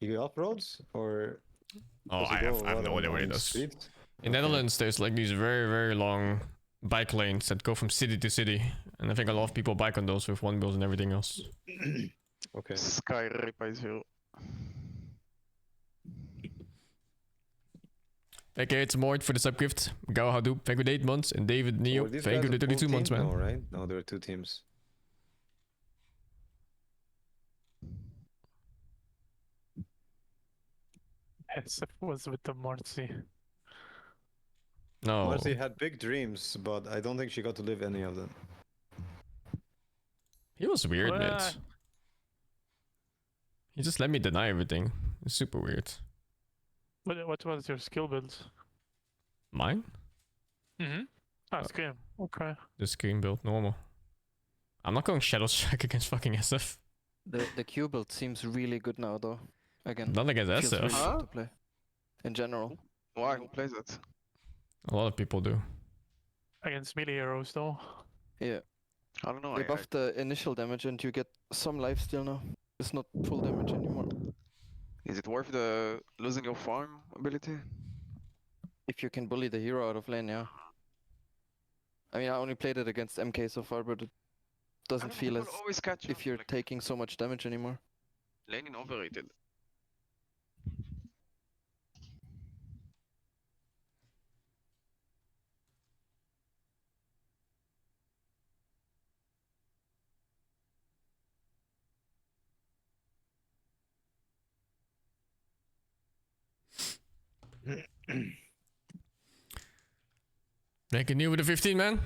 You go off roads or? Oh, does he I go have what, no idea what he on does. streets? In Netherlands, there's like these very, very long bike lanes that go from city to city. And I think a lot of people bike on those with one wheels and everything else. Okay. Sky by 0. Thank you, it's Mort for the subgift. Gao Hadoop, thank you for the 8 months. And David Neo, Were these thank you guys for the a full 32 months, team? man. No, right? No, there were 2 teams. SF was with the Marcy. No. Marcy had big dreams, but I don't think she got to live any of them. He was weird, Well, mate. He just let me deny everything. It's super weird. What was your skill build? Mine? Mm-hmm. Ah, Scream. Okay. The screen build, normal. I'm not going Shadow Strike against fucking SF. The Q build seems really good now, though. Again. Not against feels SF. really good to play. In general. Why? Who plays it? A lot of people do. Against melee heroes, though. Yeah. I don't know. You buff the initial damage and you get some lifesteal now. It's not full damage anymore. Is it worth the losing your farm ability? If you can bully the hero out of lane, yeah. I mean, I only played it against MK so far, but it doesn't feel as always catch if you're taking so much damage anymore. Laning overrated. Make it new with the 15, man.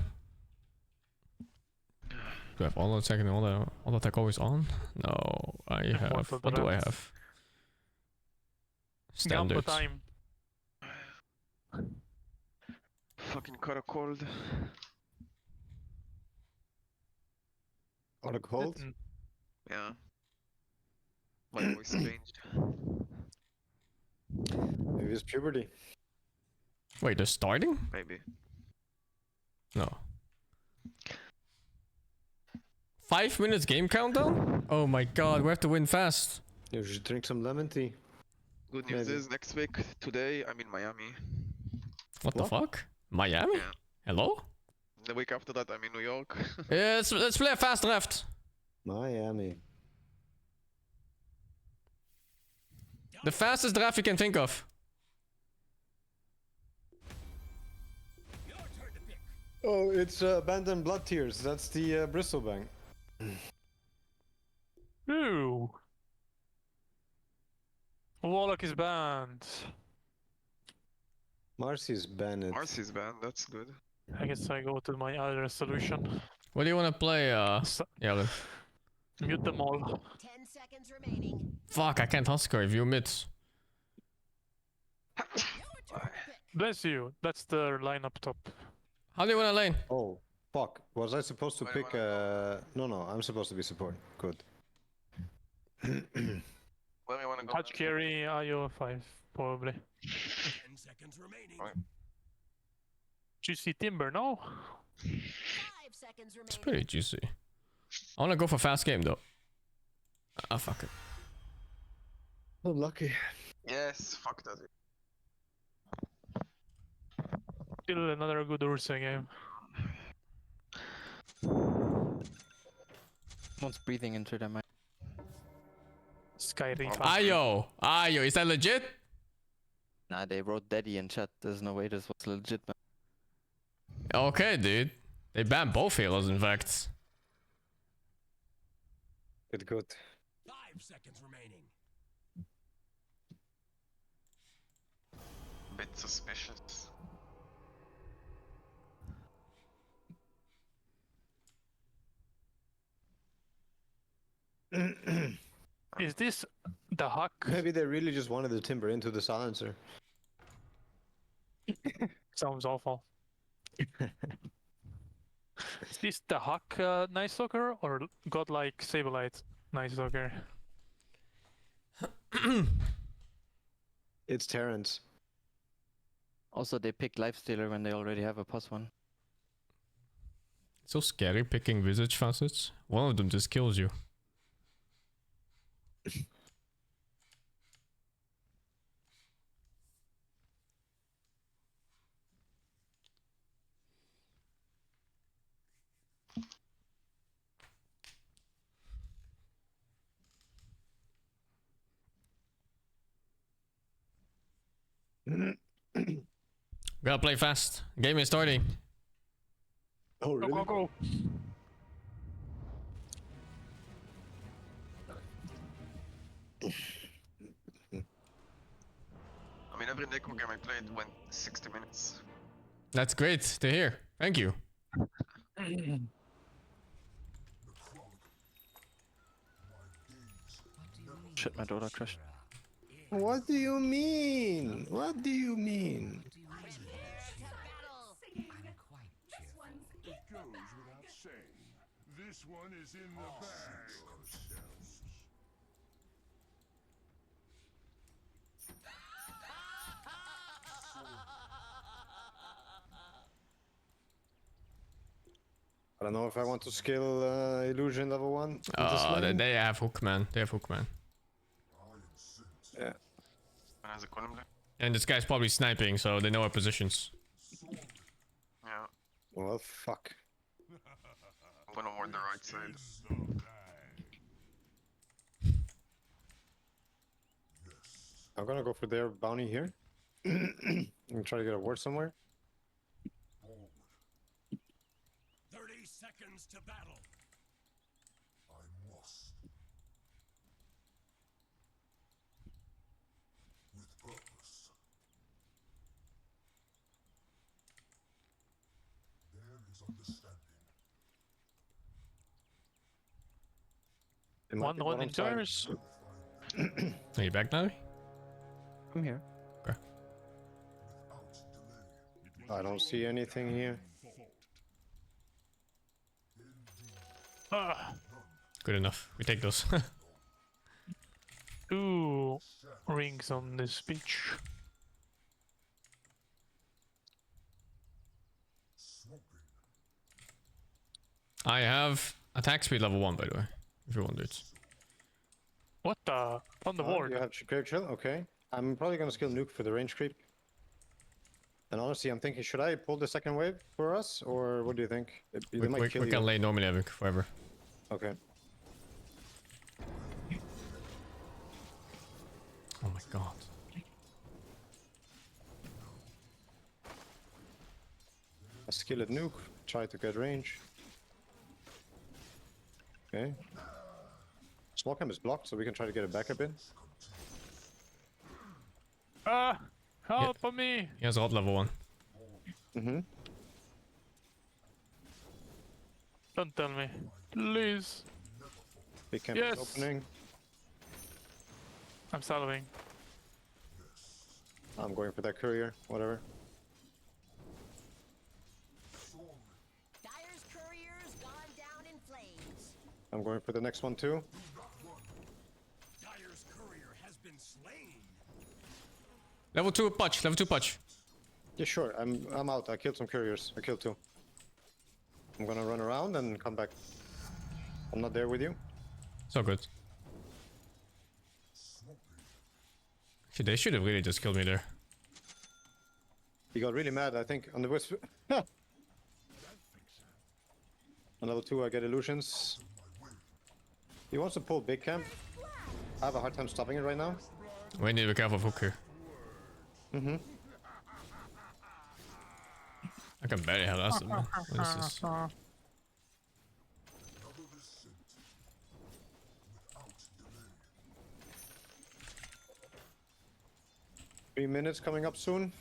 Do I have all attack and all attack always on? No, I have. What do I have? Standard. Time. Fucking caught a cold. Caught a cold? Yeah. My voice changed. Maybe it's puberty. Wait, they're starting? Maybe. No. 5 minutes game countdown? Oh my god, we have to win fast. You should drink some lemon tea. Good news is next week, today, I'm in Miami. What the fuck? Miami? Yeah. Hello? The week after that, I'm in New York. Yeah, let's play a fast draft. Miami. The fastest draft you can think of. Oh, it's Abandoned Blood Tears. That's the Bristol Bang. Ooh. Warlock is banned. Marcy's banned. Marcy's banned, that's good. I guess I go to my other solution. What do you want to play, yeah, Mute them all. 10 seconds remaining. Fuck, I can't Husker if you miss. Bless you. That's the line up top. How do you want to lane? Oh, fuck. Was I supposed to pick No, I'm supposed to be support. Good. Where do you wanna go? Touch carry, IO 5, probably. 10 seconds remaining. Juicy Timber, no? 5 seconds remaining. It's pretty juicy. I want to go for fast game though. Ah, fuck it. Oh, lucky. Yes, fuck that. Still another good Ursa game. One's breathing into them. Sky Reaper. Ayo! Ayo, is that legit? Nah, they wrote daddy in chat. There's no way this was legit, man. Okay, dude. They banned both heroes, in fact. Good. 5 seconds remaining. Bit suspicious. Is this the Huck? Maybe they really just wanted the timber into the silencer. Sounds awful. Is this the Huck Night Stalker or Godlike Sableye Night Stalker? It's Terrence. Also, they picked Lifestealer when they already have a +1. It's so scary picking visage facets. One of them just kills you. Gotta play fast. Game is starting. Oh, really? Go. every Neko game I played went 60 minutes. That's great to hear. Thank you. Shit, my daughter crashed. What do you mean? What do you mean? It goes without saying. This one is in the bag. I don't know if I want to skill illusion level 1. Oh, they have hook, man. They have hook, man. Yeah. And this guy's probably sniping, so they know our positions. Yeah. Well, fuck. I'm gonna ward the right side. I'm gonna go for their bounty here. And try to get a ward somewhere. 30 seconds to battle. I must. With purpose. There is understanding. One on in towers. Are you back now? I'm here. Okay. I don't see anything here. Good enough. We take those. 2 rings on this beach. I have attack speed level 1, by the way, if you want it. What the? On the ward. You have clear chill? Okay. I'm probably gonna skill nuke for the range creep. And honestly, I'm thinking, should I pull the second wave for us, or what do you think? They might kill We you. can lay normally Epic forever. Okay. Oh my god. A skill at nuke, try to get range. Okay. Small cam is blocked, so we can try to get it back a bit. Help me! He has rod level 1. Mm-hmm. Don't tell me. Please. Big camp Yes. is opening. I'm soloing. I'm going for that courier, whatever. Dyer's courier's gone down in flames. I'm going for the next one too. Dyer's courier has been slain. Level 2 punch, level 2 punch. Yeah, sure. I'm out. I killed some couriers. I killed 2. I'm gonna run around and come back. I'm not there with you. So good. Actually, they should have really just killed me there. He got really mad, I think, on the wisp. On level 2, I get illusions. He wants to pull big camp. I have a hard time stopping it right now. We need to be careful of hook here. Mm-hmm. I can barely harass them, man. What is this? 3 minutes coming up soon.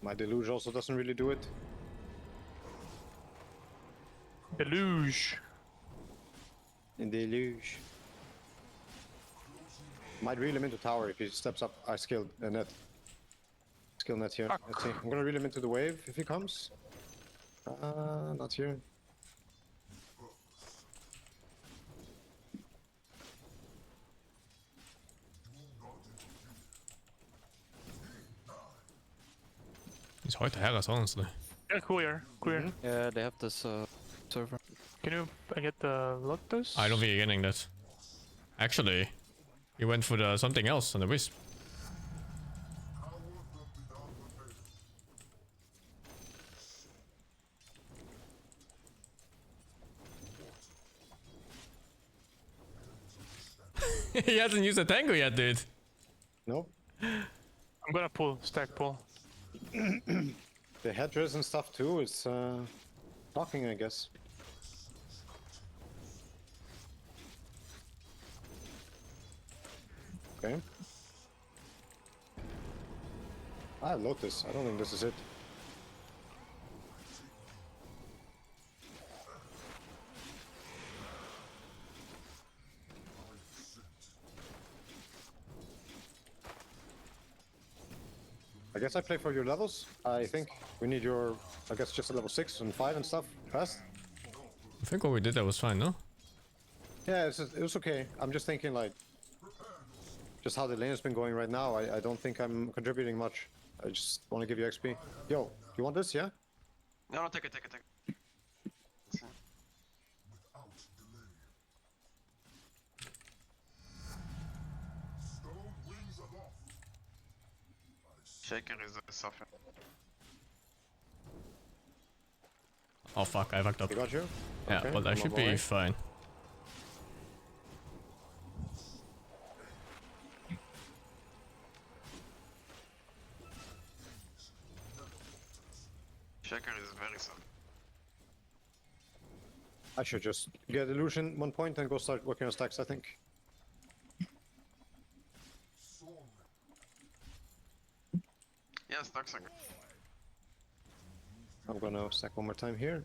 My deluge also doesn't really do it. Deluge. In deluge. Might reel him into tower if he steps up. I skilled a net. Skill net here. Let's see. I'm gonna reel him into the wave if he comes. Not here. It's hard to harass, honestly. Yeah, queer. Yeah, they have this server. Can you get the Lotus? I don't think you're getting that. Actually, he went for the something else on the wisp. He hasn't used a tango yet, dude. Nope. I'm gonna pull, stack pull. The headdress and stuff too is talking, I guess. Okay. I have Lotus. I don't think this is it. I guess I play for your levels. I think we need your, I guess, just a level 6 and 5 and stuff fast. I think what we did that was fine, no? Yeah, it was okay. I'm just thinking like, just how the lane has been going right now. I don't think I'm contributing much. I just want to give you XP. Yo, you want this? Yeah? No, take it. Shaker is suffering. Oh fuck, I fucked up. He got you? Yeah, Okay, but I I'm should on be my way. fine. Shaker is very soft. I should just get illusion 1 point and go start working on stacks, I think. Yeah, stacks are good. I'm gonna stack one more time here.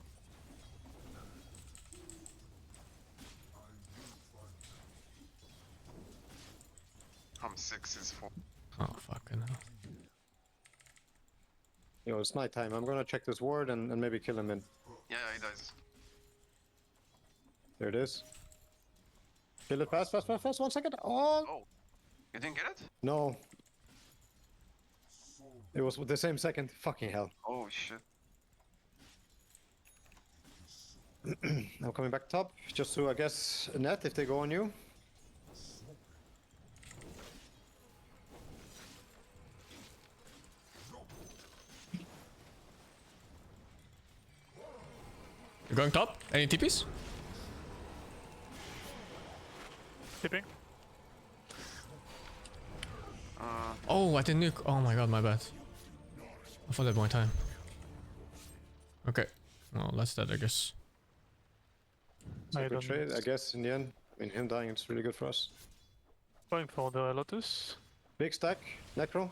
I'm 6 is 4. Oh fucking hell. Yo, it's night time. I'm gonna check this ward and maybe kill him in. Yeah, he dies. There it is. Kill it fast. 1 second. Oh! Oh! You didn't get it? No. It was the same second. Fucking hell. Oh shit. I'm coming back top, just to, I guess, net if they go on you. You're going top? Any TPs? Tipping. Oh, I didn't nuke. Oh my god, my bad. I thought I had more time. Okay. Well, that's that, I guess. It's a good trade, I guess, in the end. I mean, him dying, it's really good for us. Going for the Lotus. Big stack, Necro.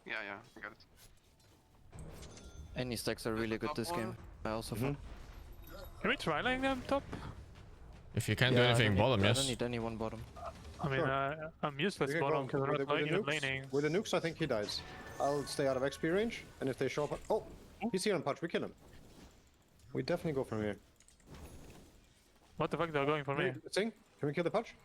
Yeah, I got it. Any stacks are really good this game. I also found. Can we try laying them top? If you can't do anything bottom, I yes. don't need anyone bottom. I mean, I'm useless We can bottom go because I'm not even nukes. laning. With the nukes, I think he dies. I'll stay out of XP range, and if they show up... Oh! He's here on punch, we kill him. We definitely go from here. What the fuck, they're going for me? Sing, can we kill the punch?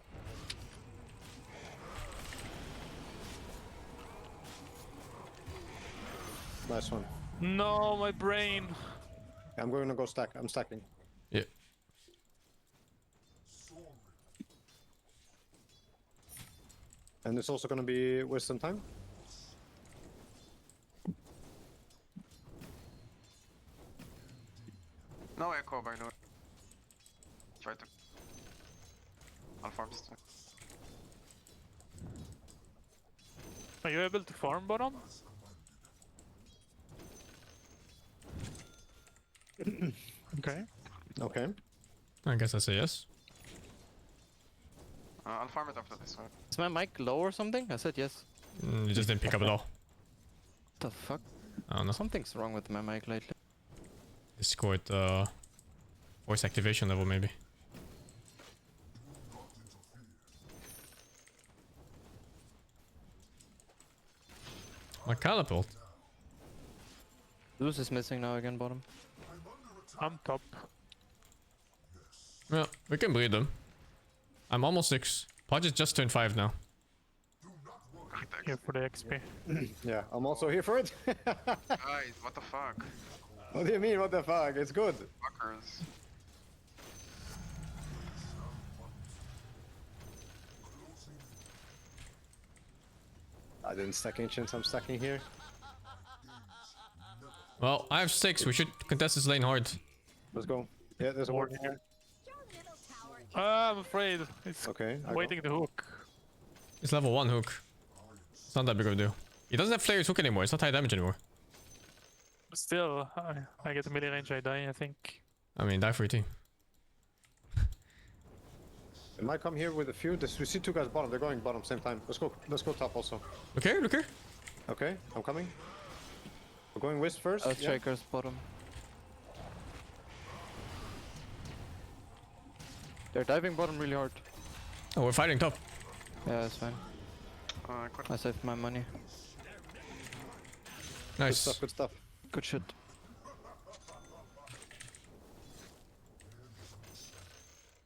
Nice one. No, my brain. I'm going to go stack. I'm stacking. Yeah. And it's also going to be wisdom time. No echo, by the way. Try to. I'll farm stack. Are you able to farm bottom? Okay. Okay. I guess I say yes. I'll farm it after this one. Is my mic low or something? I said yes. You just didn't pick up at all. What the fuck? I don't know. Something's wrong with my mic lately. Discord voice activation level maybe. My catapult. Zeus is missing now again bottom. I'm top. Yeah, we can bleed them. I'm almost 6. Podge just turned 5 now. Here for the XP. Yeah, I'm also here for it. Guys, what the fuck? What do you mean, what the fuck? It's good. Fuckers. I didn't stack ancients, I'm stacking here. Well, I have 6. We should contest this lane hard. Let's go. Yeah, there's a ward here. I'm afraid. It's okay, waiting the hook. It's level 1 hook. It's not that big of a deal. He doesn't have Flayer's hook anymore. It's not high damage anymore. Still, I get a melee range, I die, I think. I mean, die for your team. It might come here with a few. We see 2 guys bottom. They're going bottom same time. Let's go top also. Okay, okay. Okay, I'm coming. We're going Wisp first. Shakers bottom. They're diving bottom really hard. Oh, we're fighting top. Yeah, that's fine. I saved my money. Nice. Good stuff, good stuff. Good shit.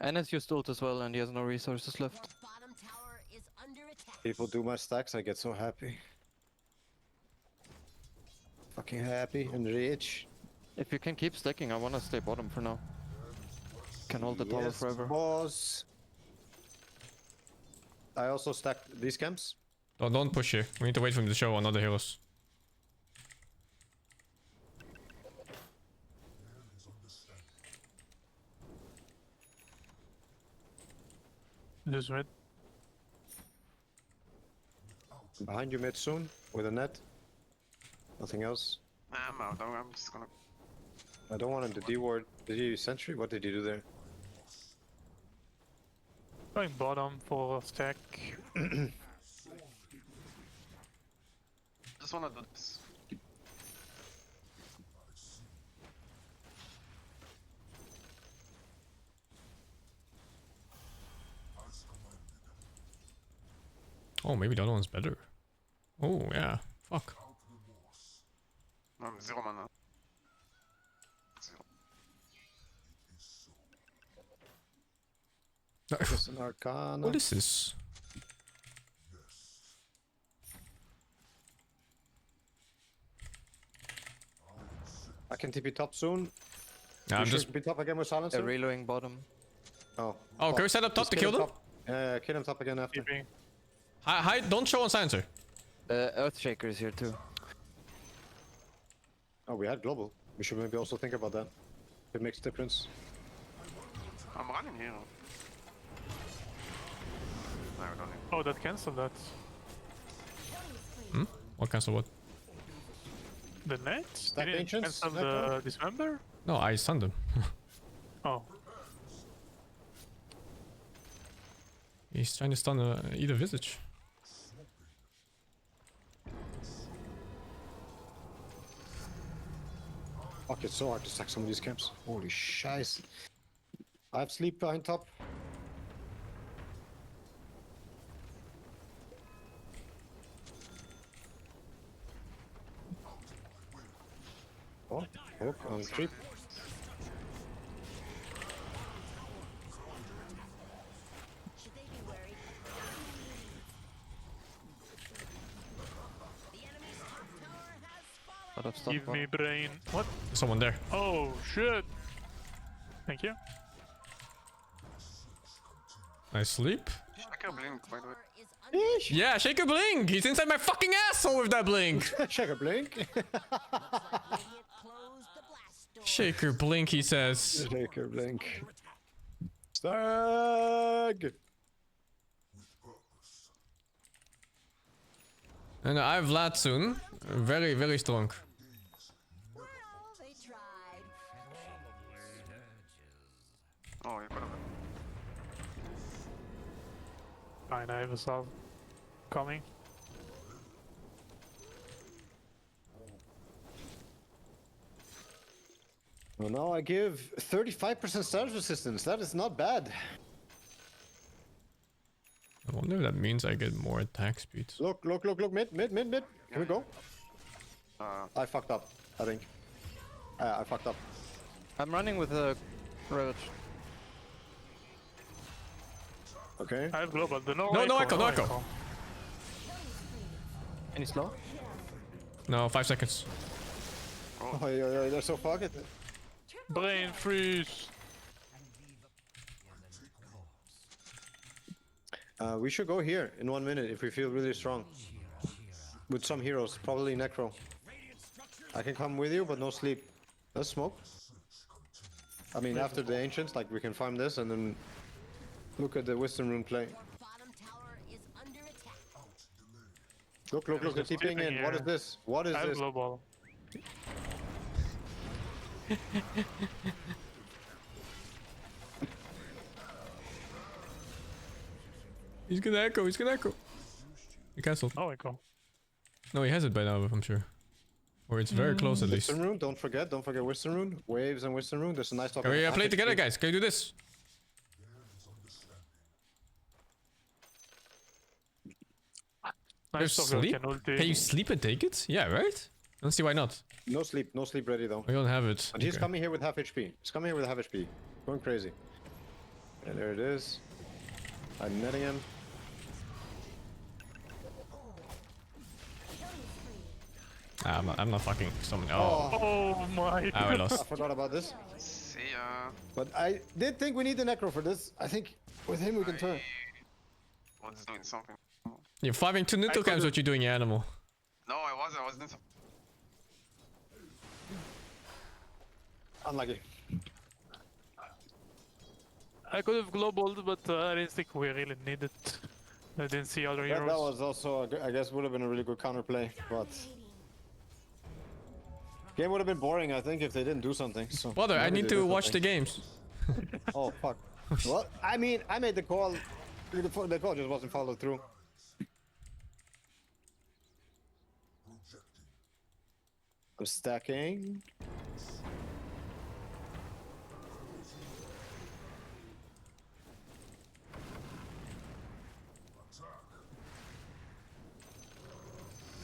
And it's used ult as well, and he has no resources left. People do my stacks, I get so happy. Fucking happy and rich. If you can keep stacking, I wanna stay bottom for now. Can hold the tower forever. Boss. I also stacked these camps. Oh, don't push here. We need to wait for him to show on other heroes. Lose red. Behind you mid soon, with a net. Nothing else. I'm out, I'm just gonna... I don't want him to D-ward. Did he sentry? What did he do there? Going bottom for stack. Just wanna do this. Oh, maybe the other one's better. Oh, yeah. Fuck. I'm 0 mana. 0. Just an Arcana. What is this? I can TP top soon. Yeah, I'm just... be top again with silencer. They're reloading bottom. Oh. Oh, can we set up top to kill them? Kill him top again after. Hi, don't show on silencer. Earthshaker is here too. Oh, we had global. We should maybe also think about that. It makes a difference. I'm running here. No, I don't need. Oh, that cancelled that. Hmm? What cancel what? The net? Stack Did it Ancients? cancel the dismember? No, I stunned him. Oh. He's trying to stun either visage. Fuck, it's so hard to stack some of these camps. Holy shiz. I have sleep behind top. Oh, hook on creep. Give me brain. What? Someone there. Oh shit! Thank you. Nice sleep. Shaker blink, by the way. Yeah, Shaker blink! He's inside my fucking asshole with that blink! Shaker blink. Shaker blink, he says. Shaker blink. Stag! And I have Vlad soon. Very, very strong. Oh, you got it. Fine, I have a solve coming. Well, now I give 35% status resistance. That is not bad. I wonder if that means I get more attack speed. Look, mid. Can we go? I fucked up, I think. I fucked up. I'm running with a Ravage. Okay. I have global. No echo. Any slow? No, 5 seconds. Oh, yeah, they're so fucked. Brain freeze. We should go here in 1 minute if we feel really strong. With some heroes, probably Necro. I can come with you, but no sleep. Let's smoke. I mean, after the Ancients, like we can farm this and then look at the Wisdom Rune play. Look, they're TPing in. What is this? What is this? Global. He's gonna echo. He's gonna echo. He cancelled. Oh, echo. No, he has it by now, I'm sure. Or it's very close at least. Wisdom Rune, don't forget Wisdom Rune. Waves and Wisdom Rune, there's a nice talk. Can we play together, guys? Can you do this? Nice sleep? Can you sleep and take it? Yeah, right? Let's see why not. No sleep ready though. We don't have it. And he's coming here with half HP. He's coming here with half HP. Going crazy. And there it is. I'm netting him. I'm not fucking someone. Oh my god. I lost. I forgot about this. See ya. But I did think we need the Necro for this. I think with him we can turn. Was doing something. You're 5ing 2 neutral camps, what you doing, you animal? No, I was doing something. Unlucky. I could have globaled, but I didn't think we really needed. I didn't see other heroes. That was also, I guess, would have been a really good counterplay, but game would have been boring, I think, if they didn't do something. So Brother, I need to watch the games. Oh fuck. Well, I mean, I made the call. The call just wasn't followed through. I'm stacking.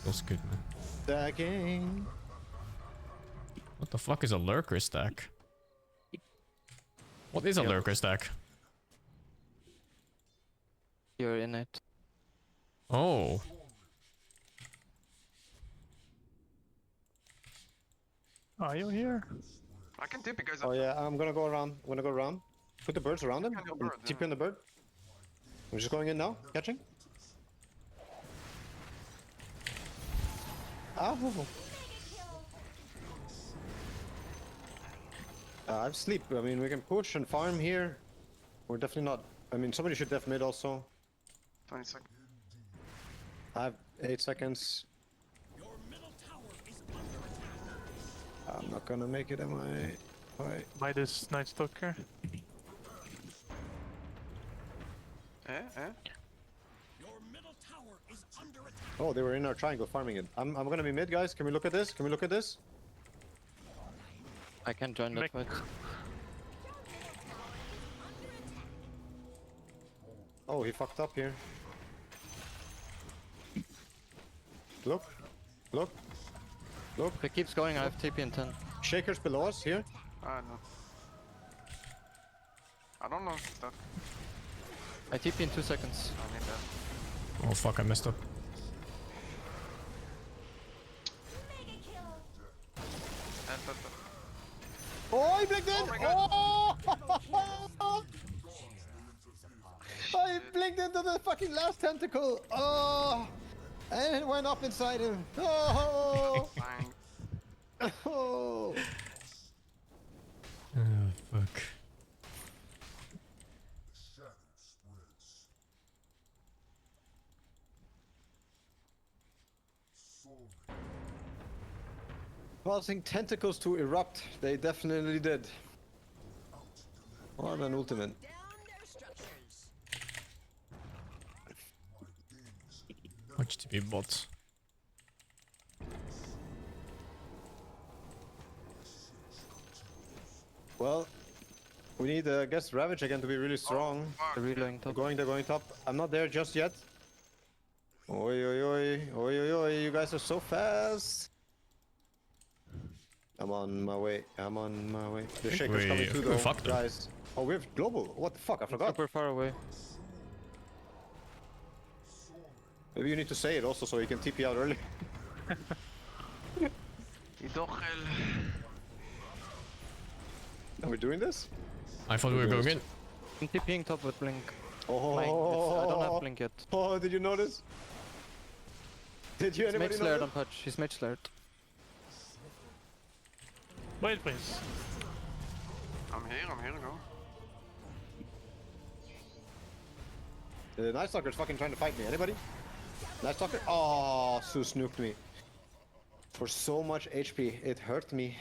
That's good, man. Stacking. What the fuck is a lurker stack? What is a lurker stack? You're in it. Oh. Are you here? I can tip you guys. Oh yeah, I'm gonna go around. Put the birds around him. TP on the bird. I'm just going in now. Catching. Oh. I have sleep. I mean, we can push and farm here. We're definitely not. I mean, somebody should def mid also. 20 seconds. I have 8 seconds. I'm not gonna make it, am I? Why? By this Night Stalker. Oh, they were in our triangle farming it. I'm gonna be mid, guys. Can we look at this? Can we look at this? I can join that fight. Oh, he fucked up here. Look. Look. Look. If it keeps going, I have TP in 10. Shakers below us here. No. I don't know that. I TP in 2 seconds. I need that. Oh fuck, I messed up. Oh, he blinked in! Oh! Oh, he blinked into the fucking last tentacle! Oh! And it went up inside him. Oh! Oh! Oh fuck. Causing tentacles to erupt. They definitely did. What an ultimate. Watch TV bots. Well, we need, I guess, Ravage again to be really strong. They're reloading top. They're going top. I'm not there just yet. Oi, oi, oi. Oi, oi, oi. You guys are so fast. I'm on my way. I'm on my way. The Shaker's coming through though, guys. Oh, we have global. What the fuck? I forgot. Super far away. Maybe you need to say it also so you can TP out early. Are we doing this? I thought we were going in. I'm TPing top with Blink. Oh, I don't have Blink yet. Oh, did you notice? Did you anybody He's mage slared on touch. He's mage slared. Wait, please. I'm here, go. The Night Stalker's fucking trying to fight me. Anybody? Night Stalker? Oh, Sue snooked me. For so much HP, it hurt me.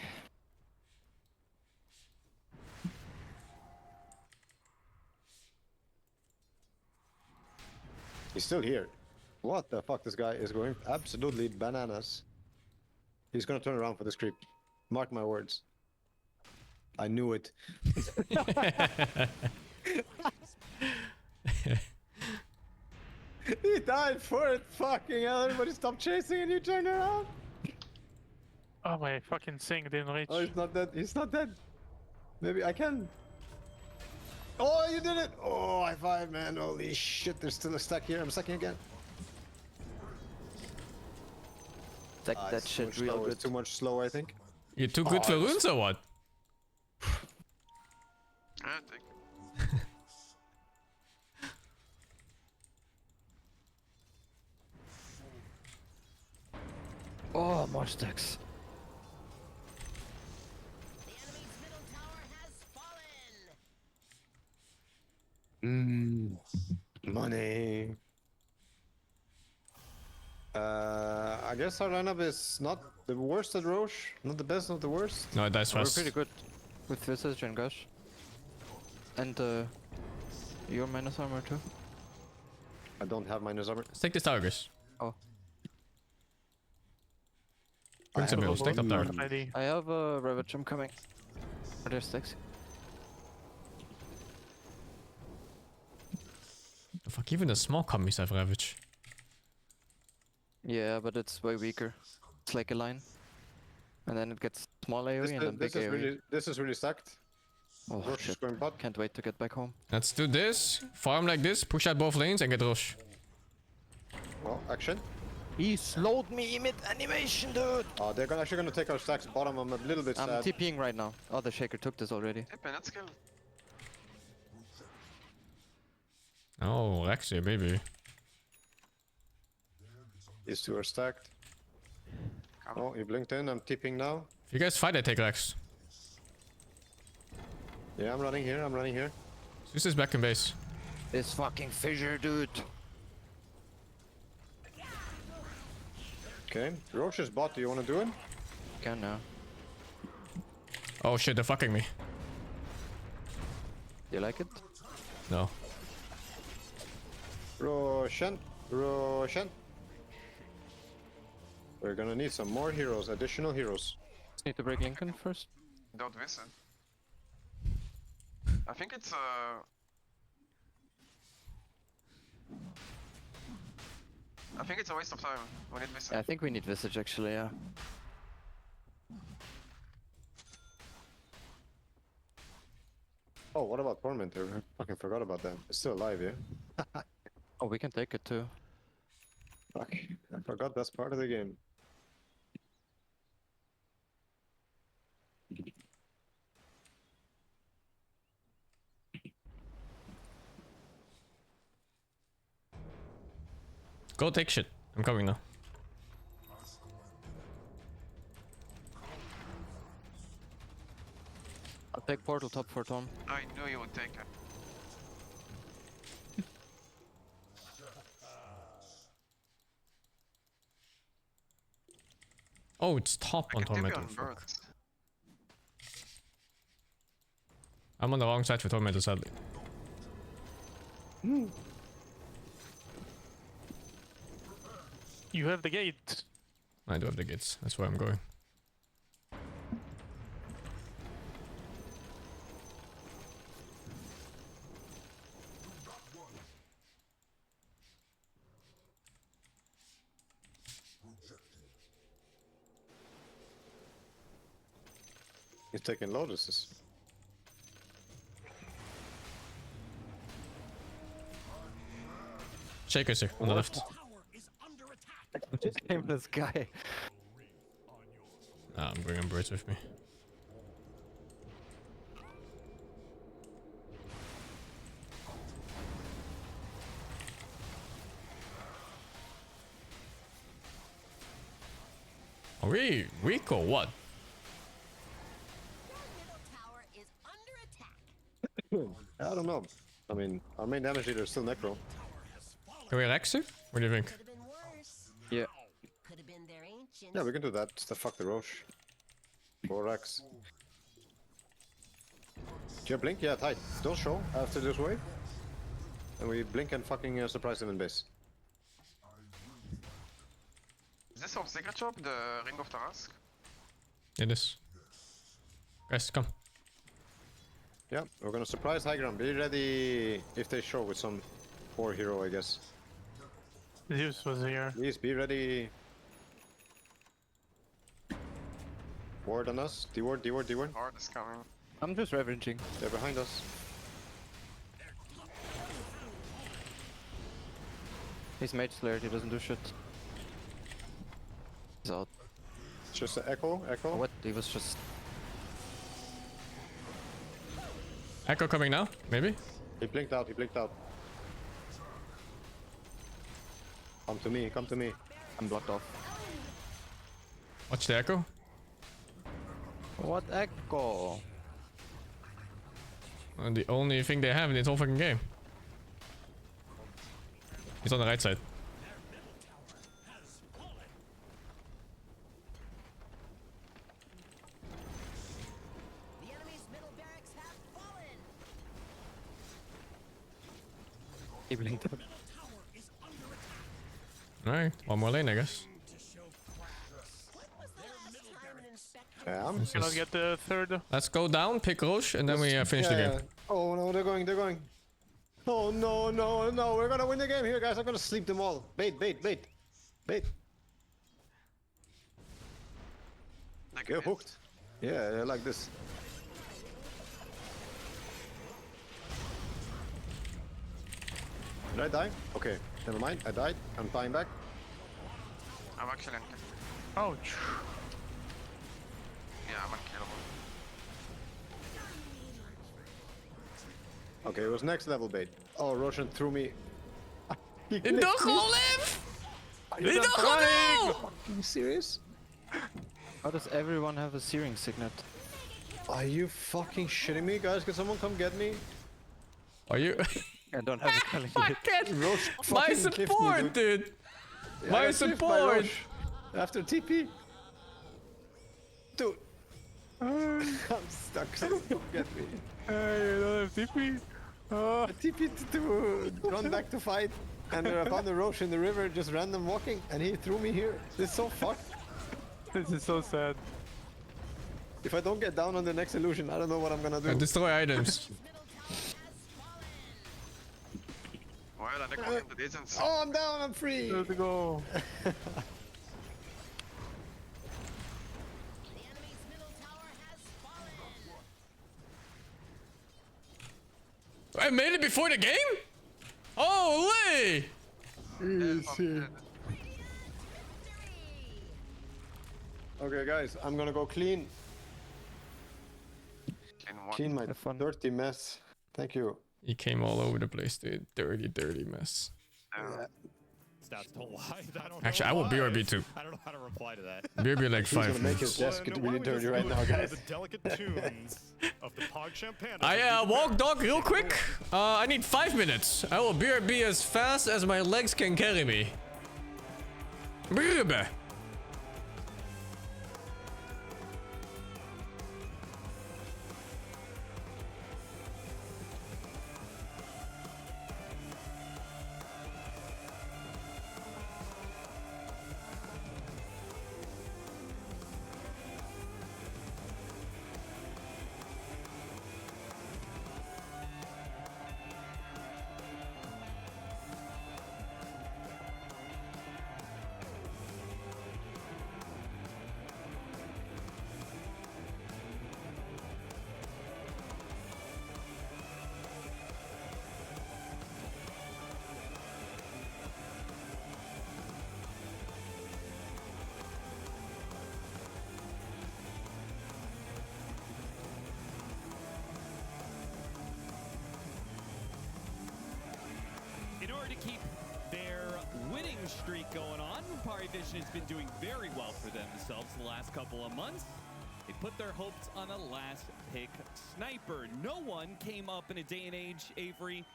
He's still here. What the fuck? This guy is going absolutely bananas. He's gonna turn around for this creep. Mark my words. I knew it. He died for it. Fucking hell! Everybody stop chasing and you turn around. Oh my fucking Sing didn't reach. Oh, he's not dead. He's not dead. Maybe I can. Oh, you did it! Oh, high five, man. Holy shit, there's still a stack here. I'm stacking again. Stack that shit real good. It's too much slow, I think. You're too good for runes or what? I think. Oh, more stacks. Money. I guess our lineup is not the worst at Roche, not the best, not the worst. No, that's We're fast. pretty good with Visage and Gush. And your minus armor too. I don't have minus armor. Let's take this tower, guys. Oh. Bring some bills, take that tower. I have a Ravage, I'm coming. Are there stacks? The fuck, even the small commies have Ravage. Yeah, but it's way weaker. It's like a line. And then it gets small AoE and then big AoE. This is really stacked. Oh Roche is shit, going bot. can't wait to get back home. Let's do this. Farm like this, push out both lanes and get Roche. Well, action. He slowed me mid-animation, dude! Oh, they're actually gonna take our stacks bottom. I'm a little bit I'm sad. TPing right now. Oh, the Shaker took this already. Let's go. Oh, Lexi, baby. These two are stacked. Oh, he blinked in. I'm tipping now. If you guys fight, I take Rex. Yeah, I'm running here. I'm running here. Zeus is back in base. This fucking fissure, dude. Okay, Roche is bot. Do you want to do it? Can now. Oh shit, they're fucking me. You like it? No. Roshan. Roshan. We're gonna need some more heroes, additional heroes. Just need to break Lincoln first. Don't miss it. I think it's I think it's a waste of time. We need Visage. Yeah, I think we need Visage actually, yeah. Oh, what about Tormentor? I fucking forgot about that. It's still alive, yeah? Oh, we can take it too. Fuck, I forgot that's part of the game. Go take shit. I'm coming now. I'll take portal top for Tom. I knew you would take it. Oh, it's top on Tormentor. I'm on the wrong side for Tormentor, sadly. You have the gate. I do have the gates. That's where I'm going. He's taking lotuses. Shaker's here on the left. Just came this guy. Ah, I'm bringing birds with me. Are we weak or what? I don't know. I mean, our main damage leader is still Necro. Can we Rex it? What do you think? Yeah. Yeah, we can do that. Just fuck the Roche. Or Rex. Do you have blink? Yeah, tight. Don't show after this wave. And we blink and fucking surprise them in base. Is this our secret shop, the Ring of Tarask? It is. Guys, come. Yeah, we're gonna surprise high ground. Be ready if they show with some poor hero, I guess. Zeus was here. Please be ready. Ward on us. D-ward, D-ward, D-ward. Ward is coming. I'm just ravaging. They're behind us. He's mage slayer, he doesn't do shit. He's out. Just an echo, echo. What? He was just... Echo coming now, maybe? He blinked out, he blinked out. Come to me, come to me. I'm blocked off. Watch the echo. What echo? And the only thing they have in this whole fucking game. He's on the right side. The enemy's middle barracks have fallen. He blinked out. Alright, one more lane, I guess. Yeah, Cannot get the third. Let's go down, pick Roche, and then we finish the game. Oh no, they're going, they're going. Oh no, no, no, we're gonna win the game here, guys. I'm gonna sleep them all. Bait, bait, bait. Bait. Get hooked. Yeah, like this. Did I die? Okay, never mind. I died. I'm flying back. I'm actually in. Ouch. Yeah, I'm unkillable. Okay, it was next level bait. Oh, Roshan threw me. Ik dacht gewoon live! Ik dacht gewoon no! Are you serious? How does everyone have a searing signet? Are you fucking shitting me, guys? Can someone come get me? Are you? I don't have a calling. My support, dude! Yeah, My I got clipped by support! Roche after TP. Dude. I'm stuck. Someone come get me. Hey, you don't have TP? I TP'd to run back to fight, and I found a Roche in the river just random walking, and he threw me here. This is so fucked. This is so sad. If I don't get down on the next illusion, I don't know what I'm gonna do. Destroy items. Well, and they're calling the distance. Oh, I'm down, I'm free! Let's go. I made it before the game? Holy! Easy. Okay, guys, I'm gonna go clean. Clean my dirty mess. Thank you. He came all over the place, dude. Dirty, dirty mess. Stats don't lie. Actually, I will BRB too. I don't know how to reply to that. BRB like He's 5 gonna make his minutes. desk really dirty right now, guys. The delicate tunes of the Pog Champagne. I walk dog real quick. I need 5 minutes. I will BRB as fast as my legs can carry me. BRB. In order to keep their winning streak going on, Pari Vision has been doing very well for themselves the last couple of months. They put their hopes on a last pick sniper. No one came up in a day and age, Avery,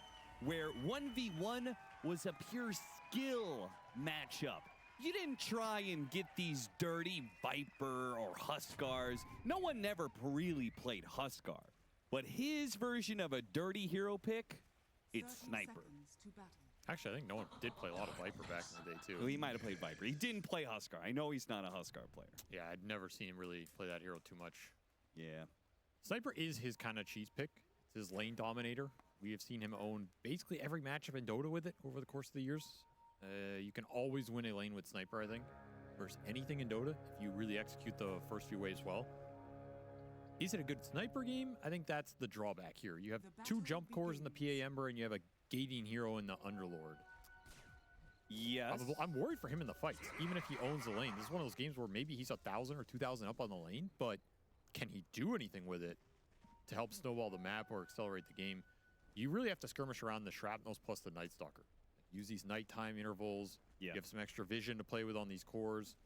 where 1v1 was a pure skill matchup. You didn't try and get these dirty Viper or Huskars. No one never really played Huskar. But his version of a dirty hero pick, it's Sniper. Actually, I think no one did play a lot of Viper back in the day, too. Well, he might have played Viper. He didn't play Huskar. I know he's not a Huskar player. Yeah, I'd never seen him really play that hero too much. Yeah. Sniper is his kind of cheese pick. It's his lane dominator. We have seen him own basically every matchup in Dota with it over the course of the years. You can always win a lane with Sniper, I think, versus anything in Dota if you really execute the first few waves well. Is it a good Sniper game? I think that's the drawback here. You have 2 jump cores in the PA Ember, and you have a gating hero in the Underlord. Yes. I'm worried for him in the fights, even if he owns the lane. This is one of those games where maybe he's 1,000 or 2,000 up on the lane, but can he do anything with it to help snowball the map or accelerate the game? You really have to skirmish around the Shrapnels plus the Night Stalker. Use these nighttime intervals. Yeah. You have some extra vision to play with on these cores.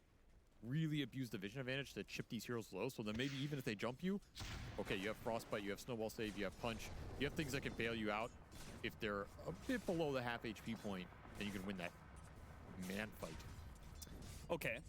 Really abuse the vision advantage to chip these heroes low, so then maybe even if they jump you, okay, you have Frostbite, you have Snowball Save, you have Punch, you have things that can bail you out if they're a bit below the half HP point, then you can win that man fight. Okay.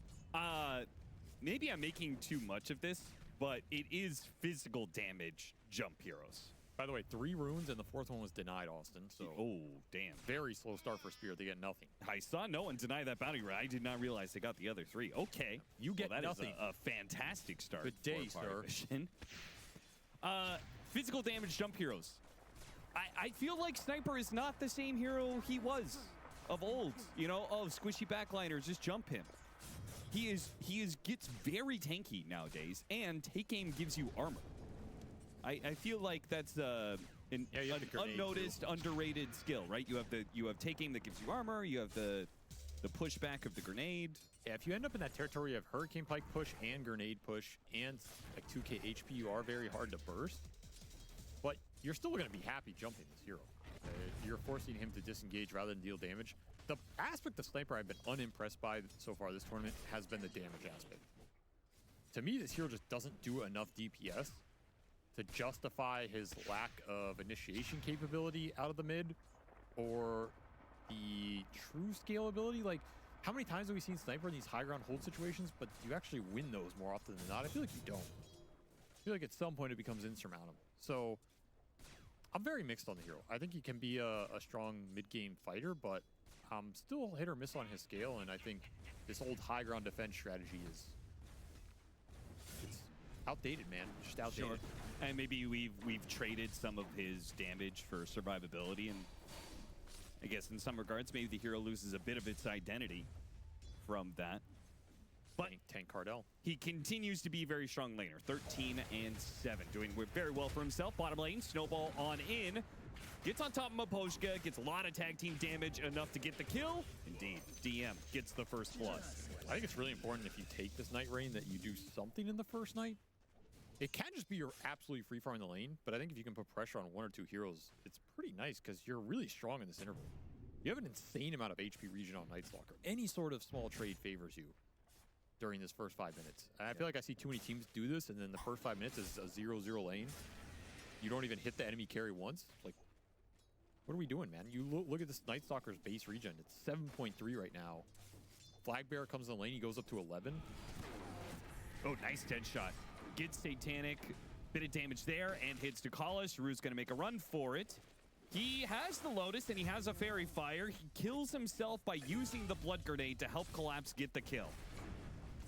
Maybe I'm making too much of this, but it is physical damage jump heroes. By the way, 3 runes, and the 4th one was denied, Austin. So, oh, damn. Very slow start for Spirit. They get nothing. I saw no one deny that bounty rate. I did not realize they got the other 3. Okay. You get that nothing. Is a fantastic start. Good day, sir. Physical damage jump heroes. I feel like Sniper is not the same hero he was of old. You know, squishy backliners, just jump him. He gets very tanky nowadays, and take aim gives you armor. I feel like that's an unnoticed, underrated skill, right? You have take aim that gives you armor. You have the pushback of the grenade. Yeah, if you end up in that territory of Hurricane Pike push and grenade push and like 2k HP, you are very hard to burst. But you're still going to be happy jumping this hero. You're forcing him to disengage rather than deal damage. The aspect of Sniper I've been unimpressed by so far this tournament has been the damage aspect. To me, this hero just doesn't do enough DPS to justify his lack of initiation capability out of the mid or the true scalability. Like, how many times have we seen Sniper in these high ground hold situations, but you actually win those more often than not? I feel like you don't. I feel like at some point it becomes insurmountable. So I'm very mixed on the hero. I think he can be a strong mid-game fighter, but I'm still hit or miss on his scale, and I think this old high ground defense strategy it's outdated, man. Just outdated. Sure. And maybe we've traded some of his damage for survivability, and I guess in some regards, maybe the hero loses a bit of its identity from that. But Tank Cardell. He continues to be a very strong laner. 13 and 7, doing very well for himself. Bottom lane, Snowball on in. Gets on top of Maposhka, gets a lot of tag team damage, enough to get the kill. Indeed, DM gets the first blood. I think it's really important if you take this Night Rain that you do something in the first night. It can just be you're absolutely free farming the lane, but I think if you can put pressure on 1 or 2 heroes, it's pretty nice because you're really strong in this interval. You have an insane amount of HP regen on Night Stalker. Any sort of small trade favors you during this first 5 minutes. And I feel like I see too many teams do this, and then the first 5 minutes is a 0-0 lane. You don't even hit the enemy carry once. Like, what are we doing, man? You look at this Night Stalker's base regen. It's 7.3 right now. Flag Bearer comes in the lane, he goes up to 11. Oh, nice dead shot. Gets Satanic, bit of damage there, and hits Dukalis. Rue's gonna make a run for it. He has the Lotus, and he has a Fairy Fire. He kills himself by using the Blood Grenade to help Collapse get the kill.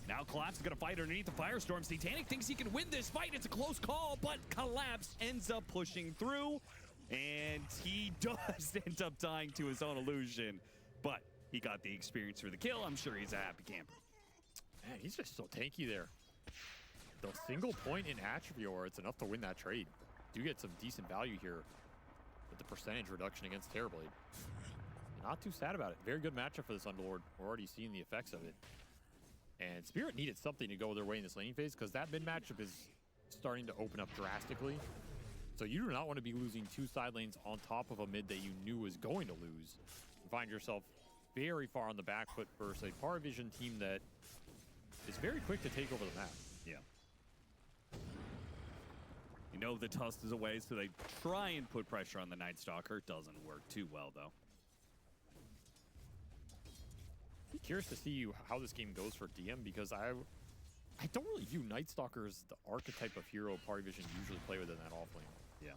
Now Collapse is gonna fight underneath the Firestorm. Satanic thinks he can win this fight. It's a close call, but Collapse ends up pushing through, and he does end up dying to his own illusion, but he got the experience for the kill. I'm sure he's a happy camper. Man, he's just so tanky there. The single point in Atrophior, it's enough to win that trade. Do get some decent value here with the percentage reduction against Terrorblade. Not too sad about it. Very good matchup for this Underlord. We're already seeing the effects of it. And Spirit needed something to go their way in this laning phase because that mid matchup is starting to open up drastically. So you do not want to be losing 2 side lanes on top of a mid that you knew was going to lose. You find yourself very far on the back foot versus a Paravision team that is very quick to take over the map. Yeah. You know the Tusk is away, so they try and put pressure on the Night Stalker. Doesn't work too well, though. Be curious to see how this game goes for DM because I don't really view Night Stalker as the archetype of hero Paravision usually play with in that offlane. Yeah.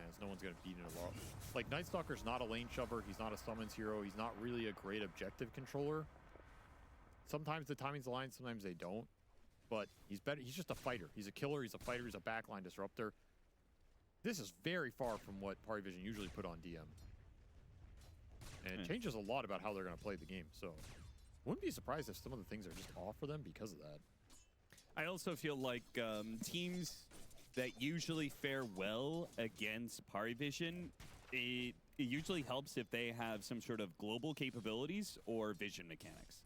As no one's gonna beat it a lot. Like Night Stalker's not a lane shover. He's not a summons hero. He's not really a great objective controller. Sometimes the timings align, sometimes they don't. But he's better. He's just a fighter. He's a killer. He's a fighter. He's a backline disruptor. This is very far from what Party Vision usually put on DM. And it changes a lot about how they're going to play the game. So wouldn't be surprised if some of the things are just off for them because of that. I also feel like teams that usually fare well against Party Vision, it usually helps if they have some sort of global capabilities or vision mechanics.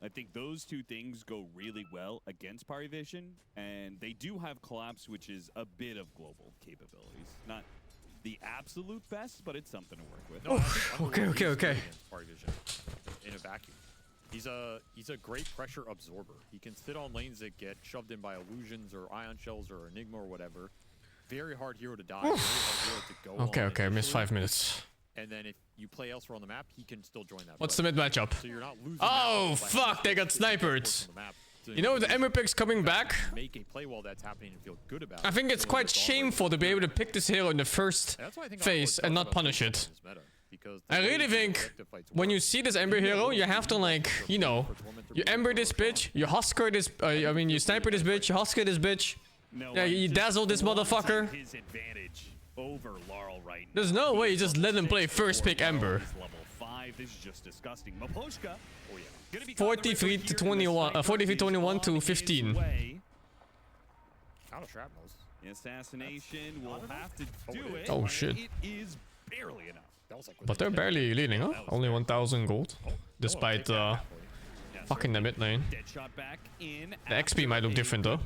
I think those two things go really well against Party Vision, and they do have Collapse, which is a bit of global capabilities. Not the absolute best, but it's something to work with. No, okay. Party Vision in a vacuum. He's a great pressure absorber. He can sit on lanes that get shoved in by illusions or ion shells or Enigma or whatever. Very hard hero to die. Very hard hero to go Okay, I missed 5 minutes. And then if you play elsewhere on the map, he can still join that. What's the mid matchup? So you're not losing. Oh fuck! They got sniped. You know the Ember pick's coming back. Make a play while that's happening and feel good about it. I think it's quite shameful to be able to pick this hero in the first phase and not punish it. I really think when you see this Ember hero, you have to like, you know, you Ember this bitch, you Husker this, you Sniper this bitch, you Husker this bitch. Yeah, you dazzle this motherfucker. Over Laurel right now. There's no way you just let him play first pick Ember. Level 5. This is just disgusting. Maposhka. 43 to 21. 43-21 to 15. Out of shrapnels. The assassination will have to do it. Oh shit. It is barely enough. But they're barely leading, huh? Only 1,000 gold, despite fucking the mid lane. The XP might look different though.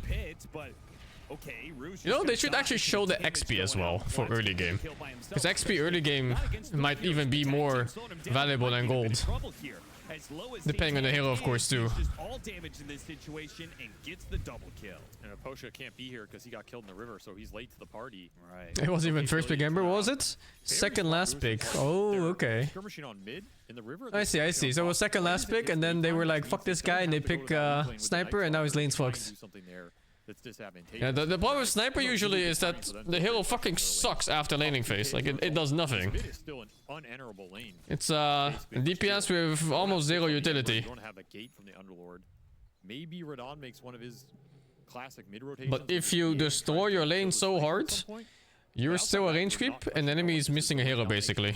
You know, they should actually show the XP as well for early game. Because XP early game might even be more valuable than gold. Depending on the hero, of course, too. All damage in this situation and gets the double kill. And Aposha can't be here because he got killed in the river, so he's late to the party. Right. It wasn't even first pick Ember, was it? Second last pick. Oh, okay. Skirmishing on mid in the river. I see. So it was second last pick, and then they were like, fuck this guy, and they pick Sniper, and now his lane's fucked. Yeah, the problem with Sniper usually is that the hero fucking sucks after laning phase. Like, it does nothing. It's DPS with almost zero utility. Maybe Radon makes one of his classic mid rotations. But if you destroy your lane so hard, you're still a range creep, and the enemy is missing a hero basically.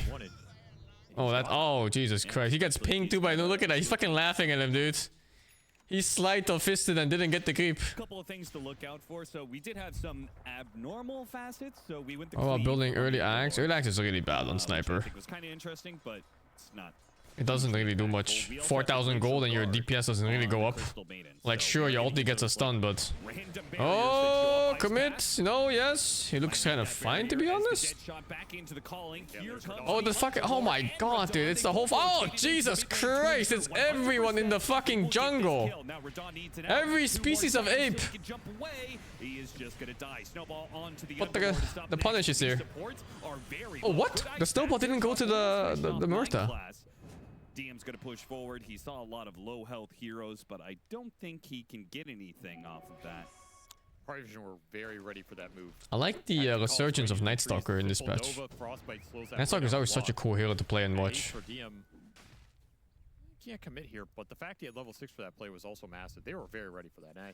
Oh, Jesus Christ. He gets pinged too by no. Look at that. He's fucking laughing at him, dude. He slide or fisted and didn't get the creep. A couple of things to look out for. So we did have some abnormal facets. So we went to building early axe. Early axe is really bad on Sniper. I think it was kind of interesting, but it's not. It doesn't really do much. 4,000 gold and your DPS doesn't really go up. Like, sure, your ulti gets a stun, but... Oh, commit! No, yes. He looks kind of fine, to be honest. Oh, the fucking... Oh my god, dude. It's the whole... Oh, Jesus Christ. It's everyone in the fucking jungle. Every species of ape. What the punish is here. Oh, what? The snowball didn't go to the Murta. DM's gonna push forward. He saw a lot of low health heroes, but I don't think he can get anything off of that. Party Vision were very ready for that move. I like the resurgence of Night Stalker in this patch. Night Stalker is always such a cool hero to play and watch. Can't commit here, but the fact he had level 6 for that play was also massive. They were very ready for that. And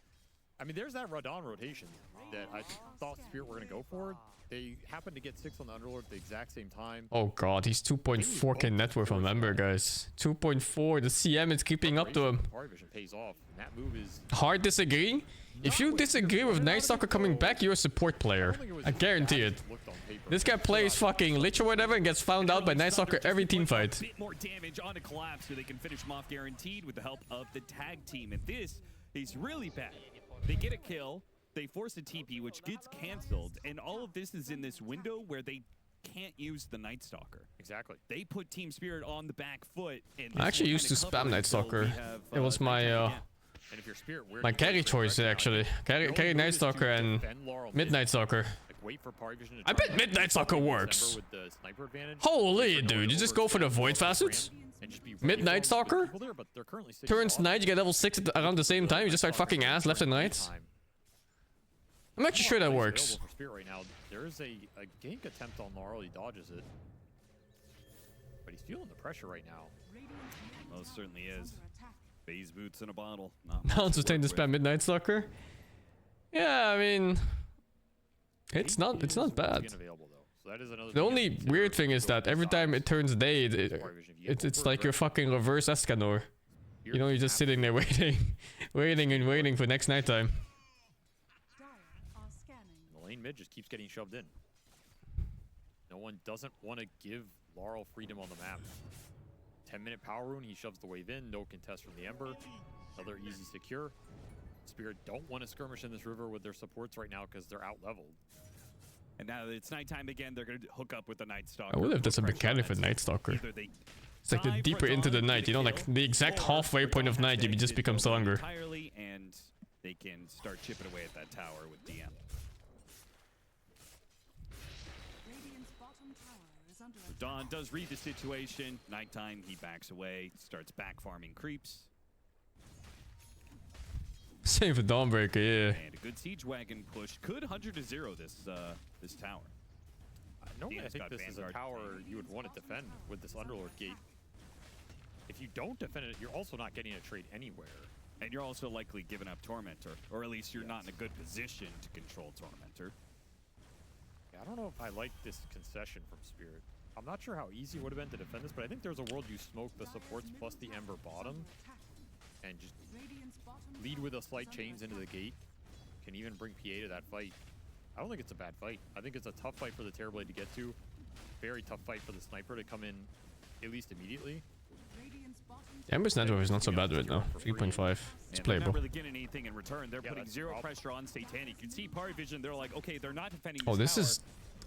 I mean, there's that Radon rotation that I thought Spirit were gonna go for. They happened to get 6 on the Underlord at the exact same time. Oh god, he's 2.4k net worth on Ember, guys. 2.4. The CM is keeping up to him. Pays off. That move is hard disagree. If you disagree with Night Stalker coming back, you're a support player. I guarantee it. This guy plays fucking Lich or whatever and gets found out by Night Stalker every team fight. Bit more damage on a Collapse, so they can finish him off guaranteed with the help of the tag team. And this is really bad. They get a kill. They force a TP, which gets cancelled, and all of this is in this window where they can't use the Night Stalker. Exactly. They put Team Spirit on the back foot. And I actually used to spam Night Stalker. It was my my carry choice actually. Carry Night Stalker and Midnight Stalker. I bet Midnight Stalker works. Holy dude, you just go for the Void facets? Midnight Stalker? Turns night, you get level 6 around the same time, you just start fucking ass left and right. I'm actually sure that works. There's a gank attempt on Laurel. He dodges it. But he's feeling the pressure right now. Most certainly is. Phase boots in a bottle. Now sustain the spam Midnight Stalker. Yeah, I mean, it's not bad. The only weird thing is that every time it turns day, it's like your fucking reverse Escanor. You know, you're just sitting there waiting, waiting for next nighttime. The lane mid just keeps getting shoved in. No one doesn't want to give Laurel freedom on the map. 10-minute power rune, he shoves the wave in, no contest from the Ember. Another easy secure. Spirit don't want to skirmish in this river with their supports right now because they're out-leveled. And now that it's nighttime again, they're going to hook up with the Night Stalker. I wonder if there's a mechanic for Night Stalker. It's like the deeper into the night, you know, like the exact halfway point of night, you just become stronger. Entirely, and they can start chipping away at that tower with DM. Dawn does read the situation. Nighttime, he backs away, starts back farming creeps. Same for Dawnbreaker, yeah. And a good siege wagon push could 100-0 this tower. Normally I think this is a tower you would want to defend with this Underlord gate. If you don't defend it, you're also not getting a trade anywhere. And you're also likely giving up Tormentor, or at least you're not in a good position to control Tormentor. Yeah, I don't know if I like this concession from Spirit. I'm not sure how easy it would have been to defend this, but I think there's a world you smoke the supports plus the Ember bottom and just lead with a slight chains into the gate. Can even bring PA to that fight. I don't think it's a bad fight. I think it's a tough fight for the Terrorblade to get to. Very tough fight for the Sniper to come in at least immediately. Ember's network is not so bad right now. 3.5. It's playable. They're not really getting anything in return. They're putting zero pressure on Satanic. You can see Party Vision, they're like, okay, they're not defending Oh, this is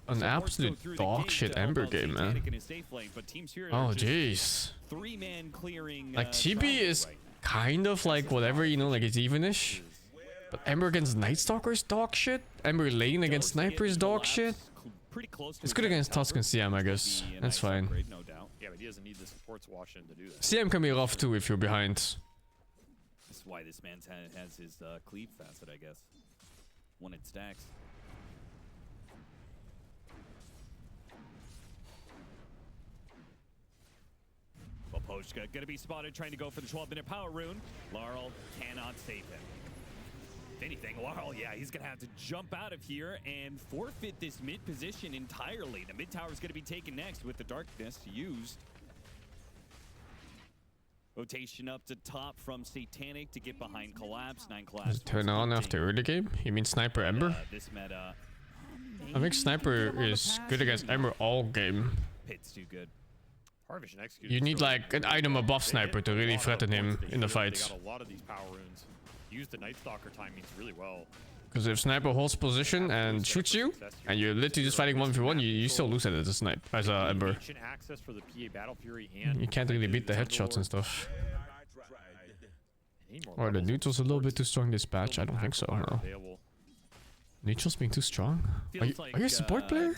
an absolute dog shit Ember game, man. Oh, jeez. Like, TB is kind of like whatever, you know, like it's evenish. But Ember against Night Stalker is dog shit. Ember lane against Sniper is dog shit. It's good against Tusk and CM, I guess. That's fine. Yeah, but he doesn't need the supports washing to do that. CM can be rough too if you're behind. That's why this man has his cleave facet, I guess. When it stacks. Well, Poshka gonna be spotted trying to go for the 12-minute power rune. Laurel cannot save him. If anything, Laurel, yeah, he's gonna have to jump out of here and forfeit this mid position entirely. The mid tower is gonna be taken next with the darkness used. Rotation up to top from Satanic to get behind Collapse. 9 Collapse. Turn on after early game? You mean Sniper Ember? This meta. I think Sniper is good against Ember all game. Pit's too good. You need like an item above Sniper to really threaten him in the fight. Got a lot of these power runes. Use the Night Stalker timings really well. Because if Sniper holds position and shoots you, and you're literally just fighting 1v1, you still lose it as a Snipe, as a Ember. Access for the PA Battle Fury and you can't really beat the headshots and stuff. Or the neutral's a little bit too strong this patch? I don't think so, no. Neutrals being too strong? Are you a support player?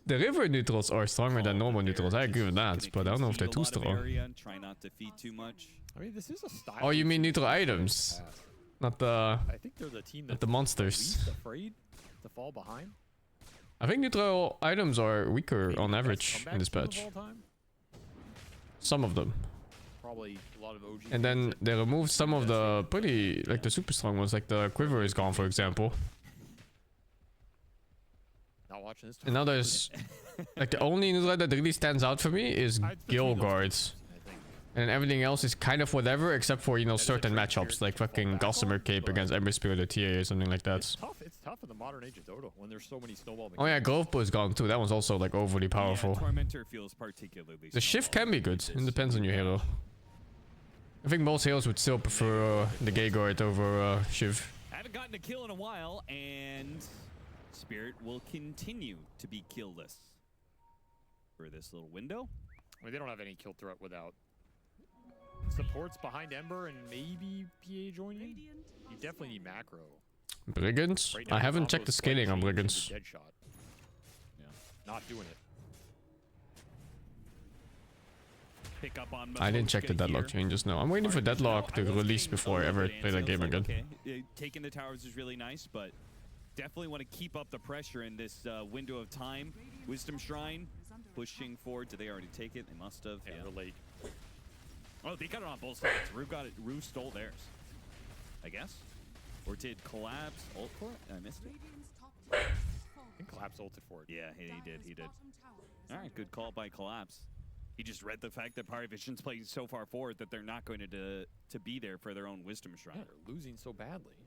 The river neutrals are stronger than normal neutrals, I agree with that, but I don't know if they're too strong. Try not to feed too much. I mean, this is a style. Oh, you mean neutral items? Not the... I think they're the team not the monsters. Least afraid to fall behind. I think neutral items are weaker on average in this patch. Some of them. Probably a lot of OG. And then they removed some of the pretty, like the super strong ones, like the Quiver is gone, for example. Not watching this. And now there's, like the only neutral that really stands out for me is Gale Guards. And everything else is kind of whatever, except for, you know, certain matchups, like fucking Gossamer Cape against Ember Spirit or TA or something like that. It's tough in the modern age of Dota when there's so many snowball mechanics. Oh yeah, Grovebo is gone too. That one's also like overly powerful. Yeah, Tormentor feels particularly the shift can be good. It depends on your hero. I think most heroes would still prefer the Gale Guard over Shiv. Haven't gotten a kill in a while, and Spirit will continue to be killless for this little window. I mean, they don't have any kill threat without supports behind Ember and maybe PA joining. You definitely need macro. Brigands? Right now, I haven't checked the scaling on Brigands. Yeah, not doing it. Pick up on I didn't check the deadlock changes, no. I'm waiting for deadlock to release before I ever play that game again. Okay. Taking the towers is really nice, but definitely want to keep up the pressure in this window of time. Wisdom Shrine pushing forward. Did they already take it? They must have. Yeah, we're late. Oh, they got it on both sides. Rue got it. Rue stole theirs, I guess. Or did Collapse ult for it? I missed it. I think Collapse ulted for it. Yeah, he did. He did. All right, good call by Collapse. He just read the fact that Parivision's playing so far forward that they're not going to be there for their own Wisdom Shrine. Yeah, they're losing so badly.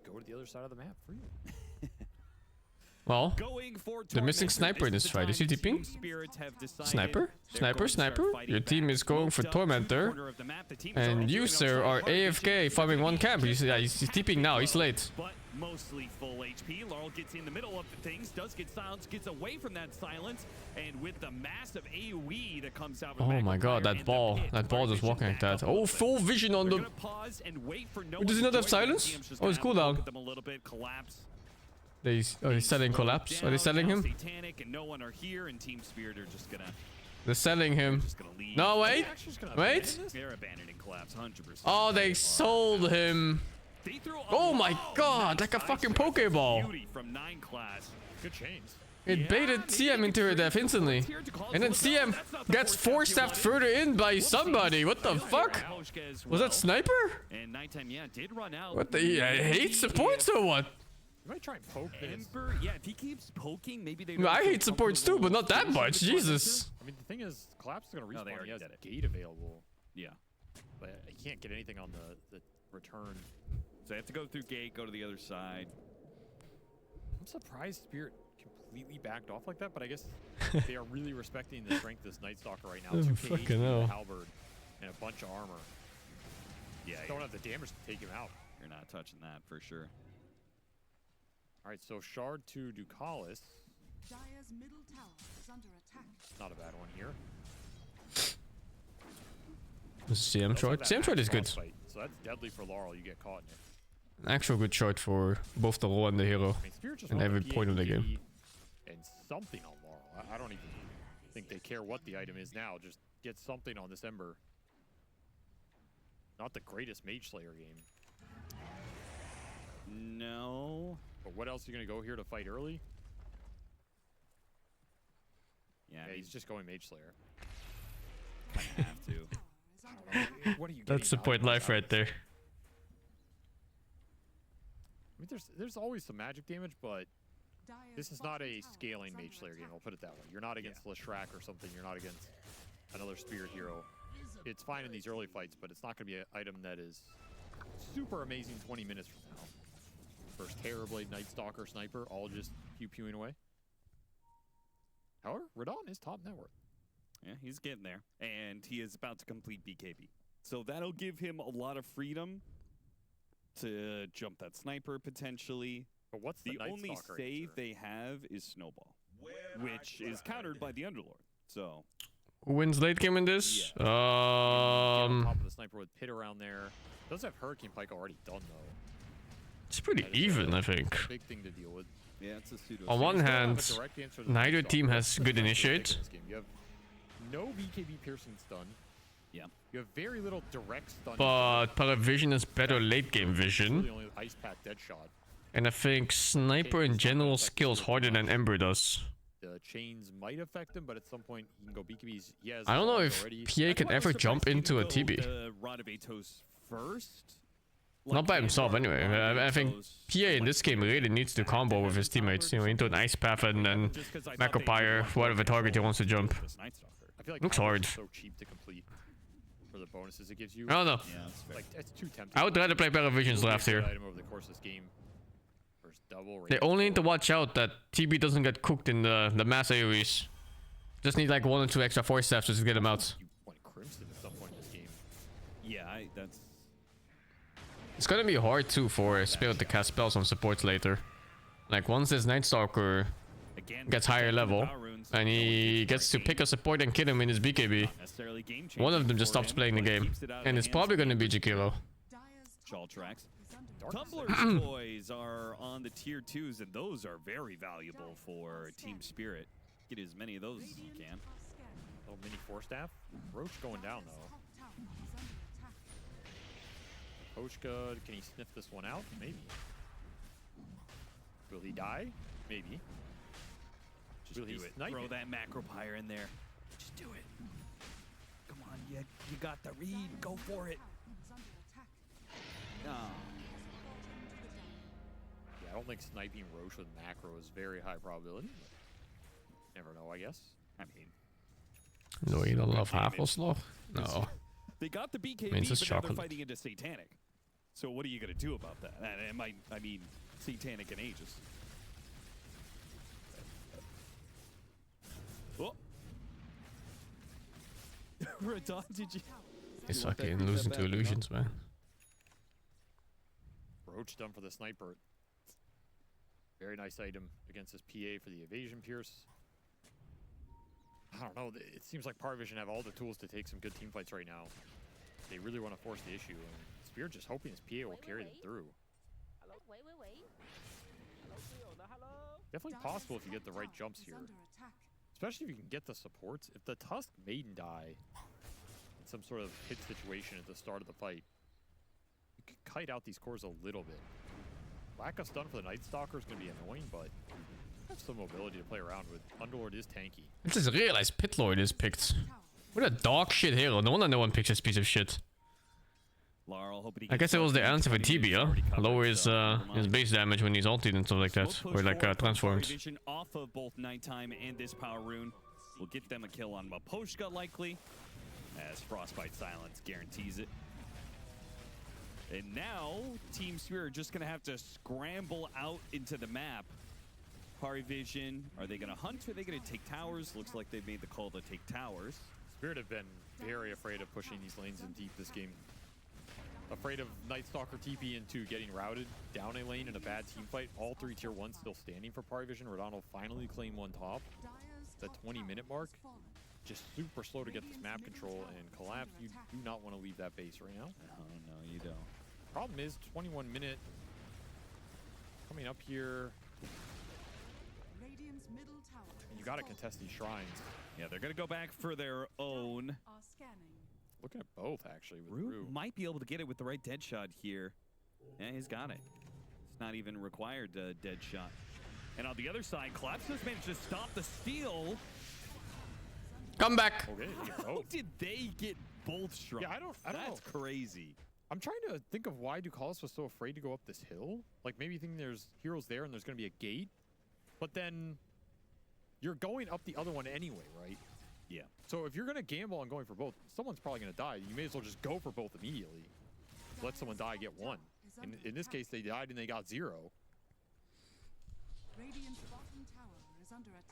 Go to the other side of the map for you. Well, the missing sniper in this fight. Is he TPing? Sniper? Sniper? Sniper? Your team is going for Tormentor. And you, sir, are AFK farming one camp. He's TPing now. He's late. But mostly full HP. Laurel gets in the middle of things, does get silenced, gets away from that silence, and with the massive AoE that comes out. Oh my god, that ball. That ball just walking like that. Oh, full vision on the... Does he not have silence? Oh, it's cooldown. He's selling Collapse. Are they selling him? Satanic and no one are here, and Team Spirit are just gonna... They're selling him. No, wait. Wait. They're abandoning Collapse 100%. Oh, they sold him. Oh my god, like a fucking Pokeball. From 9 class. Good chains. It baited CM into her death instantly. And then CM gets force-staffed further in by somebody. What the fuck? Was that Sniper? And Nighttime, yeah, did run out. What the... He hates supports or what? You might try and poke Ember, yeah, if he keeps poking, maybe they... I hate supports too, but not that much. Jesus. I mean, the thing is, Collapse is going to respawn. He has a gate available. Yeah. But he can't get anything on the return. So they have to go through gate, go to the other side. I'm surprised Spirit completely backed off like that, but I guess they are really respecting the strength of this Night Stalker right now. 2k fucking HP, hell. a halberd, and a bunch of armor. Yeah, don't have the damage to take him out. You're not touching that for sure. All right, so Shard to Ducalis. Dire's middle tower is under attack. Not a bad one here. CM short. CM short is good. So that's deadly for Laurel. You get caught in it. An actual good short for both the role and the hero. I mean, Spirit just And want every a point of the PAE game. And something on Laurel. I don't even think they care what the item is now. Just get something on this Ember. Not the greatest Mage Slayer game. No. But what else are you going to go here to fight early? Yeah, he's just going Mage Slayer. Kind of have to. What are you That's support life right there. I mean, there's always some magic damage, but this is not a scaling Mage Slayer game. I'll put it that way. You're not against Leshrac or something. You're not against another Spirit hero. It's fine in these early fights, but it's not going to be an item that is super amazing 20 minutes from now. First Terrorblade, Night Stalker, Sniper, all just pew-pewing away. However, Radon is top net worth. Yeah, he's getting there. And he is about to complete BKB. So that'll give him a lot of freedom to jump that Sniper potentially. But what's the Night only Stalker save answer? they have is Snowball, which is countered by the Underlord. So Who wins late game in this? Get on top of the Sniper with Pit around there. Does have Hurricane Pike already done though. It's pretty even, I think. Big thing to deal with. Yeah, it's a pseudo. On one hand, neither team has good initiate. You have no BKB piercing stun. Yeah. You have very little direct stun. But Paravision has better late game vision. Really only Ice Pack Deadshot. And I think Sniper in general skills harder than Ember does. The chains might affect him, but at some point he can go BKBs. Yes. I don't know if PA can ever jump into a TB. Rod of Atos first. Not by himself anyway. I think PA in this game really needs to combo with his teammates, you know, into an Ice Path and then Macropire, whatever target he wants to jump. I feel like Looks hard. so cheap to complete for the bonuses it gives you. I don't know. Yeah, Like it's too tempting. I would rather play Paravision's draft here. Item over the course of this game. First double. They only need to watch out that TB doesn't get cooked in the mass AoEs. Just need like 1 or 2 extra force staffs just to get him out. You want Crimson at some point in this game. Yeah, that's. It's gonna be hard too for Spirit to cast spells on supports later. Like once this Night Stalker gets higher level and he gets to pick a support and kill him in his BKB, one of them just stops playing the game. And it's probably gonna be Jakiro. Shawl tracks. Tumbler's toys are on the tier 2s, and those are very valuable for Team Spirit. Get as many of those as you can. Little mini force staff. Roach going down though. Pochka, can he sniff this one out? Maybe. Will he die? Maybe. Just do it. Throw that macro pyre in there. Just do it. Come on, you got the read. Go for it. Oh. Yeah, I don't think sniping Roche with macro is very high probability. Never know, I guess. I mean, No, you don't love Havelslag? No. They got the BKB, Means it's but now they're chocolate. fighting into Satanic. So what are you going to do about that? And I mean, Satanic and Aegis. Oh. Radon, did you? It's fucking losing to illusions, man. Roach done for the sniper. Very nice item against his PA for the evasion pierce. I don't know. It seems like Parvision have all the tools to take some good team fights right now. They really want to force the issue. And Spirit just hoping his PA will carry them through. Definitely possible if you get the right jumps here. Especially if you can get the supports. If the Tusk Maiden die in some sort of hit situation at the start of the fight, you can kite out these cores a little bit. Lack of stun for the Night Stalker is going to be annoying, but have some mobility to play around with. Underlord is tanky. I just realized Pitlord is picked. What a dog shit hero. No wonder no one picked this piece of shit. I guess it was the answer for Tibia. Lower his base damage when he's ulted and stuff like that. Or like transformed. Vision off of both Nighttime and this power rune will get them a kill on Maposhka likely, as Frostbite Silence guarantees it. And now Team Spirit are just gonna have to scramble out into the map. Parivision, are they gonna hunt or are they gonna take towers? Looks like they made the call to take towers. Spirit have been very afraid of pushing these lanes in deep this game. Afraid of Night Stalker TP into getting routed down a lane in a bad team fight. All three tier 1s still standing for Parivision. Rodon finally claim one top. The 20-minute mark. Just super slow to get this map control, and Collapse, you do not want to leave that base right now. No, you don't. Problem is, 21 minute coming up here. You got to contest these shrines. Yeah, they're gonna go back for their own. Looking at both, actually. With Rue might be able to get it with the right dead shot here. Yeah, he's got it. It's not even required dead shot. And on the other side, Collapse has managed to stop the steal. Come back. Okay, How did they get both shrines? Yeah, I don't know. That's crazy. I'm trying to think of why Ducalis was so afraid to go up this hill. Like, maybe thinking there's heroes there and there's going to be a gate. But then you're going up the other one anyway, right? Yeah. So if you're going to gamble on going for both, someone's probably going to die. You may as well just go for both immediately. Let someone die, get one. In this case, they died and they got 0.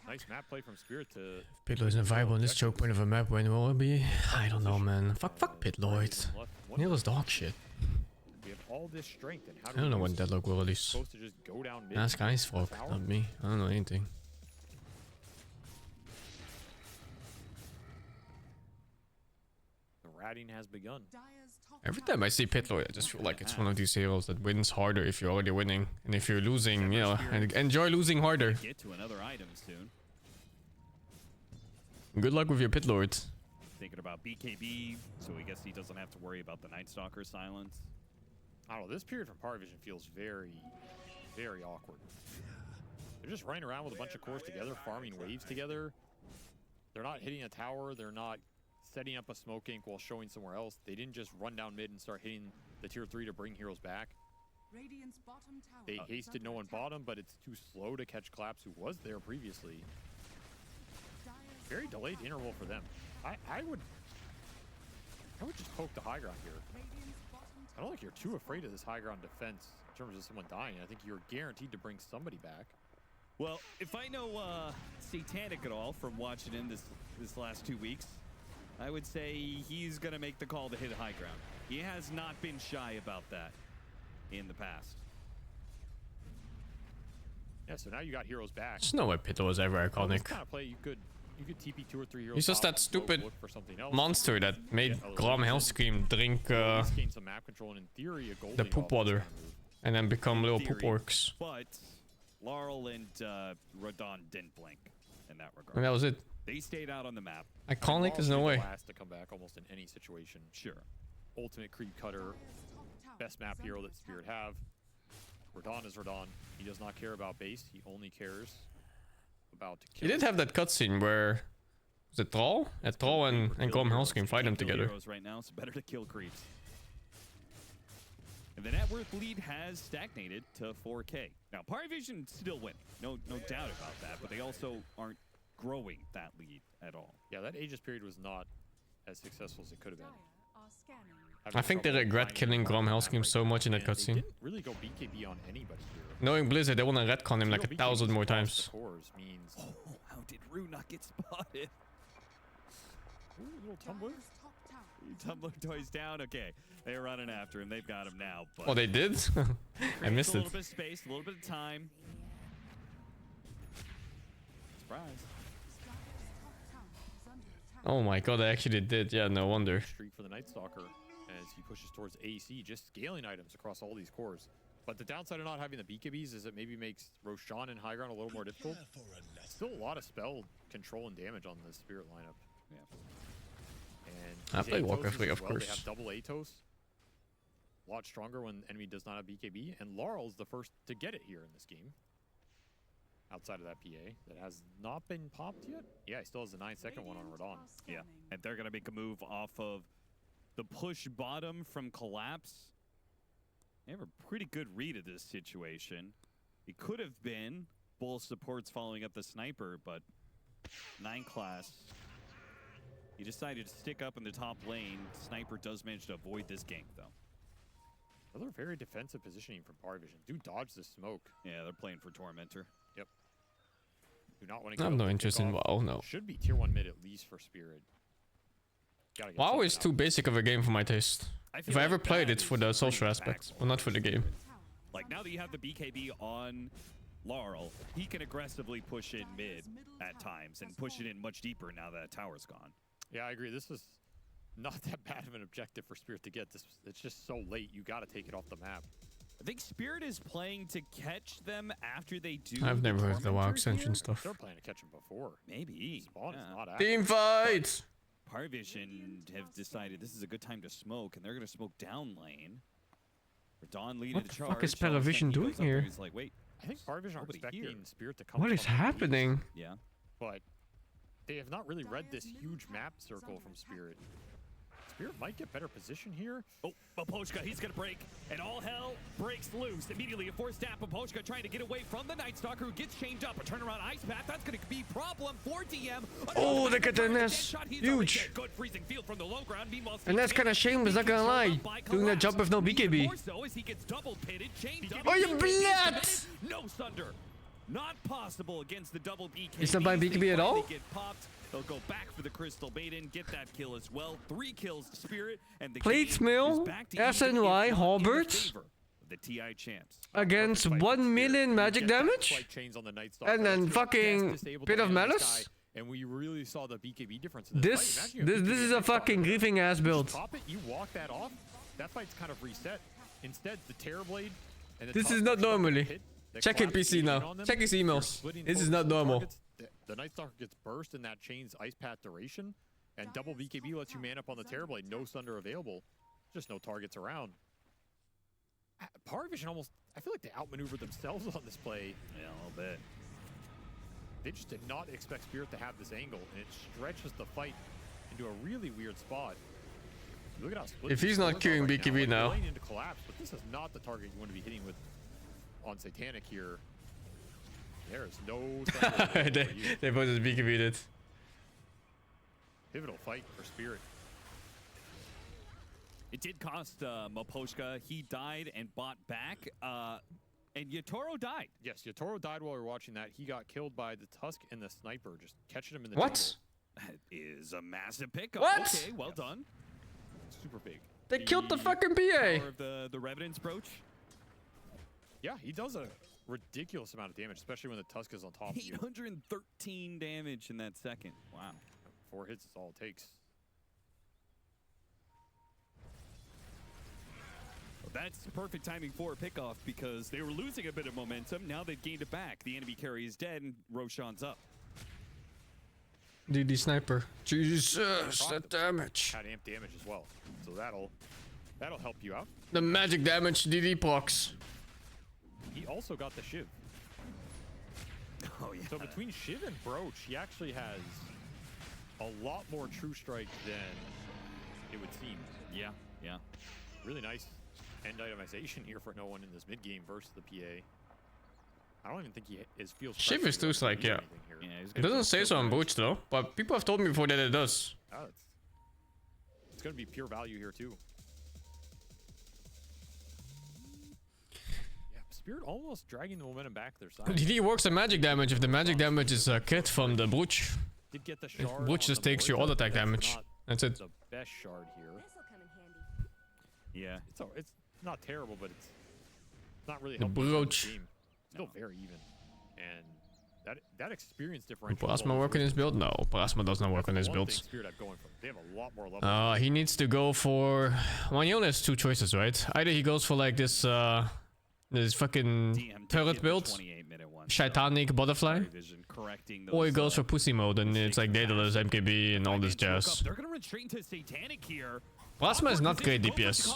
Nice map play from Spirit to... Pitlord isn't viable on this choke point of a map. When will it be? I don't know, man. Fuck Pitlord. He was dog shit. We have all this strength, and how I don't know when Deadlock will release. Supposed to just go down mid. Ask Icefolk, not me. I don't know anything. The ratting has begun. Every time I see Pitlord, I just feel like it's one of these heroes that wins harder if you're already winning. And if you're losing, you know, and enjoy losing harder. Get to another item soon. Good luck with your Pitlord. Thinking about BKB, so I guess he doesn't have to worry about the Night Stalker silence. I don't know, this period from Parivision feels very, very awkward. They're just running around with a bunch of cores together, farming waves together. They're not hitting a tower, they're not setting up a smoke ink while showing somewhere else. They didn't just run down mid and start hitting the tier 3 to bring heroes back. They hasted no one bottom, but it's too slow to catch Collapse, who was there previously. Very delayed interval for them. I would just poke the high ground here. I don't think you're too afraid of this high ground defense in terms of someone dying. I think you're guaranteed to bring somebody back. Well, if I know Satanic at all from watching him this last 2 weeks, I would say he's going to make the call to hit high ground. He has not been shy about that in the past. Yeah, so now you got heroes back. There's no way Pitlord was ever Well, this iconic. kind of play, you could TP 2 or 3 heroes. He's just top, that stupid look for something else. monster that made Grom Hellscream drink Gain some map control, and in theory, a the golden poop water and then become little poop Theory, orcs. But Laurel and Radon didn't blink in that regard. And that was it. They stayed out on the map. Iconic, there's no way. Last to come back almost in any situation. Sure. Ultimate creep cutter, best map hero that Spirit have. Radon is Radon. He does not care about base. He only cares about He killing. did have that cutscene where was it Thrall? Thrall and Gormhelm fight them together. Right now, it's better to kill creeps. And the net worth lead has stagnated to 4K. Now, Parivision still win. No doubt about that, but they also aren't growing that lead at all. Yeah, that Aegis period was not as successful as it could have been. I think they regret killing Gormhelm so much in that cutscene. Didn't really go BKB on anybody here. Knowing Blizzard, they want to retcon him like 1,000 more times. Means... Oh, how did Rue not get spotted? Ooh, little tumbler. Tumbler toys down. Okay, they're running after him. They've got him now. But Oh, they did? I missed a it. little bit of space, a little bit of time. Surprise. Oh my god, I actually did. Yeah, no wonder. Streak for the Night Stalker as he pushes towards AC, just scaling items across all these cores. But the downside of not having the BKBs is it maybe makes Roshan and high ground a little more difficult. Still a lot of spell control and damage on the Spirit lineup. Yeah. And I play Warcraft League, of They course. have double Atos. A lot stronger when the enemy does not have BKB. And Laurel's the first to get it here in this game. Outside of that PA that has not been popped yet. Yeah, he still has the 9-second one on Radon. Yeah, and they're going to make a move off of the push bottom from Collapse. They have a pretty good read of this situation. It could have been Bull supports following up the sniper, but 9 class. He decided to stick up in the top lane. Sniper does manage to avoid this gank, though. Another very defensive positioning from Parivision. Do dodge the smoke. Yeah, they're playing for Tormentor. Yep. Do not want to I have no interest in WoW, no. Should be tier 1 mid at least for Spirit. WoW is too basic of a game for my taste. If I ever played, it's for the social aspects, but not for the game. Like, now that you have the BKB on Laurel, he can aggressively push in mid at times and push it in much deeper now that tower's gone. Yeah, I agree. This is not that bad of an objective for Spirit to get. It's just so late. You got to take it off the map. I think Spirit is playing to catch them after they do. I've never heard of the WoW extension stuff. They're playing to catch him before. Maybe. Spawn is not active. Team fight! Parivision have decided this is a good time to smoke, and they're going to smoke down lane. Dawn leading What the the charge. fuck is Parivision doing here? He's like, wait, I think Parivision are expecting here. Spirit to come. What is from the east, happening? Yeah. But they have not really read this huge map circle from Spirit. Spirit might get better position here. Oh, Popochka, he's going to break, and all hell breaks loose. Immediately a forced tap. Popochka trying to get away from the Night Stalker, who gets changed up. A turnaround ice path. That's going to be problem for DM. Oh, look at the nest. Huge. Good freezing field from the low ground. Meanwhile, And that's kind of shameless, not gonna lie. Doing that jump with no BKB. more so as he gets double pitted, changed up. Oh, you blood! No Sunder. Not possible against the double BKB. It's not by BKB at all? Get popped. They'll go back for the Crystal Maiden, get that kill as well. 3 kills to Spirit, and the Plates game Mill, is back to SNY, Halbert the TI champs. against 1 million magic damage? And then fucking bit of malice? And we really saw the BKB difference in This is a fucking griefing ass build. Pop it, you walk that off. That fight's kind of reset. Instead, the Terrorblade and the This is not normally. Check your PC now. Check his emails. This is not normal. The Night Stalker gets burst in that chain's ice path duration, and double BKB lets you man up on the Terrorblade. No Thunder available. Just no targets around. Parivision almost, I feel like they outmaneuvered themselves on this play. Yeah, a little bit. They just did not expect Spirit to have this angle, and it stretches the fight into a really weird spot. Look at how split If he's not queuing right BKB now. Like, into collapse, but this is not the target you want to be hitting with on Satanic here. There is no they both just BKB'd it. Pivotal fight for Spirit. It did cost Moposhka. He died and bought back. And Yatoro died. Yes, Yatoro died while we were watching that. He got killed by the Tusk and the Sniper, just catching him in the What? That is a massive pickup. What? Okay, well done. Super big. They killed the fucking Power PA. of the Revenant's brooch. Yeah, he does a ridiculous amount of damage, especially when the Tusk is on top of you. 813 damage in that second. Wow. 4 hits is all it takes. Well, that's perfect timing for a pickoff because they were losing a bit of momentum. Now they've gained it back. The enemy carry is dead and Roshan's up. DD sniper. Jesus, that damage. Had amp damage as well, so that'll help you out. The magic damage DD procs. he also got the Shiv. Oh, yeah. So between Shiv and Broach, he actually has a lot more True Strike than it would seem. Yeah, yeah. Really nice end itemization here for no one in this mid game versus the PA. I don't even think he feels. Shiv is too like, yeah. Yeah, It doesn't say so on Booch though, but people have told me before that it does. Oh, it's gonna be pure value here too. Yeah, Spirit almost dragging the momentum back their side. DD works the magic damage if the magic damage is a crit from the Booch. Did get the If shard Booch on just the takes board, your auto but attack that's damage. not That's it. the best shard here. Yeah. It's not terrible, but it's not really The helping the Broach. team. Still very even, and that experience differential. Will Plasma work on his build? No, Plasma does not work on his builds. Spirit I'm going for. They have a lot more level. He needs to go for... Well, he only has two choices, right? Either he goes for like this fucking turret build, Shaitanic Butterfly, or he goes for Pussy Mode and it's like Daedalus, MKB and all this jazz. They're gonna run straight into Satanic here. Plasma is not great DPS.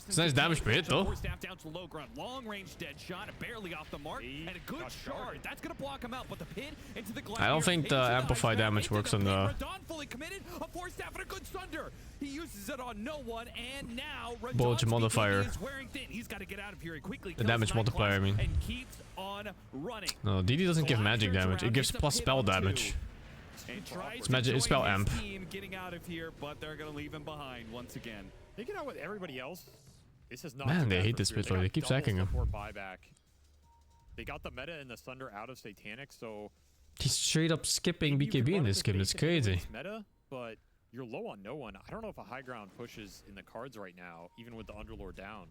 It's nice damage per hit though. Down to low ground, long range dead shot, barely off the mark, and a good shard. That's gonna block him out, but the pit into the I don't think the amplify damage works on the... Radon fully committed, a force staff and a good thunder. He uses it on no one, and now Bulge modifier. is wearing thin. He's got to get out of here quickly. The damage multiplier, I mean. And keeps on running. No, DD doesn't give magic damage. It gives plus spell damage. It's magic. It's spell amp. Getting out of here, but they're gonna leave him behind once again. They get out with everybody else. This is not. Man, they hate this bitch. They keep sacking him. Buyback. They got the meta and the Thunder out of Satanic, so He's straight up skipping BKB in this game. That's crazy. Meta, but you're low on no one. I don't know if a high ground push is in the cards right now, even with the Underlord down.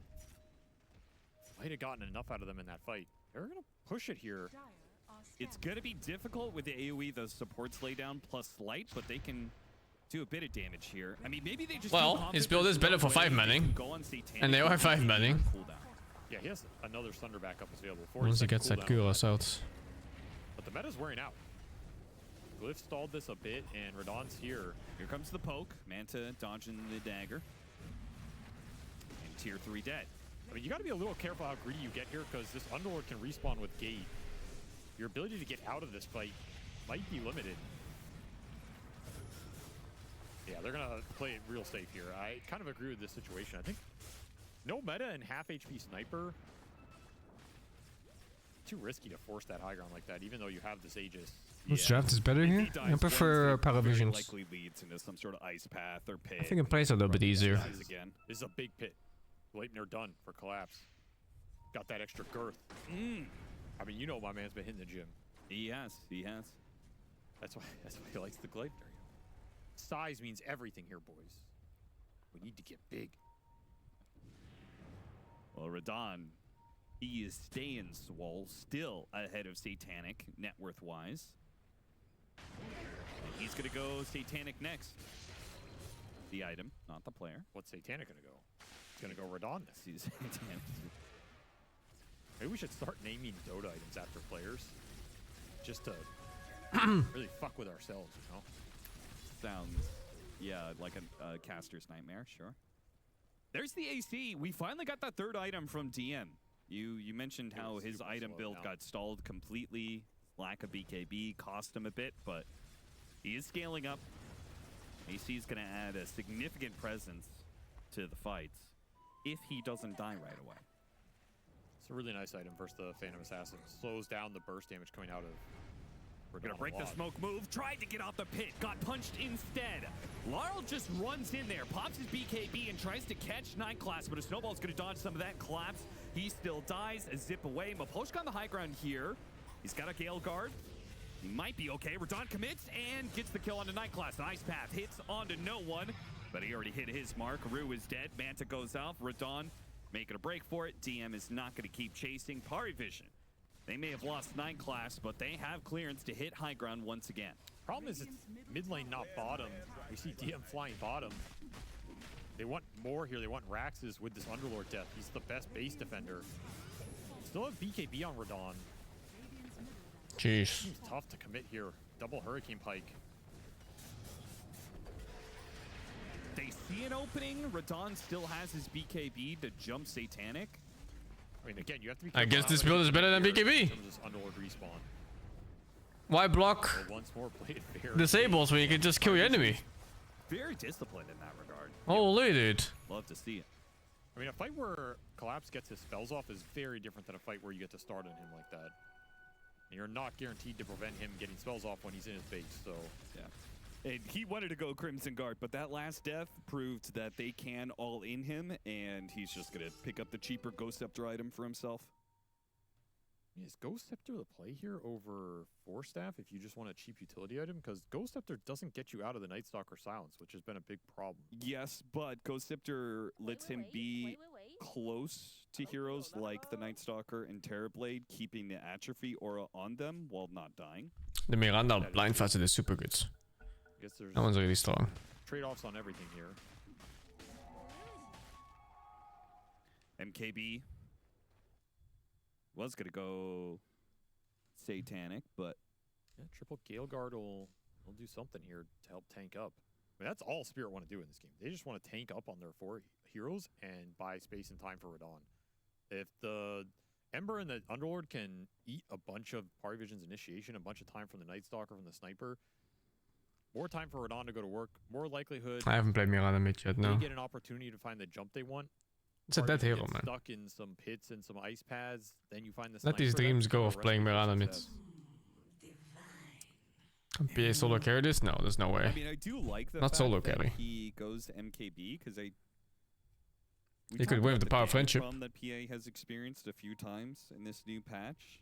Might have gotten enough out of them in that fight. They're gonna push it here. It's gonna be difficult with the AoE, the supports lay down plus light, but they can do a bit of damage here. I mean, maybe they just... Well, his build is better for 5-manning, and they are 5-manning. Yeah, he has another Thunder backup available. Once he gets that Kuros out. But the meta's wearing out. Glyph stalled this a bit, and Radon's here. Here comes the poke. Manta dodging the dagger. And tier 3 dead. I mean, you gotta be a little careful how greedy you get here, because this Underlord can respawn with Gate. Your ability to get out of this fight might be limited. Yeah, they're gonna play it real safe here. I kind of agree with this situation. I think no meta and half HP sniper. Too risky to force that high ground like that, even though you have this Aegis. Which draft is better here? I prefer Paravisions. Likely leads into some sort of ice path or pit. I think it plays a little bit easier. Again. This is a big pit. Leipner done for collapse. Got that extra girth. I mean, you know my man's been hitting the gym. He has. That's why he likes the Gleipnir. Size means everything here, boys. We need to get big. Well, Radon, he is staying swole, still ahead of Satanic, net worth wise. And he's gonna go Satanic next. The item, not the player. What's Satanic gonna go? It's gonna go Radon next. He's Satanic. Maybe we should start naming Dota items after players. Just to really fuck with ourselves, you know? Sounds, yeah, like a caster's nightmare, sure. There's the AC. We finally got that third item from DM. You mentioned how his item build got stalled completely. Lack of BKB cost him a bit, but he is scaling up. AC is going to add a significant presence to the fights if he doesn't die right away. It's a really nice item versus the Phantom Assassin. Slows down the burst damage coming out of... We're gonna break the smoke move, tried to get off the pit, got punched instead. Larl just runs in there, pops his BKB and tries to catch 9 class, but a snowball's gonna dodge some of that collapse. He still dies, a zip away. Maposhka on the high ground here. He's got a Gale Guard. He might be okay. Radon commits and gets the kill onto 9 class. An ice path hits onto no one, but he already hit his mark. Rue is dead, Manta goes off, Radon making a break for it. DM is not gonna keep chasing. Pari Vision. They may have lost 9 class, but they have clearance to hit high ground once again. Problem is it's mid lane, not bottom. We see DM flying bottom. They want more here. They want Raxes with this Underlord death. He's the best base defender. Still have BKB on Radon. Jeez. Seems tough to commit here. Double Hurricane Pike. They see an opening. Radon still has his BKB to jump Satanic. I mean, again, you have to be I guess careful this how build is many better than here BKB. in terms of this Underlord respawn. Why block So once more, play it fair. disables when you can just kill your enemy? Very disciplined in that regard. Holy dude. Love to see it. I mean, a fight where Collapse gets his spells off is very different than a fight where you get to start on him like that. And you're not guaranteed to prevent him getting spells off when he's in his base, so... Yeah. And he wanted to go Crimson Guard, but that last death proved that they can all in him, and he's just going to pick up the cheaper Ghost Scepter item for himself. Is Ghost Scepter the play here over Force Staff if you just want a cheap utility item? Because Ghost Scepter doesn't get you out of the Night Stalker silence, which has been a big problem. Yes, but Ghost Scepter lets him be close to heroes like the Night Stalker and Terrorblade, keeping the Atrophy aura on them while not dying. The Miranda blind facet is super good. I guess there's That one's really strong. trade-offs on everything here. MKB was going to go Satanic, but... Yeah, triple Gale Guard will do something here to help tank up. I mean, that's all Spirit want to do in this game. They just want to tank up on their 4 heroes and buy space and time for Radon. If the Ember and the Underlord can eat a bunch of Party Vision's initiation, a bunch of time from the Night Stalker, from the Sniper, more time for Radon to go to work, more likelihood I haven't played Miranda mid yet, no. they get an opportunity to find the jump they want. It's a dead Party Vision hero, gets man. Stuck in some pits and some ice pads, then you find the Let these Sniper, dreams that's go the of playing recipe for Miranda mid. success. PA solo carry this? No, there's no way. I mean, I do like the Not fact solo that carry. he goes to MKB, because we You could talked win about with the power of damage friendship. problem that PA has experienced a few times in this new patch.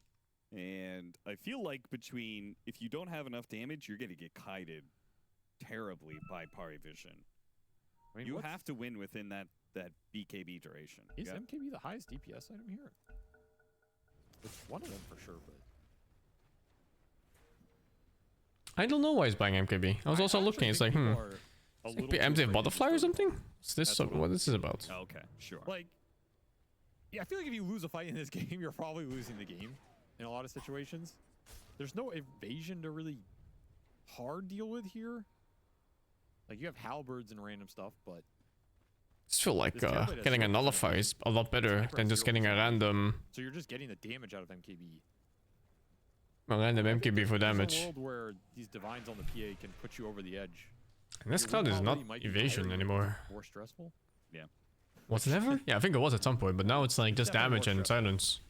And I feel like if you don't have enough damage, you're going to get kited terribly by Party Vision. I mean, You have to win within that BKB duration. Is Yeah. MKB the highest DPS item here? It's one of them for sure, but I don't know why he's buying MKB. I was also looking, it's like, It's like empty butterfly or something? Is this what this is about? Okay, sure. like, yeah, I feel like if you lose a fight in this game, you're probably losing the game in a lot of situations. There's no evasion to really hard deal with here. Like, you have halberds and random stuff, but I just feel like This template has getting a 0% nullify is a lot better Sniper than has just getting a 0%. random so you're just getting the damage out of MKB. MKB for There's damage. a world where these divines on the PA can put you over the edge. And this Your cloud win is not probability might be evasion higher, anymore. More stressful. Yeah. Was it ever? Yeah, I think it was at some point, but now it's like just Definitely damage more and stressful. silence.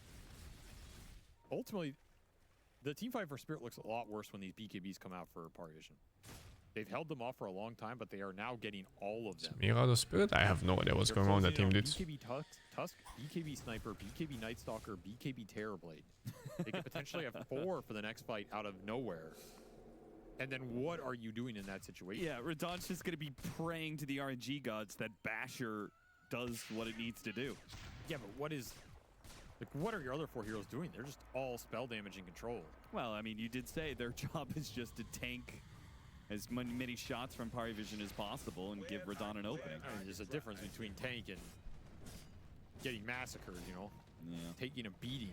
Ultimately, the team fight for Spirit looks a lot worse when these BKBs come out for Party Vision. They've held them off for a long time, but they are now getting all of them. Mirado Spirit? I have no idea what's They're going on with that closing team, in dudes. BKB Tusk, BKB Sniper, BKB Night Stalker, BKB Terrorblade. They could potentially have 4 for the next fight out of nowhere. And then what are you doing in that situation? Yeah, Radon's just going to be praying to the RNG gods that Basher does what it needs to do. Yeah, but what are your other 4 heroes doing? They're just all spell damage and control. Well, I mean, you did say their job is just to tank as many shots from Party Vision as possible and give Radon an opening. I mean, there's a difference between tank and getting massacred, you know? Yeah. Taking a beating.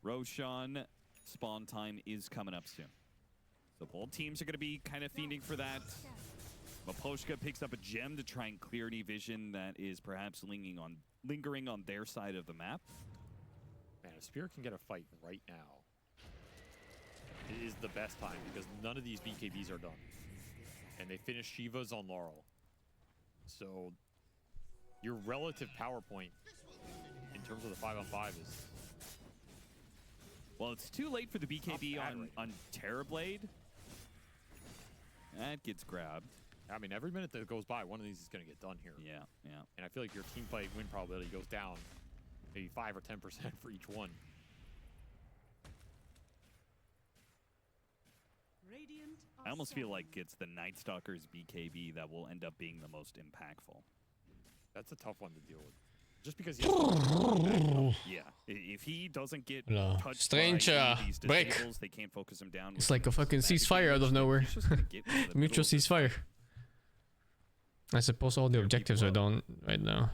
Roshan spawn time is coming up soon. So both teams are going to be kind of fiending for that. Maposhka picks up a gem to try and clear any vision that is perhaps lingering on their side of the map. Man, if Spirit can get a fight right now, it is the best time because none of these BKBs are done. And they finish Shivas on Laurel. So your relative power point in terms of the 5-on-5 is... Well, it's too late for the BKB on Terrorblade. That gets grabbed. I mean, every minute that goes by, one of these is going to get done here. Yeah, yeah. And I feel like your team fight win probability goes down maybe 5 or 10% for each one. I almost feel like it's the Night Stalker's BKB that will end up being the most impactful. That's a tough one to deal with. Just because he Yeah, if he doesn't get No. touched Strange, by any of these break. disables, they can't focus him down. It's with like a fucking magic ceasefire out of damage, nowhere. he's just gonna get into the Mutual middle of this ceasefire. I suppose all the objectives are done right now.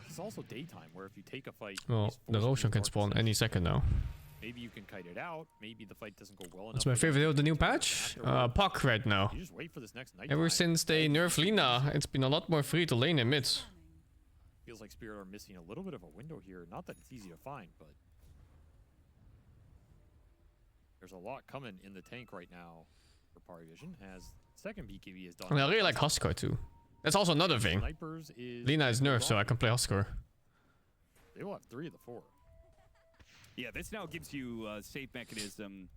It's also daytime, where if you take a fight... Well, he's the forced to Roshan do can dark spawn sessions. any second now. Maybe you can kite it out. Maybe the fight doesn't go well enough. What's my favorite of the new patch? Puck right now. You just wait for this next night Ever time. since they nerfed Lina, it's been a lot more free to lane in mid. Feels like Spirit are missing a little bit of a window here. Not that it's easy to find, but there's a lot coming in the tank right now for Parivision, as second BKB is done. I really like Huskar too. That's also another thing. Lina is nerfed, so I can play Huskar. They will have 3 of the 4. Yeah, this now gives you a safe mechanism.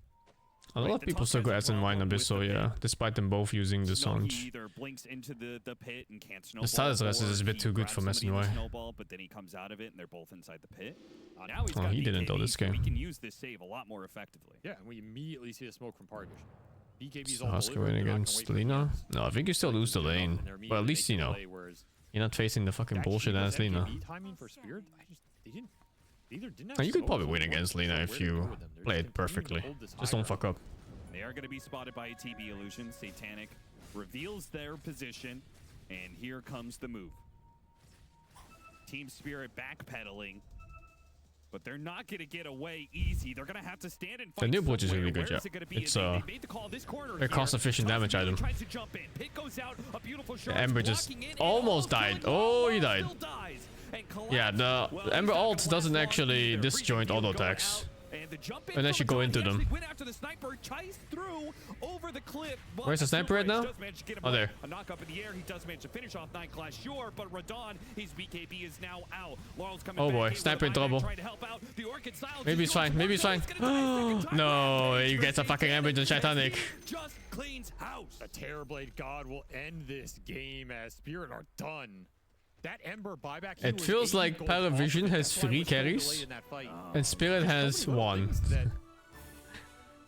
A lot of people still go as and Wine Abyssal, yeah, despite them both using the Sange. He either blinks into the pit and can't snowball. The status rest is a bit too good for SNY. Snowball, but then he comes out of it and they're both inside the pit. Now he's Oh, got he didn't though this game. We can use this save a lot more effectively. Yeah, and we immediately see the smoke from Parivision. BKB's So all Huskar delivered. win They're not gonna against wait for Lina? the No, I think you still lose the lane. But at least, you know, you're not facing the fucking bullshit ass Lina. Timing for Spirit? They didn't. Either didn't have Now, you could smoke probably or win weren't against sure Lina where if to go you with them. They're play just it continuing to perfectly. hold this Just high don't fuck up. They are going to be spotted by a TB illusion. Satanic reveals their position, and here comes the move. Team Spirit backpedaling, but they're not going to get away easy. They're going to have to stand and fight. The new bridge is somewhere. really good, Where yeah. is it gonna be? It's They made the call this corner a here. cost-efficient damage item. Tries to jump in. Pit goes out. A beautiful shot. The Ember just Blocking in, almost died. Oh, he died. still dies. And Yeah, the Ember ult doesn't actually disjoint auto attacks unless you go into them. Went after the sniper, chased through over the cliff. Where's the sniper right now? Oh, there. A knock up in the air. He does manage to finish off 9 Clash, sure, but Radon, his BKB is now out. Laurel's coming Oh back boy, in sniper in with a trouble. trying to help out. The Orchid Silence Maybe is it's going fine, maybe it's fine. No, you get a fucking Ember and Titanic. just cleans house. A Terrorblade God will end this game as Spirit are done. That Ember buyback. It feels like Paravision has 3 carries and Spirit has 1.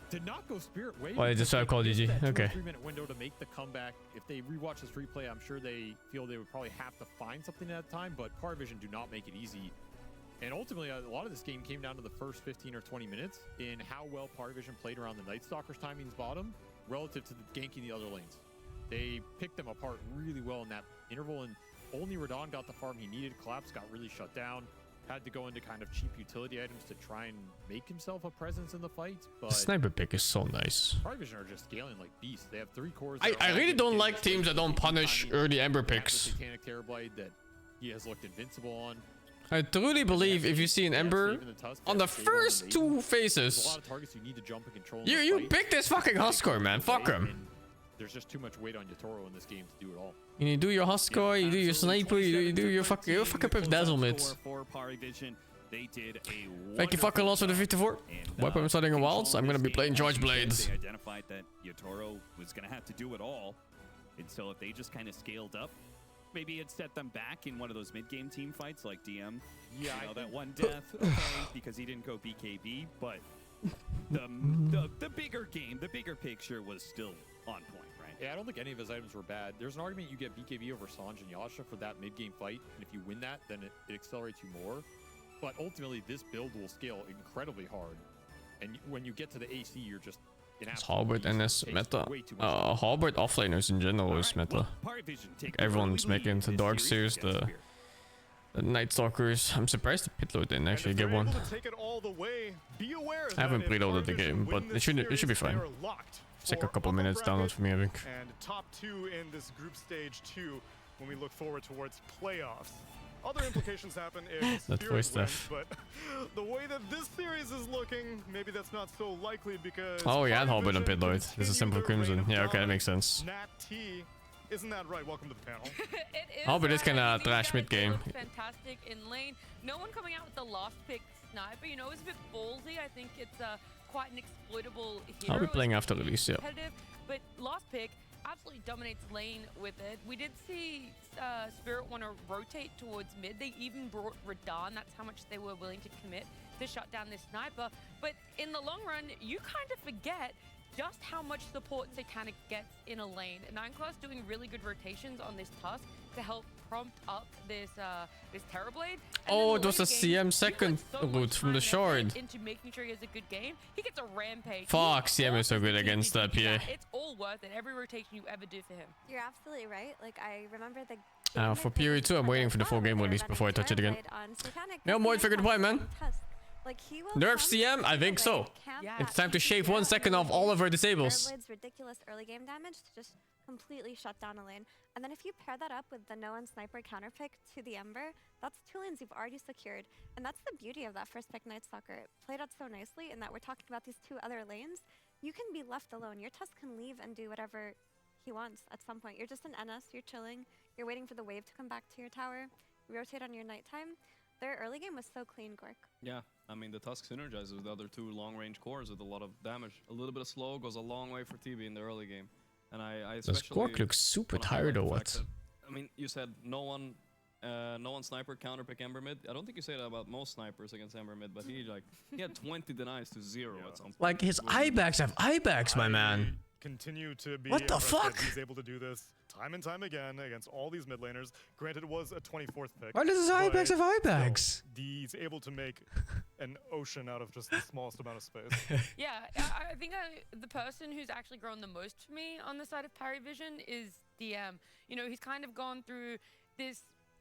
To not go Spirit way. Oh, they just called GG. Okay. 3-minute window to make the comeback. If they rewatch this replay, I'm sure they feel they would probably have to find something at that time, but Parivision do not make it easy. And ultimately, a lot of this game came down to the first 15 or 20 minutes in how well Parivision played around the Night Stalker's timings bottom relative to the ganking the other lanes. They picked them apart really well in that interval, and only Radon got the farm he needed. Collapse got really shut down. Had to go into kind of cheap utility items to try and make himself a presence in the fight. But The sniper pick is so nice. Parivision are just scaling like beasts. They have 3 cores. I really don't like teams that don't punish early Ember picks. Satanic Terrorblade that he has looked invincible on. I truly believe if you see an Ember on the first 2 There's a phases, lot of targets you need to jump and control. in you the you fight. pick this fucking Huskar, man. Fuck him. There's just too much weight on Yatoro in this game to do it all. You do your Huskar, you do your sniper, you do your fucking Pip Dazzle mids. For Parivision, they did a Thank you fucking lots for the 54. Wipe I'm starting a Wilds. I'm gonna be playing George Blades. They identified that Yatoro was gonna have to do it all, and so if they just kind of scaled up, maybe it set them back in one of those mid-game team fights like DM. Yeah, you know, that one death, okay, because he didn't go BKB, but the bigger game, the bigger picture was still on point, right? Yeah, I don't think any of his items were bad. There's an argument you get BKB over Sange and Yasha for that mid-game fight, and if you win that, then it accelerates you more. But ultimately, this build will scale incredibly hard, and when you get to the AC, you're just an It's absolute Halberd beast. NS It takes meta. way too much Halberd offlaners in general is meta. Everyone's making the Darkseers, the Night Stalkers. I'm surprised the Pitload didn't actually get one. I haven't preloaded the game, but it should be fine. It's like a couple minutes download for me, I think. And top 2 in this group stage 2 when we look forward towards playoffs. Other implications happen if That Spirit voice wins, stuff. but the way that this series is looking, maybe that's not so likely because Oh yeah, Halberd and Parivision Pitload. This is Simple Crimson. Yeah, okay, that makes sense. Nat T, isn't that right? Welcome to the panel. Halberd is kinda trash mid game. Fantastic in lane. No one coming out with the last pick sniper. You know, it's a bit ballsy. I think it's quite an exploitable hero. I'll be playing after release, yeah. Competitive, but last pick absolutely dominates lane with it. We did see Spirit want to rotate towards mid. They even brought Radon. That's how much they were willing to commit to shut down this sniper. But in the long run, you kind of forget just how much support Satanic gets in a lane. 9Class doing really good rotations on this Tusk to help prompt up this this Terrorblade. Oh, it was a CM second route from the shard. Into making sure he has a good game. He gets a rampage. Fuck, CM is so good against PA. It's all worth it. Every rotation you ever do for him. You're absolutely right. Like, I remember the For period 2, I'm waiting for the full game release before I touch it again. Yeah, I'm waiting for goodbye, man. Like he will Nerf come CM? I think so. camp It's that time to shave PTO 1 second off all of our disables. Airblades ridiculous early game damage to just completely shut down a lane. And then if you pair that up with the no one sniper counterpick to the Ember, that's 2 lanes you've already secured. And that's the beauty of that first pick Night Stalker. It played out so nicely in that we're talking about these 2 other lanes. You can be left alone. Your Tusk can leave and do whatever he wants at some point. You're just an NS, you're chilling, you're waiting for the wave to come back to your tower, rotate on your nighttime. Their early game was so clean, Gork. Yeah, I mean, the Tusk synergizes with the other 2 long-range cores with a lot of damage. A little bit of slow goes a long way for TB in the early game. And I especially... Does Gork look super tired or what? I mean, you said no one sniper counterpick Ember mid. I don't think you say that about most snipers against Ember mid, but he had 20 denies to 0 at some point. Like his eyebags have eyebags, my man. Continue to be What the impressed that fuck? He's able to do this time and time again against all these mid laners. Granted, it was a 24th pick. Why does his eyebags have eyebags? Still, he's able to make an ocean out of just the smallest amount of space. Yeah, I think the person who's actually grown the most for me on the side of Parry Vision is DM. You know, he's kind of gone through this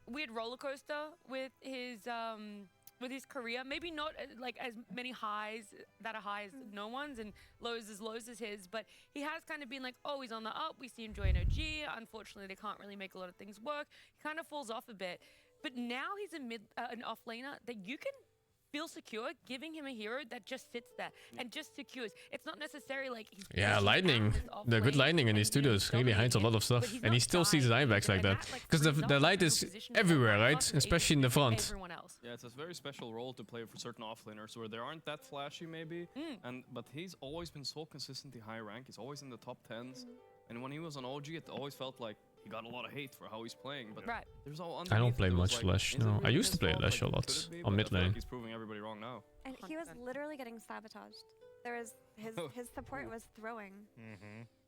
weird roller coaster with his career. Maybe not like as many highs that are high as no one's and lows as his, but he has kind of been like, oh, he's on the up. We see him join OG. Unfortunately, they can't really make a lot of things work. He kind of falls off a bit. But now he's an off laner that you can feel secure giving him a hero that just sits there and just secures. It's not necessarily like he's Yeah, lightning. The good lightning in these studios really hides a lot of stuff. And he still sees his eyebags like that. Because the light is everywhere, right? Especially in the front. Yeah, it's a very special role to play for certain offlaners where they aren't that flashy maybe, but he's always been so consistently high rank. He's always in the top 10s. And when he was on OG, it always felt like he got a lot of hate for how he's playing. But there's all I don't play much Lash, no. I used to play Lash a lot on mid lane. He's proving everybody wrong now. And he was literally getting sabotaged. There was his support was throwing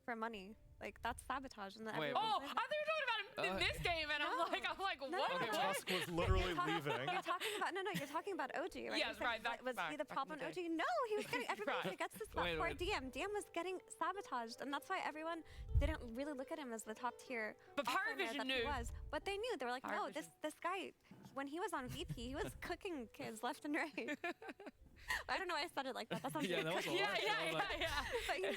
for money. Like that's sabotage. And I thought you were talking about him in this game, and I'm like, what? Tusk was literally leaving. You're talking about you're talking about OG, right? Yes, right. Was he the problem on OG? No, he was getting everybody forgets this spot for DM. DM was getting sabotaged, and that's why everyone didn't really look at him as the top tier. But Parry Vision knew. But they knew. They were like, no, this guy, when he was on VP, he was cooking kids left and right. I don't know why I said it like that. That sounds yeah, that was a lot. Yeah.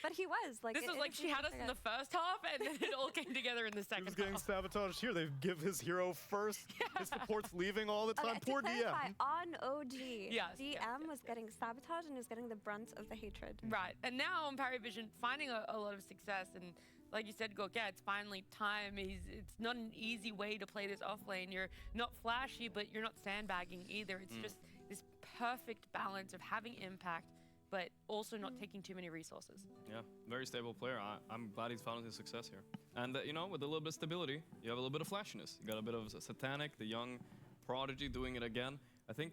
But he was like. This was like she had us in the first half, and then it all came together in the second half. He was getting sabotaged here. They give his hero first. His support's leaving all the time. Poor DM. On OG, yes, DM was getting sabotaged and was getting the brunt of the hatred. Right, and now on Parry Vision, finding a lot of success, and like you said, Gork, yeah, it's finally time. It's not an easy way to play this off lane. You're not flashy, but you're not sandbagging either. It's just this perfect balance of having impact, but also not taking too many resources. Yeah, very stable player. I'm glad he's found his success here. And, you know, with a little bit of stability, you have a little bit of flashiness. You got a bit of Satanic, the young prodigy doing it again. I think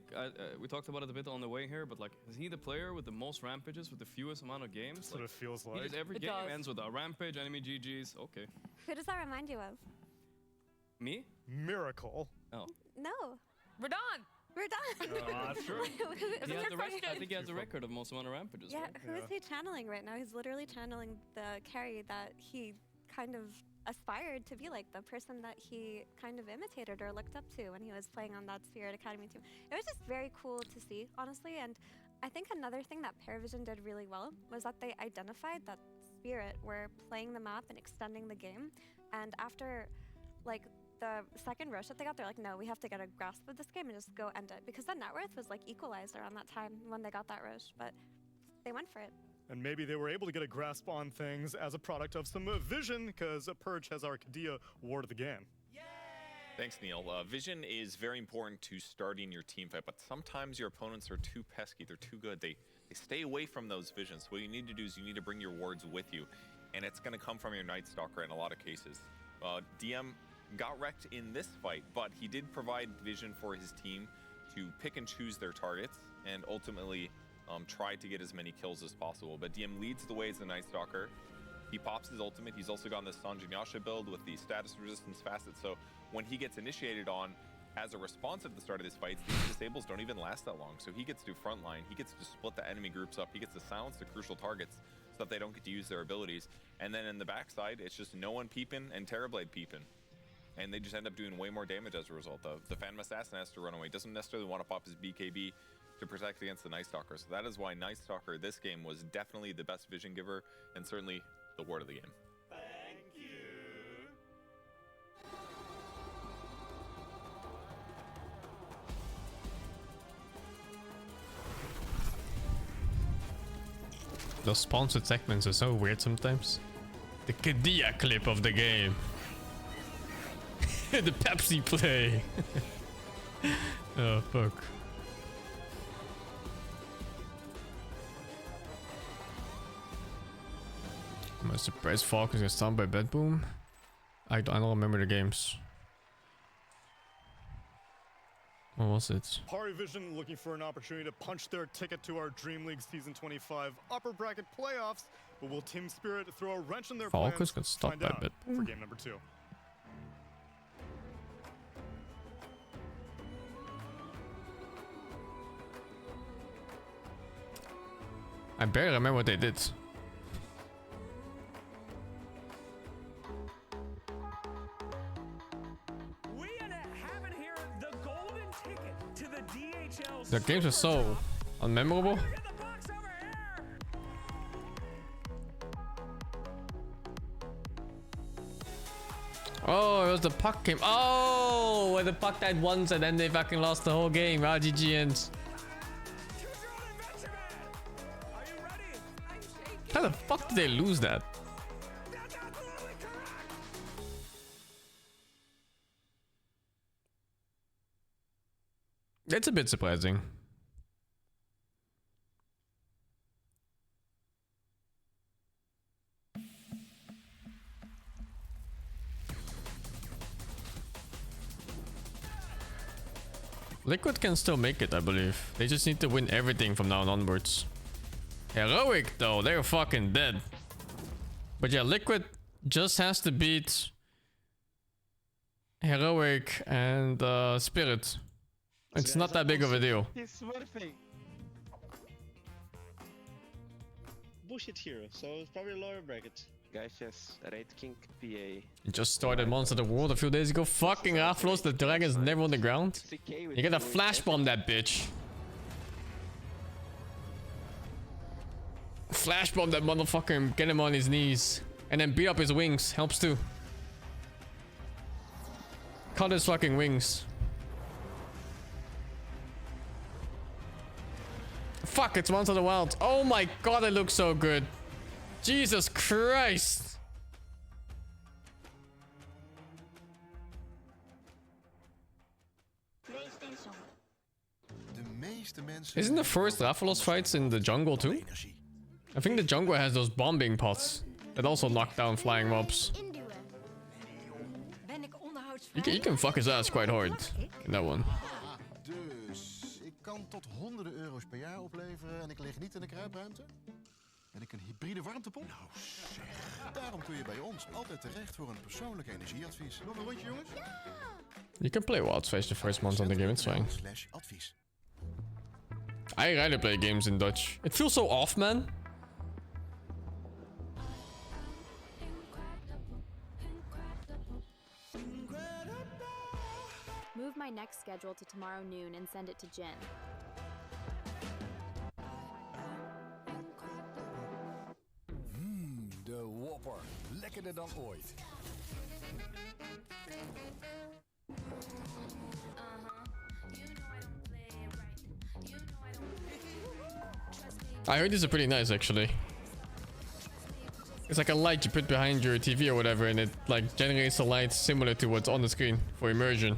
we talked about it a bit on the way here, but like, is he the player with the most rampages with the fewest amount of games? That's what it feels like. Every game ends with a rampage, enemy GG's. Okay. Who does that remind you of? Me? Miracle. Oh. No. Radon. We're done. That's true. I think he has the record of most amount of rampages. Yeah, right? who is he channeling right now? He's literally channeling the carry that he kind of aspired to be like, the person that he kind of imitated or looked up to when he was playing on that Spirit Academy team. It was just very cool to see, honestly, and I think another thing that Paravision did really well was that they identified that Spirit were playing the map and extending the game, and after, like, the second rush that they got, they're like, no, we have to get a grasp of this game and just go end it. Because the net worth was like equalized around that time when they got that rush, but they went for it. And maybe they were able to get a grasp on things as a product of some vision, because Purge has Arcadia ward of the game. Thanks, Neil. Vision is very important to starting your team fight, but sometimes your opponents are too pesky, they're too good. They stay away from those visions. What you need to do is you need to bring your wards with you, and it's going to come from your Night Stalker in a lot of cases. DM got wrecked in this fight, but he did provide vision for his team to pick and choose their targets and ultimately try to get as many kills as possible. But DM leads the way as the Night Stalker. He pops his ultimate. He's also got this Sanjinyasha build with the status resistance facet, so when he gets initiated on as a response at the start of this fight, these disables don't even last that long. So he gets to frontline, he gets to split the enemy groups up, he gets to silence the crucial targets so that they don't get to use their abilities. And then in the backside, it's just no one peeping and Terrorblade peeping. And they just end up doing way more damage as a result of. The Phantom Assassin has to run away. Doesn't necessarily want to pop his BKB. to protect against the Night Stalker. So that is why Night Stalker this game was definitely the best vision giver and certainly the ward of the game. Thank you. Those sponsored segments are so weird sometimes. The Kadia clip of the game. The Pepsi play. Oh fuck. I'm surprised Falcons get stunned by Bed Boom. I don't remember the games. What was it? Pari Vision looking for an opportunity to punch their ticket to our DreamLeague Season 25 upper bracket playoffs, but will Team Spirit throw a wrench in their Falcons plans? got stopped by Bed For game number 2. I barely remember what they did. The games are so unmemorable. Oh, it was the puck game. Oh, where the puck died once and then they fucking lost the whole game. RGG ends. How the fuck did they lose that? It's a bit surprising. Liquid can still make it, I believe. They just need to win everything from now on onwards. Heroic though, they're fucking dead. But yeah, Liquid just has to beat Heroic and Spirit. It's not that big of a deal. He's smurfing. Bullshit hero, so it's probably lower bracket. Guys, yes, Raid King PA. You just started Monster of the World a few days ago. Fucking Rafflos, the dragon's never on the ground. You gotta flash bomb that bitch. Flash bomb that motherfucker and get him on his knees. And then beat up his wings. Helps too. Cut his fucking wings. Fuck, it's Monster of the Wild. Oh my god, it looks so good. Jesus Christ. Isn't the first Rathalos fights in the jungle too? I think the jungle has those bombing pots that also knock down flying mobs. He can fuck his ass quite hard in that one. Dus ik kan tot honderden euro's per jaar opleveren en ik lig niet in de kruipruimte? Ben ik een hybride warmtepomp? Nou zeg. Daarom kun je bij ons altijd terecht voor een persoonlijk energieadvies. Nog een rondje, jongens? You can play Wild Face the first month on the game, it's fine. Advies. I rather play games in Dutch. It feels so off, man. Move my next schedule to tomorrow noon and send it to Jen. De Whopper. Lekkerder dan ooit. I heard these are pretty nice, actually. It's like a light you put behind your TV or whatever, and it like generates a light similar to what's on the screen for immersion.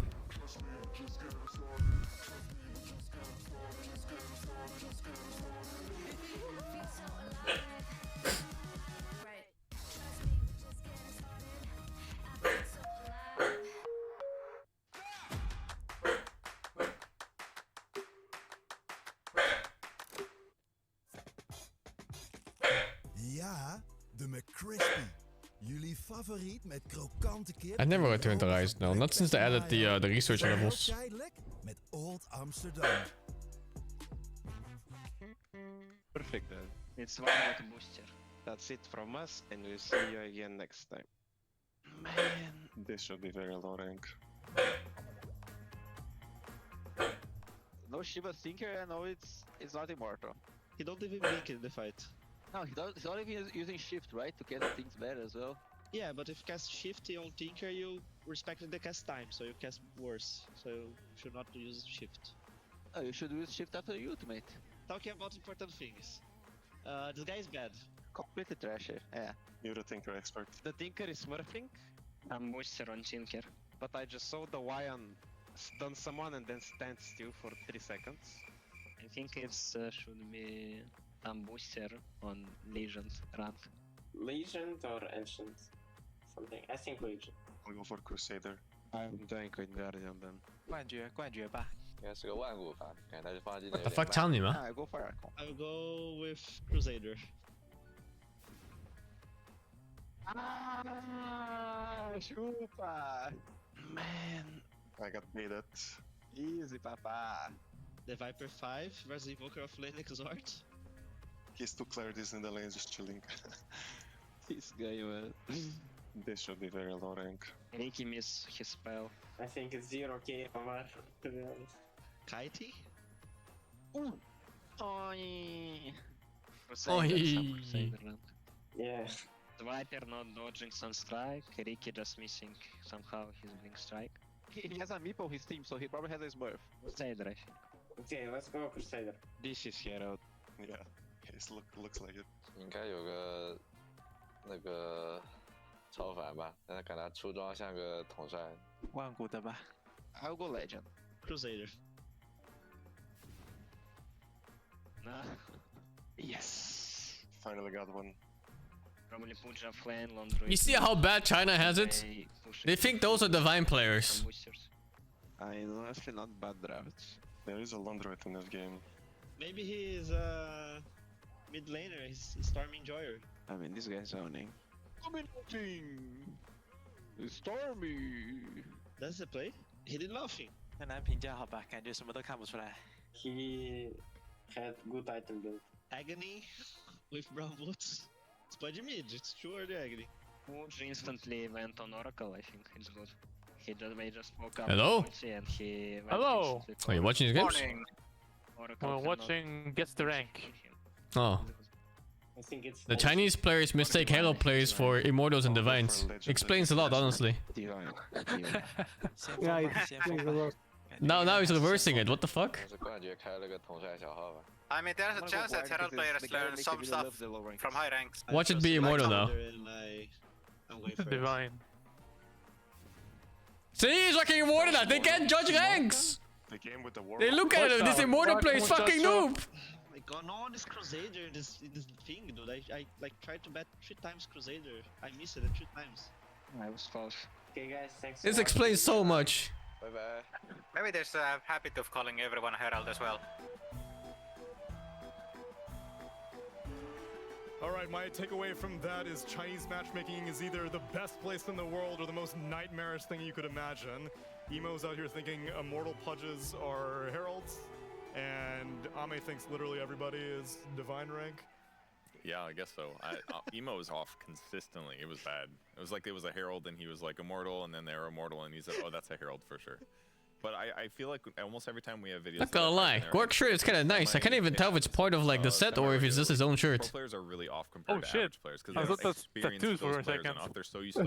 Ja, de McCrispy. Jullie favoriet met krokante kip. I never returned to Rise, no, not since they added the research levels. Tijdelijk met Old Amsterdam. Perfect then. It's one like a booster. That's it from us, and we'll see you again next time. Man, this should be very low rank. No No Shiva Thinker, and no, it's not immortal. He don't even blink in the fight. No, he's not even using shift, right, to cast things better as well. Yeah, but if you cast shift on Tinker, you respect the cast time, so you cast worse. So you should not use shift. No, you should use shift after the ultimate. Talking about important things. This guy is bad. Completely trash, yeah. You're the Tinker expert. The Tinker is smurfing. I'm booster on Tinker. But I just saw the Lion stun someone and then stand still for 3 seconds. I think it should be I'm booster on Legend rank. Legend or Ancient? Something. I think Legend. I'll go for Crusader. I'm doing with Guardian then. 冠绝吧。应该是个万古法，感觉他就放进来。 What the fuck 抢你吗？ I go for Archon. I'll go with Crusader. Chupa! Man. I got baited. Easy, papa. The Viper 5 versus Invoker of Lane Exort. He's two clarities in the lane just chilling. This guy, man. This should be very low rank. Ricky miss his spell. I think it's 0k Omar, to be honest. Kitey? Oi! Oi! Yeah. The Viper not dodging Sunstrike, Ricky just missing somehow his Blink Strike. He has a meeple on his team, so he probably has a Smurf. Crusader, I think. Okay, let's go Crusader. This is Herald. Yeah, looks like it. 应该有个那个超凡吧，但是感觉他出装像个统帅。万古的吧。I'll go Legend. Crusader. Nah. Yes. Finally got one. Probably push up lane, Laundry. You see how bad China has it? They think those are divine players. I honestly not bad drafts. There is a Laundroid in this game. Maybe he is a mid laner, he's Storm Enjoyer. I mean, this guy's owning. Dominating! Stormy! That's the play? He did nothing. 很难评价好吧，感觉什么都看不出来。 He had good item build. Agony with brown boots. Spudgy mid, it's too early Agony. Woods instantly went on Oracle, I think it's good. They just woke up Hello? and he went Hello. Are you watching these games? Oracle We're cannot watching Gets the Rank. Oh. I think it's The Chinese players mistake Halo players for Immortals and Divines. Explains a lot, honestly. Divine. Yeah, it explains a lot. Now he's reversing it, what the fuck? 是冠军开了个统帅小号吧。 I mean, there's a chance that Herald players learn some stuff from high ranks. Watch it be Immortal now. Divine. See, he's fucking Immortal now, they can't judge ranks! The game with the war. They look at him, this Immortal player is fucking noob! I got on this Crusader in this thing, dude. I like tried to bet 3 times Crusader. I missed it 3 times. I was close. Okay guys, thanks. This explains so much. Bye bye. Maybe there's a habit of calling everyone Herald as well. Alright, my takeaway from that is Chinese matchmaking is either the best place in the world or the most nightmarish thing you could imagine. Emo's out here thinking Immortal Pudges are Heralds, and Ame thinks literally everybody is Divine rank. Yeah, I guess so. Emo was off consistently. It was bad. It was like it was a Herald and he was like Immortal, and then they were Immortal and he said, oh, that's a Herald for sure. But I feel like almost every time we have videos... Not gonna lie, Gork's shirt is kinda nice. I can't even tell if it's part of like the set or if it's just his own shirt. Pro players are really off compared to shit. average players because I they thought have that's experience tattoos with for those a players second. enough. They're so used to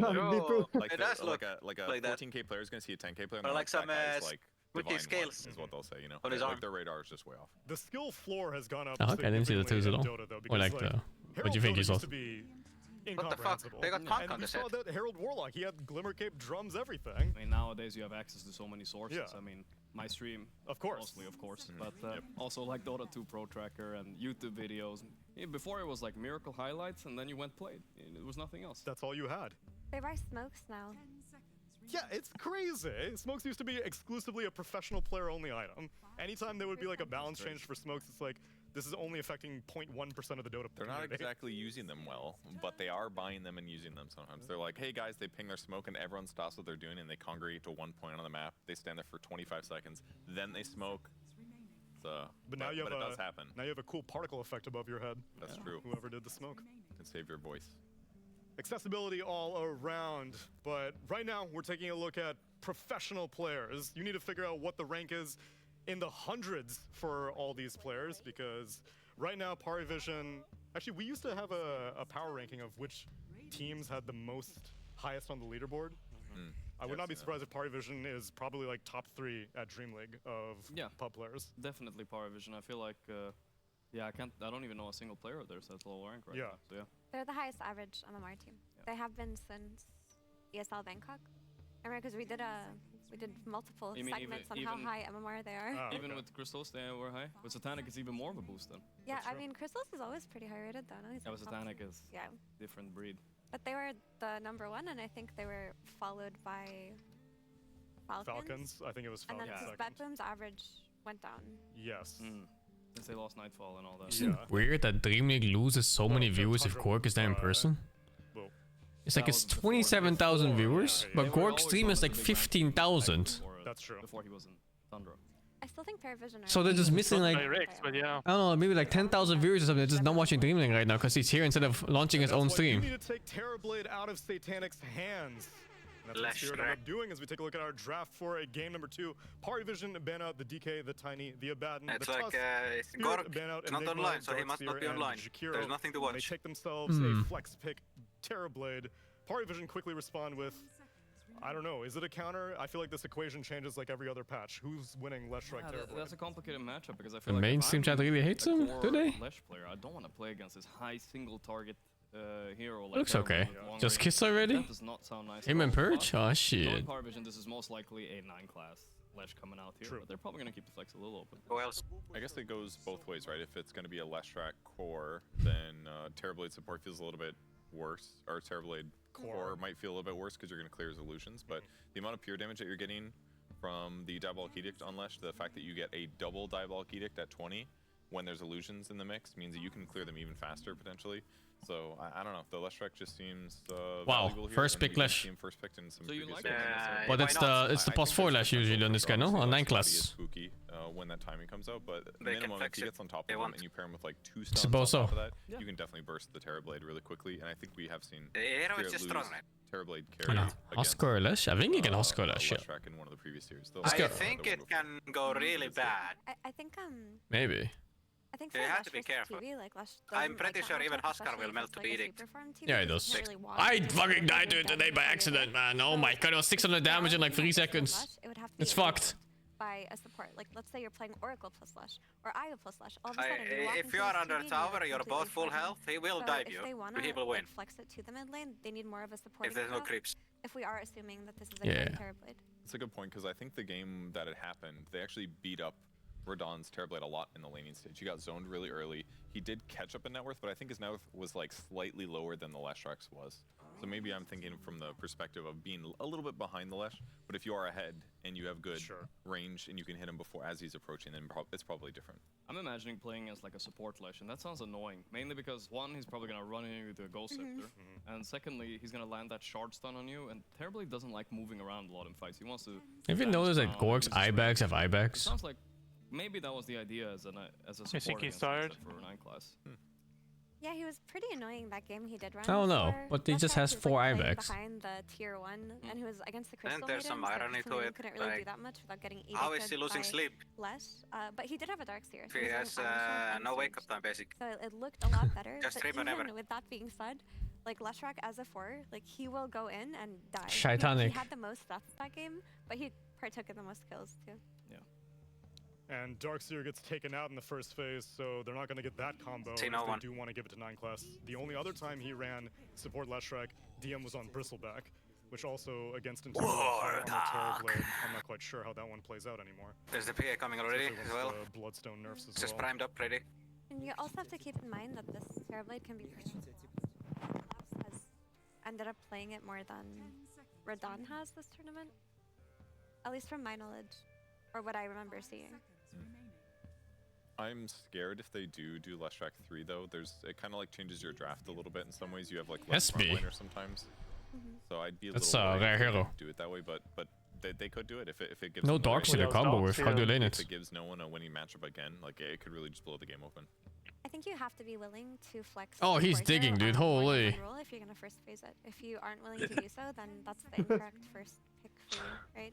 like, It does look like a like that. 14k player is gonna see a 10k player and Or they're like some, that guy's like with divine his scales is what they'll say, you know. on his Like arm. their radar is just way off. The skill floor has gone up. Oh, okay, I didn't see the twos at all. Dota, though, Or because, like the... What do you think you saw? used to be incomprehensible. They got Punk and on we the saw set. that Herald Warlock, he had Glimmer Cape, drums, everything. I mean, nowadays you have access to so many sources. Yeah. I mean, my stream, of course, mostly, of course, but also like Dota 2 Pro Tracker and YouTube videos. Yeah, before it was like Miracle highlights, and then you went played. It was nothing else. That's all you had. They buy smokes now. Yeah, it's crazy. Smokes used to be exclusively a professional player-only item. Anytime there would be like a balance change for smokes, it's like, this is only affecting 0.1% of the Dota They're not community. exactly using them well, but they are buying them and using them sometimes. They're like, hey guys, they ping their smoke and everyone stops what they're doing and they congregate to one point on the map. They stand there for 25 seconds, then they smoke. So, But now you have it does happen. Now you have a cool particle effect above your head. That's true. Whoever did the smoke. Can save your voice. Accessibility all around, but right now we're taking a look at professional players. You need to figure out what the rank is. in the hundreds for all these players, because right now Parivision, actually we used to have a power ranking of which teams had the most highest on the leaderboard. I would not be surprised if Parivision is probably like top 3 at DreamLeague of pub players. Definitely Parivision. I feel like, yeah, I don't even know a single player of theirs that's low rank right now. So yeah. They're the highest average MMR team. They have been since ESL Bangkok. I remember because we did multiple segments on how high MMR they are. Even with Crystals, they were high. With Satanic, it's even more of a boost then. Yeah, I mean, Crystals is always pretty high rated though. No? Yeah, but Satanic is different breed. But they were the #1, and I think they were followed by Falcons. I think it was Falcons. And then Bedboom's average went down. Yes. Since they lost Nightfall and all that. Isn't it weird that DreamLeague loses so many viewers if Gork is there in person? It's like it's 27,000 viewers, but Gork's stream is like 15,000. That's true. Before he was in Tundra. I still think Paravision are... So they're just missing like, but yeah. I don't know, maybe like 10,000 viewers or something. They're just not watching DreamLeague right now because he's here instead of launching his own stream. You need to take Terrorblade out of Satanic's hands. And that's what Spirit ended up doing as we take a look at our draft for game number 2. Parivision ban out the DK, the Tiny, the Abaddon, the Tusk. Gork is not online, so he must not be online. There's nothing to watch. They take themselves a flex pick, Terrorblade. Parivision quickly respond with, I don't know, is it a counter? I feel like this equation changes like every other patch. Who's winning Lesh Strike Terrorblade? That's a complicated matchup because I The feel like mainstream chat really hates him, do they? Lesh player, I don't want to play against this high single target hero. Like Looks okay. Just kiss already? That does not sound nice. Him and Purge? Oh shit. Parivision, this is most likely a 9 class Lesh coming out here, but they're probably going to keep the flex a little open. Who else? I guess it goes both ways, right? If it's going to be a Leshrac core, then Terrorblade support feels a little bit worse, or Terrorblade core might feel a little bit worse because you're going to clear his illusions, but the amount of pure damage that you're getting from the Diabolic Edict on Lesh, the fact that you get a double Diabolic Edict at 20 when there's illusions in the mix means that you can clear them even faster potentially. So I don't know, the Leshrac just seems valuable here. First pick Lesh. First picked in some so you like but it's the +4 Lesh usually on this guy, no? On 9 class. Spooky when that timing comes out, but minimum if he gets on top of him and you pair him with like 2 stuns Suppose on top so. of that, you can definitely burst the Terrorblade really quickly, and I think we have seen The hero is just strong, right? Terrorblade carry Husker Lesh? I think you can Husker Lesh, yeah. Leshrac in one of the previous series. I think it can go really bad. I think maybe. I think you have to be careful. I'm pretty sure even Huskar will melt to Edict. Yeah, it does. I fucking died to it today by accident, man. Oh my god, it was 600 damage in like 3 seconds. It's fucked. By a support, like let's say you're playing Oracle plus Lesh or Aya plus Lesh. All of a sudden, you walk if you are under tower, you're both full health. He will dive you. He will win. Flex it to the mid lane. They need more of a support. If there's no creeps. If we are assuming that this is a Terrorblade. It's a good point because I think the game that it happened, they actually beat up Radon's Terrorblade a lot in the laning stage. He got zoned really early. He did catch up in net worth, but I think his net worth was like slightly lower than the Leshrac's was. So maybe I'm thinking from the perspective of being a little bit behind the Lesh, but if you are ahead and you have good range and you can hit him before as he's approaching, then it's probably different. I'm imagining playing as like a support Lesh, and that sounds annoying. Mainly because one, he's probably gonna run in with a Ghost Scepter, and secondly, he's gonna land that shard stun on you, and Terrorblade doesn't like moving around a lot in fights. He wants to... Have you noticed that Gork's I-bags have I-bags? It sounds like maybe that was the idea as a support. I think he's tired. For 9 class. Yeah, he was pretty annoying that game he did run. I don't know, but he just has 4 I-bags. Behind the tier 1, and he was against the Crystal And there's some irony to it. Couldn't really do that much without getting eaten. How is he losing sleep? Less, but he did have a Darkseer. So he has no wake-up time, basically. So it looked a lot better. Just but even with that being said, like Leshrac as a 4, like he will go in and die. Shitanic. He had the most deaths that game, but he partook in the most kills too. Yeah. And Darkseer gets taken out in the first phase, so they're not going to get that combo if they do want to give it to 9 class. The only other time he ran support Leshrac, DM was on Bristleback, which also against Intuitive Terrorblade. I'm not quite sure how that one plays out anymore. There's the PA coming already as well. Bloodstone nerfs as Just primed up, ready. And you also have to keep in mind that this Terrorblade can be has ended up playing it more than Radon has this tournament. At least from my knowledge, or what I remember seeing. I'm scared if they do Leshrac 3 though. It kind of like changes your draft a little bit in some ways. You have like less frontlaner sometimes. So I'd be a little rare hero. Do it that way, but they could do it if it gives no Darkseer combo with. How do you lane it? If it gives no one a winning matchup again, like it could really just blow the game open. I think you have to be willing to flex. Oh, he's digging, dude. Holy. If you're gonna first phase it, if you aren't willing to do so, then that's the incorrect first pick for you, right?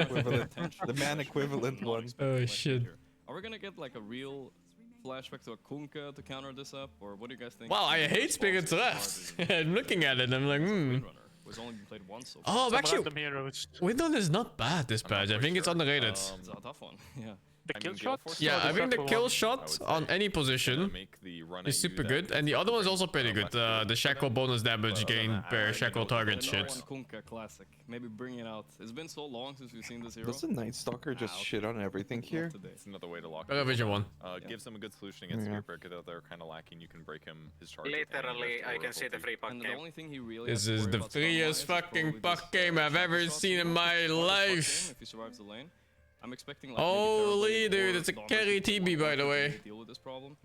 equivalent, the man equivalent one. Oh shit. Are we gonna get like a real flashback to a Kunkka to counter this up, or what do you guys think? Wow, I hate Spirit's Rest. I'm looking at it, I'm like, Was only been played once so Oh, far. actually, Windrunner is not bad this patch. I think it's underrated. It's a tough one, yeah. The kill shot? Yeah, I think the kill shot on any position is super good, and the other one's also pretty good. The shackle bonus damage gain per shackle target shit. Kunkka classic. Maybe bring it out. It's been so long since we've seen this hero. Doesn't Night Stalker just shit on everything here? It's another way to lock Better vision one. Gives him a good solution against Spear Breaker that they're kind of lacking. You can break him his charge. Literally, I can see the free puck And game. the only thing he really This has to is worry the about freest stun-wise is fucking probably puck game I've ever seen in my life. If he survives the lane. I'm expecting like Holy dude, it's a carry TB by the way. Deal with this problem.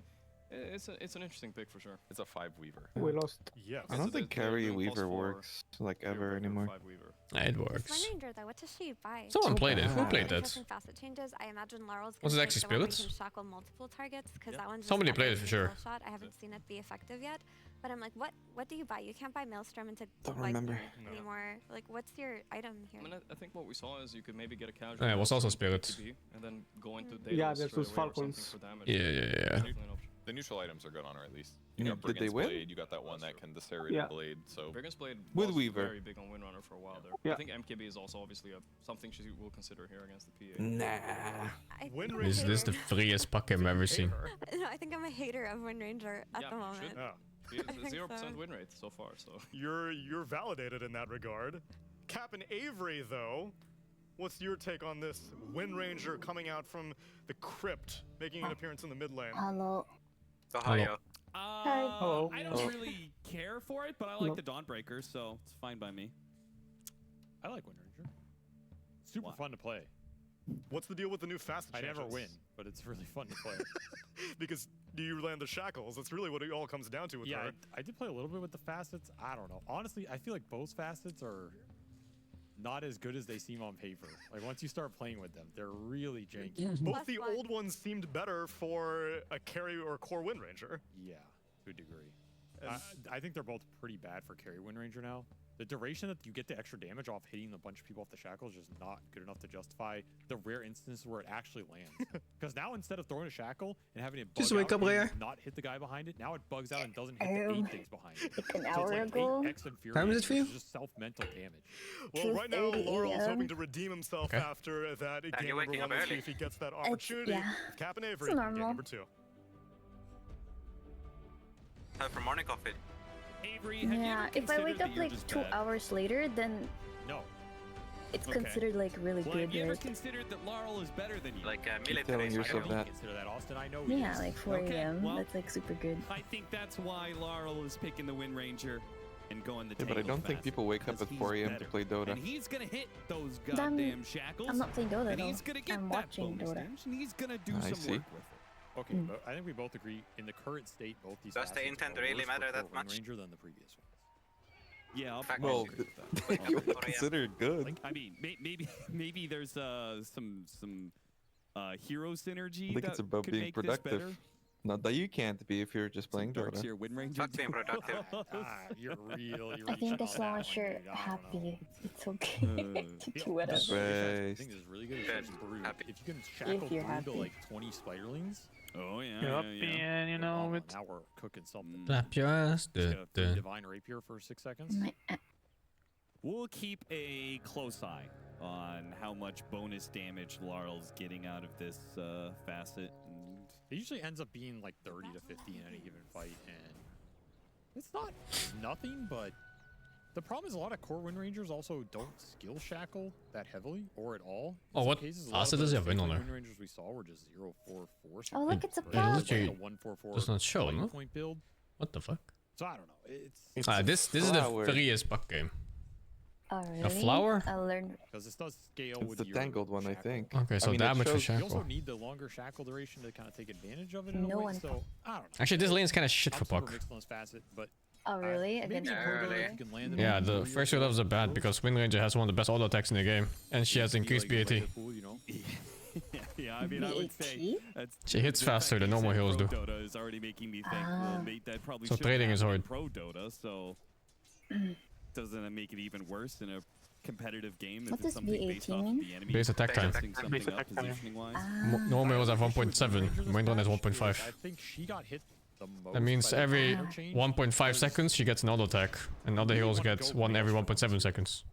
It's an interesting pick for sure. It's a 5-weaver. We lost. Yes. I don't think Carry Weaver works like ever anymore. It works. One Ranger though, what does she buy? Someone played it. Who played that? Interesting facet changes. I imagine Laurel's Was it gonna actually take the one where you Spirits? can shackle multiple targets because that one's Somebody just played it for sure. shot. I haven't seen it be effective yet, but I'm like, what do you buy? You can't buy Maelstrom into Don't like remember. anymore. Like, what's your item here? I mean, I think what we saw is you could maybe get a casual. Yeah, it was also Maelstrom Spirits. TP and then go into Yeah, Daedalus versus straight away or something Falcons. for damage. Yeah. The neutral items are good on her at least. You Yeah, got did they Brigand's win? Blade, you got that one that can disarray Yeah. the blade, so... Brigand's Blade With was Weaver. very big on Windrunner for a while there. Yeah. I think MKB is also obviously something she will consider here against the PA. Nah. This is the freest puck I've ever seen. No, I think I'm a hater of Wind Ranger at Yeah, the you moment. should. Yeah. It's think a 0% so. win rate so far, so... You're validated in that regard. Cap and Avery, though, what's your take on this Wind Ranger coming out from the crypt, making an appearance in the mid lane? Hello. Ohio. Hello. I don't really care for it, but I like the Dawnbreaker, so it's fine by me. I like Wind Ranger. Super fun to play. What's the deal with the new fast I changes? never win, but it's really fun to play. Because do you land the shackles? That's really what it all comes down to with Yeah, her. I did play a little bit with the facets. I don't know. Honestly, I feel like both facets are not as good as they seem on paper. Like once you start playing with them, they're really janky. Both the old ones seemed better for a carry or core Wind Ranger. Yeah, to a degree. I think they're both pretty bad for carry Wind Ranger now. The duration that you get the extra damage off hitting a bunch of people off the shackle is just not good enough to justify the rare instances where it actually lands. Because now instead of throwing a shackle and having it bug Just wake out up, and Rhea. not hit the guy behind it, now it bugs out and doesn't hit the 8 things behind it. Like an So hour it's like ago. 8x infuriating, Time is it for you? which is just self-mental damage. Well, right now, 2:30 Laurel's AM. hoping to redeem himself after that game you're number waking one. up Let's see early. if he gets that opportunity. yeah. with Cap and It's Avery in game normal. number 2. Time for morning coffee. Avery, have you Yeah, ever if I wake considered that up you're like just 2 bad? hours later, then No. it's Okay. considered like really Well, good, have you ever right? considered that Laurel is better than you? Like Keep military. telling yourself I don't that. consider that, Austin. I know it Yeah, is. like 4 Okay, a.m. well- That's like super good. I think that's why Laurel is picking the Wind Ranger and going the Yeah, but I don't think people wake up at 4 a.m. to play Dota. And he's gonna hit those Then goddamn shackles. I'm not playing Dota and though. he's gonna get I'm that watching bonus Dota. damage, and he's gonna do I some see. work with it. Okay, but I think we both agree in the current state, both these Does the facets intent are really worse for matter that core Wind much? Ranger than the previous ones. Yeah, I'll Fact Well, check. you would consider it good. Like, I mean, maybe there's some hero synergy. I think that it's about could being make this better. productive. Not that you can't be if you're just playing Dark's Dota. here, Wind Ranger. Fuck being productive. You're real. You're I think reaching as on long that as one, you're dude. I don't know. happy, it's okay to do whatever. The Based. thing is really good. Good. Is Brood. Happy. If you can shackle you're Brood to happy. like 20 spiderlings, Oh yeah, You're up yeah, yeah. and you know oh, it's now we're cooking something. Slap your ass. Just get a free Duh. divine rapier for 6 seconds. We'll keep a close eye on how much bonus damage Laurel's getting out of this facet. And It usually ends up being like 30 to 50 in any given fight, and it's not nothing, but the problem is a lot of core Wind Rangers also don't skill shackle that heavily or at all. In Oh, some what cases, a lot of facet the does he have fake Wind on Wind there? Rangers we saw were just 0-4-4. Oh, look, it's a It pug. literally Like a 1-4-4 does not show, lightning no? point build. What the fuck? So I don't know. It's This is the flower. freest puck game. Oh, really? A flower? I learned. because this does scale It's with the your tangled one, I shackle. think. Okay, so I mean, it damage for shows- You also shackle. need the longer shackle duration to kind of take advantage of it in No a way. one- So I don't know. Actually, this lane is kind of shit I'm for super puck. mixed on this facet, but Oh, really? maybe Against Yeah, Porto, really. if you can land it Yeah, on the real first two levels are bad because Wind Ranger has one of the best auto attacks in the game, and she has increased like BAT. Pool, you know? yeah, I mean, I would say that's She hits the faster fact than you normal said heroes pro do. Dota is already making me think, well, mate, that probably So should trading happen is in hard. Pro Dota, so doesn't that make it even worse in a competitive game if What it's does something based off B18 of the enemy. Base attack time. Testing something Base up attack time. positioning-wise. Normal was at 1.7. Main one is 1.5. I think she got hit the most. That means by the every counter change 1.5 seconds she gets an auto attack, and other heroes get one every 1.7 seconds.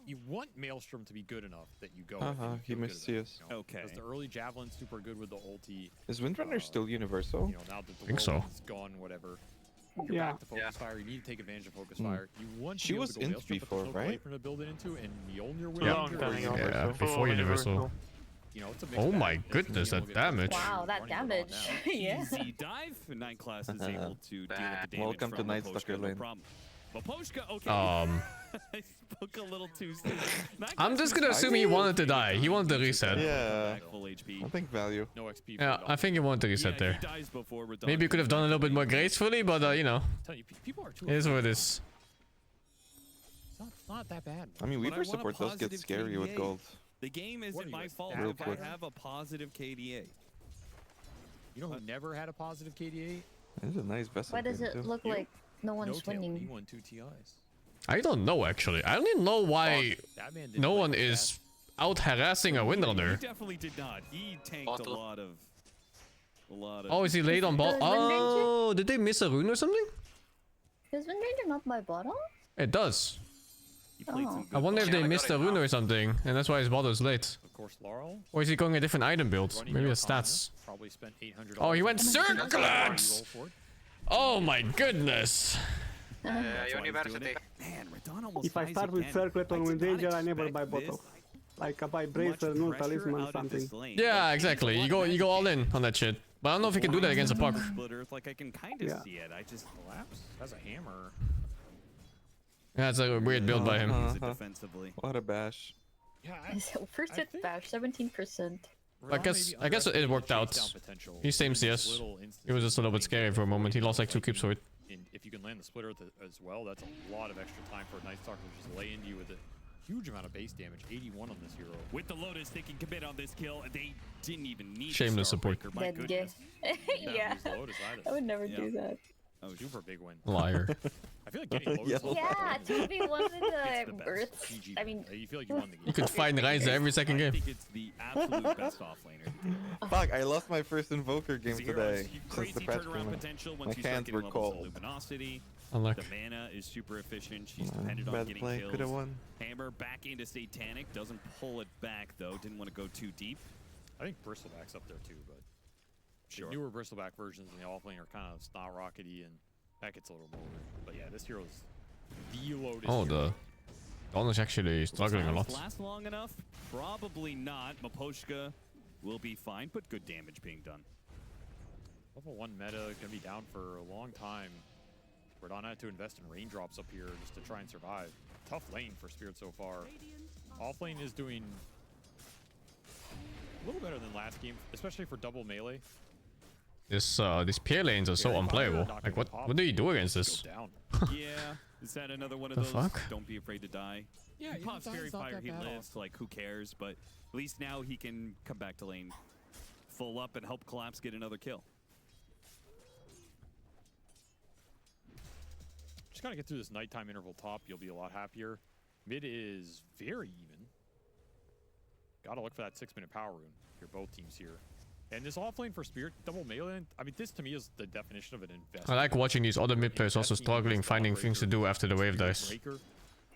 You want Maelstrom to be good enough that you go. He missed CS. Okay. Because the early javelin's super good with the ulti. Is Windrunner still universal? You know, now that the Think world so. is gone, whatever. You're Yeah. back to focus fire. You need to take advantage of focus Hmm. fire. You want to She be able was to go int Maelstrom, but before, there's no right? Viper to build it into, and Mjolnir with Yeah. Long time ago. Yeah, before Before Universal. You know, it's a mixed Oh bag. my If goodness, Neil that gets damage. Wow, that running it all damage. now. Yeah. Easy dive. 9 class is able to deal with the damage Welcome to from Night Maposhka, Stalker no lane. problem. Maposhka, okay. I spoke a little too soon. I'm just gonna assume he wanted to die. He wanted to reset. Yeah. Full HP. I think value. No XP. Yeah, I think he wanted to reset there. Maybe you could have done a little bit more gracefully, but you know, Tell you, people are too. it is what it is. It's not that bad. I mean, But Weaver I want a support does get positive scary with KDA. gold. The game isn't are my you, fault Real if I quick. have a positive KDA. You know who never had a positive KDA? This is a nice vessel. Why does game, it too. look like no one's No tail. He winning? won 2 TIs. I don't know actually. I don't even know why That man didn't no play one like is out harassing a Windrunner. He definitely did not. He tanked Bottle. a lot of. Oh, is he late on ball? Does Windranger- Oh, did they miss a rune or something? Is Windranger not by bottom? It does. He played Oh. some I wonder if Yeah, they I missed got a it rune now. or something, and that's why his bottle is late. Of course, Laurel. Or is he going a different item build? running Maybe the his stats. Probably spent $800. Oh, he went on Circlets! Oh my goodness! University. Man, Radon almost If I dies start with again. Circlet on I did not Windranger, I never expect buy this bottle. Like I buy much Bracer, Null, pressure Talisman, out of something. this lane. Yeah, But exactly. he's You go one all man in on that shit. But I don't know if he can do that against a puck. Splitter, like I can kind of Yeah. see it. I just Collapse has a hammer. Yeah, it's a weird build by him. use it defensively. What a bash. Yeah, First hit bash, 17%. I guess it worked out. He's same CS. It was just a little bit scary for a moment. He lost like 2 creeps for it. And if you can land the splitter as well, that's a lot of extra time for a Night Stalker to just lay into you with a huge amount of base damage. 81 on this hero. With the Lotus, they can commit on this kill, and they didn't even need Shameless the support. Starbreaker. My Dead gay. goodness. Yeah. Use Lotus either. I would never Yeah. do that. Oh, super big win. Liar. I feel like getting Lotus. Yeah. Yeah, 2v1 with It's the the best. Earths. PG. I mean, You feel like you won the game. You could find Ryza every second I game. think it's the absolute best offlaner. to do. Fuck, I lost my first Invoker game The hero's today since crazy the patch turnaround came out. potential My once you start hands getting were levels of cold. luminosity. Unluck. The mana is super efficient. She's dependent on Bad getting play, kills. could have won. Hammer back into Satanic. Doesn't pull it back, though. Didn't want to go too deep. I think Bristleback's up there too, but Sure. the newer Bristleback versions in the offlane are kind of snot rockety, and that gets a little more weird. But yeah, this hero's the Lotus. Oh, hero. the Dawn is actually struggling a lot. Last long enough? Probably not. Maposhka will be fine, but good damage being done. Level 1 meta gonna be down for a long time. Radon had to invest in raindrops up here just to try and survive. Tough lane for Spirit so far. Offlane is doing a little better than last game, especially for double melee. These peer lanes are so unplayable. Like, what do you do against this? Down. Yeah, is that another one of The those? fuck? Don't be afraid to die. Yeah, he pops yeah, Fairy it's not Fire, that he bad lives. Like, who cares? But at least now he can come back to lane full up and help Collapse get another kill. Just gotta get through this nighttime interval top. You'll be a lot happier. Mid is very even. Gotta look for that 6-minute power rune. You're both teams here. And this offlane for Spirit, double melee, I mean, this to me is the definition of an investment. I like watching these other mid players also struggling finding things to do after the wave dies. Breaker.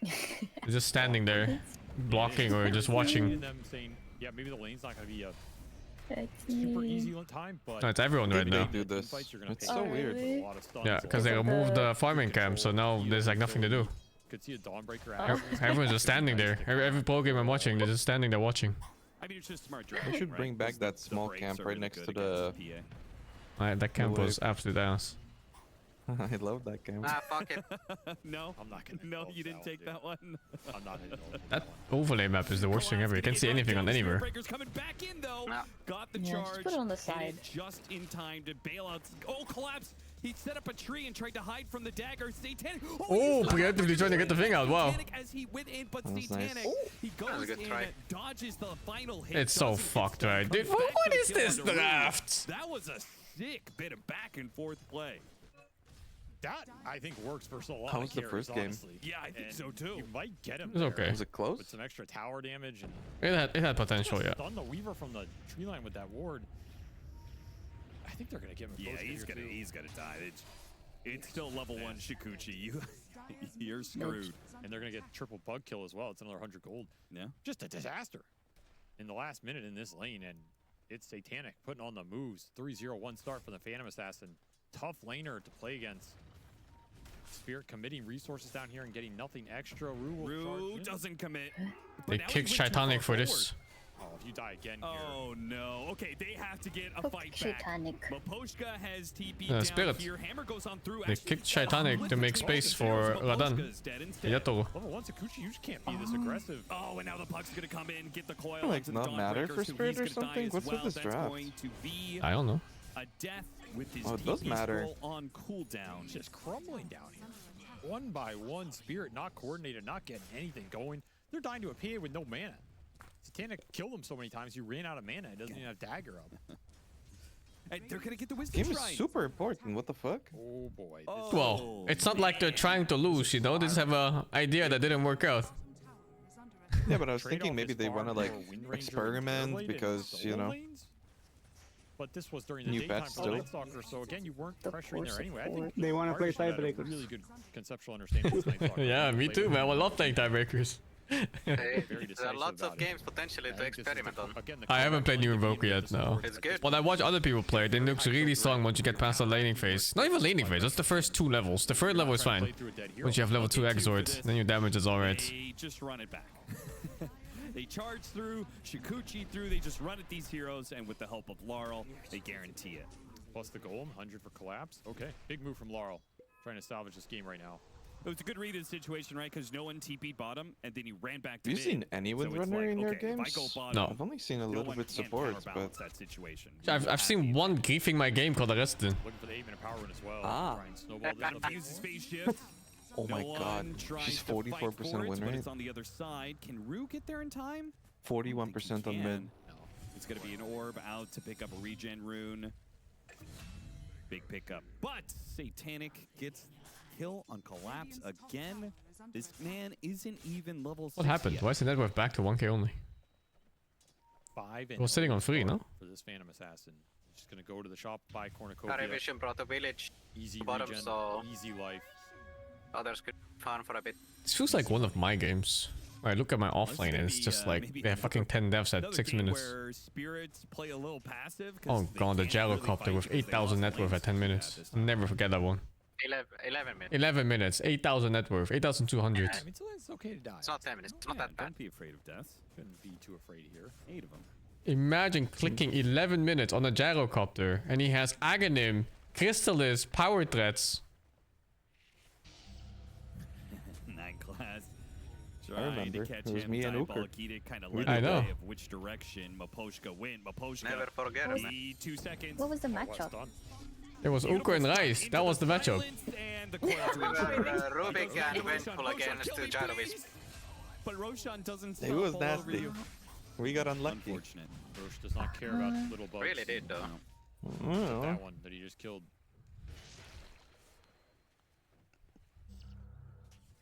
They're just standing there, blocking or just watching. And them saying, yeah, maybe the lane's not gonna be a super easy time, but No, it's everyone right now. Do this. It's so Oh, weird. really? a lot of stuns. Yeah, because they removed the farming camp, so now there's like nothing to do. Could see a Dawnbreaker Ev- Everyone's just standing there. Every pro game I'm watching, they're just standing there watching. I mean, it's just smart They driving, should right? bring back Because that the small brakes camp are right really next to good the. against PA. That camp was wave. absolute ass. I love that camp. Ah, fuck it. No, I'm not gonna. no, you didn't take that one. I'm not hitting all That overlay map is the worst thing ever. You can't see anything on anywhere. Breaker's coming back in though. No. Got the Yeah, just charge. put it on the hit side. it just in time to bail out. Oh, Collapse! He set up a tree and tried to hide from the dagger. Satanic. Oh, he's preemptively trying to get the thing out. Wow. Satanic as he went in, but That was Satanic, nice. he That was goes a good in, try. dodges the final hit. It's so doesn't get fucked, stunned, right? Dude, comes back what for the is kill this on the room. draft? That was a sick bit of back and forth play. That, I think, works for a lot How of was the carries, first game? honestly. Yeah, I think And so too. You might get him It was there okay. Was it close? with some extra tower damage. And It had potential, yeah. stun the Weaver from the tree line with that ward. I think they're gonna give him. Yeah, he's gonna die. It's still level 1 Shikuchi. You're screwed. And they're gonna get triple bug kill as well. It's another 100 gold. Yeah. Just a disaster in the last minute in this lane, and it's Satanic putting on the moves. 3-0-1 start for the Phantom Assassin. Tough laner to play against. Spirit committing resources down here and getting nothing extra. Rue doesn't commit. They now kicked he went too Shitanic far for this. Oh, if you die again here. Oh no. Okay, they have to get a fight back. Shitanic. Maposhka has TP down Spirit. here. Hammer goes on through. They kicked Shitanic to make space for Radan. Yato. Level 1 Sakuchi, you just can't be this aggressive. Oh, and now the puck's gonna come in, get the coil. Like, onto the not matter for Dawnbreakers, who Spirit he's or gonna die something? as What's with well. this That's draft? going to be I don't know. a death with his Oh, it does TP matter. scroll on cooldown. Just crumbling down here. One by one, Spirit not coordinated, not getting anything going. They're dying to a PA with no mana. Satanic killed him so many times he ran out of mana. He doesn't even have dagger up. And they're gonna get the wisdom Game is shrine. super important. What the fuck? Oh boy. Well, it's not like they're trying to lose, you know? They just have a idea that didn't work out. Yeah, but I was Trade-off thinking maybe is they far want to more like Wind Ranger and experiment Fairblade because, and you solo know. lanes. But this was during the New daytime patch for still. Nightstalker, so again, you weren't The pressuring there force anyway. I of think They wanna play Artisan had a tiebreakers. really good conceptual understanding of Nightstalker. Yeah, me too, man. I love playing tiebreakers. Very There are decisive lots of about it. games potentially I to think this is the- experiment on. again, the I haven't played New correct Invoker lane yet, to no. It's good. When I watch other people play, it looks really strong once you get past the laning phase. Not even laning phase, that's the first 2 levels. The third level is fine. Once you have level 2 Exort, then your damage is alright. They just run it back. They charge through, Shikuchi through, they just run at these heroes, and with the help of Laurel, they guarantee it. Plus the golem, 100 for collapse. Okay, big move from Laurel. Trying to salvage this game right now. It was a good read of the situation, right? Because no one TP'd bottom, and then he ran back to Have you mid. seen any with So it's runner like, in your okay, if I games? go bottom, No. I've only seen a no little one bit can support, but counterbalance that situation. I've seen one griefing my game called Arrested. Looking for the 8-minute power run as well. Ah. Try and snowball this up. Use the space shift. oh my No god, one tries she's to fight 44% for it, win but rate, it's on the other side. Can Rue get there in time? 41% on mid. Can. No. It's going to be an orb out to pick up a regen rune. Big pickup. But Satanic gets kill on collapse again. This man isn't even level 6 What happened? yet. Why is the net worth back to 1k only? 5 It was sitting on 3, no? For this Phantom Assassin. Just gonna go to the shop, buy Our cornucopia. Vision brought a village Easy to bottom, regen, so easy life. others could farm for a bit. This feels like one of my games. Where I look at my offlane and it's just like, they have fucking 10 deaths at Another 6 game minutes. Where spirits play a little passive 'cause Oh they god, the can't really gyrocopter fight with because they 8,000 lost net worth lanes at 10 minutes. this I'll never forget that one. 11 minutes. 11 minutes, 8,000 net worth, 8,200. I mean, so it's okay to die. It's not 10 minutes. It's not that bad. Don't be afraid of death. Shouldn't be too afraid here. 8 of them. Imagine clicking 11 minutes on a gyrocopter and he has Aghanim, Crystallis, Power Threats. 9 class. I Trying remember. to catch It was him. me and Diabolic Uker. Edict kind of We led I the know. way of which direction Maposhka went. Maposhka. Never forget it, man. Need 2 seconds. What was the matchup? It was Uker and Rice. That was the matchup. And the coil to infinity. Rubik and Roshan, Vengeful against kill me, Gyrowisp. But Roshan doesn't stop It was all over nasty. you. We got unlucky. Unfortunate. Roche does not care about little bugs. Really did, though. Oh. That one that he just killed.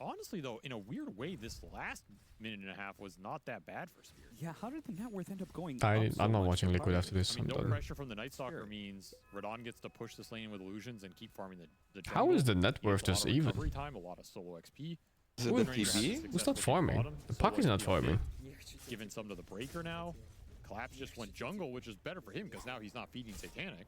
Honestly, though, in a weird way, this last minute and a half was not that bad for Spirit. Yeah, how did the net worth end up going I'm up so not much watching for Liquid Mario? after this. I mean, I'm no done. pressure from the Night Stalker means Radon gets to push this lane with illusions and keep farming the How jungle. is the net He gets worth a lot just of even? recovery time, a lot of solo XP. Is it Who- the TB? Who's not farming? The puck is not farming. Giving some to the breaker now. Collapse just went jungle, which is better for him because now he's not feeding Satanic.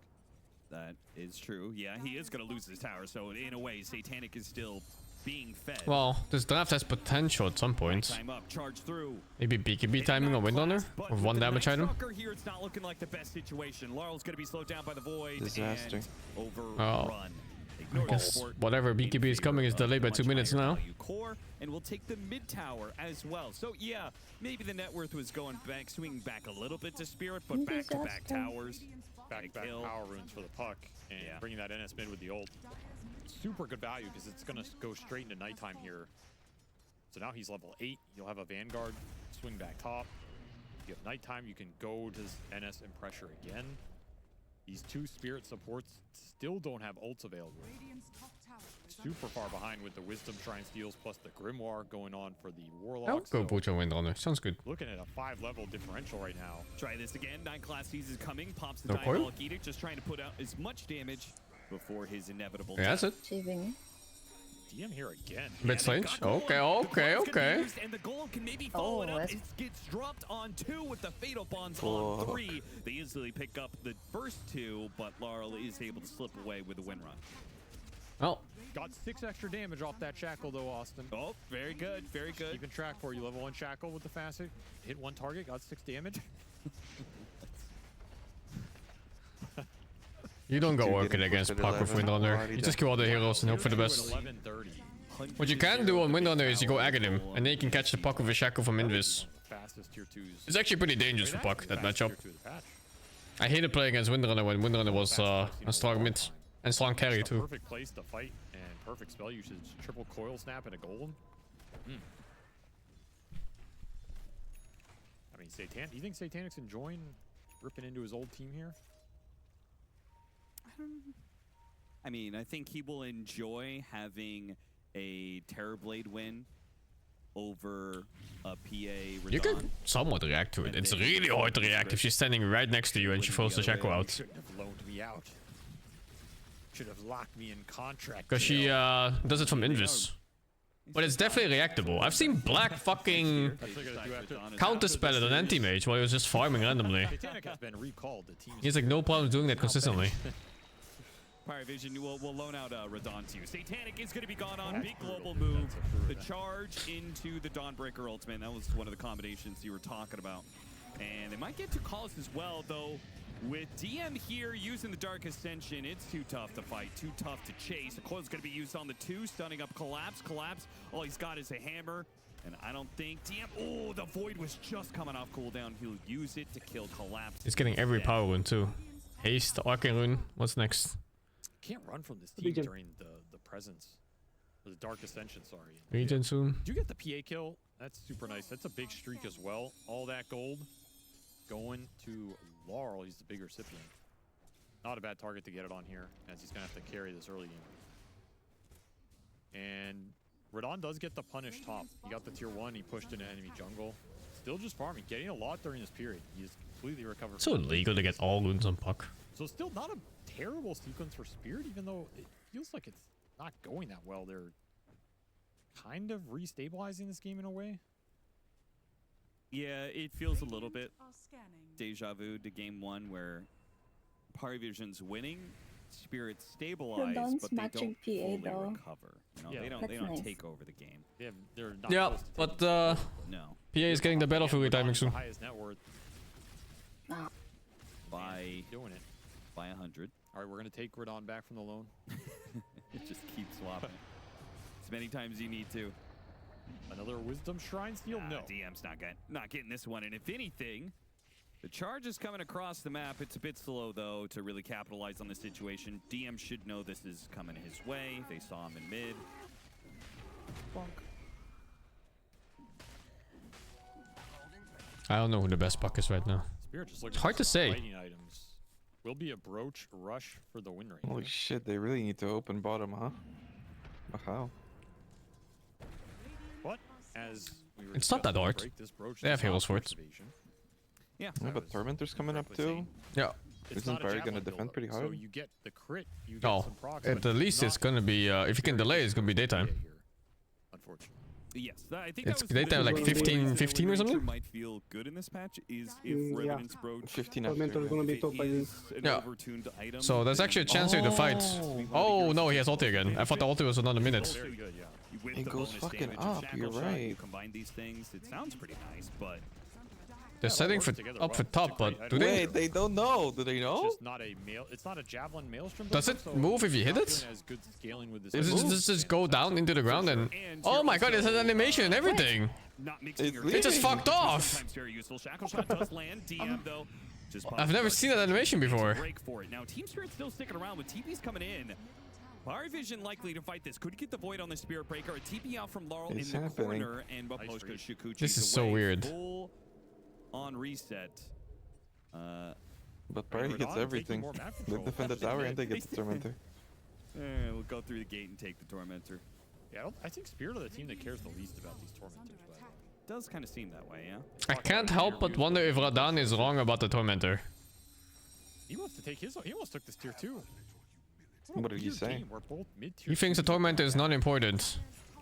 That is true. Yeah, he is going to lose his tower. So in a way, Satanic is still being fed. Well, this draft has potential at some point. Time up, charge through. Maybe BKB timing or Wind Honor But with with 1 the damage item. Night Stalker here, it's not looking like the best situation. Laurel's going to be slowed down by the void Disaster. and overrun. I Ignore the guess support whatever in BKB is favor coming is of delayed by the 2 much minutes higher now. value core, and we'll take the mid tower as well. So yeah, maybe the net worth was going back, swinging back a little bit to Spirit, but back-to-back towers. Back-to-back power runes for the puck and bringing that NS mid with the ult. Super good value because it's going to go straight into nighttime here. So now he's level 8. You'll have a Vanguard swing back top. If you have nighttime, you can go to NS and pressure again. These 2 Spirit supports still don't have ults available. super far behind with the Wisdom Shrine steals plus the Grimoire going on for the Warlock. I'll go Butcher Windrunner. Sounds good. Looking at a 5-level differential right now. Try this again. 9 class sees is coming. Pops the No coil? Diabolic Edict, just trying to put out as much damage before his inevitable Yeah, that's it. Achieving. DM here again. Mid slange. Okay. And the golem can maybe follow it up. It gets dropped on 2 with the Fatal Bonds on 3. They easily pick up the first 2, but Laurel is able to slip away with a win run. Oh. Got 6 extra damage off that shackle though, Austin. Oh, very good, very good. Keeping track for you. Level 1 shackle with the facet. Hit 1 target, got 6 damage. You don't go working against Puck with Windrunner. You just kill all the heroes and hope for the best. What you can do on Windrunner is you go Agate him, and then you can catch the Puck with a shackle from Invis. Fastest tier 2s. It's actually pretty dangerous for Puck, that matchup. I hated playing against Windrunner when Windrunner was a strong mid. And strong carry too. Perfect place to fight and perfect spell usage. Triple coil snap and a golem. I mean, do you think Satanic's enjoying ripping into his old team here? I mean, I think he will enjoy having a Terrorblade win over a PA Radon. You can somewhat react to it. It's really hard to react if she's standing right next to you and she throws the shackle out. Shouldn't have loaned me out. Should have locked me in contract. Because she does it from Invis. But it's definitely reactable. I've seen Black fucking counterspell it on anti-mage while he was just farming randomly. Satanic has been recalled. The team He has like no problem doing that consistently. Pirate Vision will loan out Radon to you. Satanic is going to be gone on. Big global move. The charge into the Dawnbreaker ultimate. That was one of the combinations you were talking about. And they might get to Collis as well, though. With DM here using the Dark Ascension, it's too tough to fight, too tough to chase. The coil's going to be used on the 2, stunning up Collapse. All he's got is a hammer. And I don't think DM... Oh, the Void was just coming off cooldown. He'll use it to kill Collapse. He's getting every power rune too. Haste, Arcane Rune. What's next? Can't run from this team during the presence. Or the Dark Ascension, sorry. Regen soon. Did you get the PA kill? That's super nice. That's a big streak as well. All that gold going to Laurel. He's the big recipient. Not a bad target to get it on here, as he's going to have to carry this early game. And Radon does get the punish top. He got the tier 1. He pushed into enemy jungle. Still just farming. Getting a lot during this period. He is completely recovered. It's so illegal to get all runes on Puck. So still not a terrible sequence for Spirit, even though it feels like it's not going that well. They're kind of restabilizing this game in a way. Yeah, it feels a little bit deja vu to game 1 where Parivision's winning, Spirit stabilized, but they don't fully recover. You know, they don't take over the game. They're not Yeah, close to but No. PA is getting the battlefield retiming soon. highest net worth. By Doing it. by 100. All right, we're going to take Radon back from the loan. Just keep swapping as many times as you need to. Another Wisdom Shrine steal? No. DM's not getting this one. And if anything, the charge is coming across the map. It's a bit slow, though, to really capitalize on the situation. DM should know this is coming his way. They saw him in mid. Bonk. I don't know who the best Puck is right now. Spirit just It's hard to say. fighting items. Will be a Broach rush for the win rate. Holy shit, they really need to open bottom, huh? How? But as we were It's not that discussing, hard. break this Broach They have does heroes not for it. preservation. Yeah. But Tormentor's coming up too. Yeah. It's Isn't not a Barry gonna javelin defend buildup, pretty So hard? you get the crit, you get No, some procs, at but the least it's gonna be, if you can delay, it's gonna be daytime. Unfortunately. Yes, I think It's that was daytime like 15 or something? might feel good in this patch is if Revenant's Broach 15 Tormentor is gonna be top, I think. an Yeah. overtuned item. So there's actually a chance here to fight. Oh no, he has ulti again. I thought the ulti was another minute. Very good, yeah. With It the goes bonus fucking damage of up, Shackle you're Shot, right. You combine these things, it sounds pretty nice, but They're setting for up for top, but do they? Wait, they don't know. Do they know? It's not a mail. It's not a javelin maelstrom. Does it buildup, so move if you hit not it? doing as good scaling with this Does build. it just go down into the ground and... Oh my god, it has animation and everything! not mixing your It just damage, fucked which is off! sometimes very useful. Shackle Shot does land. DM though. Just I've never seen that animation before. break for it. Now Team Spirit still sticking around with TP's coming in. Fire Vision likely to fight this. Could get the Void on the Spirit Breaker. A TP out from Laurel It's in the happening. corner, and Baposhka Shikuchi. This is so weird. Full on reset. But Barry gets everything. They defend the tower and they get the Tormentor. We'll go through the gate and take the Tormentor. Yeah, I think Spirit are the team that cares the least about these Tormentors, by the way. Does kind of seem that way, yeah? I can't help but wonder if Radan is wrong about the Tormentor. He wants to take his. He almost took this tier 2. What did he say? We're both mid-tier. He thinks the Tormentor is not important.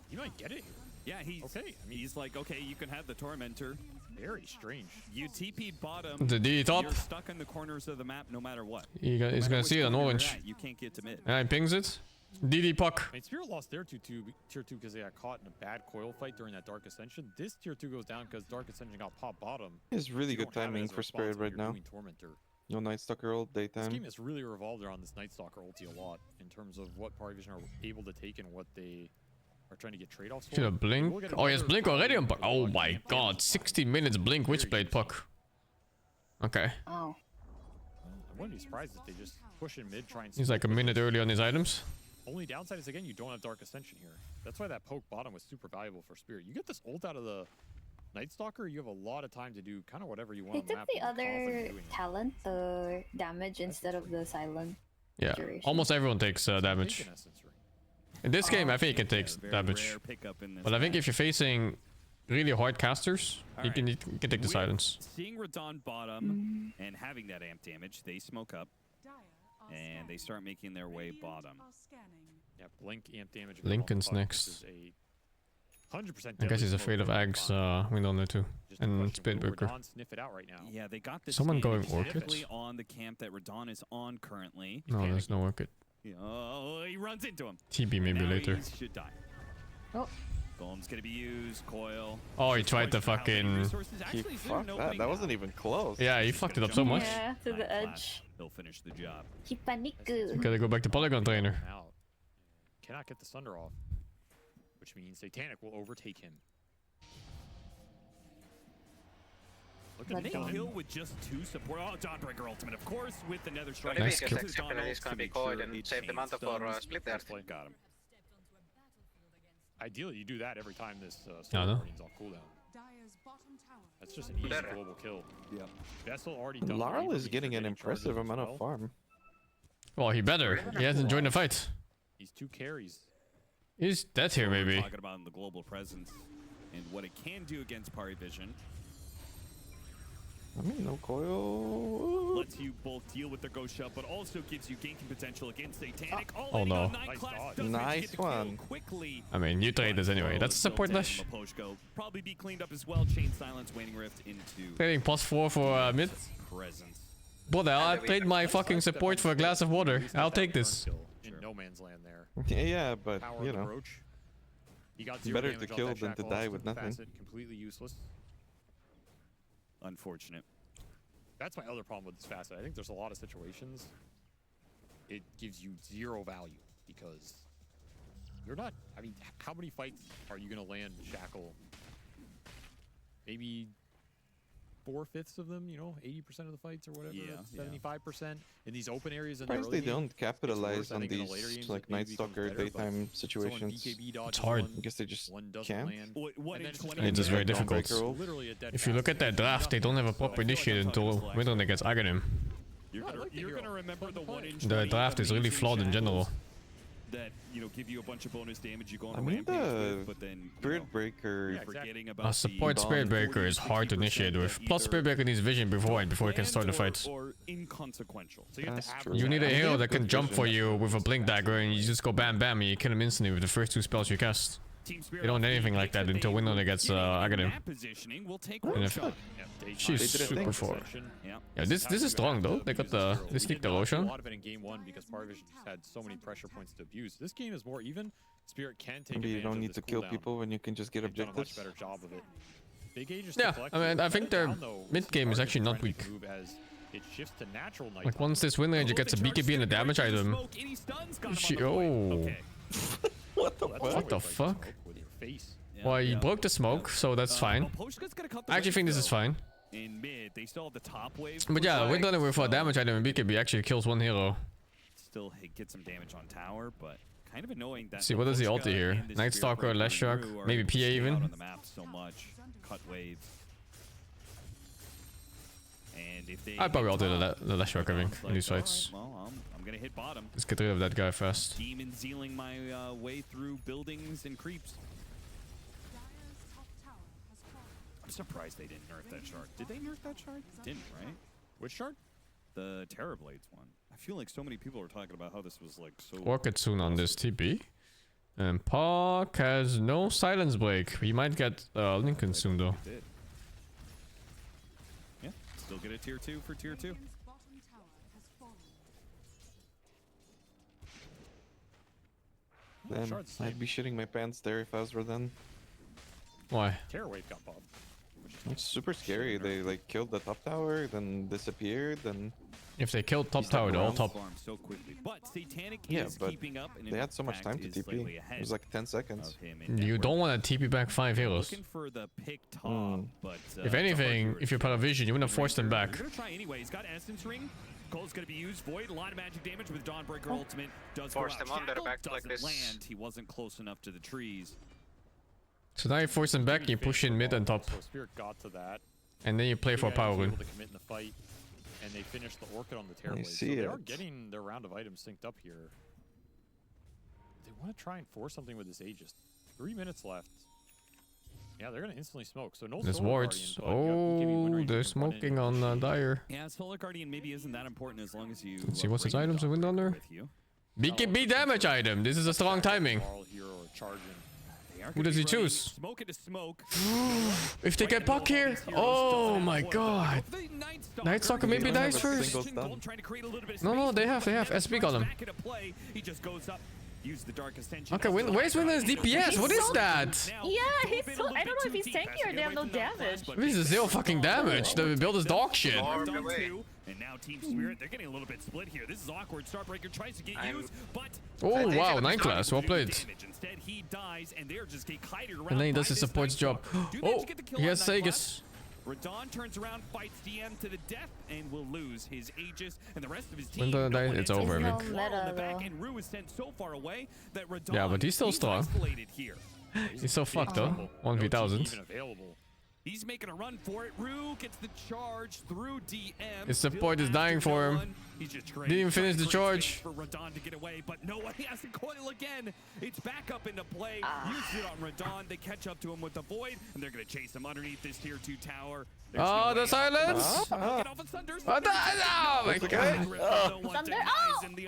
You might get it. Yeah, he's okay. I mean, he's like, okay, you can have the Tormentor. Very strange. You TP'd bottom. The D top. You're stuck in the corners of the map no matter what. He's gonna see it on orange. You can't get to mid. And he pings it. DD puck. I mean, Spirit lost their tier 2 because they got caught in a bad coil fight during that Dark Ascension. This tier 2 goes down because Dark Ascension got popped bottom. It's really good timing for Spirit right now. No Night Stalker ult, This daytime. game has really revolved around this Night Stalker ulti a lot in terms of what Party Vision are able to take and what they are trying to get trade-offs for. Should have blink. Oh, he has blink already on puck. Oh my god, 60 minutes blink Witchblade puck. Okay. Oh. I wouldn't be surprised if they just push in mid, try and. He's like a minute early on his items. Only downside is again you don't have Dark Ascension here. That's why that poke bottom was super valuable for Spirit. You get this ult out of the Night Stalker, you have a lot of time to do kind of whatever you They want on the took map. the other talent, the damage, instead of the silent. Yeah, duration. almost everyone takes damage. In this game, I think you can take damage. But I think if you're facing really hard casters, you can take the silence. Seeing Radon bottom and having that amp damage, they smoke up and they start making their way bottom. Yeah, blink amp damage. Lincoln's next. 100% I guess he's afraid of Ags. We don't know too. And Spitbreaker. Sniff it out right now. Yeah, they got this. Someone going specifically Orchid? on the camp that Radon is on currently. No, there's no Orchid. Oh, he runs into him. TB maybe Now later. he should die. Oh. Golem's gonna be used. Coil. Oh, he tried to fucking. He fucked that. That wasn't even close. Yeah, he fucked it up so much. Yeah, to the edge. He'll finish the job. He panicked. Gotta go back to Polygon Trainer. Out. Cannot get the Sunder off, which means Satanic will overtake him. Look at They the kill with just 2 support. Oh, Dawnbreaker ultimate, of course, with the Nether Strike. Nice kill. He's gonna be coiled and save the Manta for split there. Got him. Ideally, you do that every time this I know. Guardian's off cooldown. That's just an easy global kill. Yeah. Vessel already does. Larl is getting an impressive amount of farm. Well, he better. He hasn't joined the fight. He's 2 carries. He's dead here, maybe. Talking about in the global presence and what it can do against Party Vision. I mean, no coil. Lets you both deal with the ghost shot, but also gives you ganking potential against Satanic. Oh no. Nice one. I mean, you trade this anyway. That's a support dash. Probably be cleaned up as well. Chain Silence, Waning Rift into Trading +4 for mid. presence. Brother, I'll trade my fucking support for a glass of water. I'll take this. In no man's land there. Yeah, but Power you of the know, roach. He got 0 better damage to off kill that than to shackle, die also with the nothing. facet, completely useless. Unfortunate. That's my other problem with this facet. I think there's a lot of situations it gives you 0 value because you're not. I mean, how many fights are you gonna land shackle? Maybe 4/5 of them, you know, 80% of the fights or whatever, Yeah, 75% in these open areas. In Surprised the they early game. don't capitalize It's worse, I on think, in the later these games, like it maybe Night becomes Stalker better, but daytime so situations. BKB dodges It's hard. one, I guess they just one doesn't can't. land. What And in then it's 20 It's just very difficult. Literally a dead If you look at that draft, they don't have a proper initiate until winter against Aghanim. You're gonna remember the 1-inch. The draft is really flawed in general. That, you know, give you a bunch of bonus damage. You go on I a mean, rampage the with, but then Spirit Breaker. forgetting about A support Spirit Breaker is hard to initiate with. Plus, Spirit Breaker needs vision beforehand before he can start the fight. or inconsequential. So you have to That's average You need a And they hero have that can good jump vision. for you with a blink dagger and you just go bam bam and you kill him instantly with the first 2 spells you cast. They don't have anything like that until winter gets Aghanim. Positioning will take And if she's They did it super thanks. for. Yeah. Yeah, this is strong though. They got the they sneaked the A Roshan. lot of it in game 1 because Parvision just had so many pressure points to abuse. This game is more even. Spirit can take Maybe you advantage don't of need this to kill cooldown. people when you can just get They've done a much objectives. better job of it. Big Age is Yeah, still I mean, I think their down, though, mid game is actually not Guardian's weak. trying to make a move as it shifts to natural night Like once this Wind Ranger gets a BKB and a damage item. Oh. What the fuck? with your face. Well, he broke the smoke, so that's fine. I actually think this is fine. In mid, they still have the top wave. But yeah, Wind Runner with a damage item and BKB actually kills 1 hero. Still get some damage on tower, but kind of annoying that. See, what is the ulti here? Night Stalker, Last Shark, maybe PA even? On the map so much, cut waves. And if they I'd probably ulti the Last Shark, I think, in these fights. Well, I'm gonna hit bottom. Let's get rid of that guy fast. Demon zealing my way through buildings and creeps. I'm surprised they didn't nerf that shard. Did they nerf that shard? Didn't, right? Which shard? The Terrorblades one. I feel like so many people are talking about how this was like so. Orchid soon on this TP. And Park has no silence break. We might get Lincoln soon though. Yeah, still get a tier 2 for tier 2. Then I'd be shitting my pants there if I was Rodan. Why? Terror Wave got popped. It's super scary. They like killed the top tower, then disappeared, then. If they killed top tower, they're all top. So quickly. But Satanic Yeah, is but keeping up, and they had so much time to TP. It was like 10 seconds. You don't want to TP back 5 heroes. Looking for the pick top, but If anything, if you're part of Vision, you want to force them back. He's gonna try anyway. He's got Essence Ring. Cole's gonna be used. Void, a lot of magic damage with Dawnbreaker ultimate. Does Force go them out. on their Shackle back like doesn't this. land. He wasn't close enough to the trees. So now you force them back, you push in mid and top. So Spirit got to that. And then you play for a power win. rune. To commit in the fight, and they finished the Orchid on the Terror Blade. So see they are it. getting their round of items synced up here. They want to try and force something with this Aegis. 3 minutes left. Yeah, they're gonna instantly smoke. So no. There's Solar wards. Guardian, but you have BKB Wind Ranger They're can run in smoking on Dire. Yeah, Solar Guardian maybe isn't that important as long as you. Let's see what's his items in wind on there. With you. BKB damage item. This is a strong timing. All hero or charging. Who does he choose? Smoke it to smoke. If they get Puck here, oh my god. Night Stalker maybe dies first. No, they have SB on him. He just goes up. Use the Dark Ascension. Okay, where's Winner's DPS? What is that? Yeah, he's so. I don't know if he's tanky or they have no damage. This is 0 fucking damage. The build is dog shit. And now Team Spirit, they're getting a little bit split here. This is awkward. Starbreaker tries to get used, but oh wow, 9 class, well played. Instead, he dies, and they're just getting kited around. And then he does his support's job. Oh, he has Sagas. Radon turns around, fights DM to the death, and will lose his Aegis and the rest of his team. When the dice, it's over, man. And Rue is sent so far away that Radon, Yeah, but he's still strong. Here. He's so fucked though. 1v1000. He's making a run for it. Rue gets the charge through DM. His support is dying for him. Didn't even finish the charge. For Radon to get away, but no, he has to coil again. It's back up into play. Use it on Radon. They catch up to him with the Void, and they're going to chase him underneath this tier 2 tower. Oh, the silence! Oh my god! Thunder!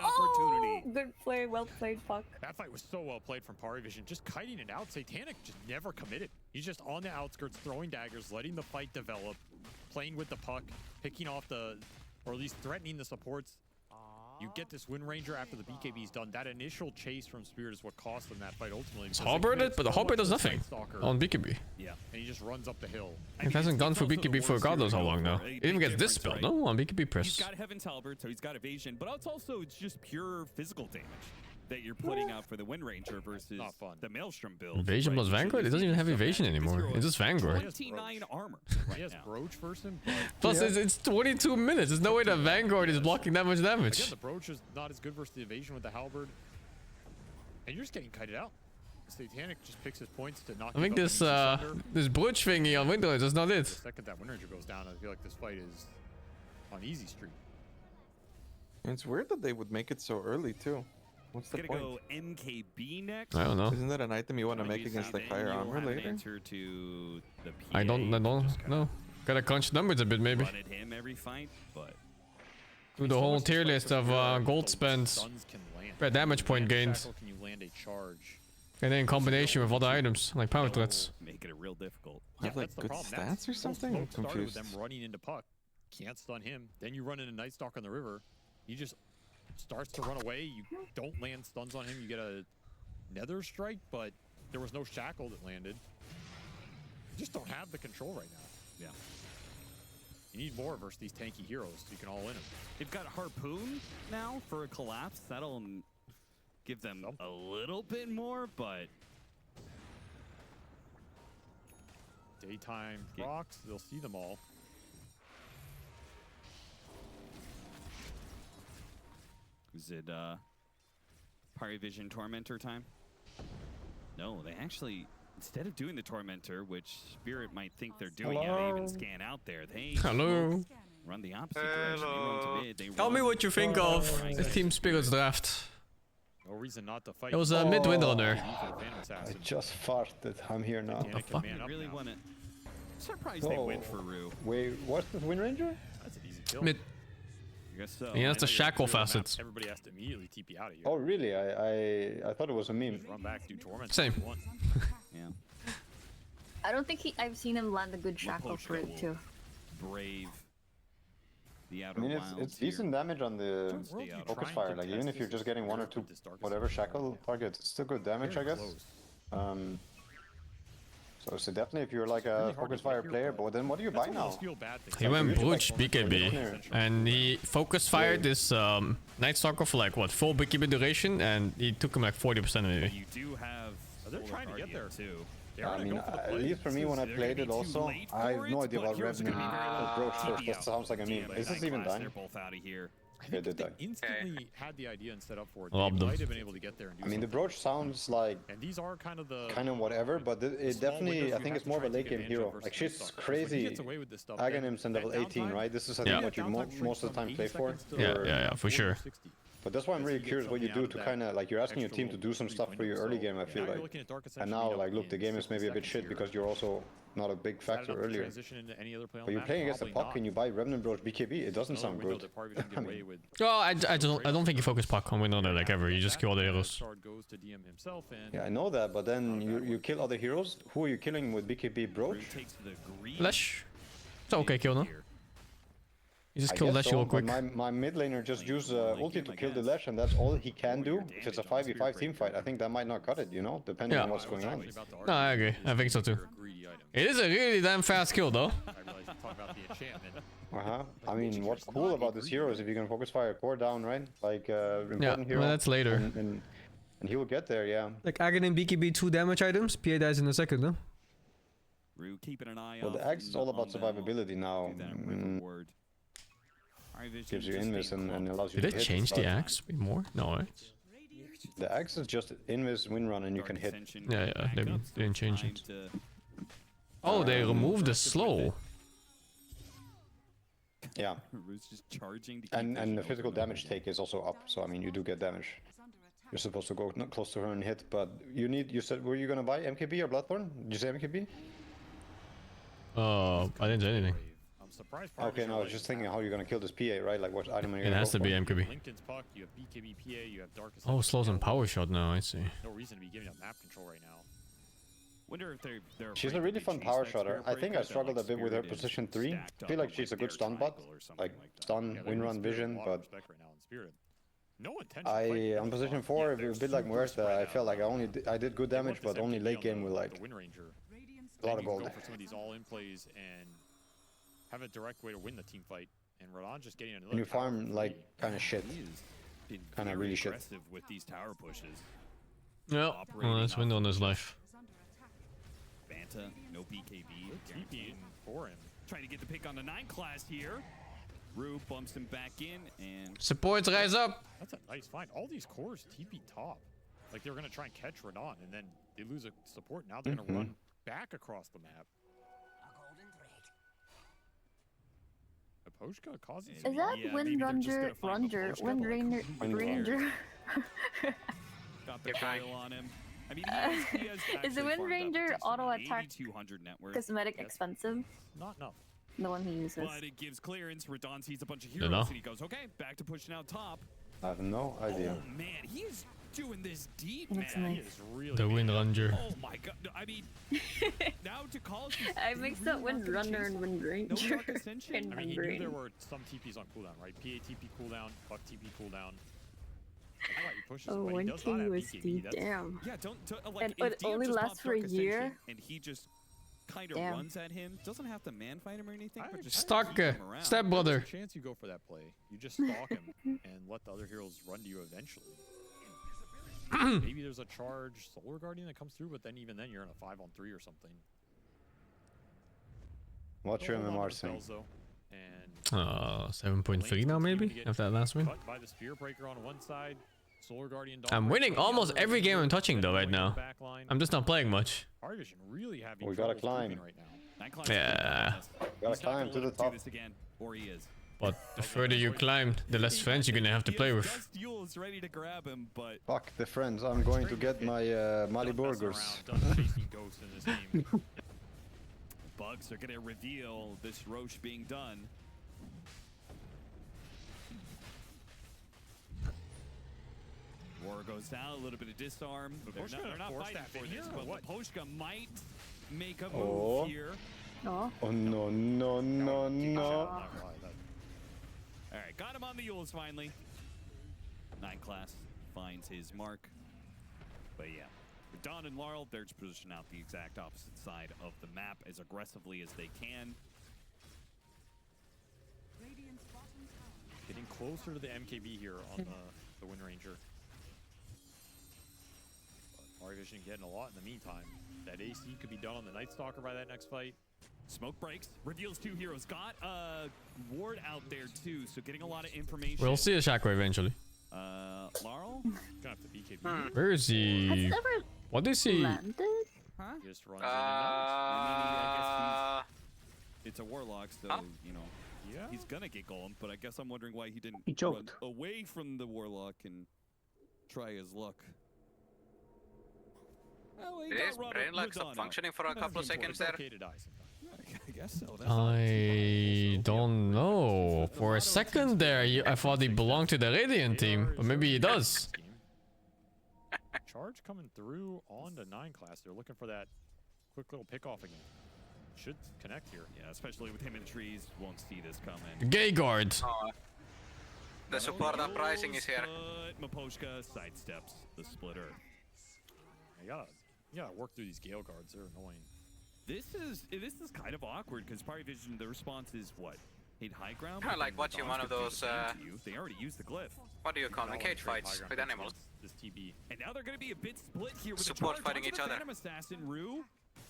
Oh! Good play, well played, Puck. That fight was so well played from Parivision. Just kiting it out. Satanic just never committed. He's just on the outskirts, throwing daggers, letting the fight develop, playing with the puck, picking off the, or at least threatening the supports. You get this Wind Ranger after the BKB's done. That initial chase from Spirit is what cost them that fight ultimately. It's halberded, but the halberd does nothing on BKB. Yeah, and he just runs up the hill. It hasn't gone for BKB for God knows how long now. It even gets this spell, no? On BKB press. He's got Heaven's Halberd, so he's got evasion, but it's just pure physical damage that you're putting out for the Wind Ranger versus the Maelstrom build. Evasion plus Vanguard? It doesn't even have evasion anymore. It's just Vanguard. 29 armor. He has Broach person. Plus, it's 22 minutes. There's no way that Vanguard is blocking that much damage. Again, the Broach is not as good versus the evasion with the Halberd. And you're just getting kited out. Satanic just picks his points to knock. I think this Brooch thingy on Windows is not it. The second that Wind Ranger goes down, I feel like this fight is on easy street. And it's weird that they would make it so early too. What's the point? Go MKB next. I don't know. Isn't that an item you want to make against like higher armor later? To the PA, I don't know. Gotta crunch numbers a bit maybe. Run at him every fight, but do the whole tier list of gold spends per damage point gained. Can you land a charge? And then in combination with other items like power threats. Make it real difficult. Yeah, like good stats or something? I'm Started with confused. them running into Puck. Can't stun him. Then you run into Night Stalker on the river. He just starts to run away. You don't land stuns on him. You get a Nether Strike, but there was no Shackle that landed. You just don't have the control right now. Yeah. You need more versus these tanky heroes so you can all in them. They've got Harpoon now for a collapse. That'll give them a little bit more, but Daytime procs, they'll see them all. Is it Parivision Tormentor time? No, they actually, instead of doing the Tormentor, which Spirit might think they're doing, yeah, they even scan out there. They Hello. run the opposite direction. They run to mid. They Tell me what you think of the Team Spirits draft. No reason not to fight. It was a mid-windrunner. I just farted. I'm here now. What the fuck? Really want it. Surprised they went for Rue. Wait, what's the Wind Ranger? That's an easy kill. Mid. I guess so. He has the shackle facets. Everybody has to immediately TP out of here. Oh really? I thought it was a meme. Run back, do torment. Same. Yeah. I don't think I've seen him land a good shackle for it too. Brave. The I outer mean, wilds it's decent damage on the focus fire. Like even if you're just getting 1 or 2 whatever shackle targets, it's still good damage, I guess. So definitely if you're like a focus fire player, but then what do you buy now? He went Brooch BKB and he focus fired this Night Stalker for like what, full BKB duration, and he took him like 40% maybe. You do have. They're trying to get there too. I mean, at least for me when I played it also, I have no idea about Revenant approach first. That sounds like a meme. Is this even dying? They're both out of here. Okay, did die. Instantly had the idea and set up for it. Robbed They them. might have been able to get there and do I mean, the something. Brooch sounds like And these are kind of the whatever, but it definitely, I think it's more of a late game hero. Like she's crazy Aghanims and level 18, right? This is I think what you most of the time play for. Yeah, for sure. But that's why I'm really curious what you do to kind of like you're asking your team to do some stuff for your early game. I feel like, and now like look, the game is maybe a bit shit because you're also not a big factor earlier. But you're playing against a puck and you buy Revenant Brooch BKB. It doesn't sound good. I mean, Well, I don't think you focus puck on Windrunner like ever. You just kill the heroes. yeah, I know that, but then you kill other heroes. Who are you killing with BKB Brooch? Lesh. It's an okay kill, no? You just kill Lesh real quick. My mid laner just used ulti to kill the Lesh, and that's all he can do. If it's a 5v5 team fight, I think that might not cut it, you know, depending on what's going on. No, I agree. I think so too. It is a really damn fast kill though. I mean, what's cool about this hero is if you can focus fire core down, right? Like important hero. Well, that's later. And he will get there, yeah. Like Aghanim BKB 2 damage items, PA dies in a second, no? Rue keeping an eye Well, the Axe is all about survivability now. Gives you invis and allows you Did to they hit. change the axe way more? No, right? The axe is just invis, win run, and you can hit. Yeah, they didn't change it. Oh, they removed the slow. Yeah. Rue's just charging to And the physical damage take is also up, so I mean you do get damage. You're supposed to go not close to her and hit, but you said were you gonna buy MKB or Bloodborne? Did you say MKB? I didn't say anything. I'm surprised. Okay, no, I was just thinking how you're gonna kill this PA, right? Like what item are you It gonna has go to be for? MKB. LinkedIn's puck, you have BKB PA, you have Dark Oh, slows and power shot now, I see. No reason to be giving up map control right now. Wonder if they're She's a really fun power shotter. I think I struggled a bit with her position 3. I feel like she's a good stun bot, like stun, win run, vision, but on position 4, a bit like Muerta, I felt like I did good damage, but only late game with like a lot of gold. Go for some of these all-in plays and have a direct way to win the team fight. And Rodon just getting another. And you farm like kind of shit, kind of really shit. Aggressive with these tower pushes. Yeah, well, that's Windrunner's life. Banta, no BKB. TPing for him. Trying to get the pick on the 9 class here. Rue bumps him back in and Supports rise up. That's a nice find. All these cores TP top. Like they were gonna try and catch Rodon, and then they lose a support. Now they're gonna run back across the map. Aposhka causes. Is that Windranger? Windranger? got the coil on him. I mean, he has Is the Windranger auto attack 8200 net worth. cosmetic expensive? Not enough. The one he uses. But it gives clearance. Radon sees a bunch of heroes and he goes, okay, back to pushing out top. I have no idea. Oh man, he is doing this deep, That's man. nice. He is really The Windranger. Oh my god, I mean, now to call I mixed up Windrunner and Windranger. I mean, you knew there were some TPs on cooldown, right? PA TP cooldown, Buck TP cooldown. Oh, 1K USD, damn. Yeah, like, And if it Dio only just lasts popped for a Dark year? Ascension and he just kind of Damn. runs at him, doesn't have to man fight him or anything, but just Stuck, keep him around. stepbrother. There's a chance you go for that play. You just stalk him and let the other heroes run to you eventually. Maybe there's a charge Solar Guardian that comes through, but then even then you're in a 5-on-3 or something. What's your MMR saying? 7.3 now maybe after that last win. Cut by the Spear Breaker on one side. Solar Guardian I'm winning almost every game I'm touching though right now. I'm just not playing much. Arvision really having We gotta trouble moving climb. right now. Yeah. Gotta climb to the top. Or he is. But the further you climb, the less friends you're gonna have to play with. Jules ready to grab him, but Fuck the friends, I'm going to get my Mali burgers. Bugs are gonna reveal this Roche being done. War goes down, a little bit of disarm. They're not fighting for this, but Poshka might make a move here. No. Oh no, no, no, no. Alright, got him on the Yules finally. 9 class finds his mark. But yeah, for Don and Laurel, they're just positioned out the exact opposite side of the map as aggressively as they can. Getting closer to the MKB here on the Wind Ranger. But Vision getting a lot in the meantime. That AC could be done on the Night Stalker by that next fight. Smoke breaks, reveals 2 heroes. Got a ward out there too, so getting a lot of information. We'll see a Shockwave eventually. Laurel? Gonna have to BKB. Where is he? What is he? Huh? Just runs in and It's a warlock, so you know, he's gonna get golem. But I guess I'm wondering why he didn't run away from the warlock and try his luck. Well, Did his brain like stop functioning for a couple of seconds there? I guess so. I don't know. For a second there, I thought he belonged to the Radiant team, but maybe he does. Charge coming through on the 9 class. They're looking for that quick little pick off again. Should connect here. Yeah, especially with him in the trees. Won't see this coming. Gay guard. The support uprising is here. But Maposhka sidesteps the splitter. You gotta work through these Gale guards. They're annoying. This is kind of awkward because Party Vision, the response is what? Hit high ground? Kind of like watching one of those. They already used the glyph. What do you call them? Cage fights with animals. This TB. And now they're going to be a bit split here with support the fighting each other. Phantom Assassin Rue.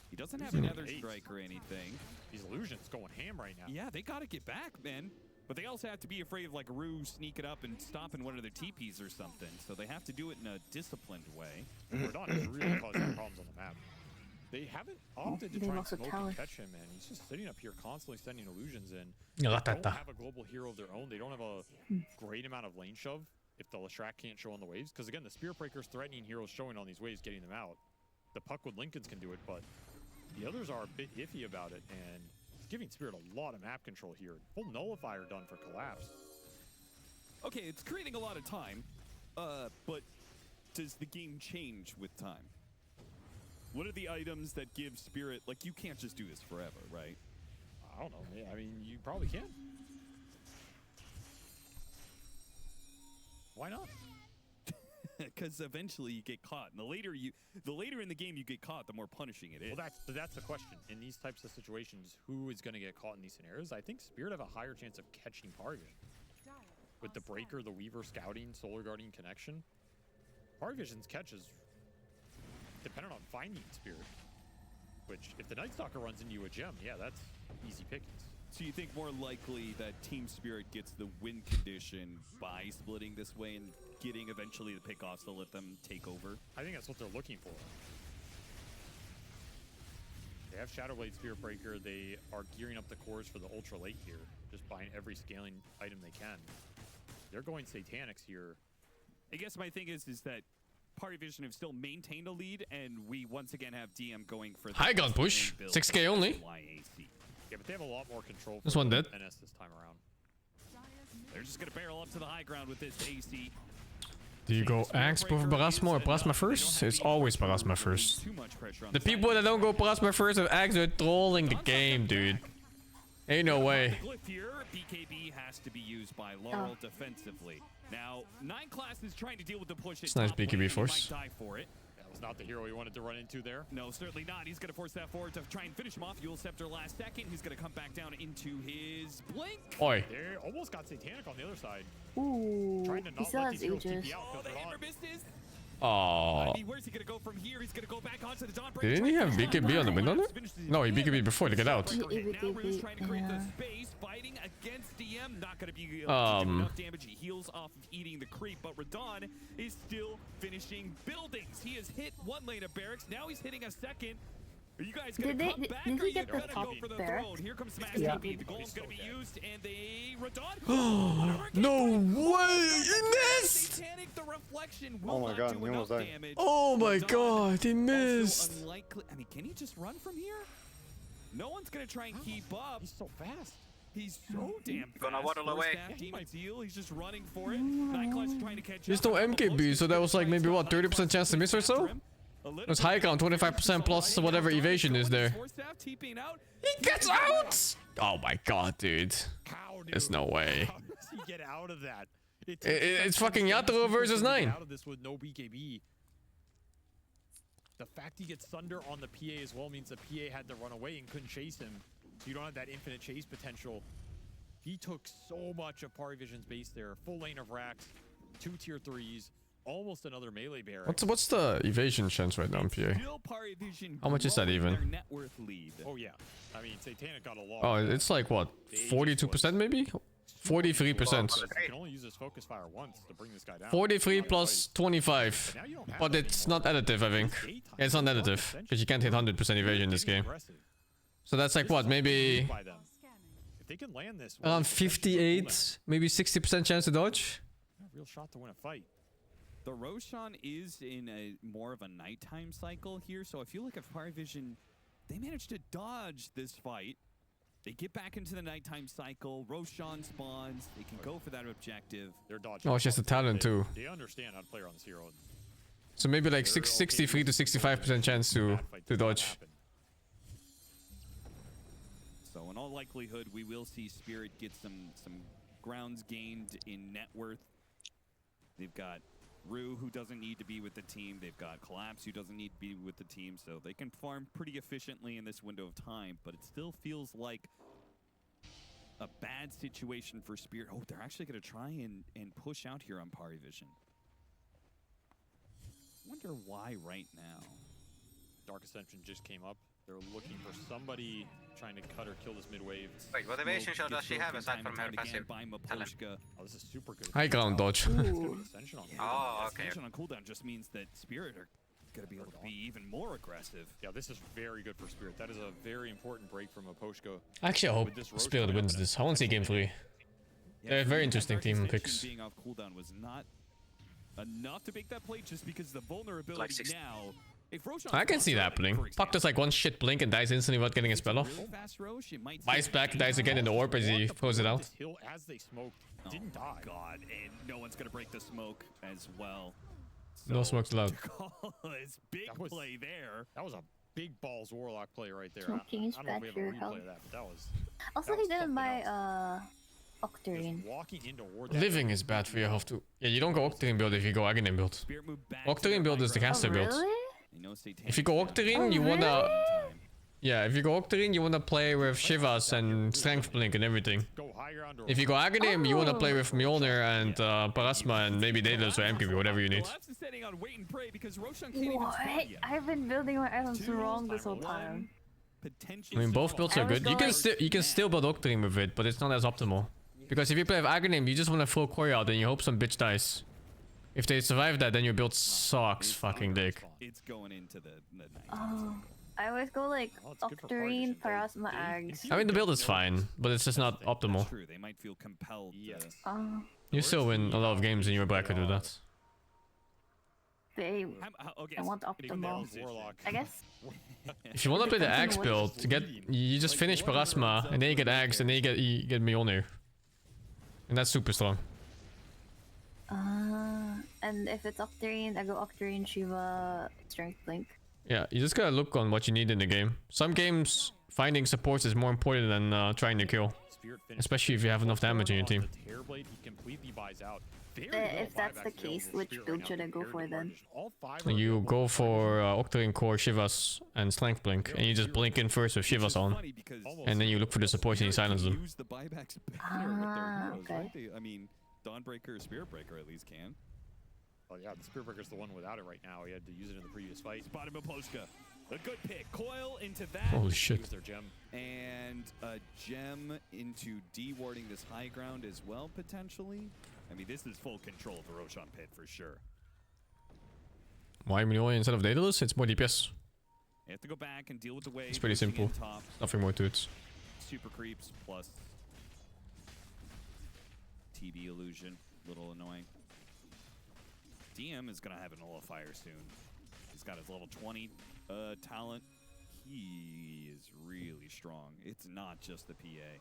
He doesn't have another strike or anything. These illusions going ham right now. Yeah, they got to get back, man. But they also have to be afraid of like Rue sneaking up and stopping one of their TPs or something. So they have to do it in a disciplined way. Verdon is really causing problems on the map. They haven't opted to try and smoke and catch him, man. He's just sitting up here constantly sending illusions in. They don't have a global hero of their own. They don't have a great amount of lane shove if the Leshrac can't show on the waves. Because again, the Spear Breaker's threatening heroes showing on these waves, getting them out. The Puckwood Lincolns can do it, but the others are a bit iffy about it. And it's giving Spirit a lot of map control here. Full Nullifier done for Collapse. Okay, it's creating a lot of time. But does the game change with time? What are the items that give Spirit, like you can't just do this forever, right? I don't know, man. I mean, you probably can. Why not? Because eventually you get caught, and the later in the game you get caught, the more punishing it is. Well, that's the question. In these types of situations, who is going to get caught in these scenarios? I think Spirit have a higher chance of catching Parvision. With the Breaker, the Weaver scouting, Solar Guardian connection, Parvision's catch is dependent on finding Spirit. Which, if the Night Stalker runs into you a gem, yeah, that's easy pickings. So you think more likely that Team Spirit gets the win condition by splitting this way and getting eventually the pickoffs to let them take over? I think that's what they're looking for. They have Shadowblade Spirit Breaker. They are gearing up the cores for the Ultra Late here. Just buying every scaling item they can. They're going Satanics here. I guess my thing is that Party Vision have still maintained a lead, and we once again have DM going for the high gun push. 6k only. Yeah, but they have a lot more control for this one dead. NS this time around. They're just going to barrel up to the high ground with this AC. Do you go Axe before Parasma or Parasma first? It's always Parasma first. The people that don't go Parasma first with Axe are trolling the game, dude. Ain't no way. BKB has to be used by Laurel defensively. Now, 9 class is trying to deal with the push. It's nice BKB force. Die for it. That was not the hero he wanted to run into there. No, certainly not. He's going to force that forward to try and finish him off. Eul Scepter last second. He's going to come back down into his blink. Oi. They almost got Satanic on the other side. Ooh. Trying to not let these heroes TP out. Oh, the hammer misses. Oh. Where's he going to go from here? He's going to go back onto the Dawnbreaker. Didn't he have BKB on the win on it? No, he BKB before to get out. Now Rue's trying to create the space, fighting against DM. Not going to be able to do enough damage. He heals off of eating the creep, but Radon is still finishing buildings. He has hit one lane of barracks. Now he's hitting a second. Are you guys Did gonna come back? did Or he you get the gonna top go for the there? throne? Here comes Smash Yeah. TP. The golem's gonna be used, and they No way! He missed! Satanic, the reflection will Oh my not god, do he almost enough died. damage. Oh my Radon god, he also missed! unlikely. I mean, can he just run from here? No one's gonna try and keep up. He's so fast. He's so damn fast. Gonna waddle First away. half Demon Seal, he's just running for it. Nightclub's trying to catch There's up. no MKB, so that was like maybe what, 30% chance to miss or so? There's high ground, 25% plus whatever evasion is there. He gets out! Oh my god, dude. There's no way. How does he get out of that? It's fucking Yatoro versus 9. Out of this with no BKB. The fact he gets Thunder on the PA as well means the PA had to run away and couldn't chase him. So you don't have that infinite chase potential. He took so much of Parivision's base there. Full lane of racks, 2 tier 3s, almost another melee barrack. What's the evasion chance right now in PA? How much is that even? Oh yeah. I mean, Satanic got a lot. Oh, it's like what? 42% maybe? 43%. You can only use this focus fire once to bring this guy down. 43 plus 25. But it's not additive, I think. Yeah, it's not additive. Because you can't hit 100% evasion in this game. So that's like what? Maybe If they can land this around 58, maybe 60% chance to dodge? real shot to win a fight. The Roshan is in a more of a nighttime cycle here, so I feel like if Parivision, they managed to dodge this fight. They get back into the nighttime cycle. Roshan spawns. They can go for that objective. They're dodging. Oh, it's just a talent too. They understand how to play around this hero. So maybe like 63 to 65% chance to dodge. So in all likelihood, we will see Spirit get some grounds gained in net worth. They've got Rue, who doesn't need to be with the team. They've got Collapse, who doesn't need to be with the team. So they can farm pretty efficiently in this window of time. But it still feels like a bad situation for Spirit. Oh, they're actually going to try and push out here on Parivision. Wonder why right now. Dark Ascension just came up. They're looking for somebody trying to cut or kill this mid wave. Wait, what evasion shot does she have aside from her passive? Oh, this is super good. High ground dodge. Oh, okay. Ascension on cooldown just means that Spirit are going to be able to be even more aggressive. Yeah, this is very good for Spirit. That is a very important break from Aposhko. Actually, I hope Spirit wins this. I want to see game 3. They're a very interesting team picks. Being off cooldown was not enough to make that play just because the vulnerability now. I can see that happening. Puck does like one shit blink and dies instantly without getting a spell off. Buys back, dies again in the orb as he throws it out. As they smoked, didn't die. God, and no one's gonna break the smoke as well. No smokes allowed. It's big play there. That was a big balls Warlock play right there. Smoking is I don't know bad if for we your have a replay health. of that, but that was. Also, he didn't buy Octarine. Walking into ward. Living is bad for your health too. Yeah, you don't go Octarine build if you go Aghanim build. Octarine build is the caster build. If you go Octarine, you wanna... Yeah, if you go Octarine, you wanna play with Shivas and Strength Blink and everything. If you go Aghanim, you wanna play with Mjolnir and Parasma and maybe Daedalus or MKB, whatever you need. What? I've been building my items wrong this whole time. I mean, both builds are good. You can still build Octarine with it, but it's not as optimal. Because if you play with Aghanim, you just wanna throw Koi out and you hope some bitch dies. If they survive that, then your build sucks fucking dick. It's going into the night. Oh, I always go like Octarine, Parasma, Ags. I mean, the build is fine, but it's just not optimal. True, they might feel compelled. You still win a lot of games in your bracket with that. I want optimal. I guess. If you want to play the Axe build, you just finish Parasma, and then you get Axe, and then you get Mjolnir. And that's super strong. And if it's Octarine, I go Octarine, Shiva, Strength Blink. Yeah, you just gotta look on what you need in the game. Some games, finding supports is more important than trying to kill. Especially if you have enough damage in your team. If that's the case, which build should I go for then? You go for Octarine Core, Shivas, and Strength Blink, and you just blink in first with Shivas on. And then you look for the supports and you silence them. Okay. I mean, Dawnbreaker or Spirit Breaker at least can. Oh yeah, the Spirit Breaker's the one without it right now. He had to use it in the previous fight. Spotted Maposhka. A good pick. Coil into that. Holy shit. Use their gem. And a gem into dewarding this high ground as well, potentially. I mean, this is full control of the Roshan pit for sure. Why Mjolnir instead of Daedalus? It's more DPS. They have to go back and deal with the wave. It's pretty simple. Nothing more to it. Super creeps plus TB illusion. Little annoying. DM is gonna have a nullifier soon. He's got his level 20 talent. He is really strong. It's not just the PA.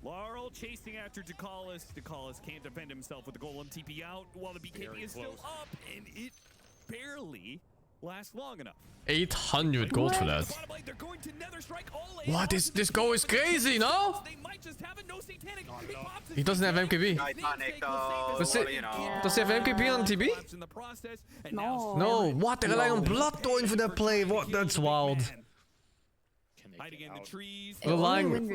Laurel chasing after Dakalis. Dakalis can't defend himself with the Golem TP out while the BKB is still up, and it barely lasts long enough. 800 gold for that. What? This goal is crazy, no? He doesn't have MKB. Does he have MKB on TB? No. No. What? They're relying on Bloodthorn for that play. What? That's wild. Hiding in the trees. Relying on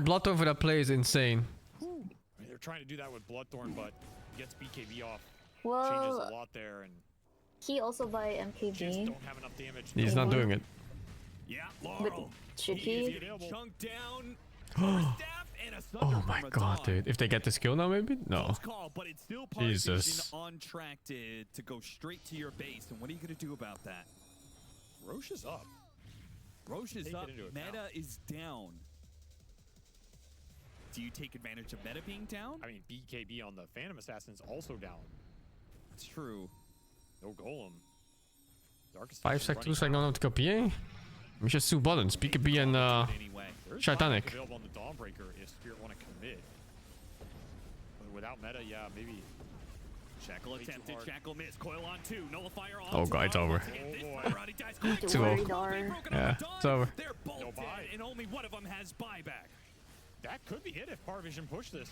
Bloodthorn for that play is insane. They're trying to do that with Bloodthorn, but gets BKB off. Well, changes a lot there, and he also buy MKB. just don't have enough damage. He's not doing it. Yeah, But should he? Chunk down. Oh my god, dude. If they get the skill now, maybe? No. But it's still Jesus. on track to go straight to your base. And what are you going to do about that? Roche is up. Roche is up. Meta is down. Do you take advantage of meta being down? I mean, BKB on the Phantom Assassin's also down. It's true. No Golem. 5 seconds, I don't have to copy. We just 2 buttons. BKB and Titanic. Available on the Dawnbreaker if Spirit want to commit. But without meta, yeah, maybe. Shackle attempted, Shackle missed, coil on 2, nullifier on Oh god, it's over. It's 2-0. Yeah, it's over. They're both dead, and only one of them has buyback. That could be it if Parvision push this.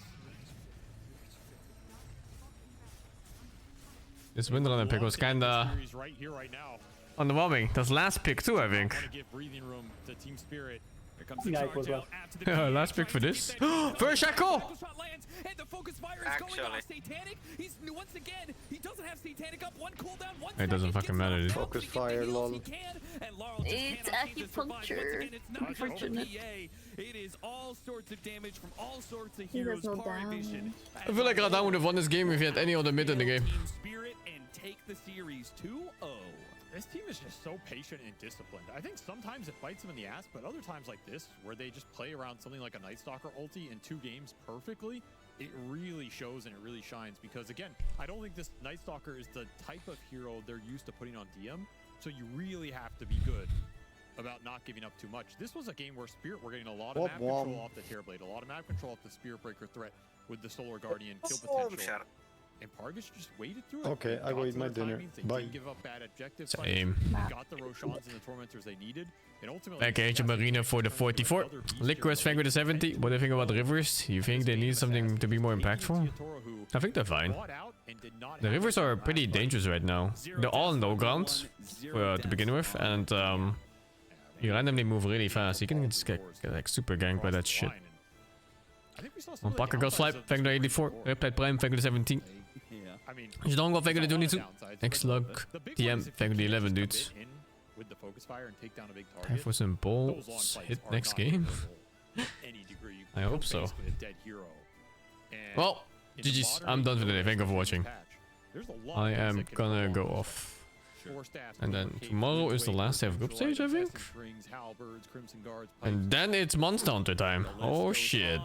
This Windrunner pick was kinda right here, right now. underwhelming. That's last pick too, I think. Want to give breathing room to Team Spirit. Here comes the charge out after the Last pick for this. First Shackle! And the focus fire is going off Satanic. He's once again, he doesn't have Satanic up, one cooldown, one It doesn't fucking matter, dude. Focus fire, lol. It's acupuncture. Unfortunate. It is all sorts of damage from all sorts of He heroes. has no down. I feel like Radan would have won this game if he had any other mid in the game. Spirit and take the series 2-0. This team is just so patient and disciplined. I think sometimes it bites them in the ass, but other times like this, where they just play around something like a Night Stalker ulti in 2 games perfectly, it really shows and it really shines. Because again, I don't think this Night Stalker is the type of hero they're used to putting on DM, so you really have to be good about not giving up too much. This was a game where Spirit were getting a lot of map control off the Terrorblade, a lot of map control off the Spirit Breaker threat with the Solar Guardian kill potential. And Pargus just waited through it. Okay, I go eat my dinner. Bye. Give up bad objectives. Same. Got the Roshans and the Tormentors they needed. And ultimately, Back Angel Marina for the 44. Licorice Fang with the 70. What do you think about Rivers? You think they need something to be more impactful? I think they're fine. The Rivers are pretty dangerous right now. They're all no ground to begin with, and you randomly move really fast. You can just get like super ganked by that shit. On Pakker got Flight, Fang the 84. Riptide Prime, Fang the 17. Zidong got Fang the 22. Next luck. TM, Fang the 11, dudes. With the focus fire and take down a big Time target. for some balls. Hit next game. I hope so. Well, GG's. I'm done for today. Thank you for watching. I am gonna go off. And then tomorrow is the last day of group stage, I think. And then it's Monster Hunter time. Oh shit.